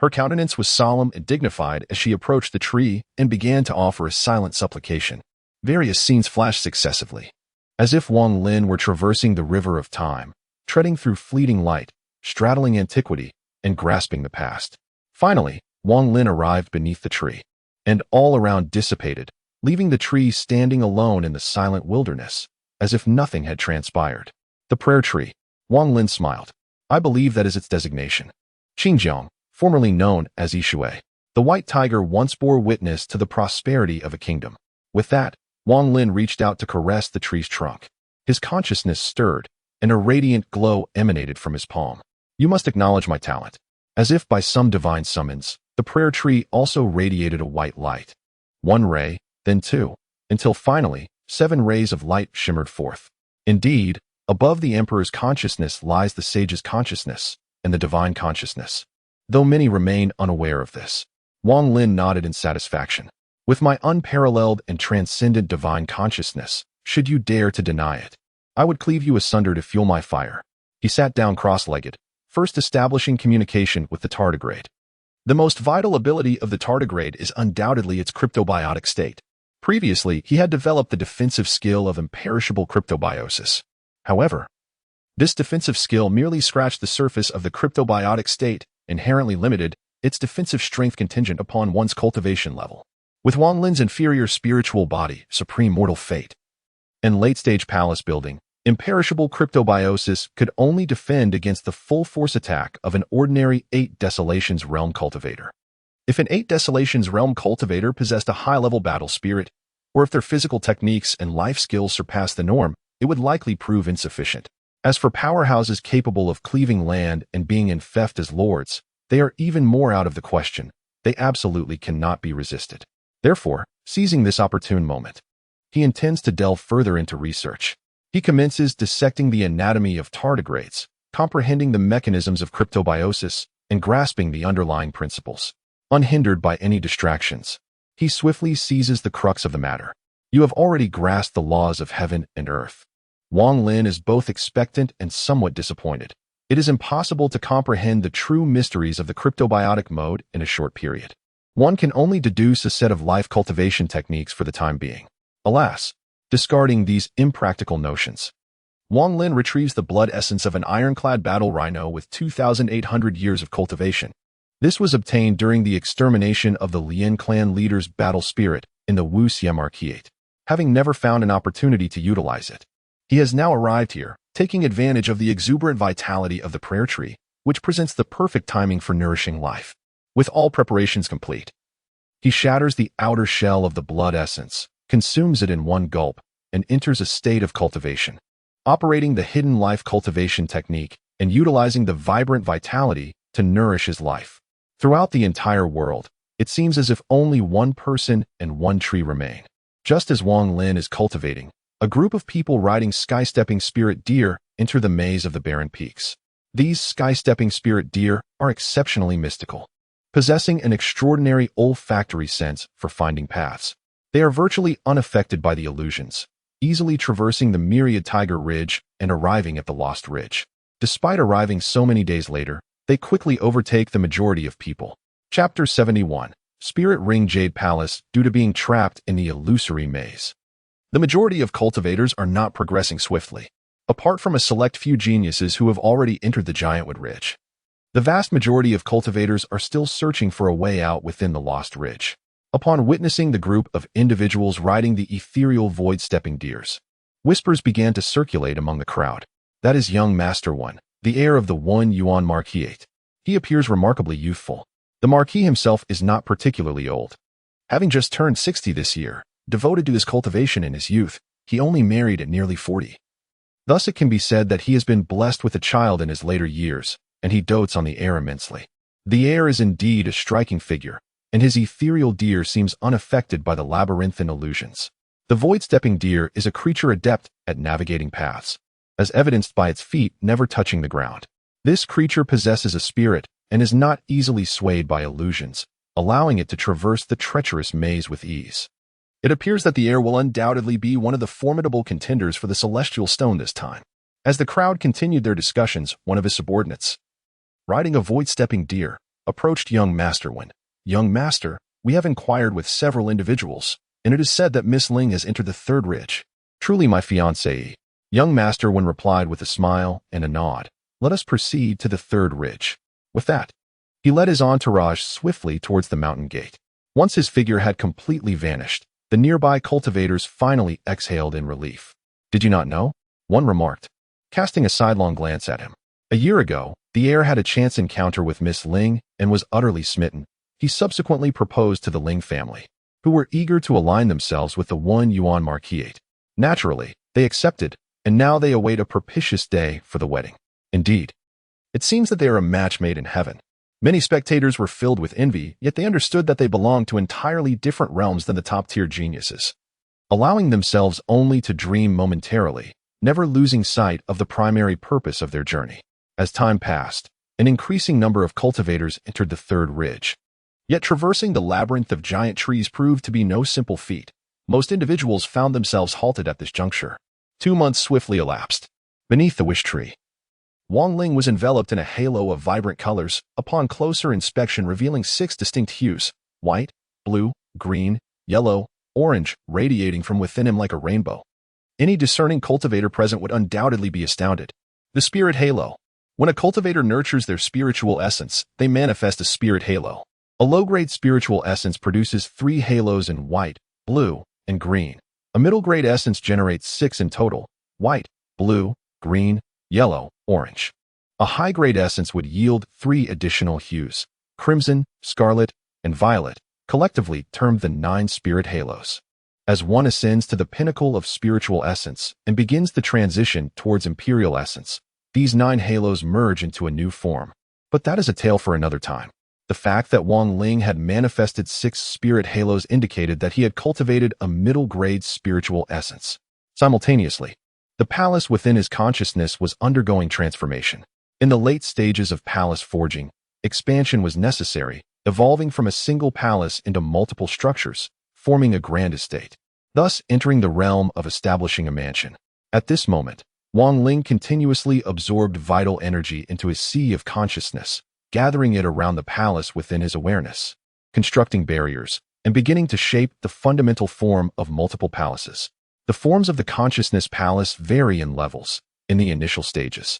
Her countenance was solemn and dignified as she approached the tree and began to offer a silent supplication. Various scenes flashed successively, as if Wang Lin were traversing the river of time, treading through fleeting light, straddling antiquity, and grasping the past. Finally, Wang Lin arrived beneath the tree, and all around dissipated, leaving the tree standing alone in the silent wilderness, as if nothing had transpired. The prayer tree. Wang Lin smiled. I believe that is its designation. Qiongqi, formerly known as Yishui, the white tiger, once bore witness to the prosperity of a kingdom. With that, Wang Lin reached out to caress the tree's trunk. His consciousness stirred, and a radiant glow emanated from his palm. You must acknowledge my talent. As if by some divine summons, the prayer tree also radiated a white light. One ray, then two, until finally, 7 rays of light shimmered forth. Indeed, above the emperor's consciousness lies the sage's consciousness and the divine consciousness. Though many remain unaware of this, Wang Lin nodded in satisfaction. With my unparalleled and transcendent divine consciousness, should you dare to deny it, I would cleave you asunder to fuel my fire. He sat down cross-legged, first establishing communication with the tardigrade. The most vital ability of the tardigrade is undoubtedly its cryptobiotic state. Previously, he had developed the defensive skill of imperishable cryptobiosis. However, this defensive skill merely scratched the surface of the cryptobiotic state, inherently limited its defensive strength contingent upon one's cultivation level. With Wang Lin's inferior spiritual body, supreme mortal fate, and late-stage palace building, imperishable cryptobiosis could only defend against the full-force attack of an ordinary 8 Desolations realm cultivator. If an 8 Desolations realm cultivator possessed a high-level battle spirit, or if their physical techniques and life skills surpassed the norm, it would likely prove insufficient. As for powerhouses capable of cleaving land and being infeft as lords, they are even more out of the question. They absolutely cannot be resisted. Therefore, seizing this opportune moment, he intends to delve further into research. He commences dissecting the anatomy of tardigrades, comprehending the mechanisms of cryptobiosis, and grasping the underlying principles. Unhindered by any distractions, he swiftly seizes the crux of the matter. You have already grasped the laws of heaven and earth. Wang Lin is both expectant and somewhat disappointed. It is impossible to comprehend the true mysteries of the cryptobiotic mode in a short period. One can only deduce a set of life cultivation techniques for the time being. Alas, discarding these impractical notions, Wang Lin retrieves the blood essence of an ironclad battle rhino with 2,800 years of cultivation. This was obtained during the extermination of the Lin clan leader's battle spirit in the Wu Xie Marquiate. Having never found an opportunity to utilize it, he has now arrived here, taking advantage of the exuberant vitality of the prayer tree, which presents the perfect timing for nourishing life. With all preparations complete, he shatters the outer shell of the blood essence, consumes it in one gulp, and enters a state of cultivation. Operating the hidden life cultivation technique and utilizing the vibrant vitality to nourish his life. Throughout the entire world, it seems as if only one person and one tree remain. Just as Wang Lin is cultivating, a group of people riding sky-stepping spirit deer enter the maze of the barren peaks. These sky-stepping spirit deer are exceptionally mystical, possessing an extraordinary olfactory sense for finding paths. They are virtually unaffected by the illusions, easily traversing the myriad tiger ridge and arriving at the lost ridge. Despite arriving so many days later, they quickly overtake the majority of people. Chapter 71. Spirit Ring Jade Palace due to being trapped in the illusory maze. The majority of cultivators are not progressing swiftly, apart from a select few geniuses who have already entered the Giantwood Ridge. The vast majority of cultivators are still searching for a way out within the Lost Ridge. Upon witnessing the group of individuals riding the ethereal void-stepping deers, whispers began to circulate among the crowd. That is young Master One, the heir of the One Yuan Marquiate. He appears remarkably youthful. The Marquis himself is not particularly old. Having just turned 60 this year, devoted to his cultivation in his youth, he only married at nearly 40. Thus it can be said that he has been blessed with a child in his later years, and he dotes on the heir immensely. The heir is indeed a striking figure, and his ethereal deer seems unaffected by the labyrinthine illusions. The void-stepping deer is a creature adept at navigating paths, as evidenced by its feet never touching the ground. This creature possesses a spirit and is not easily swayed by illusions, allowing it to traverse the treacherous maze with ease. It appears that the heir will undoubtedly be one of the formidable contenders for the Celestial Stone this time. As the crowd continued their discussions, one of his subordinates, riding a void-stepping deer, approached young Master Wen. Young Master, we have inquired with several individuals, and it is said that Miss Ling has entered the third ridge. Truly my fiancée. Young Master Wen replied with a smile and a nod. Let us proceed to the third ridge. With that, he led his entourage swiftly towards the mountain gate. Once his figure had completely vanished, the nearby cultivators finally exhaled in relief. Did you not know? One remarked, casting a sidelong glance at him. A year ago, the heir had a chance encounter with Miss Ling and was utterly smitten. He subsequently proposed to the Ling family, who were eager to align themselves with the One Yuan Marquiate. Naturally, they accepted, and now they await a propitious day for the wedding. Indeed, it seems that they are a match made in heaven. Many spectators were filled with envy, yet they understood that they belonged to entirely different realms than the top-tier geniuses, allowing themselves only to dream momentarily, never losing sight of the primary purpose of their journey. As time passed, an increasing number of cultivators entered the third ridge. Yet traversing the labyrinth of giant trees proved to be no simple feat. Most individuals found themselves halted at this juncture. 2 months swiftly elapsed. Beneath the wish tree, Wang Ling was enveloped in a halo of vibrant colors, upon closer inspection revealing 6 distinct hues: white, blue, green, yellow, orange, radiating from within him like a rainbow. Any discerning cultivator present would undoubtedly be astounded. The spirit halo. When a cultivator nurtures their spiritual essence, they manifest a spirit halo. A low-grade spiritual essence produces 3 halos in white, blue, and green. A middle-grade essence generates 6 in total: white, blue, green, yellow, orange. A high-grade essence would yield 3 additional hues: crimson, scarlet, and violet, collectively termed the 9 spirit halos. As one ascends to the pinnacle of spiritual essence and begins the transition towards imperial essence, these 9 halos merge into a new form. But that is a tale for another time. The fact that Wang Lin had manifested 6 spirit halos indicated that he had cultivated a middle-grade spiritual essence. Simultaneously, the palace within his consciousness was undergoing transformation. In the late stages of palace forging, expansion was necessary, evolving from a single palace into multiple structures, forming a grand estate, thus entering the realm of establishing a mansion. At this moment, Wang Lin continuously absorbed vital energy into his sea of consciousness, gathering it around the palace within his awareness, constructing barriers, and beginning to shape the fundamental form of multiple palaces. The forms of the consciousness palace vary in levels. In the initial stages,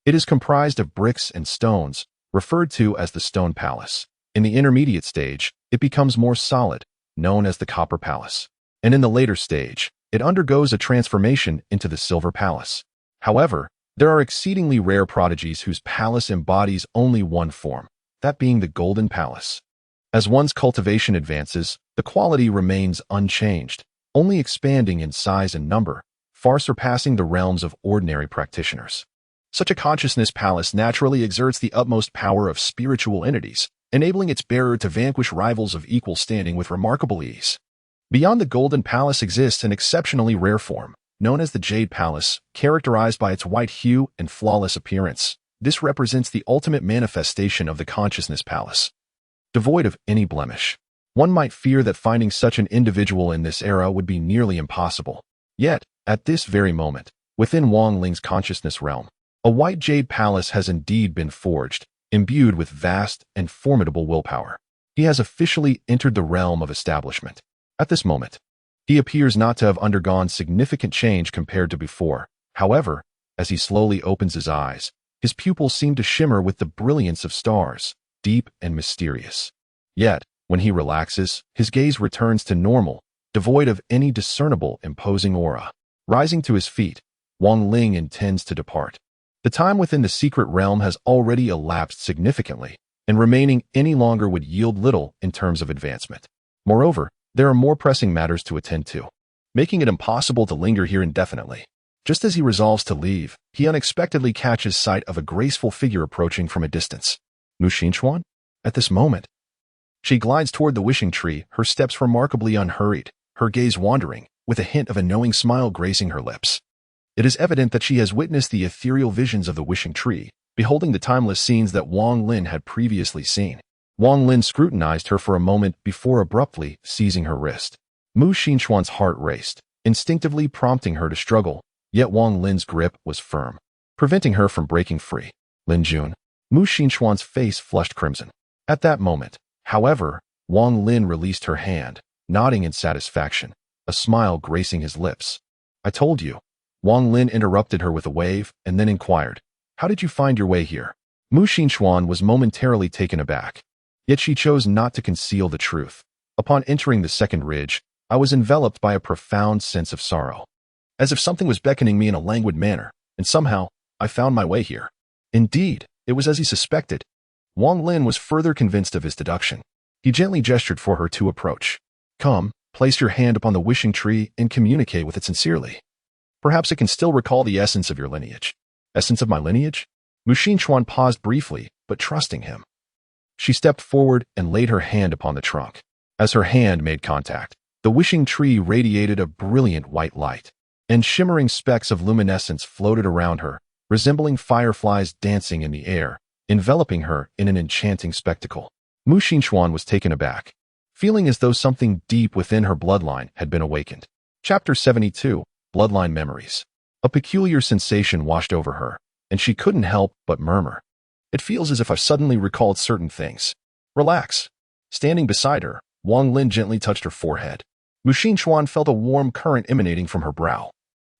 it is comprised of bricks and stones, referred to as the stone palace. In the intermediate stage, it becomes more solid, known as the copper palace. And in the later stage, it undergoes a transformation into the silver palace. However, there are exceedingly rare prodigies whose palace embodies only one form, that being the golden palace. As one's cultivation advances, the quality remains unchanged, only expanding in size and number, far surpassing the realms of ordinary practitioners. Such a consciousness palace naturally exerts the utmost power of spiritual entities, enabling its bearer to vanquish rivals of equal standing with remarkable ease. Beyond the golden palace exists an exceptionally rare form, known as the Jade Palace, characterized by its white hue and flawless appearance. This represents the ultimate manifestation of the consciousness palace, devoid of any blemish. One might fear that finding such an individual in this era would be nearly impossible. Yet, at this very moment, within Wang Lin's consciousness realm, a white Jade Palace has indeed been forged, imbued with vast and formidable willpower. He has officially entered the realm of establishment. At this moment, he appears not to have undergone significant change compared to before. However, as he slowly opens his eyes, his pupils seem to shimmer with the brilliance of stars, deep and mysterious. Yet, when he relaxes, his gaze returns to normal, devoid of any discernible imposing aura. Rising to his feet, Wang Lin intends to depart. The time within the secret realm has already elapsed significantly, and remaining any longer would yield little in terms of advancement. Moreover, there are more pressing matters to attend to, making it impossible to linger here indefinitely. Just as he resolves to leave, he unexpectedly catches sight of a graceful figure approaching from a distance. Mu Xinchuan? At this moment, she glides toward the wishing tree, her steps remarkably unhurried, her gaze wandering, with a hint of a knowing smile gracing her lips. It is evident that she has witnessed the ethereal visions of the wishing tree, beholding the timeless scenes that Wang Lin had previously seen. Wang Lin scrutinized her for a moment before abruptly seizing her wrist. Mu Xinchuan's heart raced, instinctively prompting her to struggle, yet Wang Lin's grip was firm, preventing her from breaking free. Lin Jun. Mu Xinchuan's face flushed crimson. At that moment, however, Wang Lin released her hand, nodding in satisfaction, a smile gracing his lips. I told you. Wang Lin interrupted her with a wave and then inquired, how did you find your way here? Mu Xinchuan was momentarily taken aback. Yet she chose not to conceal the truth. Upon entering the second ridge, I was enveloped by a profound sense of sorrow, as if something was beckoning me in a languid manner, and somehow, I found my way here. Indeed, it was as he suspected. Wang Lin was further convinced of his deduction. He gently gestured for her to approach. Come, place your hand upon the wishing tree and communicate with it sincerely. Perhaps it can still recall the essence of your lineage. Essence of my lineage? Mu Xinchuan paused briefly, but trusting him. She stepped forward and laid her hand upon the trunk. As her hand made contact, the wishing tree radiated a brilliant white light, and shimmering specks of luminescence floated around her, resembling fireflies dancing in the air, enveloping her in an enchanting spectacle. Mu Xinchuan was taken aback, feeling as though something deep within her bloodline had been awakened. Chapter 72, Bloodline Memories. A peculiar sensation washed over her, and she couldn't help but murmur. It feels as if I've suddenly recalled certain things. Relax. Standing beside her, Wang Lin gently touched her forehead. Mu Xinchuan felt a warm current emanating from her brow,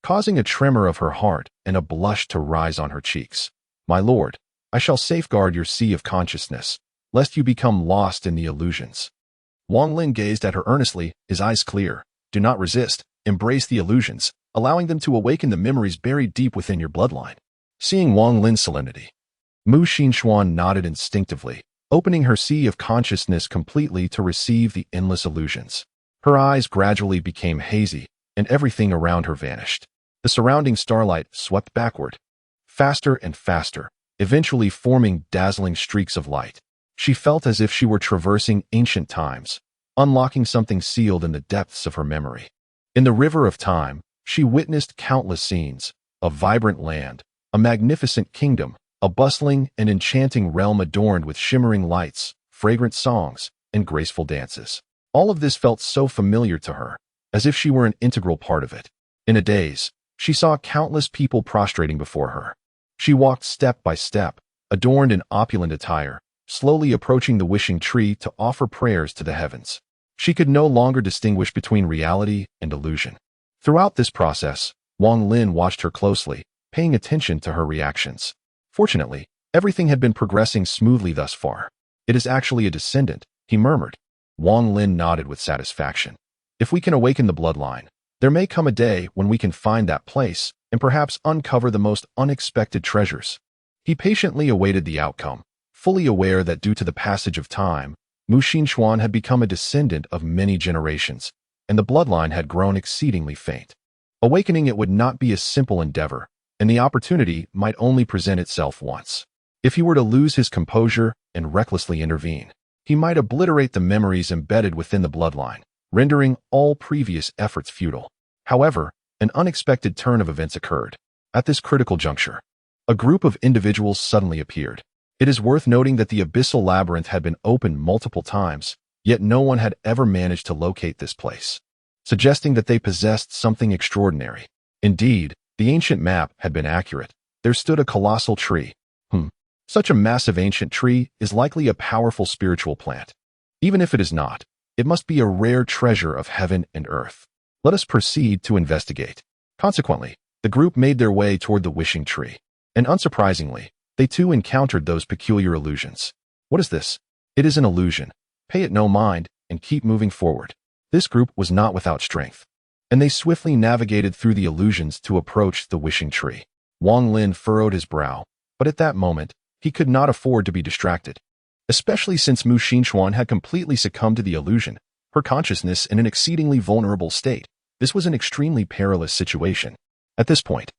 causing a tremor of her heart and a blush to rise on her cheeks. My lord, I shall safeguard your sea of consciousness, lest you become lost in the illusions. Wang Lin gazed at her earnestly, his eyes clear. Do not resist. embrace the illusions, allowing them to awaken the memories buried deep within your bloodline. Seeing Wang Lin's solemnity, Mu Xinxuan nodded instinctively, opening her sea of consciousness completely to receive the endless illusions. Her eyes gradually became hazy, and everything around her vanished. The surrounding starlight swept backward, faster and faster, eventually forming dazzling streaks of light. She felt as if she were traversing ancient times, unlocking something sealed in the depths of her memory. In the river of time, she witnessed countless scenes: a vibrant land, a magnificent kingdom, a bustling and enchanting realm adorned with shimmering lights, fragrant songs, and graceful dances. All of this felt so familiar to her, as if she were an integral part of it. In a daze, she saw countless people prostrating before her. She walked step by step, adorned in opulent attire, slowly approaching the wishing tree to offer prayers to the heavens. She could no longer distinguish between reality and illusion. Throughout this process, Wang Lin watched her closely, paying attention to her reactions. Fortunately, everything had been progressing smoothly thus far. "It is actually a descendant," he murmured. Wang Lin nodded with satisfaction. "If we can awaken the bloodline, there may come a day when we can find that place and perhaps uncover the most unexpected treasures." He patiently awaited the outcome, fully aware that due to the passage of time, Mu Xinxuan had become a descendant of many generations, and the bloodline had grown exceedingly faint. Awakening it would not be a simple endeavor, and the opportunity might only present itself once. If he were to lose his composure and recklessly intervene, he might obliterate the memories embedded within the bloodline, rendering all previous efforts futile. However, an unexpected turn of events occurred. At this critical juncture, a group of individuals suddenly appeared. It is worth noting that the abyssal labyrinth had been opened multiple times, yet no one had ever managed to locate this place, suggesting that they possessed something extraordinary. Indeed, the ancient map had been accurate. There stood a colossal tree. Such a massive ancient tree is likely a powerful spiritual plant. Even if it is not, it must be a rare treasure of heaven and earth. Let us proceed to investigate. Consequently, the group made their way toward the wishing tree, and unsurprisingly, they too encountered those peculiar illusions. "What is this?" "It is an illusion. Pay it no mind and keep moving forward." This group was not without strength, and they swiftly navigated through the illusions to approach the wishing tree. Wang Lin furrowed his brow, but at that moment, he could not afford to be distracted. Especially since Mu Xinxuan had completely succumbed to the illusion, her consciousness in an exceedingly vulnerable state. This was an extremely perilous situation. At this point,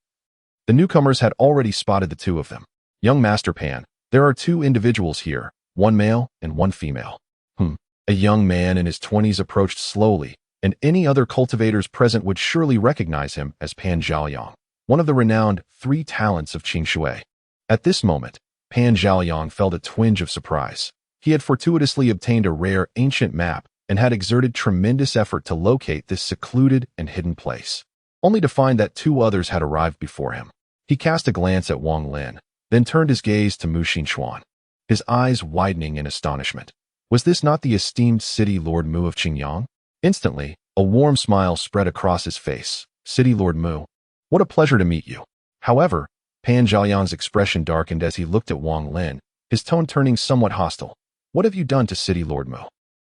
the newcomers had already spotted the two of them. "Young Master Pan, there are two individuals here, one male and one female." A young man in his 20s approached slowly, and any other cultivators present would surely recognize him as Pan Zhaoyang, one of the renowned 3 talents of Qiongqi. At this moment, Pan Zhaoyang felt a twinge of surprise. He had fortuitously obtained a rare ancient map and had exerted tremendous effort to locate this secluded and hidden place, only to find that 2 others had arrived before him. He cast a glance at Wang Lin, then turned his gaze to Mu Xinxuan, his eyes widening in astonishment. Was this not the esteemed City Lord Mu of Qingyang? Instantly, a warm smile spread across his face. "City Lord Mu, what a pleasure to meet you." However, Pan Zhaoyang's expression darkened as he looked at Wang Lin, his tone turning somewhat hostile. "What have you done to City Lord Mu?"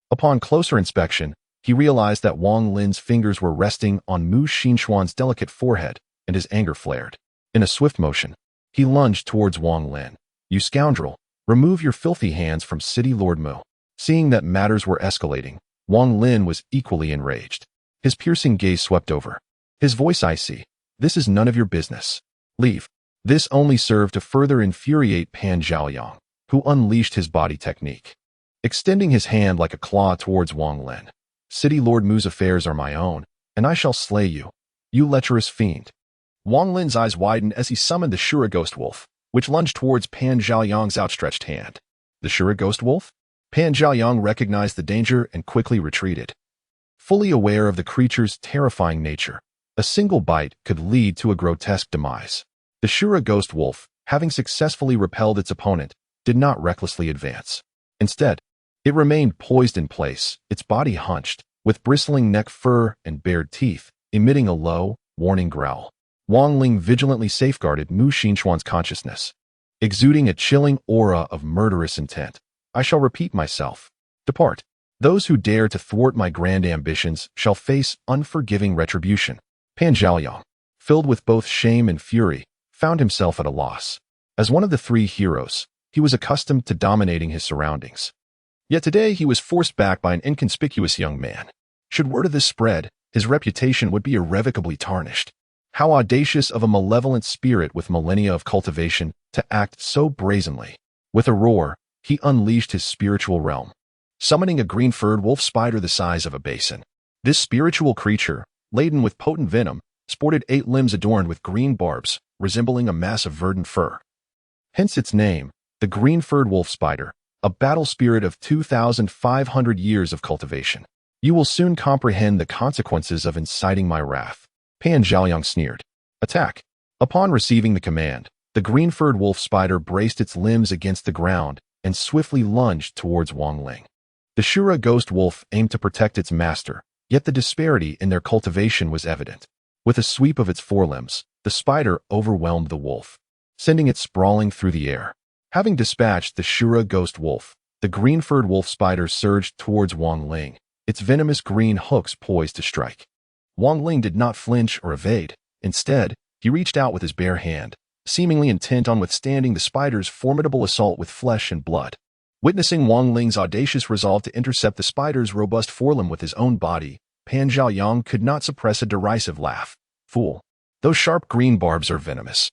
Upon closer inspection, he realized that Wang Lin's fingers were resting on Mu Xinxuan's delicate forehead, and his anger flared. In a swift motion, he lunged towards Wang Lin. "You scoundrel, remove your filthy hands from City Lord Mu." Seeing that matters were escalating, Wang Lin was equally enraged. His piercing gaze swept over, his voice icy. "This is none of your business. Leave." This only served to further infuriate Pan Zhaoyang, who unleashed his body technique, extending his hand like a claw towards Wang Lin. "City Lord Mu's affairs are my own, and I shall slay you, you lecherous fiend." Wang Lin's eyes widened as he summoned the Shura Ghost Wolf, which lunged towards Pan Zhaoyang's outstretched hand. The Shura Ghost Wolf? Pan Zhaoyang recognized the danger and quickly retreated. Fully aware of the creature's terrifying nature, a single bite could lead to a grotesque demise. The Shura Ghost Wolf, having successfully repelled its opponent, did not recklessly advance. Instead, it remained poised in place, its body hunched, with bristling neck fur and bared teeth, emitting a low, warning growl. Wang Lin vigilantly safeguarded Mu Xinxuan's consciousness, exuding a chilling aura of murderous intent. "I shall repeat myself. Depart." Those who dare to thwart my grand ambitions shall face unforgiving retribution. Pan Zhaoyang, filled with both shame and fury, found himself at a loss. As one of the three heroes, he was accustomed to dominating his surroundings. Yet today he was forced back by an inconspicuous young man. Should word of this spread, his reputation would be irrevocably tarnished. How audacious of a malevolent spirit with millennia of cultivation to act so brazenly. With a roar, he unleashed his spiritual realm, summoning a green-furred wolf spider the size of a basin. This spiritual creature, laden with potent venom, sported 8 limbs adorned with green barbs, resembling a mass of verdant fur. Hence its name, the green-furred wolf spider, a battle spirit of 2,500 years of cultivation. You will soon comprehend the consequences of inciting my wrath. Pan Zhaoyang sneered. Attack. Upon receiving the command, the green-furred wolf spider braced its limbs against the ground and swiftly lunged towards Wang Lin. The Shura ghost wolf aimed to protect its master, yet the disparity in their cultivation was evident. With a sweep of its forelimbs, the spider overwhelmed the wolf, sending it sprawling through the air. Having dispatched the Shura ghost wolf, the green-furred wolf spider surged towards Wang Lin, its venomous green hooks poised to strike. Wang Lin did not flinch or evade. Instead, he reached out with his bare hand, seemingly intent on withstanding the spider's formidable assault with flesh and blood. Witnessing Wang Lin's audacious resolve to intercept the spider's robust forelimb with his own body, Pan Zhaoyang could not suppress a derisive laugh. Fool. Those sharp green barbs are venomous.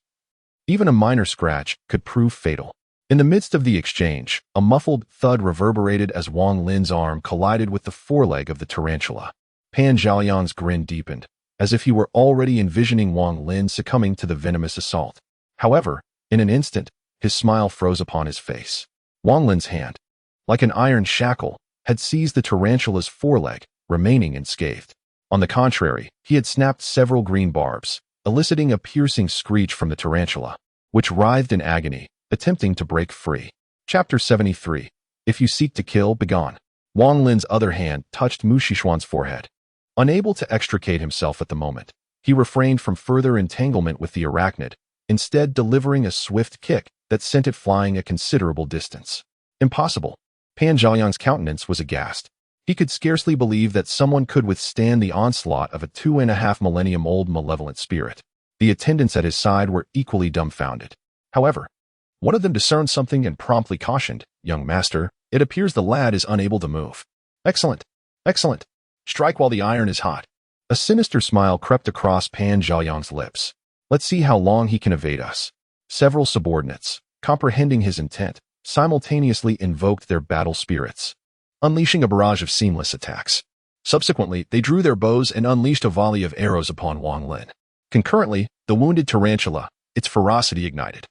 Even a minor scratch could prove fatal. In the midst of the exchange, a muffled thud reverberated as Wang Lin's arm collided with the foreleg of the tarantula. Pan Zhaoyang's grin deepened, as if he were already envisioning Wang Lin succumbing to the venomous assault. However, in an instant, his smile froze upon his face. Wang Lin's hand, like an iron shackle, had seized the tarantula's foreleg, remaining unscathed. On the contrary, he had snapped several green barbs, eliciting a piercing screech from the tarantula, which writhed in agony, attempting to break free. Chapter 73. If you seek to kill, begone. Wang Lin's other hand touched Mu Shixuan's forehead. Unable to extricate himself at the moment, he refrained from further entanglement with the arachnid, instead delivering a swift kick that sent it flying a considerable distance. Impossible. Pan Zhaoyang's countenance was aghast. He could scarcely believe that someone could withstand the onslaught of a 2.5 millennium-old malevolent spirit. The attendants at his side were equally dumbfounded. However, one of them discerned something and promptly cautioned, "Young master, it appears the lad is unable to move." "Excellent. Excellent. Strike while the iron is hot." A sinister smile crept across Pan Zhaoyang's lips. "Let's see how long he can evade us." Several subordinates, comprehending his intent, simultaneously invoked their battle spirits, unleashing a barrage of seamless attacks. Subsequently, they drew their bows and unleashed a volley of arrows upon Wang Lin. Concurrently, the wounded tarantula, its ferocity ignited,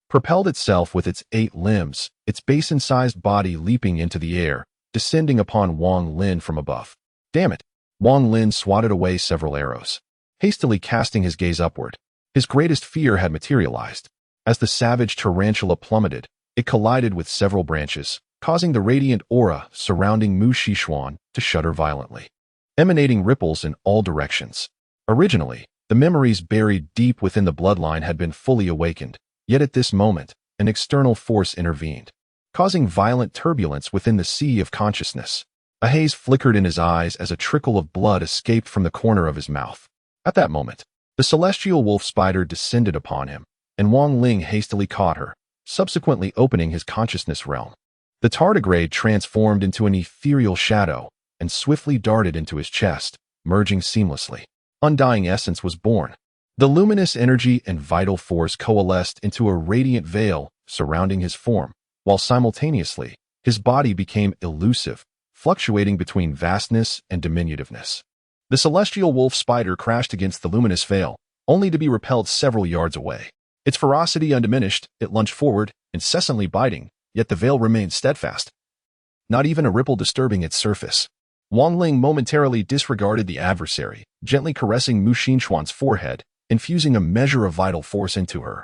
propelled itself with its 8 limbs, its basin-sized body leaping into the air, descending upon Wang Lin from above. Damn it! Wang Lin swatted away several arrows, hastily casting his gaze upward. His greatest fear had materialized. As the savage tarantula plummeted, it collided with several branches, causing the radiant aura surrounding Mu Shixuan to shudder violently, emanating ripples in all directions. Originally, the memories buried deep within the bloodline had been fully awakened, yet at this moment, an external force intervened, causing violent turbulence within the sea of consciousness. A haze flickered in his eyes as a trickle of blood escaped from the corner of his mouth. At that moment, the celestial wolf spider descended upon him, and Wang Lin hastily caught her, subsequently opening his consciousness realm. The tardigrade transformed into an ethereal shadow and swiftly darted into his chest, merging seamlessly. Undying essence was born. The luminous energy and vital force coalesced into a radiant veil surrounding his form, while simultaneously, his body became elusive, fluctuating between vastness and diminutiveness. The celestial wolf spider crashed against the luminous veil, only to be repelled several yards away. Its ferocity undiminished, it lunged forward, incessantly biting, yet the veil remained steadfast, not even a ripple disturbing its surface. Wang Lin momentarily disregarded the adversary, gently caressing Mu Shixuan's forehead, infusing a measure of vital force into her,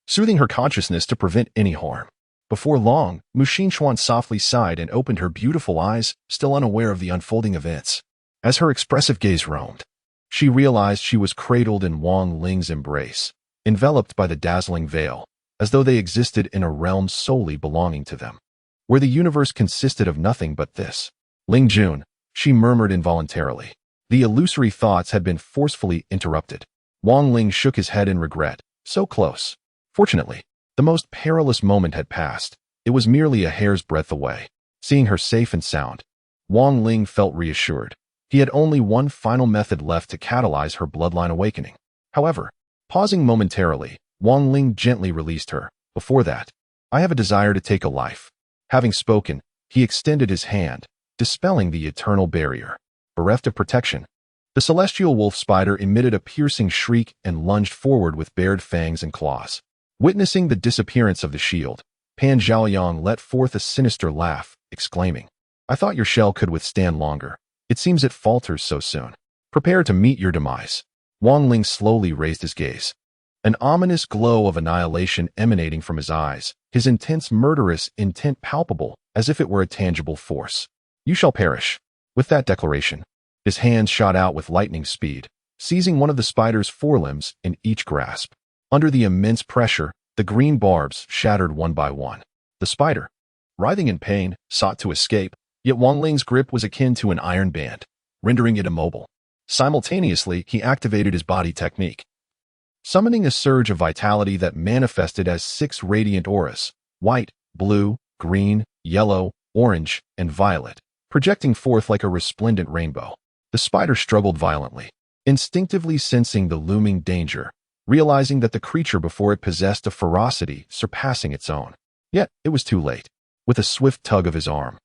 soothing her consciousness to prevent any harm. Before long, Mu Shixuan softly sighed and opened her beautiful eyes, still unaware of the unfolding events. As her expressive gaze roamed, she realized she was cradled in Wang Lin's embrace, enveloped by the dazzling veil, as though they existed in a realm solely belonging to them, where the universe consisted of nothing but this. Ling Jun, she murmured involuntarily. The illusory thoughts had been forcefully interrupted. Wang Ling shook his head in regret. So close. Fortunately, the most perilous moment had passed. It was merely a hair's breadth away. Seeing her safe and sound, Wang Ling felt reassured. He had only one final method left to catalyze her bloodline awakening. However, pausing momentarily, Wang Ling gently released her. Before that, I have a desire to take a life. Having spoken, he extended his hand, dispelling the eternal barrier. Bereft of protection, the celestial wolf spider emitted a piercing shriek and lunged forward with bared fangs and claws. Witnessing the disappearance of the shield, Pan Zhaoyang let forth a sinister laugh, exclaiming, I thought your shell could withstand longer. It seems it falters so soon. Prepare to meet your demise. Wang Ling slowly raised his gaze. An ominous glow of annihilation emanating from his eyes, his intense murderous intent palpable, as if it were a tangible force. You shall perish. With that declaration, his hands shot out with lightning speed, seizing one of the spider's forelimbs in each grasp. Under the immense pressure, the green barbs shattered one by one. The spider, writhing in pain, sought to escape, yet Wang Ling's grip was akin to an iron band, rendering it immobile. Simultaneously, he activated his body technique, summoning a surge of vitality that manifested as 6 radiant auras, white, blue, green, yellow, orange, and violet, projecting forth like a resplendent rainbow. The spider struggled violently, instinctively sensing the looming danger, realizing that the creature before it possessed a ferocity surpassing its own. Yet, it was too late. With a swift tug of his arm,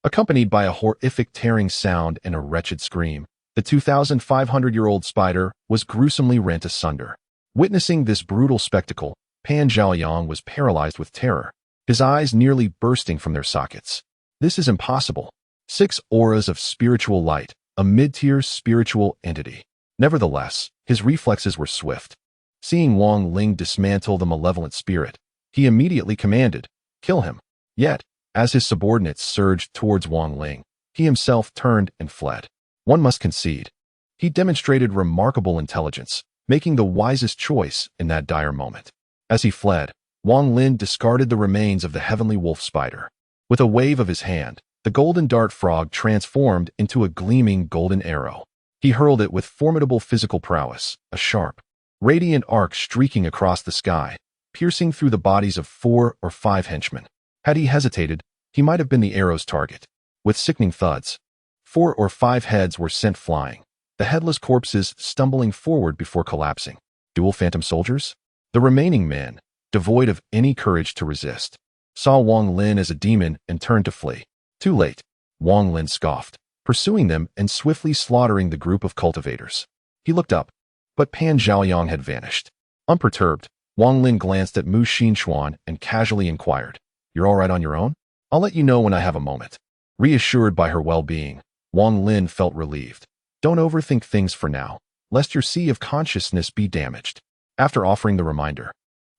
accompanied by a horrific tearing sound and a wretched scream, the 2,500-year-old spider was gruesomely rent asunder. Witnessing this brutal spectacle, Pan Zhaoyang was paralyzed with terror, his eyes nearly bursting from their sockets. This is impossible. 6 auras of spiritual light, a mid-tier spiritual entity. Nevertheless, his reflexes were swift. Seeing Wang Ling dismantle the malevolent spirit, he immediately commanded, kill him. Yet, as his subordinates surged towards Wang Ling, he himself turned and fled. One must concede, he demonstrated remarkable intelligence, making the wisest choice in that dire moment. As he fled, Wang Lin discarded the remains of the heavenly wolf spider. With a wave of his hand, the golden dart frog transformed into a gleaming golden arrow. He hurled it with formidable physical prowess, a sharp, radiant arc streaking across the sky, piercing through the bodies of 4 or 5 henchmen. Had he hesitated, he might have been the arrow's target. With sickening thuds, 4 or 5 heads were sent flying, the headless corpses stumbling forward before collapsing. Dual phantom soldiers? The remaining men, devoid of any courage to resist, saw Wang Lin as a demon and turned to flee. Too late, Wang Lin scoffed, pursuing them and swiftly slaughtering the group of cultivators. He looked up, but Pan Zhaoyang had vanished. Unperturbed, Wang Lin glanced at Mu Xinxuan and casually inquired, You're all right on your own? I'll let you know when I have a moment. Reassured by her well-being, Wang Lin felt relieved. Don't overthink things for now, lest your sea of consciousness be damaged. After offering the reminder,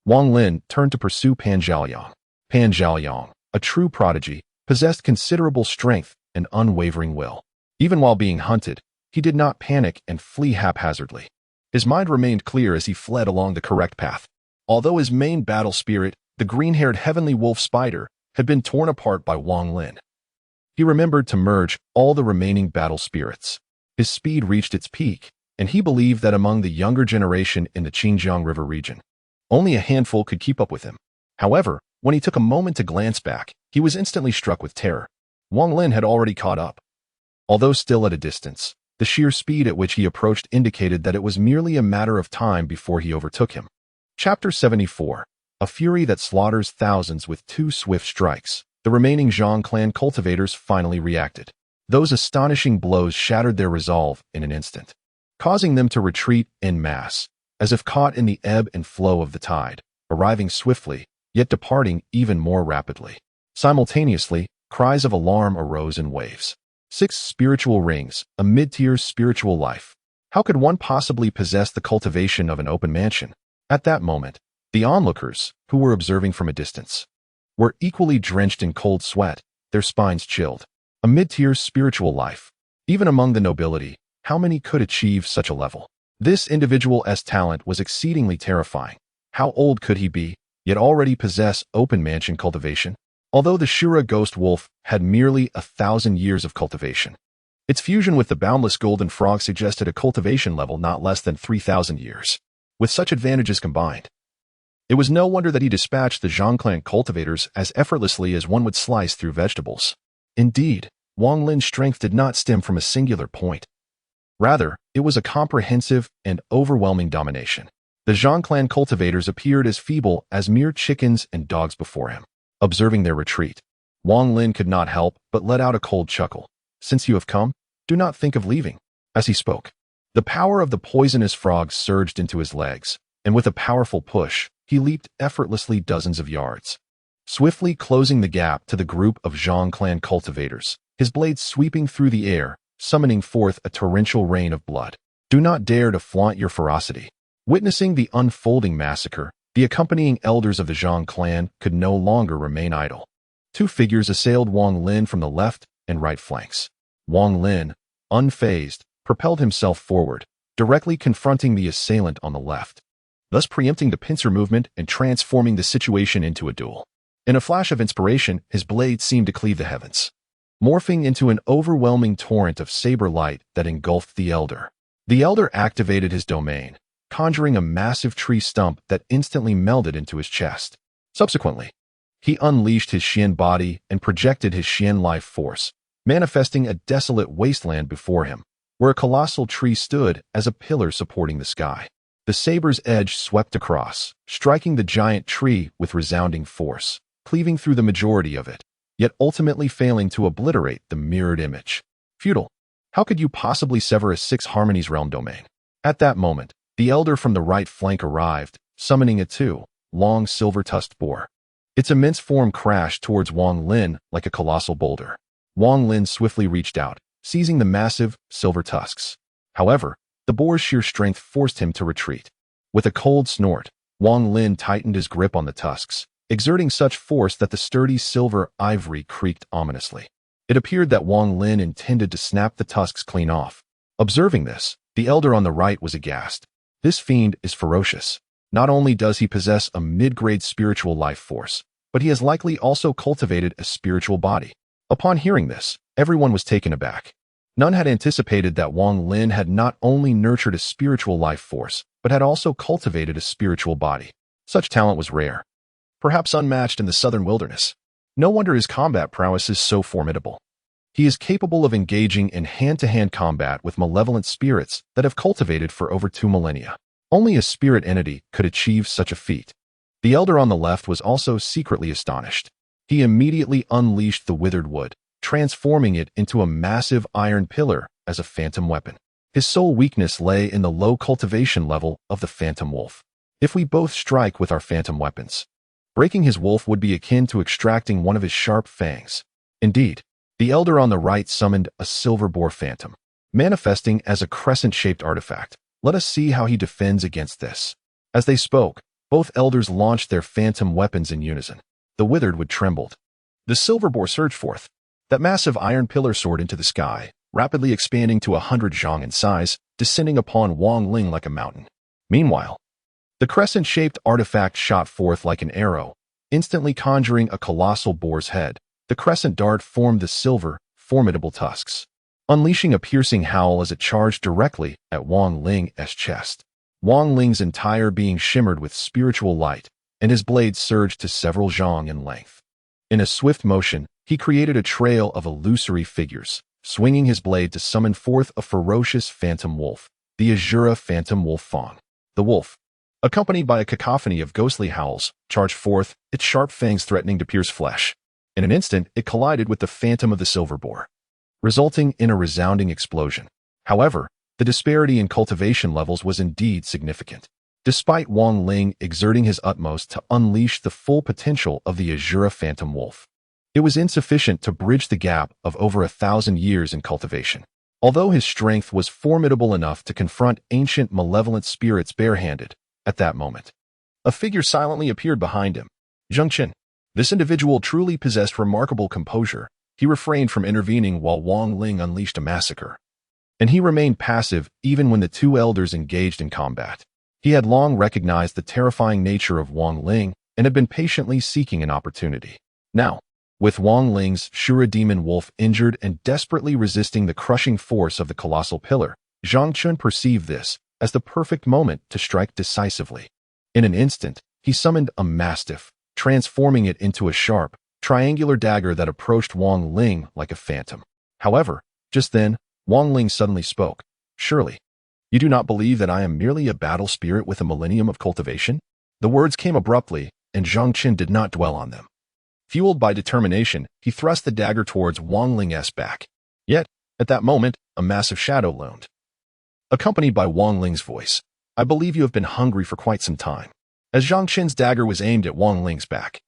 Wang Lin turned to pursue Pan Zhaoyang. Pan Zhaoyang, a true prodigy, possessed considerable strength and unwavering will. Even while being hunted, he did not panic and flee haphazardly. His mind remained clear as he fled along the correct path. Although his main battle spirit, the green-haired heavenly wolf spider, had been torn apart by Wang Lin, he remembered to merge all the remaining battle spirits. His speed reached its peak, and he believed that among the younger generation in the Qiongqi River region, only a handful could keep up with him. However, when he took a moment to glance back, he was instantly struck with terror. Wang Lin had already caught up. Although still at a distance, the sheer speed at which he approached indicated that it was merely a matter of time before he overtook him. Chapter 74. A fury that slaughters thousands with 2 swift strikes. The remaining Zhang clan cultivators finally reacted. Those astonishing blows shattered their resolve in an instant, causing them to retreat en masse, as if caught in the ebb and flow of the tide, arriving swiftly, yet departing even more rapidly. Simultaneously, cries of alarm arose in waves. 6 spiritual rings, a mid-tier spiritual life. How could one possibly possess the cultivation of an open mansion? At that moment, the onlookers, who were observing from a distance, were equally drenched in cold sweat, their spines chilled. A mid-tier spiritual life. Even among the nobility, how many could achieve such a level? This individual's talent was exceedingly terrifying. How old could he be, yet already possess open mansion cultivation? Although the Shura ghost wolf had merely 1,000 years of cultivation, its fusion with the boundless golden frog suggested a cultivation level not less than 3,000 years. With such advantages combined, it was no wonder that he dispatched the Qiongqi cultivators as effortlessly as one would slice through vegetables. Indeed, Wang Lin's strength did not stem from a singular point. Rather, it was a comprehensive and overwhelming domination. The Qiongqi cultivators appeared as feeble as mere chickens and dogs before him. Observing their retreat, Wang Lin could not help but let out a cold chuckle. Since you have come, do not think of leaving. As he spoke, the power of the poisonous frog surged into his legs, and with a powerful push, he leaped effortlessly dozens of yards, swiftly closing the gap to the group of Qiongqi cultivators, his blades sweeping through the air, summoning forth a torrential rain of blood. Do not dare to flaunt your ferocity. Witnessing the unfolding massacre, the accompanying elders of the Zhang clan could no longer remain idle. Two figures assailed Wang Lin from the left and right flanks. Wang Lin, unfazed, propelled himself forward, directly confronting the assailant on the left, thus preempting the pincer movement and transforming the situation into a duel. In a flash of inspiration, his blade seemed to cleave the heavens, morphing into an overwhelming torrent of saber light that engulfed the elder. The elder activated his domain, conjuring a massive tree stump that instantly melded into his chest. Subsequently, he unleashed his Xian body and projected his Xian life force, manifesting a desolate wasteland before him, where a colossal tree stood as a pillar supporting the sky. The saber's edge swept across, striking the giant tree with resounding force, cleaving through the majority of it, yet ultimately failing to obliterate the mirrored image. Futile. How could you possibly sever a 6 harmonies realm domain? At that moment, the elder from the right flank arrived, summoning a 2-long silver-tusked boar. Its immense form crashed towards Wang Lin like a colossal boulder. Wang Lin swiftly reached out, seizing the massive, silver tusks. However, the boar's sheer strength forced him to retreat. With a cold snort, Wang Lin tightened his grip on the tusks, exerting such force that the sturdy silver ivory creaked ominously. It appeared that Wang Lin intended to snap the tusks clean off. Observing this, the elder on the right was aghast. This fiend is ferocious. Not only does he possess a mid-grade spiritual life force, but he has likely also cultivated a spiritual body. Upon hearing this, everyone was taken aback. None had anticipated that Wang Lin had not only nurtured a spiritual life force, but had also cultivated a spiritual body. Such talent was rare, perhaps unmatched in the southern wilderness. No wonder his combat prowess is so formidable. He is capable of engaging in hand-to-hand combat with malevolent spirits that have cultivated for over 2 millennia. Only a spirit entity could achieve such a feat. The elder on the left was also secretly astonished. He immediately unleashed the withered wood, transforming it into a massive iron pillar as a phantom weapon. His sole weakness lay in the low cultivation level of the phantom wolf. If we both strike with our phantom weapons, breaking his wolf would be akin to extracting one of his sharp fangs. Indeed, the elder on the right summoned a silver boar phantom, manifesting as a crescent-shaped artifact. Let us see how he defends against this. As they spoke, both elders launched their phantom weapons in unison. The withered wood trembled. The silver boar surged forth. That massive iron pillar soared into the sky, rapidly expanding to 100 zhang in size, descending upon Wang Lin like a mountain. Meanwhile, the crescent-shaped artifact shot forth like an arrow, instantly conjuring a colossal boar's head. The crescent dart formed the silver, formidable tusks, unleashing a piercing howl as it charged directly at Wang Lin's chest. Wang Lin's entire being shimmered with spiritual light, and his blade surged to several zhang in length. In a swift motion, he created a trail of illusory figures, swinging his blade to summon forth a ferocious phantom wolf, the Azura phantom wolf Fang. The wolf, accompanied by a cacophony of ghostly howls, charged forth, its sharp fangs threatening to pierce flesh. In an instant, it collided with the phantom of the silver boar, resulting in a resounding explosion. However, the disparity in cultivation levels was indeed significant. Despite Wang Lin exerting his utmost to unleash the full potential of the Azura phantom wolf, it was insufficient to bridge the gap of over 1,000 years in cultivation. Although his strength was formidable enough to confront ancient malevolent spirits barehanded, at that moment, a figure silently appeared behind him. Qiongqi. This individual truly possessed remarkable composure. He refrained from intervening while Wang Lin unleashed a massacre, and he remained passive even when the two elders engaged in combat. He had long recognized the terrifying nature of Wang Lin and had been patiently seeking an opportunity. Now, With Wang Ling's Shura demon wolf injured and desperately resisting the crushing force of the colossal pillar, Qiongqi perceived this as the perfect moment to strike decisively. In an instant, he summoned a mastiff, transforming it into a sharp, triangular dagger that approached Wang Ling like a phantom. However, just then, Wang Ling suddenly spoke. "Surely, you do not believe that I am merely a battle spirit with a millennium of cultivation?" The words came abruptly, and Qiongqi did not dwell on them. Fueled by determination, he thrust the dagger towards Wang Ling's back. Yet, at that moment, a massive shadow loomed. Accompanied by Wang Ling's voice, "I believe you have been hungry for quite some time." As Qiongqi's dagger was aimed at Wang Ling's back,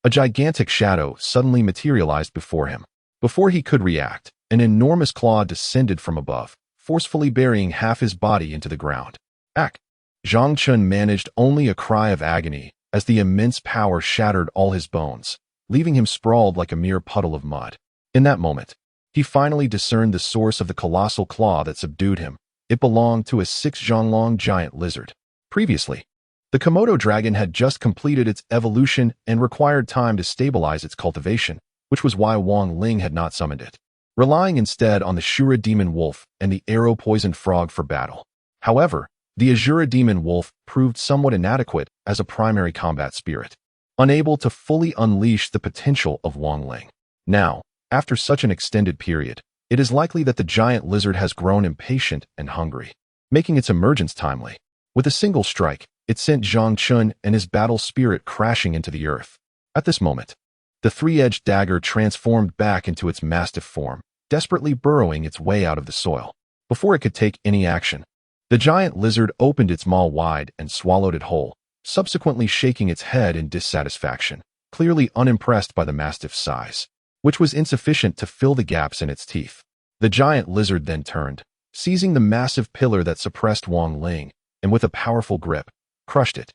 a gigantic shadow suddenly materialized before him. Before he could react, an enormous claw descended from above, forcefully burying half his body into the ground. Ack! Qiongqi managed only a cry of agony as the immense power shattered all his bones, leaving him sprawled like a mere puddle of mud. In that moment, he finally discerned the source of the colossal claw that subdued him. It belonged to a 6-zhonglong giant lizard. Previously, the Komodo dragon had just completed its evolution and required time to stabilize its cultivation, which was why Wang Ling had not summoned it, relying instead on the Shura demon wolf and the arrow-poisoned frog for battle. However, the Azura demon wolf proved somewhat inadequate as a primary combat spirit, unable to fully unleash the potential of Wang Ling. Now, after such an extended period, it is likely that the giant lizard has grown impatient and hungry, making its emergence timely. With a single strike, it sent Qiongqi and his battle spirit crashing into the earth. At this moment, the three-edged dagger transformed back into its mastiff form, desperately burrowing its way out of the soil. Before it could take any action, the giant lizard opened its maw wide and swallowed it whole, subsequently shaking its head in dissatisfaction, clearly unimpressed by the mastiff's size, which was insufficient to fill the gaps in its teeth. The giant lizard then turned, seizing the massive pillar that suppressed Wang Ling, and with a powerful grip, crushed it,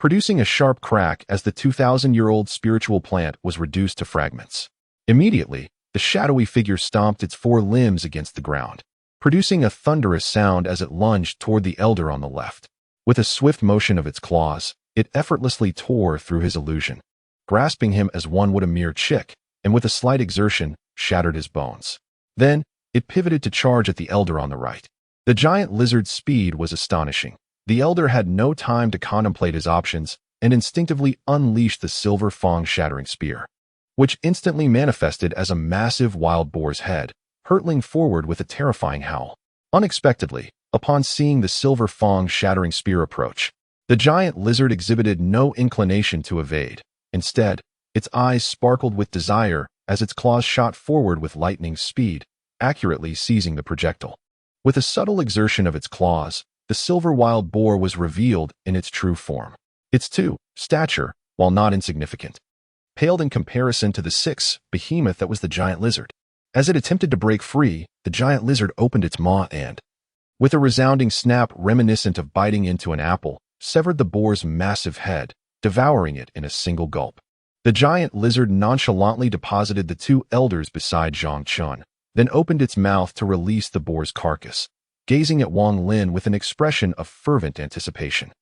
producing a sharp crack as the 2,000-year-old spiritual plant was reduced to fragments. Immediately, the shadowy figure stomped its four limbs against the ground, producing a thunderous sound as it lunged toward the elder on the left. With a swift motion of its claws, it effortlessly tore through his illusion, grasping him as one would a mere chick, and with a slight exertion, shattered his bones. Then, it pivoted to charge at the elder on the right. The giant lizard's speed was astonishing. The elder had no time to contemplate his options and instinctively unleashed the silver fang-shattering spear, which instantly manifested as a massive wild boar's head, hurtling forward with a terrifying howl. Unexpectedly, upon seeing the silver fang-shattering spear approach, the giant lizard exhibited no inclination to evade. Instead, its eyes sparkled with desire as its claws shot forward with lightning speed, accurately seizing the projectile. With a subtle exertion of its claws, the silver wild boar was revealed in its true form. Its stature, while not insignificant, paled in comparison to the 6 behemoth that was the giant lizard. As it attempted to break free, the giant lizard opened its maw and, with a resounding snap reminiscent of biting into an apple, severed the boar's massive head, devouring it in a single gulp. The giant lizard nonchalantly deposited the 2 elders beside Qiongqi, then opened its mouth to release the boar's carcass, gazing at Wang Lin with an expression of fervent anticipation.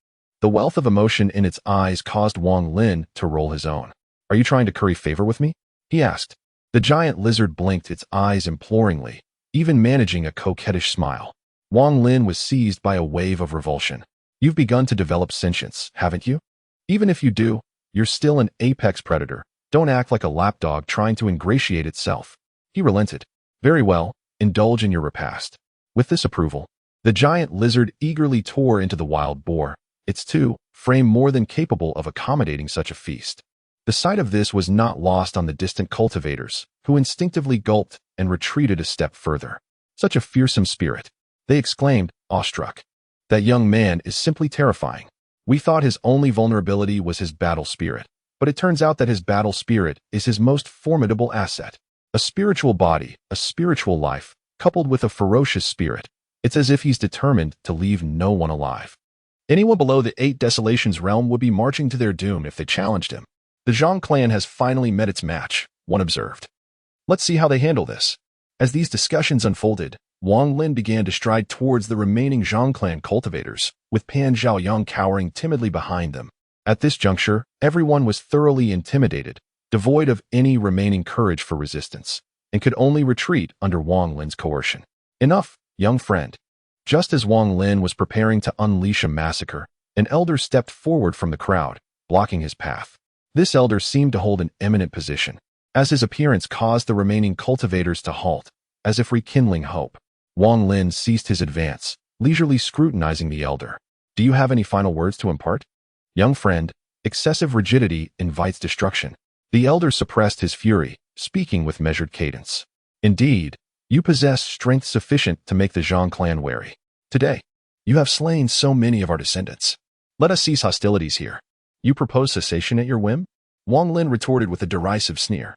The wealth of emotion in its eyes caused Wang Lin to roll his own. "Are you trying to curry favor with me?" he asked. The giant lizard blinked its eyes imploringly, even managing a coquettish smile. Wang Lin was seized by a wave of revulsion. "You've begun to develop sentience, haven't you? Even if you do, you're still an apex predator. Don't act like a lapdog trying to ingratiate itself." He relented. "Very well, indulge in your repast." With this approval, the giant lizard eagerly tore into the wild boar, its frame more than capable of accommodating such a feast. The sight of this was not lost on the distant cultivators, who instinctively gulped and retreated a step further. "Such a fearsome spirit," they exclaimed, awestruck. "That young man is simply terrifying. We thought his only vulnerability was his battle spirit, but it turns out that his battle spirit is his most formidable asset. A spiritual body, a spiritual life, coupled with a ferocious spirit. It's as if he's determined to leave no one alive. Anyone below the 8 Desolations realm would be marching to their doom if they challenged him. The Zhang clan has finally met its match," one observed. "Let's see how they handle this." As these discussions unfolded, Wang Lin began to stride towards the remaining Zhang clan cultivators, with Pan Zhaoyang cowering timidly behind them. At this juncture, everyone was thoroughly intimidated, devoid of any remaining courage for resistance, and could only retreat under Wang Lin's coercion. Enough, young friend. Just as Wang Lin was preparing to unleash a massacre, an elder stepped forward from the crowd, blocking his path. This elder seemed to hold an eminent position, as his appearance caused the remaining cultivators to halt, as if rekindling hope. Wang Lin ceased his advance, leisurely scrutinizing the elder. Do you have any final words to impart? Young friend, excessive rigidity invites destruction. The elder suppressed his fury, speaking with measured cadence. Indeed, you possess strength sufficient to make the Zhang clan wary. Today, you have slain so many of our descendants. Let us cease hostilities here. You propose cessation at your whim? Wang Lin retorted with a derisive sneer.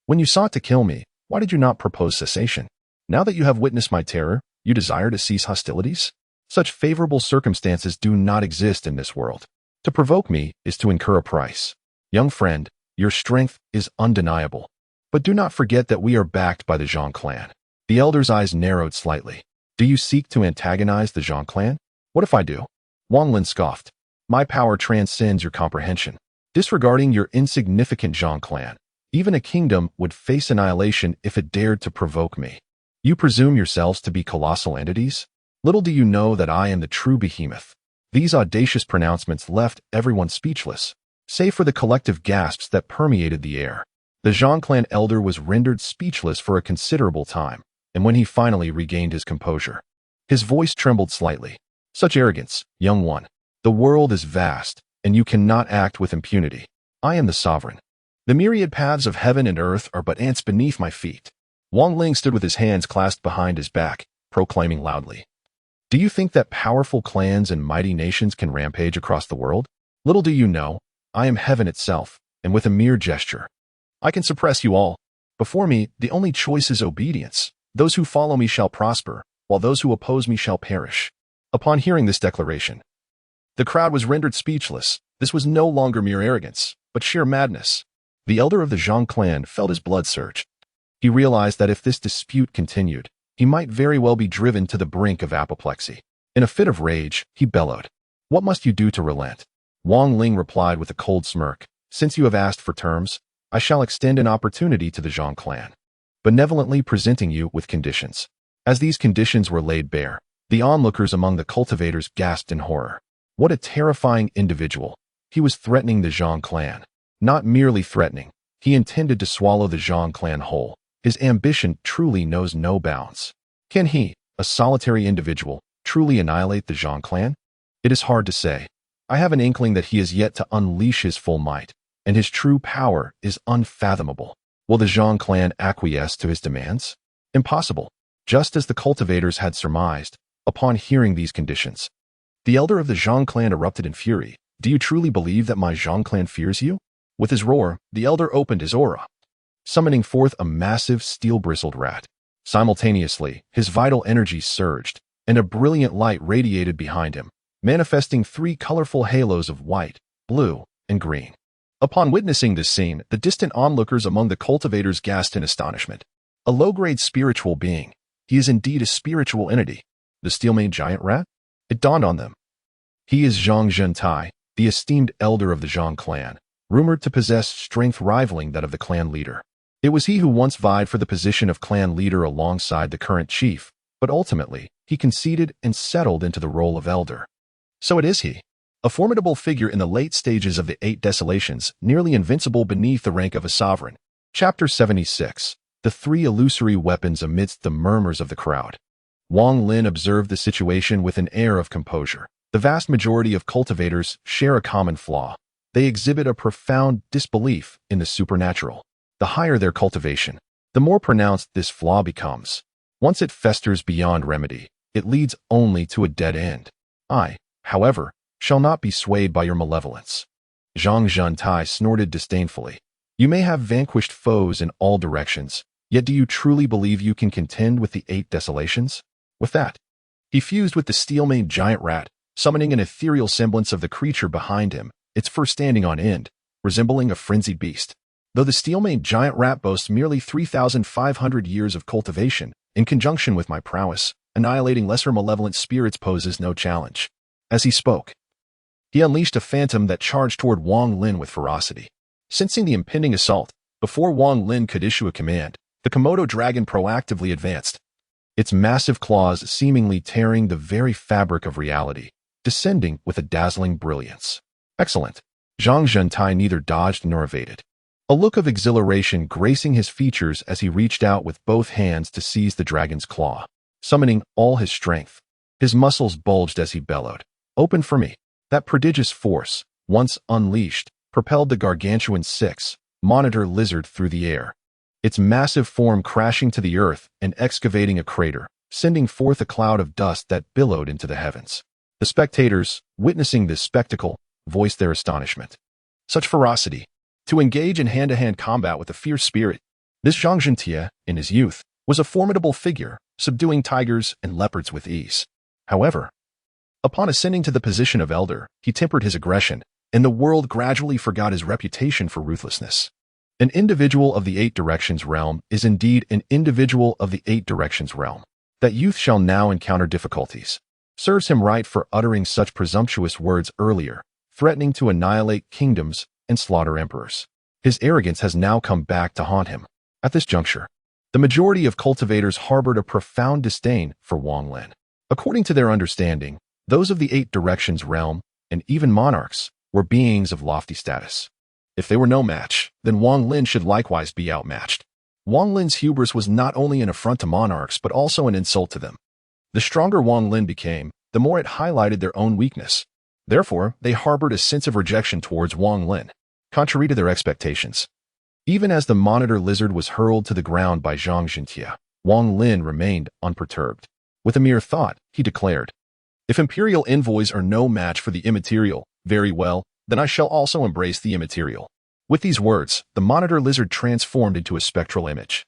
When you sought to kill me, why did you not propose cessation? Now that you have witnessed my terror, you desire to cease hostilities? Such favorable circumstances do not exist in this world. To provoke me is to incur a price. Young friend, your strength is undeniable. But do not forget that we are backed by the Zhang clan. The elder's eyes narrowed slightly. Do you seek to antagonize the Zhang clan? What if I do? Wang Lin scoffed. My power transcends your comprehension. Disregarding your insignificant Zhang clan, even a kingdom would face annihilation if it dared to provoke me. You presume yourselves to be colossal entities? Little do you know that I am the true behemoth. These audacious pronouncements left everyone speechless, save for the collective gasps that permeated the air. The Zhang clan elder was rendered speechless for a considerable time, and when he finally regained his composure, his voice trembled slightly. Such arrogance, young one. The world is vast, and you cannot act with impunity. I am the sovereign. The myriad paths of heaven and earth are but ants beneath my feet. Wang Lin stood with his hands clasped behind his back, proclaiming loudly. Do you think that powerful clans and mighty nations can rampage across the world? Little do you know, I am heaven itself, and with a mere gesture, I can suppress you all. Before me, the only choice is obedience. Those who follow me shall prosper, while those who oppose me shall perish. Upon hearing this declaration, the crowd was rendered speechless. This was no longer mere arrogance, but sheer madness. The elder of the Zhang clan felt his blood surge. He realized that if this dispute continued, he might very well be driven to the brink of apoplexy. In a fit of rage, he bellowed. What must you do to relent? Wang Lin replied with a cold smirk. Since you have asked for terms, I shall extend an opportunity to the Zhang clan, benevolently presenting you with conditions. As these conditions were laid bare, the onlookers among the cultivators gasped in horror. What a terrifying individual. He was threatening the Zhang clan. Not merely threatening, he intended to swallow the Zhang clan whole. His ambition truly knows no bounds. Can he, a solitary individual, truly annihilate the Zhang clan? It is hard to say. I have an inkling that he is yet to unleash his full might, and his true power is unfathomable. Will the Zhang clan acquiesce to his demands? Impossible. Just as the cultivators had surmised, upon hearing these conditions, the elder of the Zhang clan erupted in fury. Do you truly believe that my Zhang clan fears you? With his roar, the elder opened his aura, summoning forth a massive steel-bristled rat. Simultaneously, his vital energy surged, and a brilliant light radiated behind him, manifesting 3 colorful halos of white, blue, and green. Upon witnessing this scene, the distant onlookers among the cultivators gasped in astonishment. A low-grade spiritual being. He is indeed a spiritual entity. The steel-made giant rat? It dawned on them. He is Qiongqi, the esteemed elder of the Zhang clan, rumored to possess strength rivaling that of the clan leader. It was he who once vied for the position of clan leader alongside the current chief, but ultimately, he conceded and settled into the role of elder. So it is he. A formidable figure in the late stages of the 8 Desolations, nearly invincible beneath the rank of a sovereign. Chapter 76. The 3 illusory weapons amidst the murmurs of the crowd. Wang Lin observed the situation with an air of composure. The vast majority of cultivators share a common flaw. They exhibit a profound disbelief in the supernatural. The higher their cultivation, the more pronounced this flaw becomes. Once it festers beyond remedy, it leads only to a dead end. I, however, shall not be swayed by your malevolence. Qiongqi snorted disdainfully. You may have vanquished foes in all directions, yet do you truly believe you can contend with the 8 Desolations? With that, he fused with the steel-made giant rat, summoning an ethereal semblance of the creature behind him, its fur standing on end, resembling a frenzied beast. Though the steel-made giant rat boasts merely 3,500 years of cultivation, in conjunction with my prowess, annihilating lesser malevolent spirits poses no challenge. As he spoke, he unleashed a phantom that charged toward Wang Lin with ferocity. Sensing the impending assault, before Wang Lin could issue a command, the Komodo dragon proactively advanced, its massive claws seemingly tearing the very fabric of reality, descending with a dazzling brilliance. Excellent. Zhang Zhentai neither dodged nor evaded, a look of exhilaration gracing his features as he reached out with both hands to seize the dragon's claw. Summoning all his strength, his muscles bulged as he bellowed, "Open for me." That prodigious force, once unleashed, propelled the gargantuan monitor lizard through the air, its massive form crashing to the earth and excavating a crater, sending forth a cloud of dust that billowed into the heavens. The spectators, witnessing this spectacle, voiced their astonishment. Such ferocity! To engage in hand-to-hand combat with a fierce spirit, this Zhang Zhentai, in his youth, was a formidable figure, subduing tigers and leopards with ease. However, upon ascending to the position of elder, he tempered his aggression, and the world gradually forgot his reputation for ruthlessness. An individual of the Eight Directions realm is indeed an individual of the Eight Directions realm. That youth shall now encounter difficulties. Serves him right for uttering such presumptuous words earlier, threatening to annihilate kingdoms and slaughter emperors. His arrogance has now come back to haunt him. At this juncture, the majority of cultivators harbored a profound disdain for Wang Lin. According to their understanding, those of the Eight Directions realm, and even monarchs, were beings of lofty status. If they were no match, then Wang Lin should likewise be outmatched. Wang Lin's hubris was not only an affront to monarchs but also an insult to them. The stronger Wang Lin became, the more it highlighted their own weakness. Therefore, they harbored a sense of rejection towards Wang Lin, contrary to their expectations. Even as the monitor lizard was hurled to the ground by Zhang Zhentai, Wang Lin remained unperturbed. With a mere thought, he declared, "If imperial envoys are no match for the immaterial, very well, then I shall also embrace the immaterial." With these words, the monitor lizard transformed into a spectral image,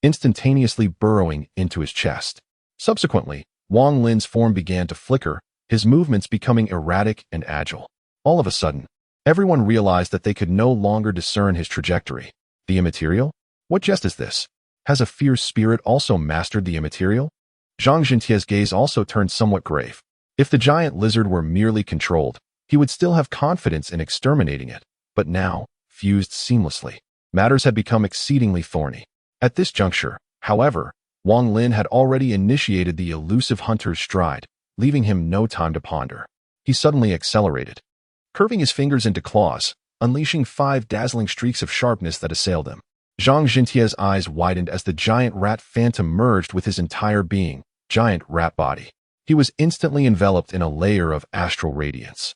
instantaneously burrowing into his chest. Subsequently, Wang Lin's form began to flicker, his movements becoming erratic and agile. All of a sudden, everyone realized that they could no longer discern his trajectory. The immaterial? What jest is this? Has a fierce spirit also mastered the immaterial? Zhang Zhentai's gaze also turned somewhat grave. If the giant lizard were merely controlled, he would still have confidence in exterminating it, but now, fused seamlessly, matters had become exceedingly thorny. At this juncture, however, Wang Lin had already initiated the elusive hunter's stride, leaving him no time to ponder. He suddenly accelerated, curving his fingers into claws, unleashing 5 dazzling streaks of sharpness that assailed him. Zhang Zhentai's eyes widened as the giant rat phantom merged with his entire being, giant rat body. He was instantly enveloped in a layer of astral radiance.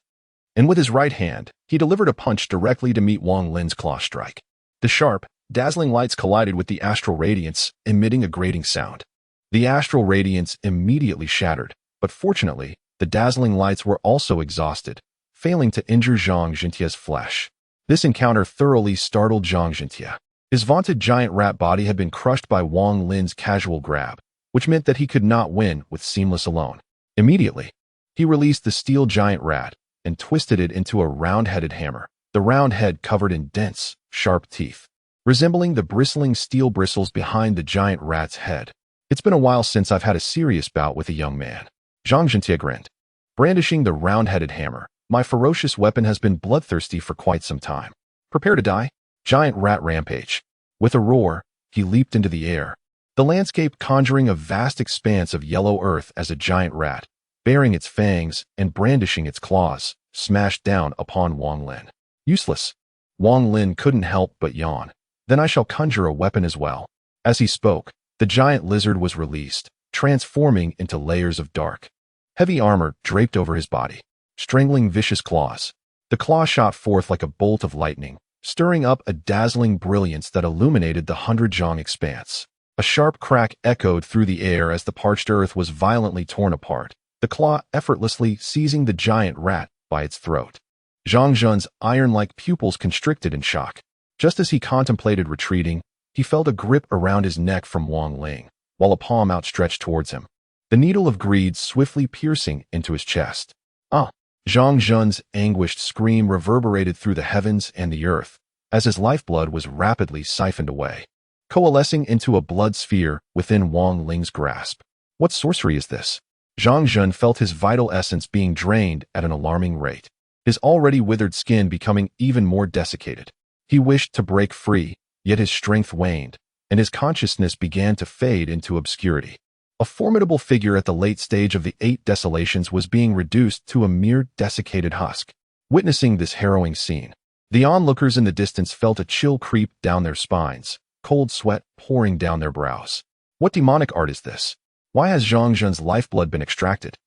And with his right hand, he delivered a punch directly to meet Wang Lin's claw strike. The sharp, dazzling lights collided with the astral radiance, emitting a grating sound. The astral radiance immediately shattered, but fortunately, the dazzling lights were also exhausted, failing to injure Zhang Zhentai's flesh. This encounter thoroughly startled Zhang Zhentai. His vaunted giant rat body had been crushed by Wang Lin's casual grab, which meant that he could not win with seamless alone. Immediately, he released the steel giant rat and twisted it into a round-headed hammer, the round head covered in dense, sharp teeth, resembling the bristling steel bristles behind the giant rat's head. "It's been a while since I've had a serious bout with a young man." Zhang Zhentai grinned. Brandishing the round-headed hammer, "My ferocious weapon has been bloodthirsty for quite some time. Prepare to die." Giant rat rampage. With a roar, he leaped into the air, the landscape conjuring a vast expanse of yellow earth as a giant rat, baring its fangs and brandishing its claws, smashed down upon Wang Lin. Useless. Wang Lin couldn't help but yawn. "Then I shall conjure a weapon as well." As he spoke, the giant lizard was released, transforming into layers of dark, heavy armor draped over his body, strangling vicious claws. The claw shot forth like a bolt of lightning, stirring up a dazzling brilliance that illuminated the 100-jong expanse. A sharp crack echoed through the air as the parched earth was violently torn apart, the claw effortlessly seizing the giant rat by its throat. Zhang Zhen's iron-like pupils constricted in shock. Just as he contemplated retreating, he felt a grip around his neck from Wang Lin, while a palm outstretched towards him, the needle of greed swiftly piercing into his chest. "Ah!" Zhang Zhen's anguished scream reverberated through the heavens and the earth, as his lifeblood was rapidly siphoned away, coalescing into a blood sphere within Wang Lin's grasp. What sorcery is this? Zhang Zhen felt his vital essence being drained at an alarming rate, his already withered skin becoming even more desiccated. He wished to break free, yet his strength waned, and his consciousness began to fade into obscurity. A formidable figure at the late stage of the Eight Desolations was being reduced to a mere desiccated husk. Witnessing this harrowing scene, the onlookers in the distance felt a chill creep down their spines, cold sweat pouring down their brows. What demonic art is this? Why has Zhang Zhen's lifeblood been extracted?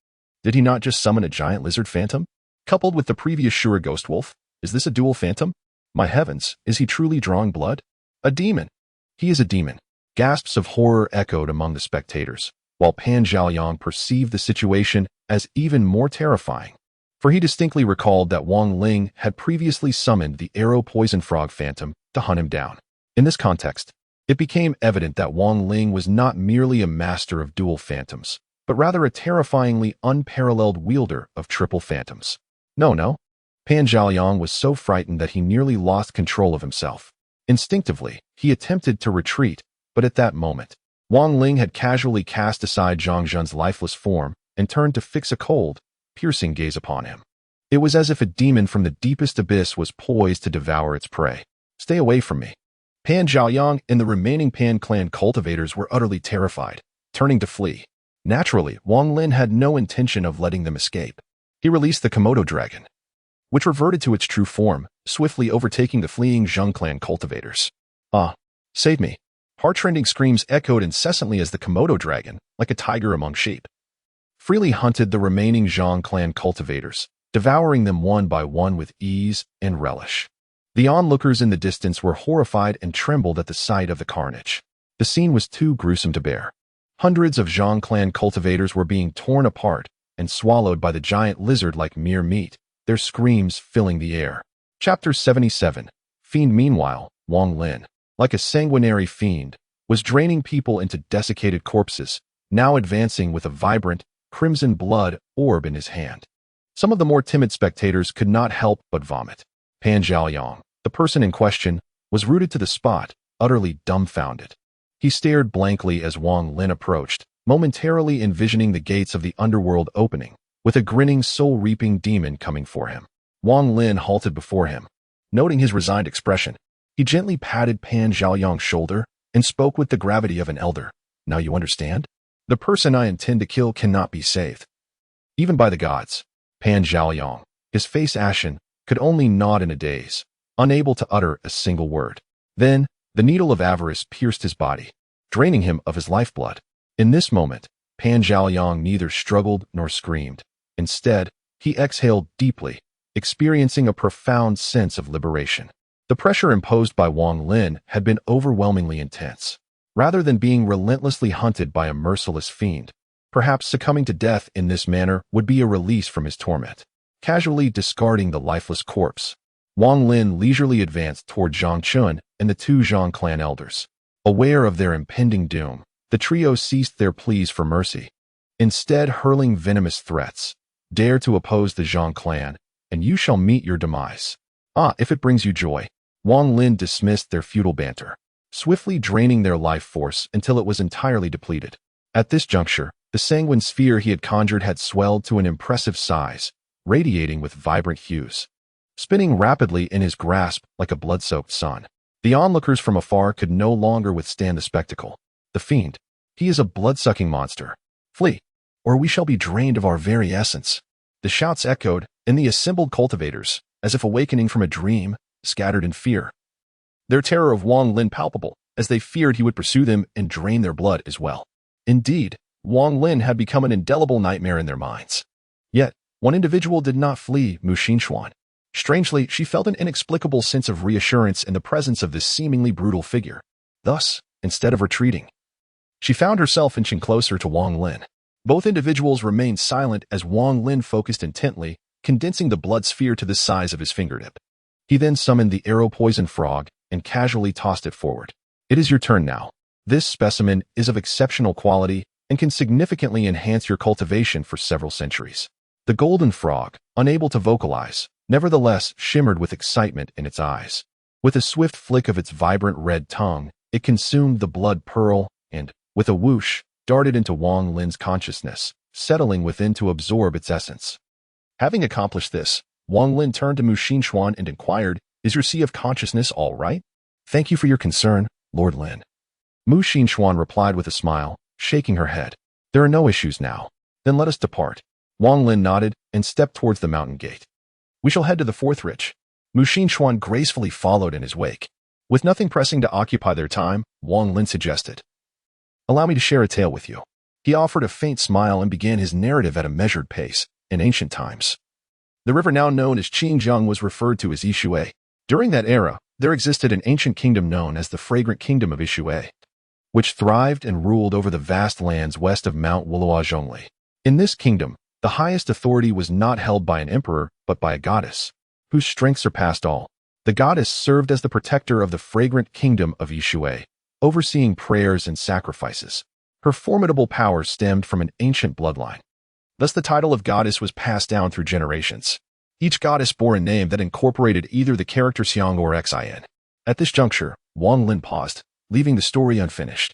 Did he not just summon a giant lizard phantom? Coupled with the previous Shura ghost wolf, is this a dual phantom? My heavens, is he truly drawing blood? A demon! He is a demon. Gasps of horror echoed among the spectators, while Pan Zhaoyang perceived the situation as even more terrifying. For he distinctly recalled that Wang Lin had previously summoned the arrow poison frog phantom to hunt him down. In this context, it became evident that Wang Lin was not merely a master of dual phantoms, but rather a terrifyingly unparalleled wielder of triple phantoms. No. Pan Zhaoyang was so frightened that he nearly lost control of himself. Instinctively, he attempted to retreat, but at that moment, Wang Lin had casually cast aside Zhang Zhen's lifeless form and turned to fix a cold, piercing gaze upon him. It was as if a demon from the deepest abyss was poised to devour its prey. Stay away from me. Pan Zhaoyang and the remaining Pan clan cultivators were utterly terrified, turning to flee. Naturally, Wang Lin had no intention of letting them escape. He released the Komodo dragon, which reverted to its true form, swiftly overtaking the fleeing Zheng clan cultivators. Ah, save me. Heart-rending screams echoed incessantly as the Komodo dragon, like a tiger among sheep, freely hunted the remaining Zhang clan cultivators, devouring them one by one with ease and relish. The onlookers in the distance were horrified and trembled at the sight of the carnage. The scene was too gruesome to bear. Hundreds of Zhang clan cultivators were being torn apart and swallowed by the giant lizard like mere meat, their screams filling the air. Chapter 77. Fiend. Meanwhile, Wang Lin, like a sanguinary fiend, was draining people into desiccated corpses, now advancing with a vibrant, crimson blood orb in his hand. Some of the more timid spectators could not help but vomit. Pan Zhaoyang, the person in question, was rooted to the spot, utterly dumbfounded. He stared blankly as Wang Lin approached, momentarily envisioning the gates of the underworld opening, with a grinning, soul-reaping demon coming for him. Wang Lin halted before him. Noting his resigned expression, he gently patted Pan Zhaoyang's shoulder and spoke with the gravity of an elder. Now you understand? The person I intend to kill cannot be saved. Even by the gods. Pan Zhaoyang, his face ashen, could only nod in a daze, unable to utter a single word. Then, the needle of avarice pierced his body, draining him of his lifeblood. In this moment, Pan Zhaoyang neither struggled nor screamed. Instead, he exhaled deeply, experiencing a profound sense of liberation. The pressure imposed by Wang Lin had been overwhelmingly intense. Rather than being relentlessly hunted by a merciless fiend, perhaps succumbing to death in this manner would be a release from his torment. Casually discarding the lifeless corpse, Wang Lin leisurely advanced toward Zhang Chun and the two Zhang clan elders. Aware of their impending doom, the trio ceased their pleas for mercy, instead hurling venomous threats. Dare to oppose the Zhang clan, and you shall meet your demise. Ah, if it brings you joy. Wang Lin dismissed their futile banter, swiftly draining their life force until it was entirely depleted. At this juncture, the sanguine sphere he had conjured had swelled to an impressive size, radiating with vibrant hues, spinning rapidly in his grasp like a blood-soaked sun. The onlookers from afar could no longer withstand the spectacle. The fiend. He is a blood-sucking monster. Flee, or we shall be drained of our very essence. The shouts echoed, and the assembled cultivators, as if awakening from a dream, scattered in fear. Their terror of Wang Lin palpable, as they feared he would pursue them and drain their blood as well. Indeed, Wang Lin had become an indelible nightmare in their minds. Yet, one individual did not flee Mu Xinxuan. Strangely, she felt an inexplicable sense of reassurance in the presence of this seemingly brutal figure. Thus, instead of retreating, she found herself inching closer to Wang Lin. Both individuals remained silent as Wang Lin focused intently, condensing the blood sphere to the size of his fingertip. He then summoned the arrow poison frog and casually tossed it forward. It is your turn now. This specimen is of exceptional quality and can significantly enhance your cultivation for several centuries. The golden frog, unable to vocalize, nevertheless shimmered with excitement in its eyes. With a swift flick of its vibrant red tongue, it consumed the blood pearl and, with a whoosh, darted into Wang Lin's consciousness, settling within to absorb its essence. Having accomplished this, Wang Lin turned to Mu Xinxuan and inquired, Is your sea of consciousness all right? Thank you for your concern, Lord Lin. Mu Xinchuan replied with a smile, shaking her head. There are no issues now. Then let us depart. Wang Lin nodded and stepped towards the mountain gate. We shall head to the fourth ridge. Mu Xinchuan gracefully followed in his wake. With nothing pressing to occupy their time, Wang Lin suggested, "Allow me to share a tale with you." He offered a faint smile and began his narrative at a measured pace. In ancient times, the river now known as Qiongqi was referred to as Yishui. During that era, there existed an ancient kingdom known as the Fragrant Kingdom of Yishui, which thrived and ruled over the vast lands west of Mount Qiongqi. In this kingdom, the highest authority was not held by an emperor, but by a goddess, whose strength surpassed all. The goddess served as the protector of the fragrant kingdom of Yishui, overseeing prayers and sacrifices. Her formidable power stemmed from an ancient bloodline. Thus the title of goddess was passed down through generations. Each goddess bore a name that incorporated either the character Xiong or Xin. At this juncture, Wang Lin paused, leaving the story unfinished.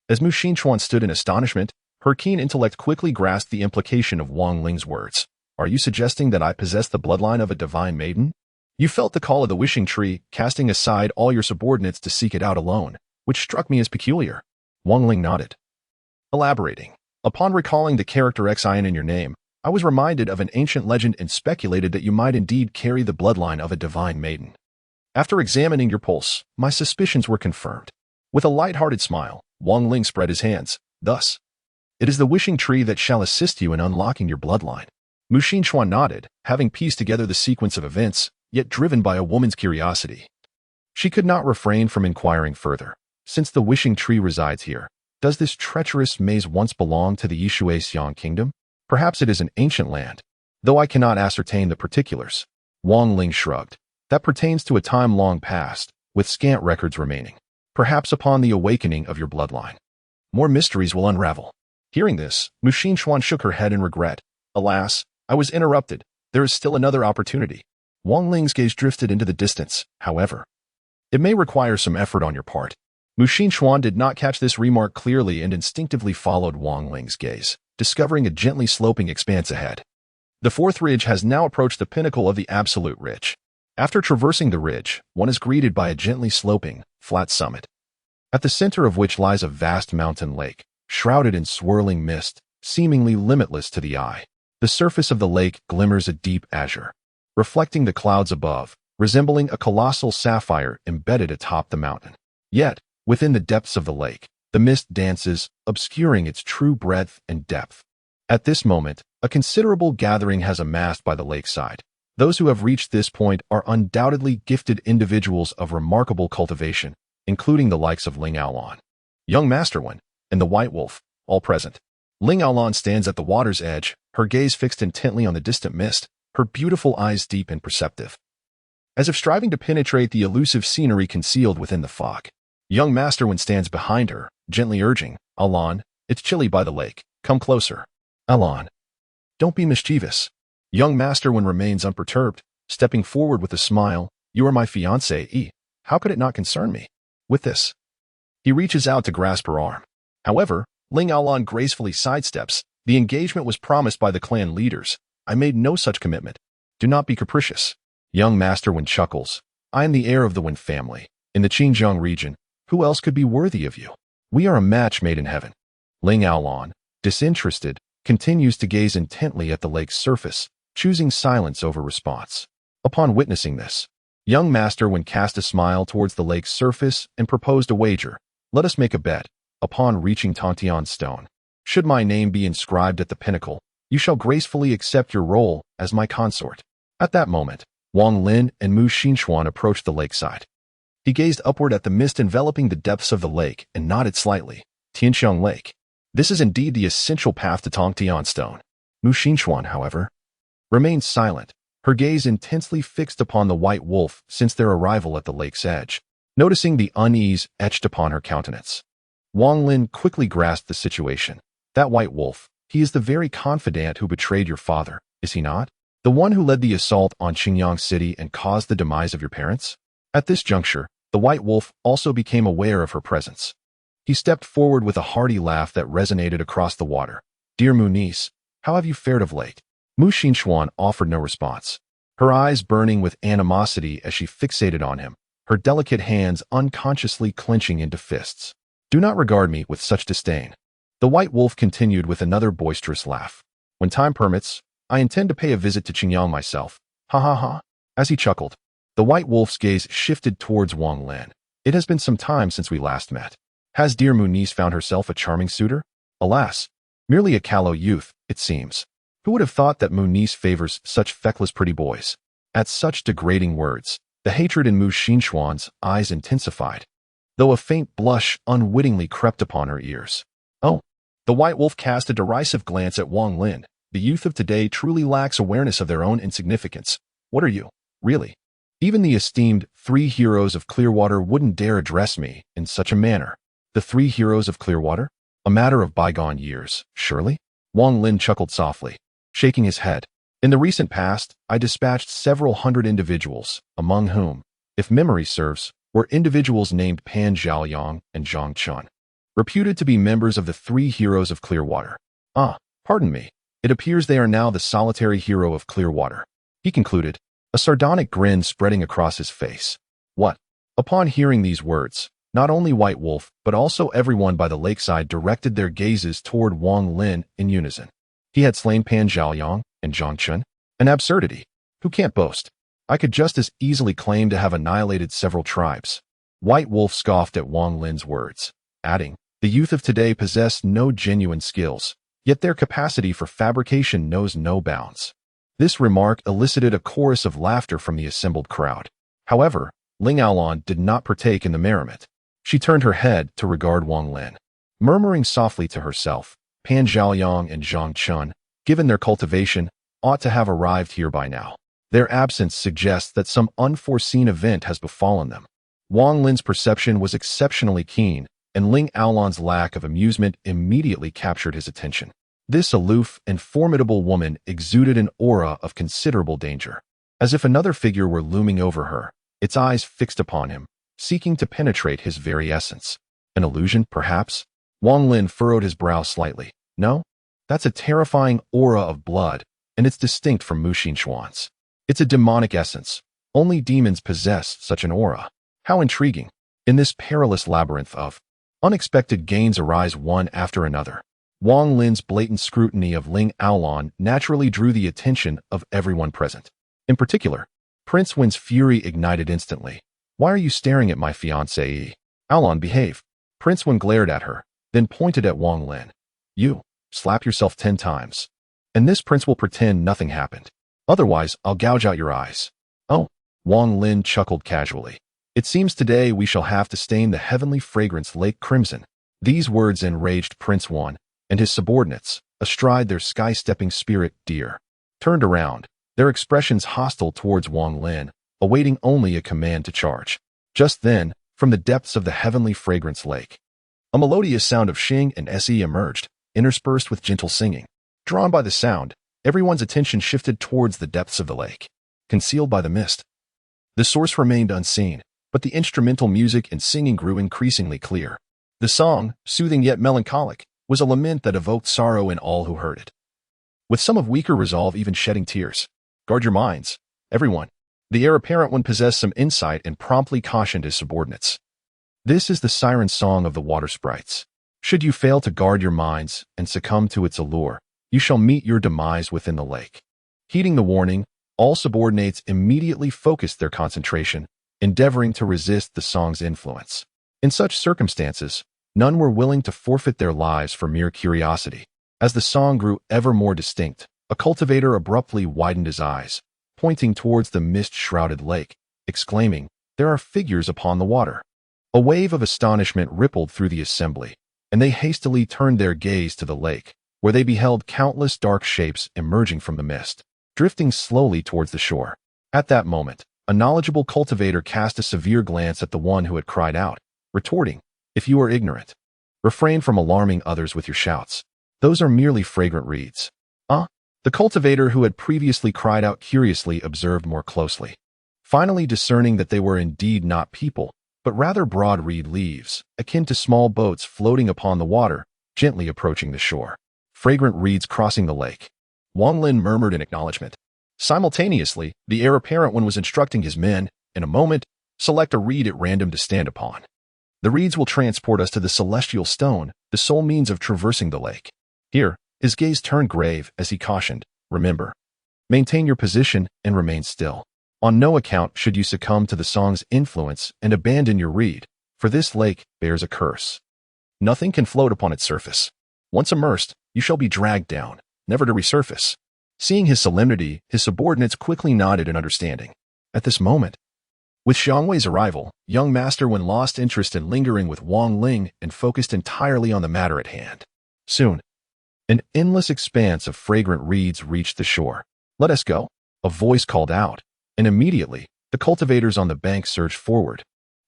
As Mu Xinchuan stood in astonishment, her keen intellect quickly grasped the implication of Wang Ling's words. Are you suggesting that I possess the bloodline of a divine maiden? You felt the call of the wishing tree, casting aside all your subordinates to seek it out alone, which struck me as peculiar. Wang Ling nodded. Elaborating. Upon recalling the character Xin in your name, I was reminded of an ancient legend and speculated that you might indeed carry the bloodline of a divine maiden. After examining your pulse, my suspicions were confirmed. With a light-hearted smile, Wang Ling spread his hands. Thus, it is the wishing tree that shall assist you in unlocking your bloodline. Mu Xinchuan nodded, having pieced together the sequence of events, yet driven by a woman's curiosity. She could not refrain from inquiring further. Since the wishing tree resides here, does this treacherous maze once belong to the Yishui Xiong kingdom? Perhaps it is an ancient land, though I cannot ascertain the particulars. Wang Ling shrugged. That pertains to a time long past, with scant records remaining. Perhaps upon the awakening of your bloodline, more mysteries will unravel. Hearing this, Mu Xinchuan shook her head in regret. Alas, I was interrupted. There is still another opportunity. Wang Ling's gaze drifted into the distance, however. It may require some effort on your part. Mu Xinchuan did not catch this remark clearly and instinctively followed Wang Ling's gaze, discovering a gently sloping expanse ahead. The fourth ridge has now approached the pinnacle of the absolute ridge. After traversing the ridge, one is greeted by a gently sloping, flat summit, at the center of which lies a vast mountain lake, shrouded in swirling mist, seemingly limitless to the eye. The surface of the lake glimmers a deep azure, reflecting the clouds above, resembling a colossal sapphire embedded atop the mountain. Yet, within the depths of the lake, the mist dances, obscuring its true breadth and depth. At this moment, a considerable gathering has amassed by the lakeside. Those who have reached this point are undoubtedly gifted individuals of remarkable cultivation, including the likes of Ling Aolan, young Master Wen, and the White Wolf, all present. Ling Aolan stands at the water's edge, her gaze fixed intently on the distant mist, her beautiful eyes deep and perceptive, as if striving to penetrate the elusive scenery concealed within the fog. Young Master Wen stands behind her, gently urging, Aolan, it's chilly by the lake, come closer. Aolan, don't be mischievous. Young Master Wen remains unperturbed, stepping forward with a smile. You are my fiancée, how could it not concern me? With this, he reaches out to grasp her arm. However, Ling Aolan gracefully sidesteps. The engagement was promised by the clan leaders. I made no such commitment. Do not be capricious. Young Master Wen chuckles. I am the heir of the Wen family. In the Xinjiang region, who else could be worthy of you? We are a match made in heaven. Ling Aolan, disinterested, continues to gaze intently at the lake's surface, choosing silence over response. Upon witnessing this, young Master Wen cast a smile towards the lake's surface and proposed a wager. Let us make a bet. Upon reaching Tantian Stone, should my name be inscribed at the pinnacle, you shall gracefully accept your role as my consort. At that moment, Wang Lin and Mu Xinchuan approached the lakeside. He gazed upward at the mist enveloping the depths of the lake and nodded slightly. Tianxiang Lake. This is indeed the essential path to Tongtian Stone. Mu Xinchuan, however, remained silent, her gaze intensely fixed upon the White Wolf since their arrival at the lake's edge, noticing the unease etched upon her countenance. Wang Lin quickly grasped the situation. That White Wolf, he is the very confidant who betrayed your father, is he not? The one who led the assault on Qingyang City and caused the demise of your parents? At this juncture, the White Wolf also became aware of her presence. He stepped forward with a hearty laugh that resonated across the water. Dear Mu niece, how have you fared of late? Mu Xinchuan offered no response. her eyes burning with animosity as she fixated on him, her delicate hands unconsciously clenching into fists. "Do not regard me with such disdain." The white wolf continued with another boisterous laugh. "When time permits, I intend to pay a visit to Qiongqi myself. Ha ha ha." As he chuckled, the white wolf's gaze shifted towards Wang Lin. "It has been some time since we last met. Has dear Munice found herself a charming suitor?" "Alas, merely a callow youth, it seems. Who would have thought that Munice favors such feckless pretty boys?" At such degrading words, the hatred in Mu Xinxuan's eyes intensified, though a faint blush unwittingly crept upon her ears. "Oh." The white wolf cast a derisive glance at Wang Lin. "The youth of today truly lacks awareness of their own insignificance. What are you, really? Even the esteemed 3 heroes of Clearwater wouldn't dare address me in such a manner." "The 3 heroes of Clearwater? A matter of bygone years, surely?" Wang Lin chuckled softly, shaking his head. "In the recent past, I dispatched several hundred individuals, among whom, if memory serves, were individuals named Pan Zhaoyang and Zhang Chun, reputed to be members of the 3 heroes of Clearwater. Ah, pardon me. It appears they are now the solitary hero of Clearwater," he concluded, a sardonic grin spreading across his face. "What?" Upon hearing these words, not only White Wolf, but also everyone by the lakeside directed their gazes toward Wang Lin in unison. He had slain Pan Zhaoyang and Zhang Chun? An absurdity. Who can't boast? I could just as easily claim to have annihilated several tribes. White Wolf scoffed at Wang Lin's words, adding, "The youth of today possess no genuine skills, yet their capacity for fabrication knows no bounds." This remark elicited a chorus of laughter from the assembled crowd. However, Ling Aolon did not partake in the merriment. She turned her head to regard Wang Lin, murmuring softly to herself, "Pan Zhaoyang and Zhang Chun, given their cultivation, ought to have arrived here by now. Their absence suggests that some unforeseen event has befallen them." Wang Lin's perception was exceptionally keen, and Ling Aolon's lack of amusement immediately captured his attention. This aloof and formidable woman exuded an aura of considerable danger, as if another figure were looming over her, its eyes fixed upon him, seeking to penetrate his very essence. An illusion, perhaps? Wang Lin furrowed his brow slightly. "No? That's a terrifying aura of blood, and it's distinct from Mu Xinxuan's. It's a demonic essence. Only demons possess such an aura. How intriguing. In this perilous labyrinth of unexpected gains arise one after another." Wang Lin's blatant scrutiny of Ling Aolon naturally drew the attention of everyone present. In particular, Prince Wen's fury ignited instantly. "Why are you staring at my fiancée? Aolon, behave." Prince Wen glared at her, then pointed at Wang Lin. "You, slap yourself 10 times. And this prince will pretend nothing happened. Otherwise, I'll gouge out your eyes." "Oh," Wang Lin chuckled casually. "It seems today we shall have to stain the heavenly fragrance lake crimson." These words enraged Prince Wen, and his subordinates, astride their sky-stepping spirit deer, turned around, their expressions hostile towards Wang Lin, awaiting only a command to charge. Just then, from the depths of the heavenly fragrance lake, a melodious sound of Xing and Se emerged, interspersed with gentle singing. Drawn by the sound, everyone's attention shifted towards the depths of the lake, concealed by the mist. The source remained unseen, but the instrumental music and singing grew increasingly clear. The song, soothing yet melancholic, was a lament that evoked sorrow in all who heard it, with some of weaker resolve even shedding tears. "Guard your minds, everyone." The heir apparent one possessed some insight and promptly cautioned his subordinates. "This is the siren song of the water sprites. Should you fail to guard your minds and succumb to its allure, you shall meet your demise within the lake." Heeding the warning, all subordinates immediately focused their concentration, endeavoring to resist the song's influence. In such circumstances, none were willing to forfeit their lives for mere curiosity. As the song grew ever more distinct, a cultivator abruptly widened his eyes, pointing towards the mist-shrouded lake, exclaiming, "There are figures upon the water." A wave of astonishment rippled through the assembly, and they hastily turned their gaze to the lake, where they beheld countless dark shapes emerging from the mist, drifting slowly towards the shore. At that moment, a knowledgeable cultivator cast a severe glance at the one who had cried out, retorting, "If you are ignorant, refrain from alarming others with your shouts. Those are merely fragrant reeds." The cultivator who had previously cried out curiously observed more closely, finally discerning that they were indeed not people, but rather broad reed leaves, akin to small boats floating upon the water, gently approaching the shore. Fragrant reeds crossing the lake. Wang Lin murmured in acknowledgement. Simultaneously, the heir apparent one was instructing his men, in a moment, select a reed at random to stand upon. The reeds will transport us to the celestial stone, the sole means of traversing the lake. Here, his gaze turned grave as he cautioned, remember, maintain your position and remain still. On no account should you succumb to the song's influence and abandon your reed, for this lake bears a curse. Nothing can float upon its surface. Once immersed, you shall be dragged down, never to resurface. Seeing his solemnity, his subordinates quickly nodded in understanding. At this moment, with Qiongqi's arrival, young Master Wen lost interest in lingering with Wang Lin and focused entirely on the matter at hand. Soon, an endless expanse of fragrant reeds reached the shore. Let us go, a voice called out, and immediately, the cultivators on the bank surged forward,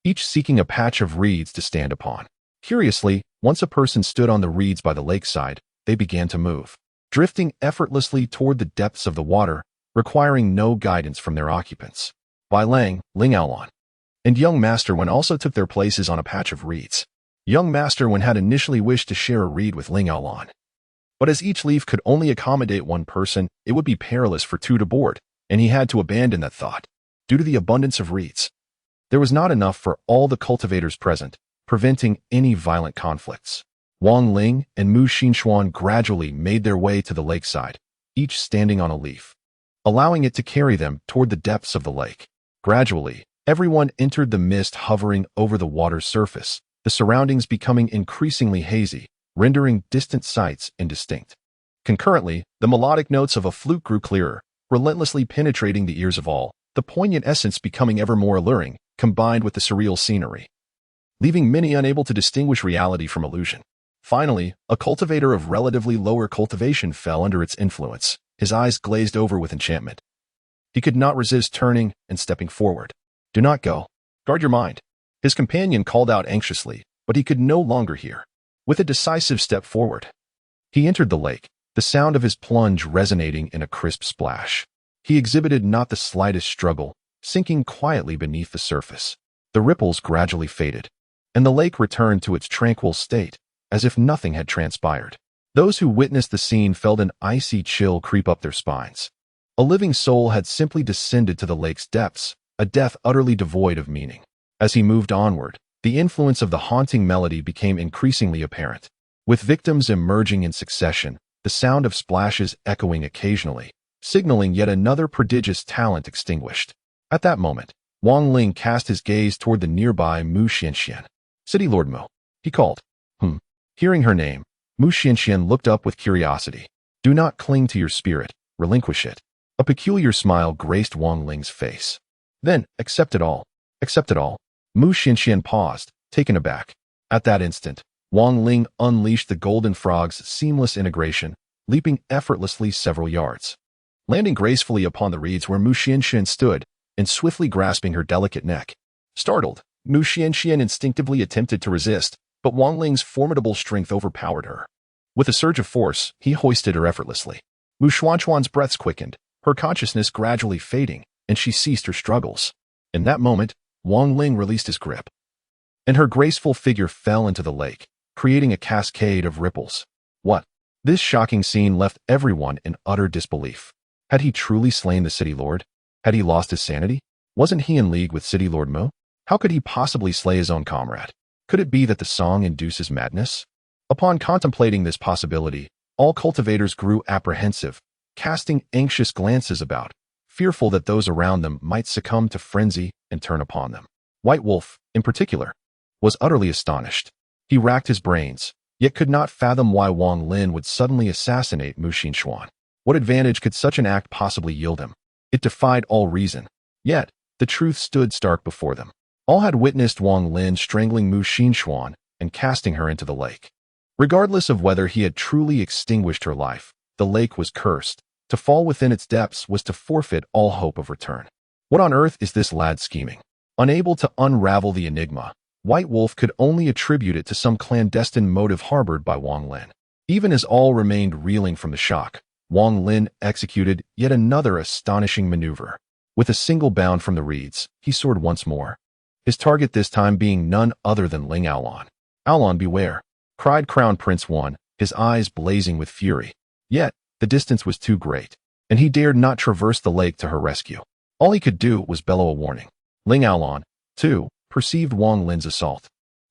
each seeking a patch of reeds to stand upon. Curiously, once a person stood on the reeds by the lakeside, they began to move, drifting effortlessly toward the depths of the water, requiring no guidance from their occupants. Bai Lang, Ling Aolon, and young Master Wen also took their places on a patch of reeds. Young Master Wen had initially wished to share a reed with Ling Aolon, but as each leaf could only accommodate one person, it would be perilous for two to board, and he had to abandon that thought. Due to the abundance of reeds, there was not enough for all the cultivators present, preventing any violent conflicts. Wang Ling and Mu Xinxuan gradually made their way to the lakeside, each standing on a leaf, allowing it to carry them toward the depths of the lake. Gradually, everyone entered the mist hovering over the water's surface, the surroundings becoming increasingly hazy, rendering distant sights indistinct. Concurrently, the melodic notes of a flute grew clearer, relentlessly penetrating the ears of all, the poignant essence becoming ever more alluring, combined with the surreal scenery, leaving many unable to distinguish reality from illusion. Finally, a cultivator of relatively lower cultivation fell under its influence, his eyes glazed over with enchantment. He could not resist turning and stepping forward. Do not go. Guard your mind. His companion called out anxiously, but he could no longer hear. With a decisive step forward, he entered the lake, the sound of his plunge resonating in a crisp splash. He exhibited not the slightest struggle, sinking quietly beneath the surface. The ripples gradually faded, and the lake returned to its tranquil state, as if nothing had transpired. Those who witnessed the scene felt an icy chill creep up their spines. A living soul had simply descended to the lake's depths, a death utterly devoid of meaning. As he moved onward, the influence of the haunting melody became increasingly apparent. With victims emerging in succession, the sound of splashes echoing occasionally, signaling yet another prodigious talent extinguished. At that moment, Wang Ling cast his gaze toward the nearby Mu Xianxian. City Lord Mu, he called. Hearing her name, Mu Xianxian looked up with curiosity. Do not cling to your spirit, relinquish it. A peculiar smile graced Wang Ling's face. Then, accept it all. Accept it all. Mu Xianxian paused, taken aback. At that instant, Wang Ling unleashed the golden frog's seamless integration, leaping effortlessly several yards. Landing gracefully upon the reeds where Mu Xianxian stood, and swiftly grasping her delicate neck. Startled, Mu Xianxian instinctively attempted to resist, but Wang Ling's formidable strength overpowered her. With a surge of force, he hoisted her effortlessly. Mu Xuanchuan's breaths quickened, her consciousness gradually fading, and she ceased her struggles. In that moment, Wang Ling released his grip, and her graceful figure fell into the lake, creating a cascade of ripples. What? This shocking scene left everyone in utter disbelief. Had he truly slain the city lord? Had he lost his sanity? Wasn't he in league with City Lord Mu? How could he possibly slay his own comrade? Could it be that the song induces madness? Upon contemplating this possibility, all cultivators grew apprehensive, casting anxious glances about, fearful that those around them might succumb to frenzy and turn upon them. White Wolf, in particular, was utterly astonished. He racked his brains, yet could not fathom why Wang Lin would suddenly assassinate Mu Xinxuan. What advantage could such an act possibly yield him? It defied all reason. Yet, the truth stood stark before them. All had witnessed Wang Lin strangling Mu Xinxuan and casting her into the lake. Regardless of whether he had truly extinguished her life, the lake was cursed. To fall within its depths was to forfeit all hope of return. What on earth is this lad scheming? Unable to unravel the enigma, White Wolf could only attribute it to some clandestine motive harbored by Wang Lin. Even as all remained reeling from the shock, Wang Lin executed yet another astonishing maneuver. With a single bound from the reeds, he soared once more, his target this time being none other than Ling Aolon. "Aolon, beware!" cried Crown Prince Wan, his eyes blazing with fury. Yet, the distance was too great, and he dared not traverse the lake to her rescue. All he could do was bellow a warning. Ling Aolon, too, perceived Wang Lin's assault.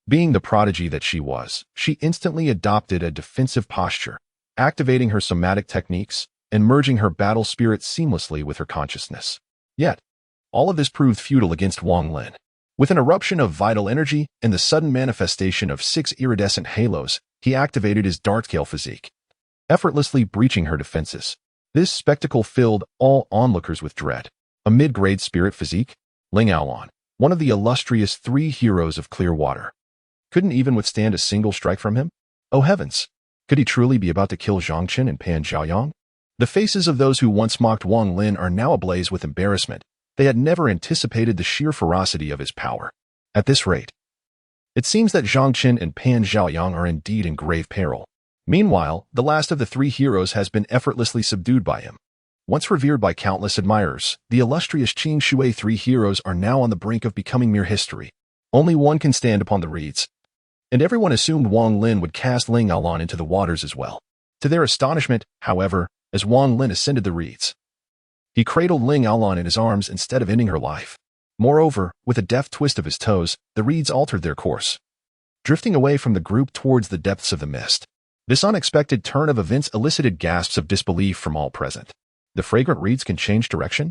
Being the prodigy that she was, she instantly adopted a defensive posture, activating her somatic techniques and merging her battle spirit seamlessly with her consciousness. Yet, all of this proved futile against Wang Lin. With an eruption of vital energy and the sudden manifestation of 6 iridescent halos, he activated his dark-scale physique, effortlessly breaching her defenses. This spectacle filled all onlookers with dread. A mid-grade spirit physique, Ling Aolon, one of the illustrious 3 heroes of Clearwater, couldn't even withstand a single strike from him? Oh heavens! Could he truly be about to kill Qiongqi and Pan Zhaoyang? The faces of those who once mocked Wang Lin are now ablaze with embarrassment. They had never anticipated the sheer ferocity of his power. At this rate, it seems that Qiongqi and Pan Zhaoyang are indeed in grave peril. Meanwhile, the last of the 3 heroes has been effortlessly subdued by him. Once revered by countless admirers, the illustrious Qingshui 3 heroes are now on the brink of becoming mere history. Only one can stand upon the reeds, and everyone assumed Wang Lin would cast Ling Aolon into the waters as well. To their astonishment, however, as Wang Lin ascended the reeds, he cradled Ling Aolon in his arms instead of ending her life. Moreover, with a deft twist of his toes, the reeds altered their course, drifting away from the group towards the depths of the mist. This unexpected turn of events elicited gasps of disbelief from all present. The fragrant reeds can change direction?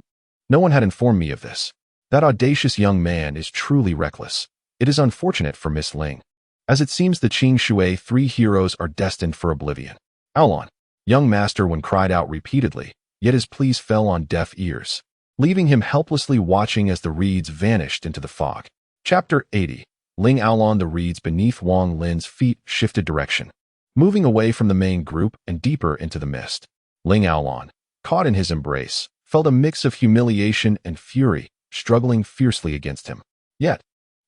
No one had informed me of this. That audacious young man is truly reckless. It is unfortunate for Miss Ling, as it seems the Qingshui 3 heroes are destined for oblivion. Aolon, young master, Wen cried out repeatedly, yet his pleas fell on deaf ears, leaving him helplessly watching as the reeds vanished into the fog. Chapter 80. Ling Aolon. The reeds beneath Wang Lin's feet shifted direction, moving away from the main group and deeper into the mist. Ling Aolon, caught in his embrace, felt a mix of humiliation and fury, struggling fiercely against him. Yet,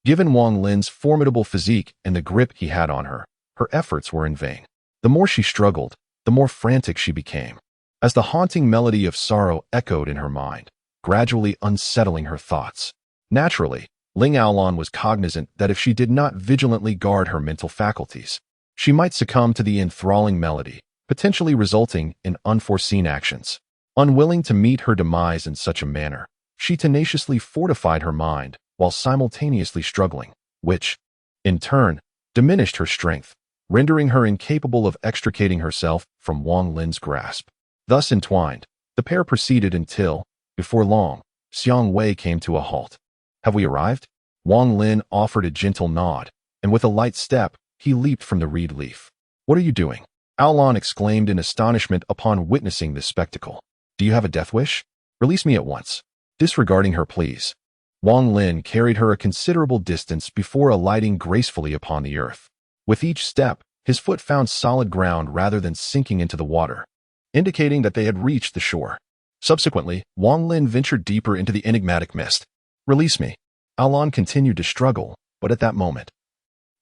given Wang Lin's formidable physique and the grip he had on her, her efforts were in vain. The more she struggled, the more frantic she became, as the haunting melody of sorrow echoed in her mind, gradually unsettling her thoughts. Naturally, Ling Aolon was cognizant that if she did not vigilantly guard her mental faculties, she might succumb to the enthralling melody, potentially resulting in unforeseen actions. Unwilling to meet her demise in such a manner, she tenaciously fortified her mind while simultaneously struggling, which, in turn, diminished her strength, rendering her incapable of extricating herself from Wang Lin's grasp. Thus entwined, the pair proceeded until, before long, Xiang Wei came to a halt. Have we arrived? Wang Lin offered a gentle nod, and with a light step, he leaped from the reed leaf. What are you doing? Aolon exclaimed in astonishment upon witnessing this spectacle. Do you have a death wish? Release me at once. Disregarding her pleas, Wang Lin carried her a considerable distance before alighting gracefully upon the earth. With each step, his foot found solid ground rather than sinking into the water, indicating that they had reached the shore. Subsequently, Wang Lin ventured deeper into the enigmatic mist. Release me. Aolon continued to struggle, but at that moment,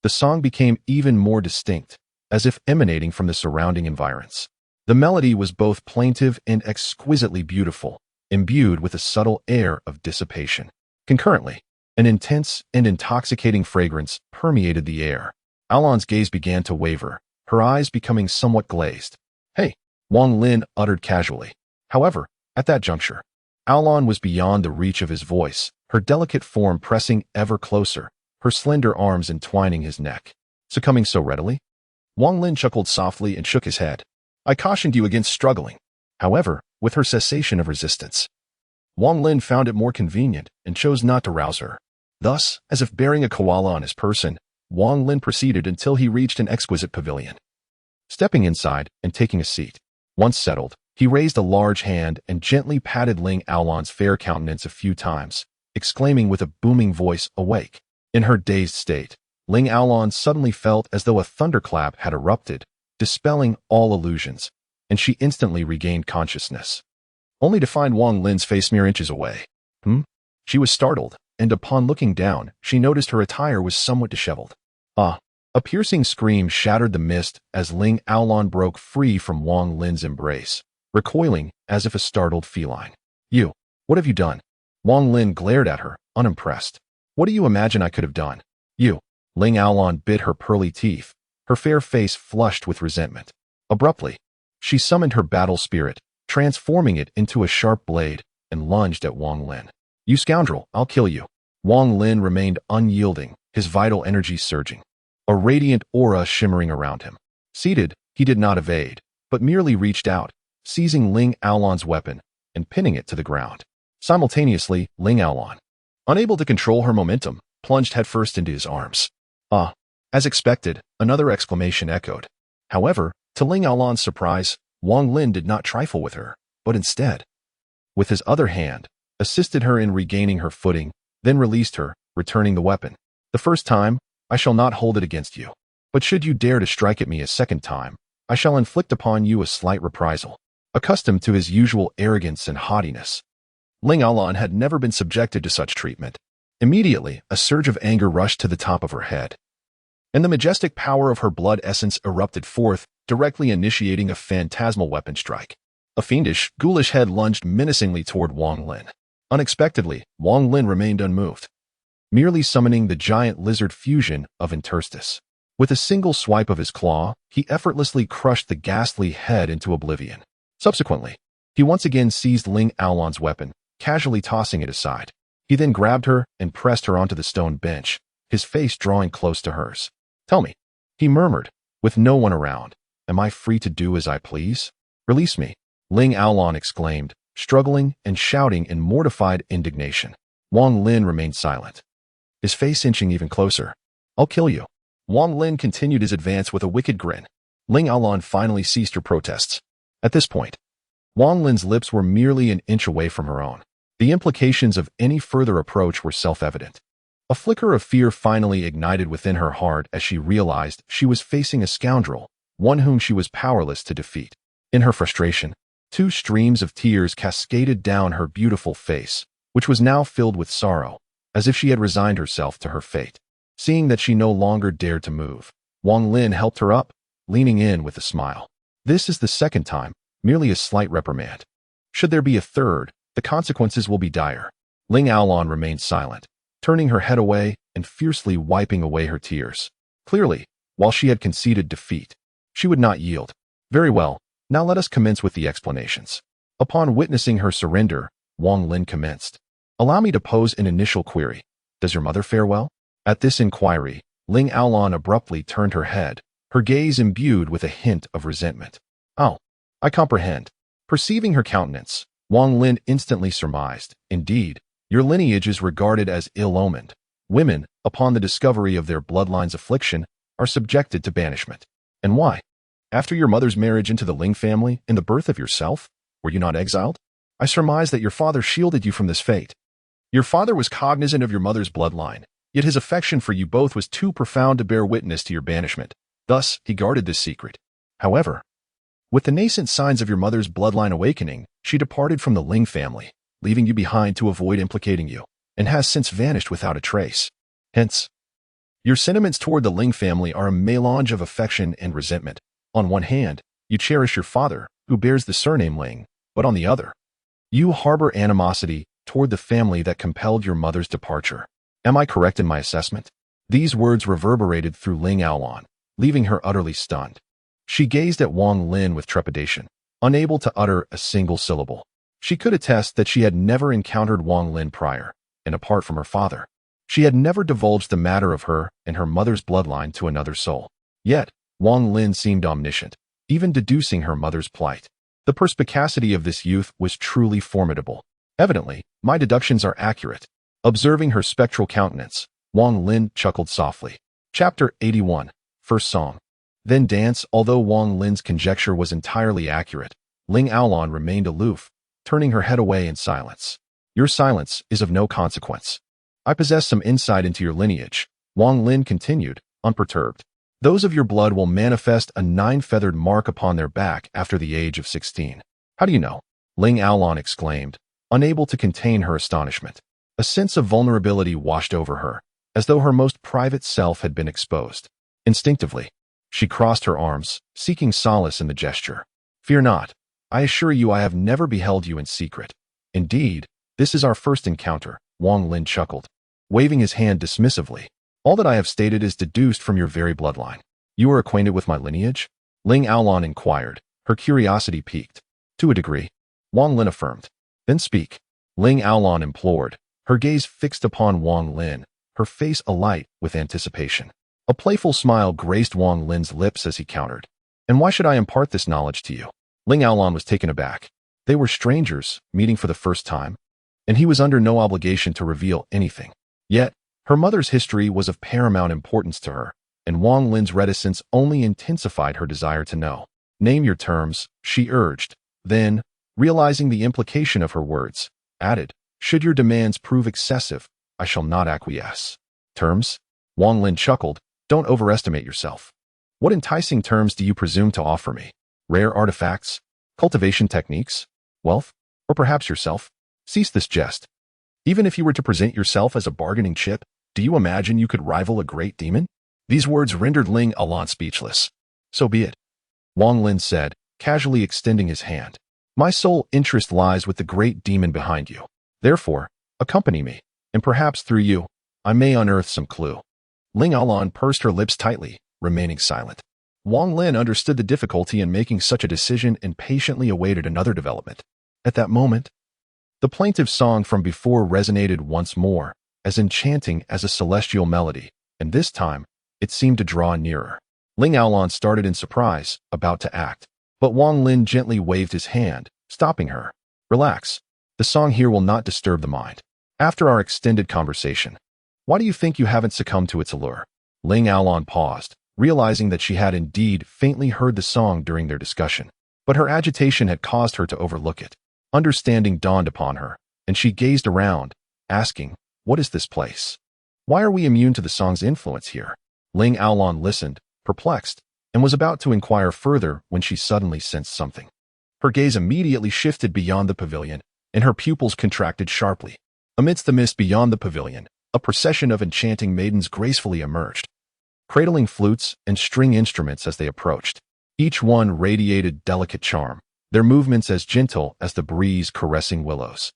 the song became even more distinct, as if emanating from the surrounding environs. The melody was both plaintive and exquisitely beautiful, imbued with a subtle air of dissipation. Concurrently, an intense and intoxicating fragrance permeated the air. Aolon's gaze began to waver, her eyes becoming somewhat glazed. Hey, Wang Lin uttered casually. However, at that juncture, Aolon was beyond the reach of his voice, her delicate form pressing ever closer, her slender arms entwining his neck. Succumbing so readily? Wang Lin chuckled softly and shook his head. I cautioned you against struggling. However, with her cessation of resistance, Wang Lin found it more convenient and chose not to rouse her. Thus, as if bearing a koala on his person, Wang Lin proceeded until he reached an exquisite pavilion. Stepping inside and taking a seat, once settled, he raised a large hand and gently patted Ling Aolon's fair countenance a few times, exclaiming with a booming voice, awake. In her dazed state, Ling Aolon suddenly felt as though a thunderclap had erupted, dispelling all illusions, and she instantly regained consciousness, only to find Wang Lin's face mere inches away. She was startled, and upon looking down, she noticed her attire was somewhat disheveled. A piercing scream shattered the mist as Ling Aolon broke free from Wang Lin's embrace, recoiling as if a startled feline. You, what have you done? Wang Lin glared at her, unimpressed. What do you imagine I could have done? You. Ling Aolon bit her pearly teeth, her fair face flushed with resentment. Abruptly, she summoned her battle spirit, transforming it into a sharp blade, and lunged at Wang Lin. "You scoundrel, I'll kill you." Wang Lin remained unyielding, his vital energy surging, a radiant aura shimmering around him. Seated, he did not evade, but merely reached out, seizing Ling Aolan's weapon and pinning it to the ground. Simultaneously, Ling Aolan, unable to control her momentum, plunged headfirst into his arms. "Ah!" As expected, another exclamation echoed. However, to Ling Aolan's surprise, Wang Lin did not trifle with her, but instead, with his other hand, assisted her in regaining her footing, then released her, returning the weapon. "The first time, I shall not hold it against you. But should you dare to strike at me a second time, I shall inflict upon you a slight reprisal." Accustomed to his usual arrogance and haughtiness, Ling Aolan had never been subjected to such treatment. Immediately, a surge of anger rushed to the top of her head, and the majestic power of her blood essence erupted forth, directly initiating a phantasmal weapon strike. A fiendish, ghoulish head lunged menacingly toward Wang Lin. Unexpectedly, Wang Lin remained unmoved, merely summoning the giant lizard fusion of Interstis. With a single swipe of his claw, he effortlessly crushed the ghastly head into oblivion. Subsequently, he once again seized Ling Aolan's weapon, casually tossing it aside. He then grabbed her and pressed her onto the stone bench, his face drawing close to hers. "Tell me," he murmured, with no one around, "am I free to do as I please?" "Release me," Ling Aolan exclaimed, struggling and shouting in mortified indignation. Wang Lin remained silent, his face inching even closer. "I'll kill you." Wang Lin continued his advance with a wicked grin. Ling Aolan finally ceased her protests. At this point, Wang Lin's lips were merely an inch away from her own. The implications of any further approach were self-evident. A flicker of fear finally ignited within her heart as she realized she was facing a scoundrel, one whom she was powerless to defeat. In her frustration, 2 streams of tears cascaded down her beautiful face, which was now filled with sorrow, as if she had resigned herself to her fate. Seeing that she no longer dared to move, Wang Lin helped her up, leaning in with a smile. "This is the second time, merely a slight reprimand. Should there be a third, the consequences will be dire." Ling Aolan remained silent, turning her head away and fiercely wiping away her tears. Clearly, while she had conceded defeat, she would not yield. "Very well, now let us commence with the explanations." Upon witnessing her surrender, Wang Lin commenced. "Allow me to pose an initial query. Does your mother fare well?" At this inquiry, Ling Aolan abruptly turned her head, her gaze imbued with a hint of resentment. "Oh, I comprehend." Perceiving her countenance, Wang Lin instantly surmised, "Indeed, your lineage is regarded as ill-omened. Women, upon the discovery of their bloodline's affliction, are subjected to banishment." "And why? After your mother's marriage into the Ling family and the birth of yourself, were you not exiled? I surmise that your father shielded you from this fate. Your father was cognizant of your mother's bloodline, yet his affection for you both was too profound to bear witness to your banishment. Thus, he guarded this secret. However, with the nascent signs of your mother's bloodline awakening, she departed from the Ling family, leaving you behind to avoid implicating you, and has since vanished without a trace. Hence, your sentiments toward the Ling family are a melange of affection and resentment. On one hand, you cherish your father, who bears the surname Ling, but on the other, you harbor animosity toward the family that compelled your mother's departure. Am I correct in my assessment?" These words reverberated through Ling Aolan, leaving her utterly stunned. She gazed at Wang Lin with trepidation, unable to utter a single syllable. She could attest that she had never encountered Wang Lin prior, and apart from her father, she had never divulged the matter of her and her mother's bloodline to another soul. Yet, Wang Lin seemed omniscient, even deducing her mother's plight. The perspicacity of this youth was truly formidable. "Evidently, my deductions are accurate." Observing her spectral countenance, Wang Lin chuckled softly. Chapter 81, First Song. Then dance. Although Wang Lin's conjecture was entirely accurate, Ling Aolan remained aloof, turning her head away in silence. "Your silence is of no consequence. I possess some insight into your lineage," Wang Lin continued, unperturbed. "Those of your blood will manifest a 9-feathered mark upon their back after the age of 16. "How do you know?" Ling Aolan exclaimed, unable to contain her astonishment. A sense of vulnerability washed over her, as though her most private self had been exposed. Instinctively, she crossed her arms, seeking solace in the gesture. "Fear not. I assure you I have never beheld you in secret. Indeed, this is our first encounter," Wang Lin chuckled, waving his hand dismissively. "All that I have stated is deduced from your very bloodline." "You are acquainted with my lineage?" Ling Aolan inquired, her curiosity piqued. "To a degree." Wang Lin affirmed. Then speak. Ling Aolon implored, her gaze fixed upon Wang Lin, her face alight with anticipation. A playful smile graced Wang Lin's lips as he countered. And why should I impart this knowledge to you? Ling Aolon was taken aback. They were strangers, meeting for the first time, and he was under no obligation to reveal anything. Yet, her mother's history was of paramount importance to her, and Wang Lin's reticence only intensified her desire to know. Name your terms, she urged. Then, realizing the implication of her words, added, should your demands prove excessive, I shall not acquiesce. Terms? Wang Lin chuckled. Don't overestimate yourself. What enticing terms do you presume to offer me? Rare artifacts? Cultivation techniques? Wealth? Or perhaps yourself? Cease this jest. Even if you were to present yourself as a bargaining chip, do you imagine you could rival a great demon? These words rendered Ling Aolon speechless. So be it. Wang Lin said, casually extending his hand. My sole interest lies with the great demon behind you. Therefore, accompany me, and perhaps through you, I may unearth some clue. Ling Aolon pursed her lips tightly, remaining silent. Wang Lin understood the difficulty in making such a decision and patiently awaited another development. At that moment, the plaintive song from before resonated once more, as enchanting as a celestial melody, and this time, it seemed to draw nearer. Ling Aolon started in surprise, about to act, but Wang Lin gently waved his hand, stopping her. Relax. The song here will not disturb the mind. After our extended conversation, why do you think you haven't succumbed to its allure? Ling Aolon paused, realizing that she had indeed faintly heard the song during their discussion, but her agitation had caused her to overlook it. Understanding dawned upon her, and she gazed around, asking, what is this place? Why are we immune to the song's influence here? Ling Aolon listened, perplexed, and was about to inquire further when she suddenly sensed something. Her gaze immediately shifted beyond the pavilion, and her pupils contracted sharply. Amidst the mist beyond the pavilion, a procession of enchanting maidens gracefully emerged, cradling flutes and string instruments as they approached. Each one radiated delicate charm, their movements as gentle as the breeze caressing willows,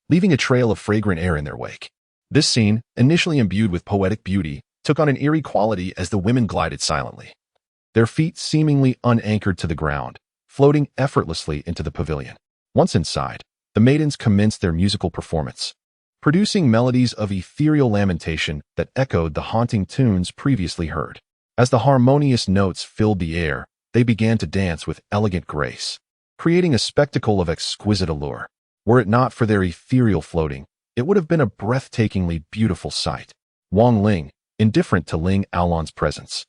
leaving a trail of fragrant air in their wake. This scene, initially imbued with poetic beauty, took on an eerie quality as the women glided silently, their feet seemingly unanchored to the ground, floating effortlessly into the pavilion. Once inside, the maidens commenced their musical performance, producing melodies of ethereal lamentation that echoed the haunting tunes previously heard. As the harmonious notes filled the air, they began to dance with elegant grace, creating a spectacle of exquisite allure. Were it not for their ethereal floating, it would have been a breathtakingly beautiful sight. Wang Ling, indifferent to Ling Aolon's presence,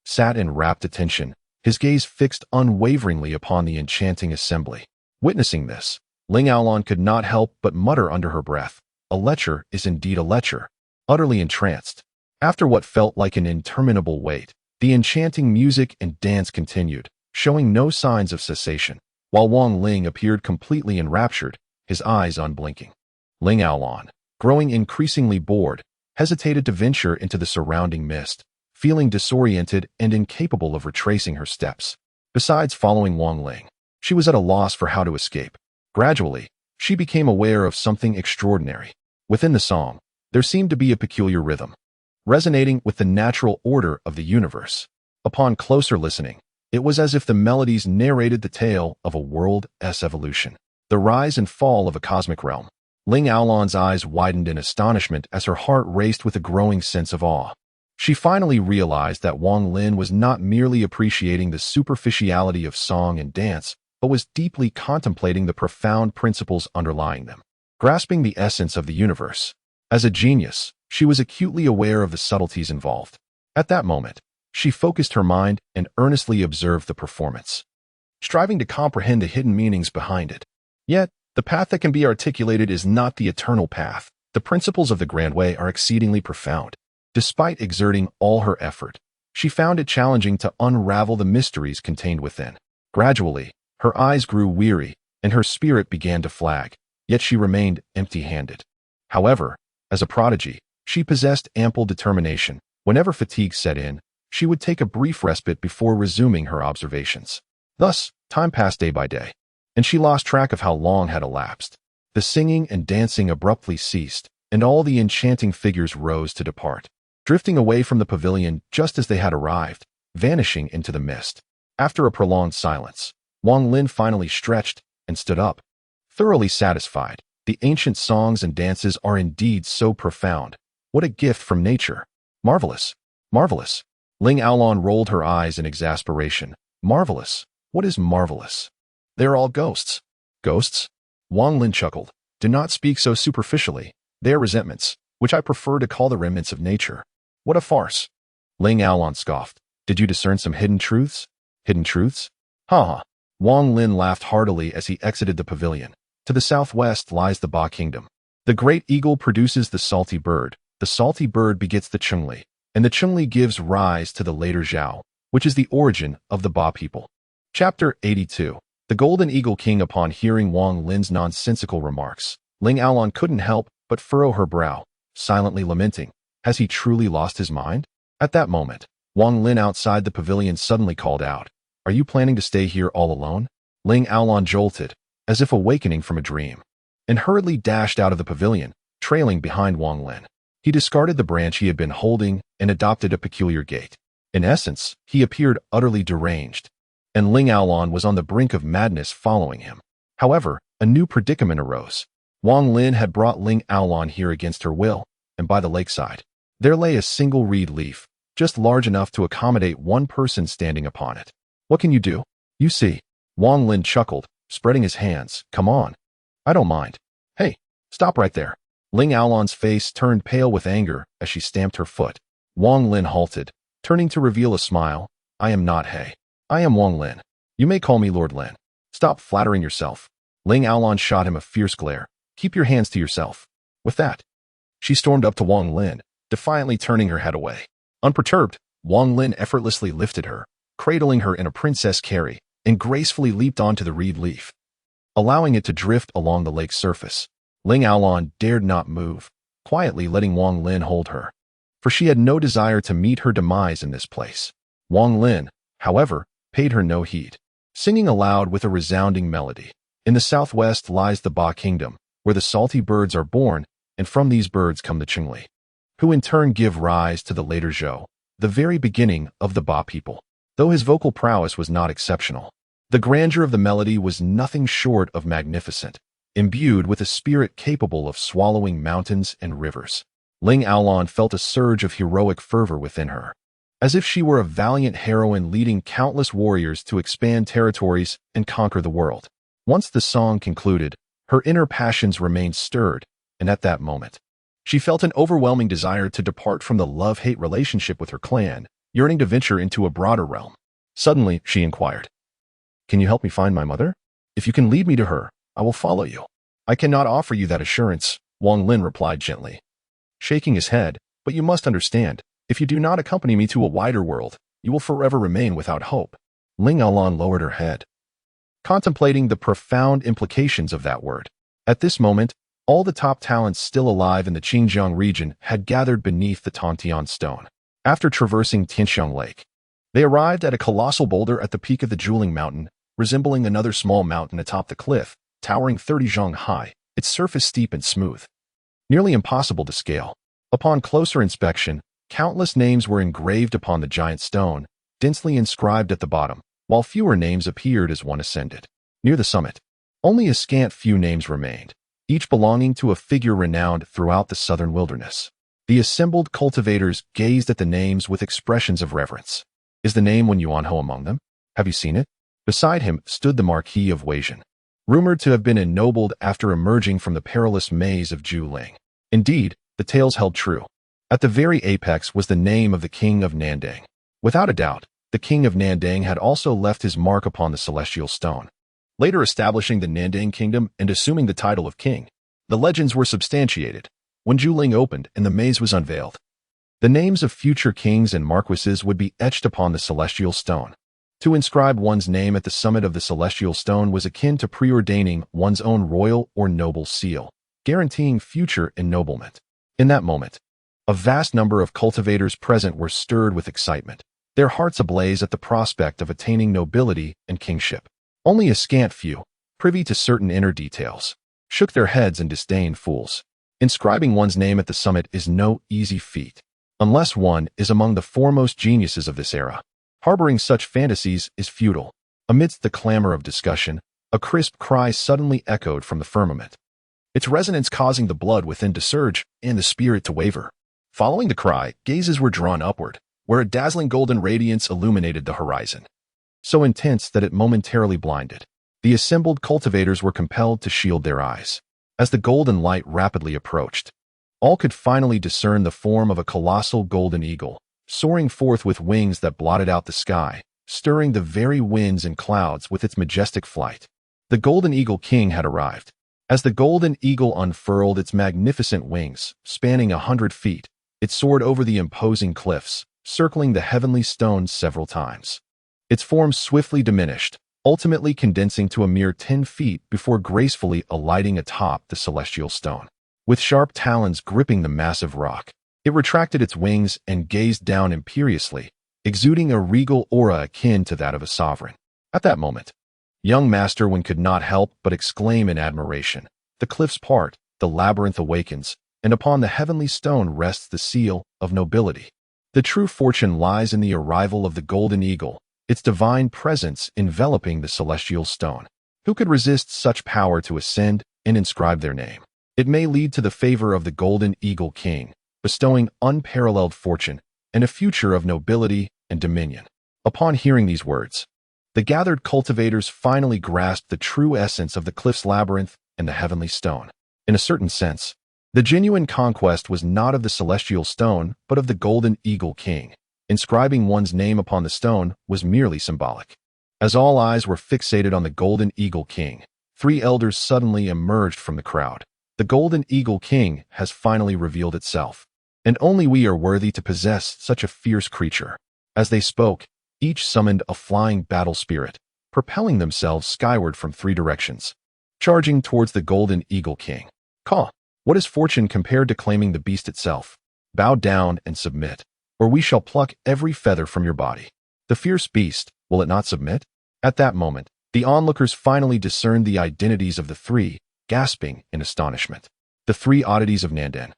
sat in rapt attention, his gaze fixed unwaveringly upon the enchanting assembly. Witnessing this, Ling Aolon could not help but mutter under her breath, a lecher is indeed a lecher. Utterly entranced, after what felt like an interminable wait, the enchanting music and dance continued, showing no signs of cessation, while Wang Ling appeared completely enraptured, his eyes unblinking. Ling Aolon, growing increasingly bored, hesitated to venture into the surrounding mist, feeling disoriented and incapable of retracing her steps. Besides following Wang Ling, she was at a loss for how to escape. Gradually, she became aware of something extraordinary. Within the song, there seemed to be a peculiar rhythm, resonating with the natural order of the universe. Upon closer listening, it was as if the melodies narrated the tale of a world's evolution, the rise and fall of a cosmic realm. Ling Aolon's eyes widened in astonishment as her heart raced with a growing sense of awe. She finally realized that Wang Lin was not merely appreciating the superficiality of song and dance, but was deeply contemplating the profound principles underlying them, grasping the essence of the universe. As a genius, she was acutely aware of the subtleties involved. At that moment, she focused her mind and earnestly observed the performance, striving to comprehend the hidden meanings behind it. Yet, the path that can be articulated is not the eternal path. The principles of the Grand Way are exceedingly profound. Despite exerting all her effort, she found it challenging to unravel the mysteries contained within. Gradually, her eyes grew weary, and her spirit began to flag, yet she remained empty-handed. However, as a prodigy, she possessed ample determination. Whenever fatigue set in, she would take a brief respite before resuming her observations. Thus, time passed day by day, and she lost track of how long had elapsed. The singing and dancing abruptly ceased, and all the enchanting figures rose to depart, drifting away from the pavilion just as they had arrived, vanishing into the mist. After a prolonged silence, Wang Lin finally stretched and stood up, thoroughly satisfied. The ancient songs and dances are indeed so profound. What a gift from nature. Marvelous. Marvelous. Ling Aolon rolled her eyes in exasperation. Marvelous. What is marvelous? They're all ghosts. Ghosts? Wang Lin chuckled. Do not speak so superficially. They are resentments, which I prefer to call the remnants of nature. What a farce. Ling Aolon scoffed. Did you discern some hidden truths? Hidden truths? Ha ha. Wang Lin laughed heartily as he exited the pavilion. To the southwest lies the Ba Kingdom. The great eagle produces the salty bird. The salty bird begets the Qiongqi, and the Qiongqi gives rise to the later Zhao, which is the origin of the Ba people. Chapter 82. The Golden Eagle King. Upon hearing Wang Lin's nonsensical remarks, Ling Aolon couldn't help but furrow her brow, silently lamenting. Has he truly lost his mind? At that moment, Wang Lin outside the pavilion suddenly called out, Are you planning to stay here all alone? Ling Aolon jolted, as if awakening from a dream, and hurriedly dashed out of the pavilion, trailing behind Wang Lin. He discarded the branch he had been holding and adopted a peculiar gait. In essence, he appeared utterly deranged, and Ling Aolon was on the brink of madness following him. However, a new predicament arose. Wang Lin had brought Ling Aolon here against her will, and by the lakeside, there lay a single reed leaf, just large enough to accommodate one person standing upon it. What can you do? You see. Wang Lin chuckled, spreading his hands. Come on. I don't mind. Hey, stop right there. Ling Aolon's face turned pale with anger as she stamped her foot. Wang Lin halted, turning to reveal a smile. I am not He. I am Wang Lin. You may call me Lord Lin. Stop flattering yourself. Ling Aolon shot him a fierce glare. Keep your hands to yourself. With that, she stormed up to Wang Lin, defiantly turning her head away. Unperturbed, Wang Lin effortlessly lifted her, cradling her in a princess carry, and gracefully leaped onto the reed leaf, allowing it to drift along the lake's surface. Ling Aolon dared not move, quietly letting Wang Lin hold her, for she had no desire to meet her demise in this place. Wang Lin, however, paid her no heed, singing aloud with a resounding melody. In the southwest lies the Ba Kingdom, where the salty birds are born, and from these birds come the Qiongqi, who in turn give rise to the later Zhou, the very beginning of the Ba people. Though his vocal prowess was not exceptional, the grandeur of the melody was nothing short of magnificent, imbued with a spirit capable of swallowing mountains and rivers. Ling Aolon felt a surge of heroic fervor within her, as if she were a valiant heroine leading countless warriors to expand territories and conquer the world. Once the song concluded, her inner passions remained stirred, and at that moment, she felt an overwhelming desire to depart from the love-hate relationship with her clan, yearning to venture into a broader realm. Suddenly, she inquired, Can you help me find my mother? If you can lead me to her, I will follow you. I cannot offer you that assurance, Wang Lin replied gently, shaking his head, but you must understand, if you do not accompany me to a wider world, you will forever remain without hope. Ling Aolon lowered her head, contemplating the profound implications of that word. At this moment, all the top talents still alive in the Xinjiang region had gathered beneath the Taotie stone. After traversing Tianxiang Lake, they arrived at a colossal boulder at the peak of the Juling Mountain, resembling another small mountain atop the cliff, towering 30 zhang high, its surface steep and smooth, nearly impossible to scale. Upon closer inspection, countless names were engraved upon the giant stone, densely inscribed at the bottom, while fewer names appeared as one ascended. Near the summit, only a scant few names remained, each belonging to a figure renowned throughout the southern wilderness. The assembled cultivators gazed at the names with expressions of reverence. Is the name Wen Yuanhou among them? Have you seen it? Beside him stood the Marquis of Weijian, rumored to have been ennobled after emerging from the perilous maze of Juling. Indeed, the tales held true. At the very apex was the name of the King of Nandang. Without a doubt, the King of Nandang had also left his mark upon the celestial stone, later establishing the Nandang Kingdom and assuming the title of king. The legends were substantiated when Juling opened and the maze was unveiled. The names of future kings and marquises would be etched upon the celestial stone. To inscribe one's name at the summit of the celestial stone was akin to preordaining one's own royal or noble seal, guaranteeing future ennoblement. In that moment, a vast number of cultivators present were stirred with excitement, their hearts ablaze at the prospect of attaining nobility and kingship. Only a scant few, privy to certain inner details, shook their heads and disdained fools. Inscribing one's name at the summit is no easy feat, unless one is among the foremost geniuses of this era. Harboring such fantasies is futile. Amidst the clamor of discussion, A crisp cry suddenly echoed from the firmament, its resonance causing the blood within to surge and the spirit to waver. Following the cry, gazes were drawn upward, where a dazzling golden radiance illuminated the horizon, so intense that it momentarily blinded. The assembled cultivators were compelled to shield their eyes. As the golden light rapidly approached, all could finally discern the form of a colossal golden eagle, soaring forth with wings that blotted out the sky, stirring the very winds and clouds with its majestic flight. The golden eagle king had arrived. As the golden eagle unfurled its magnificent wings, spanning 100 feet, it soared over the imposing cliffs, circling the heavenly stone several times. Its form swiftly diminished, ultimately condensing to a mere 10 feet before gracefully alighting atop the celestial stone. With sharp talons gripping the massive rock, it retracted its wings and gazed down imperiously, exuding a regal aura akin to that of a sovereign. At that moment, young Master Wang could not help but exclaim in admiration. The cliffs part, the labyrinth awakens, and upon the heavenly stone rests the seal of nobility. The true fortune lies in the arrival of the golden eagle, its divine presence enveloping the celestial stone. Who could resist such power to ascend and inscribe their name? It may lead to the favor of the golden eagle king, bestowing unparalleled fortune and a future of nobility and dominion. Upon hearing these words, the gathered cultivators finally grasped the true essence of the cliff's labyrinth and the heavenly stone. In a certain sense, the genuine conquest was not of the celestial stone, but of the golden eagle king. Inscribing one's name upon the stone was merely symbolic. As all eyes were fixated on the golden eagle king, 3 elders suddenly emerged from the crowd. The golden eagle king has finally revealed itself, and only we are worthy to possess such a fierce creature. As they spoke, each summoned a flying battle spirit, propelling themselves skyward from 3 directions, charging towards the golden eagle king. Caw, what is fortune compared to claiming the beast itself? Bow down and submit, or we shall pluck every feather from your body. The fierce beast, will it not submit? At that moment, the onlookers finally discerned the identities of the 3, gasping in astonishment. The 3 oddities of Nandan.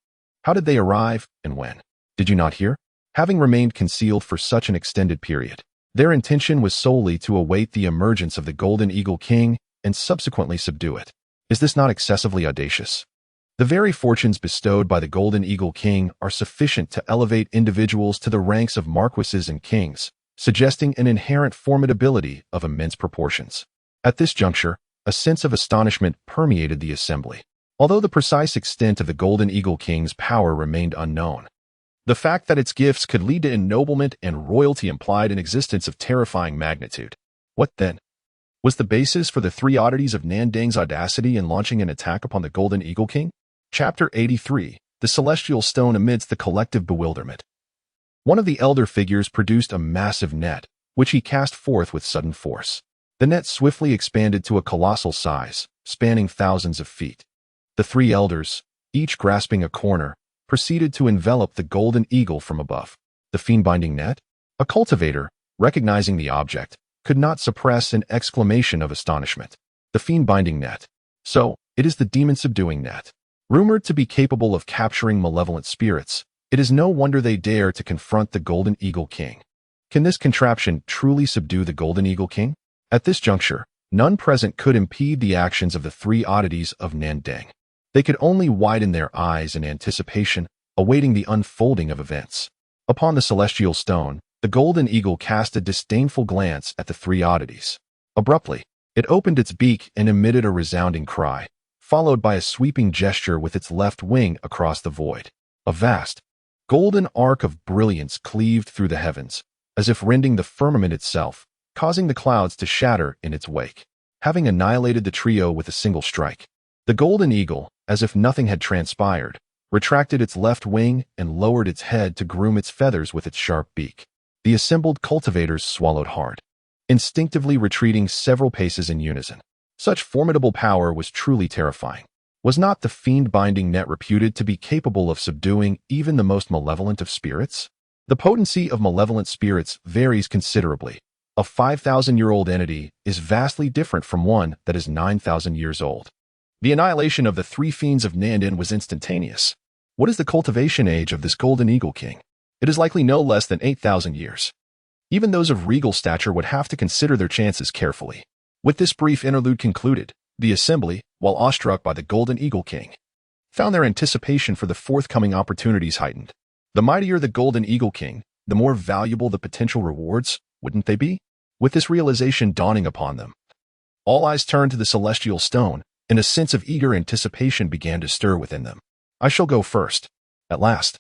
How did they arrive, and when? Did you not hear? Having remained concealed for such an extended period, their intention was solely to await the emergence of the golden eagle king and subsequently subdue it. Is this not excessively audacious? The very fortunes bestowed by the golden eagle king are sufficient to elevate individuals to the ranks of marquises and kings, suggesting an inherent formidability of immense proportions. At this juncture, a sense of astonishment permeated the assembly. Although the precise extent of the golden eagle king's power remained unknown, the fact that its gifts could lead to ennoblement and royalty implied an existence of terrifying magnitude. What then was the basis for the 3 oddities of Nandang's audacity in launching an attack upon the golden eagle king? Chapter 83, The Celestial Stone Amidst the Collective Bewilderment. One of the elder figures produced a massive net, which he cast forth with sudden force. The net swiftly expanded to a colossal size, spanning thousands of feet. The 3 elders, each grasping a corner, proceeded to envelop the golden eagle from above. The fiend-binding net? A cultivator, recognizing the object, could not suppress an exclamation of astonishment. The fiend-binding net. So, it is the demon-subduing net. Rumored to be capable of capturing malevolent spirits, it is no wonder they dare to confront the golden eagle king. Can this contraption truly subdue the golden eagle king? At this juncture, none present could impede the actions of the 3 oddities of Nandang. They could only widen their eyes in anticipation, awaiting the unfolding of events. Upon the celestial stone, the golden eagle cast a disdainful glance at the 3 oddities. Abruptly, it opened its beak and emitted a resounding cry, followed by a sweeping gesture with its left wing across the void. A vast, golden arc of brilliance cleaved through the heavens, as if rending the firmament itself, causing the clouds to shatter in its wake. Having annihilated the trio with a single strike, the golden eagle, as if nothing had transpired, retracted its left wing and lowered its head to groom its feathers with its sharp beak. The assembled cultivators swallowed hard, instinctively retreating several paces in unison. Such formidable power was truly terrifying. Was not the fiend-binding net reputed to be capable of subduing even the most malevolent of spirits? The potency of malevolent spirits varies considerably. A 5,000-year-old entity is vastly different from one that is 9,000 years old. The annihilation of the 3 fiends of Nandan was instantaneous. What is the cultivation age of this golden eagle king? It is likely no less than 8,000 years. Even those of regal stature would have to consider their chances carefully. With this brief interlude concluded, the assembly, while awestruck by the Golden Eagle King, found their anticipation for the forthcoming opportunities heightened. The mightier the Golden Eagle King, the more valuable the potential rewards, wouldn't they be? With this realization dawning upon them, all eyes turned to the celestial stone, and a sense of eager anticipation began to stir within them. I shall go first. At last,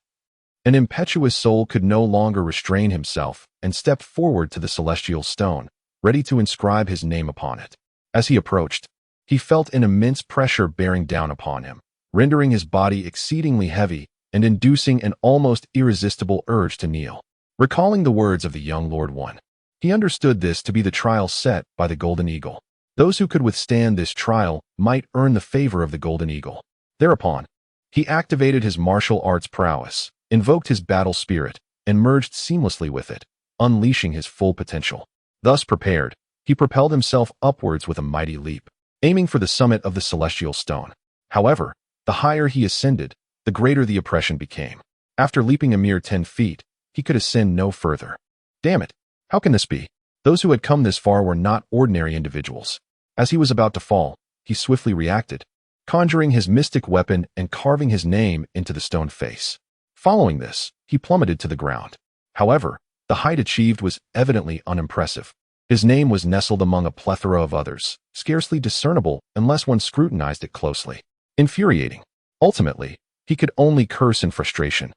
an impetuous soul could no longer restrain himself and stepped forward to the celestial stone, ready to inscribe his name upon it. As he approached, he felt an immense pressure bearing down upon him, rendering his body exceedingly heavy and inducing an almost irresistible urge to kneel. Recalling the words of the young Lord One, he understood this to be the trial set by the Golden Eagle. Those who could withstand this trial might earn the favor of the Golden Eagle. Thereupon, he activated his martial arts prowess, invoked his battle spirit, and merged seamlessly with it, unleashing his full potential. Thus prepared, he propelled himself upwards with a mighty leap, aiming for the summit of the celestial stone. However, the higher he ascended, the greater the oppression became. After leaping a mere 10 feet, he could ascend no further. Damn it! How can this be? Those who had come this far were not ordinary individuals. As he was about to fall, he swiftly reacted, conjuring his mystic weapon and carving his name into the stone face. Following this, he plummeted to the ground. However, the height achieved was evidently unimpressive. His name was nestled among a plethora of others, scarcely discernible unless one scrutinized it closely. Infuriating. Ultimately, he could only curse in frustration,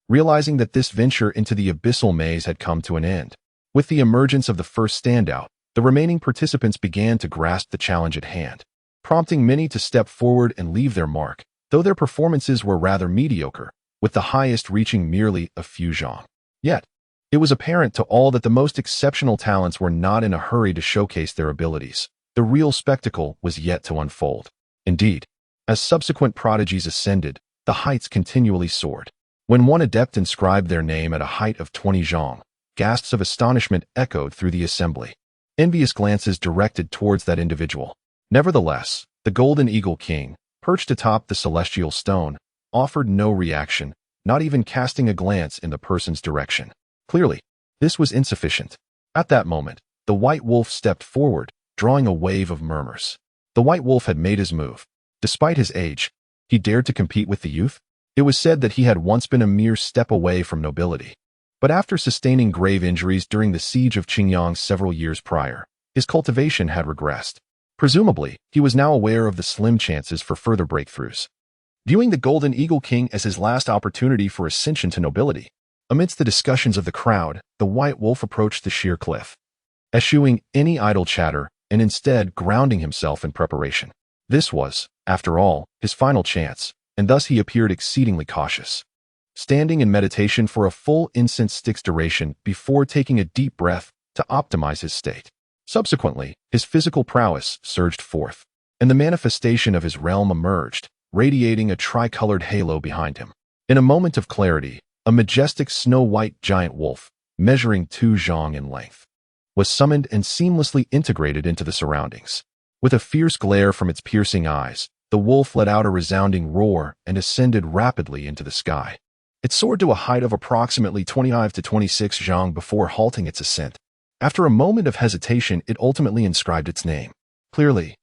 realizing that this venture into the abyssal maze had come to an end. With the emergence of the first standout, the remaining participants began to grasp the challenge at hand, prompting many to step forward and leave their mark, though their performances were rather mediocre, with the highest reaching merely a few zhong. Yet, it was apparent to all that the most exceptional talents were not in a hurry to showcase their abilities. The real spectacle was yet to unfold. Indeed, as subsequent prodigies ascended, the heights continually soared. When one adept inscribed their name at a height of 20 zhong, gasps of astonishment echoed through the assembly. Envious glances directed towards that individual. Nevertheless, the Golden Eagle King, perched atop the celestial stone, offered no reaction, not even casting a glance in the person's direction. Clearly, this was insufficient. At that moment, the White Wolf stepped forward, drawing a wave of murmurs. The White Wolf had made his move. Despite his age, he dared to compete with the youth. It was said that he had once been a mere step away from nobility. But after sustaining grave injuries during the siege of Qiongqi several years prior, his cultivation had regressed. Presumably, he was now aware of the slim chances for further breakthroughs. Viewing the Golden Eagle King as his last opportunity for ascension to nobility, amidst the discussions of the crowd, the White Wolf approached the sheer cliff, eschewing any idle chatter and instead grounding himself in preparation. This was, after all, his final chance, and thus he appeared exceedingly cautious, standing in meditation for a full incense stick's duration before taking a deep breath to optimize his state. Subsequently, his physical prowess surged forth, and the manifestation of his realm emerged, radiating a tricolored halo behind him. In a moment of clarity, a majestic snow-white giant wolf, measuring 2 zhong in length, was summoned and seamlessly integrated into the surroundings. With a fierce glare from its piercing eyes, the wolf let out a resounding roar and ascended rapidly into the sky. It soared to a height of approximately 25 to 26 zhong before halting its ascent. After a moment of hesitation, it ultimately inscribed its name. Clearly,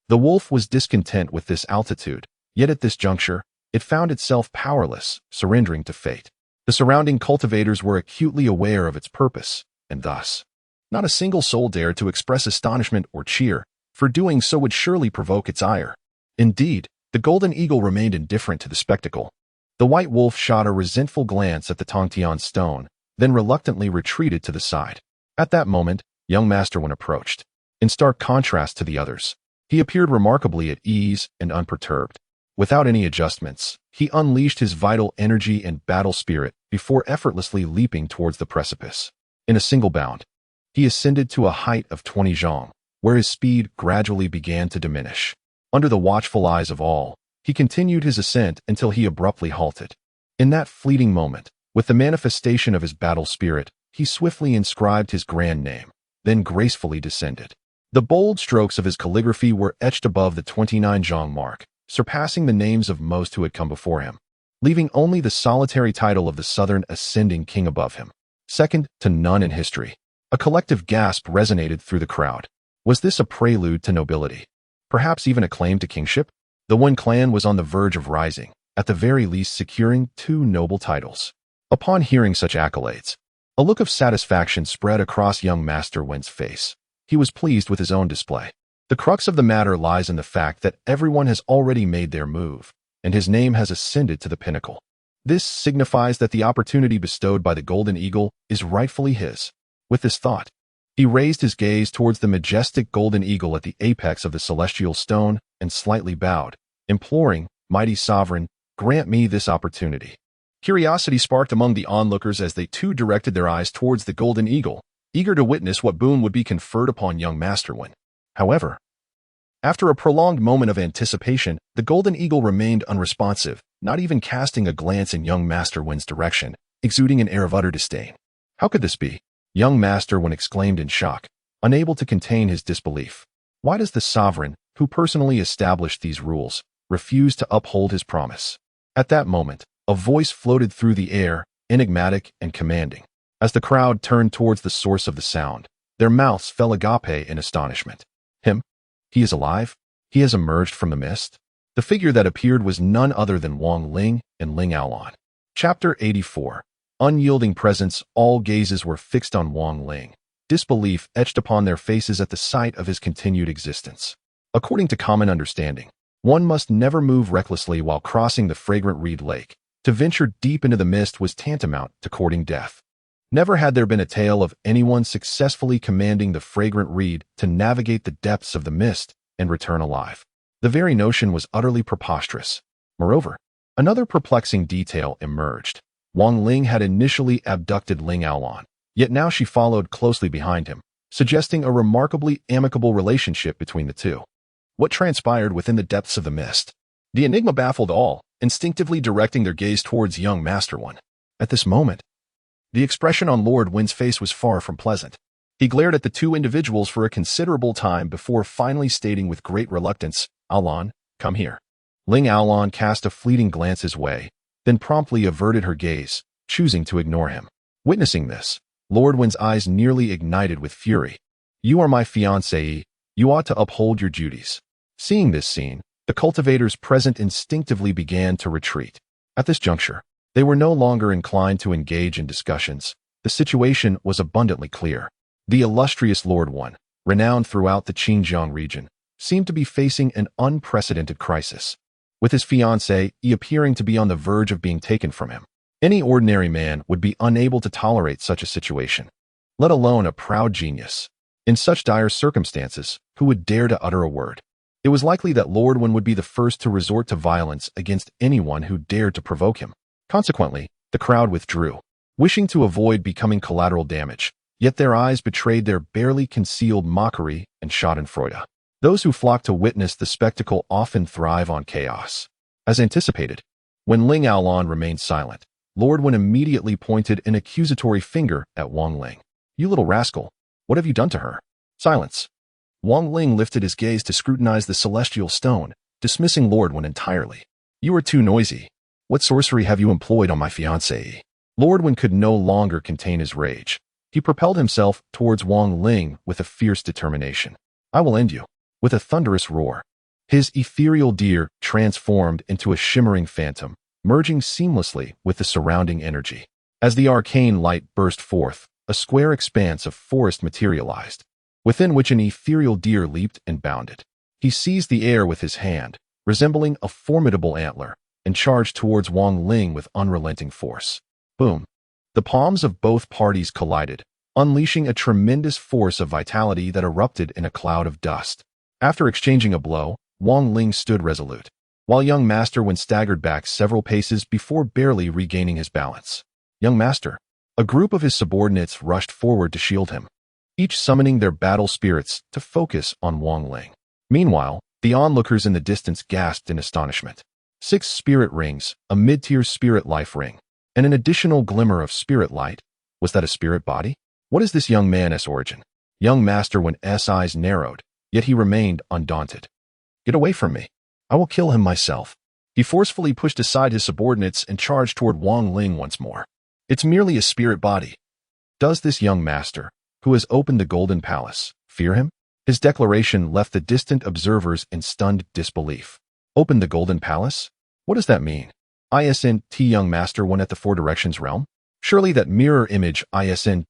the wolf was discontent with this altitude, yet at this juncture, it found itself powerless, surrendering to fate. The surrounding cultivators were acutely aware of its purpose, and thus, not a single soul dared to express astonishment or cheer, for doing so would surely provoke its ire. Indeed, the Golden Eagle remained indifferent to the spectacle. The White Wolf shot a resentful glance at the Taotie stone, then reluctantly retreated to the side. At that moment, young Master One approached. In stark contrast to the others, he appeared remarkably at ease and unperturbed. Without any adjustments, he unleashed his vital energy and battle spirit before effortlessly leaping towards the precipice. In a single bound, he ascended to a height of 20 zhong, where his speed gradually began to diminish. Under the watchful eyes of all, he continued his ascent until he abruptly halted. In that fleeting moment, with the manifestation of his battle spirit, he swiftly inscribed his grand name, then gracefully descended. The bold strokes of his calligraphy were etched above the 29 zhong mark, surpassing the names of most who had come before him, leaving only the solitary title of the Southern Ascending King above him, second to none in history. A collective gasp resonated through the crowd. Was this a prelude to nobility? Perhaps even a claim to kingship? The Wen clan was on the verge of rising, at the very least securing 2 noble titles. Upon hearing such accolades, a look of satisfaction spread across young Master Wen's face. He was pleased with his own display. The crux of the matter lies in the fact that everyone has already made their move, and his name has ascended to the pinnacle. This signifies that the opportunity bestowed by the Golden Eagle is rightfully his. With this thought, he raised his gaze towards the majestic Golden Eagle at the apex of the celestial stone and slightly bowed, imploring, "Mighty Sovereign, grant me this opportunity." Curiosity sparked among the onlookers as they too directed their eyes towards the Golden Eagle, eager to witness what boon would be conferred upon young Master Wen. However, after a prolonged moment of anticipation, the Golden Eagle remained unresponsive, not even casting a glance in young Master Wen's direction, exuding an air of utter disdain. How could this be? Young Master Wen exclaimed in shock, unable to contain his disbelief. Why does the sovereign, who personally established these rules, refuse to uphold his promise? At that moment, a voice floated through the air, enigmatic and commanding. As the crowd turned towards the source of the sound, their mouths fell agape in astonishment. Him? He is alive? He has emerged from the mist? The figure that appeared was none other than Wang Lin and Ling Aolon. Chapter 84. Unyielding presence. All gazes were fixed on Wang Lin, disbelief etched upon their faces at the sight of his continued existence. According to common understanding, one must never move recklessly while crossing the fragrant reed lake. To venture deep into the mist was tantamount to courting death. Never had there been a tale of anyone successfully commanding the fragrant reed to navigate the depths of the mist and return alive. The very notion was utterly preposterous. Moreover, another perplexing detail emerged. Wang Ling had initially abducted Ling Aolon, yet now she followed closely behind him, suggesting a remarkably amicable relationship between the two. What transpired within the depths of the mist? The enigma baffled all, instinctively directing their gaze towards young Master Wen. At this moment, the expression on Lord Wen's face was far from pleasant. He glared at the two individuals for a considerable time before finally stating with great reluctance, "Aolon, come here." Ling Aolon cast a fleeting glance his way, then promptly averted her gaze, choosing to ignore him. Witnessing this, Lord Wen's eyes nearly ignited with fury. "You are my fiancée. You ought to uphold your duties." Seeing this scene, the cultivators present instinctively began to retreat. At this juncture, they were no longer inclined to engage in discussions. The situation was abundantly clear. The illustrious Lord Wen, renowned throughout the Qiongqi region, seemed to be facing an unprecedented crisis. With his fiancée appearing to be on the verge of being taken from him, any ordinary man would be unable to tolerate such a situation, let alone a proud genius. In such dire circumstances, who would dare to utter a word? It was likely that Lord Wen would be the first to resort to violence against anyone who dared to provoke him. Consequently, the crowd withdrew, wishing to avoid becoming collateral damage, yet their eyes betrayed their barely concealed mockery and schadenfreude. Those who flock to witness the spectacle often thrive on chaos. As anticipated, when Ling Aolon remained silent, Lord Wen immediately pointed an accusatory finger at Wang Ling. "You little rascal, what have you done to her?" Silence. Wang Ling lifted his gaze to scrutinize the celestial stone, dismissing Lord Wen entirely. "You are too noisy. What sorcery have you employed on my fiancée?" Lord Wen could no longer contain his rage. He propelled himself towards Wang Ling with a fierce determination. "I will end you." With a thunderous roar, his ethereal deer transformed into a shimmering phantom, merging seamlessly with the surrounding energy. As the arcane light burst forth, a square expanse of forest materialized, within which an ethereal deer leaped and bounded. He seized the air with his hand, resembling a formidable antler, and charged towards Wang Ling with unrelenting force. Boom! The palms of both parties collided, unleashing a tremendous force of vitality that erupted in a cloud of dust. After exchanging a blow, Wang Ling stood resolute, while young Master Wen staggered back several paces before barely regaining his balance. "Young Master!" A group of his subordinates rushed forward to shield him, each summoning their battle spirits to focus on Wang Ling. Meanwhile, the onlookers in the distance gasped in astonishment. 6 spirit rings, a mid-tier spirit life ring, and an additional glimmer of spirit light. Was that a spirit body? What is this young man's origin? Young Master Wen's eyes narrowed, yet he remained undaunted. "Get away from me. I will kill him myself." He forcefully pushed aside his subordinates and charged toward Wang Ling once more. "It's merely a spirit body." Does this young master, who has opened the Golden Palace, fear him? His declaration left the distant observers in stunned disbelief. Open the Golden Palace? What does that mean? Isn't young master one at the Four Directions realm? Surely that mirror image isn't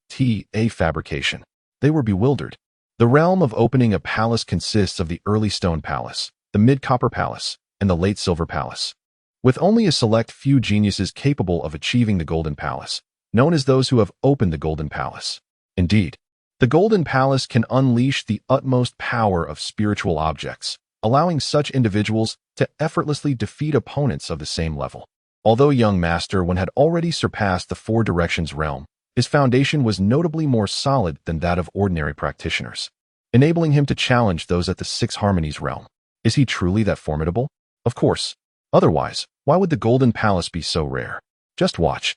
a fabrication. They were bewildered. The realm of opening a palace consists of the early Stone Palace, the mid-Copper Palace, and the late Silver Palace, with only a select few geniuses capable of achieving the Golden Palace, known as those who have opened the Golden Palace. Indeed, the Golden Palace can unleash the utmost power of spiritual objects, allowing such individuals to effortlessly defeat opponents of the same level. Although young master one had already surpassed the Four Directions realm, his foundation was notably more solid than that of ordinary practitioners, enabling him to challenge those at the Six Harmonies realm. Is he truly that formidable? Of course. Otherwise, why would the Golden Palace be so rare? Just watch.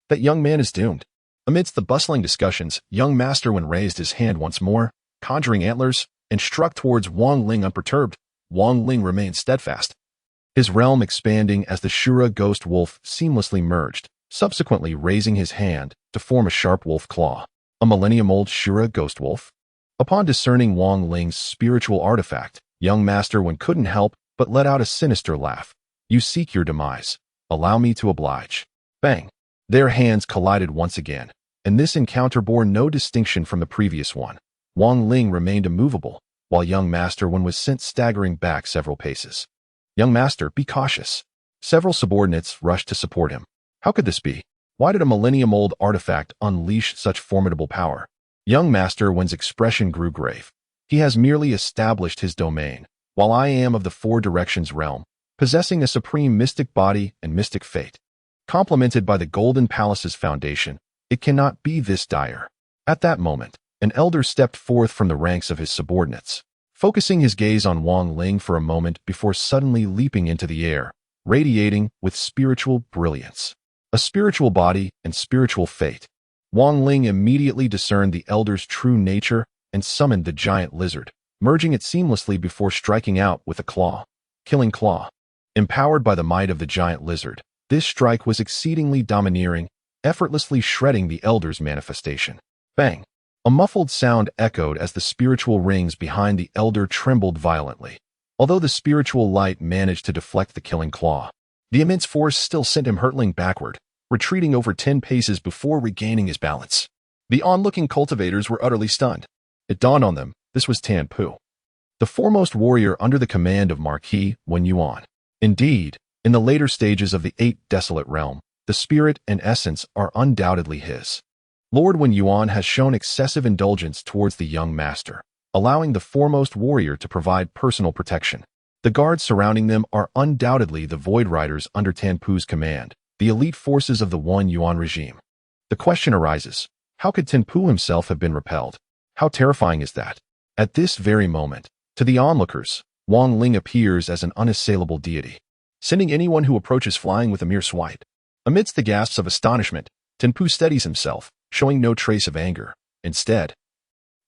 That young man is doomed. Amidst the bustling discussions, young master one raised his hand once more, conjuring antlers, and struck towards Wang Lin unperturbed. Wang Lin remained steadfast, his realm expanding as the Shura ghost wolf seamlessly merged, subsequently raising his hand to form a sharp wolf claw. A millennium-old Shura ghost wolf? Upon discerning Wang Lin's spiritual artifact, young master one couldn't help but let out a sinister laugh. You seek your demise. Allow me to oblige. Bang! Their hands collided once again, and this encounter bore no distinction from the previous one. Wang Lin remained immovable, while young master one was sent staggering back several paces. Young master, be cautious. Several subordinates rushed to support him. How could this be? Why did a millennium-old artifact unleash such formidable power? Young master one's expression grew grave. He has merely established his domain, while I am of the Four Directions realm, possessing a supreme mystic body and mystic fate. Complemented by the Golden Palace's foundation, it cannot be this dire. At that moment, an elder stepped forth from the ranks of his subordinates, focusing his gaze on Wang Lin for a moment before suddenly leaping into the air, radiating with spiritual brilliance. A spiritual body and spiritual fate. Wang Lin immediately discerned the elder's true nature and summoned the giant lizard, merging it seamlessly before striking out with a claw. Killing claw. Empowered by the might of the giant lizard, this strike was exceedingly domineering, effortlessly shredding the elder's manifestation. Bang! A muffled sound echoed as the spiritual rings behind the elder trembled violently. Although the spiritual light managed to deflect the killing claw, the immense force still sent him hurtling backward, retreating over 10 paces before regaining his balance. The onlooking cultivators were utterly stunned. It dawned on them, this was Tan Pu, the foremost warrior under the command of Marquis Wen Yuan. Indeed, in the later stages of the Eight Desolate Realm, the spirit and essence are undoubtedly his. Lord Wen Yuan has shown excessive indulgence towards the young master, allowing the foremost warrior to provide personal protection. The guards surrounding them are undoubtedly the Void Riders under Tan Pu's command, the elite forces of the Wen Yuan regime. The question arises, how could Tan Pu himself have been repelled? How terrifying is that? At this very moment, to the onlookers, Wang Lin appears as an unassailable deity, sending anyone who approaches flying with a mere swipe. Amidst the gasps of astonishment, Tan Pu steadies himself, showing no trace of anger. Instead,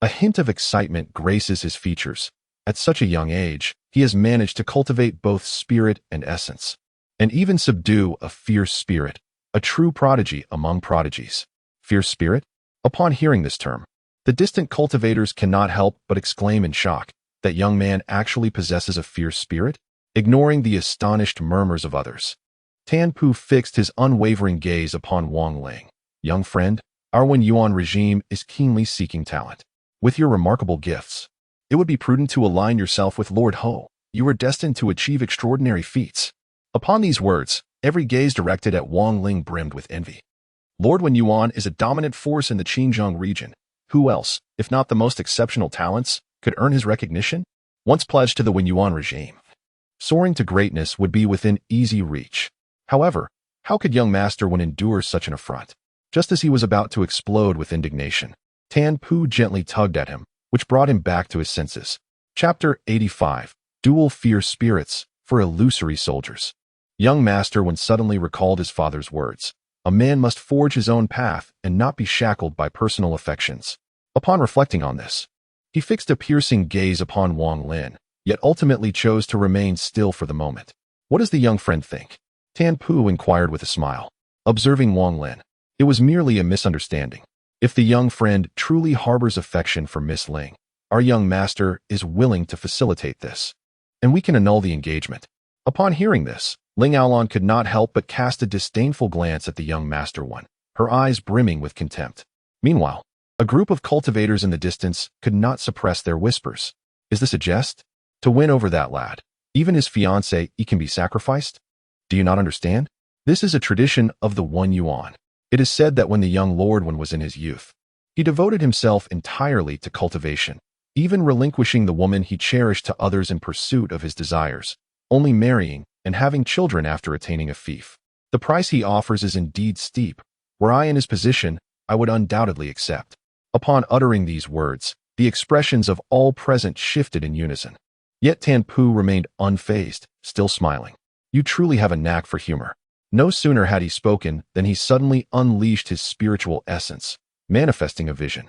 a hint of excitement graces his features. At such a young age, he has managed to cultivate both spirit and essence, and even subdue a fierce spirit, a true prodigy among prodigies. Fierce spirit? Upon hearing this term, the distant cultivators cannot help but exclaim in shock. That young man actually possesses a fierce spirit? Ignoring the astonished murmurs of others, Tan Pu fixed his unwavering gaze upon Wang Lin. Young friend, our Wen Yuan regime is keenly seeking talent. With your remarkable gifts, it would be prudent to align yourself with Lord Ho. You are destined to achieve extraordinary feats. Upon these words, every gaze directed at Wang Lin brimmed with envy. Lord Wen Yuan is a dominant force in the Qiongqi region. Who else, if not the most exceptional talents, could earn his recognition? Once pledged to the Wen Yuan regime, soaring to greatness would be within easy reach. However, how could young master one endure such an affront? Just as he was about to explode with indignation, Tan Pu gently tugged at him, which brought him back to his senses. Chapter 85. Dual Fierce Spirits for Illusory Soldiers. Young master one suddenly recalled his father's words. A man must forge his own path and not be shackled by personal affections. Upon reflecting on this, he fixed a piercing gaze upon Wang Lin, yet ultimately chose to remain still for the moment. What does the young friend think? Tan Pu inquired with a smile. Observing Wang Lin, it was merely a misunderstanding. If the young friend truly harbors affection for Miss Ling, Our young master is willing to facilitate this, and we can annul the engagement." Upon hearing this, Ling Aolon could not help but cast a disdainful glance at the young master one, her eyes brimming with contempt. Meanwhile, a group of cultivators in the distance could not suppress their whispers. "Is this a jest? To win over that lad, even his fiancée, he can be sacrificed? Do you not understand? This is a tradition of the One Yuan. It is said that when the young Lord One was in his youth, he devoted himself entirely to cultivation, even relinquishing the woman he cherished to others in pursuit of his desires, only marrying and having children after attaining a fief. The price he offers is indeed steep. Were I in his position, I would undoubtedly accept." Upon uttering these words, the expressions of all present shifted in unison. Yet Tan Pu remained unfazed, still smiling. "You truly have a knack for humor." No sooner had he spoken than he suddenly unleashed his spiritual essence, manifesting a vision.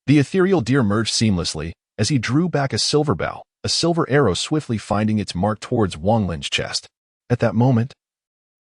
The ethereal deer merged seamlessly as he drew back a silver bow, a silver arrow swiftly finding its mark towards Wang Lin's chest. At that moment,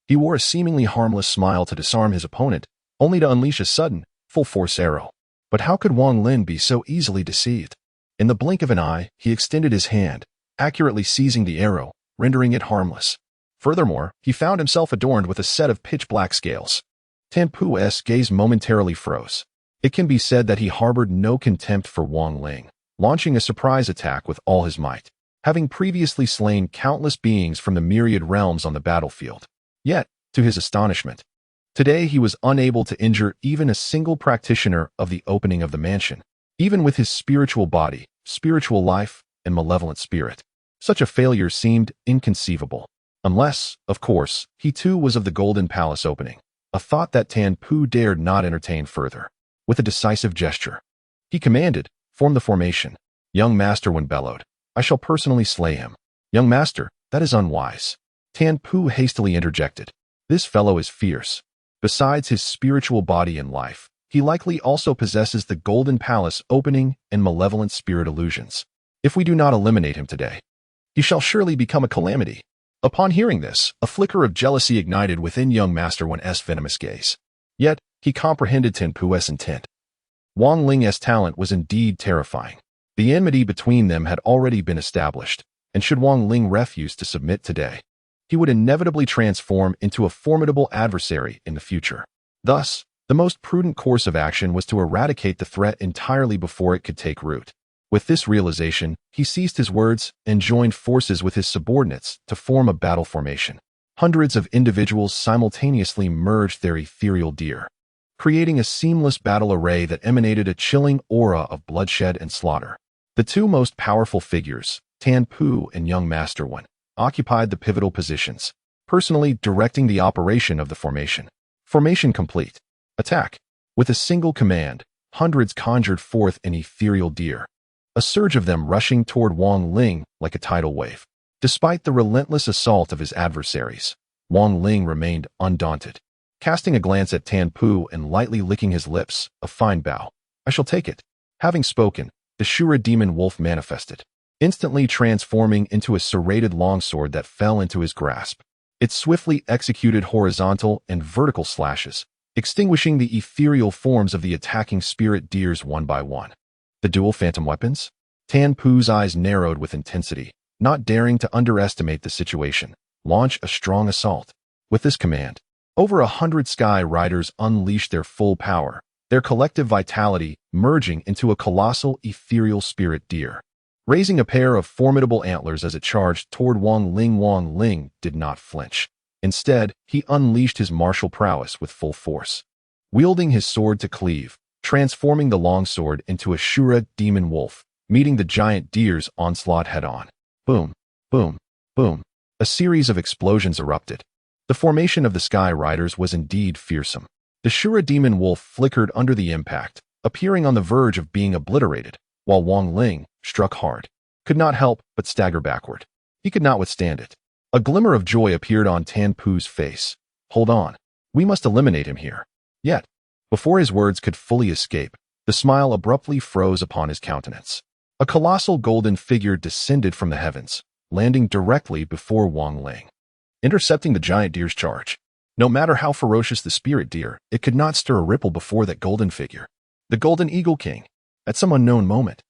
he wore a seemingly harmless smile to disarm his opponent, only to unleash a sudden, full-force arrow. But how could Wang Lin be so easily deceived? In the blink of an eye, he extended his hand, accurately seizing the arrow, rendering it harmless. Furthermore, he found himself adorned with a set of pitch-black scales. Tan Pu's gaze momentarily froze. It can be said that he harbored no contempt for Wang Ling, launching a surprise attack with all his might, having previously slain countless beings from the myriad realms on the battlefield. Yet, to his astonishment, today he was unable to injure even a single practitioner of the opening of the mansion, even with his spiritual body, spiritual life, and malevolent spirit. Such a failure seemed inconceivable. Unless, of course, he too was of the Golden Palace opening, a thought that Tan Pu dared not entertain further. With a decisive gesture, he commanded, "Form the formation." Young Master One bellowed, "I shall personally slay him." "Young Master, that is unwise." Tan Pu hastily interjected. "This fellow is fierce. Besides his spiritual body and life, he likely also possesses the Golden Palace opening and malevolent spirit illusions. If we do not eliminate him today, he shall surely become a calamity." Upon hearing this, a flicker of jealousy ignited within young Master One's venomous gaze. Yet, he comprehended Tan Pu's intent. Wang Ling's talent was indeed terrifying. The enmity between them had already been established, and should Wang Ling refuse to submit today, he would inevitably transform into a formidable adversary in the future. Thus, the most prudent course of action was to eradicate the threat entirely before it could take root. With this realization, he ceased his words and joined forces with his subordinates to form a battle formation. Hundreds of individuals simultaneously merged their ethereal deer, creating a seamless battle array that emanated a chilling aura of bloodshed and slaughter. The two most powerful figures, Tan Pu and young Master One, occupied the pivotal positions, personally directing the operation of the formation. Formation complete. Attack. With a single command, hundreds conjured forth an ethereal deer, a surge of them rushing toward Wang Ling like a tidal wave. Despite the relentless assault of his adversaries, Wang Ling remained undaunted. Casting a glance at Tan Pu and lightly licking his lips, a fine bow. "I shall take it." Having spoken, the Shura demon wolf manifested, instantly transforming into a serrated longsword that fell into his grasp. It swiftly executed horizontal and vertical slashes, extinguishing the ethereal forms of the attacking spirit deers one by one. The dual phantom weapons? Tan Pu's eyes narrowed with intensity, not daring to underestimate the situation. Launch a strong assault. With this command, over 100 Sky Riders unleashed their full power, their collective vitality merging into a colossal ethereal spirit deer, raising a pair of formidable antlers as it charged toward Wang Ling. Wang Ling did not flinch. Instead, he unleashed his martial prowess with full force, wielding his sword to cleave, transforming the longsword into a Shura demon wolf, meeting the giant deer's onslaught head-on. Boom, boom, boom. A series of explosions erupted. The formation of the Sky Riders was indeed fearsome. The Shura demon wolf flickered under the impact, appearing on the verge of being obliterated, while Wang Ling, struck hard, could not help but stagger backward. He could not withstand it. A glimmer of joy appeared on Tan Pu's face. "Hold on. We must eliminate him here." Yet, before his words could fully escape, the smile abruptly froze upon his countenance. A colossal golden figure descended from the heavens, landing directly before Wang Ling, intercepting the giant deer's charge. No matter how ferocious the spirit deer, it could not stir a ripple before that golden figure. The Golden Eagle King. At some unknown moment,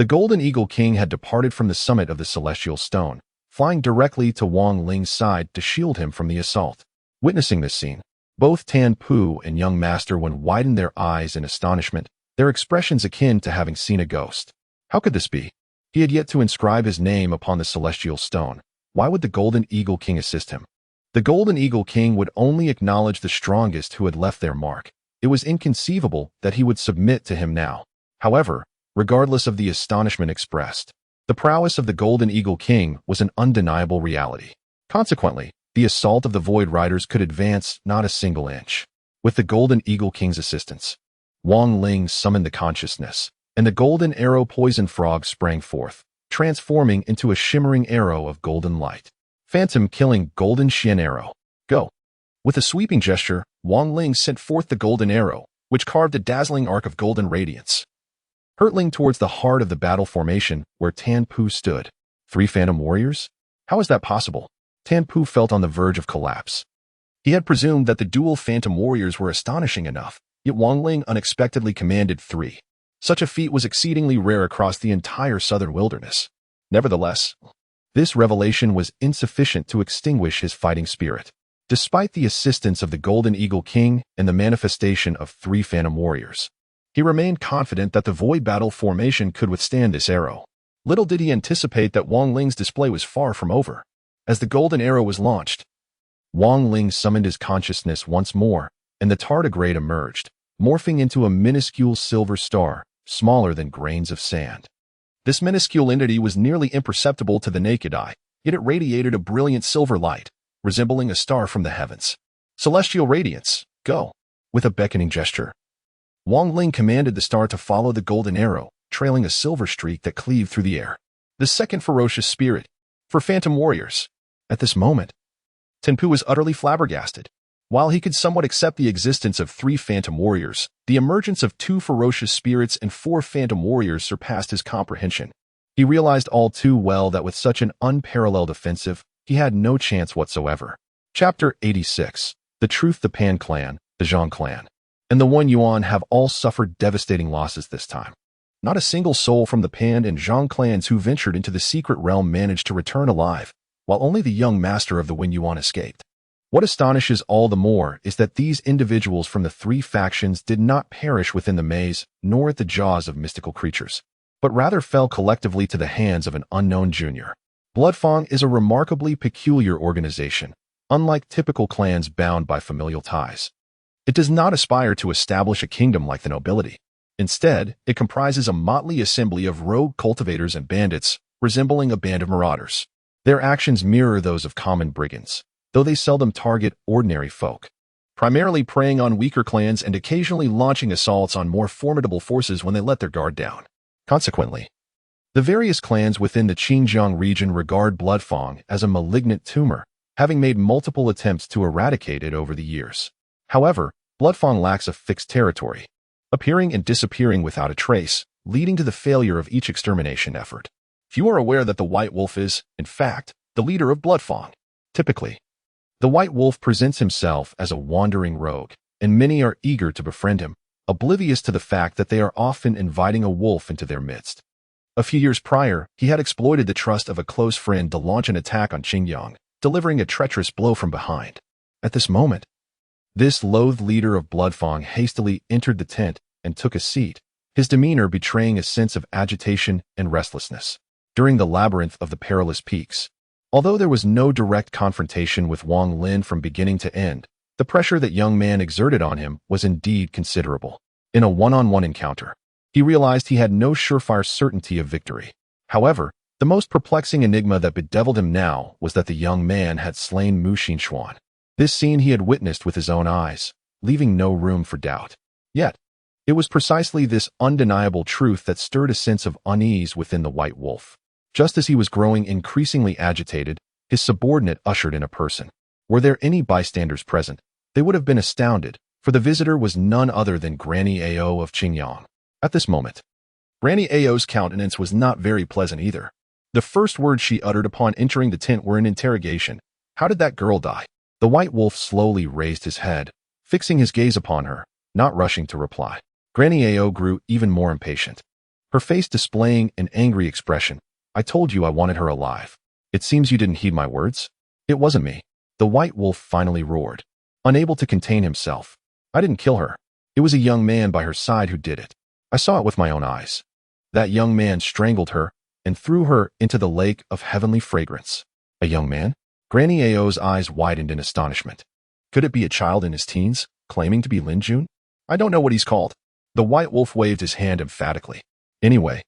The Golden Eagle King had departed from the summit of the Celestial Stone, flying directly to Wang Lin's side to shield him from the assault. Witnessing this scene, both Tan Pu and young Master Wen widened their eyes in astonishment, their expressions akin to having seen a ghost. How could this be? He had yet to inscribe his name upon the Celestial Stone. Why would the Golden Eagle King assist him? The Golden Eagle King would only acknowledge the strongest who had left their mark. It was inconceivable that he would submit to him now. However, regardless of the astonishment expressed, the prowess of the Golden Eagle King was an undeniable reality. Consequently, the assault of the Void Riders could advance not a single inch. With the Golden Eagle King's assistance, Wang Lin summoned the consciousness, and the golden arrow poison frog sprang forth, transforming into a shimmering arrow of golden light. Phantom killing golden Xian arrow. Go. With a sweeping gesture, Wang Lin sent forth the golden arrow, which carved a dazzling arc of golden radiance, hurtling towards the heart of the battle formation where Tan Pu stood. 3 phantom warriors? How is that possible? Tan Pu felt on the verge of collapse. He had presumed that the dual phantom warriors were astonishing enough, yet Wang Lin unexpectedly commanded 3. Such a feat was exceedingly rare across the entire southern wilderness. Nevertheless, this revelation was insufficient to extinguish his fighting spirit. Despite the assistance of the Golden Eagle King and the manifestation of 3 phantom warriors, he remained confident that the void battle formation could withstand this arrow. Little did he anticipate that Wang Lin's display was far from over. As the golden arrow was launched, Wang Lin summoned his consciousness once more, and the tardigrade emerged, morphing into a minuscule silver star, smaller than grains of sand. This minuscule entity was nearly imperceptible to the naked eye, yet it radiated a brilliant silver light, resembling a star from the heavens. Celestial radiance, go! With a beckoning gesture, Wang Lin commanded the star to follow the golden arrow, trailing a silver streak that cleaved through the air. The second ferocious spirit, for phantom warriors. At this moment, Tan Pu was utterly flabbergasted. While he could somewhat accept the existence of 3 phantom warriors, the emergence of 2 ferocious spirits and 4 phantom warriors surpassed his comprehension. He realized all too well that with such an unparalleled offensive, he had no chance whatsoever. Chapter 86. The Truth. The Pan clan, the Zhang clan, and the Wen Yuan have all suffered devastating losses this time. Not a single soul from the Pan and Zhang clans who ventured into the secret realm managed to return alive, while only the young master of the Wen Yuan escaped. What astonishes all the more is that these individuals from the 3 factions did not perish within the maze, nor at the jaws of mystical creatures, but rather fell collectively to the hands of an unknown junior. Bloodfang is a remarkably peculiar organization, unlike typical clans bound by familial ties. It does not aspire to establish a kingdom like the nobility. Instead, it comprises a motley assembly of rogue cultivators and bandits, resembling a band of marauders. Their actions mirror those of common brigands, though they seldom target ordinary folk, primarily preying on weaker clans and occasionally launching assaults on more formidable forces when they let their guard down. Consequently, the various clans within the Qiongqi region regard Bloodfang as a malignant tumor, having made multiple attempts to eradicate it over the years. However, Bloodfang lacks a fixed territory, appearing and disappearing without a trace, leading to the failure of each extermination effort. Few are aware that the White Wolf is, in fact, the leader of Bloodfang. Typically, the White Wolf presents himself as a wandering rogue, and many are eager to befriend him, oblivious to the fact that they are often inviting a wolf into their midst. A few years prior, he had exploited the trust of a close friend to launch an attack on Qiongqi, delivering a treacherous blow from behind. At this moment, this loathed leader of Bloodfang hastily entered the tent and took a seat, his demeanor betraying a sense of agitation and restlessness. During the labyrinth of the perilous peaks, although there was no direct confrontation with Wang Lin from beginning to end, the pressure that young man exerted on him was indeed considerable. In a one-on-one encounter, he realized he had no surefire certainty of victory. However, the most perplexing enigma that bedeviled him now was that the young man had slain Mu Xinxuan. This scene he had witnessed with his own eyes, leaving no room for doubt. Yet, it was precisely this undeniable truth that stirred a sense of unease within the White Wolf. Just as he was growing increasingly agitated, his subordinate ushered in a person. Were there any bystanders present, they would have been astounded, for the visitor was none other than Granny Ao of Qiongqi. At this moment, Granny Ao's countenance was not very pleasant either. The first words she uttered upon entering the tent were an interrogation. How did that girl die? The White Wolf slowly raised his head, fixing his gaze upon her, not rushing to reply. Granny Ao grew even more impatient. her face displaying an angry expression. I told you I wanted her alive. It seems you didn't heed my words. It wasn't me. The white wolf finally roared, unable to contain himself. I didn't kill her. It was a young man by her side who did it. I saw it with my own eyes. That young man strangled her and threw her into the lake of heavenly fragrance. A young man? Granny Ao's eyes widened in astonishment. Could it be a child in his teens, claiming to be Lin Jun? I don't know what he's called. The white wolf waved his hand emphatically. Anyway,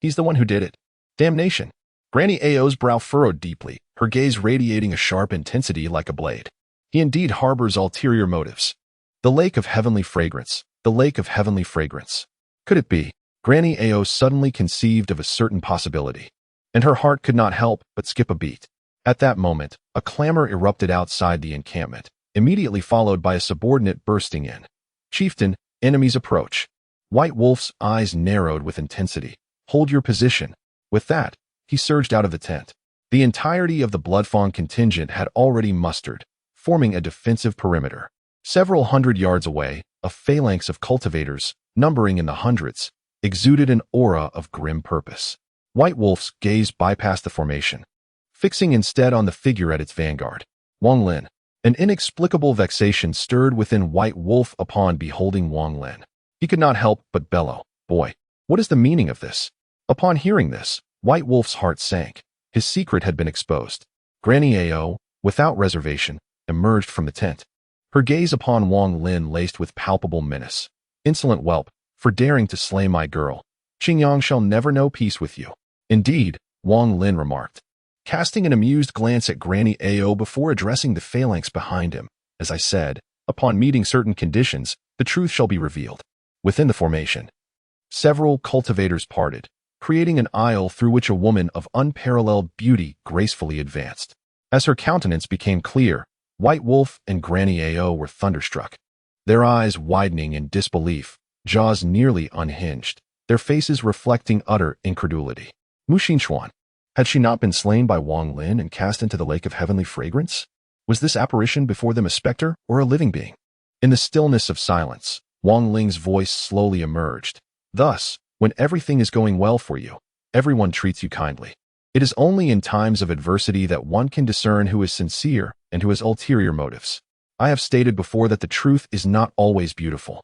he's the one who did it. Damnation. Granny Ao's brow furrowed deeply, her gaze radiating a sharp intensity like a blade. He indeed harbors ulterior motives. The lake of heavenly fragrance. The lake of heavenly fragrance. Could it be? Granny Ao suddenly conceived of a certain possibility, and her heart could not help but skip a beat. At that moment, a clamor erupted outside the encampment, immediately followed by a subordinate bursting in. Chieftain, enemies approach. White Wolf's eyes narrowed with intensity. Hold your position. With that, he surged out of the tent. The entirety of the Bloodfawn contingent had already mustered, forming a defensive perimeter. Several hundred yards away, a phalanx of cultivators, numbering in the hundreds, exuded an aura of grim purpose. White Wolf's gaze bypassed the formation, fixing instead on the figure at its vanguard, Wang Lin. An inexplicable vexation stirred within White Wolf upon beholding Wang Lin. He could not help but bellow, "Boy, what is the meaning of this?" Upon hearing this, White Wolf's heart sank. His secret had been exposed. Granny Ao, without reservation, emerged from the tent. Her gaze upon Wang Lin laced with palpable menace. "Insolent whelp, for daring to slay my girl. Qiongqi shall never know peace with you." "Indeed," Wang Lin remarked, casting an amused glance at Granny Ao before addressing the phalanx behind him. "As I said, upon meeting certain conditions, the truth shall be revealed." Within the formation, several cultivators parted, creating an aisle through which a woman of unparalleled beauty gracefully advanced. As her countenance became clear, White Wolf and Granny Ao were thunderstruck. Their eyes widening in disbelief, jaws nearly unhinged, their faces reflecting utter incredulity. Mu Xinchuan. Had she not been slain by Wang Lin and cast into the lake of heavenly fragrance? Was this apparition before them a specter or a living being? In the stillness of silence, Wang Ling's voice slowly emerged. "Thus, when everything is going well for you, everyone treats you kindly. It is only in times of adversity that one can discern who is sincere and who has ulterior motives. I have stated before that the truth is not always beautiful.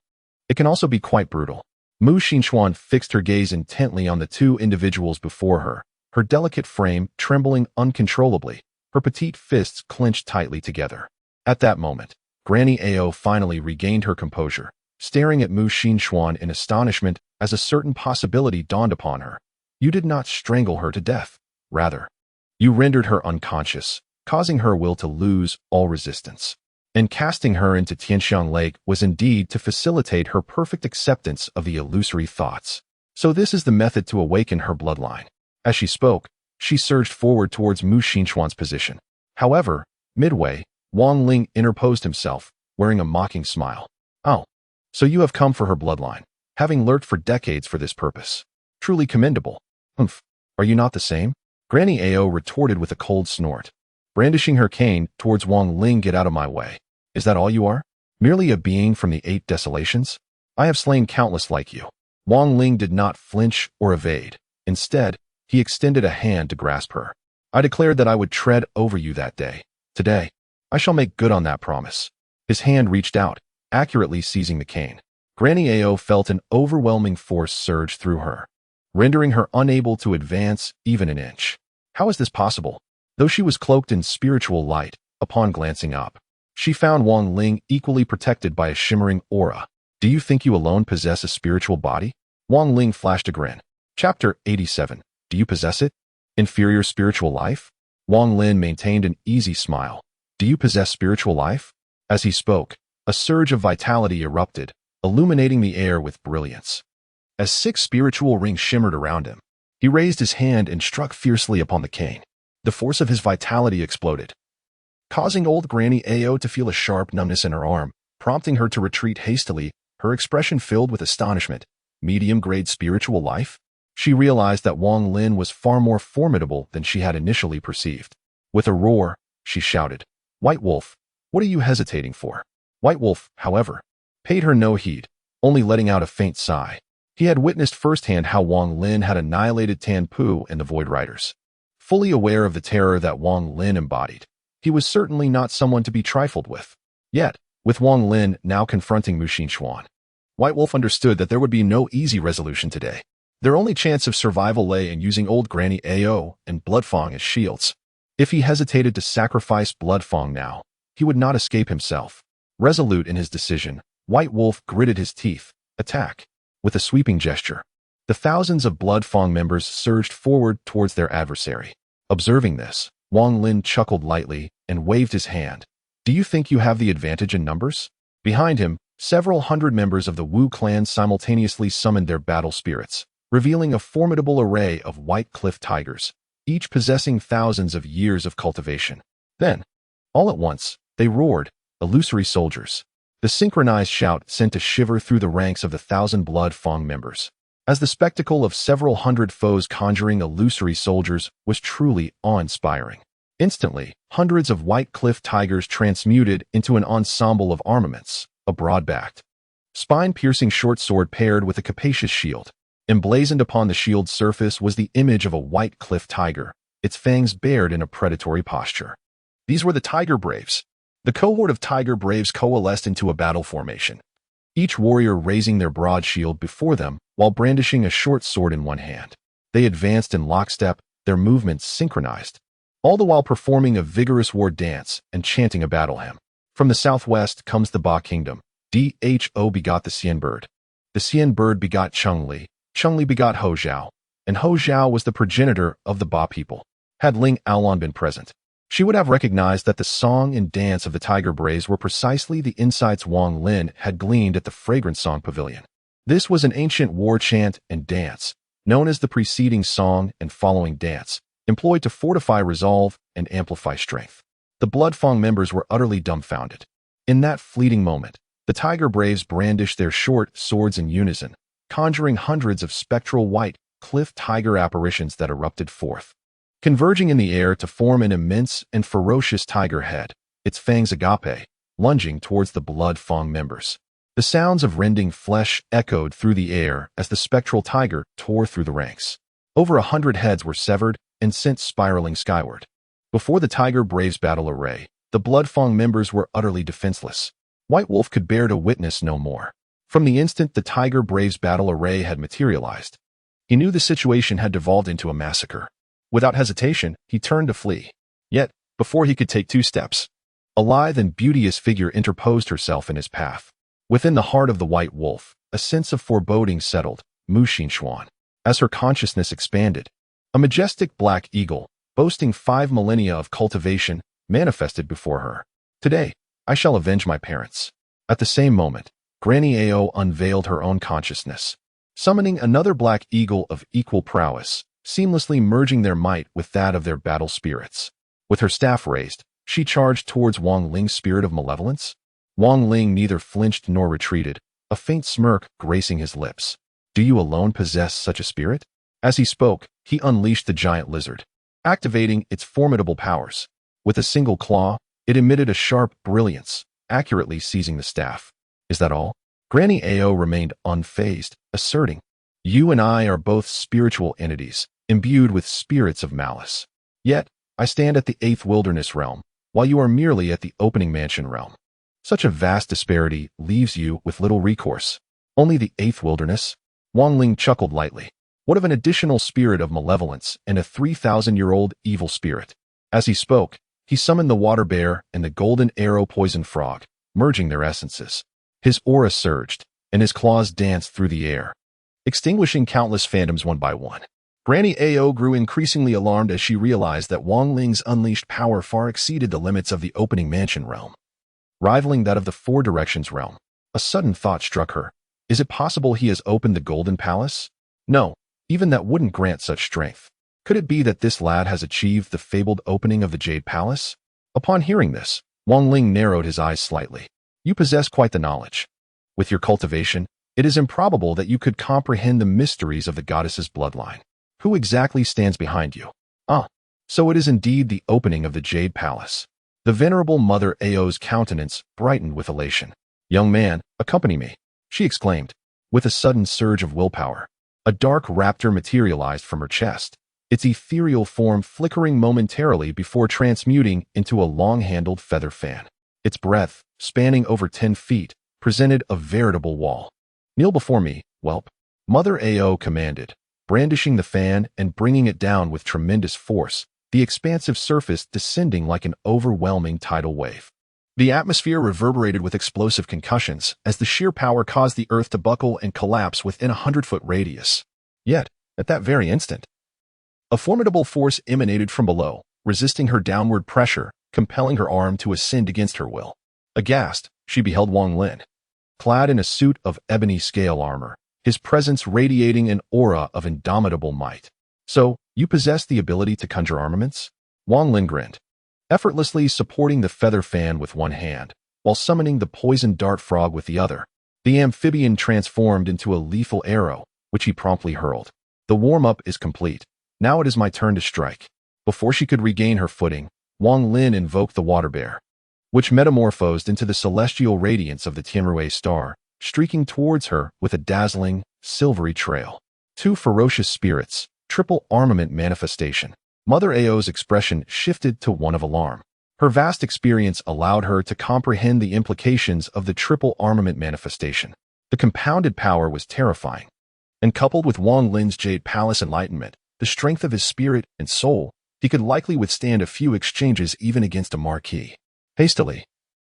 It can also be quite brutal." Mu Xinchuan fixed her gaze intently on the two individuals before her, her delicate frame trembling uncontrollably, her petite fists clenched tightly together. At that moment, Granny Ao finally regained her composure, staring at Mu Xinchuan in astonishment as a certain possibility dawned upon her. "You did not strangle her to death. Rather, you rendered her unconscious, causing her will to lose all resistance. And casting her into Tianxiang Lake was indeed to facilitate her perfect acceptance of the illusory thoughts. So this is the method to awaken her bloodline." As she spoke, she surged forward towards Mu Xinchuan's position. However, midway, Wang Ling interposed himself, wearing a mocking smile. "Oh, so you have come for her bloodline, having lurked for decades for this purpose. Truly commendable. Humph, are you not the same?" Granny Ao retorted with a cold snort, brandishing her cane towards Wang Ling. "Get out of my way. Is that all you are? Merely a being from the 8 desolations? I have slain countless like you." Wang Ling did not flinch or evade. Instead, he extended a hand to grasp her. "I declared that I would tread over you that day. Today, I shall make good on that promise." His hand reached out, accurately seizing the cane. Granny Ao felt an overwhelming force surge through her, rendering her unable to advance even an inch. How is this possible? Though she was cloaked in spiritual light, upon glancing up, she found Wang Ling equally protected by a shimmering aura. "Do you think you alone possess a spiritual body?" Wang Ling flashed a grin. Chapter 87. Do you possess it? Inferior spiritual life? Wang Lin maintained an easy smile. "Do you possess spiritual life?" As he spoke, a surge of vitality erupted, illuminating the air with brilliance. As 6 spiritual rings shimmered around him, he raised his hand and struck fiercely upon the cane. The force of his vitality exploded, causing old Granny Ao to feel a sharp numbness in her arm, prompting her to retreat hastily, her expression filled with astonishment. Medium-grade spiritual life? She realized that Wang Lin was far more formidable than she had initially perceived. With a roar, she shouted, "White Wolf, what are you hesitating for?" White Wolf, however, paid her no heed, only letting out a faint sigh. He had witnessed firsthand how Wang Lin had annihilated Tan Pu and the Void Riders. Fully aware of the terror that Wang Lin embodied, he was certainly not someone to be trifled with. Yet, with Wang Lin now confronting Mushin Xuan, White Wolf understood that there would be no easy resolution today. Their only chance of survival lay in using old Granny Ao and Bloodfang as shields. If he hesitated to sacrifice Bloodfang now, he would not escape himself. Resolute in his decision, White Wolf gritted his teeth. Attack. With a sweeping gesture, the thousands of Bloodfang members surged forward towards their adversary. Observing this, Wang Lin chuckled lightly and waved his hand. Do you think you have the advantage in numbers? Behind him, several hundred members of the Wu clan simultaneously summoned their battle spirits, revealing a formidable array of white cliff tigers, each possessing thousands of years of cultivation. Then, all at once, they roared, illusory soldiers. The synchronized shout sent a shiver through the ranks of the thousand Bloodfang members, as the spectacle of several hundred foes conjuring illusory soldiers was truly awe-inspiring. Instantly, hundreds of white cliff tigers transmuted into an ensemble of armaments, a broad-backed, spine-piercing short sword paired with a capacious shield. Emblazoned upon the shield's surface was the image of a white cliff tiger, its fangs bared in a predatory posture. These were the Tiger Braves. The cohort of Tiger Braves coalesced into a battle formation, each warrior raising their broad shield before them while brandishing a short sword in one hand. They advanced in lockstep, their movements synchronized, all the while performing a vigorous war dance and chanting a battle hymn. From the southwest comes the Ba Kingdom. Dho begot the Xian bird. The Xian bird begot Qiongqi. Qiongqi begot Ho Zhao, and Ho Zhao was the progenitor of the Ba people. Had Ling Aolon been present, she would have recognized that the song and dance of the Tiger Braves were precisely the insights Wang Lin had gleaned at the Fragrant Song Pavilion. This was an ancient war chant and dance, known as the preceding song and following dance, employed to fortify resolve and amplify strength. The Bloodfang members were utterly dumbfounded. In that fleeting moment, the Tiger Braves brandished their short swords in unison, conjuring hundreds of spectral white cliff tiger apparitions that erupted forth, converging in the air to form an immense and ferocious tiger head, its fangs agape, lunging towards the Bloodfang members. The sounds of rending flesh echoed through the air as the spectral tiger tore through the ranks. Over 100 heads were severed and sent spiraling skyward. Before the Tiger Braves battle array, the Bloodfang members were utterly defenseless. White Wolf could bear to witness no more. From the instant the Tiger Braves battle array had materialized, he knew the situation had devolved into a massacre. Without hesitation, he turned to flee. Yet, before he could take 2 steps, a lithe and beauteous figure interposed herself in his path. Within the heart of the White Wolf, a sense of foreboding settled. Mushin Xuan. As her consciousness expanded, a majestic black eagle, boasting 5 millennia of cultivation, manifested before her. Today, I shall avenge my parents. At the same moment, Granny Ao unveiled her own consciousness, summoning another black eagle of equal prowess, seamlessly merging their might with that of their battle spirits. With her staff raised, she charged towards Wang Ling's spirit of malevolence. Wang Ling neither flinched nor retreated, a faint smirk gracing his lips. Do you alone possess such a spirit? As he spoke, he unleashed the giant lizard, activating its formidable powers. With a single claw, it emitted a sharp brilliance, accurately seizing the staff. Is that all? Granny Ao remained unfazed, asserting, You and I are both spiritual entities, imbued with spirits of malice. Yet, I stand at the 8th wilderness realm, while you are merely at the opening mansion realm. Such a vast disparity leaves you with little recourse. Only the 8th wilderness? Wang Ling chuckled lightly. What of an additional spirit of malevolence and a 3,000-year-old evil spirit? As he spoke, he summoned the water bear and the golden arrow poison frog, merging their essences. His aura surged, and his claws danced through the air, extinguishing countless phantoms one by one. Granny Ao grew increasingly alarmed as she realized that Wang Ling's unleashed power far exceeded the limits of the opening mansion realm, rivaling that of the 4 directions realm. A sudden thought struck her. Is it possible he has opened the Golden Palace? No, even that wouldn't grant such strength. Could it be that this lad has achieved the fabled opening of the Jade Palace? Upon hearing this, Wang Ling narrowed his eyes slightly. You possess quite the knowledge. With your cultivation, it is improbable that you could comprehend the mysteries of the goddess's bloodline. Who exactly stands behind you? Ah, so it is indeed the opening of the Jade Palace. The venerable Mother Ao's countenance brightened with elation. Young man, accompany me, she exclaimed. With a sudden surge of willpower, a dark raptor materialized from her chest, its ethereal form flickering momentarily before transmuting into a long-handled feather fan. Its breadth, spanning over 10 feet, presented a veritable wall. "Kneel before me, whelp," Mother Ao commanded, brandishing the fan and bringing it down with tremendous force, the expansive surface descending like an overwhelming tidal wave. The atmosphere reverberated with explosive concussions as the sheer power caused the earth to buckle and collapse within a 100-foot radius. Yet, at that very instant, a formidable force emanated from below, resisting her downward pressure, compelling her arm to ascend against her will. Aghast, she beheld Wang Lin, clad in a suit of ebony scale armor, his presence radiating an aura of indomitable might. "So, you possess the ability to conjure armaments?" Wang Lin grinned, effortlessly supporting the feather fan with one hand, while summoning the poison dart frog with the other. The amphibian transformed into a lethal arrow, which he promptly hurled. "The warm-up is complete. Now it is my turn to strike." Before she could regain her footing, Wang Lin invoked the water bear, which metamorphosed into the celestial radiance of the Tianrui star, streaking towards her with a dazzling, silvery trail. Two ferocious spirits, triple armament manifestation. Mother Ao's expression shifted to one of alarm. Her vast experience allowed her to comprehend the implications of the triple armament manifestation. The compounded power was terrifying, and coupled with Wang Lin's Jade Palace enlightenment, the strength of his spirit and soul, he could likely withstand a few exchanges even against a marquis. Hastily,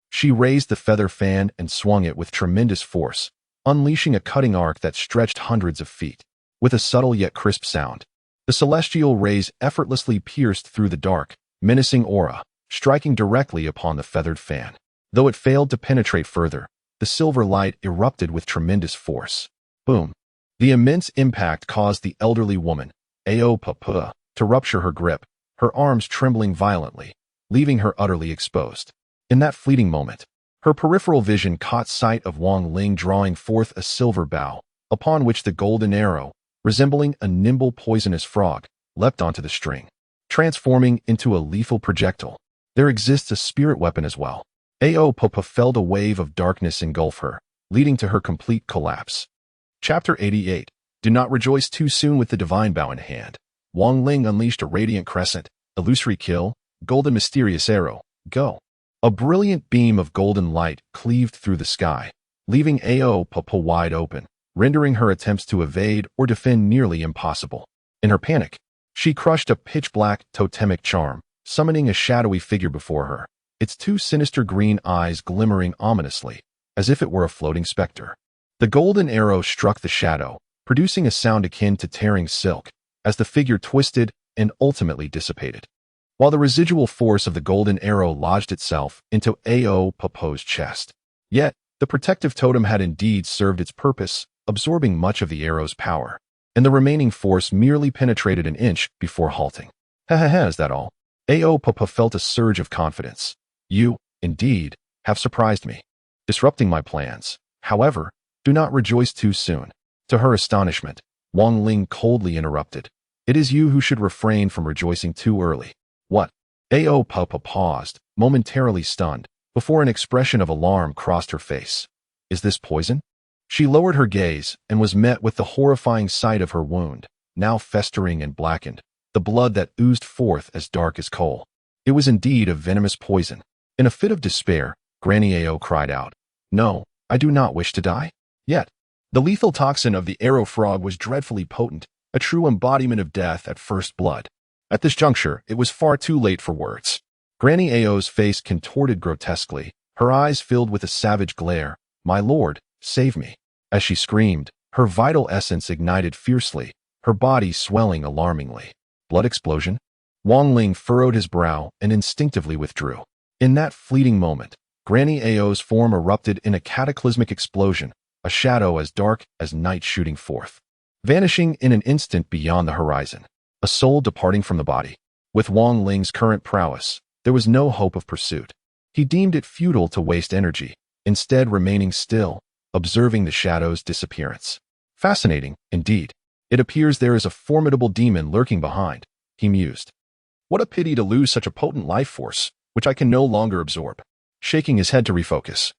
she raised the feather fan and swung it with tremendous force, unleashing a cutting arc that stretched hundreds of feet. With a subtle yet crisp sound, the celestial rays effortlessly pierced through the dark, menacing aura, striking directly upon the feathered fan. Though it failed to penetrate further, the silver light erupted with tremendous force. Boom! The immense impact caused the elderly woman, Ao Papa, to rupture her grip, her arms trembling violently, leaving her utterly exposed. In that fleeting moment, her peripheral vision caught sight of Wang Ling drawing forth a silver bow, upon which the golden arrow, resembling a nimble poisonous frog, leapt onto the string, transforming into a lethal projectile. There exists a spirit weapon as well. Ao Papa felt a wave of darkness engulf her, leading to her complete collapse. Chapter 88. Do not rejoice too soon with the divine bow in hand. Wang Ling unleashed a radiant crescent, illusory kill, golden mysterious arrow, go. A brilliant beam of golden light cleaved through the sky, leaving Ao Papa wide open, rendering her attempts to evade or defend nearly impossible. In her panic, she crushed a pitch-black totemic charm, summoning a shadowy figure before her, its two sinister green eyes glimmering ominously, as if it were a floating specter. The golden arrow struck the shadow, producing a sound akin to tearing silk, as the figure twisted and ultimately dissipated, while the residual force of the golden arrow lodged itself into Ao Papa's chest. Yet, the protective totem had indeed served its purpose, absorbing much of the arrow's power, and the remaining force merely penetrated an inch before halting. Is that all? Ao Papa felt a surge of confidence. You, indeed, have surprised me, disrupting my plans. However, do not rejoice too soon. To her astonishment, Wang Ling coldly interrupted. It is you who should refrain from rejoicing too early. What? Ao Papa paused, momentarily stunned, before an expression of alarm crossed her face. Is this poison? She lowered her gaze and was met with the horrifying sight of her wound, now festering and blackened, the blood that oozed forth as dark as coal. It was indeed a venomous poison. In a fit of despair, Granny Ao cried out, "No, I do not wish to die." Yet, the lethal toxin of the arrow frog was dreadfully potent, a true embodiment of death at first blood. At this juncture, it was far too late for words. Granny Ao's face contorted grotesquely, her eyes filled with a savage glare. "My lord, save me." As she screamed, her vital essence ignited fiercely, her body swelling alarmingly. Blood explosion? Wang Ling furrowed his brow and instinctively withdrew. In that fleeting moment, Granny Ao's form erupted in a cataclysmic explosion, a shadow as dark as night shooting forth, vanishing in an instant beyond the horizon, a soul departing from the body. With Wang Ling's current prowess, there was no hope of pursuit. He deemed it futile to waste energy, instead remaining still, observing the shadow's disappearance. Fascinating, indeed. It appears there is a formidable demon lurking behind, he mused. What a pity to lose such a potent life force, which I can no longer absorb. Shaking his head to refocus,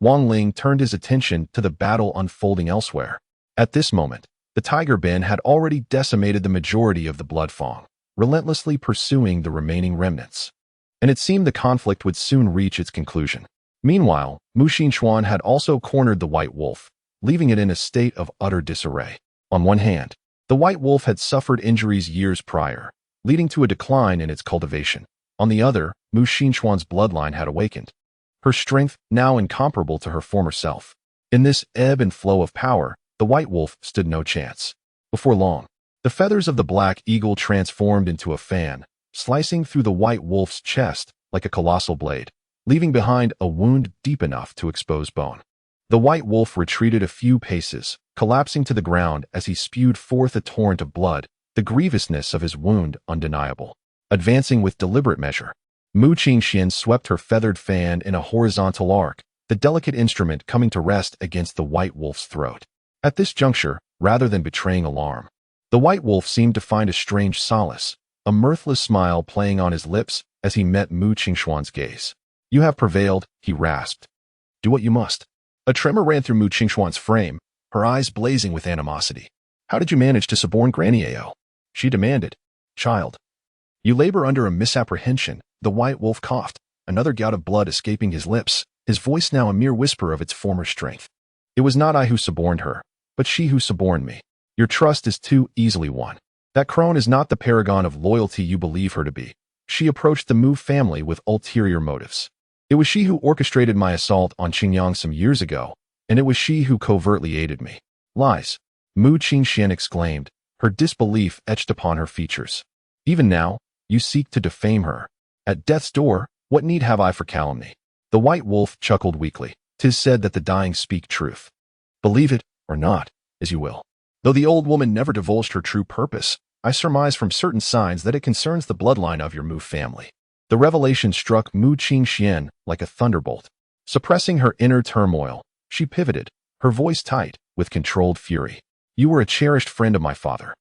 Wang Lin turned his attention to the battle unfolding elsewhere. At this moment, the tiger Ben had already decimated the majority of the blood fang, relentlessly pursuing the remaining remnants. And it seemed the conflict would soon reach its conclusion. Meanwhile, Mu Xinchuan had also cornered the white wolf, leaving it in a state of utter disarray. On one hand, the white wolf had suffered injuries years prior, leading to a decline in its cultivation. On the other, Mu Xinchuan's bloodline had awakened, her strength now incomparable to her former self. In this ebb and flow of power, the white wolf stood no chance. Before long, the feathers of the black eagle transformed into a fan, slicing through the white wolf's chest like a colossal blade, leaving behind a wound deep enough to expose bone. The white wolf retreated a few paces, collapsing to the ground as he spewed forth a torrent of blood, the grievousness of his wound undeniable. Advancing with deliberate measure, Mu Qingxian swept her feathered fan in a horizontal arc, the delicate instrument coming to rest against the white wolf's throat. At this juncture, rather than betraying alarm, the white wolf seemed to find a strange solace, a mirthless smile playing on his lips as he met Mu Qingxuan's gaze. "You have prevailed," he rasped. "Do what you must." A tremor ran through Mu Qingxuan's frame, her eyes blazing with animosity. "How did you manage to suborn Granny Ao?" she demanded. "Child, you labor under a misapprehension," the white wolf coughed, another gout of blood escaping his lips, his voice now a mere whisper of its former strength. "It was not I who suborned her, but she who suborned me. Your trust is too easily won. That crone is not the paragon of loyalty you believe her to be. She approached the Mu family with ulterior motives. It was she who orchestrated my assault on Qingyang some years ago, and it was she who covertly aided me." "Lies," Mu Qingxian exclaimed, her disbelief etched upon her features. "Even now, you seek to defame her. At death's door, what need have I for calumny?" The white wolf chuckled weakly. "'Tis said that the dying speak truth. Believe it, or not, as you will. Though the old woman never divulged her true purpose, I surmise from certain signs that it concerns the bloodline of your Mu family." The revelation struck Mu Qingxian like a thunderbolt. Suppressing her inner turmoil, she pivoted, her voice tight, with controlled fury. "You were a cherished friend of my father.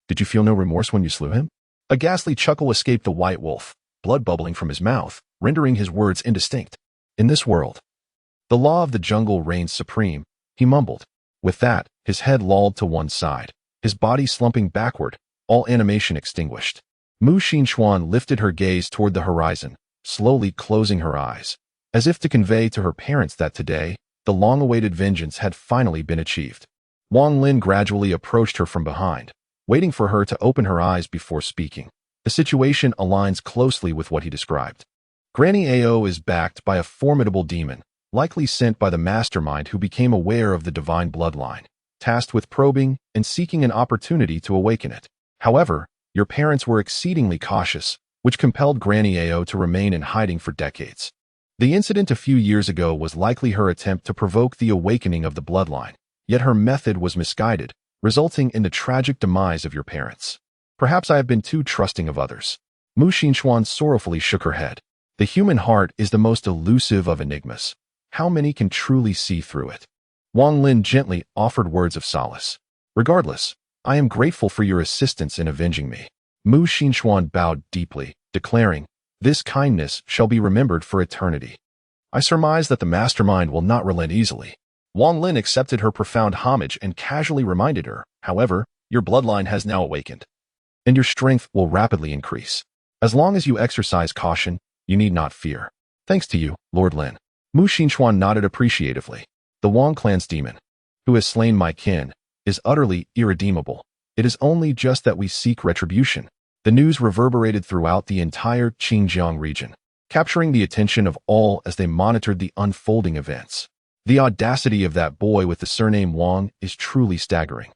Did you feel no remorse when you slew him?" A ghastly chuckle escaped the white wolf, blood bubbling from his mouth, rendering his words indistinct. "In this world, the law of the jungle reigns supreme," he mumbled. With that, his head lolled to one side, his body slumping backward, all animation extinguished. Mu Xinchuan lifted her gaze toward the horizon, slowly closing her eyes, as if to convey to her parents that today, the long-awaited vengeance had finally been achieved. Wang Lin gradually approached her from behind, waiting for her to open her eyes before speaking. The situation aligns closely with what he described. Granny Ao is backed by a formidable demon, likely sent by the mastermind who became aware of the divine bloodline, tasked with probing and seeking an opportunity to awaken it. However, your parents were exceedingly cautious, which compelled Granny Ao to remain in hiding for decades. The incident a few years ago was likely her attempt to provoke the awakening of the bloodline, yet her method was misguided, resulting in the tragic demise of your parents. Perhaps I have been too trusting of others. Mu Xinchuan sorrowfully shook her head. The human heart is the most elusive of enigmas. How many can truly see through it? Wang Lin gently offered words of solace. "Regardless, I am grateful for your assistance in avenging me." Mu Xinchuan bowed deeply, declaring, "This kindness shall be remembered for eternity. I surmise that the mastermind will not relent easily." Wang Lin accepted her profound homage and casually reminded her, "However, your bloodline has now awakened, and your strength will rapidly increase. As long as you exercise caution, you need not fear." "Thanks to you, Lord Lin." Mu Xinchuan nodded appreciatively. "The Wang clan's demon, who has slain my kin, is utterly irredeemable. It is only just that we seek retribution." The news reverberated throughout the entire Xinjiang region, capturing the attention of all as they monitored the unfolding events. The audacity of that boy with the surname Wang is truly staggering,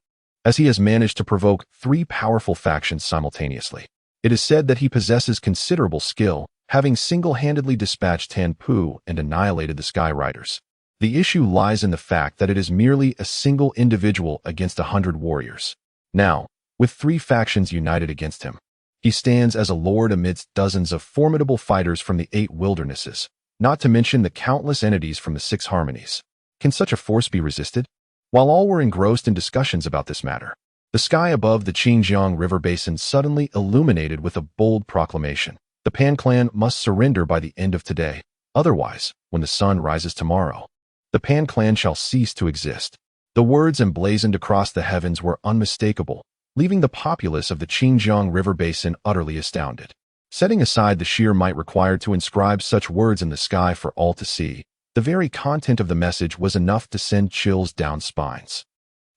as he has managed to provoke 3 powerful factions simultaneously. It is said that he possesses considerable skill, having single-handedly dispatched Tan Pu and annihilated the Sky Riders. The issue lies in the fact that it is merely a single individual against 100 warriors. Now, with 3 factions united against him, he stands as a lord amidst dozens of formidable fighters from the 8 wildernesses, not to mention the countless entities from the 6 harmonies. Can such a force be resisted? While all were engrossed in discussions about this matter, the sky above the Xinjiang River basin suddenly illuminated with a bold proclamation. The Pan clan must surrender by the end of today. Otherwise, when the sun rises tomorrow, The Pan clan shall cease to exist. The words emblazoned across the heavens were unmistakable, leaving the populace of the Qiongqi River basin utterly astounded. Setting aside the sheer might required to inscribe such words in the sky for all to see, the very content of the message was enough to send chills down spines.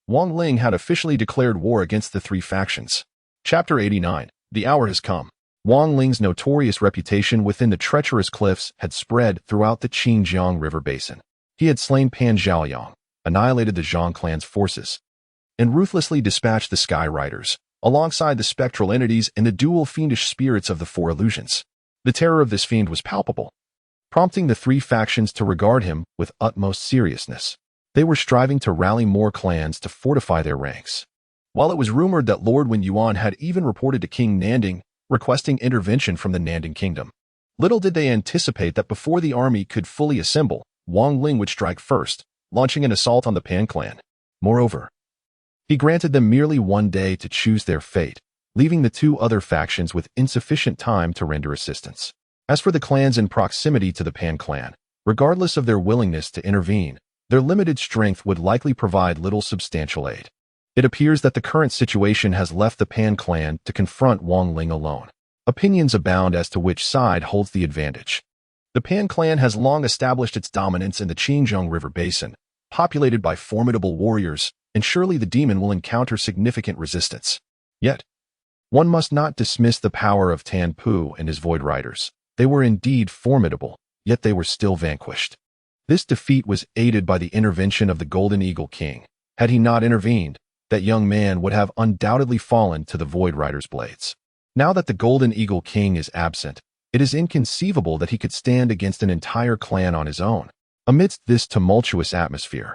Wang Lin had officially declared war against the three factions. Chapter 89. The hour has come. Wang Lin's notorious reputation within the treacherous cliffs had spread throughout the Qiongqi River basin. He had slain Pan Zhaoyang, annihilated the Zhang clan's forces, and ruthlessly dispatched the Sky Riders, alongside the spectral entities and the dual fiendish spirits of the Four Illusions. The terror of this fiend was palpable, prompting the three factions to regard him with utmost seriousness. They were striving to rally more clans to fortify their ranks. While it was rumored that Lord Wen Yuan had even reported to King Nanding, requesting intervention from the Nanding kingdom, little did they anticipate that before the army could fully assemble, Wang Lin would strike first, launching an assault on the Pan clan. Moreover, he granted them merely one day to choose their fate, leaving the two other factions with insufficient time to render assistance. As for the clans in proximity to the Pan clan, regardless of their willingness to intervene, their limited strength would likely provide little substantial aid. It appears that the current situation has left the Pan clan to confront Wang Lin alone. Opinions abound as to which side holds the advantage. The Pan clan has long established its dominance in the Qiongqi River basin, populated by formidable warriors, and surely the demon will encounter significant resistance. Yet, one must not dismiss the power of Tan Pu and his Void Riders. They were indeed formidable, yet they were still vanquished. This defeat was aided by the intervention of the Golden Eagle King. Had he not intervened, that young man would have undoubtedly fallen to the Void Rider's blades. Now that the Golden Eagle King is absent, it is inconceivable that he could stand against an entire clan on his own. Amidst this tumultuous atmosphere,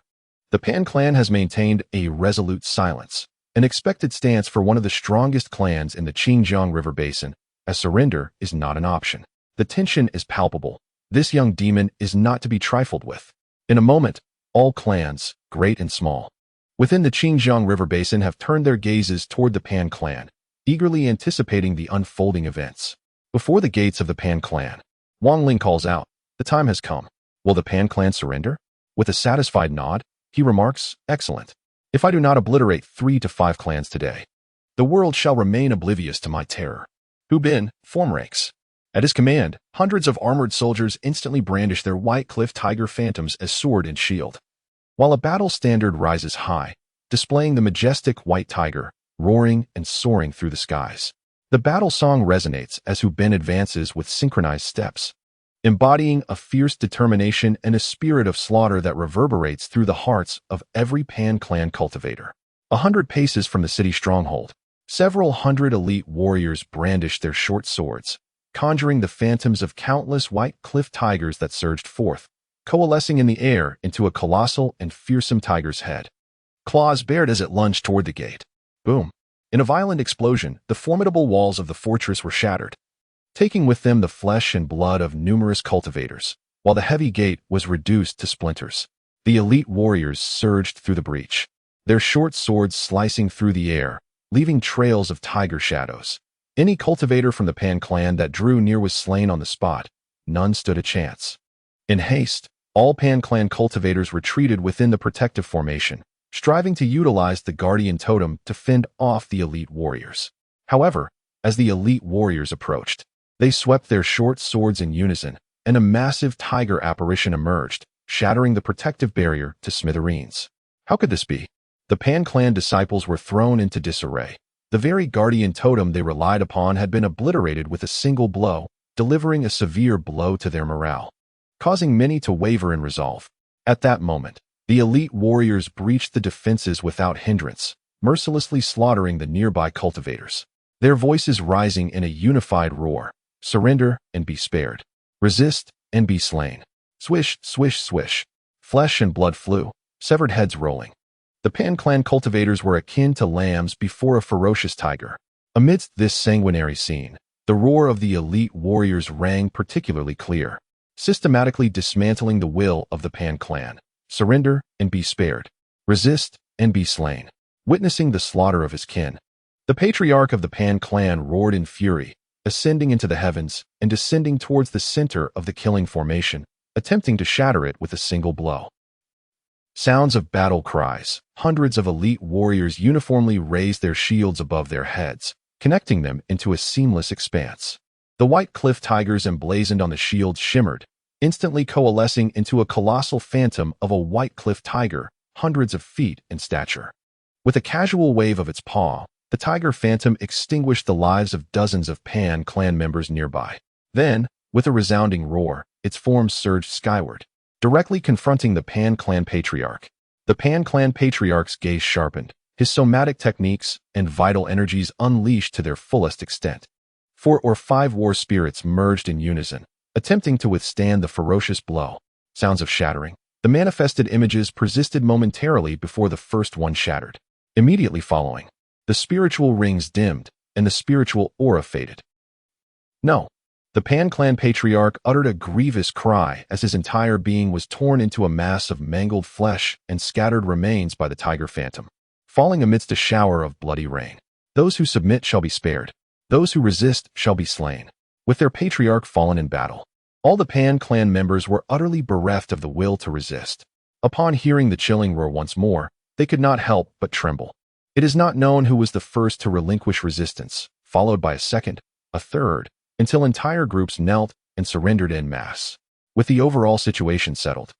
the Pan clan has maintained a resolute silence, an expected stance for one of the strongest clans in the Qiongqi River basin, as surrender is not an option. The tension is palpable. This young demon is not to be trifled with. In a moment, all clans, great and small, within the Qiongqi River basin have turned their gazes toward the Pan clan, eagerly anticipating the unfolding events. Before the gates of the Pan clan, Wang Lin calls out, "The time has come. Will the Pan clan surrender?" With a satisfied nod, he remarks, "Excellent. If I do not obliterate 3 to 5 clans today, the world shall remain oblivious to my terror." Hu Bin, form ranks. At his command, hundreds of armored soldiers instantly brandish their white cliff tiger phantoms as sword and shield, while a battle standard rises high, displaying the majestic white tiger, roaring and soaring through the skies. The battle song resonates as Hu Bin advances with synchronized steps, embodying a fierce determination and a spirit of slaughter that reverberates through the hearts of every Pan clan cultivator. 100 paces from the city stronghold, several hundred elite warriors brandish their short swords, conjuring the phantoms of countless white cliff tigers that surged forth, coalescing in the air into a colossal and fearsome tiger's head. Claws bared as it lunged toward the gate. Boom! In a violent explosion, the formidable walls of the fortress were shattered, taking with them the flesh and blood of numerous cultivators, while the heavy gate was reduced to splinters. The elite warriors surged through the breach, their short swords slicing through the air, leaving trails of tiger shadows. Any cultivator from the Pan clan that drew near was slain on the spot. None stood a chance. In haste, all Pan clan cultivators retreated within the protective formation, striving to utilize the guardian totem to fend off the elite warriors. However, as the elite warriors approached, they swept their short swords in unison, and a massive tiger apparition emerged, shattering the protective barrier to smithereens. How could this be? The Pan clan disciples were thrown into disarray. The very guardian totem they relied upon had been obliterated with a single blow, delivering a severe blow to their morale, causing many to waver in resolve. At that moment, the elite warriors breached the defenses without hindrance, mercilessly slaughtering the nearby cultivators, their voices rising in a unified roar: "Surrender and be spared. Resist and be slain." Swish, swish, swish. Flesh and blood flew, severed heads rolling. The Pan clan cultivators were akin to lambs before a ferocious tiger. Amidst this sanguinary scene, the roar of the elite warriors rang particularly clear, systematically dismantling the will of the Pan clan. Surrender and be spared. Resist and be slain. Witnessing the slaughter of his kin, the patriarch of the Pan clan roared in fury, ascending into the heavens and descending towards the center of the killing formation, attempting to shatter it with a single blow. Sounds of battle cries. Hundreds of elite warriors uniformly raised their shields above their heads, connecting them into a seamless expanse. The white cliff tigers emblazoned on the shields shimmered, instantly coalescing into a colossal phantom of a white cliff tiger, hundreds of feet in stature. With a casual wave of its paw, the tiger phantom extinguished the lives of dozens of Pan clan members nearby. Then, with a resounding roar, its form surged skyward, directly confronting the Pan clan patriarch. The Pan clan patriarch's gaze sharpened, his somatic techniques and vital energies unleashed to their fullest extent. 4 or 5 war spirits merged in unison, attempting to withstand the ferocious blow. Sounds of shattering. The manifested images persisted momentarily before the first one shattered. Immediately following, the spiritual rings dimmed, and the spiritual aura faded. No. The Pan clan patriarch uttered a grievous cry as his entire being was torn into a mass of mangled flesh and scattered remains by the tiger phantom, falling amidst a shower of bloody rain. Those who submit shall be spared. Those who resist shall be slain. With their patriarch fallen in battle, all the Pan clan members were utterly bereft of the will to resist. Upon hearing the chilling roar once more, they could not help but tremble. It is not known who was the first to relinquish resistance, followed by a second, a third, until entire groups knelt and surrendered en masse. With the overall situation settled,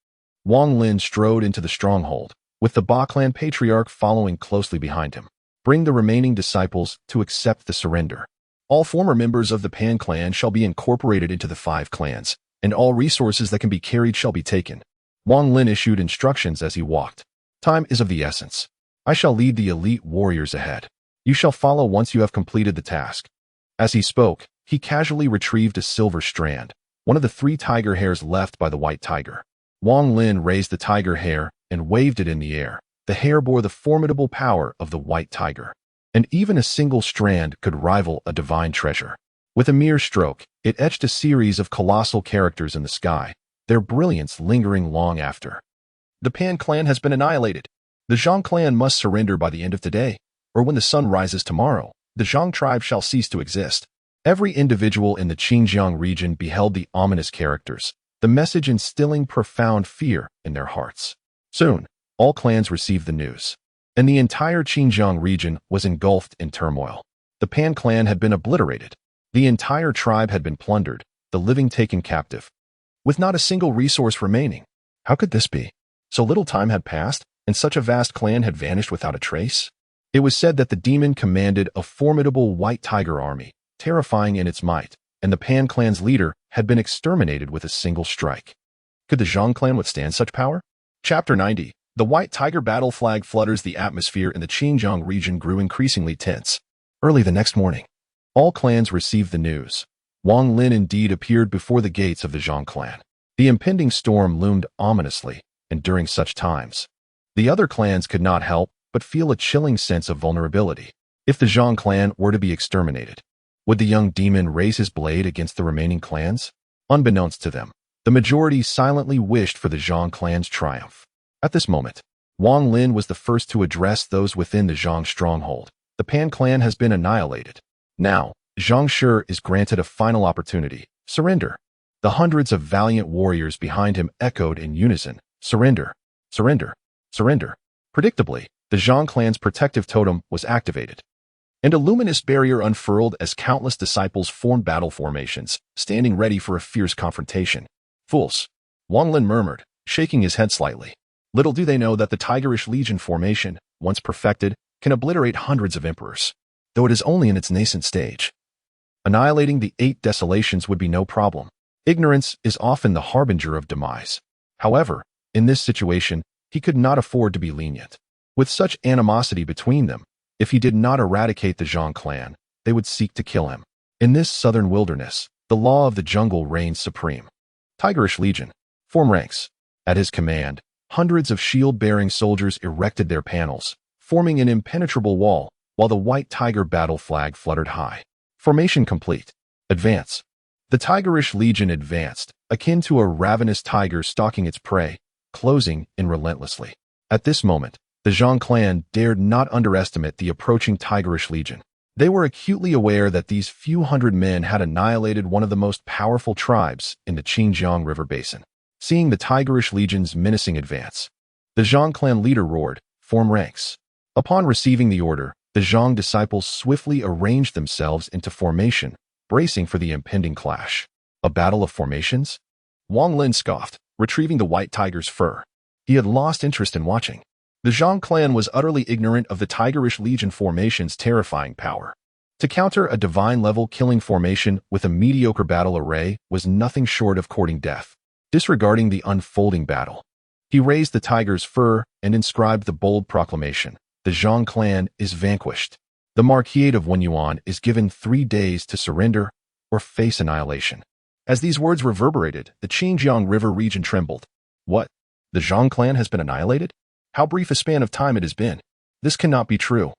Wang Lin strode into the stronghold, with the Ba clan patriarch following closely behind him. Bring the remaining disciples to accept the surrender. All former members of the Pan clan shall be incorporated into the 5 clans, and all resources that can be carried shall be taken. Wang Lin issued instructions as he walked. Time is of the essence. I shall lead the elite warriors ahead. You shall follow once you have completed the task. As he spoke, he casually retrieved a silver strand, one of the 3 tiger hairs left by the white tiger. Wang Lin raised the tiger hair and waved it in the air. The hair bore the formidable power of the white tiger, and even a single strand could rival a divine treasure. With a mere stroke, it etched a series of colossal characters in the sky, their brilliance lingering long after. The Pan clan has been annihilated. The Qiong clan must surrender by the end of today, or when the sun rises tomorrow, the Qiong tribe shall cease to exist. Every individual in the Qiongqi region beheld the ominous characters, the message instilling profound fear in their hearts. Soon, all clans received the news, and the entire Qiongqi region was engulfed in turmoil. The Pan clan had been obliterated. The entire tribe had been plundered, the living taken captive, with not a single resource remaining. How could this be? So little time had passed, and such a vast clan had vanished without a trace? It was said that the demon commanded a formidable white tiger army, terrifying in its might, and the Pan clan's leader had been exterminated with a single strike. Could the Qiong clan withstand such power? Chapter 90. The white tiger battle flag flutters. The atmosphere in the Qiongqi region grew increasingly tense. Early the next morning, all clans received the news. Wang Lin indeed appeared before the gates of the Qiong clan. The impending storm loomed ominously, and during such times, the other clans could not help but feel a chilling sense of vulnerability. If the Qiong clan were to be exterminated, would the young demon raise his blade against the remaining clans? Unbeknownst to them, the majority silently wished for the Qiong clan's triumph. At this moment, Wang Lin was the first to address those within the Qiong stronghold. The Pan clan has been annihilated. Now, Qiongqi is granted a final opportunity. Surrender. The hundreds of valiant warriors behind him echoed in unison. Surrender. Surrender. Surrender. Predictably, the Qiong clan's protective totem was activated, and a luminous barrier unfurled as countless disciples formed battle formations, standing ready for a fierce confrontation. Fools, Wang Lin murmured, shaking his head slightly. Little do they know that the Tigerish Legion formation, once perfected, can obliterate hundreds of emperors, though it is only in its nascent stage. Annihilating the 8 desolations would be no problem. Ignorance is often the harbinger of demise. However, in this situation, he could not afford to be lenient. With such animosity between them, if he did not eradicate the Qiong clan, they would seek to kill him. In this southern wilderness, the law of the jungle reigns supreme. Tigerish Legion, form ranks. At his command, hundreds of shield-bearing soldiers erected their panels, forming an impenetrable wall, while the white tiger battle flag fluttered high. Formation complete. Advance. The Tigerish Legion advanced, akin to a ravenous tiger stalking its prey, closing in relentlessly. At this moment, the Qiong clan dared not underestimate the approaching Tigerish Legion. They were acutely aware that these few hundred men had annihilated one of the most powerful tribes in the Qiongqi River Basin. Seeing the Tigerish Legion's menacing advance, The Zhang clan leader roared, "Form ranks." Upon receiving the order, the Zhang disciples swiftly arranged themselves into formation, bracing for the impending clash. A battle of formations? Wang Lin scoffed, retrieving the white tiger's fur. He had lost interest in watching. The Zhang clan was utterly ignorant of the Tigerish Legion formation's terrifying power. To counter a divine-level killing formation with a mediocre battle array was nothing short of courting death. Disregarding the unfolding battle, he raised the tiger's fur and inscribed the bold proclamation, "The Zhang clan is vanquished. The Marquis of Wenyuan is given 3 days to surrender or face annihilation." As these words reverberated, the Qiongqi River region trembled. What? The Zhang clan has been annihilated? How brief a span of time it has been. This cannot be true.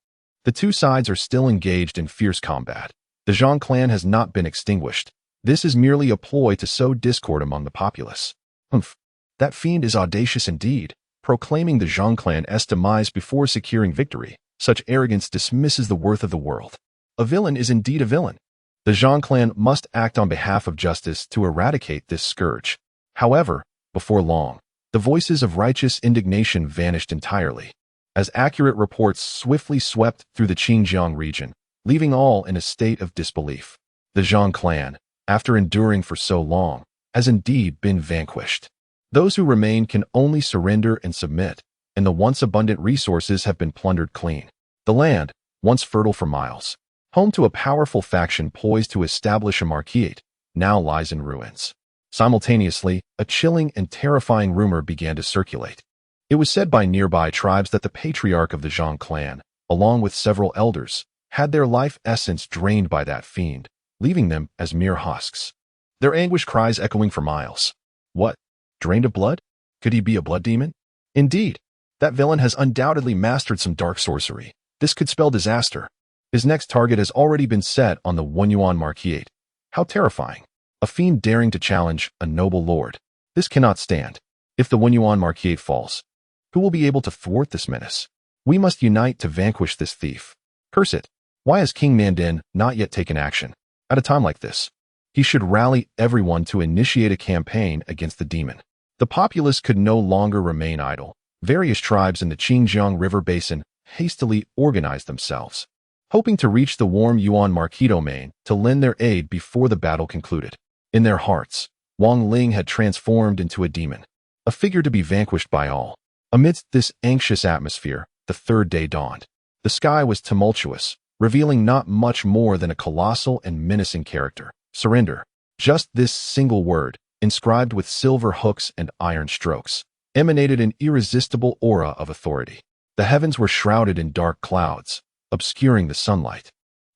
The two sides are still engaged in fierce combat. The Zhang clan has not been extinguished. This is merely a ploy to sow discord among the populace. Humph. That fiend is audacious indeed, proclaiming the Zhang clan demise before securing victory. Such arrogance dismisses the worth of the world. A villain is indeed a villain. The Zhang clan must act on behalf of justice to eradicate this scourge. However, before long, the voices of righteous indignation vanished entirely, as accurate reports swiftly swept through the Xinjiang region, leaving all in a state of disbelief. The Zhang clan, after enduring for so long, has indeed been vanquished. Those who remain can only surrender and submit, and the once abundant resources have been plundered clean. The land, once fertile for miles, home to a powerful faction poised to establish a marquisate, now lies in ruins. Simultaneously, a chilling and terrifying rumor began to circulate. It was said by nearby tribes that the patriarch of the Zhang clan, along with several elders, had their life essence drained by that fiend, leaving them as mere husks. Their anguish cries echoing for miles. What? Drained of blood? Could he be a blood demon? Indeed, that villain has undoubtedly mastered some dark sorcery. This could spell disaster. His next target has already been set on the Wenyuan Marquisate. How terrifying. A fiend daring to challenge a noble lord. This cannot stand. If the Wenyuan Marquisate falls, who will be able to thwart this menace? We must unite to vanquish this thief. Curse it. Why has King Mandan not yet taken action? At a time like this, he should rally everyone to initiate a campaign against the demon. The populace could no longer remain idle. Various tribes in the Xinjiang River Basin hastily organized themselves, hoping to reach the warm Yuan Marquis domain to lend their aid before the battle concluded. In their hearts, Wang Lin had transformed into a demon, a figure to be vanquished by all. Amidst this anxious atmosphere, the third day dawned. The sky was tumultuous, revealing not much more than a colossal and menacing character. Surrender. Just this single word, inscribed with silver hooks and iron strokes, emanated an irresistible aura of authority. The heavens were shrouded in dark clouds, obscuring the sunlight,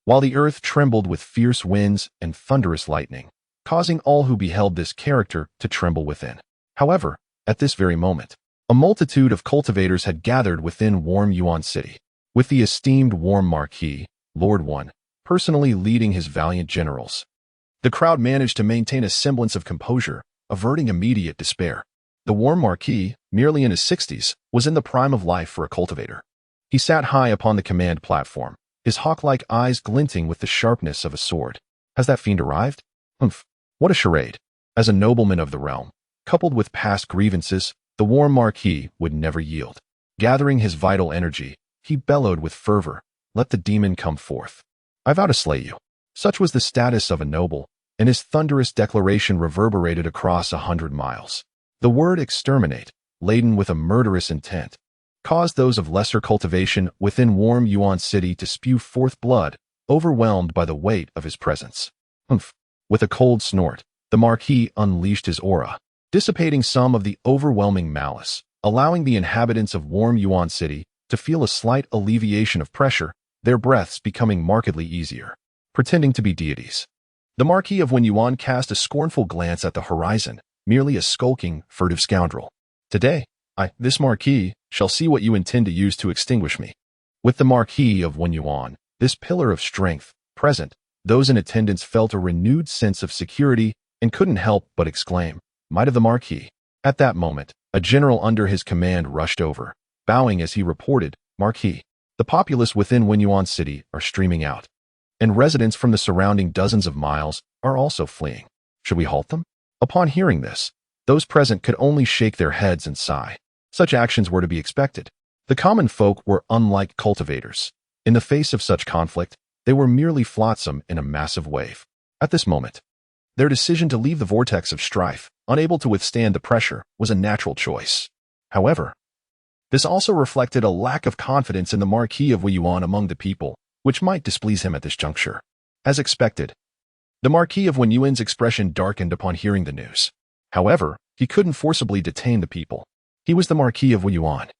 while the earth trembled with fierce winds and thunderous lightning, causing all who beheld this character to tremble within. However, at this very moment, a multitude of cultivators had gathered within Warm Yuan City, with the esteemed Warm Marquis, Lord One, personally leading his valiant generals. The crowd managed to maintain a semblance of composure, averting immediate despair. The Warm Marquis, merely in his 60s, was in the prime of life for a cultivator. He sat high upon the command platform, his hawk-like eyes glinting with the sharpness of a sword. Has that fiend arrived? Humph, what a charade. As a nobleman of the realm, coupled with past grievances, the Warm Marquis would never yield. Gathering his vital energy, he bellowed with fervor, "Let the demon come forth. I vow to slay you." Such was the status of a noble, and his thunderous declaration reverberated across 100 miles. The word exterminate, laden with a murderous intent, caused those of lesser cultivation within Warm Yuan City to spew forth blood, overwhelmed by the weight of his presence. Humph. With a cold snort, the Marquis unleashed his aura, dissipating some of the overwhelming malice, allowing the inhabitants of Warm Yuan City to feel a slight alleviation of pressure, their breaths becoming markedly easier. Pretending to be deities, the Marquis of Wenyuan cast a scornful glance at the horizon, merely a skulking, furtive scoundrel. Today, this Marquis, shall see what you intend to use to extinguish me. With the Marquis of Wenyuan, this pillar of strength, present, those in attendance felt a renewed sense of security and couldn't help but exclaim, "Might of the Marquis." At that moment, a general under his command rushed over, bowing as he reported, "Marquis, the populace within Wenyuan City are streaming out, and residents from the surrounding dozens of miles are also fleeing. Should we halt them?" Upon hearing this, those present could only shake their heads and sigh. Such actions were to be expected. The common folk were unlike cultivators. In the face of such conflict, they were merely flotsam in a massive wave. At this moment, their decision to leave the vortex of strife, unable to withstand the pressure, was a natural choice. However, this also reflected a lack of confidence in the Marquis of Weiyuan among the people, which might displease him at this juncture. As expected, the Marquis of Weiyuan's expression darkened upon hearing the news. However, he couldn't forcibly detain the people. He was the Marquis of Weiyuan,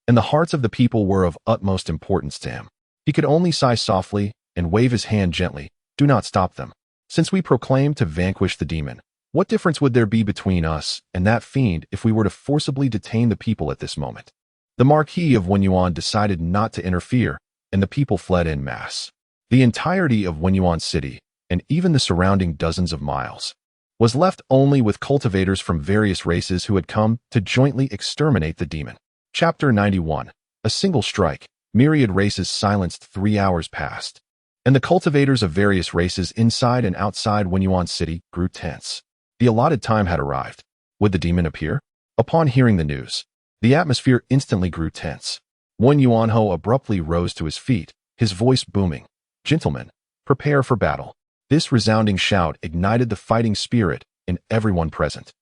and the hearts of the people were of utmost importance to him. He could only sigh softly and wave his hand gently. Do not stop them. Since we proclaim to vanquish the demon, what difference would there be between us and that fiend if we were to forcibly detain the people at this moment? The Marquis of Weiyuan decided not to interfere, and the people fled en masse. The entirety of Weiyuan City, and even the surrounding dozens of miles, was left only with cultivators from various races who had come to jointly exterminate the demon. Chapter 91. A single strike. Myriad races silenced. 3 hours passed, and the cultivators of various races inside and outside Weiyuan City grew tense. The allotted time had arrived. Would the demon appear? Upon hearing the news, the atmosphere instantly grew tense. Wen Yuanho abruptly rose to his feet, his voice booming. Gentlemen, prepare for battle. This resounding shout ignited the fighting spirit in everyone present.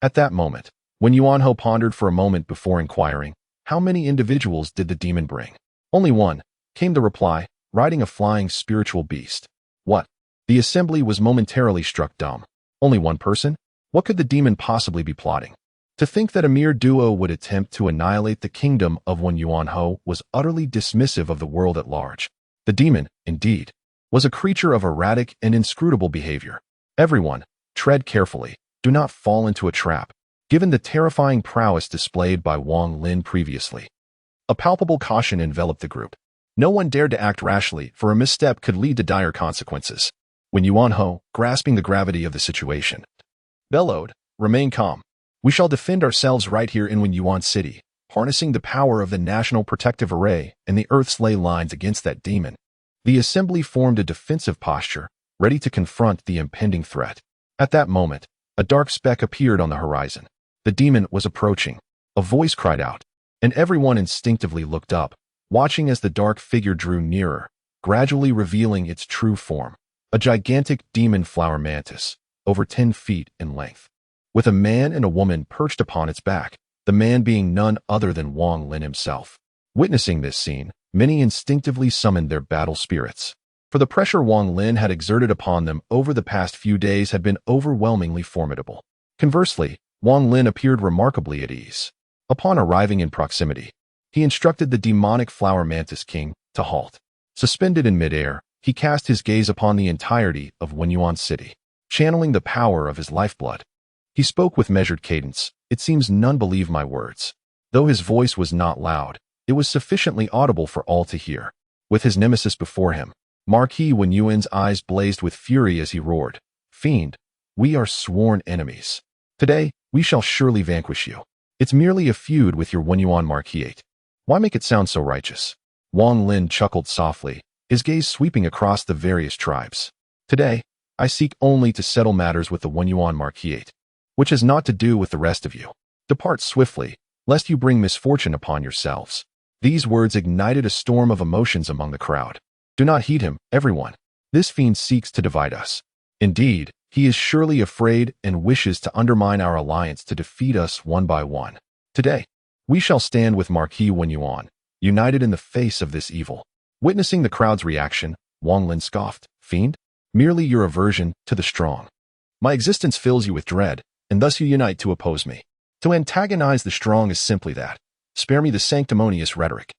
At that moment, Wen Yuanho pondered for a moment before inquiring, how many individuals did the demon bring? Only one, came the reply, riding a flying spiritual beast. What? The assembly was momentarily struck dumb. Only one person? What could the demon possibly be plotting? To think that a mere duo would attempt to annihilate the kingdom of Wen Yuanho was utterly dismissive of the world at large. The demon, indeed, was a creature of erratic and inscrutable behavior. Everyone, tread carefully. Do not fall into a trap. Given the terrifying prowess displayed by Wang Lin previously, a palpable caution enveloped the group. No one dared to act rashly, for a misstep could lead to dire consequences. Wen Yuanho, grasping the gravity of the situation, bellowed, "Remain calm. We shall defend ourselves right here in Weiyuan City, harnessing the power of the National Protective Array and the Earth's ley lines against that demon." The assembly formed a defensive posture, ready to confront the impending threat. At that moment, a dark speck appeared on the horizon. The demon was approaching. A voice cried out, and everyone instinctively looked up, watching as the dark figure drew nearer, gradually revealing its true form. A gigantic demon flower mantis, over 10 feet in length, with a man and a woman perched upon its back, the man being none other than Wang Lin himself. Witnessing this scene, many instinctively summoned their battle spirits, for the pressure Wang Lin had exerted upon them over the past few days had been overwhelmingly formidable. Conversely, Wang Lin appeared remarkably at ease. Upon arriving in proximity, he instructed the demonic flower mantis king to halt. Suspended in midair, he cast his gaze upon the entirety of Weiyuan City, channeling the power of his lifeblood. He spoke with measured cadence. It seems none believe my words. Though his voice was not loud, it was sufficiently audible for all to hear. With his nemesis before him, Marquis Weiyuan's eyes blazed with fury as he roared, "Fiend, we are sworn enemies. Today, we shall surely vanquish you. It's merely a feud with your Weiyuan Marquis. Why make it sound so righteous?" Wang Lin chuckled softly, his gaze sweeping across the various tribes. "Today, I seek only to settle matters with the Weiyuan Marquis, which has naught to do with the rest of you. Depart swiftly, lest you bring misfortune upon yourselves." These words ignited a storm of emotions among the crowd. Do not heed him, everyone. This fiend seeks to divide us. Indeed, he is surely afraid and wishes to undermine our alliance to defeat us one by one. Today, we shall stand with Marquis Weiyuan, united in the face of this evil. Witnessing the crowd's reaction, Wang Lin scoffed, "Fiend? Merely your aversion to the strong. My existence fills you with dread, and thus you unite to oppose me. To antagonize the strong is simply that. Spare me the sanctimonious rhetoric."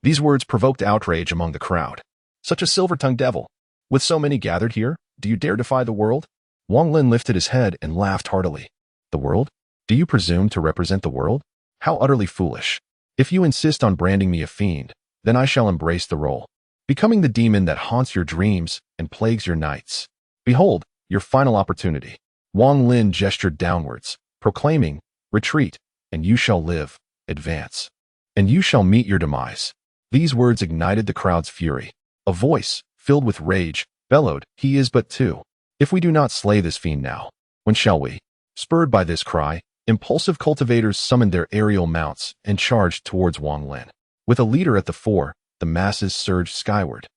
These words provoked outrage among the crowd. Such a silver-tongued devil. With so many gathered here, do you dare defy the world? Wang Lin lifted his head and laughed heartily. The world? Do you presume to represent the world? How utterly foolish. If you insist on branding me a fiend, then I shall embrace the role, becoming the demon that haunts your dreams and plagues your nights. Behold, your final opportunity. Wang Lin gestured downwards, proclaiming, "Retreat, and you shall live. Advance, and you shall meet your demise." These words ignited the crowd's fury. A voice, filled with rage, bellowed, "He is but two. If we do not slay this fiend now, when shall we?" Spurred by this cry, Impulsive cultivators summoned their aerial mounts and charged towards Wang Lin. With a leader at the fore, the masses surged skyward.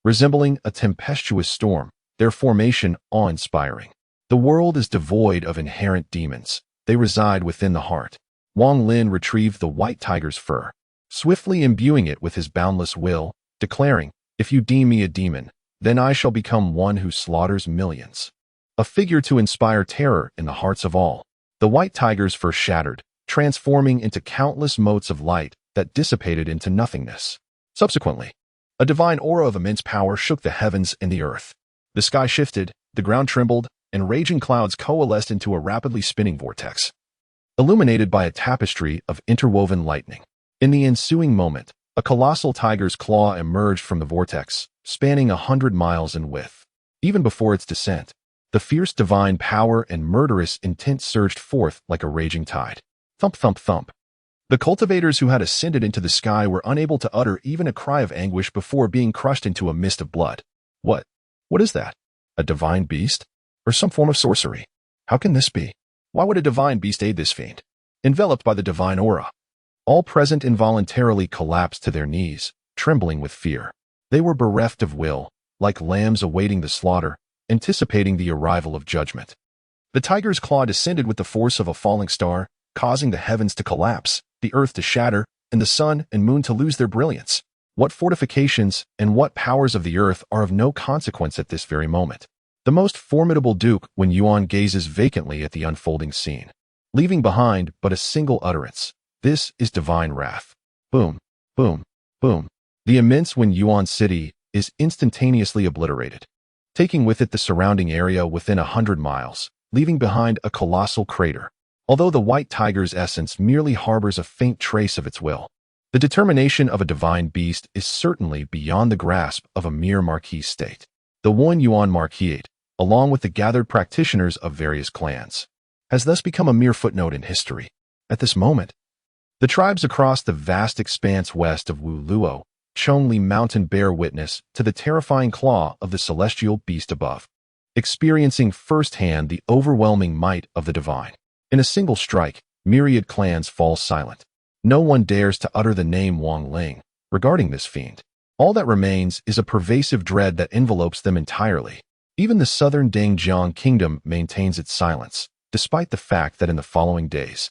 Resembling a tempestuous storm, their formation awe-inspiring. The world is devoid of inherent demons. They reside within the heart. Wang Lin retrieved the white tiger's fur, swiftly imbuing it with his boundless will, declaring, "If you deem me a demon, then I shall become one who slaughters millions." A figure to inspire terror in the hearts of all. The white tiger's fur shattered, transforming into countless motes of light that dissipated into nothingness. Subsequently, a divine aura of immense power shook the heavens and the earth. The sky shifted, the ground trembled, and raging clouds coalesced into a rapidly spinning vortex, illuminated by a tapestry of interwoven lightning. In the ensuing moment, a colossal tiger's claw emerged from the vortex, spanning 100 miles in width. Even before its descent, the fierce divine power and murderous intent surged forth like a raging tide. Thump, thump, thump. The cultivators who had ascended into the sky were unable to utter even a cry of anguish before being crushed into a mist of blood. What? What is that? A divine beast? Or some form of sorcery? How can this be? Why would a divine beast aid this fiend? Enveloped by the divine aura, all present involuntarily collapsed to their knees, trembling with fear. They were bereft of will, like lambs awaiting the slaughter, anticipating the arrival of judgment. The tiger's claw descended with the force of a falling star, causing the heavens to collapse, the earth to shatter, and the sun and moon to lose their brilliance. What fortifications and what powers of the earth are of no consequence at this very moment? The most formidable duke when Yuan gazes vacantly at the unfolding scene, leaving behind but a single utterance. This is divine wrath. Boom, boom, boom. The immense Wen Yuan city is instantaneously obliterated, taking with it the surrounding area within 100 miles, leaving behind a colossal crater. Although the white tiger's essence merely harbors a faint trace of its will, the determination of a divine beast is certainly beyond the grasp of a mere marquis state. The Wen Yuan Marquisate, along with the gathered practitioners of various clans, has thus become a mere footnote in history. At this moment, the tribes across the vast expanse west of Wu Luo, Qiongqi Mountain bear witness to the terrifying claw of the celestial beast above, experiencing firsthand the overwhelming might of the divine. In a single strike, myriad clans fall silent. No one dares to utter the name Wang Lin regarding this fiend. All that remains is a pervasive dread that envelopes them entirely. Even the southern Dangjiang kingdom maintains its silence, despite the fact that in the following days,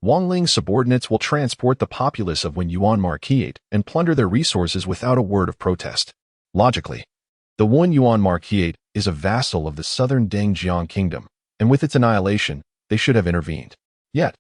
Wang Lin's subordinates will transport the populace of Wen Yuan Marquisate and plunder their resources without a word of protest. Logically, the Wen Yuan Marquisate is a vassal of the southern Dangjiang kingdom, and with its annihilation, they should have intervened. Yet,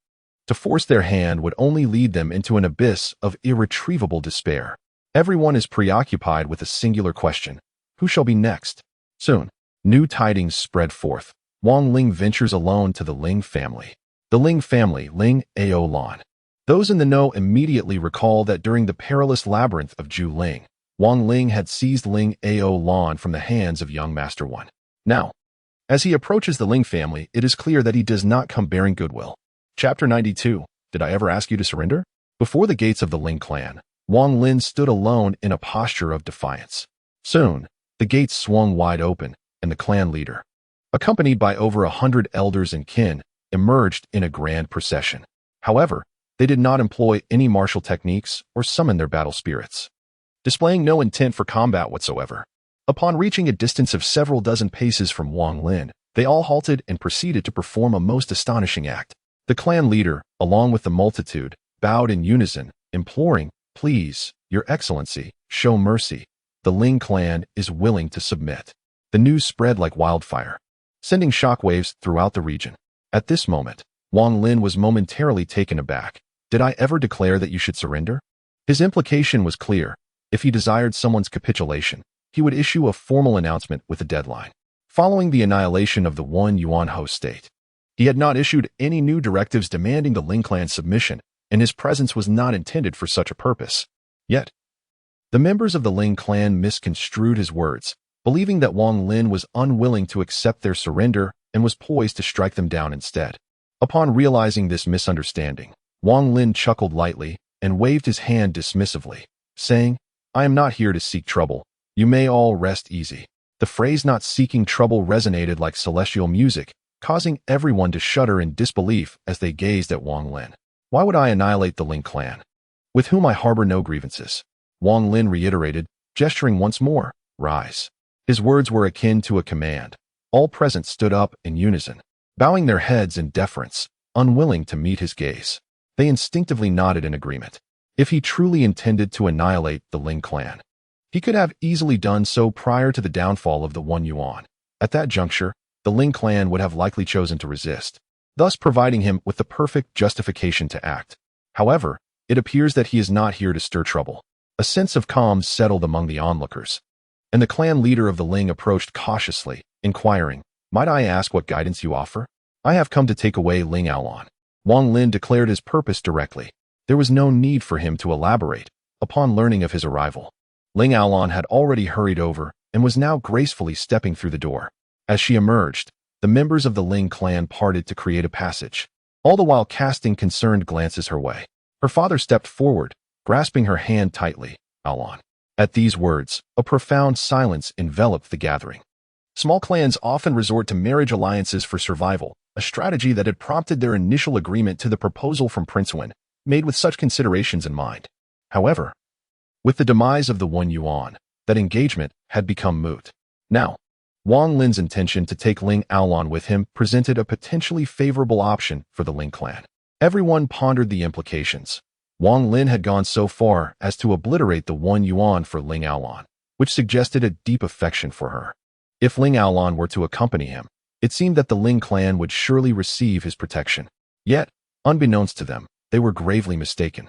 to force their hand would only lead them into an abyss of irretrievable despair. Everyone is preoccupied with a singular question: who shall be next? Soon, new tidings spread forth. Wang Lin ventures alone to the Ling family. The Ling family, Ling Ao Lan. Those in the know immediately recall that during the perilous labyrinth of Zhu Ling, Wang Lin had seized Ling Ao Lan from the hands of young Master One. Now, as he approaches the Ling family, it is clear that he does not come bearing goodwill. Chapter 92. Did I ever ask you to surrender? Before the gates of the Ling clan, Wang Lin stood alone in a posture of defiance. Soon, the gates swung wide open, and the clan leader, accompanied by over 100 elders and kin, emerged in a grand procession. However, they did not employ any martial techniques or summon their battle spirits, displaying no intent for combat whatsoever. Upon reaching a distance of several dozen paces from Wang Lin, they all halted and proceeded to perform a most astonishing act. The clan leader, along with the multitude, bowed in unison, imploring, "Please, Your Excellency, show mercy. The Ling clan is willing to submit." The news spread like wildfire, sending shockwaves throughout the region. At this moment, Wang Lin was momentarily taken aback. Did I ever declare that you should surrender? His implication was clear. If he desired someone's capitulation, he would issue a formal announcement with a deadline. Following the annihilation of the Wen Yuan host state, he had not issued any new directives demanding the Ling clan's submission, and his presence was not intended for such a purpose. Yet, the members of the Ling clan misconstrued his words, believing that Wang Lin was unwilling to accept their surrender and was poised to strike them down instead. Upon realizing this misunderstanding, Wang Lin chuckled lightly and waved his hand dismissively, saying, "I am not here to seek trouble. You may all rest easy." The phrase "not seeking trouble" resonated like celestial music, causing everyone to shudder in disbelief as they gazed at Wang Lin. Why would I annihilate the Ling clan, with whom I harbor no grievances? Wang Lin reiterated, gesturing once more. Rise. His words were akin to a command. All present stood up in unison, bowing their heads in deference, unwilling to meet his gaze. They instinctively nodded in agreement. If he truly intended to annihilate the Ling clan, he could have easily done so prior to the downfall of the One Yuan. At that juncture, the Ling clan would have likely chosen to resist, thus providing him with the perfect justification to act. However, it appears that he is not here to stir trouble. A sense of calm settled among the onlookers, and the clan leader of the Ling approached cautiously, inquiring, "Might I ask what guidance you offer?" "I have come to take away Ling Aolon." Wang Lin declared his purpose directly. There was no need for him to elaborate. Upon learning of his arrival, Ling Aolon had already hurried over and was now gracefully stepping through the door. As she emerged, the members of the Ling clan parted to create a passage, all the while casting concerned glances her way. Her father stepped forward, grasping her hand tightly. "Aolon." At these words, a profound silence enveloped the gathering. Small clans often resort to marriage alliances for survival, a strategy that had prompted their initial agreement to the proposal from Prince Wen, made with such considerations in mind. However, with the demise of the One Yuan, that engagement had become moot. Now, Wang Lin's intention to take Ling Aolon with him presented a potentially favorable option for the Ling clan. Everyone pondered the implications. Wang Lin had gone so far as to obliterate the One Yuan for Ling Aolon, which suggested a deep affection for her. If Ling Aolon were to accompany him, it seemed that the Ling clan would surely receive his protection. Yet, unbeknownst to them, they were gravely mistaken.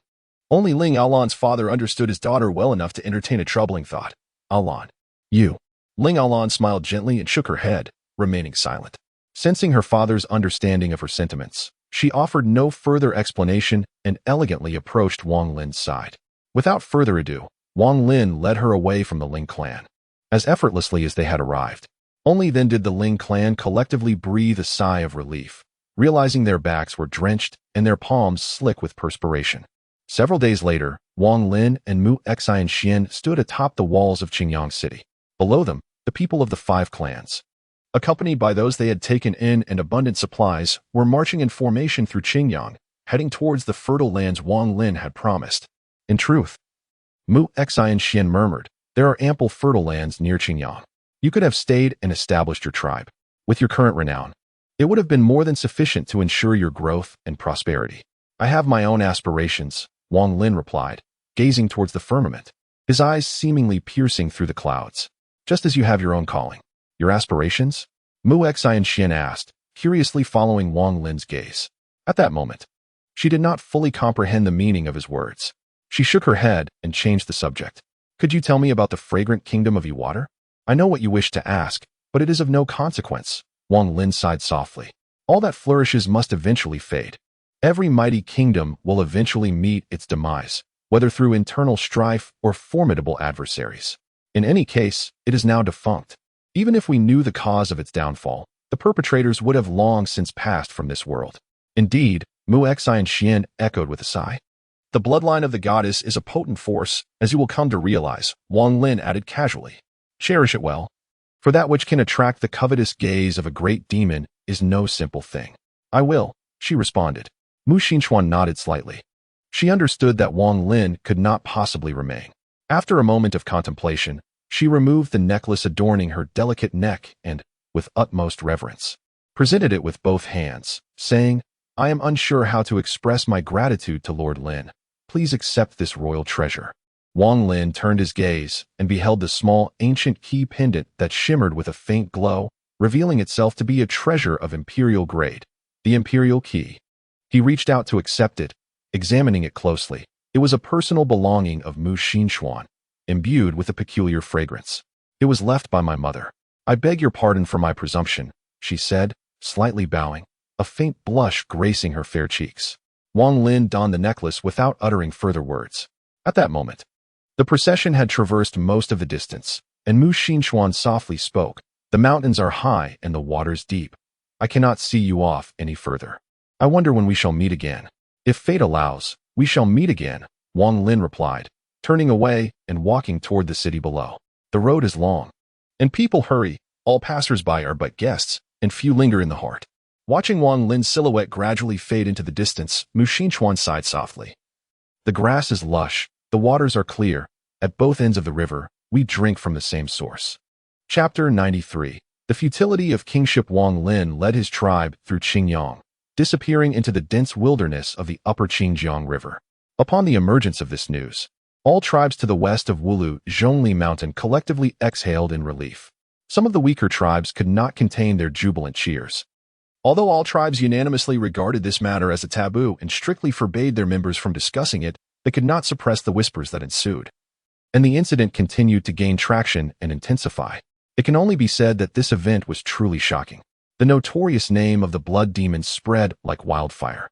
Only Ling Aolon's father understood his daughter well enough to entertain a troubling thought. "Aolon, you." Ling Aolon smiled gently and shook her head, remaining silent. Sensing her father's understanding of her sentiments, she offered no further explanation and elegantly approached Wang Lin's side. Without further ado, Wang Lin led her away from the Ling clan, as effortlessly as they had arrived. Only then did the Ling clan collectively breathe a sigh of relief, realizing their backs were drenched and their palms slick with perspiration. Several days later, Wang Lin and Mu Xian stood atop the walls of Qiongqi City. Below them, the people of the 5 clans, accompanied by those they had taken in and abundant supplies, were marching in formation through Qiongqi, heading towards the fertile lands Wang Lin had promised. "In truth," Mu Xian murmured, "there are ample fertile lands near Qiongqi. You could have stayed and established your tribe. With your current renown, it would have been more than sufficient to ensure your growth and prosperity." "I have my own aspirations," Wang Lin replied, gazing towards the firmament, his eyes seemingly piercing through the clouds. "Just as you have your own calling." "Your aspirations?" Mu Xian asked, curiously following Wang Lin's gaze. At that moment, she did not fully comprehend the meaning of his words. She shook her head and changed the subject. "Could you tell me about the fragrant kingdom of Iwater?" "I know what you wish to ask, but it is of no consequence," Wang Lin sighed softly. "All that flourishes must eventually fade. Every mighty kingdom will eventually meet its demise, whether through internal strife or formidable adversaries. In any case, it is now defunct. Even if we knew the cause of its downfall, the perpetrators would have long since passed from this world." "Indeed," Mu Xian echoed with a sigh. "The bloodline of the goddess is a potent force, as you will come to realize," Wang Lin added casually. "Cherish it well, for that which can attract the covetous gaze of a great demon is no simple thing." "I will," she responded. Mu Xinchuan nodded slightly. She understood that Wang Lin could not possibly remain. After a moment of contemplation, she removed the necklace adorning her delicate neck and, with utmost reverence, presented it with both hands, saying, "I am unsure how to express my gratitude to Lord Lin. Please accept this royal treasure." Wang Lin turned his gaze and beheld the small, ancient key pendant that shimmered with a faint glow, revealing itself to be a treasure of imperial grade, the imperial key. He reached out to accept it, examining it closely. It was a personal belonging of Mu Xinchuan, imbued with a peculiar fragrance. "It was left by my mother. I beg your pardon for my presumption," she said, slightly bowing, a faint blush gracing her fair cheeks. Wang Lin donned the necklace without uttering further words. At that moment, the procession had traversed most of the distance, and Mu Xinchuan softly spoke, "The mountains are high and the waters deep. I cannot see you off any further. I wonder when we shall meet again." "If fate allows, we shall meet again," Wang Lin replied, turning away and walking toward the city below. "The road is long, and people hurry. All passers-by are but guests, and few linger in the heart." Watching Wang Lin's silhouette gradually fade into the distance, Mu Xinchuan sighed softly. The grass is lush, the waters are clear. At both ends of the river, we drink from the same source. Chapter 93. The futility of kingship. Wang Lin led his tribe through Qingyang, disappearing into the dense wilderness of the upper Qingjiang River. Upon the emergence of this news, all tribes to the west of Wulu Zhongli Mountain collectively exhaled in relief. Some of the weaker tribes could not contain their jubilant cheers. Although all tribes unanimously regarded this matter as a taboo and strictly forbade their members from discussing it, they could not suppress the whispers that ensued. And the incident continued to gain traction and intensify. It can only be said that this event was truly shocking. The notorious name of the blood demon spread like wildfire.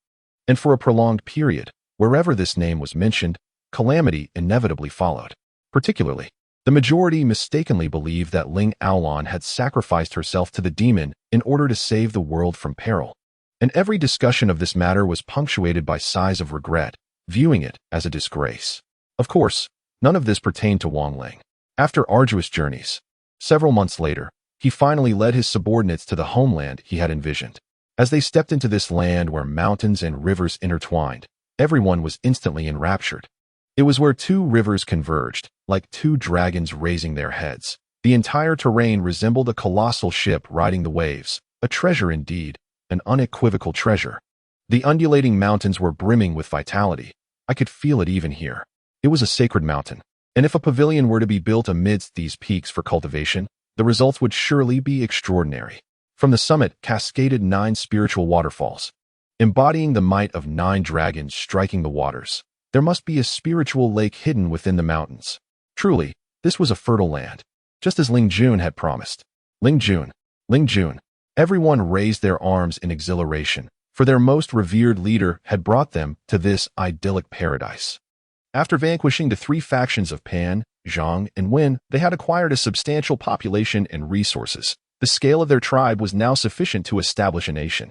And for a prolonged period, wherever this name was mentioned, calamity inevitably followed. Particularly, the majority mistakenly believed that Ling Aolon had sacrificed herself to the demon in order to save the world from peril. And every discussion of this matter was punctuated by sighs of regret, viewing it as a disgrace. Of course, none of this pertained to Wang Ling. After arduous journeys, several months later, he finally led his subordinates to the homeland he had envisioned. As they stepped into this land where mountains and rivers intertwined, everyone was instantly enraptured. It was where two rivers converged, like two dragons raising their heads. The entire terrain resembled a colossal ship riding the waves, a treasure indeed, an unequivocal treasure. The undulating mountains were brimming with vitality. I could feel it even here. It was a sacred mountain, and if a pavilion were to be built amidst these peaks for cultivation, the results would surely be extraordinary. From the summit cascaded 9 spiritual waterfalls, embodying the might of 9 dragons striking the waters. There must be a spiritual lake hidden within the mountains. Truly, this was a fertile land, just as Ling Jun had promised. Ling Jun, Ling Jun. Everyone raised their arms in exhilaration, for their most revered leader had brought them to this idyllic paradise. After vanquishing the 3 factions of Pan, Zhang, and Wen, they had acquired a substantial population and resources. The scale of their tribe was now sufficient to establish a nation.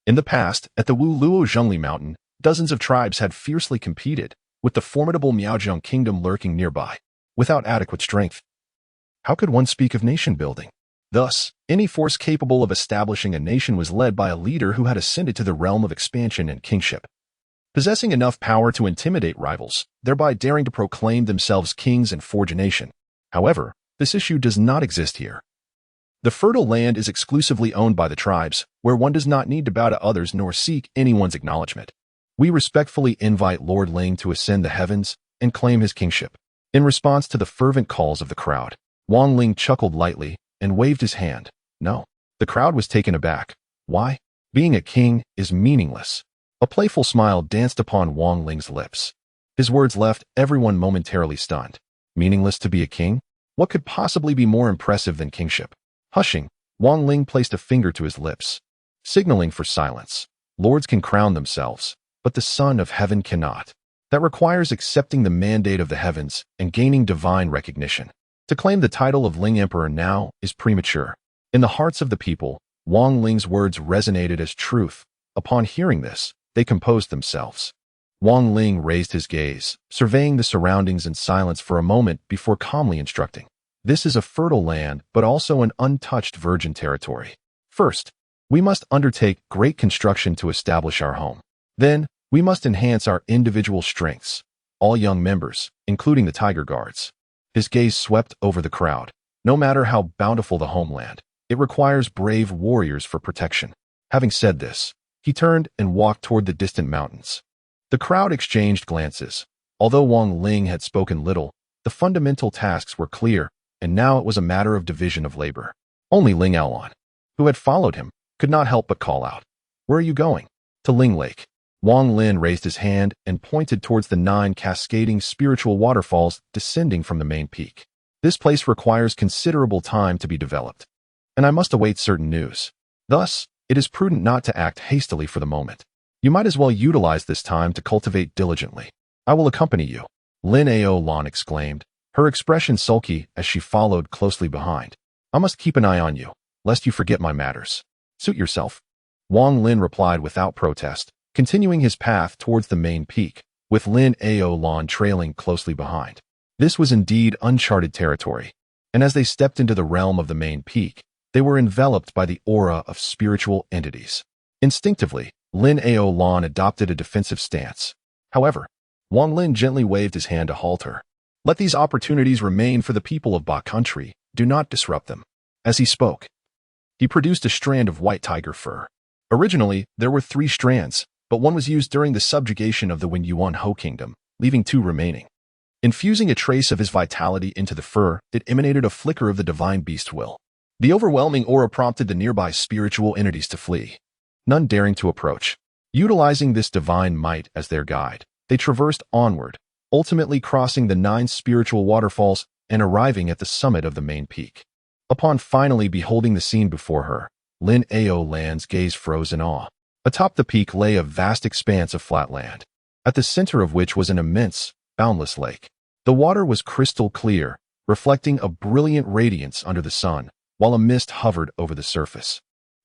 In the past, at the Wuluo Zhongli Mountain, dozens of tribes had fiercely competed, with the formidable Miaozhong kingdom lurking nearby, without adequate strength. How could one speak of nation building? Thus, any force capable of establishing a nation was led by a leader who had ascended to the realm of expansion and kingship, possessing enough power to intimidate rivals, thereby daring to proclaim themselves kings and forge a nation. However, this issue does not exist here. The fertile land is exclusively owned by the tribes, where one does not need to bow to others nor seek anyone's acknowledgement. We respectfully invite Lord Ling to ascend the heavens and claim his kingship. In response to the fervent calls of the crowd, Wang Ling chuckled lightly and waved his hand. No. The crowd was taken aback. Why? Being a king is meaningless. A playful smile danced upon Wang Ling's lips. His words left everyone momentarily stunned. Meaningless to be a king? What could possibly be more impressive than kingship? Hushing, Wang Ling placed a finger to his lips, signaling for silence. Lords can crown themselves, but the Son of Heaven cannot. That requires accepting the mandate of the heavens and gaining divine recognition. To claim the title of Ling Emperor now is premature. In the hearts of the people, Wang Ling's words resonated as truth. Upon hearing this, they composed themselves. Wang Ling raised his gaze, surveying the surroundings in silence for a moment before calmly instructing. This is a fertile land, but also an untouched virgin territory. First, we must undertake great construction to establish our home. Then, we must enhance our individual strengths. All young members, including the Tiger Guards. His gaze swept over the crowd. No matter how bountiful the homeland, it requires brave warriors for protection. Having said this, he turned and walked toward the distant mountains. The crowd exchanged glances. Although Wang Ling had spoken little, the fundamental tasks were clear, and now it was a matter of division of labor. Only Ling Aolon, who had followed him, could not help but call out, "Where are you going?" "To Ling Lake." Wang Lin raised his hand and pointed towards the 9 cascading spiritual waterfalls descending from the main peak. "This place requires considerable time to be developed, and I must await certain news. Thus, it is prudent not to act hastily for the moment. You might as well utilize this time to cultivate diligently. I will accompany you." Lin Aolon exclaimed, her expression sulky as she followed closely behind. "I must keep an eye on you, lest you forget my matters." "Suit yourself." Wang Lin replied without protest, continuing his path towards the main peak, with Lin Aolon trailing closely behind. This was indeed uncharted territory, and as they stepped into the realm of the main peak, they were enveloped by the aura of spiritual entities. Instinctively, Lin Ao Lan adopted a defensive stance. However, Wang Lin gently waved his hand to halt her. Let these opportunities remain for the people of Ba country. Do not disrupt them. As he spoke, he produced a strand of white tiger fur. Originally, there were 3 strands, but one was used during the subjugation of the Wen Ho kingdom, leaving 2 remaining. Infusing a trace of his vitality into the fur, it emanated a flicker of the divine beast will. The overwhelming aura prompted the nearby spiritual entities to flee, none daring to approach. Utilizing this divine might as their guide, they traversed onward, ultimately crossing the 9 spiritual waterfalls and arriving at the summit of the main peak. Upon finally beholding the scene before her, Lin Ao Lan's gaze froze in awe. Atop the peak lay a vast expanse of flat land, at the center of which was an immense, boundless lake. The water was crystal clear, reflecting a brilliant radiance under the sun, while a mist hovered over the surface,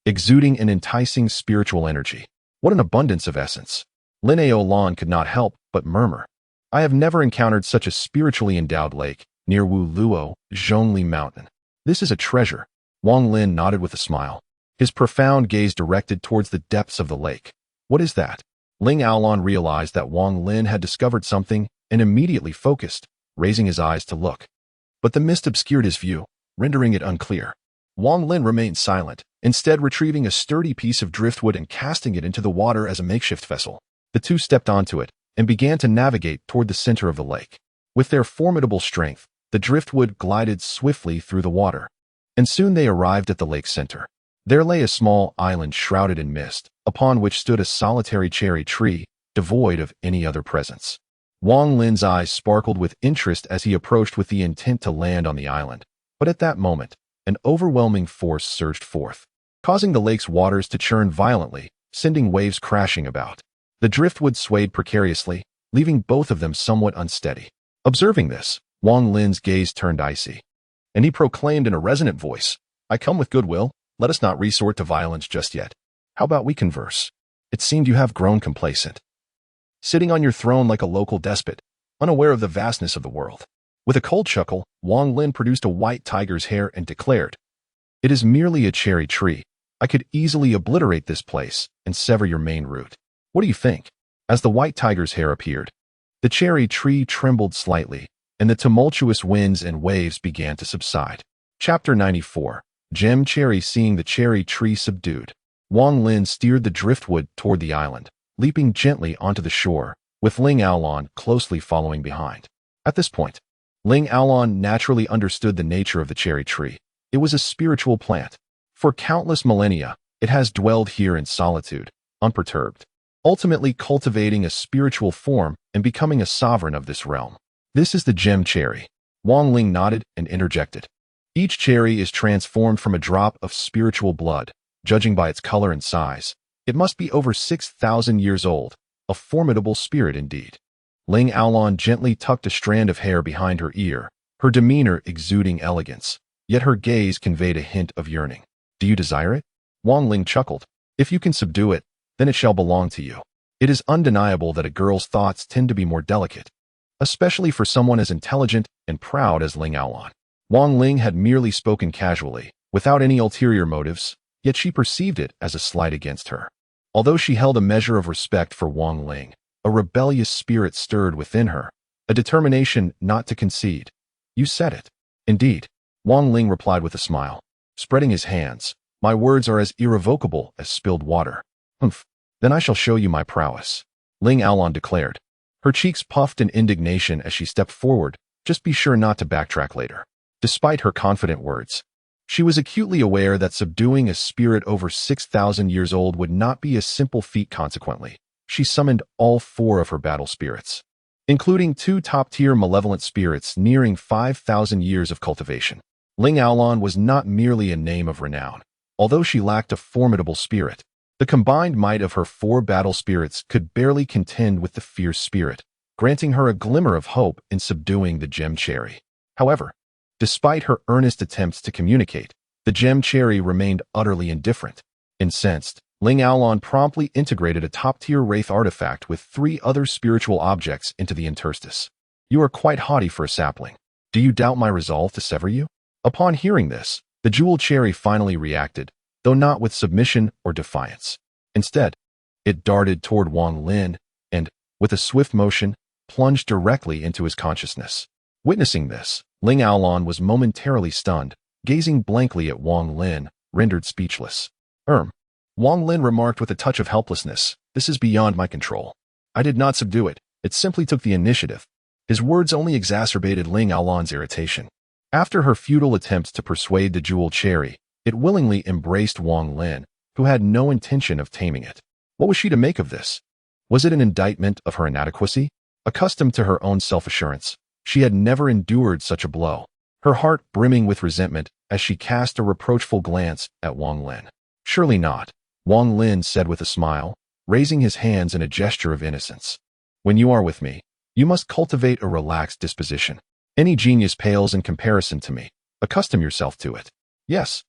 exuding an enticing spiritual energy. What an abundance of essence! Lin Ao Lan could not help but murmur. I have never encountered such a spiritually endowed lake near Wu Luo, Qiongqi Mountain. This is a treasure. Wang Lin nodded with a smile, his profound gaze directed towards the depths of the lake. What is that? Ling Aolon realized that Wang Lin had discovered something and immediately focused, raising his eyes to look. But the mist obscured his view, rendering it unclear. Wang Lin remained silent, instead retrieving a sturdy piece of driftwood and casting it into the water as a makeshift vessel. The 2 stepped onto it and began to navigate toward the center of the lake. With their formidable strength, the driftwood glided swiftly through the water, and soon they arrived at the lake's center. There lay a small island shrouded in mist, upon which stood a solitary cherry tree, devoid of any other presence. Wang Lin's eyes sparkled with interest as he approached with the intent to land on the island. But at that moment, an overwhelming force surged forth, causing the lake's waters to churn violently, sending waves crashing about. The driftwood swayed precariously, leaving both of them somewhat unsteady. Observing this, Wang Lin's gaze turned icy, and he proclaimed in a resonant voice, I come with goodwill. Let us not resort to violence just yet. How about we converse? It seemed you have grown complacent, sitting on your throne like a local despot, unaware of the vastness of the world. With a cold chuckle, Wang Lin produced a white tiger's hair and declared, It is merely a cherry tree. I could easily obliterate this place and sever your main root. What do you think? As the white tiger's hair appeared, the cherry tree trembled slightly, and the tumultuous winds and waves began to subside. Chapter 94. Gem Cherry. Seeing the cherry tree subdued, Wang Lin steered the driftwood toward the island, leaping gently onto the shore, with Ling Aolon closely following behind. At this point, Ling Aolon naturally understood the nature of the cherry tree. It was a spiritual plant. For countless millennia, it has dwelled here in solitude, unperturbed, ultimately cultivating a spiritual form and becoming a sovereign of this realm. This is the gem cherry. Wang Ling nodded and interjected. Each cherry is transformed from a drop of spiritual blood, judging by its color and size. It must be over 6,000 years old, a formidable spirit indeed. Ling Aolon gently tucked a strand of hair behind her ear, her demeanor exuding elegance, yet her gaze conveyed a hint of yearning. Do you desire it? Wang Ling chuckled. If you can subdue it, then it shall belong to you. It is undeniable that a girl's thoughts tend to be more delicate, especially for someone as intelligent and proud as Ling Aolon. Wang Ling had merely spoken casually, without any ulterior motives, yet she perceived it as a slight against her. Although she held a measure of respect for Wang Ling, a rebellious spirit stirred within her, a determination not to concede. You said it. Indeed, Wang Ling replied with a smile, spreading his hands. My words are as irrevocable as spilled water. Humph, then I shall show you my prowess, Ling Aolon declared. Her cheeks puffed in indignation as she stepped forward. Just be sure not to backtrack later. Despite her confident words, she was acutely aware that subduing a spirit over 6,000 years old would not be a simple feat. Consequently, she summoned all 4 of her battle spirits, including 2 top-tier malevolent spirits nearing 5,000 years of cultivation. Ling Aolon was not merely a name of renown. Although she lacked a formidable spirit, the combined might of her 4 battle spirits could barely contend with the fierce spirit, granting her a glimmer of hope in subduing the gem cherry. However, despite her earnest attempts to communicate, the gem cherry remained utterly indifferent. Incensed, Ling Aolon promptly integrated a top-tier wraith artifact with 3 other spiritual objects into the interstice. You are quite haughty for a sapling. Do you doubt my resolve to sever you? Upon hearing this, the jewel cherry finally reacted, though not with submission or defiance. Instead, it darted toward Wang Lin and, with a swift motion, plunged directly into his consciousness. Witnessing this, Ling Aolon was momentarily stunned, gazing blankly at Wang Lin, rendered speechless. Wang Lin remarked with a touch of helplessness, "This is beyond my control. I did not subdue it, it simply took the initiative." His words only exacerbated Ling Aolon's irritation. After her futile attempts to persuade the jewel cherry, it willingly embraced Wang Lin, who had no intention of taming it. What was she to make of this? Was it an indictment of her inadequacy? Accustomed to her own self-assurance, she had never endured such a blow, her heart brimming with resentment as she cast a reproachful glance at Wang Lin. "Surely not," Wang Lin said with a smile, raising his hands in a gesture of innocence. "When you are with me, you must cultivate a relaxed disposition. Any genius pales in comparison to me. Accustom yourself to it." Yes,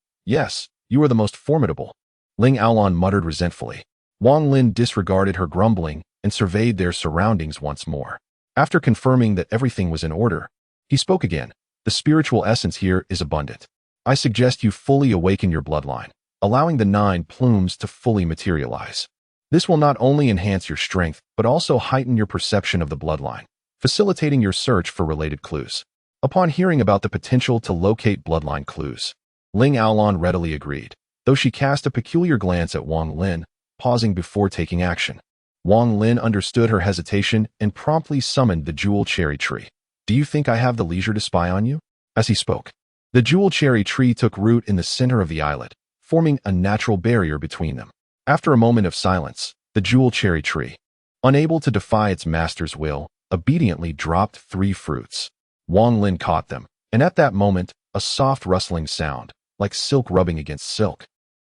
you are the most formidable," Ling Aolon muttered resentfully. Wang Lin disregarded her grumbling and surveyed their surroundings once more. After confirming that everything was in order, he spoke again. "The spiritual essence here is abundant. I suggest you fully awaken your bloodline, allowing the 9 plumes to fully materialize. This will not only enhance your strength, but also heighten your perception of the bloodline, facilitating your search for related clues." Upon hearing about the potential to locate bloodline clues, Ling Aolon readily agreed, though she cast a peculiar glance at Wang Lin, pausing before taking action. Wang Lin understood her hesitation and promptly summoned the jewel cherry tree. "Do you think I have the leisure to spy on you?" As he spoke, the jewel cherry tree took root in the center of the islet, forming a natural barrier between them. After a moment of silence, the jewel cherry tree, unable to defy its master's will, obediently dropped 3 fruits. Wang Lin caught them, and at that moment, a soft rustling sound, like silk rubbing against silk,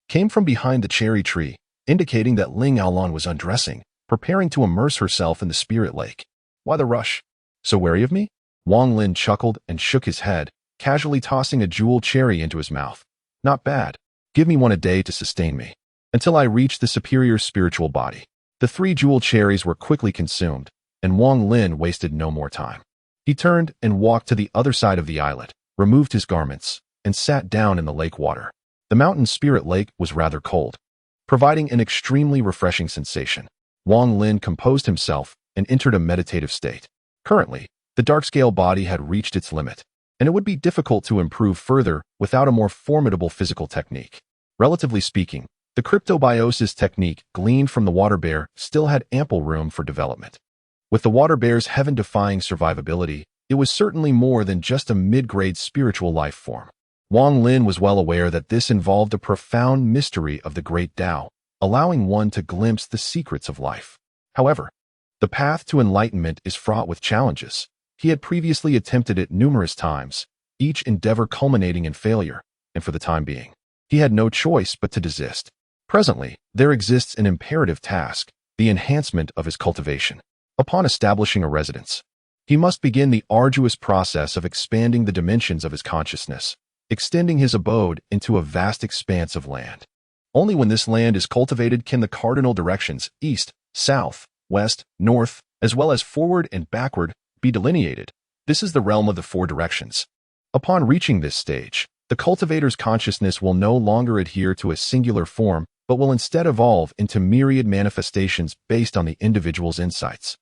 came from behind the cherry tree, indicating that Ling Aolon was undressing, preparing to immerse herself in the spirit lake. "Why the rush? So wary of me?" Wang Lin chuckled and shook his head, casually tossing a jewel cherry into his mouth. "Not bad. Give me one a day to sustain me, until I reach the superior spiritual body." The 3 jewel cherries were quickly consumed, and Wang Lin wasted no more time. He turned and walked to the other side of the islet, removed his garments, and sat down in the lake water. The mountain spirit lake was rather cold, providing an extremely refreshing sensation. Wang Lin composed himself and entered a meditative state. Currently, the dark-scale body had reached its limit, and it would be difficult to improve further without a more formidable physical technique. Relatively speaking, the cryptobiosis technique gleaned from the water bear still had ample room for development. With the water bear's heaven-defying survivability, it was certainly more than just a mid-grade spiritual life form. Wang Lin was well aware that this involved a profound mystery of the great Tao, allowing one to glimpse the secrets of life. However, the path to enlightenment is fraught with challenges. He had previously attempted it numerous times, each endeavor culminating in failure, and for the time being, he had no choice but to desist. Presently, there exists an imperative task, the enhancement of his cultivation. Upon establishing a residence, he must begin the arduous process of expanding the dimensions of his consciousness, extending his abode into a vast expanse of land. Only when this land is cultivated can the cardinal directions, east, south, west, north, as well as forward and backward, be delineated. This is the realm of the 4 directions. Upon reaching this stage, the cultivator's consciousness will no longer adhere to a singular form, but will instead evolve into myriad manifestations based on the individual's insights,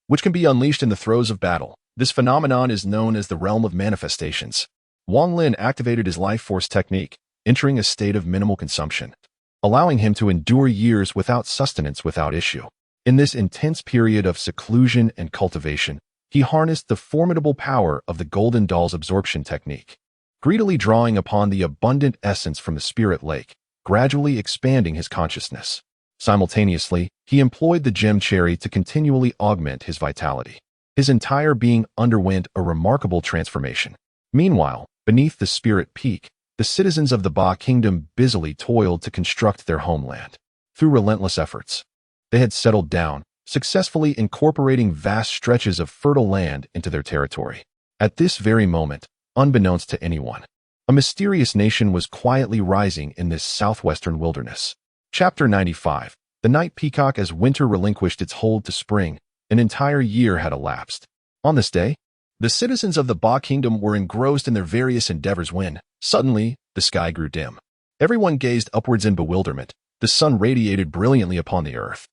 which can be unleashed in the throes of battle. This phenomenon is known as the realm of manifestations. Wang Lin activated his life force technique, entering a state of minimal consumption, allowing him to endure years without sustenance without issue. In this intense period of seclusion and cultivation, he harnessed the formidable power of the Golden Doll's absorption technique, greedily drawing upon the abundant essence from the spirit lake, gradually expanding his consciousness. Simultaneously, he employed the gem cherry to continually augment his vitality. His entire being underwent a remarkable transformation. Meanwhile, beneath the spirit peak, the citizens of the Ba Kingdom busily toiled to construct their homeland. Through relentless efforts, they had settled down, successfully incorporating vast stretches of fertile land into their territory. At this very moment, unbeknownst to anyone, a mysterious nation was quietly rising in this southwestern wilderness. Chapter 95. The Night Peacock. As winter relinquished its hold to spring, an entire year had elapsed. On this day, the citizens of the Ba Kingdom were engrossed in their various endeavors when, suddenly, the sky grew dim. Everyone gazed upwards in bewilderment, The sun radiated brilliantly upon the earth,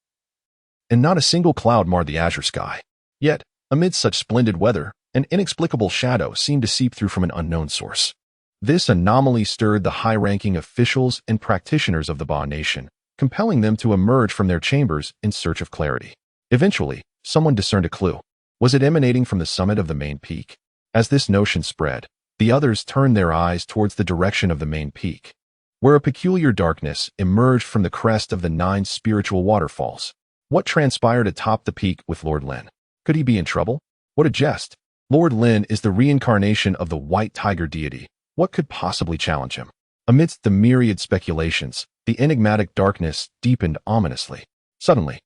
and not a single cloud marred the azure sky. Yet, amid such splendid weather, an inexplicable shadow seemed to seep through from an unknown source. This anomaly stirred the high-ranking officials and practitioners of the Ba nation, compelling them to emerge from their chambers in search of clarity. Eventually, someone discerned a clue. Was it emanating from the summit of the main peak? As this notion spread, the others turned their eyes towards the direction of the main peak, where a peculiar darkness emerged from the crest of the 9 spiritual waterfalls. What transpired atop the peak with Lord Lin? Could he be in trouble? What a jest! Lord Lin is the reincarnation of the white tiger deity. What could possibly challenge him? Amidst the myriad speculations, the enigmatic darkness deepened ominously. Suddenly,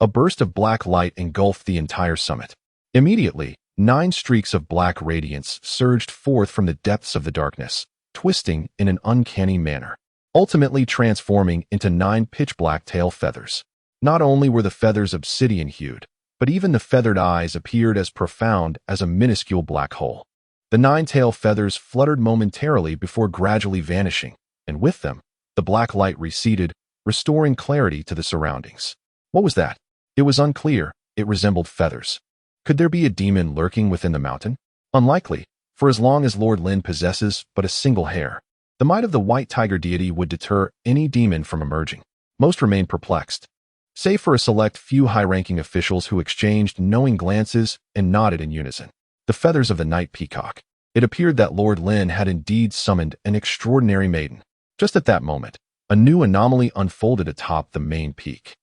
a burst of black light engulfed the entire summit. Immediately, 9 streaks of black radiance surged forth from the depths of the darkness, twisting in an uncanny manner, ultimately transforming into 9 pitch-black tail feathers. Not only were the feathers obsidian-hued, but even the feathered eyes appeared as profound as a minuscule black hole. The 9 tail feathers fluttered momentarily before gradually vanishing, and with them, the black light receded, restoring clarity to the surroundings. What was that? It was unclear. It resembled feathers. Could there be a demon lurking within the mountain? Unlikely, for as long as Lord Lin possesses but a single hair, the might of the white tiger deity would deter any demon from emerging. Most remained perplexed, save for a select few high-ranking officials who exchanged knowing glances and nodded in unison. The feathers of the night peacock. It appeared that Lord Lin had indeed summoned an extraordinary maiden. Just at that moment, a new anomaly unfolded atop the main peak.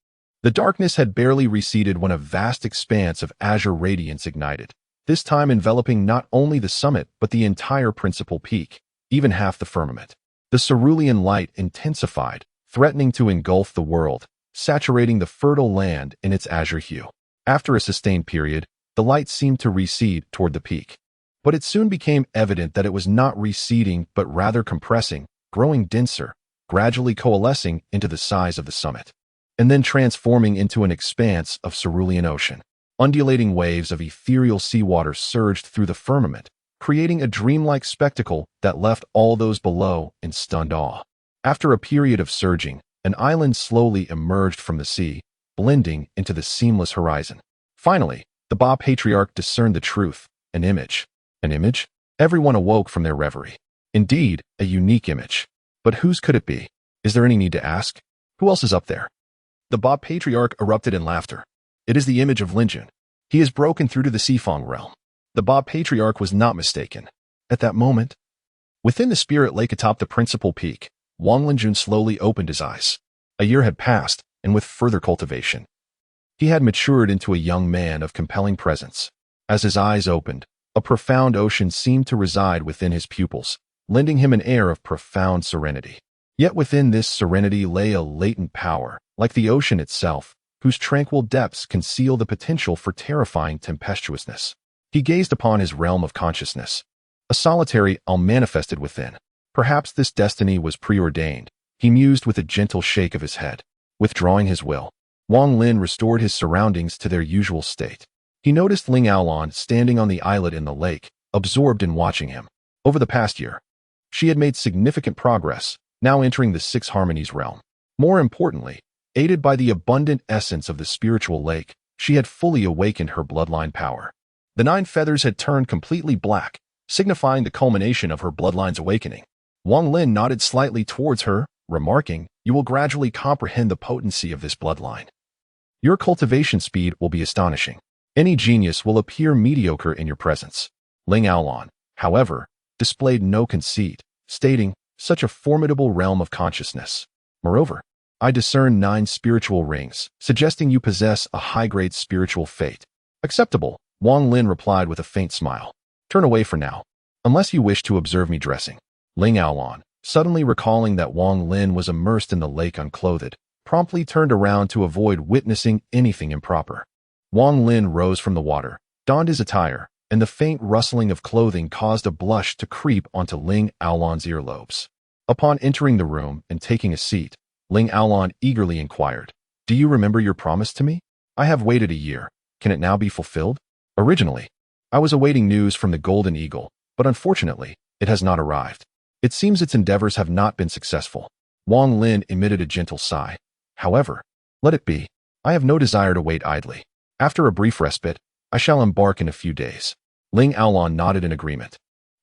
The darkness had barely receded when a vast expanse of azure radiance ignited, this time enveloping not only the summit but the entire principal peak, even half the firmament. The cerulean light intensified, threatening to engulf the world, saturating the fertile land in its azure hue. After a sustained period, the light seemed to recede toward the peak. But it soon became evident that it was not receding but rather compressing, growing denser, gradually coalescing into the size of the summit, and then transforming into an expanse of cerulean ocean. Undulating waves of ethereal seawater surged through the firmament, creating a dreamlike spectacle that left all those below in stunned awe. After a period of surging, an island slowly emerged from the sea, blending into the seamless horizon. Finally, the Ba patriarch discerned the truth, an image. An image? Everyone awoke from their reverie. Indeed, a unique image. But whose could it be? Is there any need to ask? Who else is up there? The Ba patriarch erupted in laughter. It is the image of Linjun. He has broken through to the Sifong realm. The Ba patriarch was not mistaken. At that moment, within the spirit lake atop the principal peak, Wang Lin slowly opened his eyes. A year had passed, and with further cultivation, he had matured into a young man of compelling presence. As his eyes opened, a profound ocean seemed to reside within his pupils, lending him an air of profound serenity. Yet within this serenity lay a latent power, like the ocean itself, whose tranquil depths conceal the potential for terrifying tempestuousness. He gazed upon his realm of consciousness. A solitary all manifested within. Perhaps this destiny was preordained, he mused with a gentle shake of his head. Withdrawing his will, Wang Lin restored his surroundings to their usual state. He noticed Ling Aolon standing on the islet in the lake, absorbed in watching him. Over the past year, she had made significant progress, now entering the 6 harmonies realm. More importantly, aided by the abundant essence of the spiritual lake, she had fully awakened her bloodline power. The 9 feathers had turned completely black, signifying the culmination of her bloodline's awakening. Wang Lin nodded slightly towards her, remarking, "You will gradually comprehend the potency of this bloodline. Your cultivation speed will be astonishing. Any genius will appear mediocre in your presence." Ling Aolon, however, displayed no conceit, stating, "Such a formidable realm of consciousness. Moreover, I discern 9 spiritual rings, suggesting you possess a high-grade spiritual fate." "Acceptable," Wang Lin replied with a faint smile. "Turn away for now, unless you wish to observe me dressing." Ling Aolon, suddenly recalling that Wang Lin was immersed in the lake unclothed, promptly turned around to avoid witnessing anything improper. Wang Lin rose from the water, donned his attire, and the faint rustling of clothing caused a blush to creep onto Ling Aolon's earlobes. Upon entering the room and taking a seat, Ling Aolon eagerly inquired, "Do you remember your promise to me? I have waited a year. Can it now be fulfilled? Originally, I was awaiting news from the Golden Eagle, but unfortunately, it has not arrived. It seems its endeavors have not been successful." Wang Lin emitted a gentle sigh. However, let it be. I have no desire to wait idly. After a brief respite, I shall embark in a few days. Ling Aolon nodded in agreement,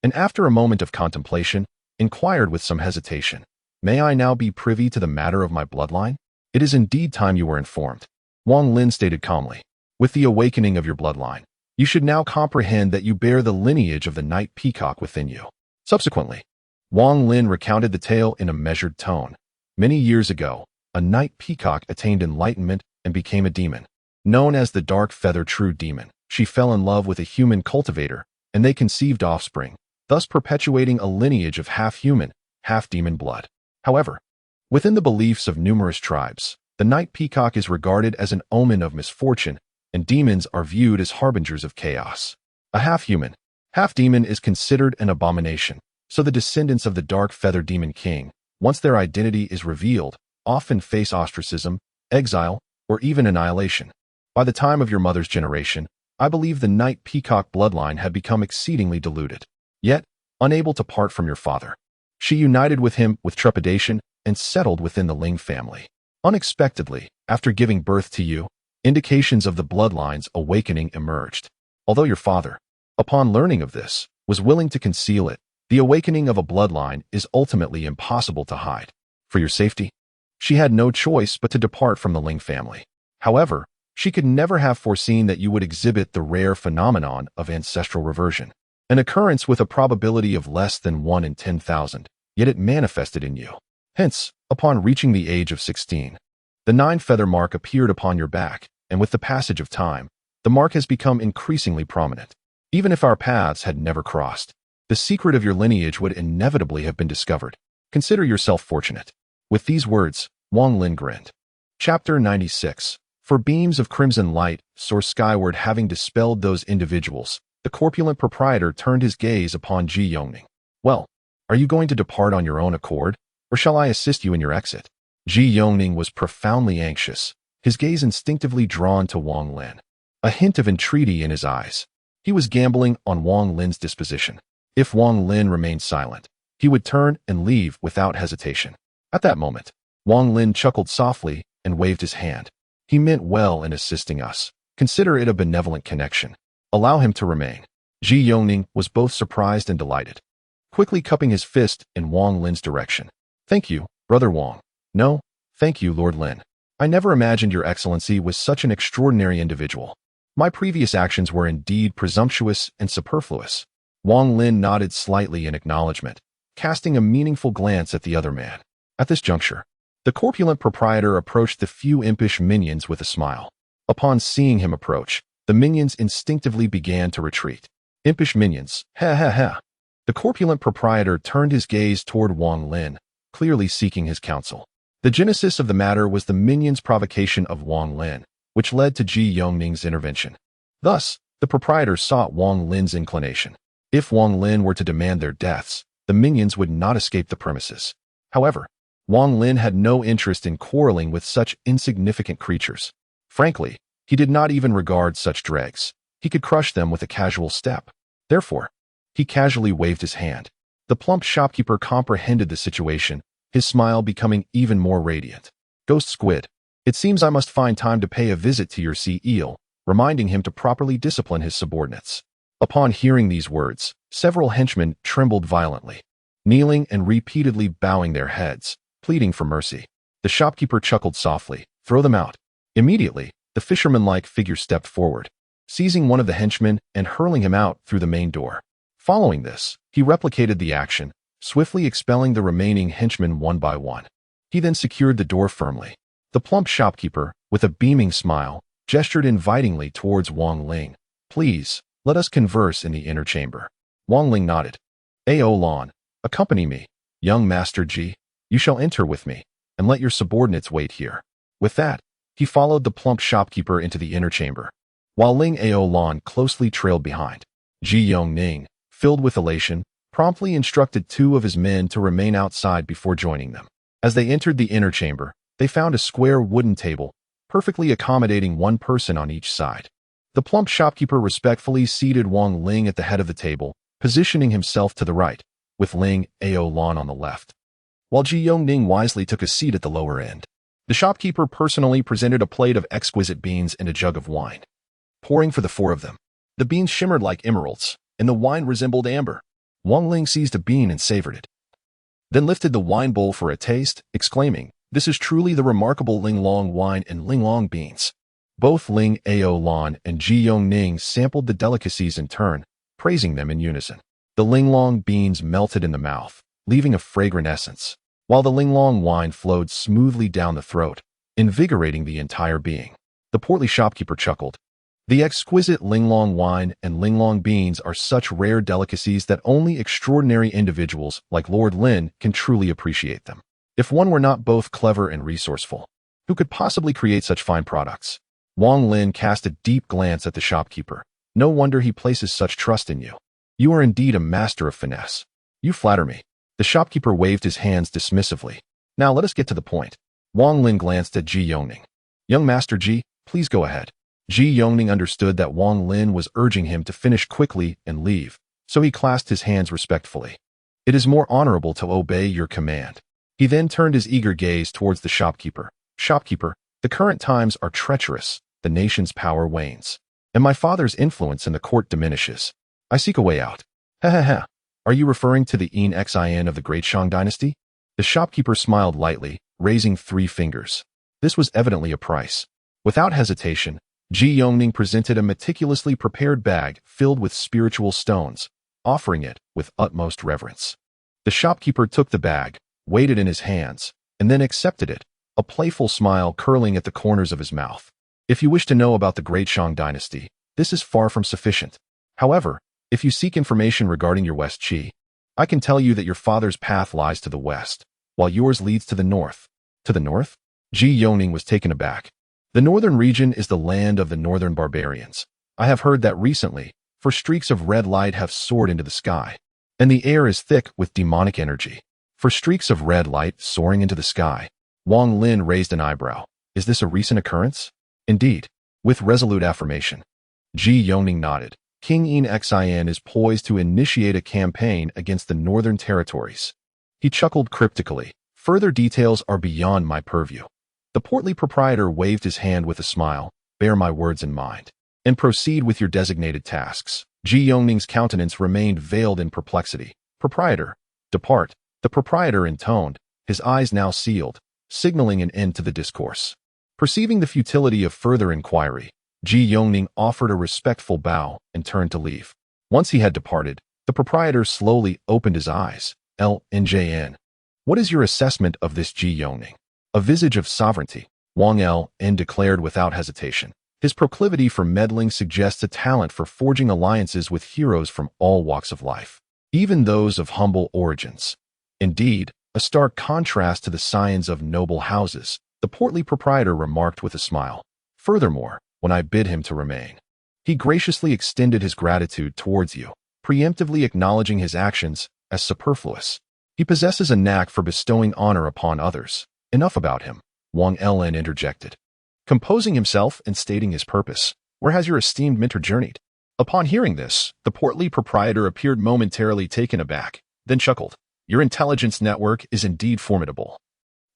and after a moment of contemplation, inquired with some hesitation, "May I now be privy to the matter of my bloodline?" "It is indeed time you were informed," Wang Lin stated calmly. "With the awakening of your bloodline, you should now comprehend that you bear the lineage of the night peacock within you." Subsequently, Wang Lin recounted the tale in a measured tone. Many years ago, a night peacock attained enlightenment and became a demon. Known as the Dark Feather True Demon, she fell in love with a human cultivator, and they conceived offspring, thus perpetuating a lineage of half-human, half-demon blood. However, within the beliefs of numerous tribes, the night peacock is regarded as an omen of misfortune, and demons are viewed as harbingers of chaos. A half-human, half-demon is considered an abomination, so the descendants of the Dark Feather Demon King, once their identity is revealed, often face ostracism, exile, or even annihilation. By the time of your mother's generation, I believe the night peacock bloodline had become exceedingly diluted. Yet, unable to part from your father, she united with him with trepidation and settled within the Ling family. Unexpectedly, after giving birth to you, indications of the bloodline's awakening emerged. Although your father, upon learning of this, was willing to conceal it, the awakening of a bloodline is ultimately impossible to hide. For your safety, she had no choice but to depart from the Ling family. However, she could never have foreseen that you would exhibit the rare phenomenon of ancestral reversion, an occurrence with a probability of less than 1 in 10,000, yet it manifested in you. Hence, upon reaching the age of 16, the 9-feather mark appeared upon your back, and with the passage of time, the mark has become increasingly prominent. Even if our paths had never crossed, the secret of your lineage would inevitably have been discovered. Consider yourself fortunate. With these words, Wang Lin grinned. Chapter 96. For beams of crimson light soar skyward. Having dispelled those individuals, the corpulent proprietor turned his gaze upon Qiongqi. "Well, are you going to depart on your own accord, or shall I assist you in your exit?" Qiongqi was profoundly anxious, his gaze instinctively drawn to Wang Lin. A hint of entreaty in his eyes. He was gambling on Wang Lin's disposition. If Wang Lin remained silent, he would turn and leave without hesitation. At that moment, Wang Lin chuckled softly and waved his hand. "He meant well in assisting us. Consider it a benevolent connection. Allow him to remain." Qiongqi was both surprised and delighted, quickly cupping his fist in Wang Lin's direction. "Thank you, Brother Wang." "No, thank you, Lord Lin. I never imagined Your Excellency was such an extraordinary individual. My previous actions were indeed presumptuous and superfluous." Wang Lin nodded slightly in acknowledgement, casting a meaningful glance at the other man. At this juncture, the corpulent proprietor approached the few impish minions with a smile. Upon seeing him approach, the minions instinctively began to retreat. Impish minions, ha ha ha. The corpulent proprietor turned his gaze toward Wang Lin, clearly seeking his counsel. The genesis of the matter was the minions' provocation of Wang Lin, which led to Qiongqi's intervention. Thus, the proprietor sought Wang Lin's inclination. If Wang Lin were to demand their deaths, the minions would not escape the premises. However, Wang Lin had no interest in quarreling with such insignificant creatures. Frankly, he did not even regard such dregs. He could crush them with a casual step. Therefore, he casually waved his hand. The plump shopkeeper comprehended the situation, his smile becoming even more radiant. "Ghost Squid, it seems I must find time to pay a visit to your sea eel," reminding him to properly discipline his subordinates. Upon hearing these words, several henchmen trembled violently, kneeling and repeatedly bowing their heads, pleading for mercy. The shopkeeper chuckled softly. "Throw them out." Immediately, the fisherman-like figure stepped forward, seizing one of the henchmen and hurling him out through the main door. Following this, he replicated the action, swiftly expelling the remaining henchmen one by one. He then secured the door firmly. The plump shopkeeper, with a beaming smile, gestured invitingly towards Wang Lin. "Please, let us converse in the inner chamber." Wang Lin nodded. "Aolon, accompany me. Young Master Ji, you shall enter with me, and let your subordinates wait here." With that, he followed the plump shopkeeper into the inner chamber, while Ling Aolon closely trailed behind. Qiongqi, filled with elation, promptly instructed 2 of his men to remain outside before joining them. As they entered the inner chamber, they found a square wooden table, perfectly accommodating 1 person on each side. The plump shopkeeper respectfully seated Wang Lin at the head of the table, positioning himself to the right, with Ling Aolon on the left, while Qiongqi wisely took a seat at the lower end. The shopkeeper personally presented a plate of exquisite beans and a jug of wine, pouring for the four of them. The beans shimmered like emeralds, and the wine resembled amber. Wang Lin seized a bean and savored it, then lifted the wine bowl for a taste, exclaiming, "This is truly the remarkable Linglong wine and Linglong beans." Both Ling Ao Lan and Qiongqi sampled the delicacies in turn, praising them in unison. The Linglong beans melted in the mouth, leaving a fragrant essence, while the Linglong wine flowed smoothly down the throat, invigorating the entire being. The portly shopkeeper chuckled. The exquisite Linglong wine and Linglong beans are such rare delicacies that only extraordinary individuals like Lord Lin can truly appreciate them. If one were not both clever and resourceful, who could possibly create such fine products? Wang Lin cast a deep glance at the shopkeeper. No wonder he places such trust in you. You are indeed a master of finesse. You flatter me. The shopkeeper waved his hands dismissively. Now let us get to the point. Wang Lin glanced at Qiongqi. Young Master Ji, please go ahead. Qiongqi understood that Wang Lin was urging him to finish quickly and leave, so he clasped his hands respectfully. It is more honorable to obey your command. He then turned his eager gaze towards the shopkeeper. Shopkeeper, the current times are treacherous, the nation's power wanes, and my father's influence in the court diminishes. I seek a way out. Ha ha ha. Are you referring to the Xin of the Great Shang dynasty? The shopkeeper smiled lightly, raising 3 fingers. This was evidently a price. Without hesitation, Qiongqi presented a meticulously prepared bag filled with spiritual stones, offering it with utmost reverence. The shopkeeper took the bag, weighed it in his hands, and then accepted it, a playful smile curling at the corners of his mouth. If you wish to know about the Great Shang dynasty, this is far from sufficient. However, if you seek information regarding your West Qi, I can tell you that your father's path lies to the west, while yours leads to the north. To the north? Qiongqi was taken aback. The northern region is the land of the northern barbarians. I have heard that recently, for streaks of red light have soared into the sky, and the air is thick with demonic energy. For streaks of red light soaring into the sky. Wang Lin raised an eyebrow. Is this a recent occurrence? Indeed. With resolute affirmation. Qiongqi nodded. King Xin is poised to initiate a campaign against the northern territories. He chuckled cryptically. Further details are beyond my purview. The portly proprietor waved his hand with a smile. Bear my words in mind, and proceed with your designated tasks. Qiongqi's countenance remained veiled in perplexity. Proprietor, depart. The proprietor intoned, his eyes now sealed, signaling an end to the discourse. Perceiving the futility of further inquiry, Qiongqi offered a respectful bow and turned to leave. Once he had departed, the proprietor slowly opened his eyes. L.N.J.N. What is your assessment of this Qiongqi? A visage of sovereignty, Wang Lin declared without hesitation. His proclivity for meddling suggests a talent for forging alliances with heroes from all walks of life, even those of humble origins. Indeed, a stark contrast to the scions of noble houses, the portly proprietor remarked with a smile. Furthermore, when I bid him to remain, he graciously extended his gratitude towards you, preemptively acknowledging his actions as superfluous. He possesses a knack for bestowing honor upon others. Enough about him, Wang Lin interjected, composing himself and stating his purpose. Where has your esteemed mentor journeyed? Upon hearing this, the portly proprietor appeared momentarily taken aback, then chuckled. Your intelligence network is indeed formidable.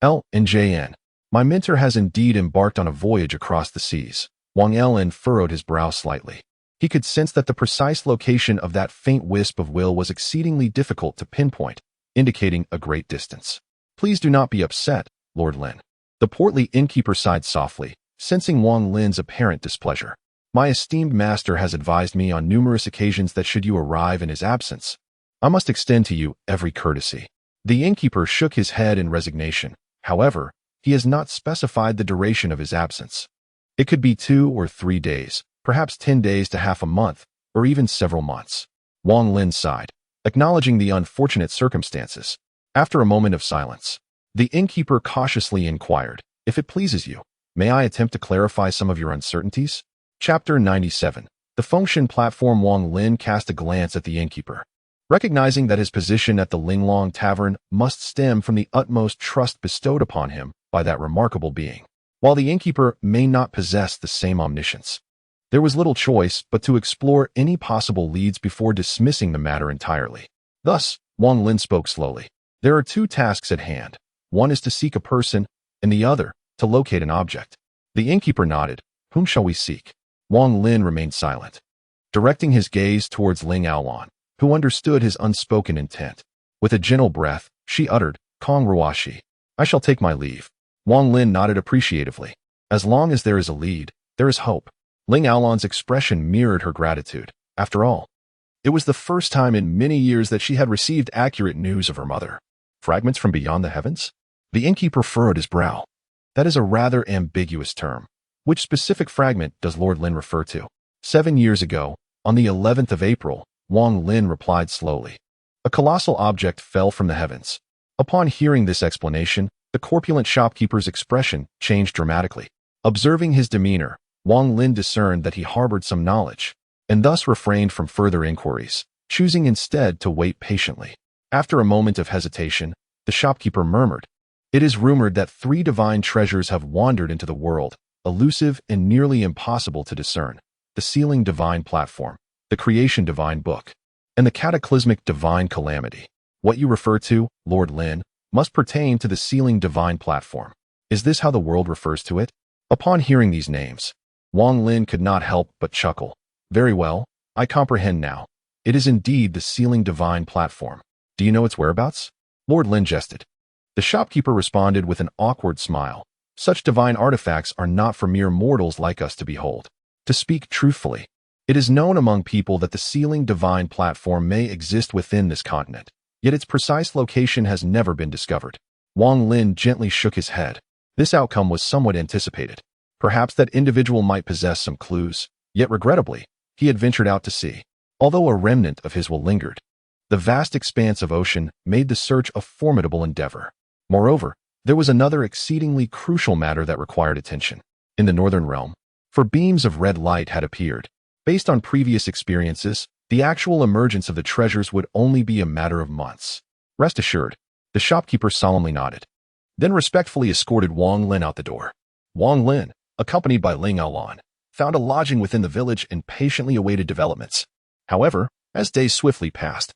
L.N.J.N. My mentor has indeed embarked on a voyage across the seas. Wang Lin furrowed his brow slightly. He could sense that the precise location of that faint wisp of will was exceedingly difficult to pinpoint, indicating a great distance. Please do not be upset, Lord Lin. The portly innkeeper sighed softly, sensing Wang Lin's apparent displeasure. My esteemed master has advised me on numerous occasions that should you arrive in his absence, I must extend to you every courtesy. The innkeeper shook his head in resignation. However, he has not specified the duration of his absence. It could be 2 or 3 days, perhaps 10 days to half a month, or even several months. Wang Lin sighed, acknowledging the unfortunate circumstances. After a moment of silence, the innkeeper cautiously inquired, if it pleases you, may I attempt to clarify some of your uncertainties? Chapter 97. The function platform. Wang Lin cast a glance at the innkeeper. Recognizing that his position at the Linglong Tavern must stem from the utmost trust bestowed upon him by that remarkable being. While the innkeeper may not possess the same omniscience, there was little choice but to explore any possible leads before dismissing the matter entirely. Thus, Wang Lin spoke slowly. There are 2 tasks at hand. One is to seek a person, and the other, to locate an object. The innkeeper nodded. Whom shall we seek? Wang Lin remained silent, directing his gaze towards Ling Aolon, who understood his unspoken intent. With a gentle breath, she uttered, Kong Ruashi. I shall take my leave. Wang Lin nodded appreciatively. As long as there is a lead, there is hope. Ling Aolon's expression mirrored her gratitude. After all, it was the first time in many years that she had received accurate news of her mother. Fragments from beyond the heavens? The innkeeper furrowed his brow. That is a rather ambiguous term. Which specific fragment does Lord Lin refer to? 7 years ago, on the 11th of April, Wang Lin replied slowly. A colossal object fell from the heavens. Upon hearing this explanation, the corpulent shopkeeper's expression changed dramatically. Observing his demeanor, Wang Lin discerned that he harbored some knowledge, and thus refrained from further inquiries, choosing instead to wait patiently. After a moment of hesitation, the shopkeeper murmured, It is rumored that 3 divine treasures have wandered into the world, elusive and nearly impossible to discern. The sealing divine platform, the creation divine book, and the cataclysmic divine calamity. What you refer to, Lord Lin, must pertain to the sealing divine platform. Is this how the world refers to it? Upon hearing these names, Wang Lin could not help but chuckle. Very well, I comprehend now. It is indeed the sealing divine platform. Do you know its whereabouts? Lord Lin jested. The shopkeeper responded with an awkward smile. Such divine artifacts are not for mere mortals like us to behold. To speak truthfully, it is known among people that the sealing divine platform may exist within this continent, yet its precise location has never been discovered. Wang Lin gently shook his head. This outcome was somewhat anticipated. Perhaps that individual might possess some clues, yet regrettably, he had ventured out to sea. Although a remnant of his will lingered, the vast expanse of ocean made the search a formidable endeavor. Moreover, there was another exceedingly crucial matter that required attention. In the northern realm, for beams of red light had appeared. Based on previous experiences, the actual emergence of the treasures would only be a matter of months. Rest assured, the shopkeeper solemnly nodded, then respectfully escorted Wang Lin out the door. Wang Lin, accompanied by Ling Aolon, found a lodging within the village and patiently awaited developments. However, as days swiftly passed,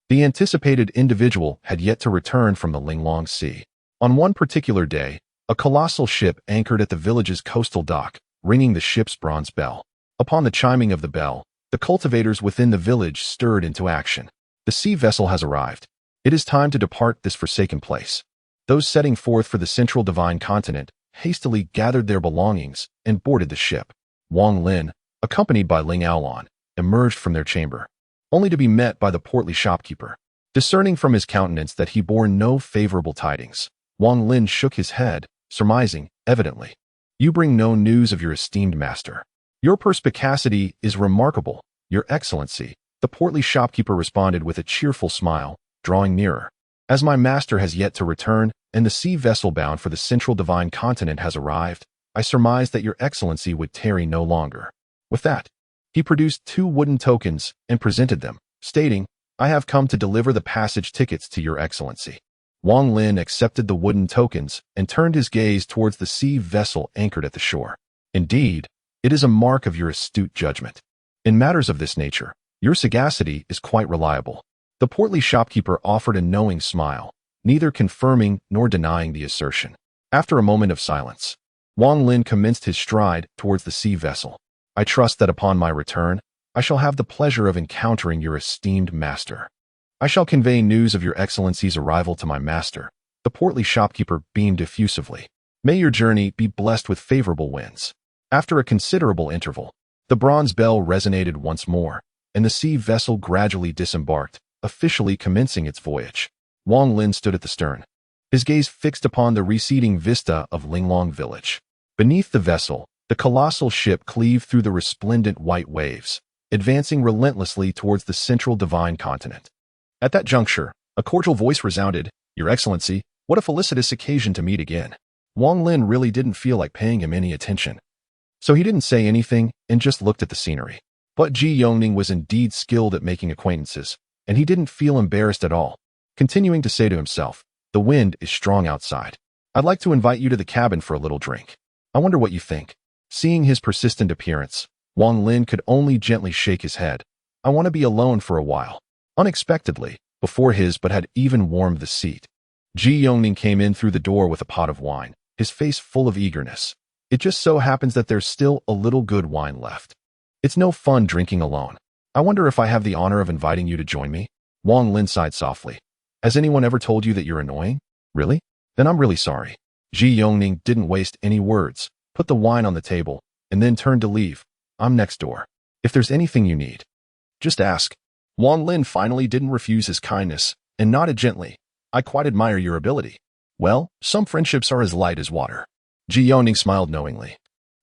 the anticipated individual had yet to return from the Linglong Sea. On one particular day, a colossal ship anchored at the village's coastal dock, ringing the ship's bronze bell. Upon the chiming of the bell, the cultivators within the village stirred into action. The sea vessel has arrived. It is time to depart this forsaken place. Those setting forth for the central divine continent hastily gathered their belongings and boarded the ship. Wang Lin, accompanied by Ling Aolon, emerged from their chamber, only to be met by the portly shopkeeper. Discerning from his countenance that he bore no favorable tidings, Wang Lin shook his head, surmising, evidently, You bring no news of your esteemed master. Your perspicacity is remarkable, Your Excellency, the portly shopkeeper responded with a cheerful smile, drawing nearer. As my master has yet to return, and the sea vessel bound for the central divine continent has arrived, I surmise that Your Excellency would tarry no longer. With that, he produced 2 wooden tokens and presented them, stating, I have come to deliver the passage tickets to Your Excellency. Wang Lin accepted the wooden tokens and turned his gaze towards the sea vessel anchored at the shore. Indeed, it is a mark of your astute judgment. In matters of this nature, your sagacity is quite reliable. The portly shopkeeper offered a knowing smile, neither confirming nor denying the assertion. After a moment of silence, Wang Lin commenced his stride towards the sea vessel. I trust that upon my return, I shall have the pleasure of encountering your esteemed master. I shall convey news of Your Excellency's arrival to my master. The portly shopkeeper beamed effusively. May your journey be blessed with favorable winds. After a considerable interval, the bronze bell resonated once more, and the sea vessel gradually disembarked, officially commencing its voyage. Wang Lin stood at the stern, his gaze fixed upon the receding vista of Linglong village. Beneath the vessel, the colossal ship cleaved through the resplendent white waves, advancing relentlessly towards the central divine continent. At that juncture, a cordial voice resounded, Your Excellency, what a felicitous occasion to meet again. Wang Lin really didn't feel like paying him any attention, so he didn't say anything and just looked at the scenery. But Qiongqi was indeed skilled at making acquaintances, and he didn't feel embarrassed at all, continuing to say to himself, The wind is strong outside. I'd like to invite you to the cabin for a little drink. I wonder what you think. Seeing his persistent appearance, Wang Lin could only gently shake his head. I want to be alone for a while. Unexpectedly, before his but had even warmed the seat, Qiongqi came in through the door with a pot of wine. his face full of eagerness. It just so happens that there's still a little good wine left. It's no fun drinking alone. I wonder if I have the honor of inviting you to join me? Wang Lin sighed softly. Has anyone ever told you that you're annoying? Really? Then I'm really sorry. Qiongqi didn't waste any words, put the wine on the table, and then turned to leave. I'm next door. If there's anything you need, just ask. Wang Lin finally didn't refuse his kindness and nodded gently. I quite admire your ability. Well, some friendships are as light as water. Qiongqi smiled knowingly,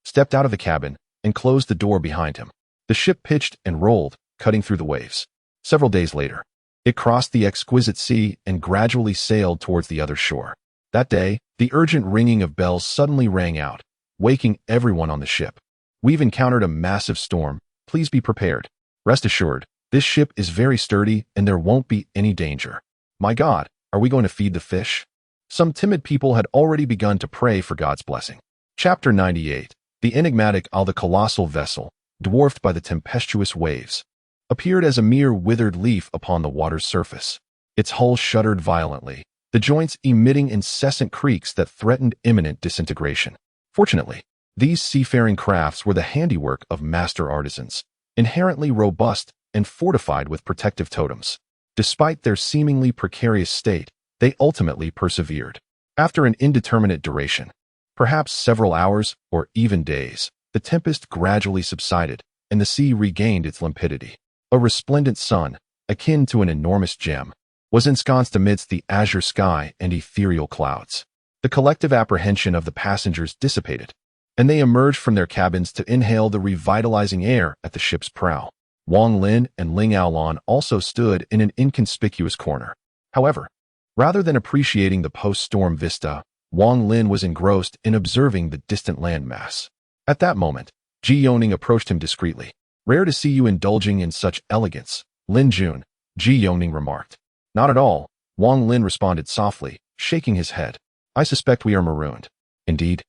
stepped out of the cabin, and closed the door behind him. The ship pitched and rolled, cutting through the waves. Several days later, it crossed the exquisite sea and gradually sailed towards the other shore. That day, the urgent ringing of bells suddenly rang out, waking everyone on the ship. We've encountered a massive storm. Please be prepared. Rest assured, this ship is very sturdy and there won't be any danger. My God, are we going to feed the fish? Some timid people had already begun to pray for God's blessing. Chapter 98. The enigmatic the colossal vessel, dwarfed by the tempestuous waves, appeared as a mere withered leaf upon the water's surface. Its hull shuddered violently, the joints emitting incessant creaks that threatened imminent disintegration. Fortunately, these seafaring crafts were the handiwork of master artisans, inherently robust and fortified with protective totems. Despite their seemingly precarious state, they ultimately persevered. After an indeterminate duration, perhaps several hours or even days, the tempest gradually subsided and the sea regained its limpidity. A resplendent sun, akin to an enormous gem, was ensconced amidst the azure sky and ethereal clouds. The collective apprehension of the passengers dissipated, and they emerged from their cabins to inhale the revitalizing air at the ship's prow. Wang Lin and Ling Aolan also stood in an inconspicuous corner. However, rather than appreciating the post-storm vista, Wang Lin was engrossed in observing the distant landmass. At that moment, Qiongqi approached him discreetly. Rare to see you indulging in such elegance, Lin Jun, Qiongqi remarked. Not at all, Wang Lin responded softly, shaking his head. I suspect we are marooned. Indeed.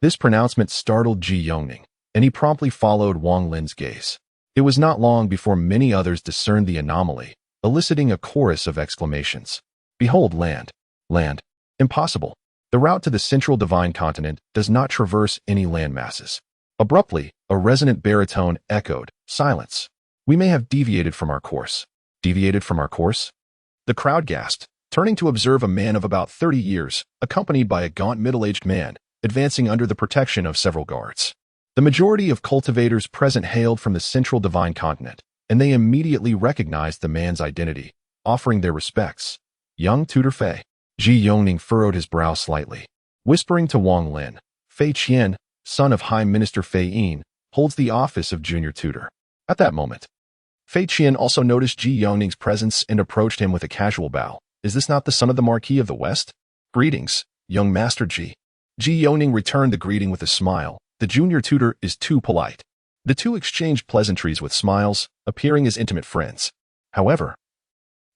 This pronouncement startled Qiongqi, and he promptly followed Wang Lin's gaze. It was not long before many others discerned the anomaly, eliciting a chorus of exclamations. Behold land! Land! Impossible! The route to the central divine continent does not traverse any landmasses. Abruptly, a resonant baritone echoed, silence. We may have deviated from our course. Deviated from our course? The crowd gasped, turning to observe a man of about 30 years, accompanied by a gaunt middle-aged man, advancing under the protection of several guards. The majority of cultivators present hailed from the central divine continent, and they immediately recognized the man's identity, offering their respects. Young tutor Fei. Qiongqi furrowed his brow slightly, whispering to Wang Lin, Fei Qian, son of High Minister Fei Yin, holds the office of junior tutor. At that moment, Fei Qian also noticed Qiongqi's presence and approached him with a casual bow. Is this not the son of the Marquis of the West? Greetings, young Master Ji. Qiongqi returned the greeting with a smile. The junior tutor is too polite. The two exchanged pleasantries with smiles, appearing as intimate friends. However,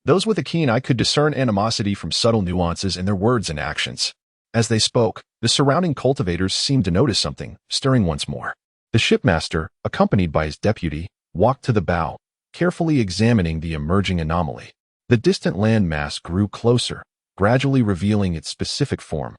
those with a keen eye could discern animosity from subtle nuances in their words and actions. As they spoke, the surrounding cultivators seemed to notice something, stirring once more. The shipmaster, accompanied by his deputy, walked to the bow, carefully examining the emerging anomaly. The distant landmass grew closer, gradually revealing its specific form,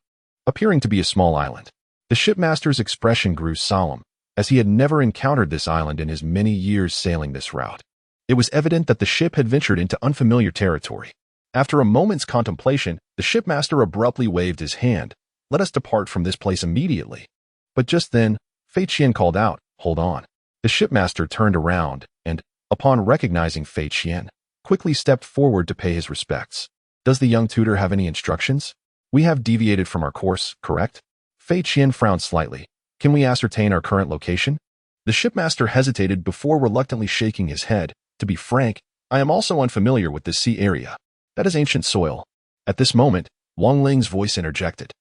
appearing to be a small island. The shipmaster's expression grew solemn, as he had never encountered this island in his many years sailing this route. It was evident that the ship had ventured into unfamiliar territory. After a moment's contemplation, the shipmaster abruptly waved his hand. Let us depart from this place immediately. But just then, Fei Qian called out, Hold on. The shipmaster turned around and, upon recognizing Fei Qian, quickly stepped forward to pay his respects. Does the young tutor have any instructions? We have deviated from our course, correct? Fei Qian frowned slightly. Can we ascertain our current location? The shipmaster hesitated before reluctantly shaking his head. To be frank, I am also unfamiliar with this sea area. That is ancient soil. At this moment, Wang Ling's voice interjected.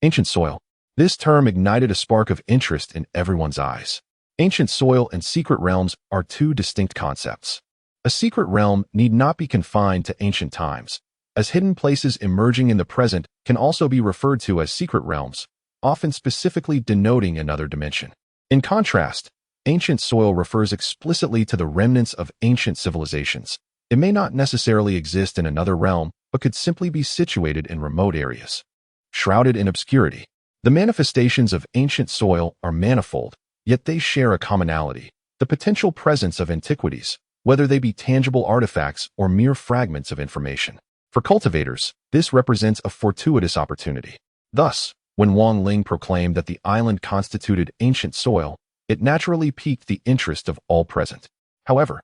Ancient soil. This term ignited a spark of interest in everyone's eyes. Ancient soil and secret realms are two distinct concepts. A secret realm need not be confined to ancient times, as hidden places emerging in the present can also be referred to as secret realms, often specifically denoting another dimension. In contrast, ancient soil refers explicitly to the remnants of ancient civilizations. It may not necessarily exist in another realm, but could simply be situated in remote areas, shrouded in obscurity. The manifestations of ancient soil are manifold, yet they share a commonality: the potential presence of antiquities, whether they be tangible artifacts or mere fragments of information. For cultivators, this represents a fortuitous opportunity. Thus, when Wang Lin proclaimed that the island constituted ancient soil, it naturally piqued the interest of all present. However,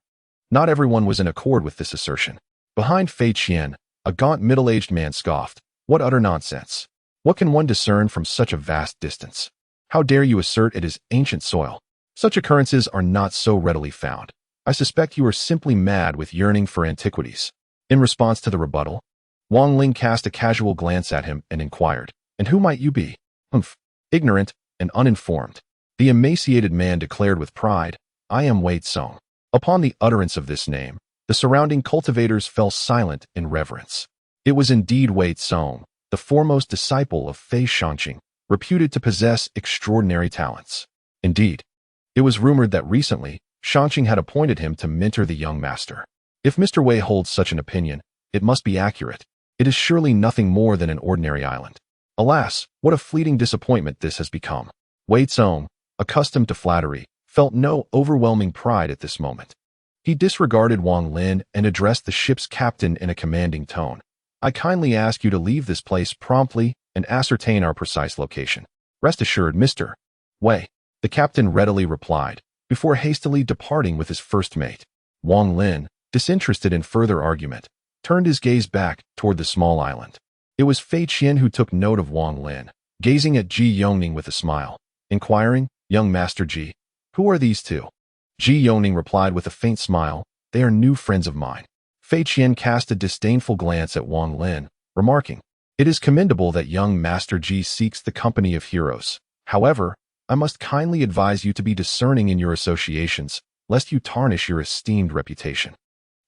not everyone was in accord with this assertion. Behind Fei Qian, a gaunt middle-aged man scoffed. "What utter nonsense! What can one discern from such a vast distance? How dare you assert it is ancient soil? Such occurrences are not so readily found. I suspect you are simply mad with yearning for antiquities." In response to the rebuttal, Wang Lin cast a casual glance at him and inquired, "And who might you be?" "Humph, ignorant and uninformed," the emaciated man declared with pride. "I am Wei Tsong." Upon the utterance of this name, the surrounding cultivators fell silent in reverence. It was indeed Wei Tsong, the foremost disciple of Fei Qiongqi, reputed to possess extraordinary talents. Indeed, it was rumored that recently, Qiongqi had appointed him to mentor the young master. If Mr. Wei holds such an opinion, it must be accurate. It is surely nothing more than an ordinary island. Alas, what a fleeting disappointment this has become. Wei Tsong, accustomed to flattery, felt no overwhelming pride at this moment. He disregarded Wang Lin and addressed the ship's captain in a commanding tone. "I kindly ask you to leave this place promptly and ascertain our precise location." "Rest assured, Mr. Wei," the captain readily replied, before hastily departing with his first mate. Wang Lin, disinterested in further argument, turned his gaze back toward the small island. It was Fei Qian who took note of Wang Lin, gazing at Qiongqi with a smile, inquiring, "Young Master Ji, who are these two?" Qiongqi replied with a faint smile, "They are new friends of mine." Fei Qian cast a disdainful glance at Wang Lin, remarking, "It is commendable that young Master Ji seeks the company of heroes. However, I must kindly advise you to be discerning in your associations, lest you tarnish your esteemed reputation."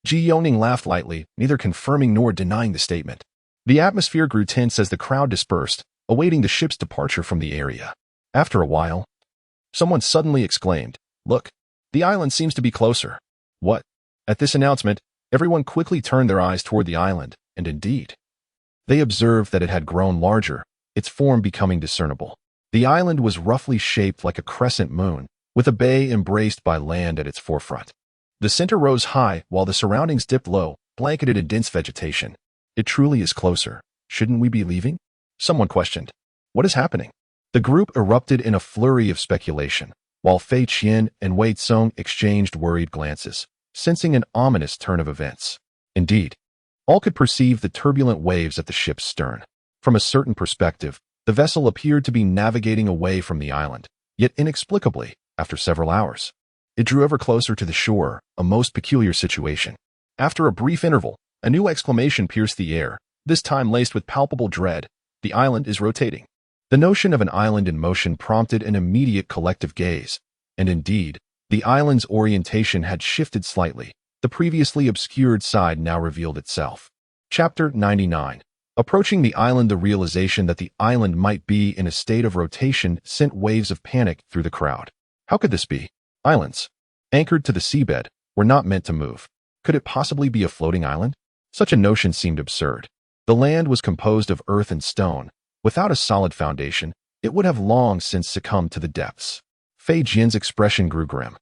Qiongqi laughed lightly, neither confirming nor denying the statement. The atmosphere grew tense as the crowd dispersed, awaiting the ship's departure from the area. After a while, someone suddenly exclaimed, "Look, the island seems to be closer." "What?" At this announcement, everyone quickly turned their eyes toward the island, and indeed, they observed that it had grown larger, its form becoming discernible. The island was roughly shaped like a crescent moon, with a bay embraced by land at its forefront. The center rose high while the surroundings dipped low, blanketed in dense vegetation. "It truly is closer. Shouldn't we be leaving?" someone questioned. "What is happening?" The group erupted in a flurry of speculation, while Fei Qian and Wei Tsong exchanged worried glances, sensing an ominous turn of events. Indeed, all could perceive the turbulent waves at the ship's stern. From a certain perspective, the vessel appeared to be navigating away from the island, yet inexplicably, after several hours, it drew ever closer to the shore, a most peculiar situation. After a brief interval, a new exclamation pierced the air, this time laced with palpable dread. "The island is rotating." The notion of an island in motion prompted an immediate collective gaze, and indeed, the island's orientation had shifted slightly. The previously obscured side now revealed itself. Chapter 99. Approaching the island, the realization that the island might be in a state of rotation sent waves of panic through the crowd. How could this be? Islands, anchored to the seabed, were not meant to move. Could it possibly be a floating island? Such a notion seemed absurd. The land was composed of earth and stone. Without a solid foundation, it would have long since succumbed to the depths. Fei Jian's expression grew grim,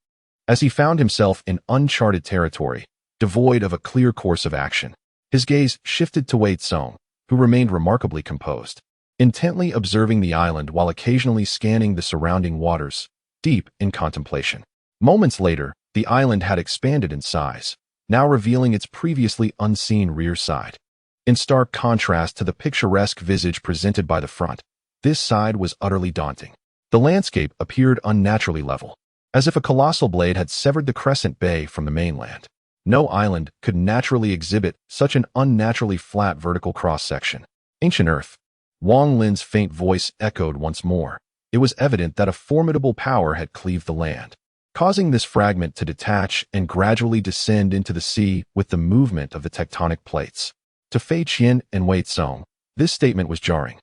as he found himself in uncharted territory, devoid of a clear course of action. His gaze shifted to Wei Tsong, who remained remarkably composed, intently observing the island while occasionally scanning the surrounding waters, deep in contemplation. Moments later, the island had expanded in size, now revealing its previously unseen rear side. In stark contrast to the picturesque visage presented by the front, this side was utterly daunting. The landscape appeared unnaturally level, as if a colossal blade had severed the crescent bay from the mainland. No island could naturally exhibit such an unnaturally flat vertical cross-section. Ancient Earth. Wang Lin's faint voice echoed once more. It was evident that a formidable power had cleaved the land, causing this fragment to detach and gradually descend into the sea with the movement of the tectonic plates. To Fei Qian and Wei Tsong, this statement was jarring,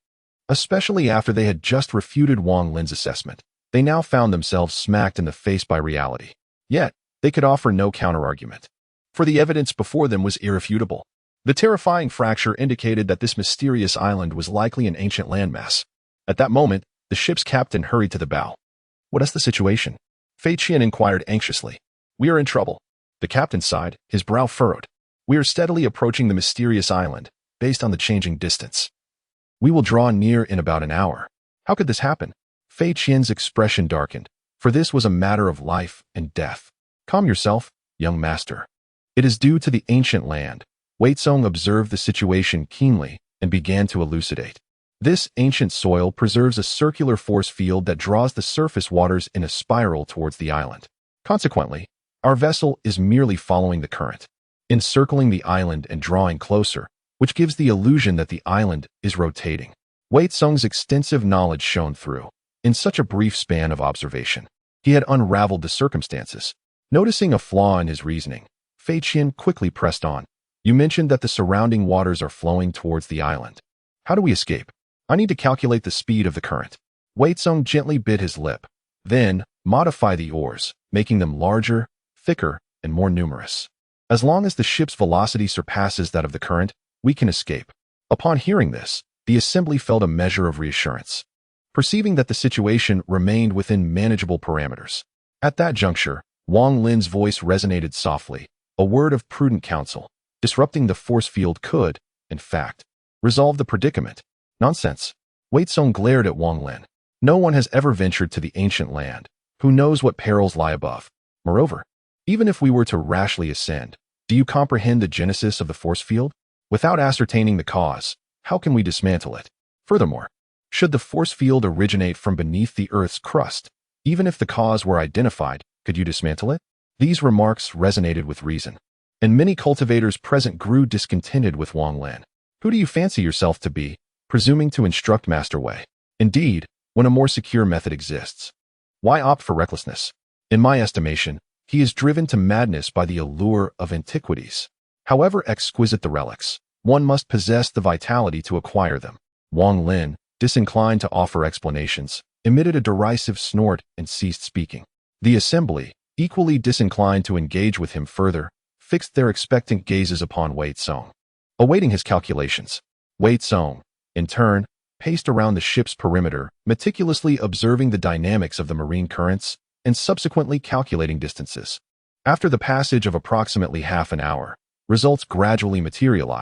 especially after they had just refuted Wang Lin's assessment. They now found themselves smacked in the face by reality. Yet, they could offer no counterargument, for the evidence before them was irrefutable. The terrifying fracture indicated that this mysterious island was likely an ancient landmass. At that moment, The ship's captain hurried to the bow. "What is the situation?" Fei Qian inquired anxiously. "We are in trouble." The captain sighed, his brow furrowed. "We are steadily approaching the mysterious island, based on the changing distance. We will draw near in about an hour." "How could this happen?" Fei Qian's expression darkened, for this was a matter of life and death. "Calm yourself, young master. It is due to the ancient land." Wei Tsong observed the situation keenly and began to elucidate. This ancient soil preserves a circular force field that draws the surface waters in a spiral towards the island. Consequently, our vessel is merely following the current, encircling the island and drawing closer, which gives the illusion that the island is rotating. Wei Tsong's extensive knowledge shone through. In such a brief span of observation, he had unraveled the circumstances. Noticing a flaw in his reasoning, Fei Qian quickly pressed on. "You mentioned that the surrounding waters are flowing towards the island. How do we escape?" "I need to calculate the speed of the current." Wei Tsong gently bit his lip. "Then, modify the oars, making them larger, thicker, and more numerous. As long as the ship's velocity surpasses that of the current, we can escape." Upon hearing this, the assembly felt a measure of reassurance, perceiving that the situation remained within manageable parameters. At that juncture, Wang Lin's voice resonated softly, a word of prudent counsel. Disrupting the force field could, in fact, resolve the predicament. "Nonsense." Wei Tsong glared at Wang Lin. "No one has ever ventured to the ancient land. Who knows what perils lie above? Moreover, even if we were to rashly ascend, do you comprehend the genesis of the force field? Without ascertaining the cause, how can we dismantle it? Furthermore, should the force field originate from beneath the Earth's crust, even if the cause were identified, could you dismantle it?" These remarks resonated with reason, and many cultivators present grew discontented with Wang Lin. "Who do you fancy yourself to be, presuming to instruct Master Wei? Indeed, when a more secure method exists, why opt for recklessness? In my estimation, he is driven to madness by the allure of antiquities. However exquisite the relics, one must possess the vitality to acquire them." Wang Lin, disinclined to offer explanations, emitted a derisive snort and ceased speaking. The assembly, equally disinclined to engage with him further, fixed their expectant gazes upon Wei Tsong. Awaiting his calculations, Wei Tsong, in turn, paced around the ship's perimeter, meticulously observing the dynamics of the marine currents and subsequently calculating distances. After the passage of approximately half an hour, results gradually materialized.